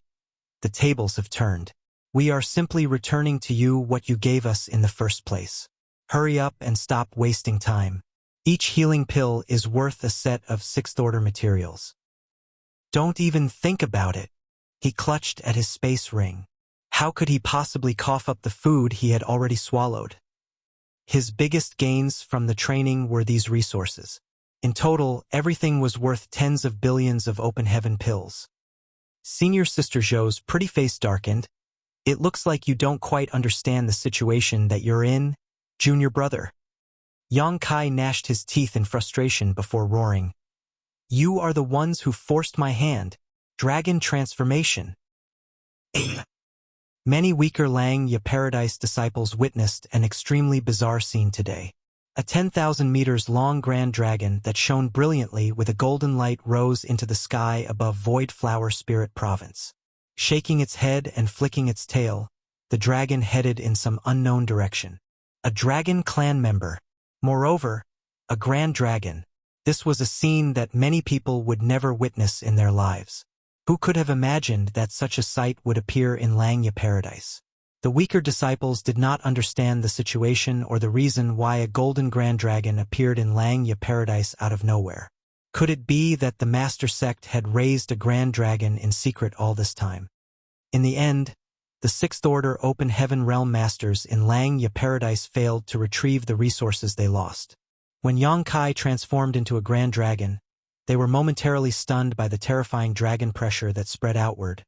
The tables have turned. We are simply returning to you what you gave us in the first place. Hurry up and stop wasting time. Each healing pill is worth a set of sixth-order materials. Don't even think about it. He clutched at his space ring. How could he possibly cough up the food he had already swallowed? His biggest gains from the training were these resources. In total, everything was worth tens of billions of open heaven pills. Senior Sister Zhou's pretty face darkened. It looks like you don't quite understand the situation that you're in, junior brother. Yang Kai gnashed his teeth in frustration before roaring. You are the ones who forced my hand. Dragon transformation. Many weaker Lang Ya Paradise disciples witnessed an extremely bizarre scene today. A 10,000 meters long grand dragon that shone brilliantly with a golden light rose into the sky above Void Flower Spirit Province. Shaking its head and flicking its tail, the dragon headed in some unknown direction. A dragon clan member. Moreover, a grand dragon. This was a scene that many people would never witness in their lives. Who could have imagined that such a sight would appear in Lang Ya Paradise? The weaker disciples did not understand the situation or the reason why a golden grand dragon appeared in Lang Ya Paradise out of nowhere. Could it be that the master sect had raised a grand dragon in secret all this time? In the end, the Sixth Order Open Heaven Realm Masters in Lang Ya Paradise failed to retrieve the resources they lost. When Yang Kai transformed into a grand dragon, they were momentarily stunned by the terrifying dragon pressure that spread outward.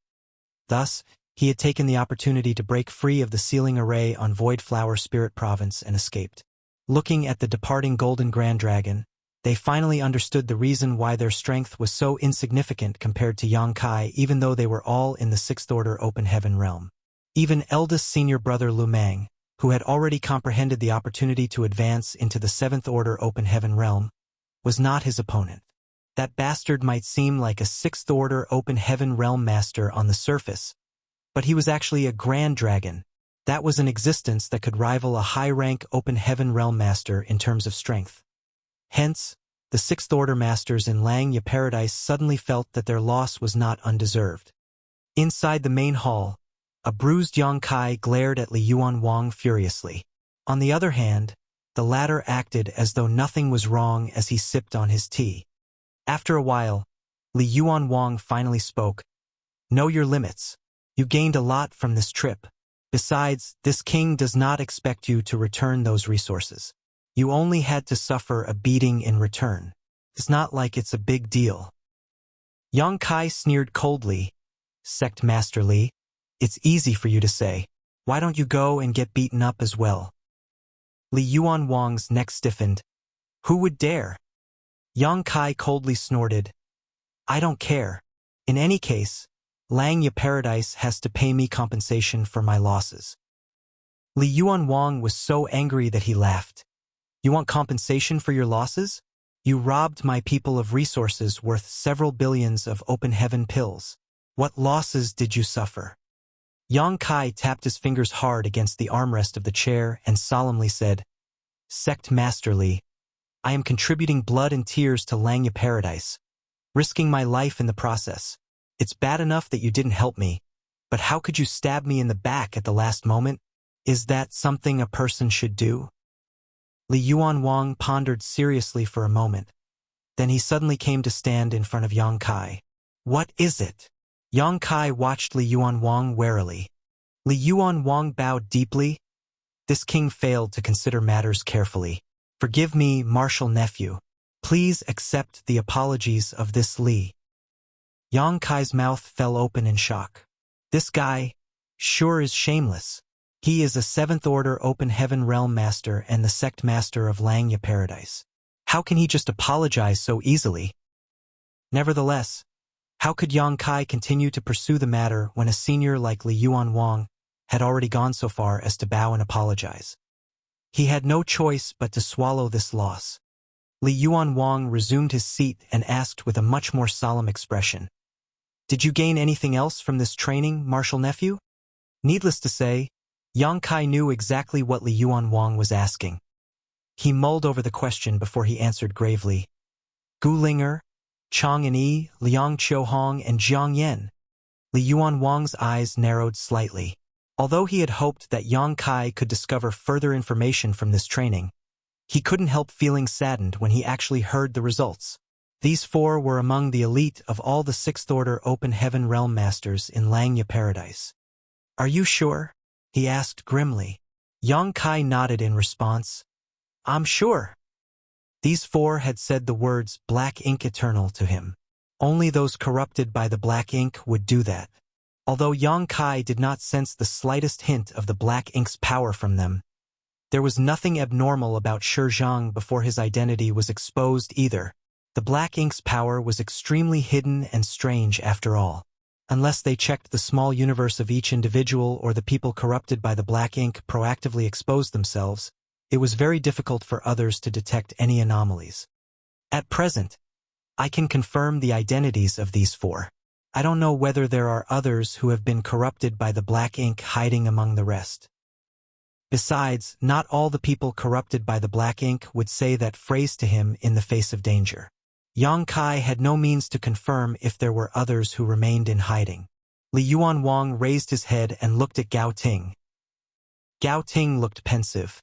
Thus, he had taken the opportunity to break free of the sealing array on Void Flower Spirit Province and escaped. Looking at the departing golden grand dragon, they finally understood the reason why their strength was so insignificant compared to Yang Kai, even though they were all in the Sixth Order Open Heaven realm. Even eldest senior brother Lu Mang, who had already comprehended the opportunity to advance into the Seventh Order Open Heaven realm, was not his opponent. That bastard might seem like a Sixth Order Open Heaven realm master on the surface, but he was actually a grand dragon. That was an existence that could rival a high-rank Open Heaven realm master in terms of strength. Hence, the Sixth Order masters in Lang Ya Paradise suddenly felt that their loss was not undeserved. Inside the main hall, a bruised Yang Kai glared at Li Yuan Wang furiously. On the other hand, the latter acted as though nothing was wrong as he sipped on his tea. After a while, Li Yuan Wang finally spoke. Know your limits. You gained a lot from this trip. Besides, this king does not expect you to return those resources. You only had to suffer a beating in return. It's not like it's a big deal. Yang Kai sneered coldly. Sect Master Li, it's easy for you to say. Why don't you go and get beaten up as well? Li Yuan Wang's neck stiffened. Who would dare? Yang Kai coldly snorted. I don't care. In any case, Lang Ya Paradise has to pay me compensation for my losses. Li Yuan Wang was so angry that he laughed. You want compensation for your losses? You robbed my people of resources worth several billions of open heaven pills. What losses did you suffer? Yang Kai tapped his fingers hard against the armrest of the chair and solemnly said, Sect Master Li, I am contributing blood and tears to Lang Ya Paradise, risking my life in the process. It's bad enough that you didn't help me, but how could you stab me in the back at the last moment? Is that something a person should do? Li Yuan Wang pondered seriously for a moment. Then he suddenly came to stand in front of Yang Kai. What is it? Yang Kai watched Li Yuan Wang warily. Li Yuan Wang bowed deeply. This king failed to consider matters carefully. Forgive me, martial nephew. Please accept the apologies of this Li. Yang Kai's mouth fell open in shock. This guy, sure is shameless. He is a Seventh Order Open Heaven Realm Master and the Sect Master of Lang Ya Paradise. How can he just apologize so easily? Nevertheless, how could Yang Kai continue to pursue the matter when a senior like Li Yuan Wang had already gone so far as to bow and apologize? He had no choice but to swallow this loss. Li Yuan Wang resumed his seat and asked with a much more solemn expression, Did you gain anything else from this training, martial nephew? Needless to say, Yang Kai knew exactly what Li Yuan Wang was asking. He mulled over the question before he answered gravely. Gu Linger, Chang Yi, Liang Qiuhong, and Jiang Yan. Li Yuanwang's eyes narrowed slightly. Although he had hoped that Yang Kai could discover further information from this training, he couldn't help feeling saddened when he actually heard the results. These four were among the elite of all the Sixth Order Open Heaven Realm Masters in Langya Paradise. Are you sure? He asked grimly. Yang Kai nodded in response. I'm sure. These four had said the words Black Ink Eternal to him. Only those corrupted by the Black Ink would do that. Although Yang Kai did not sense the slightest hint of the Black Ink's power from them, there was nothing abnormal about Shi Zhang before his identity was exposed either. The Black Ink's power was extremely hidden and strange after all. Unless they checked the small universe of each individual or the people corrupted by the Black Ink proactively exposed themselves, it was very difficult for others to detect any anomalies. At present, I can confirm the identities of these four. I don't know whether there are others who have been corrupted by the Black Ink hiding among the rest. Besides, not all the people corrupted by the Black Ink would say that phrase to him in the face of danger. Yang Kai had no means to confirm if there were others who remained in hiding. Li Yuanwang raised his head and looked at Gao Ting. Gao Ting looked pensive.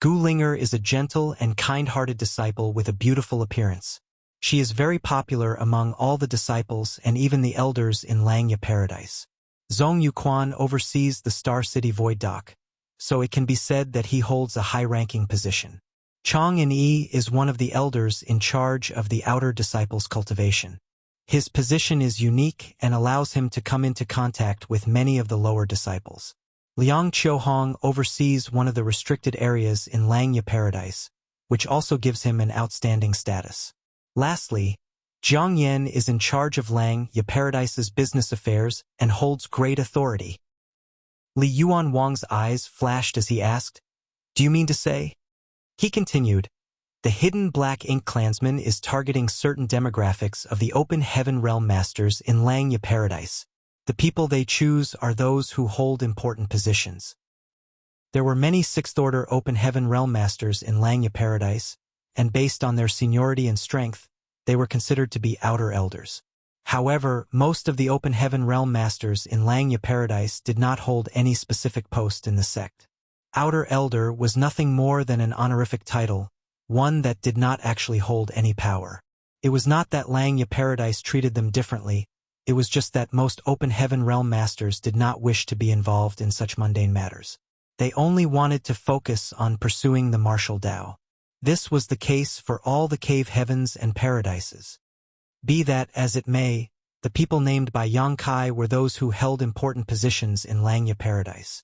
Gu Linger is a gentle and kind-hearted disciple with a beautiful appearance. She is very popular among all the disciples and even the elders in Langya Paradise. Zhong Yuquan oversees the Star City Void Dock, so it can be said that he holds a high-ranking position. Chang Yi is one of the elders in charge of the outer disciples' cultivation. His position is unique and allows him to come into contact with many of the lower disciples. Liang Qiuhong oversees one of the restricted areas in Langya Paradise, which also gives him an outstanding status. Lastly, Jiang Yan is in charge of Langya Paradise's business affairs and holds great authority. Li Yuanwang's eyes flashed as he asked, "Do you mean to say?" He continued, "The hidden Black Ink clansman is targeting certain demographics of the Open Heaven Realm Masters in Langya Paradise. The people they choose are those who hold important positions. There were many Sixth Order Open Heaven Realm Masters in Langya Paradise, and based on their seniority and strength, they were considered to be outer elders. However, most of the Open Heaven Realm Masters in Langya Paradise did not hold any specific post in the sect. Outer Elder was nothing more than an honorific title, one that did not actually hold any power. It was not that Langya Paradise treated them differently, it was just that most Open Heaven Realm Masters did not wish to be involved in such mundane matters. They only wanted to focus on pursuing the martial Tao. This was the case for all the cave heavens and paradises. Be that as it may, the people named by Yang Kai were those who held important positions in Langya Paradise.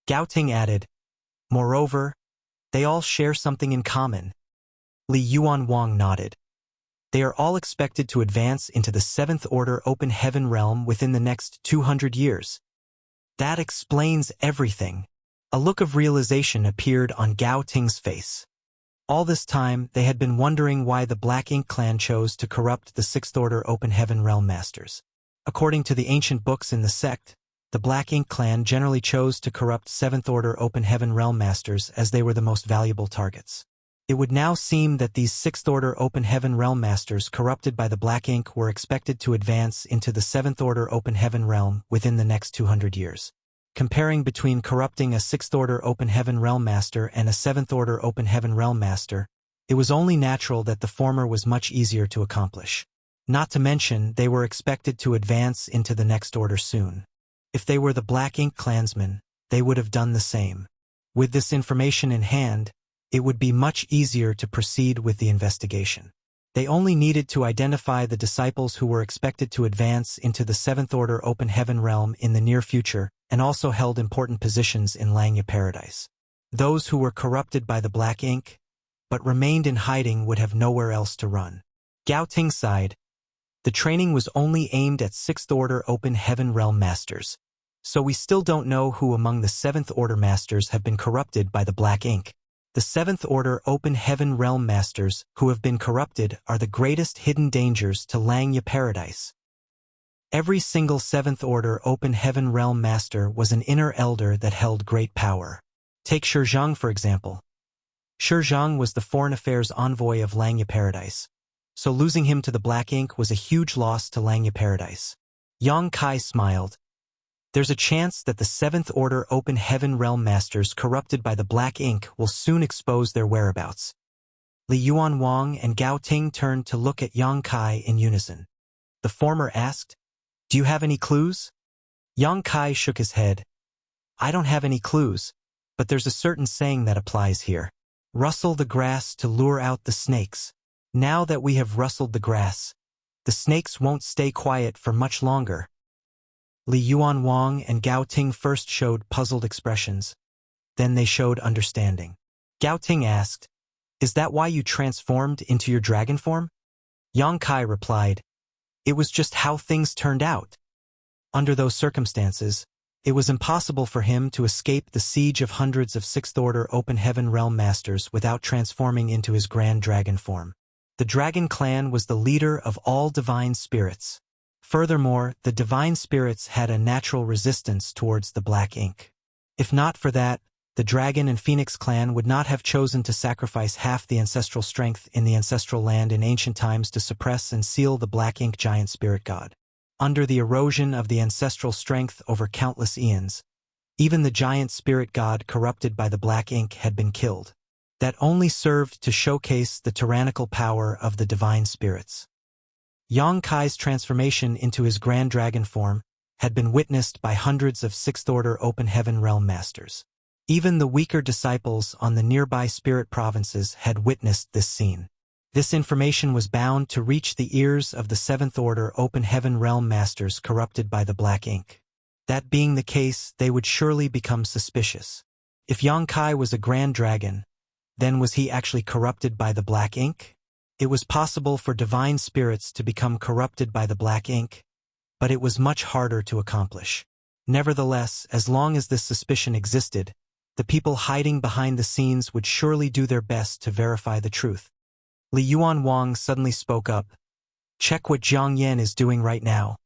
Gao Ting added, "Moreover, they all share something in common." Li Yuanwang nodded. "They are all expected to advance into the Seventh Order Open Heaven Realm within the next 200 years. That explains everything." A look of realization appeared on Gao Ting's face. All this time, they had been wondering why the Black Ink clan chose to corrupt the Sixth Order Open Heaven Realm Masters. According to the ancient books in the sect, the Black Ink clan generally chose to corrupt Seventh Order Open Heaven Realm Masters as they were the most valuable targets. It would now seem that these Sixth Order Open Heaven Realm Masters corrupted by the Black Ink were expected to advance into the Seventh Order Open Heaven Realm within the next 200 years. Comparing between corrupting a Sixth Order Open Heaven Realm Master and a Seventh Order Open Heaven Realm Master, it was only natural that the former was much easier to accomplish. Not to mention, they were expected to advance into the next order soon. If they were the Black Ink clansmen, they would have done the same. With this information in hand, it would be much easier to proceed with the investigation. They only needed to identify the disciples who were expected to advance into the Seventh Order Open Heaven Realm in the near future, and also held important positions in Langya Paradise. Those who were corrupted by the Black Ink, but remained in hiding would have nowhere else to run. Gao Ting sighed. The training was only aimed at Sixth Order Open Heaven Realm Masters, so we still don't know who among the Seventh Order Masters have been corrupted by the Black Ink. The Seventh Order Open Heaven Realm Masters who have been corrupted are the greatest hidden dangers to Langya Paradise. Every single Seventh Order Open Heaven Realm Master was an inner elder that held great power. Take Shi Zhang for example. Shi Zhang was the foreign affairs envoy of Langya Paradise, so losing him to the Black Ink was a huge loss to Langya Paradise. Yang Kai smiled. There's a chance that the Seventh Order Open Heaven Realm Masters corrupted by the Black Ink will soon expose their whereabouts. Li Yuan Wang and Gao Ting turned to look at Yang Kai in unison. The former asked, "Do you have any clues?" Yang Kai shook his head. "I don't have any clues, but there's a certain saying that applies here. Rustle the grass to lure out the snakes. Now that we have rustled the grass, the snakes won't stay quiet for much longer." Li Yuan Wang and Gao Ting first showed puzzled expressions. Then they showed understanding. Gao Ting asked, "Is that why you transformed into your dragon form?" Yang Kai replied, "It was just how things turned out. Under those circumstances, it was impossible for him to escape the siege of hundreds of Sixth Order Open Heaven Realm Masters without transforming into his Grand Dragon form. The Dragon Clan was the leader of all divine spirits. Furthermore, the divine spirits had a natural resistance towards the Black Ink. If not for that, the Dragon and Phoenix clan would not have chosen to sacrifice half the ancestral strength in the ancestral land in ancient times to suppress and seal the Black Ink giant spirit god. Under the erosion of the ancestral strength over countless eons, even the giant spirit god corrupted by the Black Ink had been killed. That only served to showcase the tyrannical power of the divine spirits. Yang Kai's transformation into his Grand Dragon form had been witnessed by hundreds of Sixth Order Open Heaven Realm Masters. Even the weaker disciples on the nearby spirit provinces had witnessed this scene. This information was bound to reach the ears of the Seventh Order Open Heaven Realm Masters corrupted by the Black Ink. That being the case, they would surely become suspicious. If Yang Kai was a Grand Dragon, then was he actually corrupted by the Black Ink? It was possible for divine spirits to become corrupted by the Black Ink, but it was much harder to accomplish. Nevertheless, as long as this suspicion existed, the people hiding behind the scenes would surely do their best to verify the truth. Li Yuan Wang suddenly spoke up. "Check what Zhang Yan is doing right now."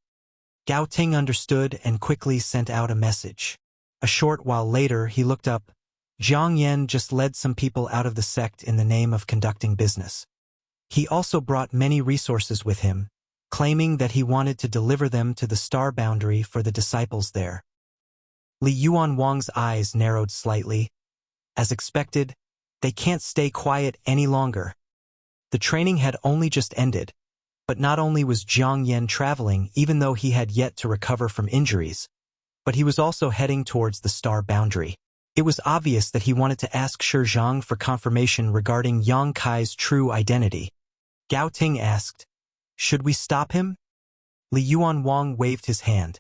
Gao Ting understood and quickly sent out a message. A short while later, he looked up. Zhang Yan just led some people out of the sect in the name of conducting business. He also brought many resources with him, claiming that he wanted to deliver them to the star boundary for the disciples there. Li Yuan Wang's eyes narrowed slightly. As expected, they can't stay quiet any longer. The training had only just ended, but not only was Zhang Yan traveling even though he had yet to recover from injuries, but he was also heading towards the star boundary. It was obvious that he wanted to ask Shi Zhang for confirmation regarding Yang Kai's true identity. Gao Ting asked, "Should we stop him?" Li Yuan Wang waved his hand.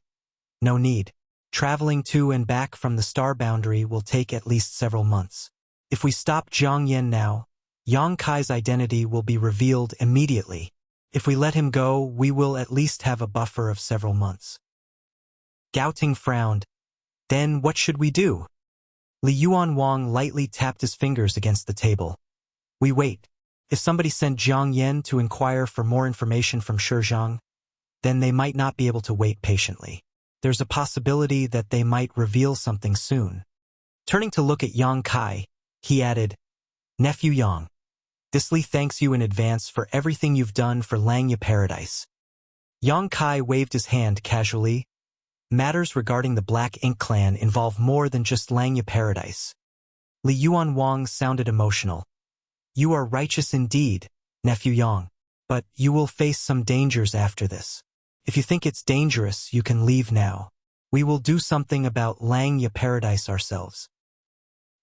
"No need. Traveling to and back from the star boundary will take at least several months. If we stop Zhang Yan now, Yang Kai's identity will be revealed immediately. If we let him go, we will at least have a buffer of several months." Gao Ting frowned. "Then what should we do?" Li Yuan Wang lightly tapped his fingers against the table. "We wait. If somebody sent Zhang Yan to inquire for more information from Shi Zhang, then they might not be able to wait patiently. There's a possibility that they might reveal something soon." Turning to look at Yang Kai, he added, "Nephew Yang, this Li thanks you in advance for everything you've done for Langya Paradise." Yang Kai waved his hand casually. Matters regarding the Black Ink clan involve more than just Langya Paradise. Li Yuan Wang sounded emotional. "You are righteous indeed, Nephew Yang, but you will face some dangers after this. If you think it's dangerous, you can leave now. We will do something about Langya Paradise ourselves."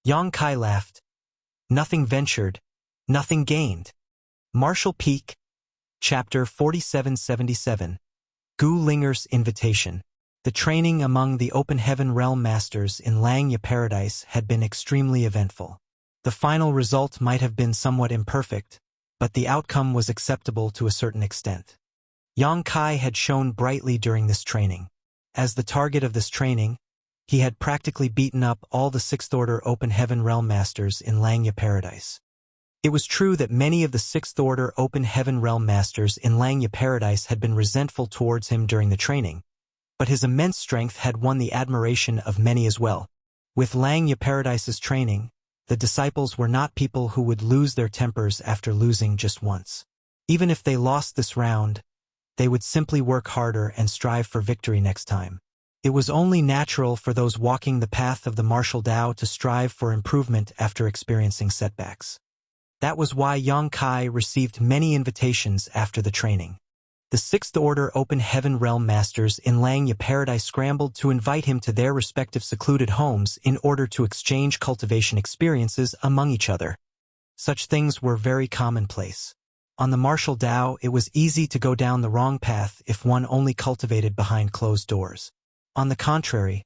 Yang Kai laughed. "Nothing ventured, nothing gained." Marshall Peak, Chapter 4777. Gu Linger's Invitation. The training among the Open Heaven Realm Masters in Langya Paradise had been extremely eventful. The final result might have been somewhat imperfect, but the outcome was acceptable to a certain extent. Yang Kai had shone brightly during this training. As the target of this training, he had practically beaten up all the Sixth Order Open Heaven Realm Masters in Langya Paradise. It was true that many of the Sixth Order Open Heaven Realm Masters in Langya Paradise had been resentful towards him during the training, but his immense strength had won the admiration of many as well. With Langya Paradise's training, The disciples were not people who would lose their tempers after losing just once. Even if they lost this round, they would simply work harder and strive for victory next time. It was only natural for those walking the path of the martial Tao to strive for improvement after experiencing setbacks. That was why Yang Kai received many invitations after the training. The Sixth Order Open Heaven Realm Masters in Langya Paradise scrambled to invite him to their respective secluded homes in order to exchange cultivation experiences among each other. Such things were very commonplace. On the martial Tao, it was easy to go down the wrong path if one only cultivated behind closed doors. On the contrary,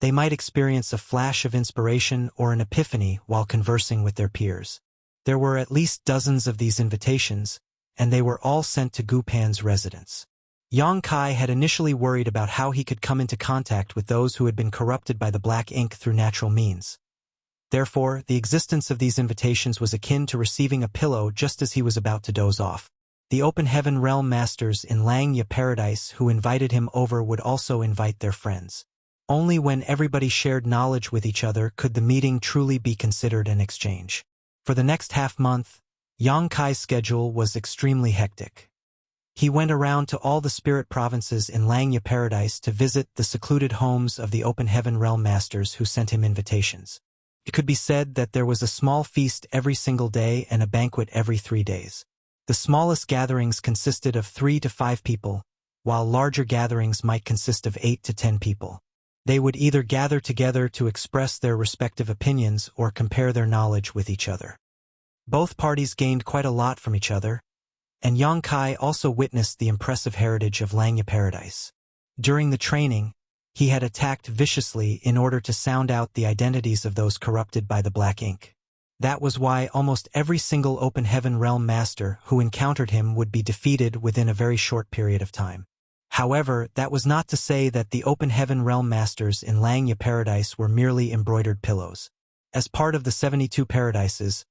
they might experience a flash of inspiration or an epiphany while conversing with their peers. There were at least dozens of these invitations, and they were all sent to Gu Pan's residence. Yang Kai had initially worried about how he could come into contact with those who had been corrupted by the black ink through natural means. Therefore, the existence of these invitations was akin to receiving a pillow just as he was about to doze off. The Open Heaven Realm Masters in Langya Paradise who invited him over would also invite their friends. Only when everybody shared knowledge with each other could the meeting truly be considered an exchange. For the next half-month, Yang Kai's schedule was extremely hectic. He went around to all the spirit provinces in Langya Paradise to visit the secluded homes of the Open Heaven Realm Masters who sent him invitations. It could be said that there was a small feast every single day and a banquet every 3 days. The smallest gatherings consisted of 3 to 5 people, while larger gatherings might consist of 8 to 10 people. They would either gather together to express their respective opinions or compare their knowledge with each other. Both parties gained quite a lot from each other, and Yang Kai also witnessed the impressive heritage of Langya Paradise. During the training, he had attacked viciously in order to sound out the identities of those corrupted by the black ink. That was why almost every single Open Heaven Realm Master who encountered him would be defeated within a very short period of time. However, that was not to say that the Open Heaven Realm Masters in Langya Paradise were merely embroidered pillows. As part of the 72 paradises,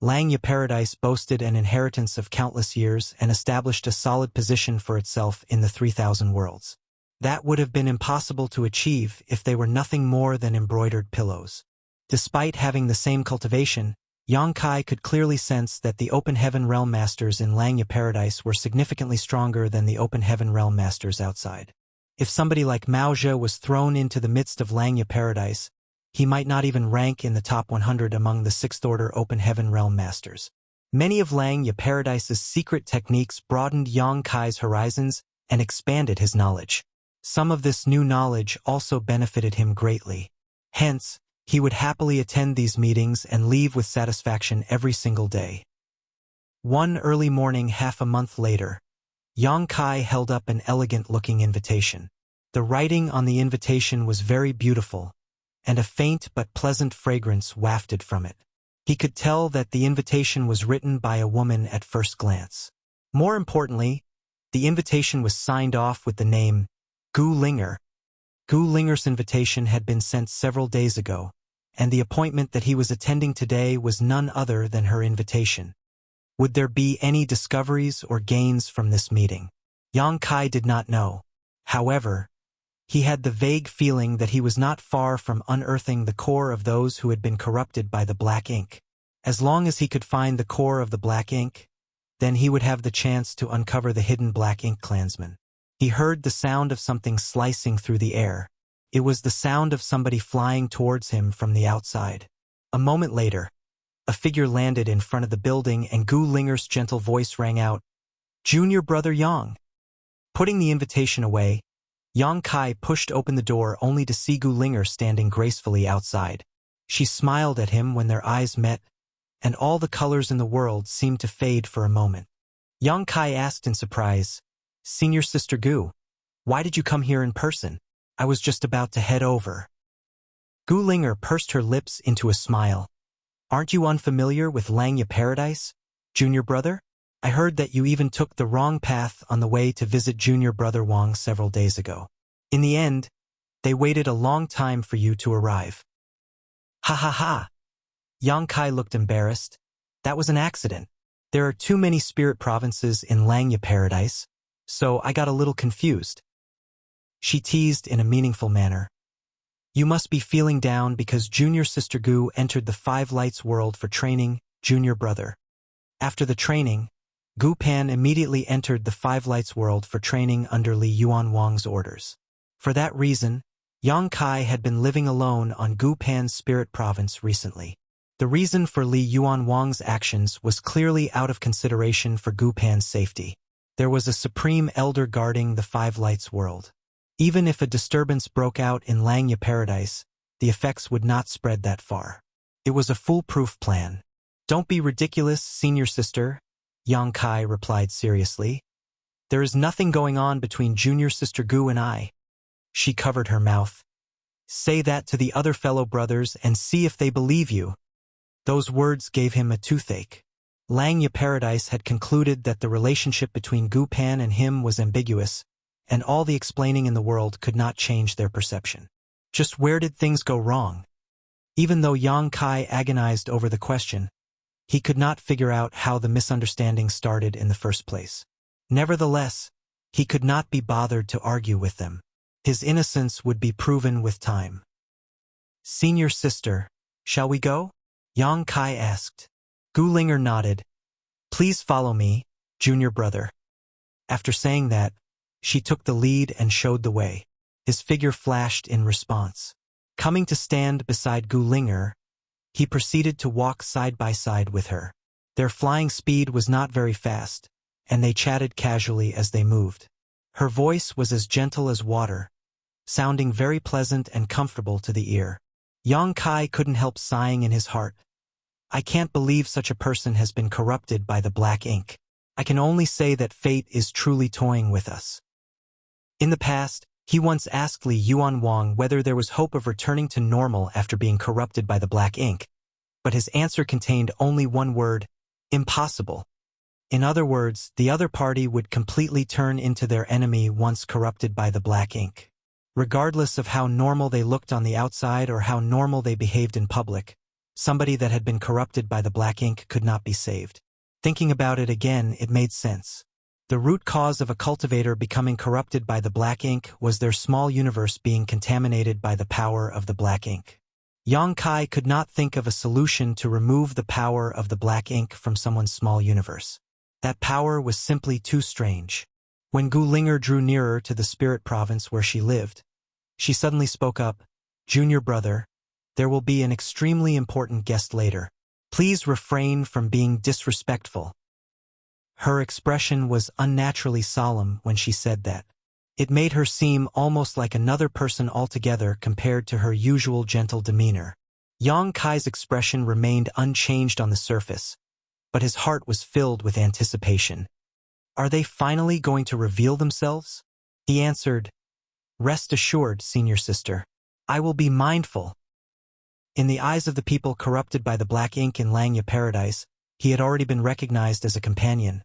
Langya Paradise boasted an inheritance of countless years and established a solid position for itself in the 3,000 worlds. That would have been impossible to achieve if they were nothing more than embroidered pillows. Despite having the same cultivation, Yang Kai could clearly sense that the Open Heaven Realm Masters in Langya Paradise were significantly stronger than the Open Heaven Realm Masters outside. If somebody like Mao Zhe was thrown into the midst of Langya Paradise, he might not even rank in the top 100 among the Sixth Order Open Heaven Realm Masters. Many of Langya Paradise's secret techniques broadened Yang Kai's horizons and expanded his knowledge. Some of this new knowledge also benefited him greatly. Hence, he would happily attend these meetings and leave with satisfaction every single day. One early morning half a month later, Yang Kai held up an elegant-looking invitation. The writing on the invitation was very beautiful, and a faint but pleasant fragrance wafted from it. He could tell that the invitation was written by a woman at first glance. More importantly, the invitation was signed off with the name Gu Linger. Gu Linger's invitation had been sent several days ago, and the appointment that he was attending today was none other than her invitation. Would there be any discoveries or gains from this meeting? Yang Kai did not know. However, he had the vague feeling that he was not far from unearthing the core of those who had been corrupted by the black ink. As long as he could find the core of the black ink, then he would have the chance to uncover the hidden black ink clansmen. He heard the sound of something slicing through the air. It was the sound of somebody flying towards him from the outside. A moment later, a figure landed in front of the building and Gu Linger's gentle voice rang out, "Junior Brother Yang." Putting the invitation away, Yang Kai pushed open the door only to see Gu Linger standing gracefully outside. She smiled at him when their eyes met, and all the colors in the world seemed to fade for a moment. Yang Kai asked in surprise, "Senior Sister Gu, why did you come here in person? I was just about to head over." Gu Linger pursed her lips into a smile. "Aren't you unfamiliar with Langya Paradise, Junior Brother? I heard that you even took the wrong path on the way to visit Junior Brother Wang several days ago. In the end, they waited a long time for you to arrive." "Ha ha ha." Yang Kai looked embarrassed. "That was an accident. There are too many spirit provinces in Langya Paradise, so I got a little confused." She teased in a meaningful manner. You must be feeling down because junior sister Gu entered the Five Lights world for training, junior brother. After the training, Gu Pan immediately entered the Five Lights world for training under Li Yuanwang's orders. For that reason, Yang Kai had been living alone on Gu Pan's spirit province recently. The reason for Li Yuanwang's actions was clearly out of consideration for Gu Pan's safety. There was a supreme elder guarding the Five Lights world. Even if a disturbance broke out in Langya Paradise, the effects would not spread that far. It was a foolproof plan. Don't be ridiculous, senior sister, Yang Kai replied seriously. There is nothing going on between junior sister Gu and I. She covered her mouth. Say that to the other fellow brothers and see if they believe you. Those words gave him a toothache. Langya Paradise had concluded that the relationship between Gu Pan and him was ambiguous, and all the explaining in the world could not change their perception. Just where did things go wrong? Even though Yang Kai agonized over the question, he could not figure out how the misunderstanding started in the first place. Nevertheless, he could not be bothered to argue with them. His innocence would be proven with time. Senior sister, shall we go? Yang Kai asked. Gu Linger nodded. Please follow me, junior brother. After saying that, she took the lead and showed the way. His figure flashed in response. Coming to stand beside Gu Linger, he proceeded to walk side by side with her. Their flying speed was not very fast, and they chatted casually as they moved. Her voice was as gentle as water, sounding very pleasant and comfortable to the ear. Yang Kai couldn't help sighing in his heart. I can't believe such a person has been corrupted by the black ink. I can only say that fate is truly toying with us. In the past, he once asked Li Yuanwang whether there was hope of returning to normal after being corrupted by the black ink, but his answer contained only one word: impossible. In other words, the other party would completely turn into their enemy once corrupted by the black ink. Regardless of how normal they looked on the outside or how normal they behaved in public, somebody that had been corrupted by the black ink could not be saved. Thinking about it again, it made sense. The root cause of a cultivator becoming corrupted by the black ink was their small universe being contaminated by the power of the black ink. Yang Kai could not think of a solution to remove the power of the black ink from someone's small universe. That power was simply too strange. When Gu Linger drew nearer to the spirit province where she lived, she suddenly spoke up, Junior brother, there will be an extremely important guest later. Please refrain from being disrespectful. Her expression was unnaturally solemn when she said that. It made her seem almost like another person altogether compared to her usual gentle demeanor. Yang Kai's expression remained unchanged on the surface, but his heart was filled with anticipation. Are they finally going to reveal themselves? He answered, Rest assured, senior sister. I will be mindful. In the eyes of the people corrupted by the black ink in Langya Paradise, he had already been recognized as a companion.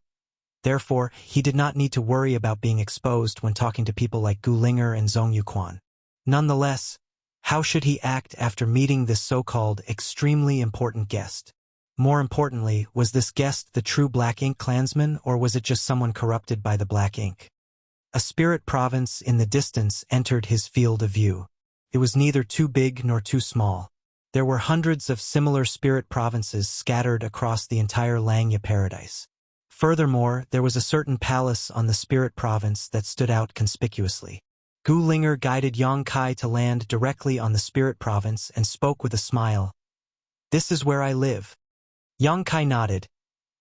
Therefore, he did not need to worry about being exposed when talking to people like Gu Linger and Zhong Yuquan. Nonetheless, how should he act after meeting this so-called extremely important guest? More importantly, was this guest the true black ink clansman, or was it just someone corrupted by the black ink? A spirit province in the distance entered his field of view. It was neither too big nor too small. There were hundreds of similar spirit provinces scattered across the entire Langya Paradise. Furthermore, there was a certain palace on the spirit province that stood out conspicuously. Gu Linger guided Yang Kai to land directly on the spirit province and spoke with a smile. This is where I live. Yang Kai nodded.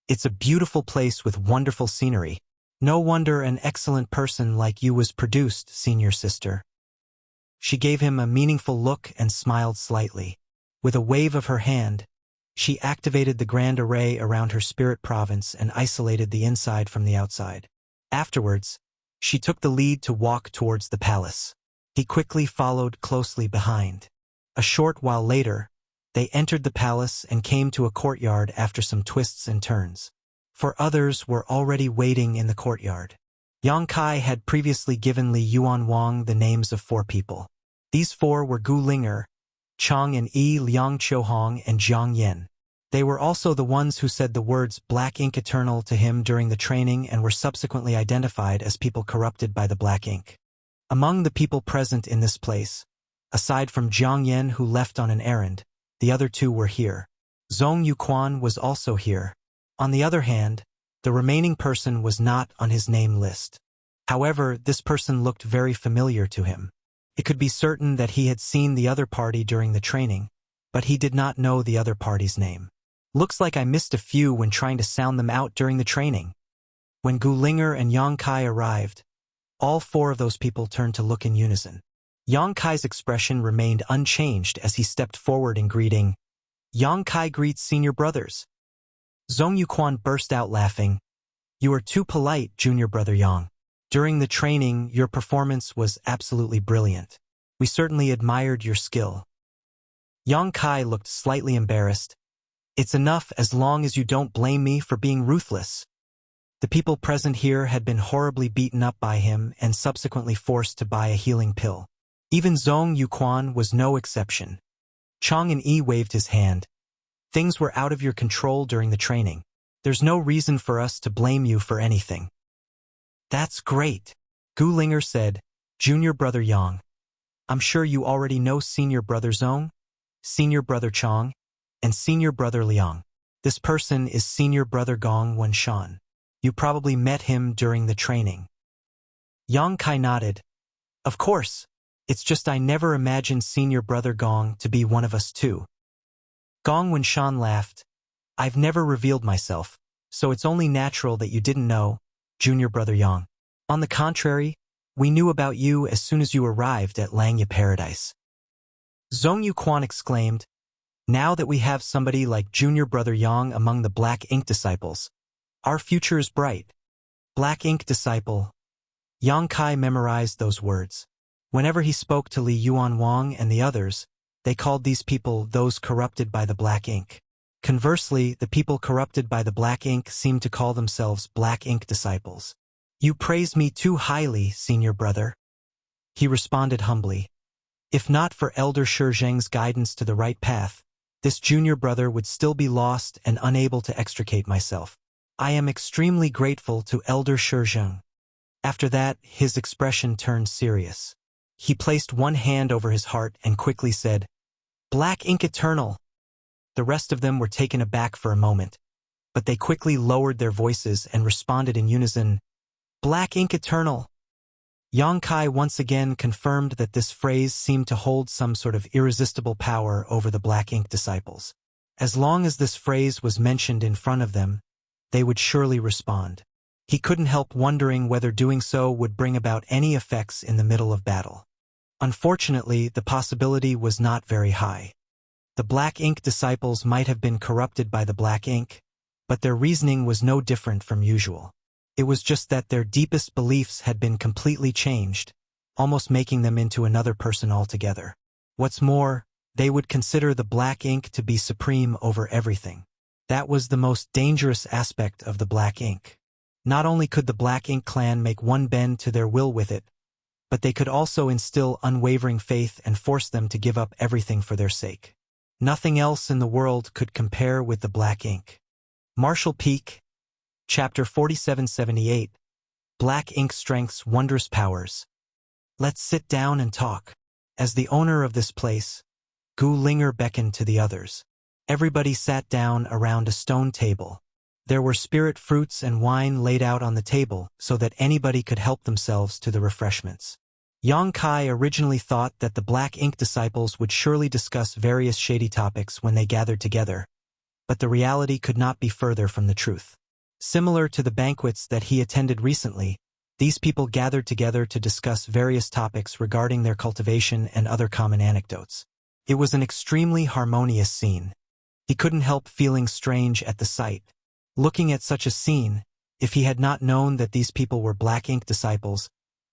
It's a beautiful place with wonderful scenery. No wonder an excellent person like you was produced, senior sister. She gave him a meaningful look and smiled slightly. With a wave of her hand, she activated the grand array around her spirit province and isolated the inside from the outside. Afterwards, she took the lead to walk towards the palace. He quickly followed closely behind. A short while later, they entered the palace and came to a courtyard after some twists and turns. For others were already waiting in the courtyard. Yang Kai had previously given Li Yuanwang the names of 4 people. These 4 were Gu Linger, Chang and Yi Liang Qiuhong and Jiang Yen. They were also the ones who said the words Black Ink Eternal to him during the training and were subsequently identified as people corrupted by the Black Ink. Among the people present in this place, Aside from Jiang Yan, who left on an errand, the other two were here. Zhong Yuquan was also here. On the other hand, the remaining person was not on his name list. However, this person looked very familiar to him. It could be certain that he had seen the other party during the training, but he did not know the other party's name. Looks like I missed a few when trying to sound them out during the training. When Gu Linger and Yang Kai arrived, all four of those people turned to look in unison. Yang Kai's expression remained unchanged as he stepped forward in greeting. Yang Kai greets senior brothers. Zhong Yuquan burst out laughing. You are too polite, junior brother Yang. During the training, your performance was absolutely brilliant. We certainly admired your skill. Yang Kai looked slightly embarrassed. It's enough as long as you don't blame me for being ruthless. The people present here had been horribly beaten up by him and subsequently forced to buy a healing pill. Even Zhong Yuquan was no exception. Chang and Yi waved his hand. Things were out of your control during the training. There's no reason for us to blame you for anything. That's great, Gu Linger said. Junior brother Yang. I'm sure you already know senior brother Zhong, senior brother Chang, and senior brother Liang. This person is senior brother Gong Wenshan. You probably met him during the training. Yang Kai nodded. Of course. It's just I never imagined senior brother Gong to be one of us too. Gong Wenshan laughed. I've never revealed myself, so it's only natural that you didn't know, junior brother Yang. On the contrary, we knew about you as soon as you arrived at Langya Paradise. Zhong Yuquan exclaimed, now that we have somebody like junior brother Yang among the Black Ink disciples, our future is bright. Black Ink disciple. Yang Kai memorized those words. Whenever he spoke to Li Yuan Wang and the others, they called these people those corrupted by the Black Ink. Conversely, the people corrupted by the Black Ink seemed to call themselves Black Ink disciples. You praise me too highly, senior brother. He responded humbly. If not for Elder Shi Zheng's guidance to the right path, this junior brother would still be lost and unable to extricate myself. I am extremely grateful to Elder Shi Zheng. After that, his expression turned serious. He placed one hand over his heart and quickly said, Black Ink Eternal. The rest of them were taken aback for a moment, but they quickly lowered their voices and responded in unison, Black Ink Eternal. Yang Kai once again confirmed that this phrase seemed to hold some sort of irresistible power over the Black Ink disciples. As long as this phrase was mentioned in front of them, they would surely respond. He couldn't help wondering whether doing so would bring about any effects in the middle of battle. Unfortunately, the possibility was not very high. The Black Ink disciples might have been corrupted by the Black Ink, but their reasoning was no different from usual. It was just that their deepest beliefs had been completely changed, almost making them into another person altogether. What's more, they would consider the Black Ink to be supreme over everything. That was the most dangerous aspect of the Black Ink. Not only could the Black Ink clan make one bend to their will with it, but they could also instill unwavering faith and force them to give up everything for their sake. Nothing else in the world could compare with the Black Ink. Marshall Peak, Chapter 4778, Black Ink Strength's Wondrous Powers. Let's sit down and talk. As the owner of this place, Gu Linger beckoned to the others. Everybody sat down around a stone table. There were spirit fruits and wine laid out on the table so that anybody could help themselves to the refreshments. Yang Kai originally thought that the Black Ink disciples would surely discuss various shady topics when they gathered together, but the reality could not be further from the truth. Similar to the banquets that he attended recently, these people gathered together to discuss various topics regarding their cultivation and other common anecdotes. It was an extremely harmonious scene. He couldn't help feeling strange at the sight. Looking at such a scene, if he had not known that these people were Black Ink disciples,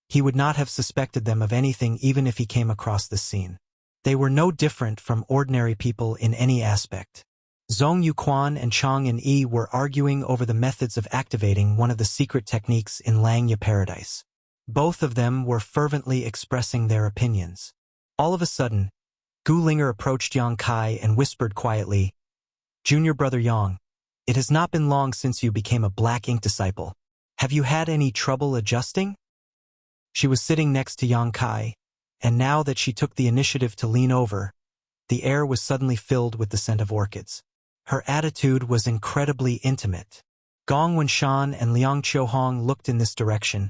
he would not have suspected them of anything even if he came across this scene. They were no different from ordinary people in any aspect. Zhong Yuquan and Chang and Yi were arguing over the methods of activating one of the secret techniques in Langya Paradise. Both of them were fervently expressing their opinions. All of a sudden, Gu Linger approached Yang Kai and whispered quietly, Junior brother Yang, it has not been long since you became a Black Ink disciple. Have you had any trouble adjusting? She was sitting next to Yang Kai, and now that she took the initiative to lean over, the air was suddenly filled with the scent of orchids. Her attitude was incredibly intimate. Gong Wenshan and Liang Qiuhong looked in this direction,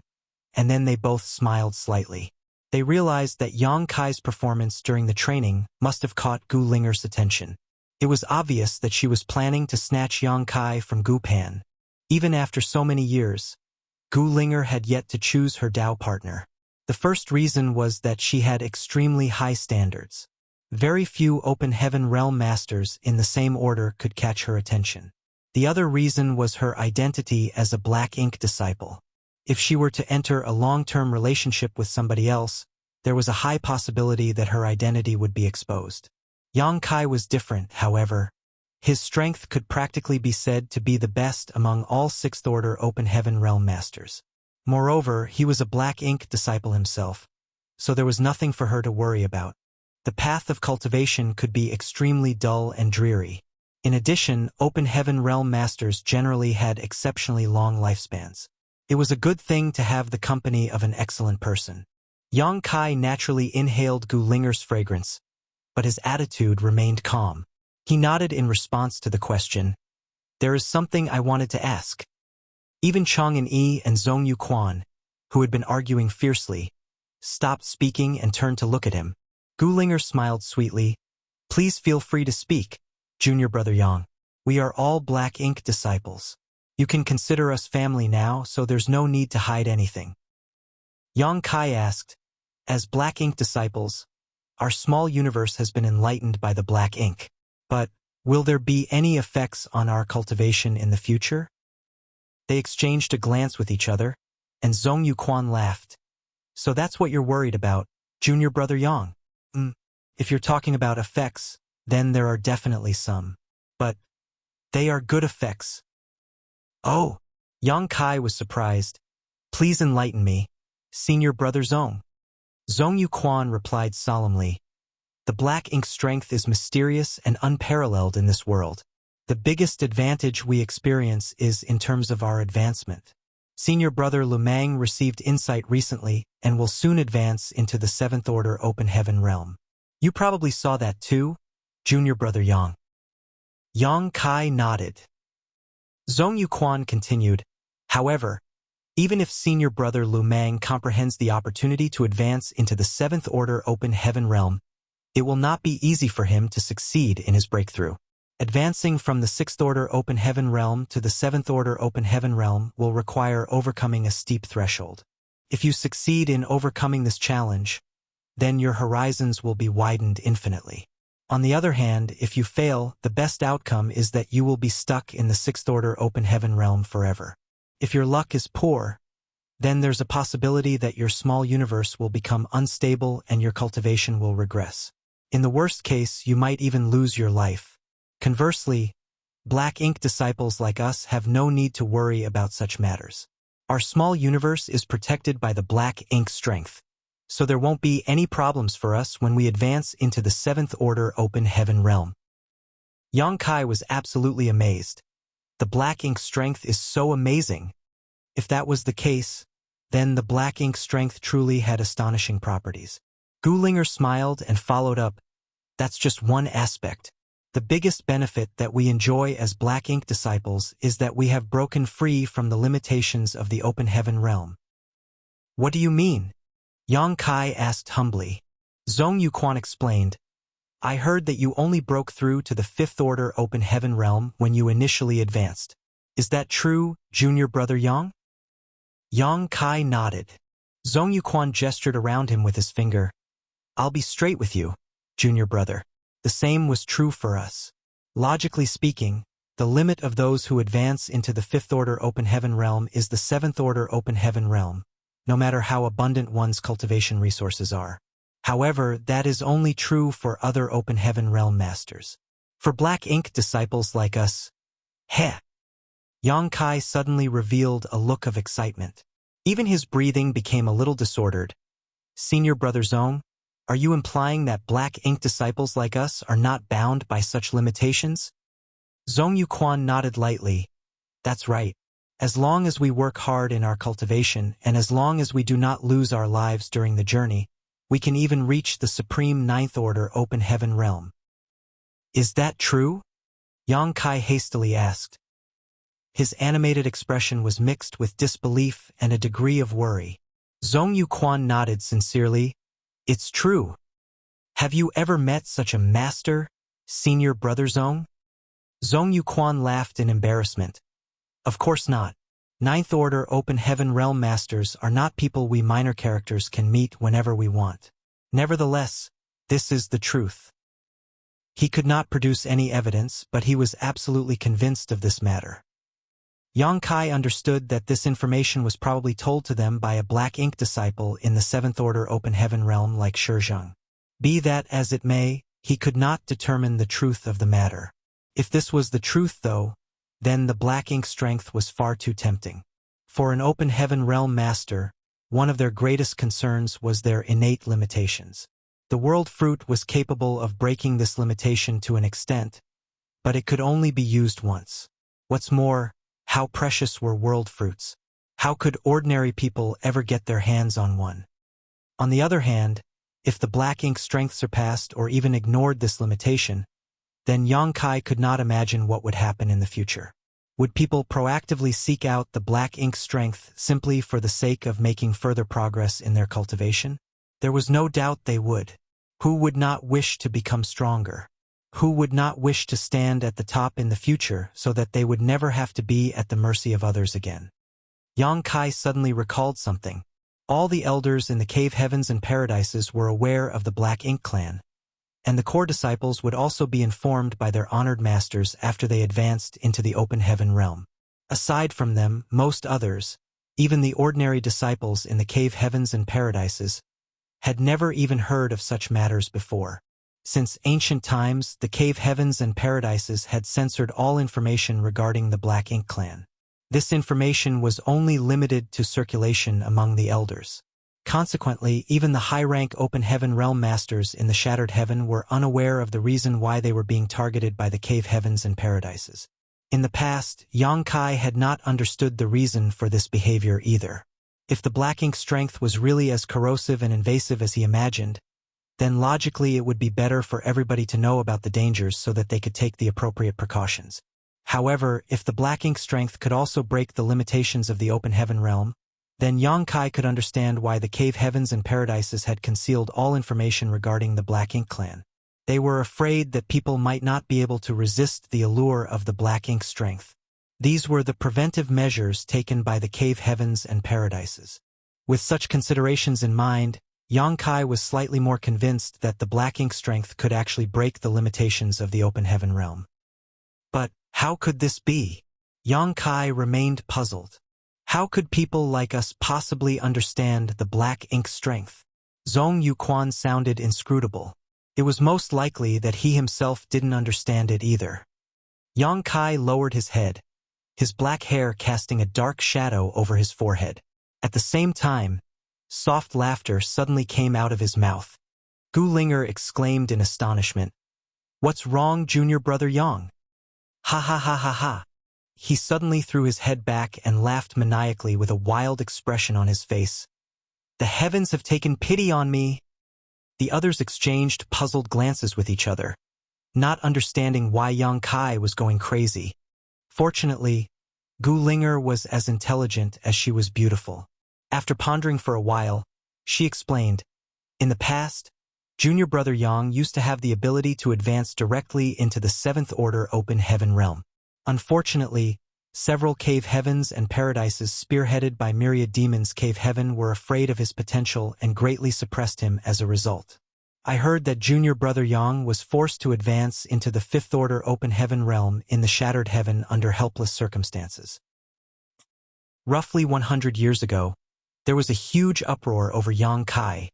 and then they both smiled slightly. They realized that Yang Kai's performance during the training must have caught Gu Linger's attention. It was obvious that she was planning to snatch Yang Kai from Gu Pan. Even after so many years, Gu Linger had yet to choose her Dao partner. The first reason was that she had extremely high standards. Very few Open Heaven Realm masters in the same order could catch her attention. The other reason was her identity as a Black Ink disciple. If she were to enter a long-term relationship with somebody else, there was a high possibility that her identity would be exposed. Yang Kai was different, however. His strength could practically be said to be the best among all Sixth Order Open Heaven Realm masters. Moreover, he was a Black Ink disciple himself, so there was nothing for her to worry about. The path of cultivation could be extremely dull and dreary. In addition, Open Heaven Realm masters generally had exceptionally long lifespans. It was a good thing to have the company of an excellent person. Yang Kai naturally inhaled Gu Linger's fragrance, but his attitude remained calm. He nodded in response to the question. "There is something I wanted to ask." Even Chang En-yi and Zhong Yuquan, who had been arguing fiercely, stopped speaking and turned to look at him. Gu Linger smiled sweetly. "Please feel free to speak, Junior Brother Yang. We are all Black Ink disciples. You can consider us family now, so there's no need to hide anything." Yang Kai asked, "As Black Ink disciples, our small universe has been enlightened by the Black Ink. But will there be any effects on our cultivation in the future?" They exchanged a glance with each other, and Zhong Yuquan laughed. "So that's what you're worried about, Junior Brother Yang? If you're talking about effects, then there are definitely some. But they are good effects." "Oh!" Yang Kai was surprised. "Please enlighten me, Senior Brother Zhong." Zhong Yuquan replied solemnly. "The Black Ink strength is mysterious and unparalleled in this world. The biggest advantage we experience is in terms of our advancement. Senior Brother Lu Mang received insight recently and will soon advance into the Seventh Order Open Heaven Realm. You probably saw that too, Junior Brother Yang." Yang Kai nodded. Zhong Yuquan continued, "However, even if Senior Brother Lu Mang comprehends the opportunity to advance into the Seventh Order Open Heaven Realm, it will not be easy for him to succeed in his breakthrough. Advancing from the Sixth Order Open Heaven Realm to the Seventh Order Open Heaven Realm will require overcoming a steep threshold. If you succeed in overcoming this challenge, then your horizons will be widened infinitely. On the other hand, if you fail, the best outcome is that you will be stuck in the Sixth Order Open Heaven Realm forever. If your luck is poor, then there's a possibility that your small universe will become unstable and your cultivation will regress. In the worst case, you might even lose your life. Conversely, Black Ink disciples like us have no need to worry about such matters. Our small universe is protected by the Black Ink strength, so there won't be any problems for us when we advance into the Seventh Order Open Heaven Realm." Yang Kai was absolutely amazed. The Black Ink strength is so amazing. If that was the case, then the Black Ink strength truly had astonishing properties. Gu Linger smiled and followed up, "That's just one aspect. The biggest benefit that we enjoy as Black Ink disciples is that we have broken free from the limitations of the Open Heaven Realm." "What do you mean?" Yang Kai asked humbly. Zhong Yuquan explained, "I heard that you only broke through to the Fifth Order Open Heaven Realm when you initially advanced. Is that true, Junior Brother Yang?" Yang Kai nodded. Zhong Yuquan gestured around him with his finger. "I'll be straight with you, Junior Brother. The same was true for us. Logically speaking, the limit of those who advance into the Fifth Order Open Heaven Realm is the Seventh Order Open Heaven Realm, no matter how abundant one's cultivation resources are. However, that is only true for other Open Heaven Realm masters. For Black Ink disciples like us, heh." Yang Kai suddenly revealed a look of excitement. Even his breathing became a little disordered. "Senior Brother Zhong, are you implying that Black Ink disciples like us are not bound by such limitations?" Zhong Yuquan nodded lightly. "That's right. As long as we work hard in our cultivation and as long as we do not lose our lives during the journey, We can even reach the supreme ninth order open heaven realm. Is that true? Yang Kai hastily asked. His animated expression was mixed with disbelief and a degree of worry. Zhong Yuquan nodded sincerely. It's true. Have you ever met such a master, senior brother Zhong? Zhong Yuquan laughed in embarrassment. Of course not. Ninth Order Open Heaven Realm Masters are not people we minor characters can meet whenever we want. Nevertheless, this is the truth. He could not produce any evidence, but he was absolutely convinced of this matter. Yang Kai understood that this information was probably told to them by a black ink disciple in the Seventh Order Open Heaven realm like Shizheng. Be that as it may, he could not determine the truth of the matter. If this was the truth, though, then the black ink strength was far too tempting. For an Open Heaven realm master, one of their greatest concerns was their innate limitations. The world fruit was capable of breaking this limitation to an extent, but it could only be used once. What's more, how precious were world fruits? How could ordinary people ever get their hands on one? On the other hand, if the black ink strength surpassed or even ignored this limitation, then Yang Kai could not imagine what would happen in the future. Would people proactively seek out the black ink strength simply for the sake of making further progress in their cultivation? There was no doubt they would. Who would not wish to become stronger? Who would not wish to stand at the top in the future so that they would never have to be at the mercy of others again? Yang Kai suddenly recalled something. All the elders in the cave heavens and paradises were aware of the Black Ink clan, and the core disciples would also be informed by their honored masters after they advanced into the open heaven realm. Aside from them, most others, even the ordinary disciples in the cave heavens and paradises, had never even heard of such matters before. Since ancient times, the cave heavens and paradises had censored all information regarding the Black Ink clan. This information was only limited to circulation among the elders. Consequently, even the high-rank open heaven realm masters in the Shattered Heaven were unaware of the reason why they were being targeted by the cave heavens and paradises. In the past, Yang Kai had not understood the reason for this behavior either. If the black ink strength was really as corrosive and invasive as he imagined, then logically it would be better for everybody to know about the dangers so that they could take the appropriate precautions. However, if the black ink strength could also break the limitations of the open heaven realm, then Yang Kai could understand why the cave heavens and paradises had concealed all information regarding the Black Ink clan. They were afraid that people might not be able to resist the allure of the black ink strength. These were the preventive measures taken by the cave heavens and paradises. With such considerations in mind, Yang Kai was slightly more convinced that the black ink strength could actually break the limitations of the open heaven realm. But how could this be? Yang Kai remained puzzled. How could people like us possibly understand the black ink strength? Zhong Yuquan sounded inscrutable. It was most likely that he himself didn't understand it either. Yang Kai lowered his head, his black hair casting a dark shadow over his forehead. At the same time, soft laughter suddenly came out of his mouth. Gu Linger exclaimed in astonishment. "What's wrong, junior brother Yang?" "Ha ha ha ha ha." He suddenly threw his head back and laughed maniacally with a wild expression on his face. "The heavens have taken pity on me." The others exchanged puzzled glances with each other, not understanding why Yang Kai was going crazy. Fortunately, Gu Linger was as intelligent as she was beautiful. After pondering for a while, she explained, "In the past, junior brother Yang used to have the ability to advance directly into the Seventh Order Open Heaven realm. Unfortunately, several cave heavens and paradises spearheaded by myriad demons cave heaven were afraid of his potential and greatly suppressed him as a result. I heard that junior brother Yang was forced to advance into the Fifth Order Open Heaven realm in the Shattered Heaven under helpless circumstances. Roughly 100 years ago, there was a huge uproar over Yang Kai.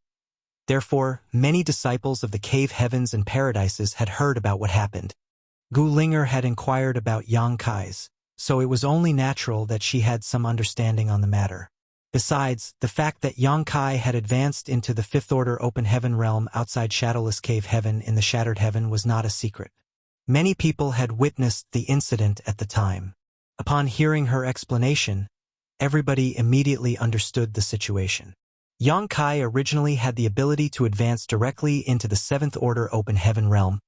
Therefore, many disciples of the cave heavens and paradises had heard about what happened. Gu Linger had inquired about Yang Kai's, so it was only natural that she had some understanding on the matter. Besides, the fact that Yang Kai had advanced into the Fifth Order Open Heaven realm outside Shadowless Cave Heaven in the Shattered Heaven was not a secret. Many people had witnessed the incident at the time. Upon hearing her explanation, everybody immediately understood the situation. Yang Kai originally had the ability to advance directly into the 7th Order Open Heaven Realm,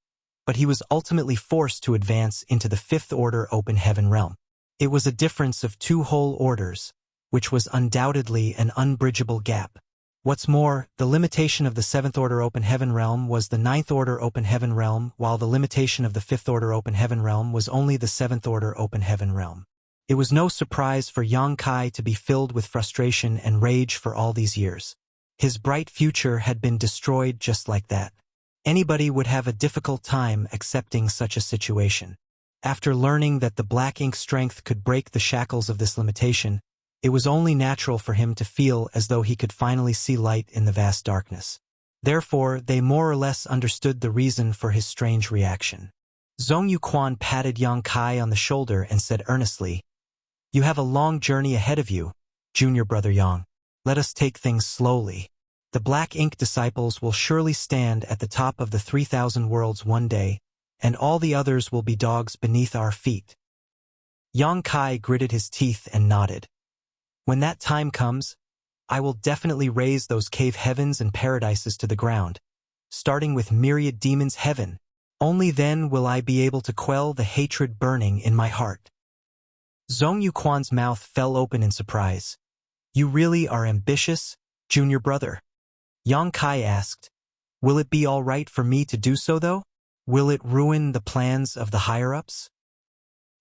but he was ultimately forced to advance into the 5th Order Open Heaven Realm. It was a difference of 2 whole orders, which was undoubtedly an unbridgeable gap. What's more, the limitation of the 7th Order Open Heaven Realm was the 9th Order Open Heaven Realm, while the limitation of the 5th Order Open Heaven Realm was only the 7th Order Open Heaven Realm. It was no surprise for Yang Kai to be filled with frustration and rage for all these years. His bright future had been destroyed just like that. Anybody would have a difficult time accepting such a situation. After learning that the black ink strength could break the shackles of this limitation, it was only natural for him to feel as though he could finally see light in the vast darkness. Therefore, they more or less understood the reason for his strange reaction. Zhong Yuquan patted Yang Kai on the shoulder and said earnestly, "You have a long journey ahead of you, junior brother Yang. Let us take things slowly. The black ink disciples will surely stand at the top of the 3,000 worlds one day, and all the others will be dogs beneath our feet." Yang Kai gritted his teeth and nodded. "When that time comes, I will definitely raise those cave heavens and paradises to the ground, starting with myriad demons' heaven. Only then will I be able to quell the hatred burning in my heart." Zhong Yuquan's mouth fell open in surprise. "You really are ambitious, junior brother?" Yang Kai asked. "Will it be all right for me to do so, though? Will it ruin the plans of the higher-ups?"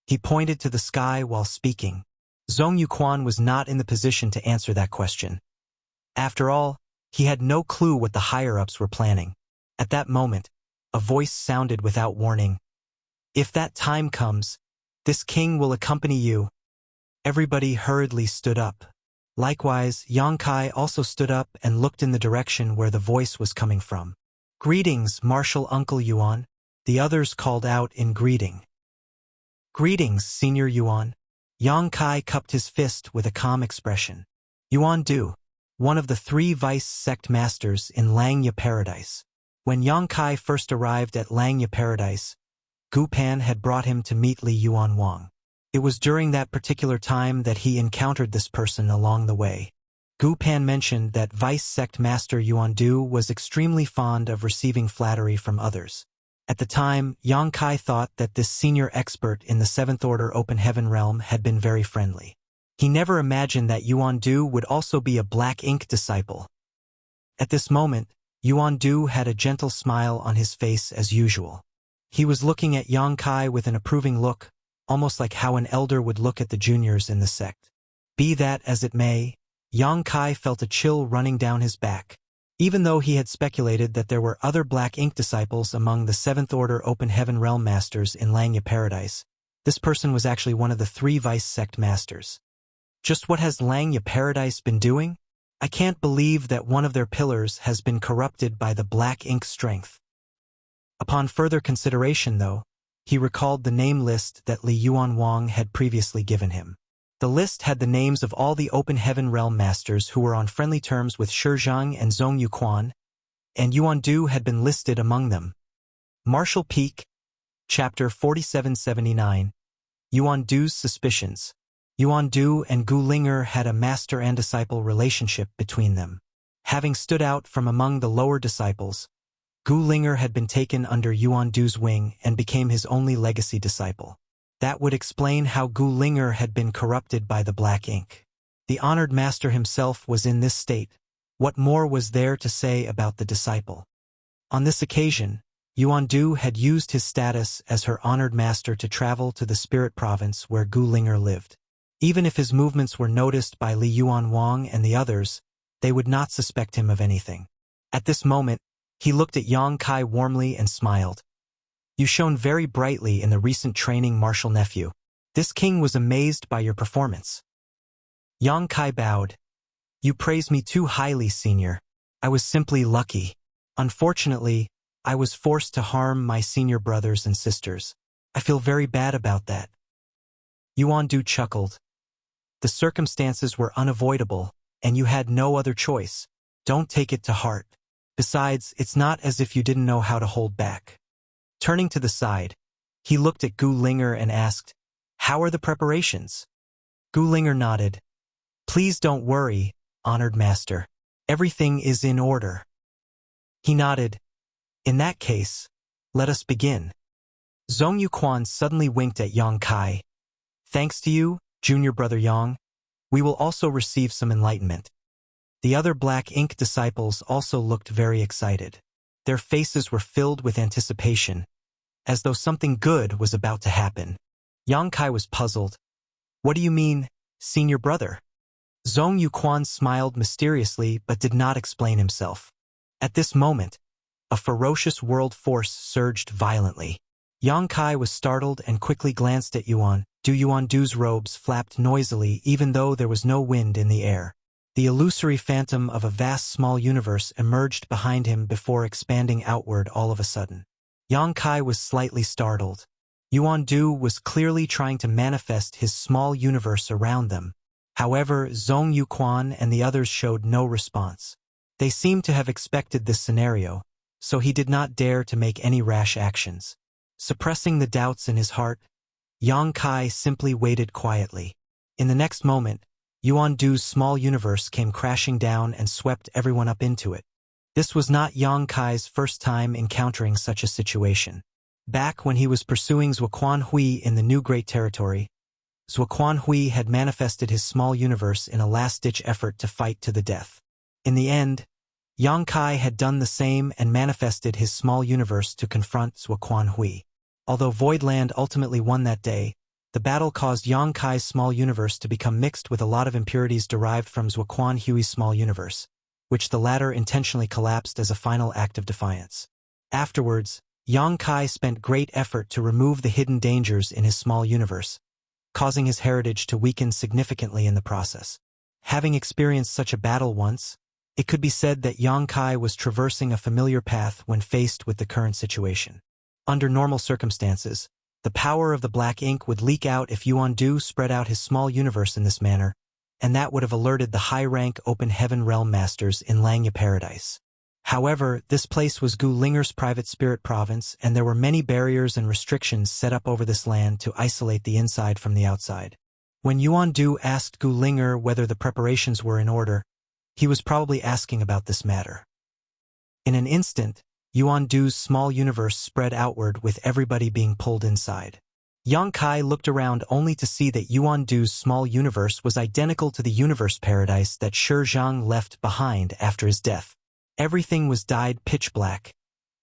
He pointed to the sky while speaking. Zhong Yuquan was not in the position to answer that question. After all, he had no clue what the higher-ups were planning. At that moment, a voice sounded without warning. "If that time comes, this king will accompany you." Everybody hurriedly stood up. Likewise, Yang Kai also stood up and looked in the direction where the voice was coming from. "Greetings, Martial Uncle Yuan," the others called out in greeting. "Greetings, Senior Yuan." Yang Kai cupped his fist with a calm expression. Yuan Du, one of the 3 vice sect masters in Langya Paradise. When Yang Kai first arrived at Langya Paradise, Gu Pan had brought him to meet Li Yuan Wang. It was during that particular time that he encountered this person along the way. Gu Pan mentioned that Vice Sect Master Yuan Du was extremely fond of receiving flattery from others. At the time, Yang Kai thought that this senior expert in the 7th Order Open Heaven Realm had been very friendly. He never imagined that Yuan Du would also be a black ink disciple. At this moment, Yuan Du had a gentle smile on his face as usual. He was looking at Yang Kai with an approving look, almost like how an elder would look at the juniors in the sect. Be that as it may, Yang Kai felt a chill running down his back. Even though he had speculated that there were other black ink disciples among the 7th Order Open Heaven Realm Masters in Langya Paradise, this person was actually one of the 3 Vice Sect Masters. Just what has Langya Paradise been doing? I can't believe that one of their pillars has been corrupted by the black ink strength. Upon further consideration, though, he recalled the name list that Li Yuan Wang had previously given him. The list had the names of all the Open Heaven Realm Masters who were on friendly terms with Shi Zhang and Zhong Yuquan, and Yuan Du had been listed among them. Martial Peak, Chapter 4779, Yuan Du's Suspicions. Yuan Du and Gu Linger had a master and disciple relationship between them. Having stood out from among the lower disciples, Gu Linger had been taken under Yuan Du's wing and became his only legacy disciple. That would explain how Gu Linger had been corrupted by the black ink. The honored master himself was in this state. What more was there to say about the disciple? On this occasion, Yuan Du had used his status as her honored master to travel to the spirit province where Gu Linger lived. Even if his movements were noticed by Li Yuan Wang and the others, they would not suspect him of anything. At this moment, he looked at Yang Kai warmly and smiled. "You shone very brightly in the recent training, martial nephew. This king was amazed by your performance." Yang Kai bowed. "You praise me too highly, senior. I was simply lucky. Unfortunately, I was forced to harm my senior brothers and sisters. I feel very bad about that." Yuan Du chuckled. "The circumstances were unavoidable, and you had no other choice. Don't take it to heart. Besides, it's not as if you didn't know how to hold back." Turning to the side, he looked at Gu Linger and asked, "How are the preparations?" Gu Linger nodded. "Please don't worry, honored master. Everything is in order. He nodded. In that case, let us begin. Zhong Yuquan suddenly winked at Yang Kai. Thanks to you, junior brother Yang, we will also receive some enlightenment. The other black ink disciples also looked very excited. Their faces were filled with anticipation, as though something good was about to happen. Yang Kai was puzzled. What do you mean, senior brother? Zhong Yuquan smiled mysteriously but did not explain himself. At this moment, a ferocious world force surged violently. Yang Kai was startled and quickly glanced at Yuan. Yuan Du's robes flapped noisily even though there was no wind in the air. The illusory phantom of a vast small universe emerged behind him before expanding outward all of a sudden. Yang Kai was slightly startled. Yuan Du was clearly trying to manifest his small universe around them. However, Zhong Yuquan and the others showed no response. They seemed to have expected this scenario, so he did not dare to make any rash actions. Suppressing the doubts in his heart, Yang Kai simply waited quietly. In the next moment, Yuan Du's small universe came crashing down and swept everyone up into it. This was not Yang Kai's first time encountering such a situation. Back when he was pursuing Zuoquan Hui in the New Great Territory, Zuoquan Hui had manifested his small universe in a last-ditch effort to fight to the death. In the end, Yang Kai had done the same and manifested his small universe to confront Zuoquan Hui. Although Voidland ultimately won that day, the battle caused Yang Kai's small universe to become mixed with a lot of impurities derived from Zuoquan Hui's small universe, which the latter intentionally collapsed as a final act of defiance. Afterwards, Yang Kai spent great effort to remove the hidden dangers in his small universe, causing his heritage to weaken significantly in the process. Having experienced such a battle once, it could be said that Yang Kai was traversing a familiar path when faced with the current situation. Under normal circumstances, the power of the black ink would leak out if Yuan Du spread out his small universe in this manner, and that would have alerted the high-rank Open Heaven Realm Masters in Langya Paradise. However, this place was Gu Linger's private spirit province, and there were many barriers and restrictions set up over this land to isolate the inside from the outside. When Yuan Du asked Gu Linger whether the preparations were in order, he was probably asking about this matter. In an instant, Yuan Du's small universe spread outward with everybody being pulled inside. Yang Kai looked around only to see that Yuan Du's small universe was identical to the universe paradise that Shi Zhang left behind after his death. Everything was dyed pitch black,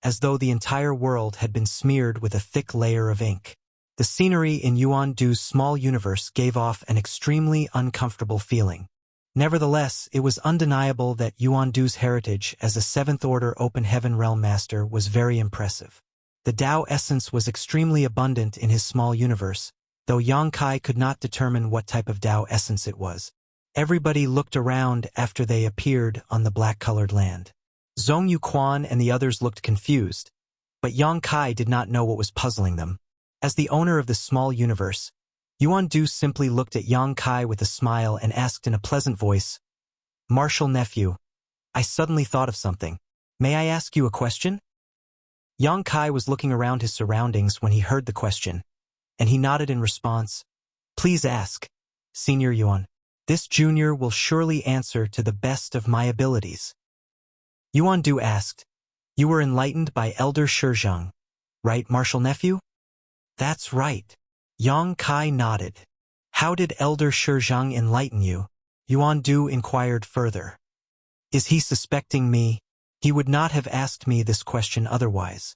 as though the entire world had been smeared with a thick layer of ink. The scenery in Yuan Du's small universe gave off an extremely uncomfortable feeling. Nevertheless, it was undeniable that Yuan Du's heritage as a seventh-order Open Heaven Realm Master was very impressive. The Tao essence was extremely abundant in his small universe, though Yang Kai could not determine what type of Tao essence it was. Everybody looked around after they appeared on the black-colored land. Zhong Yuquan and the others looked confused, but Yang Kai did not know what was puzzling them. As the owner of this small universe, Yuan Du simply looked at Yang Kai with a smile and asked in a pleasant voice, "Martial nephew, I suddenly thought of something. May I ask you a question?" Yang Kai was looking around his surroundings when he heard the question, and he nodded in response. "Please ask, Senior Yuan. This junior will surely answer to the best of my abilities." Yuan Du asked, "You were enlightened by Elder Shi Zhang, right, martial nephew?" "That's right." Yang Kai nodded. "How did Elder Shi Zhang enlighten you?" Yuan Du inquired further. "Is he suspecting me? He would not have asked me this question otherwise."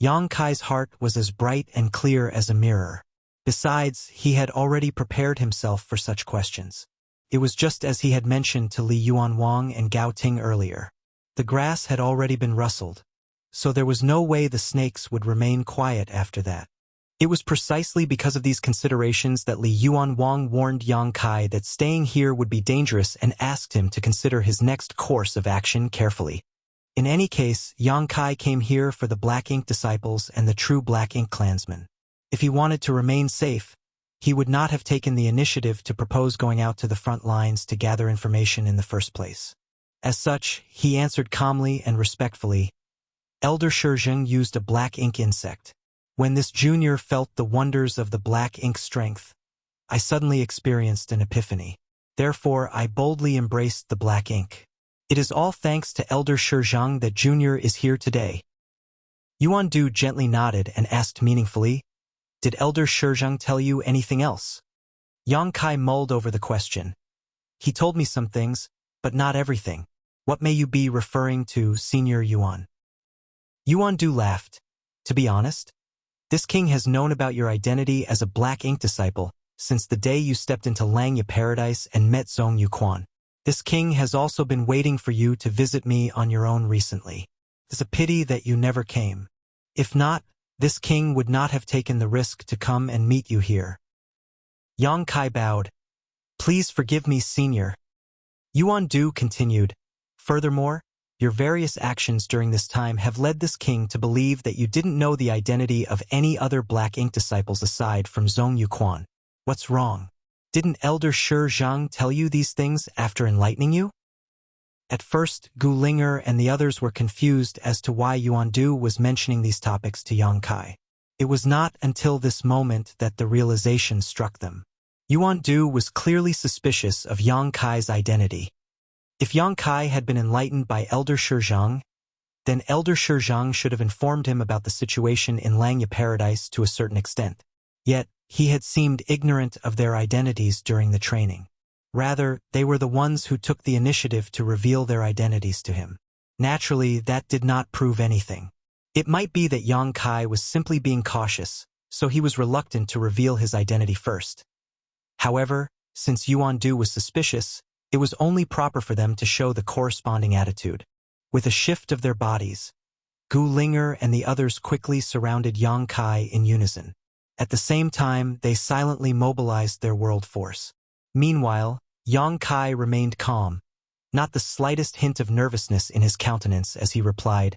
Yang Kai's heart was as bright and clear as a mirror. Besides, he had already prepared himself for such questions. It was just as he had mentioned to Li Yuan Wang and Gao Ting earlier. The grass had already been rustled, so there was no way the snakes would remain quiet after that. It was precisely because of these considerations that Li Yuan Wang warned Yang Kai that staying here would be dangerous and asked him to consider his next course of action carefully. In any case, Yang Kai came here for the Black Ink disciples and the true Black Ink clansmen. If he wanted to remain safe, he would not have taken the initiative to propose going out to the front lines to gather information in the first place. As such, he answered calmly and respectfully, "Elder Shi Zhang used a black ink insect. When this junior felt the wonders of the black ink strength, I suddenly experienced an epiphany. Therefore, I boldly embraced the black ink. It is all thanks to Elder Shizhang that Junior is here today. Yuan Du gently nodded and asked meaningfully, "Did Elder Shizhang tell you anything else?" Yang Kai mulled over the question. "He told me some things, but not everything. What may you be referring to, Senior Yuan?" Yuan Du laughed. "To be honest, this king has known about your identity as a Black Ink disciple since the day you stepped into Langya Paradise and met Zhong Yuquan. This king has also been waiting for you to visit me on your own recently. It's a pity that you never came. If not, this king would not have taken the risk to come and meet you here." Yang Kai bowed. "Please forgive me, Senior." Yuan Du continued, "Furthermore, your various actions during this time have led this king to believe that you didn't know the identity of any other Black Ink disciples aside from Zhong Yuquan. What's wrong? Didn't Elder Shizhang tell you these things after enlightening you?" At first, Gu Linger and the others were confused as to why Yuan Du was mentioning these topics to Yang Kai. It was not until this moment that the realization struck them. Yuan Du was clearly suspicious of Yang Kai's identity. If Yang Kai had been enlightened by Elder Shizhang, then Elder Shizhang should have informed him about the situation in Langya Paradise to a certain extent. Yet, he had seemed ignorant of their identities during the training. Rather, they were the ones who took the initiative to reveal their identities to him. Naturally, that did not prove anything. It might be that Yang Kai was simply being cautious, so he was reluctant to reveal his identity first. However, since Yuan Du was suspicious, it was only proper for them to show the corresponding attitude. With a shift of their bodies, Gu Linger and the others quickly surrounded Yang Kai in unison. At the same time, they silently mobilized their world force. Meanwhile, Yang Kai remained calm, not the slightest hint of nervousness in his countenance as he replied,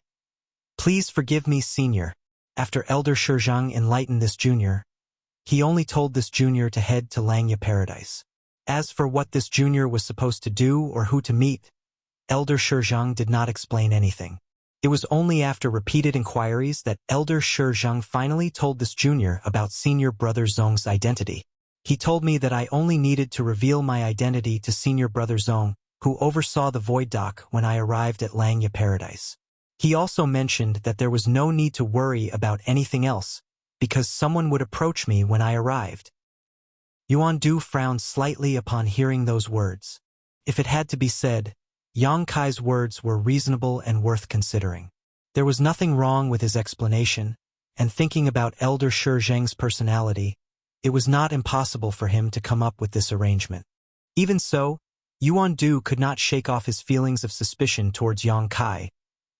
"Please forgive me, Senior. After Elder Shizhang enlightened this junior, he only told this junior to head to Langya Paradise. As for what this junior was supposed to do or who to meet, Elder Shizhang did not explain anything. It was only after repeated inquiries that Elder Shizhang finally told this junior about Senior Brother Zhong's identity. He told me that I only needed to reveal my identity to Senior Brother Zhong, who oversaw the Void Dock when I arrived at Langya Paradise. He also mentioned that there was no need to worry about anything else, because someone would approach me when I arrived." Yuan Du frowned slightly upon hearing those words. If it had to be said, Yang Kai's words were reasonable and worth considering. There was nothing wrong with his explanation, and thinking about Elder Shizhang's personality, it was not impossible for him to come up with this arrangement. Even so, Yuan Du could not shake off his feelings of suspicion towards Yang Kai,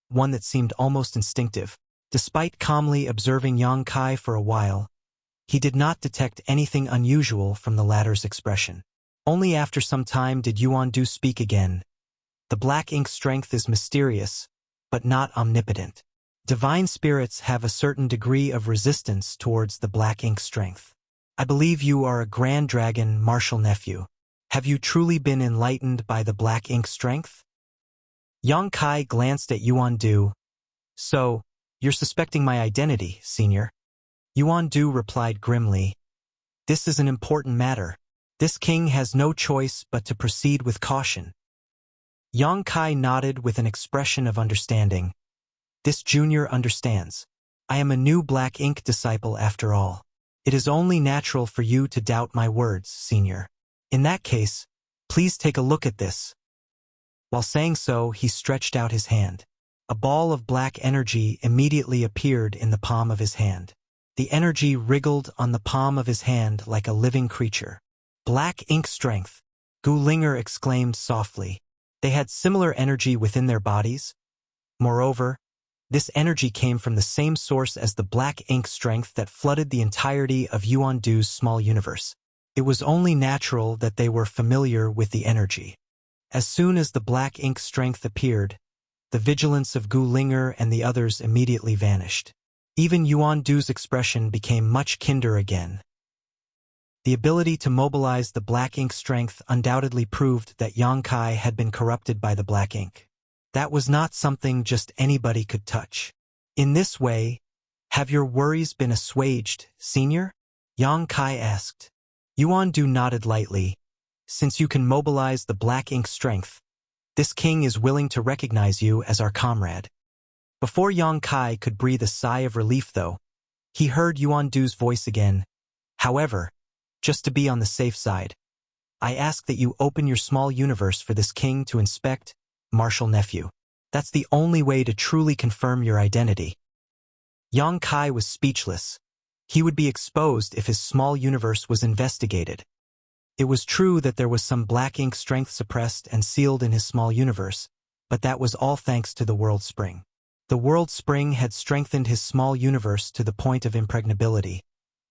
one that seemed almost instinctive. Despite calmly observing Yang Kai for a while, he did not detect anything unusual from the latter's expression. Only after some time did Yuan Du speak again. "The Black Ink strength is mysterious, but not omnipotent. Divine spirits have a certain degree of resistance towards the Black Ink strength. I believe you are a Grand Dragon martial nephew. Have you truly been enlightened by the Black Ink strength?" Yang Kai glanced at Yuan Du. "So, you're suspecting my identity, Senior?" Yuan Du replied grimly, "This is an important matter. This king has no choice but to proceed with caution." Yang Kai nodded with an expression of understanding. "This junior understands. I am a new Black Ink disciple after all. It is only natural for you to doubt my words, Senior. In that case, please take a look at this." While saying so, he stretched out his hand. A ball of black energy immediately appeared in the palm of his hand. The energy wriggled on the palm of his hand like a living creature. "Black Ink strength," Gu Linger exclaimed softly. They had similar energy within their bodies. Moreover, this energy came from the same source as the Black Ink strength that flooded the entirety of Yuan Du's small universe. It was only natural that they were familiar with the energy. As soon as the Black Ink strength appeared, the vigilance of Gu Linger and the others immediately vanished. Even Yuan Du's expression became much kinder again. The ability to mobilize the Black Ink strength undoubtedly proved that Yang Kai had been corrupted by the Black Ink. That was not something just anybody could touch. In this way, have your worries been assuaged, Senior? Yang Kai asked. Yuan Du nodded lightly. Since you can mobilize the Black Ink strength, This king is willing to recognize you as our comrade. Before Yang Kai could breathe a sigh of relief though, he heard Yuan Du's voice again. However, just to be on the safe side, I ask that you open your small universe for this king to inspect, martial nephew. That's the only way to truly confirm your identity. Yang Kai was speechless. He would be exposed if his small universe was investigated. It was true that there was some black ink strength suppressed and sealed in his small universe, but that was all thanks to the World Spring. The World Spring had strengthened his small universe to the point of impregnability,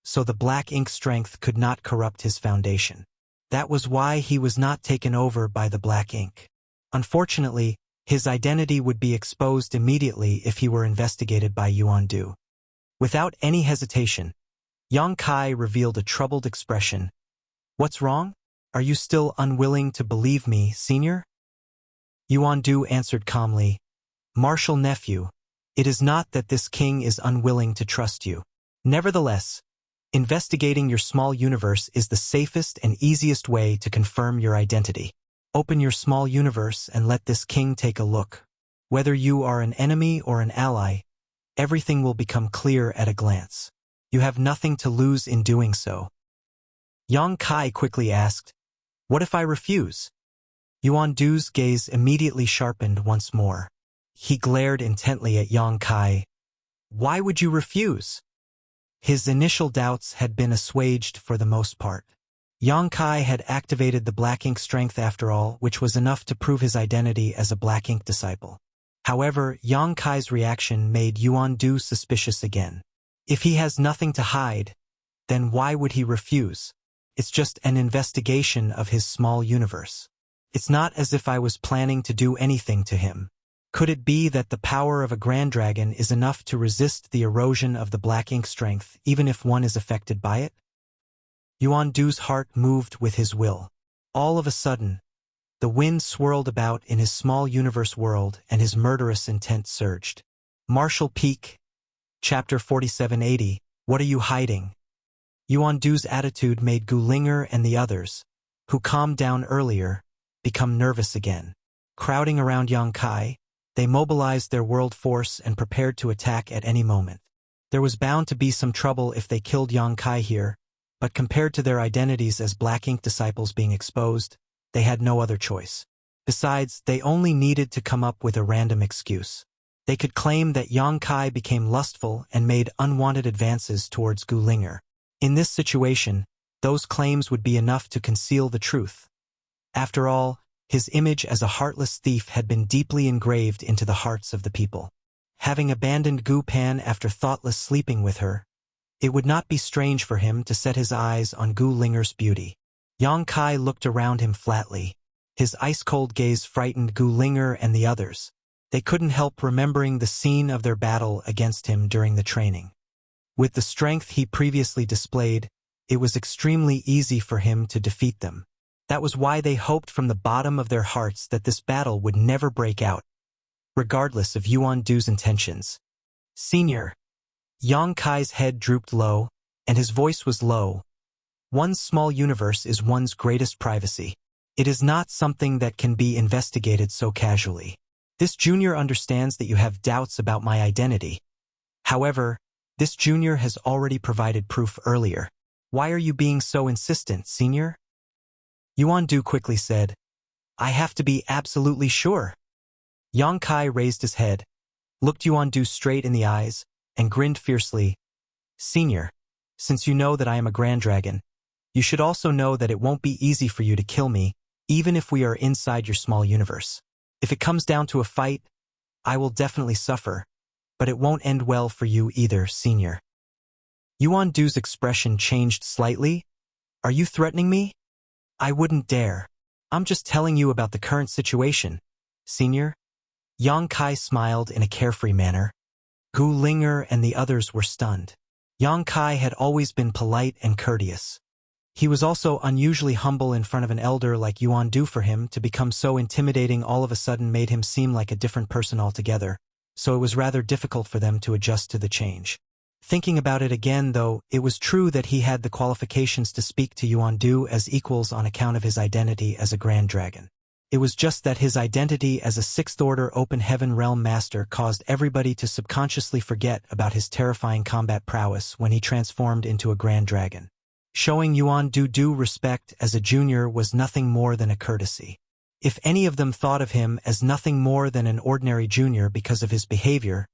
so the black ink strength could not corrupt his foundation. That was why he was not taken over by the black ink. Unfortunately, his identity would be exposed immediately if he were investigated by Yuan Du. Without any hesitation, Yang Kai revealed a troubled expression. What's wrong? Are you still unwilling to believe me, senior? Yuan Du answered calmly, Martial nephew, it is not that this king is unwilling to trust you. Nevertheless, investigating your small universe is the safest and easiest way to confirm your identity. Open your small universe and let this king take a look. Whether you are an enemy or an ally, everything will become clear at a glance. You have nothing to lose in doing so. Yang Kai quickly asked, What if I refuse? Yuan Du's gaze immediately sharpened once more. He glared intently at Yang Kai. Why would you refuse? His initial doubts had been assuaged for the most part. Yang Kai had activated the black ink strength after all, which was enough to prove his identity as a black ink disciple. However, Yang Kai's reaction made Yuan Du suspicious again. If he has nothing to hide, then why would he refuse? It's just an investigation of his small universe. It's not as if I was planning to do anything to him. Could it be that the power of a Grand Dragon is enough to resist the erosion of the black ink strength, even if one is affected by it? Yuan Du's heart moved with his will. All of a sudden, the wind swirled about in his small universe world and his murderous intent surged. Martial Peak, Chapter 4780, What are you hiding? Yuan Du's attitude made Gulinger and the others, who calmed down earlier, become nervous again. Crowding around Yang Kai, they mobilized their world force and prepared to attack at any moment. There was bound to be some trouble if they killed Yang Kai here, but compared to their identities as black ink disciples being exposed, they had no other choice. Besides, they only needed to come up with a random excuse. They could claim that Yang Kai became lustful and made unwanted advances towards Gulinger. In this situation, those claims would be enough to conceal the truth. After all, his image as a heartless thief had been deeply engraved into the hearts of the people. Having abandoned Gu Pan after thoughtless sleeping with her, it would not be strange for him to set his eyes on Gulinger's beauty. Yang Kai looked around him flatly. His ice-cold gaze frightened Gulinger and the others. They couldn't help remembering the scene of their battle against him during the training. With the strength he previously displayed, it was extremely easy for him to defeat them. That was why they hoped from the bottom of their hearts that this battle would never break out, regardless of Yuan Du's intentions. Senior. Yang Kai's head drooped low, and his voice was low. One's small universe is one's greatest privacy. It is not something that can be investigated so casually. This junior understands that you have doubts about my identity. However, this junior has already provided proof earlier. Why are you being so insistent, senior? Yuan Du quickly said, I have to be absolutely sure. Yang Kai raised his head, looked Yuan Du straight in the eyes, and grinned fiercely. Senior, since you know that I am a Grand Dragon, you should also know that it won't be easy for you to kill me, even if we are inside your small universe. If it comes down to a fight, I will definitely suffer, but it won't end well for you either, senior. Yuan Du's expression changed slightly. Are you threatening me? I wouldn't dare. I'm just telling you about the current situation, senior. Yang Kai smiled in a carefree manner. Gulinger and the others were stunned. Yang Kai had always been polite and courteous. He was also unusually humble in front of an elder like Yuan Du. For him to become so intimidating all of a sudden made him seem like a different person altogether, so it was rather difficult for them to adjust to the change. Thinking about it again, though, it was true that he had the qualifications to speak to Yuan Du as equals on account of his identity as a Grand Dragon. It was just that his identity as a sixth-order open heaven realm master caused everybody to subconsciously forget about his terrifying combat prowess when he transformed into a grand dragon. Showing Yuan Du due respect as a junior was nothing more than a courtesy. If any of them thought of him as nothing more than an ordinary junior because of his behavior,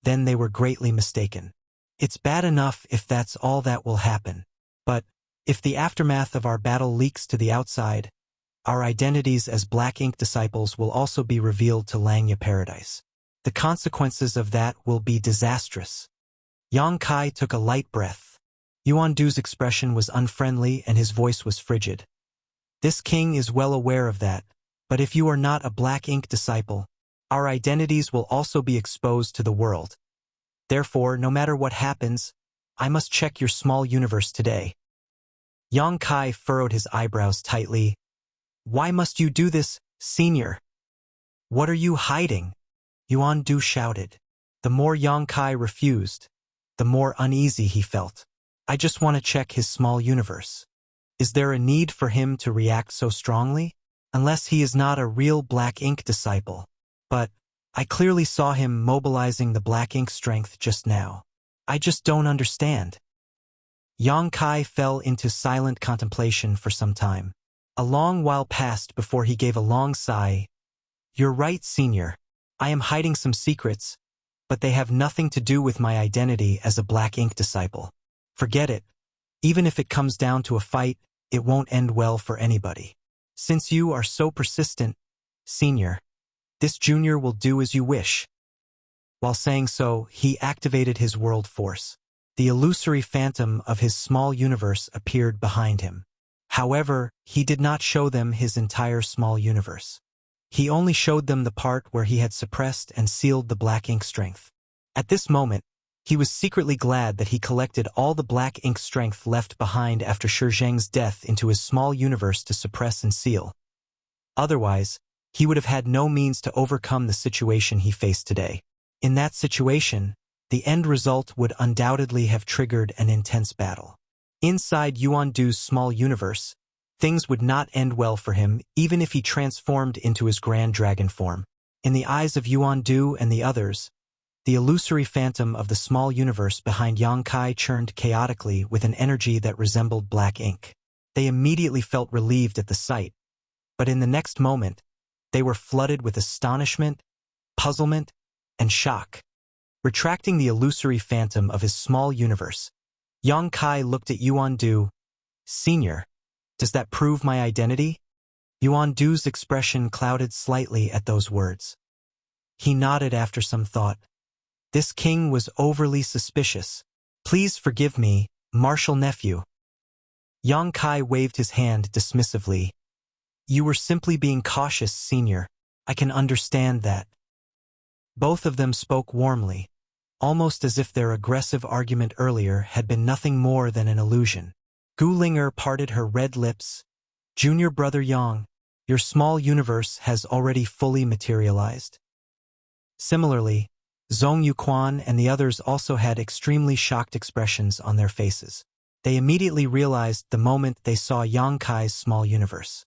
then they were greatly mistaken. It's bad enough if that's all that will happen. But, if the aftermath of our battle leaks to the outside, our identities as Black Ink disciples will also be revealed to Langya Paradise. The consequences of that will be disastrous. Yang Kai took a light breath. Yuan Du's expression was unfriendly and his voice was frigid. This king is well aware of that, but if you are not a Black Ink disciple, our identities will also be exposed to the world. Therefore, no matter what happens, I must check your small universe today. Yang Kai furrowed his eyebrows tightly. Why must you do this, senior? What are you hiding? Yuan Du shouted. The more Yang Kai refused, the more uneasy he felt. I just want to check his small universe. Is there a need for him to react so strongly? Unless he is not a real Black Ink disciple. But, I clearly saw him mobilizing the Black Ink strength just now. I just don't understand. Yang Kai fell into silent contemplation for some time. A long while passed before he gave a long sigh. You're right, senior. I am hiding some secrets, but they have nothing to do with my identity as a Black Ink disciple. Forget it. Even if it comes down to a fight, it won't end well for anybody. Since you are so persistent, senior, this junior will do as you wish. While saying so, he activated his world force. The illusory phantom of his small universe appeared behind him. However, he did not show them his entire small universe. He only showed them the part where he had suppressed and sealed the Black Ink strength. At this moment, he was secretly glad that he collected all the Black Ink strength left behind after Shi Zheng's death into his small universe to suppress and seal. Otherwise, he would have had no means to overcome the situation he faced today. In that situation, the end result would undoubtedly have triggered an intense battle. Inside Yuan Du's small universe, things would not end well for him even if he transformed into his grand dragon form. In the eyes of Yuan Du and the others, the illusory phantom of the small universe behind Yang Kai churned chaotically with an energy that resembled Black Ink. They immediately felt relieved at the sight, but in the next moment, they were flooded with astonishment, puzzlement, and shock. Retracting the illusory phantom of his small universe, Yang Kai looked at Yuan Du. Senior, does that prove my identity? Yuan Du's expression clouded slightly at those words. He nodded after some thought. This king was overly suspicious. Please forgive me, martial nephew. Yang Kai waved his hand dismissively. You were simply being cautious, senior. I can understand that. Both of them spoke warmly, almost as if their aggressive argument earlier had been nothing more than an illusion. Gulinger parted her red lips. Junior brother Yang, your small universe has already fully materialized. Similarly, Zhong Yuquan and the others also had extremely shocked expressions on their faces. They immediately realized the moment they saw Yang Kai's small universe.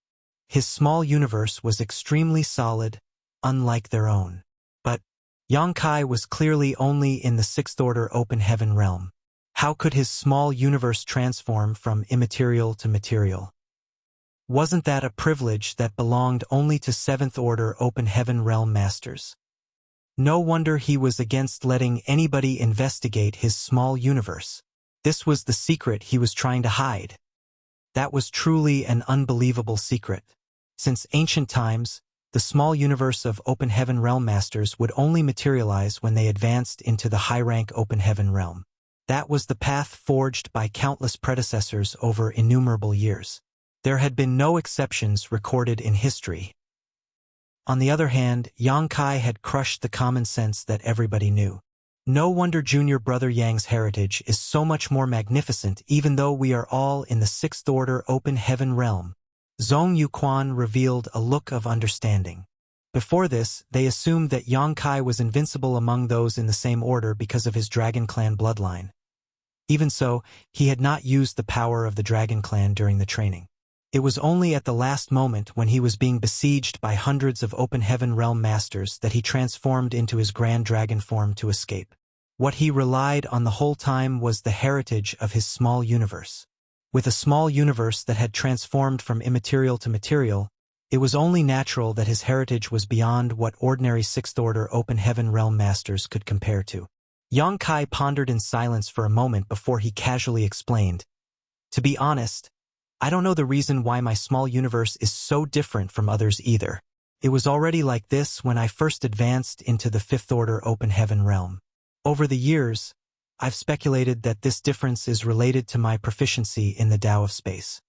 His small universe was extremely solid, unlike their own. But Yang Kai was clearly only in the sixth-order open heaven realm. How could his small universe transform from immaterial to material? Wasn't that a privilege that belonged only to seventh-order open heaven realm masters? No wonder he was against letting anybody investigate his small universe. This was the secret he was trying to hide. That was truly an unbelievable secret. Since ancient times, the small universe of open heaven realm masters would only materialize when they advanced into the high-rank open heaven realm. That was the path forged by countless predecessors over innumerable years. There had been no exceptions recorded in history. On the other hand, Yang Kai had crushed the common sense that everybody knew. No wonder junior brother Yang's heritage is so much more magnificent even though we are all in the sixth-order open heaven realm. Zhong Yuquan revealed a look of understanding. Before this, they assumed that Yang Kai was invincible among those in the same order because of his Dragon Clan bloodline. Even so, he had not used the power of the Dragon Clan during the training. It was only at the last moment when he was being besieged by hundreds of open heaven realm masters that he transformed into his grand dragon form to escape. What he relied on the whole time was the heritage of his small universe. With a small universe that had transformed from immaterial to material, it was only natural that his heritage was beyond what ordinary sixth-order open heaven realm masters could compare to. Yang Kai pondered in silence for a moment before he casually explained, "To be honest, I don't know the reason why my small universe is so different from others either. It was already like this when I first advanced into the fifth-order open heaven realm. Over the years, I've speculated that this difference is related to my proficiency in the Tao of space."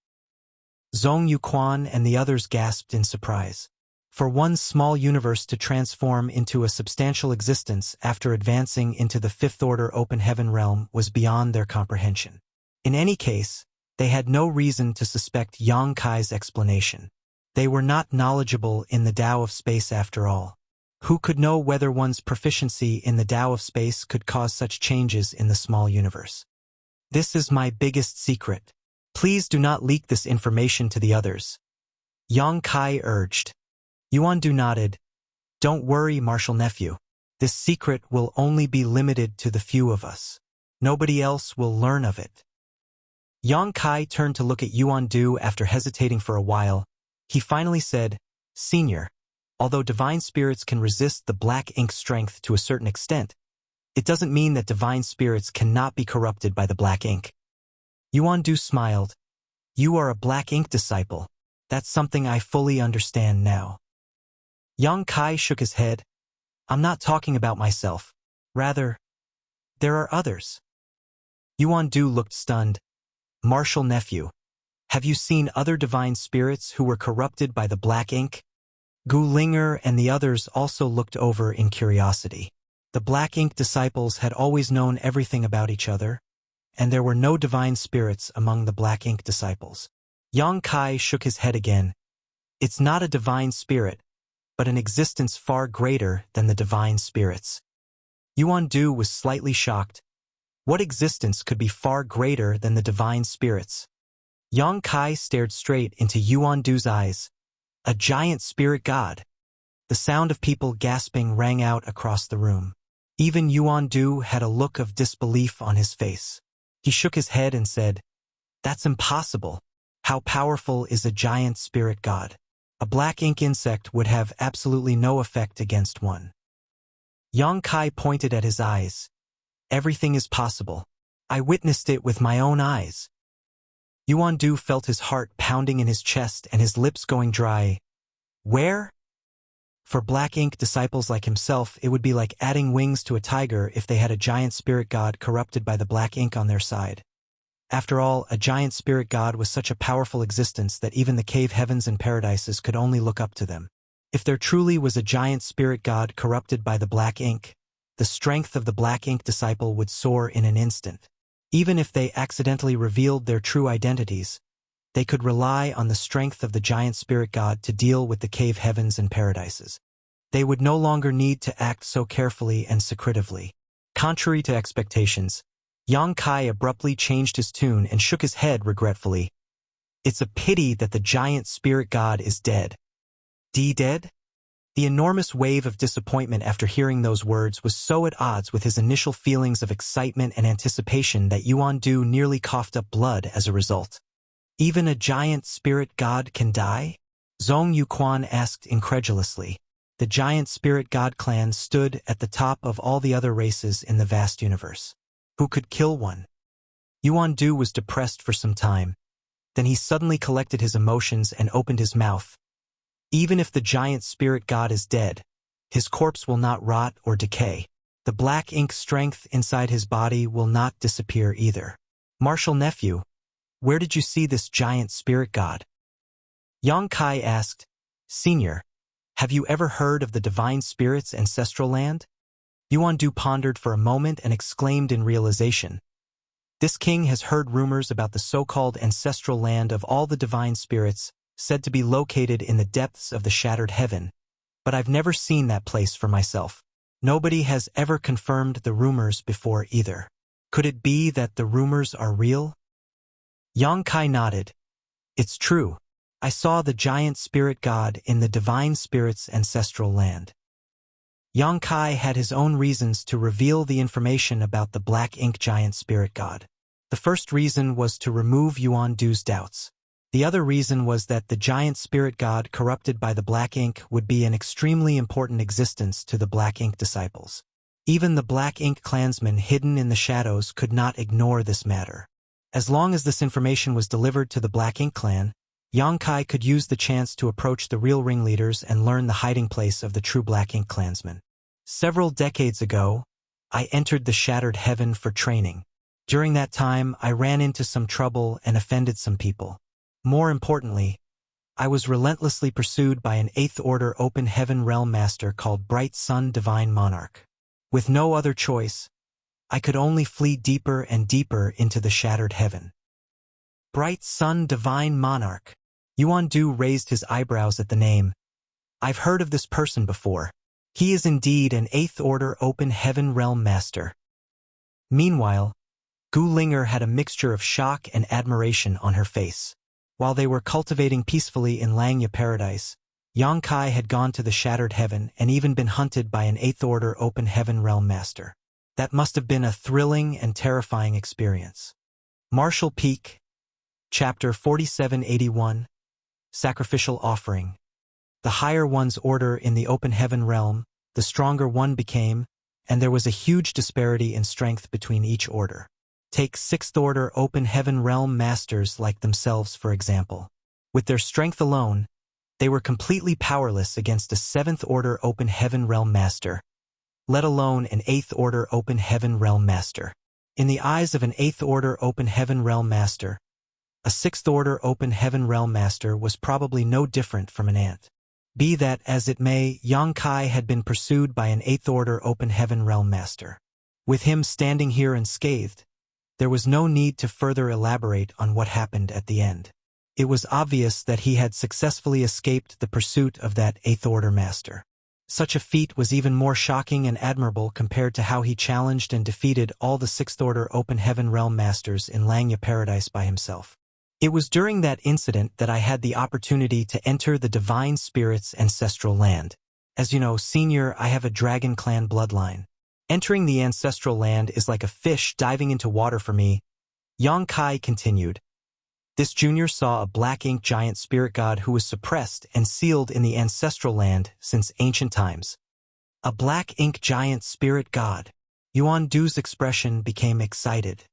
Zhong Yuquan and the others gasped in surprise. For one small universe to transform into a substantial existence after advancing into the fifth-order open heaven realm was beyond their comprehension. In any case, they had no reason to suspect Yang Kai's explanation. They were not knowledgeable in the Tao of space after all. Who could know whether one's proficiency in the Tao of space could cause such changes in the small universe? "This is my biggest secret. Please do not leak this information to the others," Yang Kai urged. Yuan Du nodded. "Don't worry, Martial Nephew. This secret will only be limited to the few of us. Nobody else will learn of it." Yang Kai turned to look at Yuan Du after hesitating for a while. He finally said, "Senior, although divine spirits can resist the black ink strength to a certain extent, it doesn't mean that divine spirits cannot be corrupted by the black ink." Yuan Du smiled. "You are a black ink disciple. That's something I fully understand now." Yang Kai shook his head. "I'm not talking about myself. Rather, there are others." Yuan Du looked stunned. "Martial Nephew, have you seen other divine spirits who were corrupted by the black ink?" Gu Linger and the others also looked over in curiosity. The black ink disciples had always known everything about each other, and there were no divine spirits among the black ink disciples. Yang Kai shook his head again. "It's not a divine spirit, but an existence far greater than the divine spirits." Yuan Du was slightly shocked. What existence could be far greater than the divine spirits? Yang Kai stared straight into Yuan Du's eyes. "A giant spirit god." The sound of people gasping rang out across the room. Even Yuan Du had a look of disbelief on his face. He shook his head and said, "That's impossible. How powerful is a giant spirit god? A black ink insect would have absolutely no effect against one." Yang Kai pointed at his eyes. "Everything is possible. I witnessed it with my own eyes." Yuan Du felt his heart pounding in his chest and his lips going dry. "Where?" For black ink disciples like himself, it would be like adding wings to a tiger if they had a giant spirit god corrupted by the black ink on their side. After all, a giant spirit god was such a powerful existence that even the cave heavens and paradises could only look up to them. If there truly was a giant spirit god corrupted by the black ink, the strength of the black ink disciple would soar in an instant. Even if they accidentally revealed their true identities, they could rely on the strength of the giant spirit god to deal with the cave heavens and paradises. They would no longer need to act so carefully and secretively. Contrary to expectations, Yang Kai abruptly changed his tune and shook his head regretfully. "It's a pity that the giant spirit god is dead." Dead? The enormous wave of disappointment after hearing those words was so at odds with his initial feelings of excitement and anticipation that Yuan Du nearly coughed up blood as a result. "Even a giant spirit god can die?" Zhong Yuquan asked incredulously. The giant spirit god clan stood at the top of all the other races in the vast universe. Who could kill one? Yuan Du was depressed for some time. Then he suddenly collected his emotions and opened his mouth. "Even if the giant spirit god is dead, his corpse will not rot or decay. The black ink strength inside his body will not disappear either." "Martial Nephew, where did you see this giant spirit god?" Yang Kai asked. "Senior, have you ever heard of the divine spirit's ancestral land?" Yuan Du pondered for a moment and exclaimed in realization. "This king has heard rumors about the so-called ancestral land of all the divine spirits, said to be located in the depths of the shattered heaven. But I've never seen that place for myself. Nobody has ever confirmed the rumors before either. Could it be that the rumors are real?" Yang Kai nodded. "It's true. I saw the giant spirit god in the divine spirit's ancestral land. Yang Kai had his own reasons to reveal the information about the black ink giant spirit god. The first reason was to remove Yuan Du's doubts. The other reason was that the giant spirit god corrupted by the black ink would be an extremely important existence to the black ink disciples. Even the black ink clansmen hidden in the shadows could not ignore this matter. As long as this information was delivered to the black ink clan, Yang Kai could use the chance to approach the real ringleaders and learn the hiding place of the true black ink clansmen. Several decades ago, I entered the Shattered Heaven for training. During that time, I ran into some trouble and offended some people. More importantly, I was relentlessly pursued by an 8th Order Open Heaven Realm Master called Bright Sun Divine Monarch. With no other choice, I could only flee deeper and deeper into the Shattered Heaven. Bright Sun Divine Monarch. Yuan Du raised his eyebrows at the name. I've heard of this person before. He is indeed an 8th Order Open Heaven Realm Master. Meanwhile, Gu Linger had a mixture of shock and admiration on her face. While they were cultivating peacefully in Langya Paradise, Yang Kai had gone to the Shattered Heaven and even been hunted by an 8th Order Open Heaven Realm Master. That must have been a thrilling and terrifying experience. Martial Peak, Chapter 4781, Sacrificial Offering. The higher one's order in the Open Heaven realm, the stronger one became, and there was a huge disparity in strength between each order. Take 6th Order Open Heaven Realm Masters like themselves for example. With their strength alone, they were completely powerless against a 7th Order Open Heaven Realm Master, let alone an 8th Order Open Heaven Realm Master. In the eyes of an 8th Order Open Heaven Realm Master, a 6th Order Open Heaven Realm Master was probably no different from an ant. Be that as it may, Yang Kai had been pursued by an 8th Order Open Heaven Realm Master. With him standing here unscathed, there was no need to further elaborate on what happened at the end. It was obvious that he had successfully escaped the pursuit of that 8th Order Master. Such a feat was even more shocking and admirable compared to how he challenged and defeated all the 6th Order Open Heaven Realm Masters in Langya Paradise by himself. It was during that incident that I had the opportunity to enter the Divine Spirit's ancestral land. As you know, Senior, I have a Dragon Clan bloodline. Entering the ancestral land is like a fish diving into water for me. Yang Kai continued. This junior saw a black ink giant spirit god who was suppressed and sealed in the ancestral land since ancient times. A black ink giant spirit god. Yuan Du's expression became excited.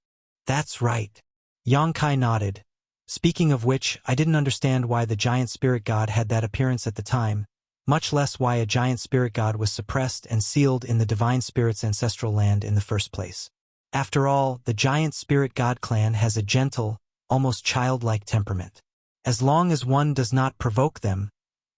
That's right. Yang Kai nodded. Speaking of which, I didn't understand why the giant spirit god had that appearance at the time, much less why a giant spirit god was suppressed and sealed in the divine spirit's ancestral land in the first place. After all, the giant spirit god clan has a gentle, almost childlike temperament. As long as one does not provoke them,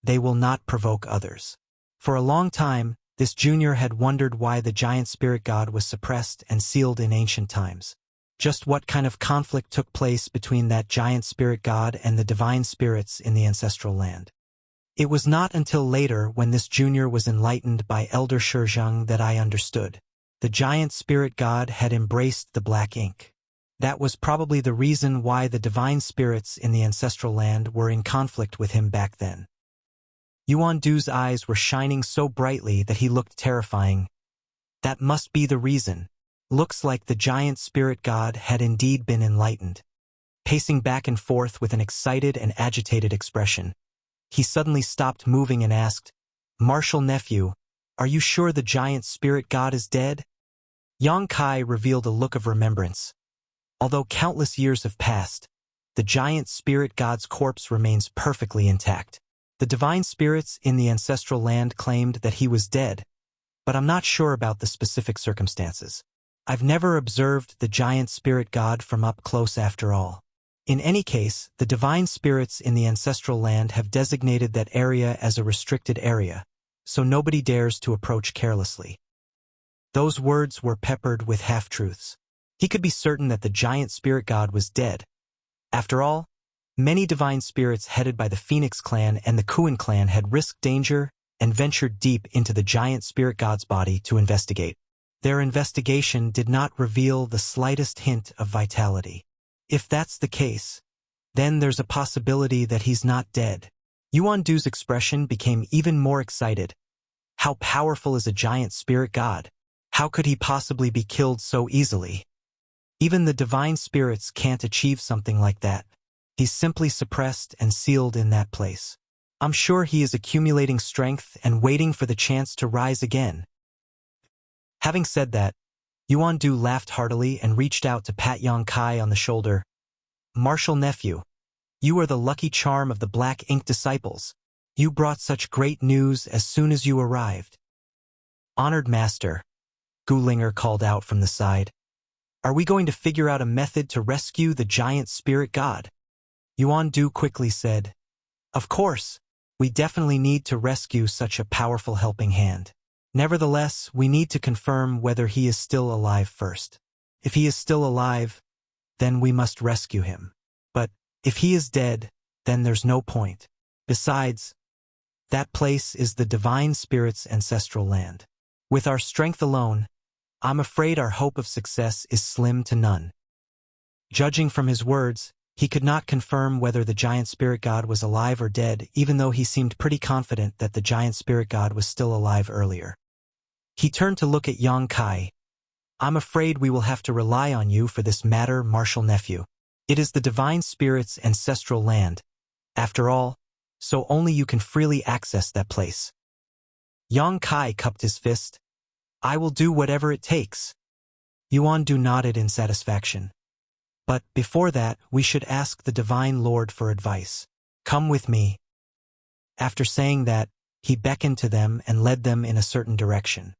they will not provoke others. For a long time, this junior had wondered why the giant spirit god was suppressed and sealed in ancient times. Just what kind of conflict took place between that giant spirit god and the divine spirits in the ancestral land. It was not until later when this junior was enlightened by Elder Shizheng that I understood. The giant spirit god had embraced the black ink. That was probably the reason why the divine spirits in the ancestral land were in conflict with him back then. Yuan Du's eyes were shining so brightly that he looked terrifying. That must be the reason. Looks like the giant spirit god had indeed been enlightened. Pacing back and forth with an excited and agitated expression, he suddenly stopped moving and asked, Martial nephew, are you sure the giant spirit god is dead? Yang Kai revealed a look of remembrance. Although countless years have passed, the giant spirit god's corpse remains perfectly intact. The divine spirits in the ancestral land claimed that he was dead, but I'm not sure about the specific circumstances. I've never observed the giant spirit god from up close after all. In any case, the divine spirits in the ancestral land have designated that area as a restricted area, so nobody dares to approach carelessly. Those words were peppered with half-truths. He could be certain that the giant spirit god was dead. After all, many divine spirits headed by the Phoenix clan and the Kuan clan had risked danger and ventured deep into the giant spirit god's body to investigate. Their investigation did not reveal the slightest hint of vitality. If that's the case, Then there's a possibility that he's not dead. Yuan Du's expression became even more excited. How powerful is a giant spirit god? How could he possibly be killed so easily? Even the divine spirits can't achieve something like that. He's simply suppressed and sealed in that place. I'm sure he is accumulating strength and waiting for the chance to rise again. Having said that, Yuan Du laughed heartily and reached out to pat Yang Kai on the shoulder. Martial nephew, you are the lucky charm of the Black Ink disciples. You brought such great news as soon as you arrived. Honored master, Gulinger called out from the side. Are we going to figure out a method to rescue the giant spirit god? Yuan Du quickly said, Of course, we definitely need to rescue such a powerful helping hand. Nevertheless, we need to confirm whether he is still alive first. If he is still alive, then we must rescue him. But if he is dead, then there's no point. Besides, that place is the divine spirit's ancestral land. With our strength alone, I'm afraid our hope of success is slim to none. Judging from his words, he could not confirm whether the giant spirit god was alive or dead, even though he seemed pretty confident that the giant spirit god was still alive earlier. He turned to look at Yang Kai. I'm afraid we will have to rely on you for this matter, martial nephew. It is the divine spirit's ancestral land. After all, so only you can freely access that place. Yang Kai cupped his fist. I will do whatever it takes. Yuan Du nodded in satisfaction. But before that, we should ask the Divine Lord for advice. Come with me. After saying that, he beckoned to them and led them in a certain direction.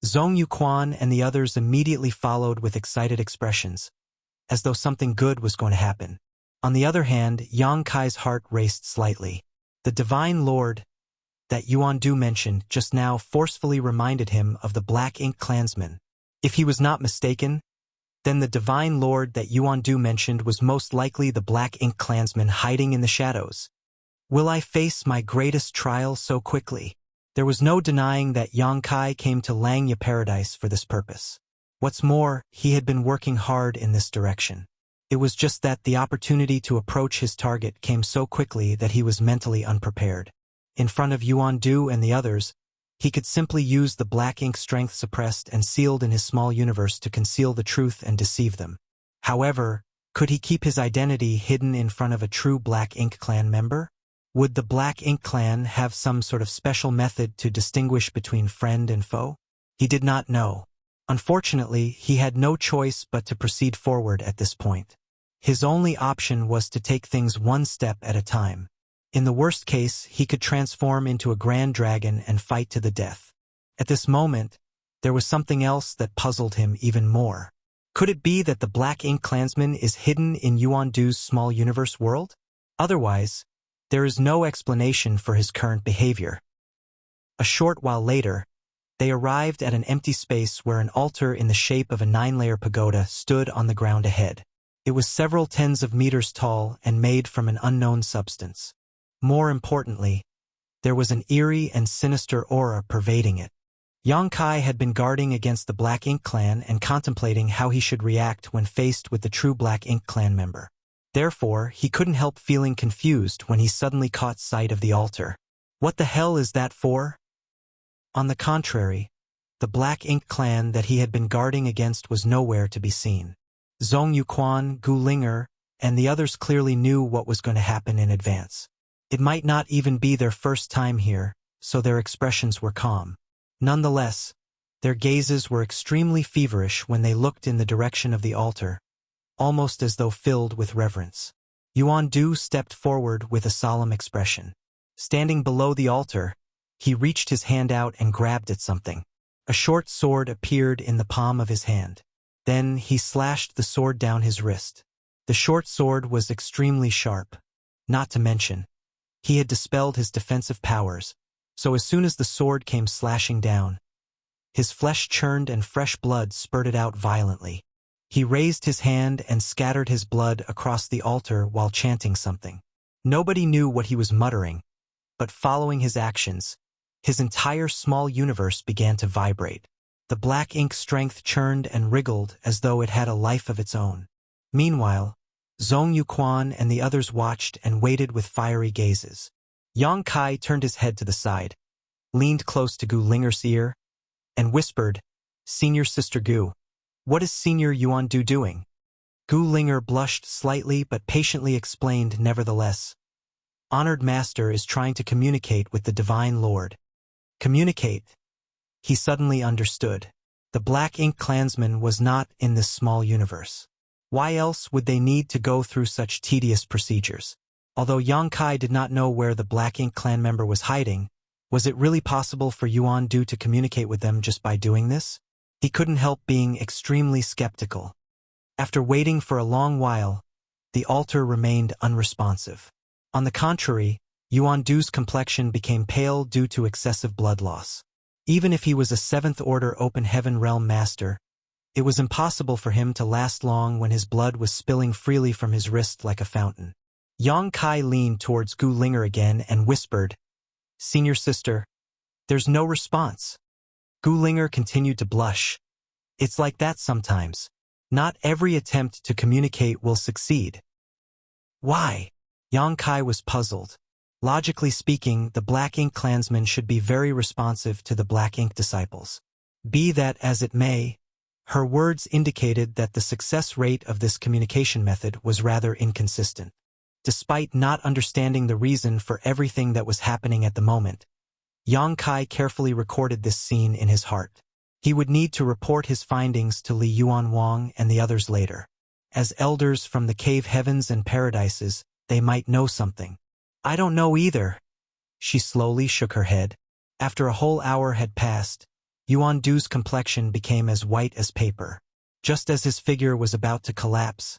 Zhong Yuquan and the others immediately followed with excited expressions, as though something good was going to happen. On the other hand, Yang Kai's heart raced slightly. The Divine Lord that Yuan Du mentioned just now forcefully reminded him of the Black Ink clansman. If he was not mistaken, then the Divine Lord that Yuan Du mentioned was most likely the Black Ink clansman hiding in the shadows. Will I face my greatest trial so quickly? There was no denying that Yang Kai came to Langya Paradise for this purpose. What's more, he had been working hard in this direction. It was just that the opportunity to approach his target came so quickly that he was mentally unprepared. In front of Yuan Du and the others, he could simply use the Black Ink strength suppressed and sealed in his small universe to conceal the truth and deceive them. However, could he keep his identity hidden in front of a true Black Ink clan member? Would the Black Ink clan have some sort of special method to distinguish between friend and foe? He did not know. Unfortunately, he had no choice but to proceed forward at this point. His only option was to take things one step at a time. In the worst case, he could transform into a grand dragon and fight to the death. At this moment, there was something else that puzzled him even more. Could it be that the Black Ink clansman is hidden in Yuan Du's small universe world? Otherwise, there is no explanation for his current behavior. A short while later, they arrived at an empty space where an altar in the shape of a 9-layer pagoda stood on the ground ahead. It was several tens of meters tall and made from an unknown substance. More importantly, there was an eerie and sinister aura pervading it. Yang Kai had been guarding against the Black Ink clan and contemplating how he should react when faced with the true Black Ink clan member. Therefore, he couldn't help feeling confused when he suddenly caught sight of the altar. What the hell is that for? On the contrary, the Black Ink clan that he had been guarding against was nowhere to be seen. Zhong Yuquan, Gulinger, and the others clearly knew what was going to happen in advance. It might not even be their first time here, so their expressions were calm. Nonetheless, their gazes were extremely feverish when they looked in the direction of the altar, almost as though filled with reverence. Yuan Du stepped forward with a solemn expression. Standing below the altar, he reached his hand out and grabbed at something. A short sword appeared in the palm of his hand. Then he slashed the sword down his wrist. The short sword was extremely sharp. Not to mention, he had dispelled his defensive powers, so as soon as the sword came slashing down, his flesh churned and fresh blood spurted out violently. He raised his hand and scattered his blood across the altar while chanting something. Nobody knew what he was muttering, but following his actions, his entire small universe began to vibrate. The Black Ink strength churned and wriggled as though it had a life of its own. Meanwhile, Zhong Yuquan and the others watched and waited with fiery gazes. Yang Kai turned his head to the side, leaned close to Gu Linger's ear, and whispered, "Senior Sister Gu, what is Senior Yuan-Du doing?" Gu Linger blushed slightly but patiently explained nevertheless. "Honored Master is trying to communicate with the Divine Lord." Communicate? He suddenly understood. The Black Ink clansman was not in this small universe. Why else would they need to go through such tedious procedures? Although Yang Kai did not know where the Black Ink clan member was hiding, was it really possible for Yuan-Du to communicate with them just by doing this? He couldn't help being extremely skeptical. After waiting for a long while, the altar remained unresponsive. On the contrary, Yuan-Du's complexion became pale due to excessive blood loss. Even if he was a 7th Order Open Heaven Realm Master, it was impossible for him to last long when his blood was spilling freely from his wrist like a fountain. Yang Kai leaned towards Gu Linger again and whispered, "Senior Sister, there's no response." Gu Linger continued to blush. "It's like that sometimes. Not every attempt to communicate will succeed." "Why?" Yang Kai was puzzled. Logically speaking, the Black Ink clansmen should be very responsive to the Black Ink disciples. Be that as it may, her words indicated that the success rate of this communication method was rather inconsistent. Despite not understanding the reason for everything that was happening at the moment, Yang Kai carefully recorded this scene in his heart. He would need to report his findings to Li Yuan Wang and the others later. As elders from the cave heavens and paradises, they might know something. "I don't know either." She slowly shook her head. After a whole hour had passed, Yuan-Du's complexion became as white as paper. Just as his figure was about to collapse,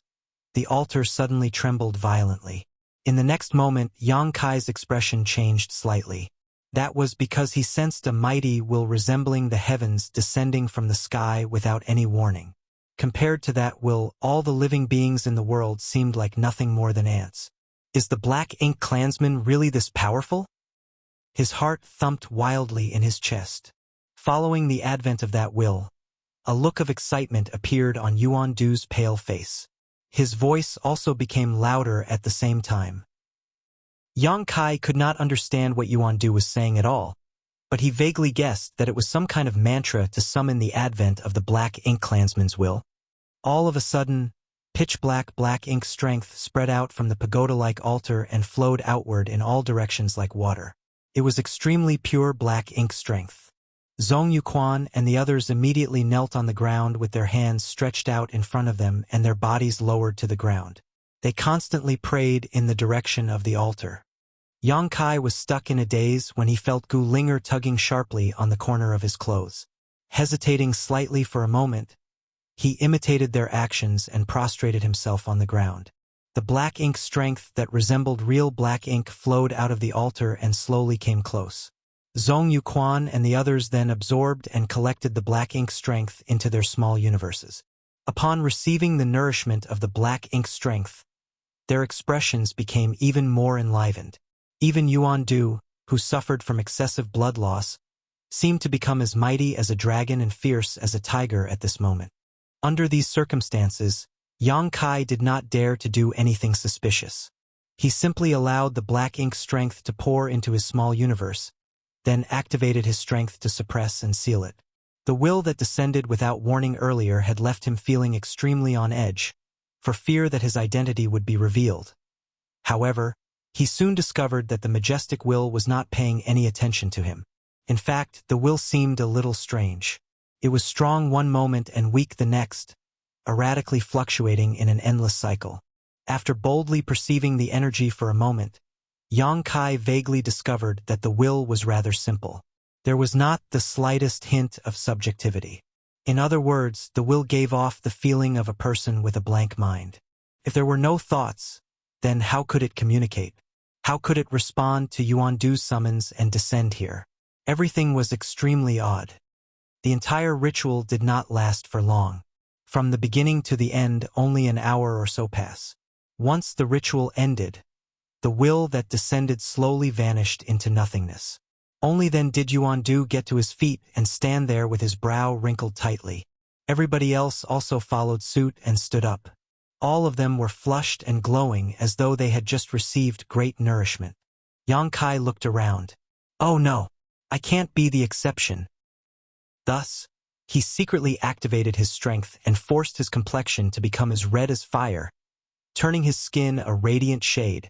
the altar suddenly trembled violently. In the next moment, Yang Kai's expression changed slightly. That was because he sensed a mighty will resembling the heavens descending from the sky without any warning. Compared to that will, all the living beings in the world seemed like nothing more than ants. Is the Black Ink clansman really this powerful? His heart thumped wildly in his chest. Following the advent of that will, a look of excitement appeared on Yuan-Du's pale face. His voice also became louder at the same time. Yang Kai could not understand what Yuan-Du was saying at all, but he vaguely guessed that it was some kind of mantra to summon the advent of the Black Ink clansman's will. All of a sudden, pitch-black Black Ink strength spread out from the pagoda-like altar and flowed outward in all directions like water. It was extremely pure Black Ink strength. Zhong Yuquan and the others immediately knelt on the ground with their hands stretched out in front of them and their bodies lowered to the ground. They constantly prayed in the direction of the altar. Yang Kai was stuck in a daze when he felt Gu Linger tugging sharply on the corner of his clothes. Hesitating slightly for a moment, he imitated their actions and prostrated himself on the ground. The Black Ink strength that resembled real Black Ink flowed out of the altar and slowly came close. Zhong Yuquan and the others then absorbed and collected the Black Ink strength into their small universes. Upon receiving the nourishment of the Black Ink strength, their expressions became even more enlivened. Even Yuan-Du, who suffered from excessive blood loss, seemed to become as mighty as a dragon and fierce as a tiger at this moment. Under these circumstances, Yang Kai did not dare to do anything suspicious. He simply allowed the Black Ink strength to pour into his small universe, then activated his strength to suppress and seal it. The will that descended without warning earlier had left him feeling extremely on edge, for fear that his identity would be revealed. However, he soon discovered that the majestic will was not paying any attention to him. In fact, the will seemed a little strange. It was strong one moment and weak the next, erratically fluctuating in an endless cycle. After boldly perceiving the energy for a moment, Yang Kai vaguely discovered that the will was rather simple. There was not the slightest hint of subjectivity. In other words, the will gave off the feeling of a person with a blank mind. If there were no thoughts, then how could it communicate? How could it respond to Yuan-Du's summons and descend here? Everything was extremely odd. The entire ritual did not last for long. From the beginning to the end, only an hour or so passed. Once the ritual ended, the will that descended slowly vanished into nothingness. Only then did Yuan-Du get to his feet and stand there with his brow wrinkled tightly. Everybody else also followed suit and stood up. All of them were flushed and glowing as though they had just received great nourishment. Yang Kai looked around. Oh no, I can't be the exception. Thus, he secretly activated his strength and forced his complexion to become as red as fire, turning his skin a radiant shade.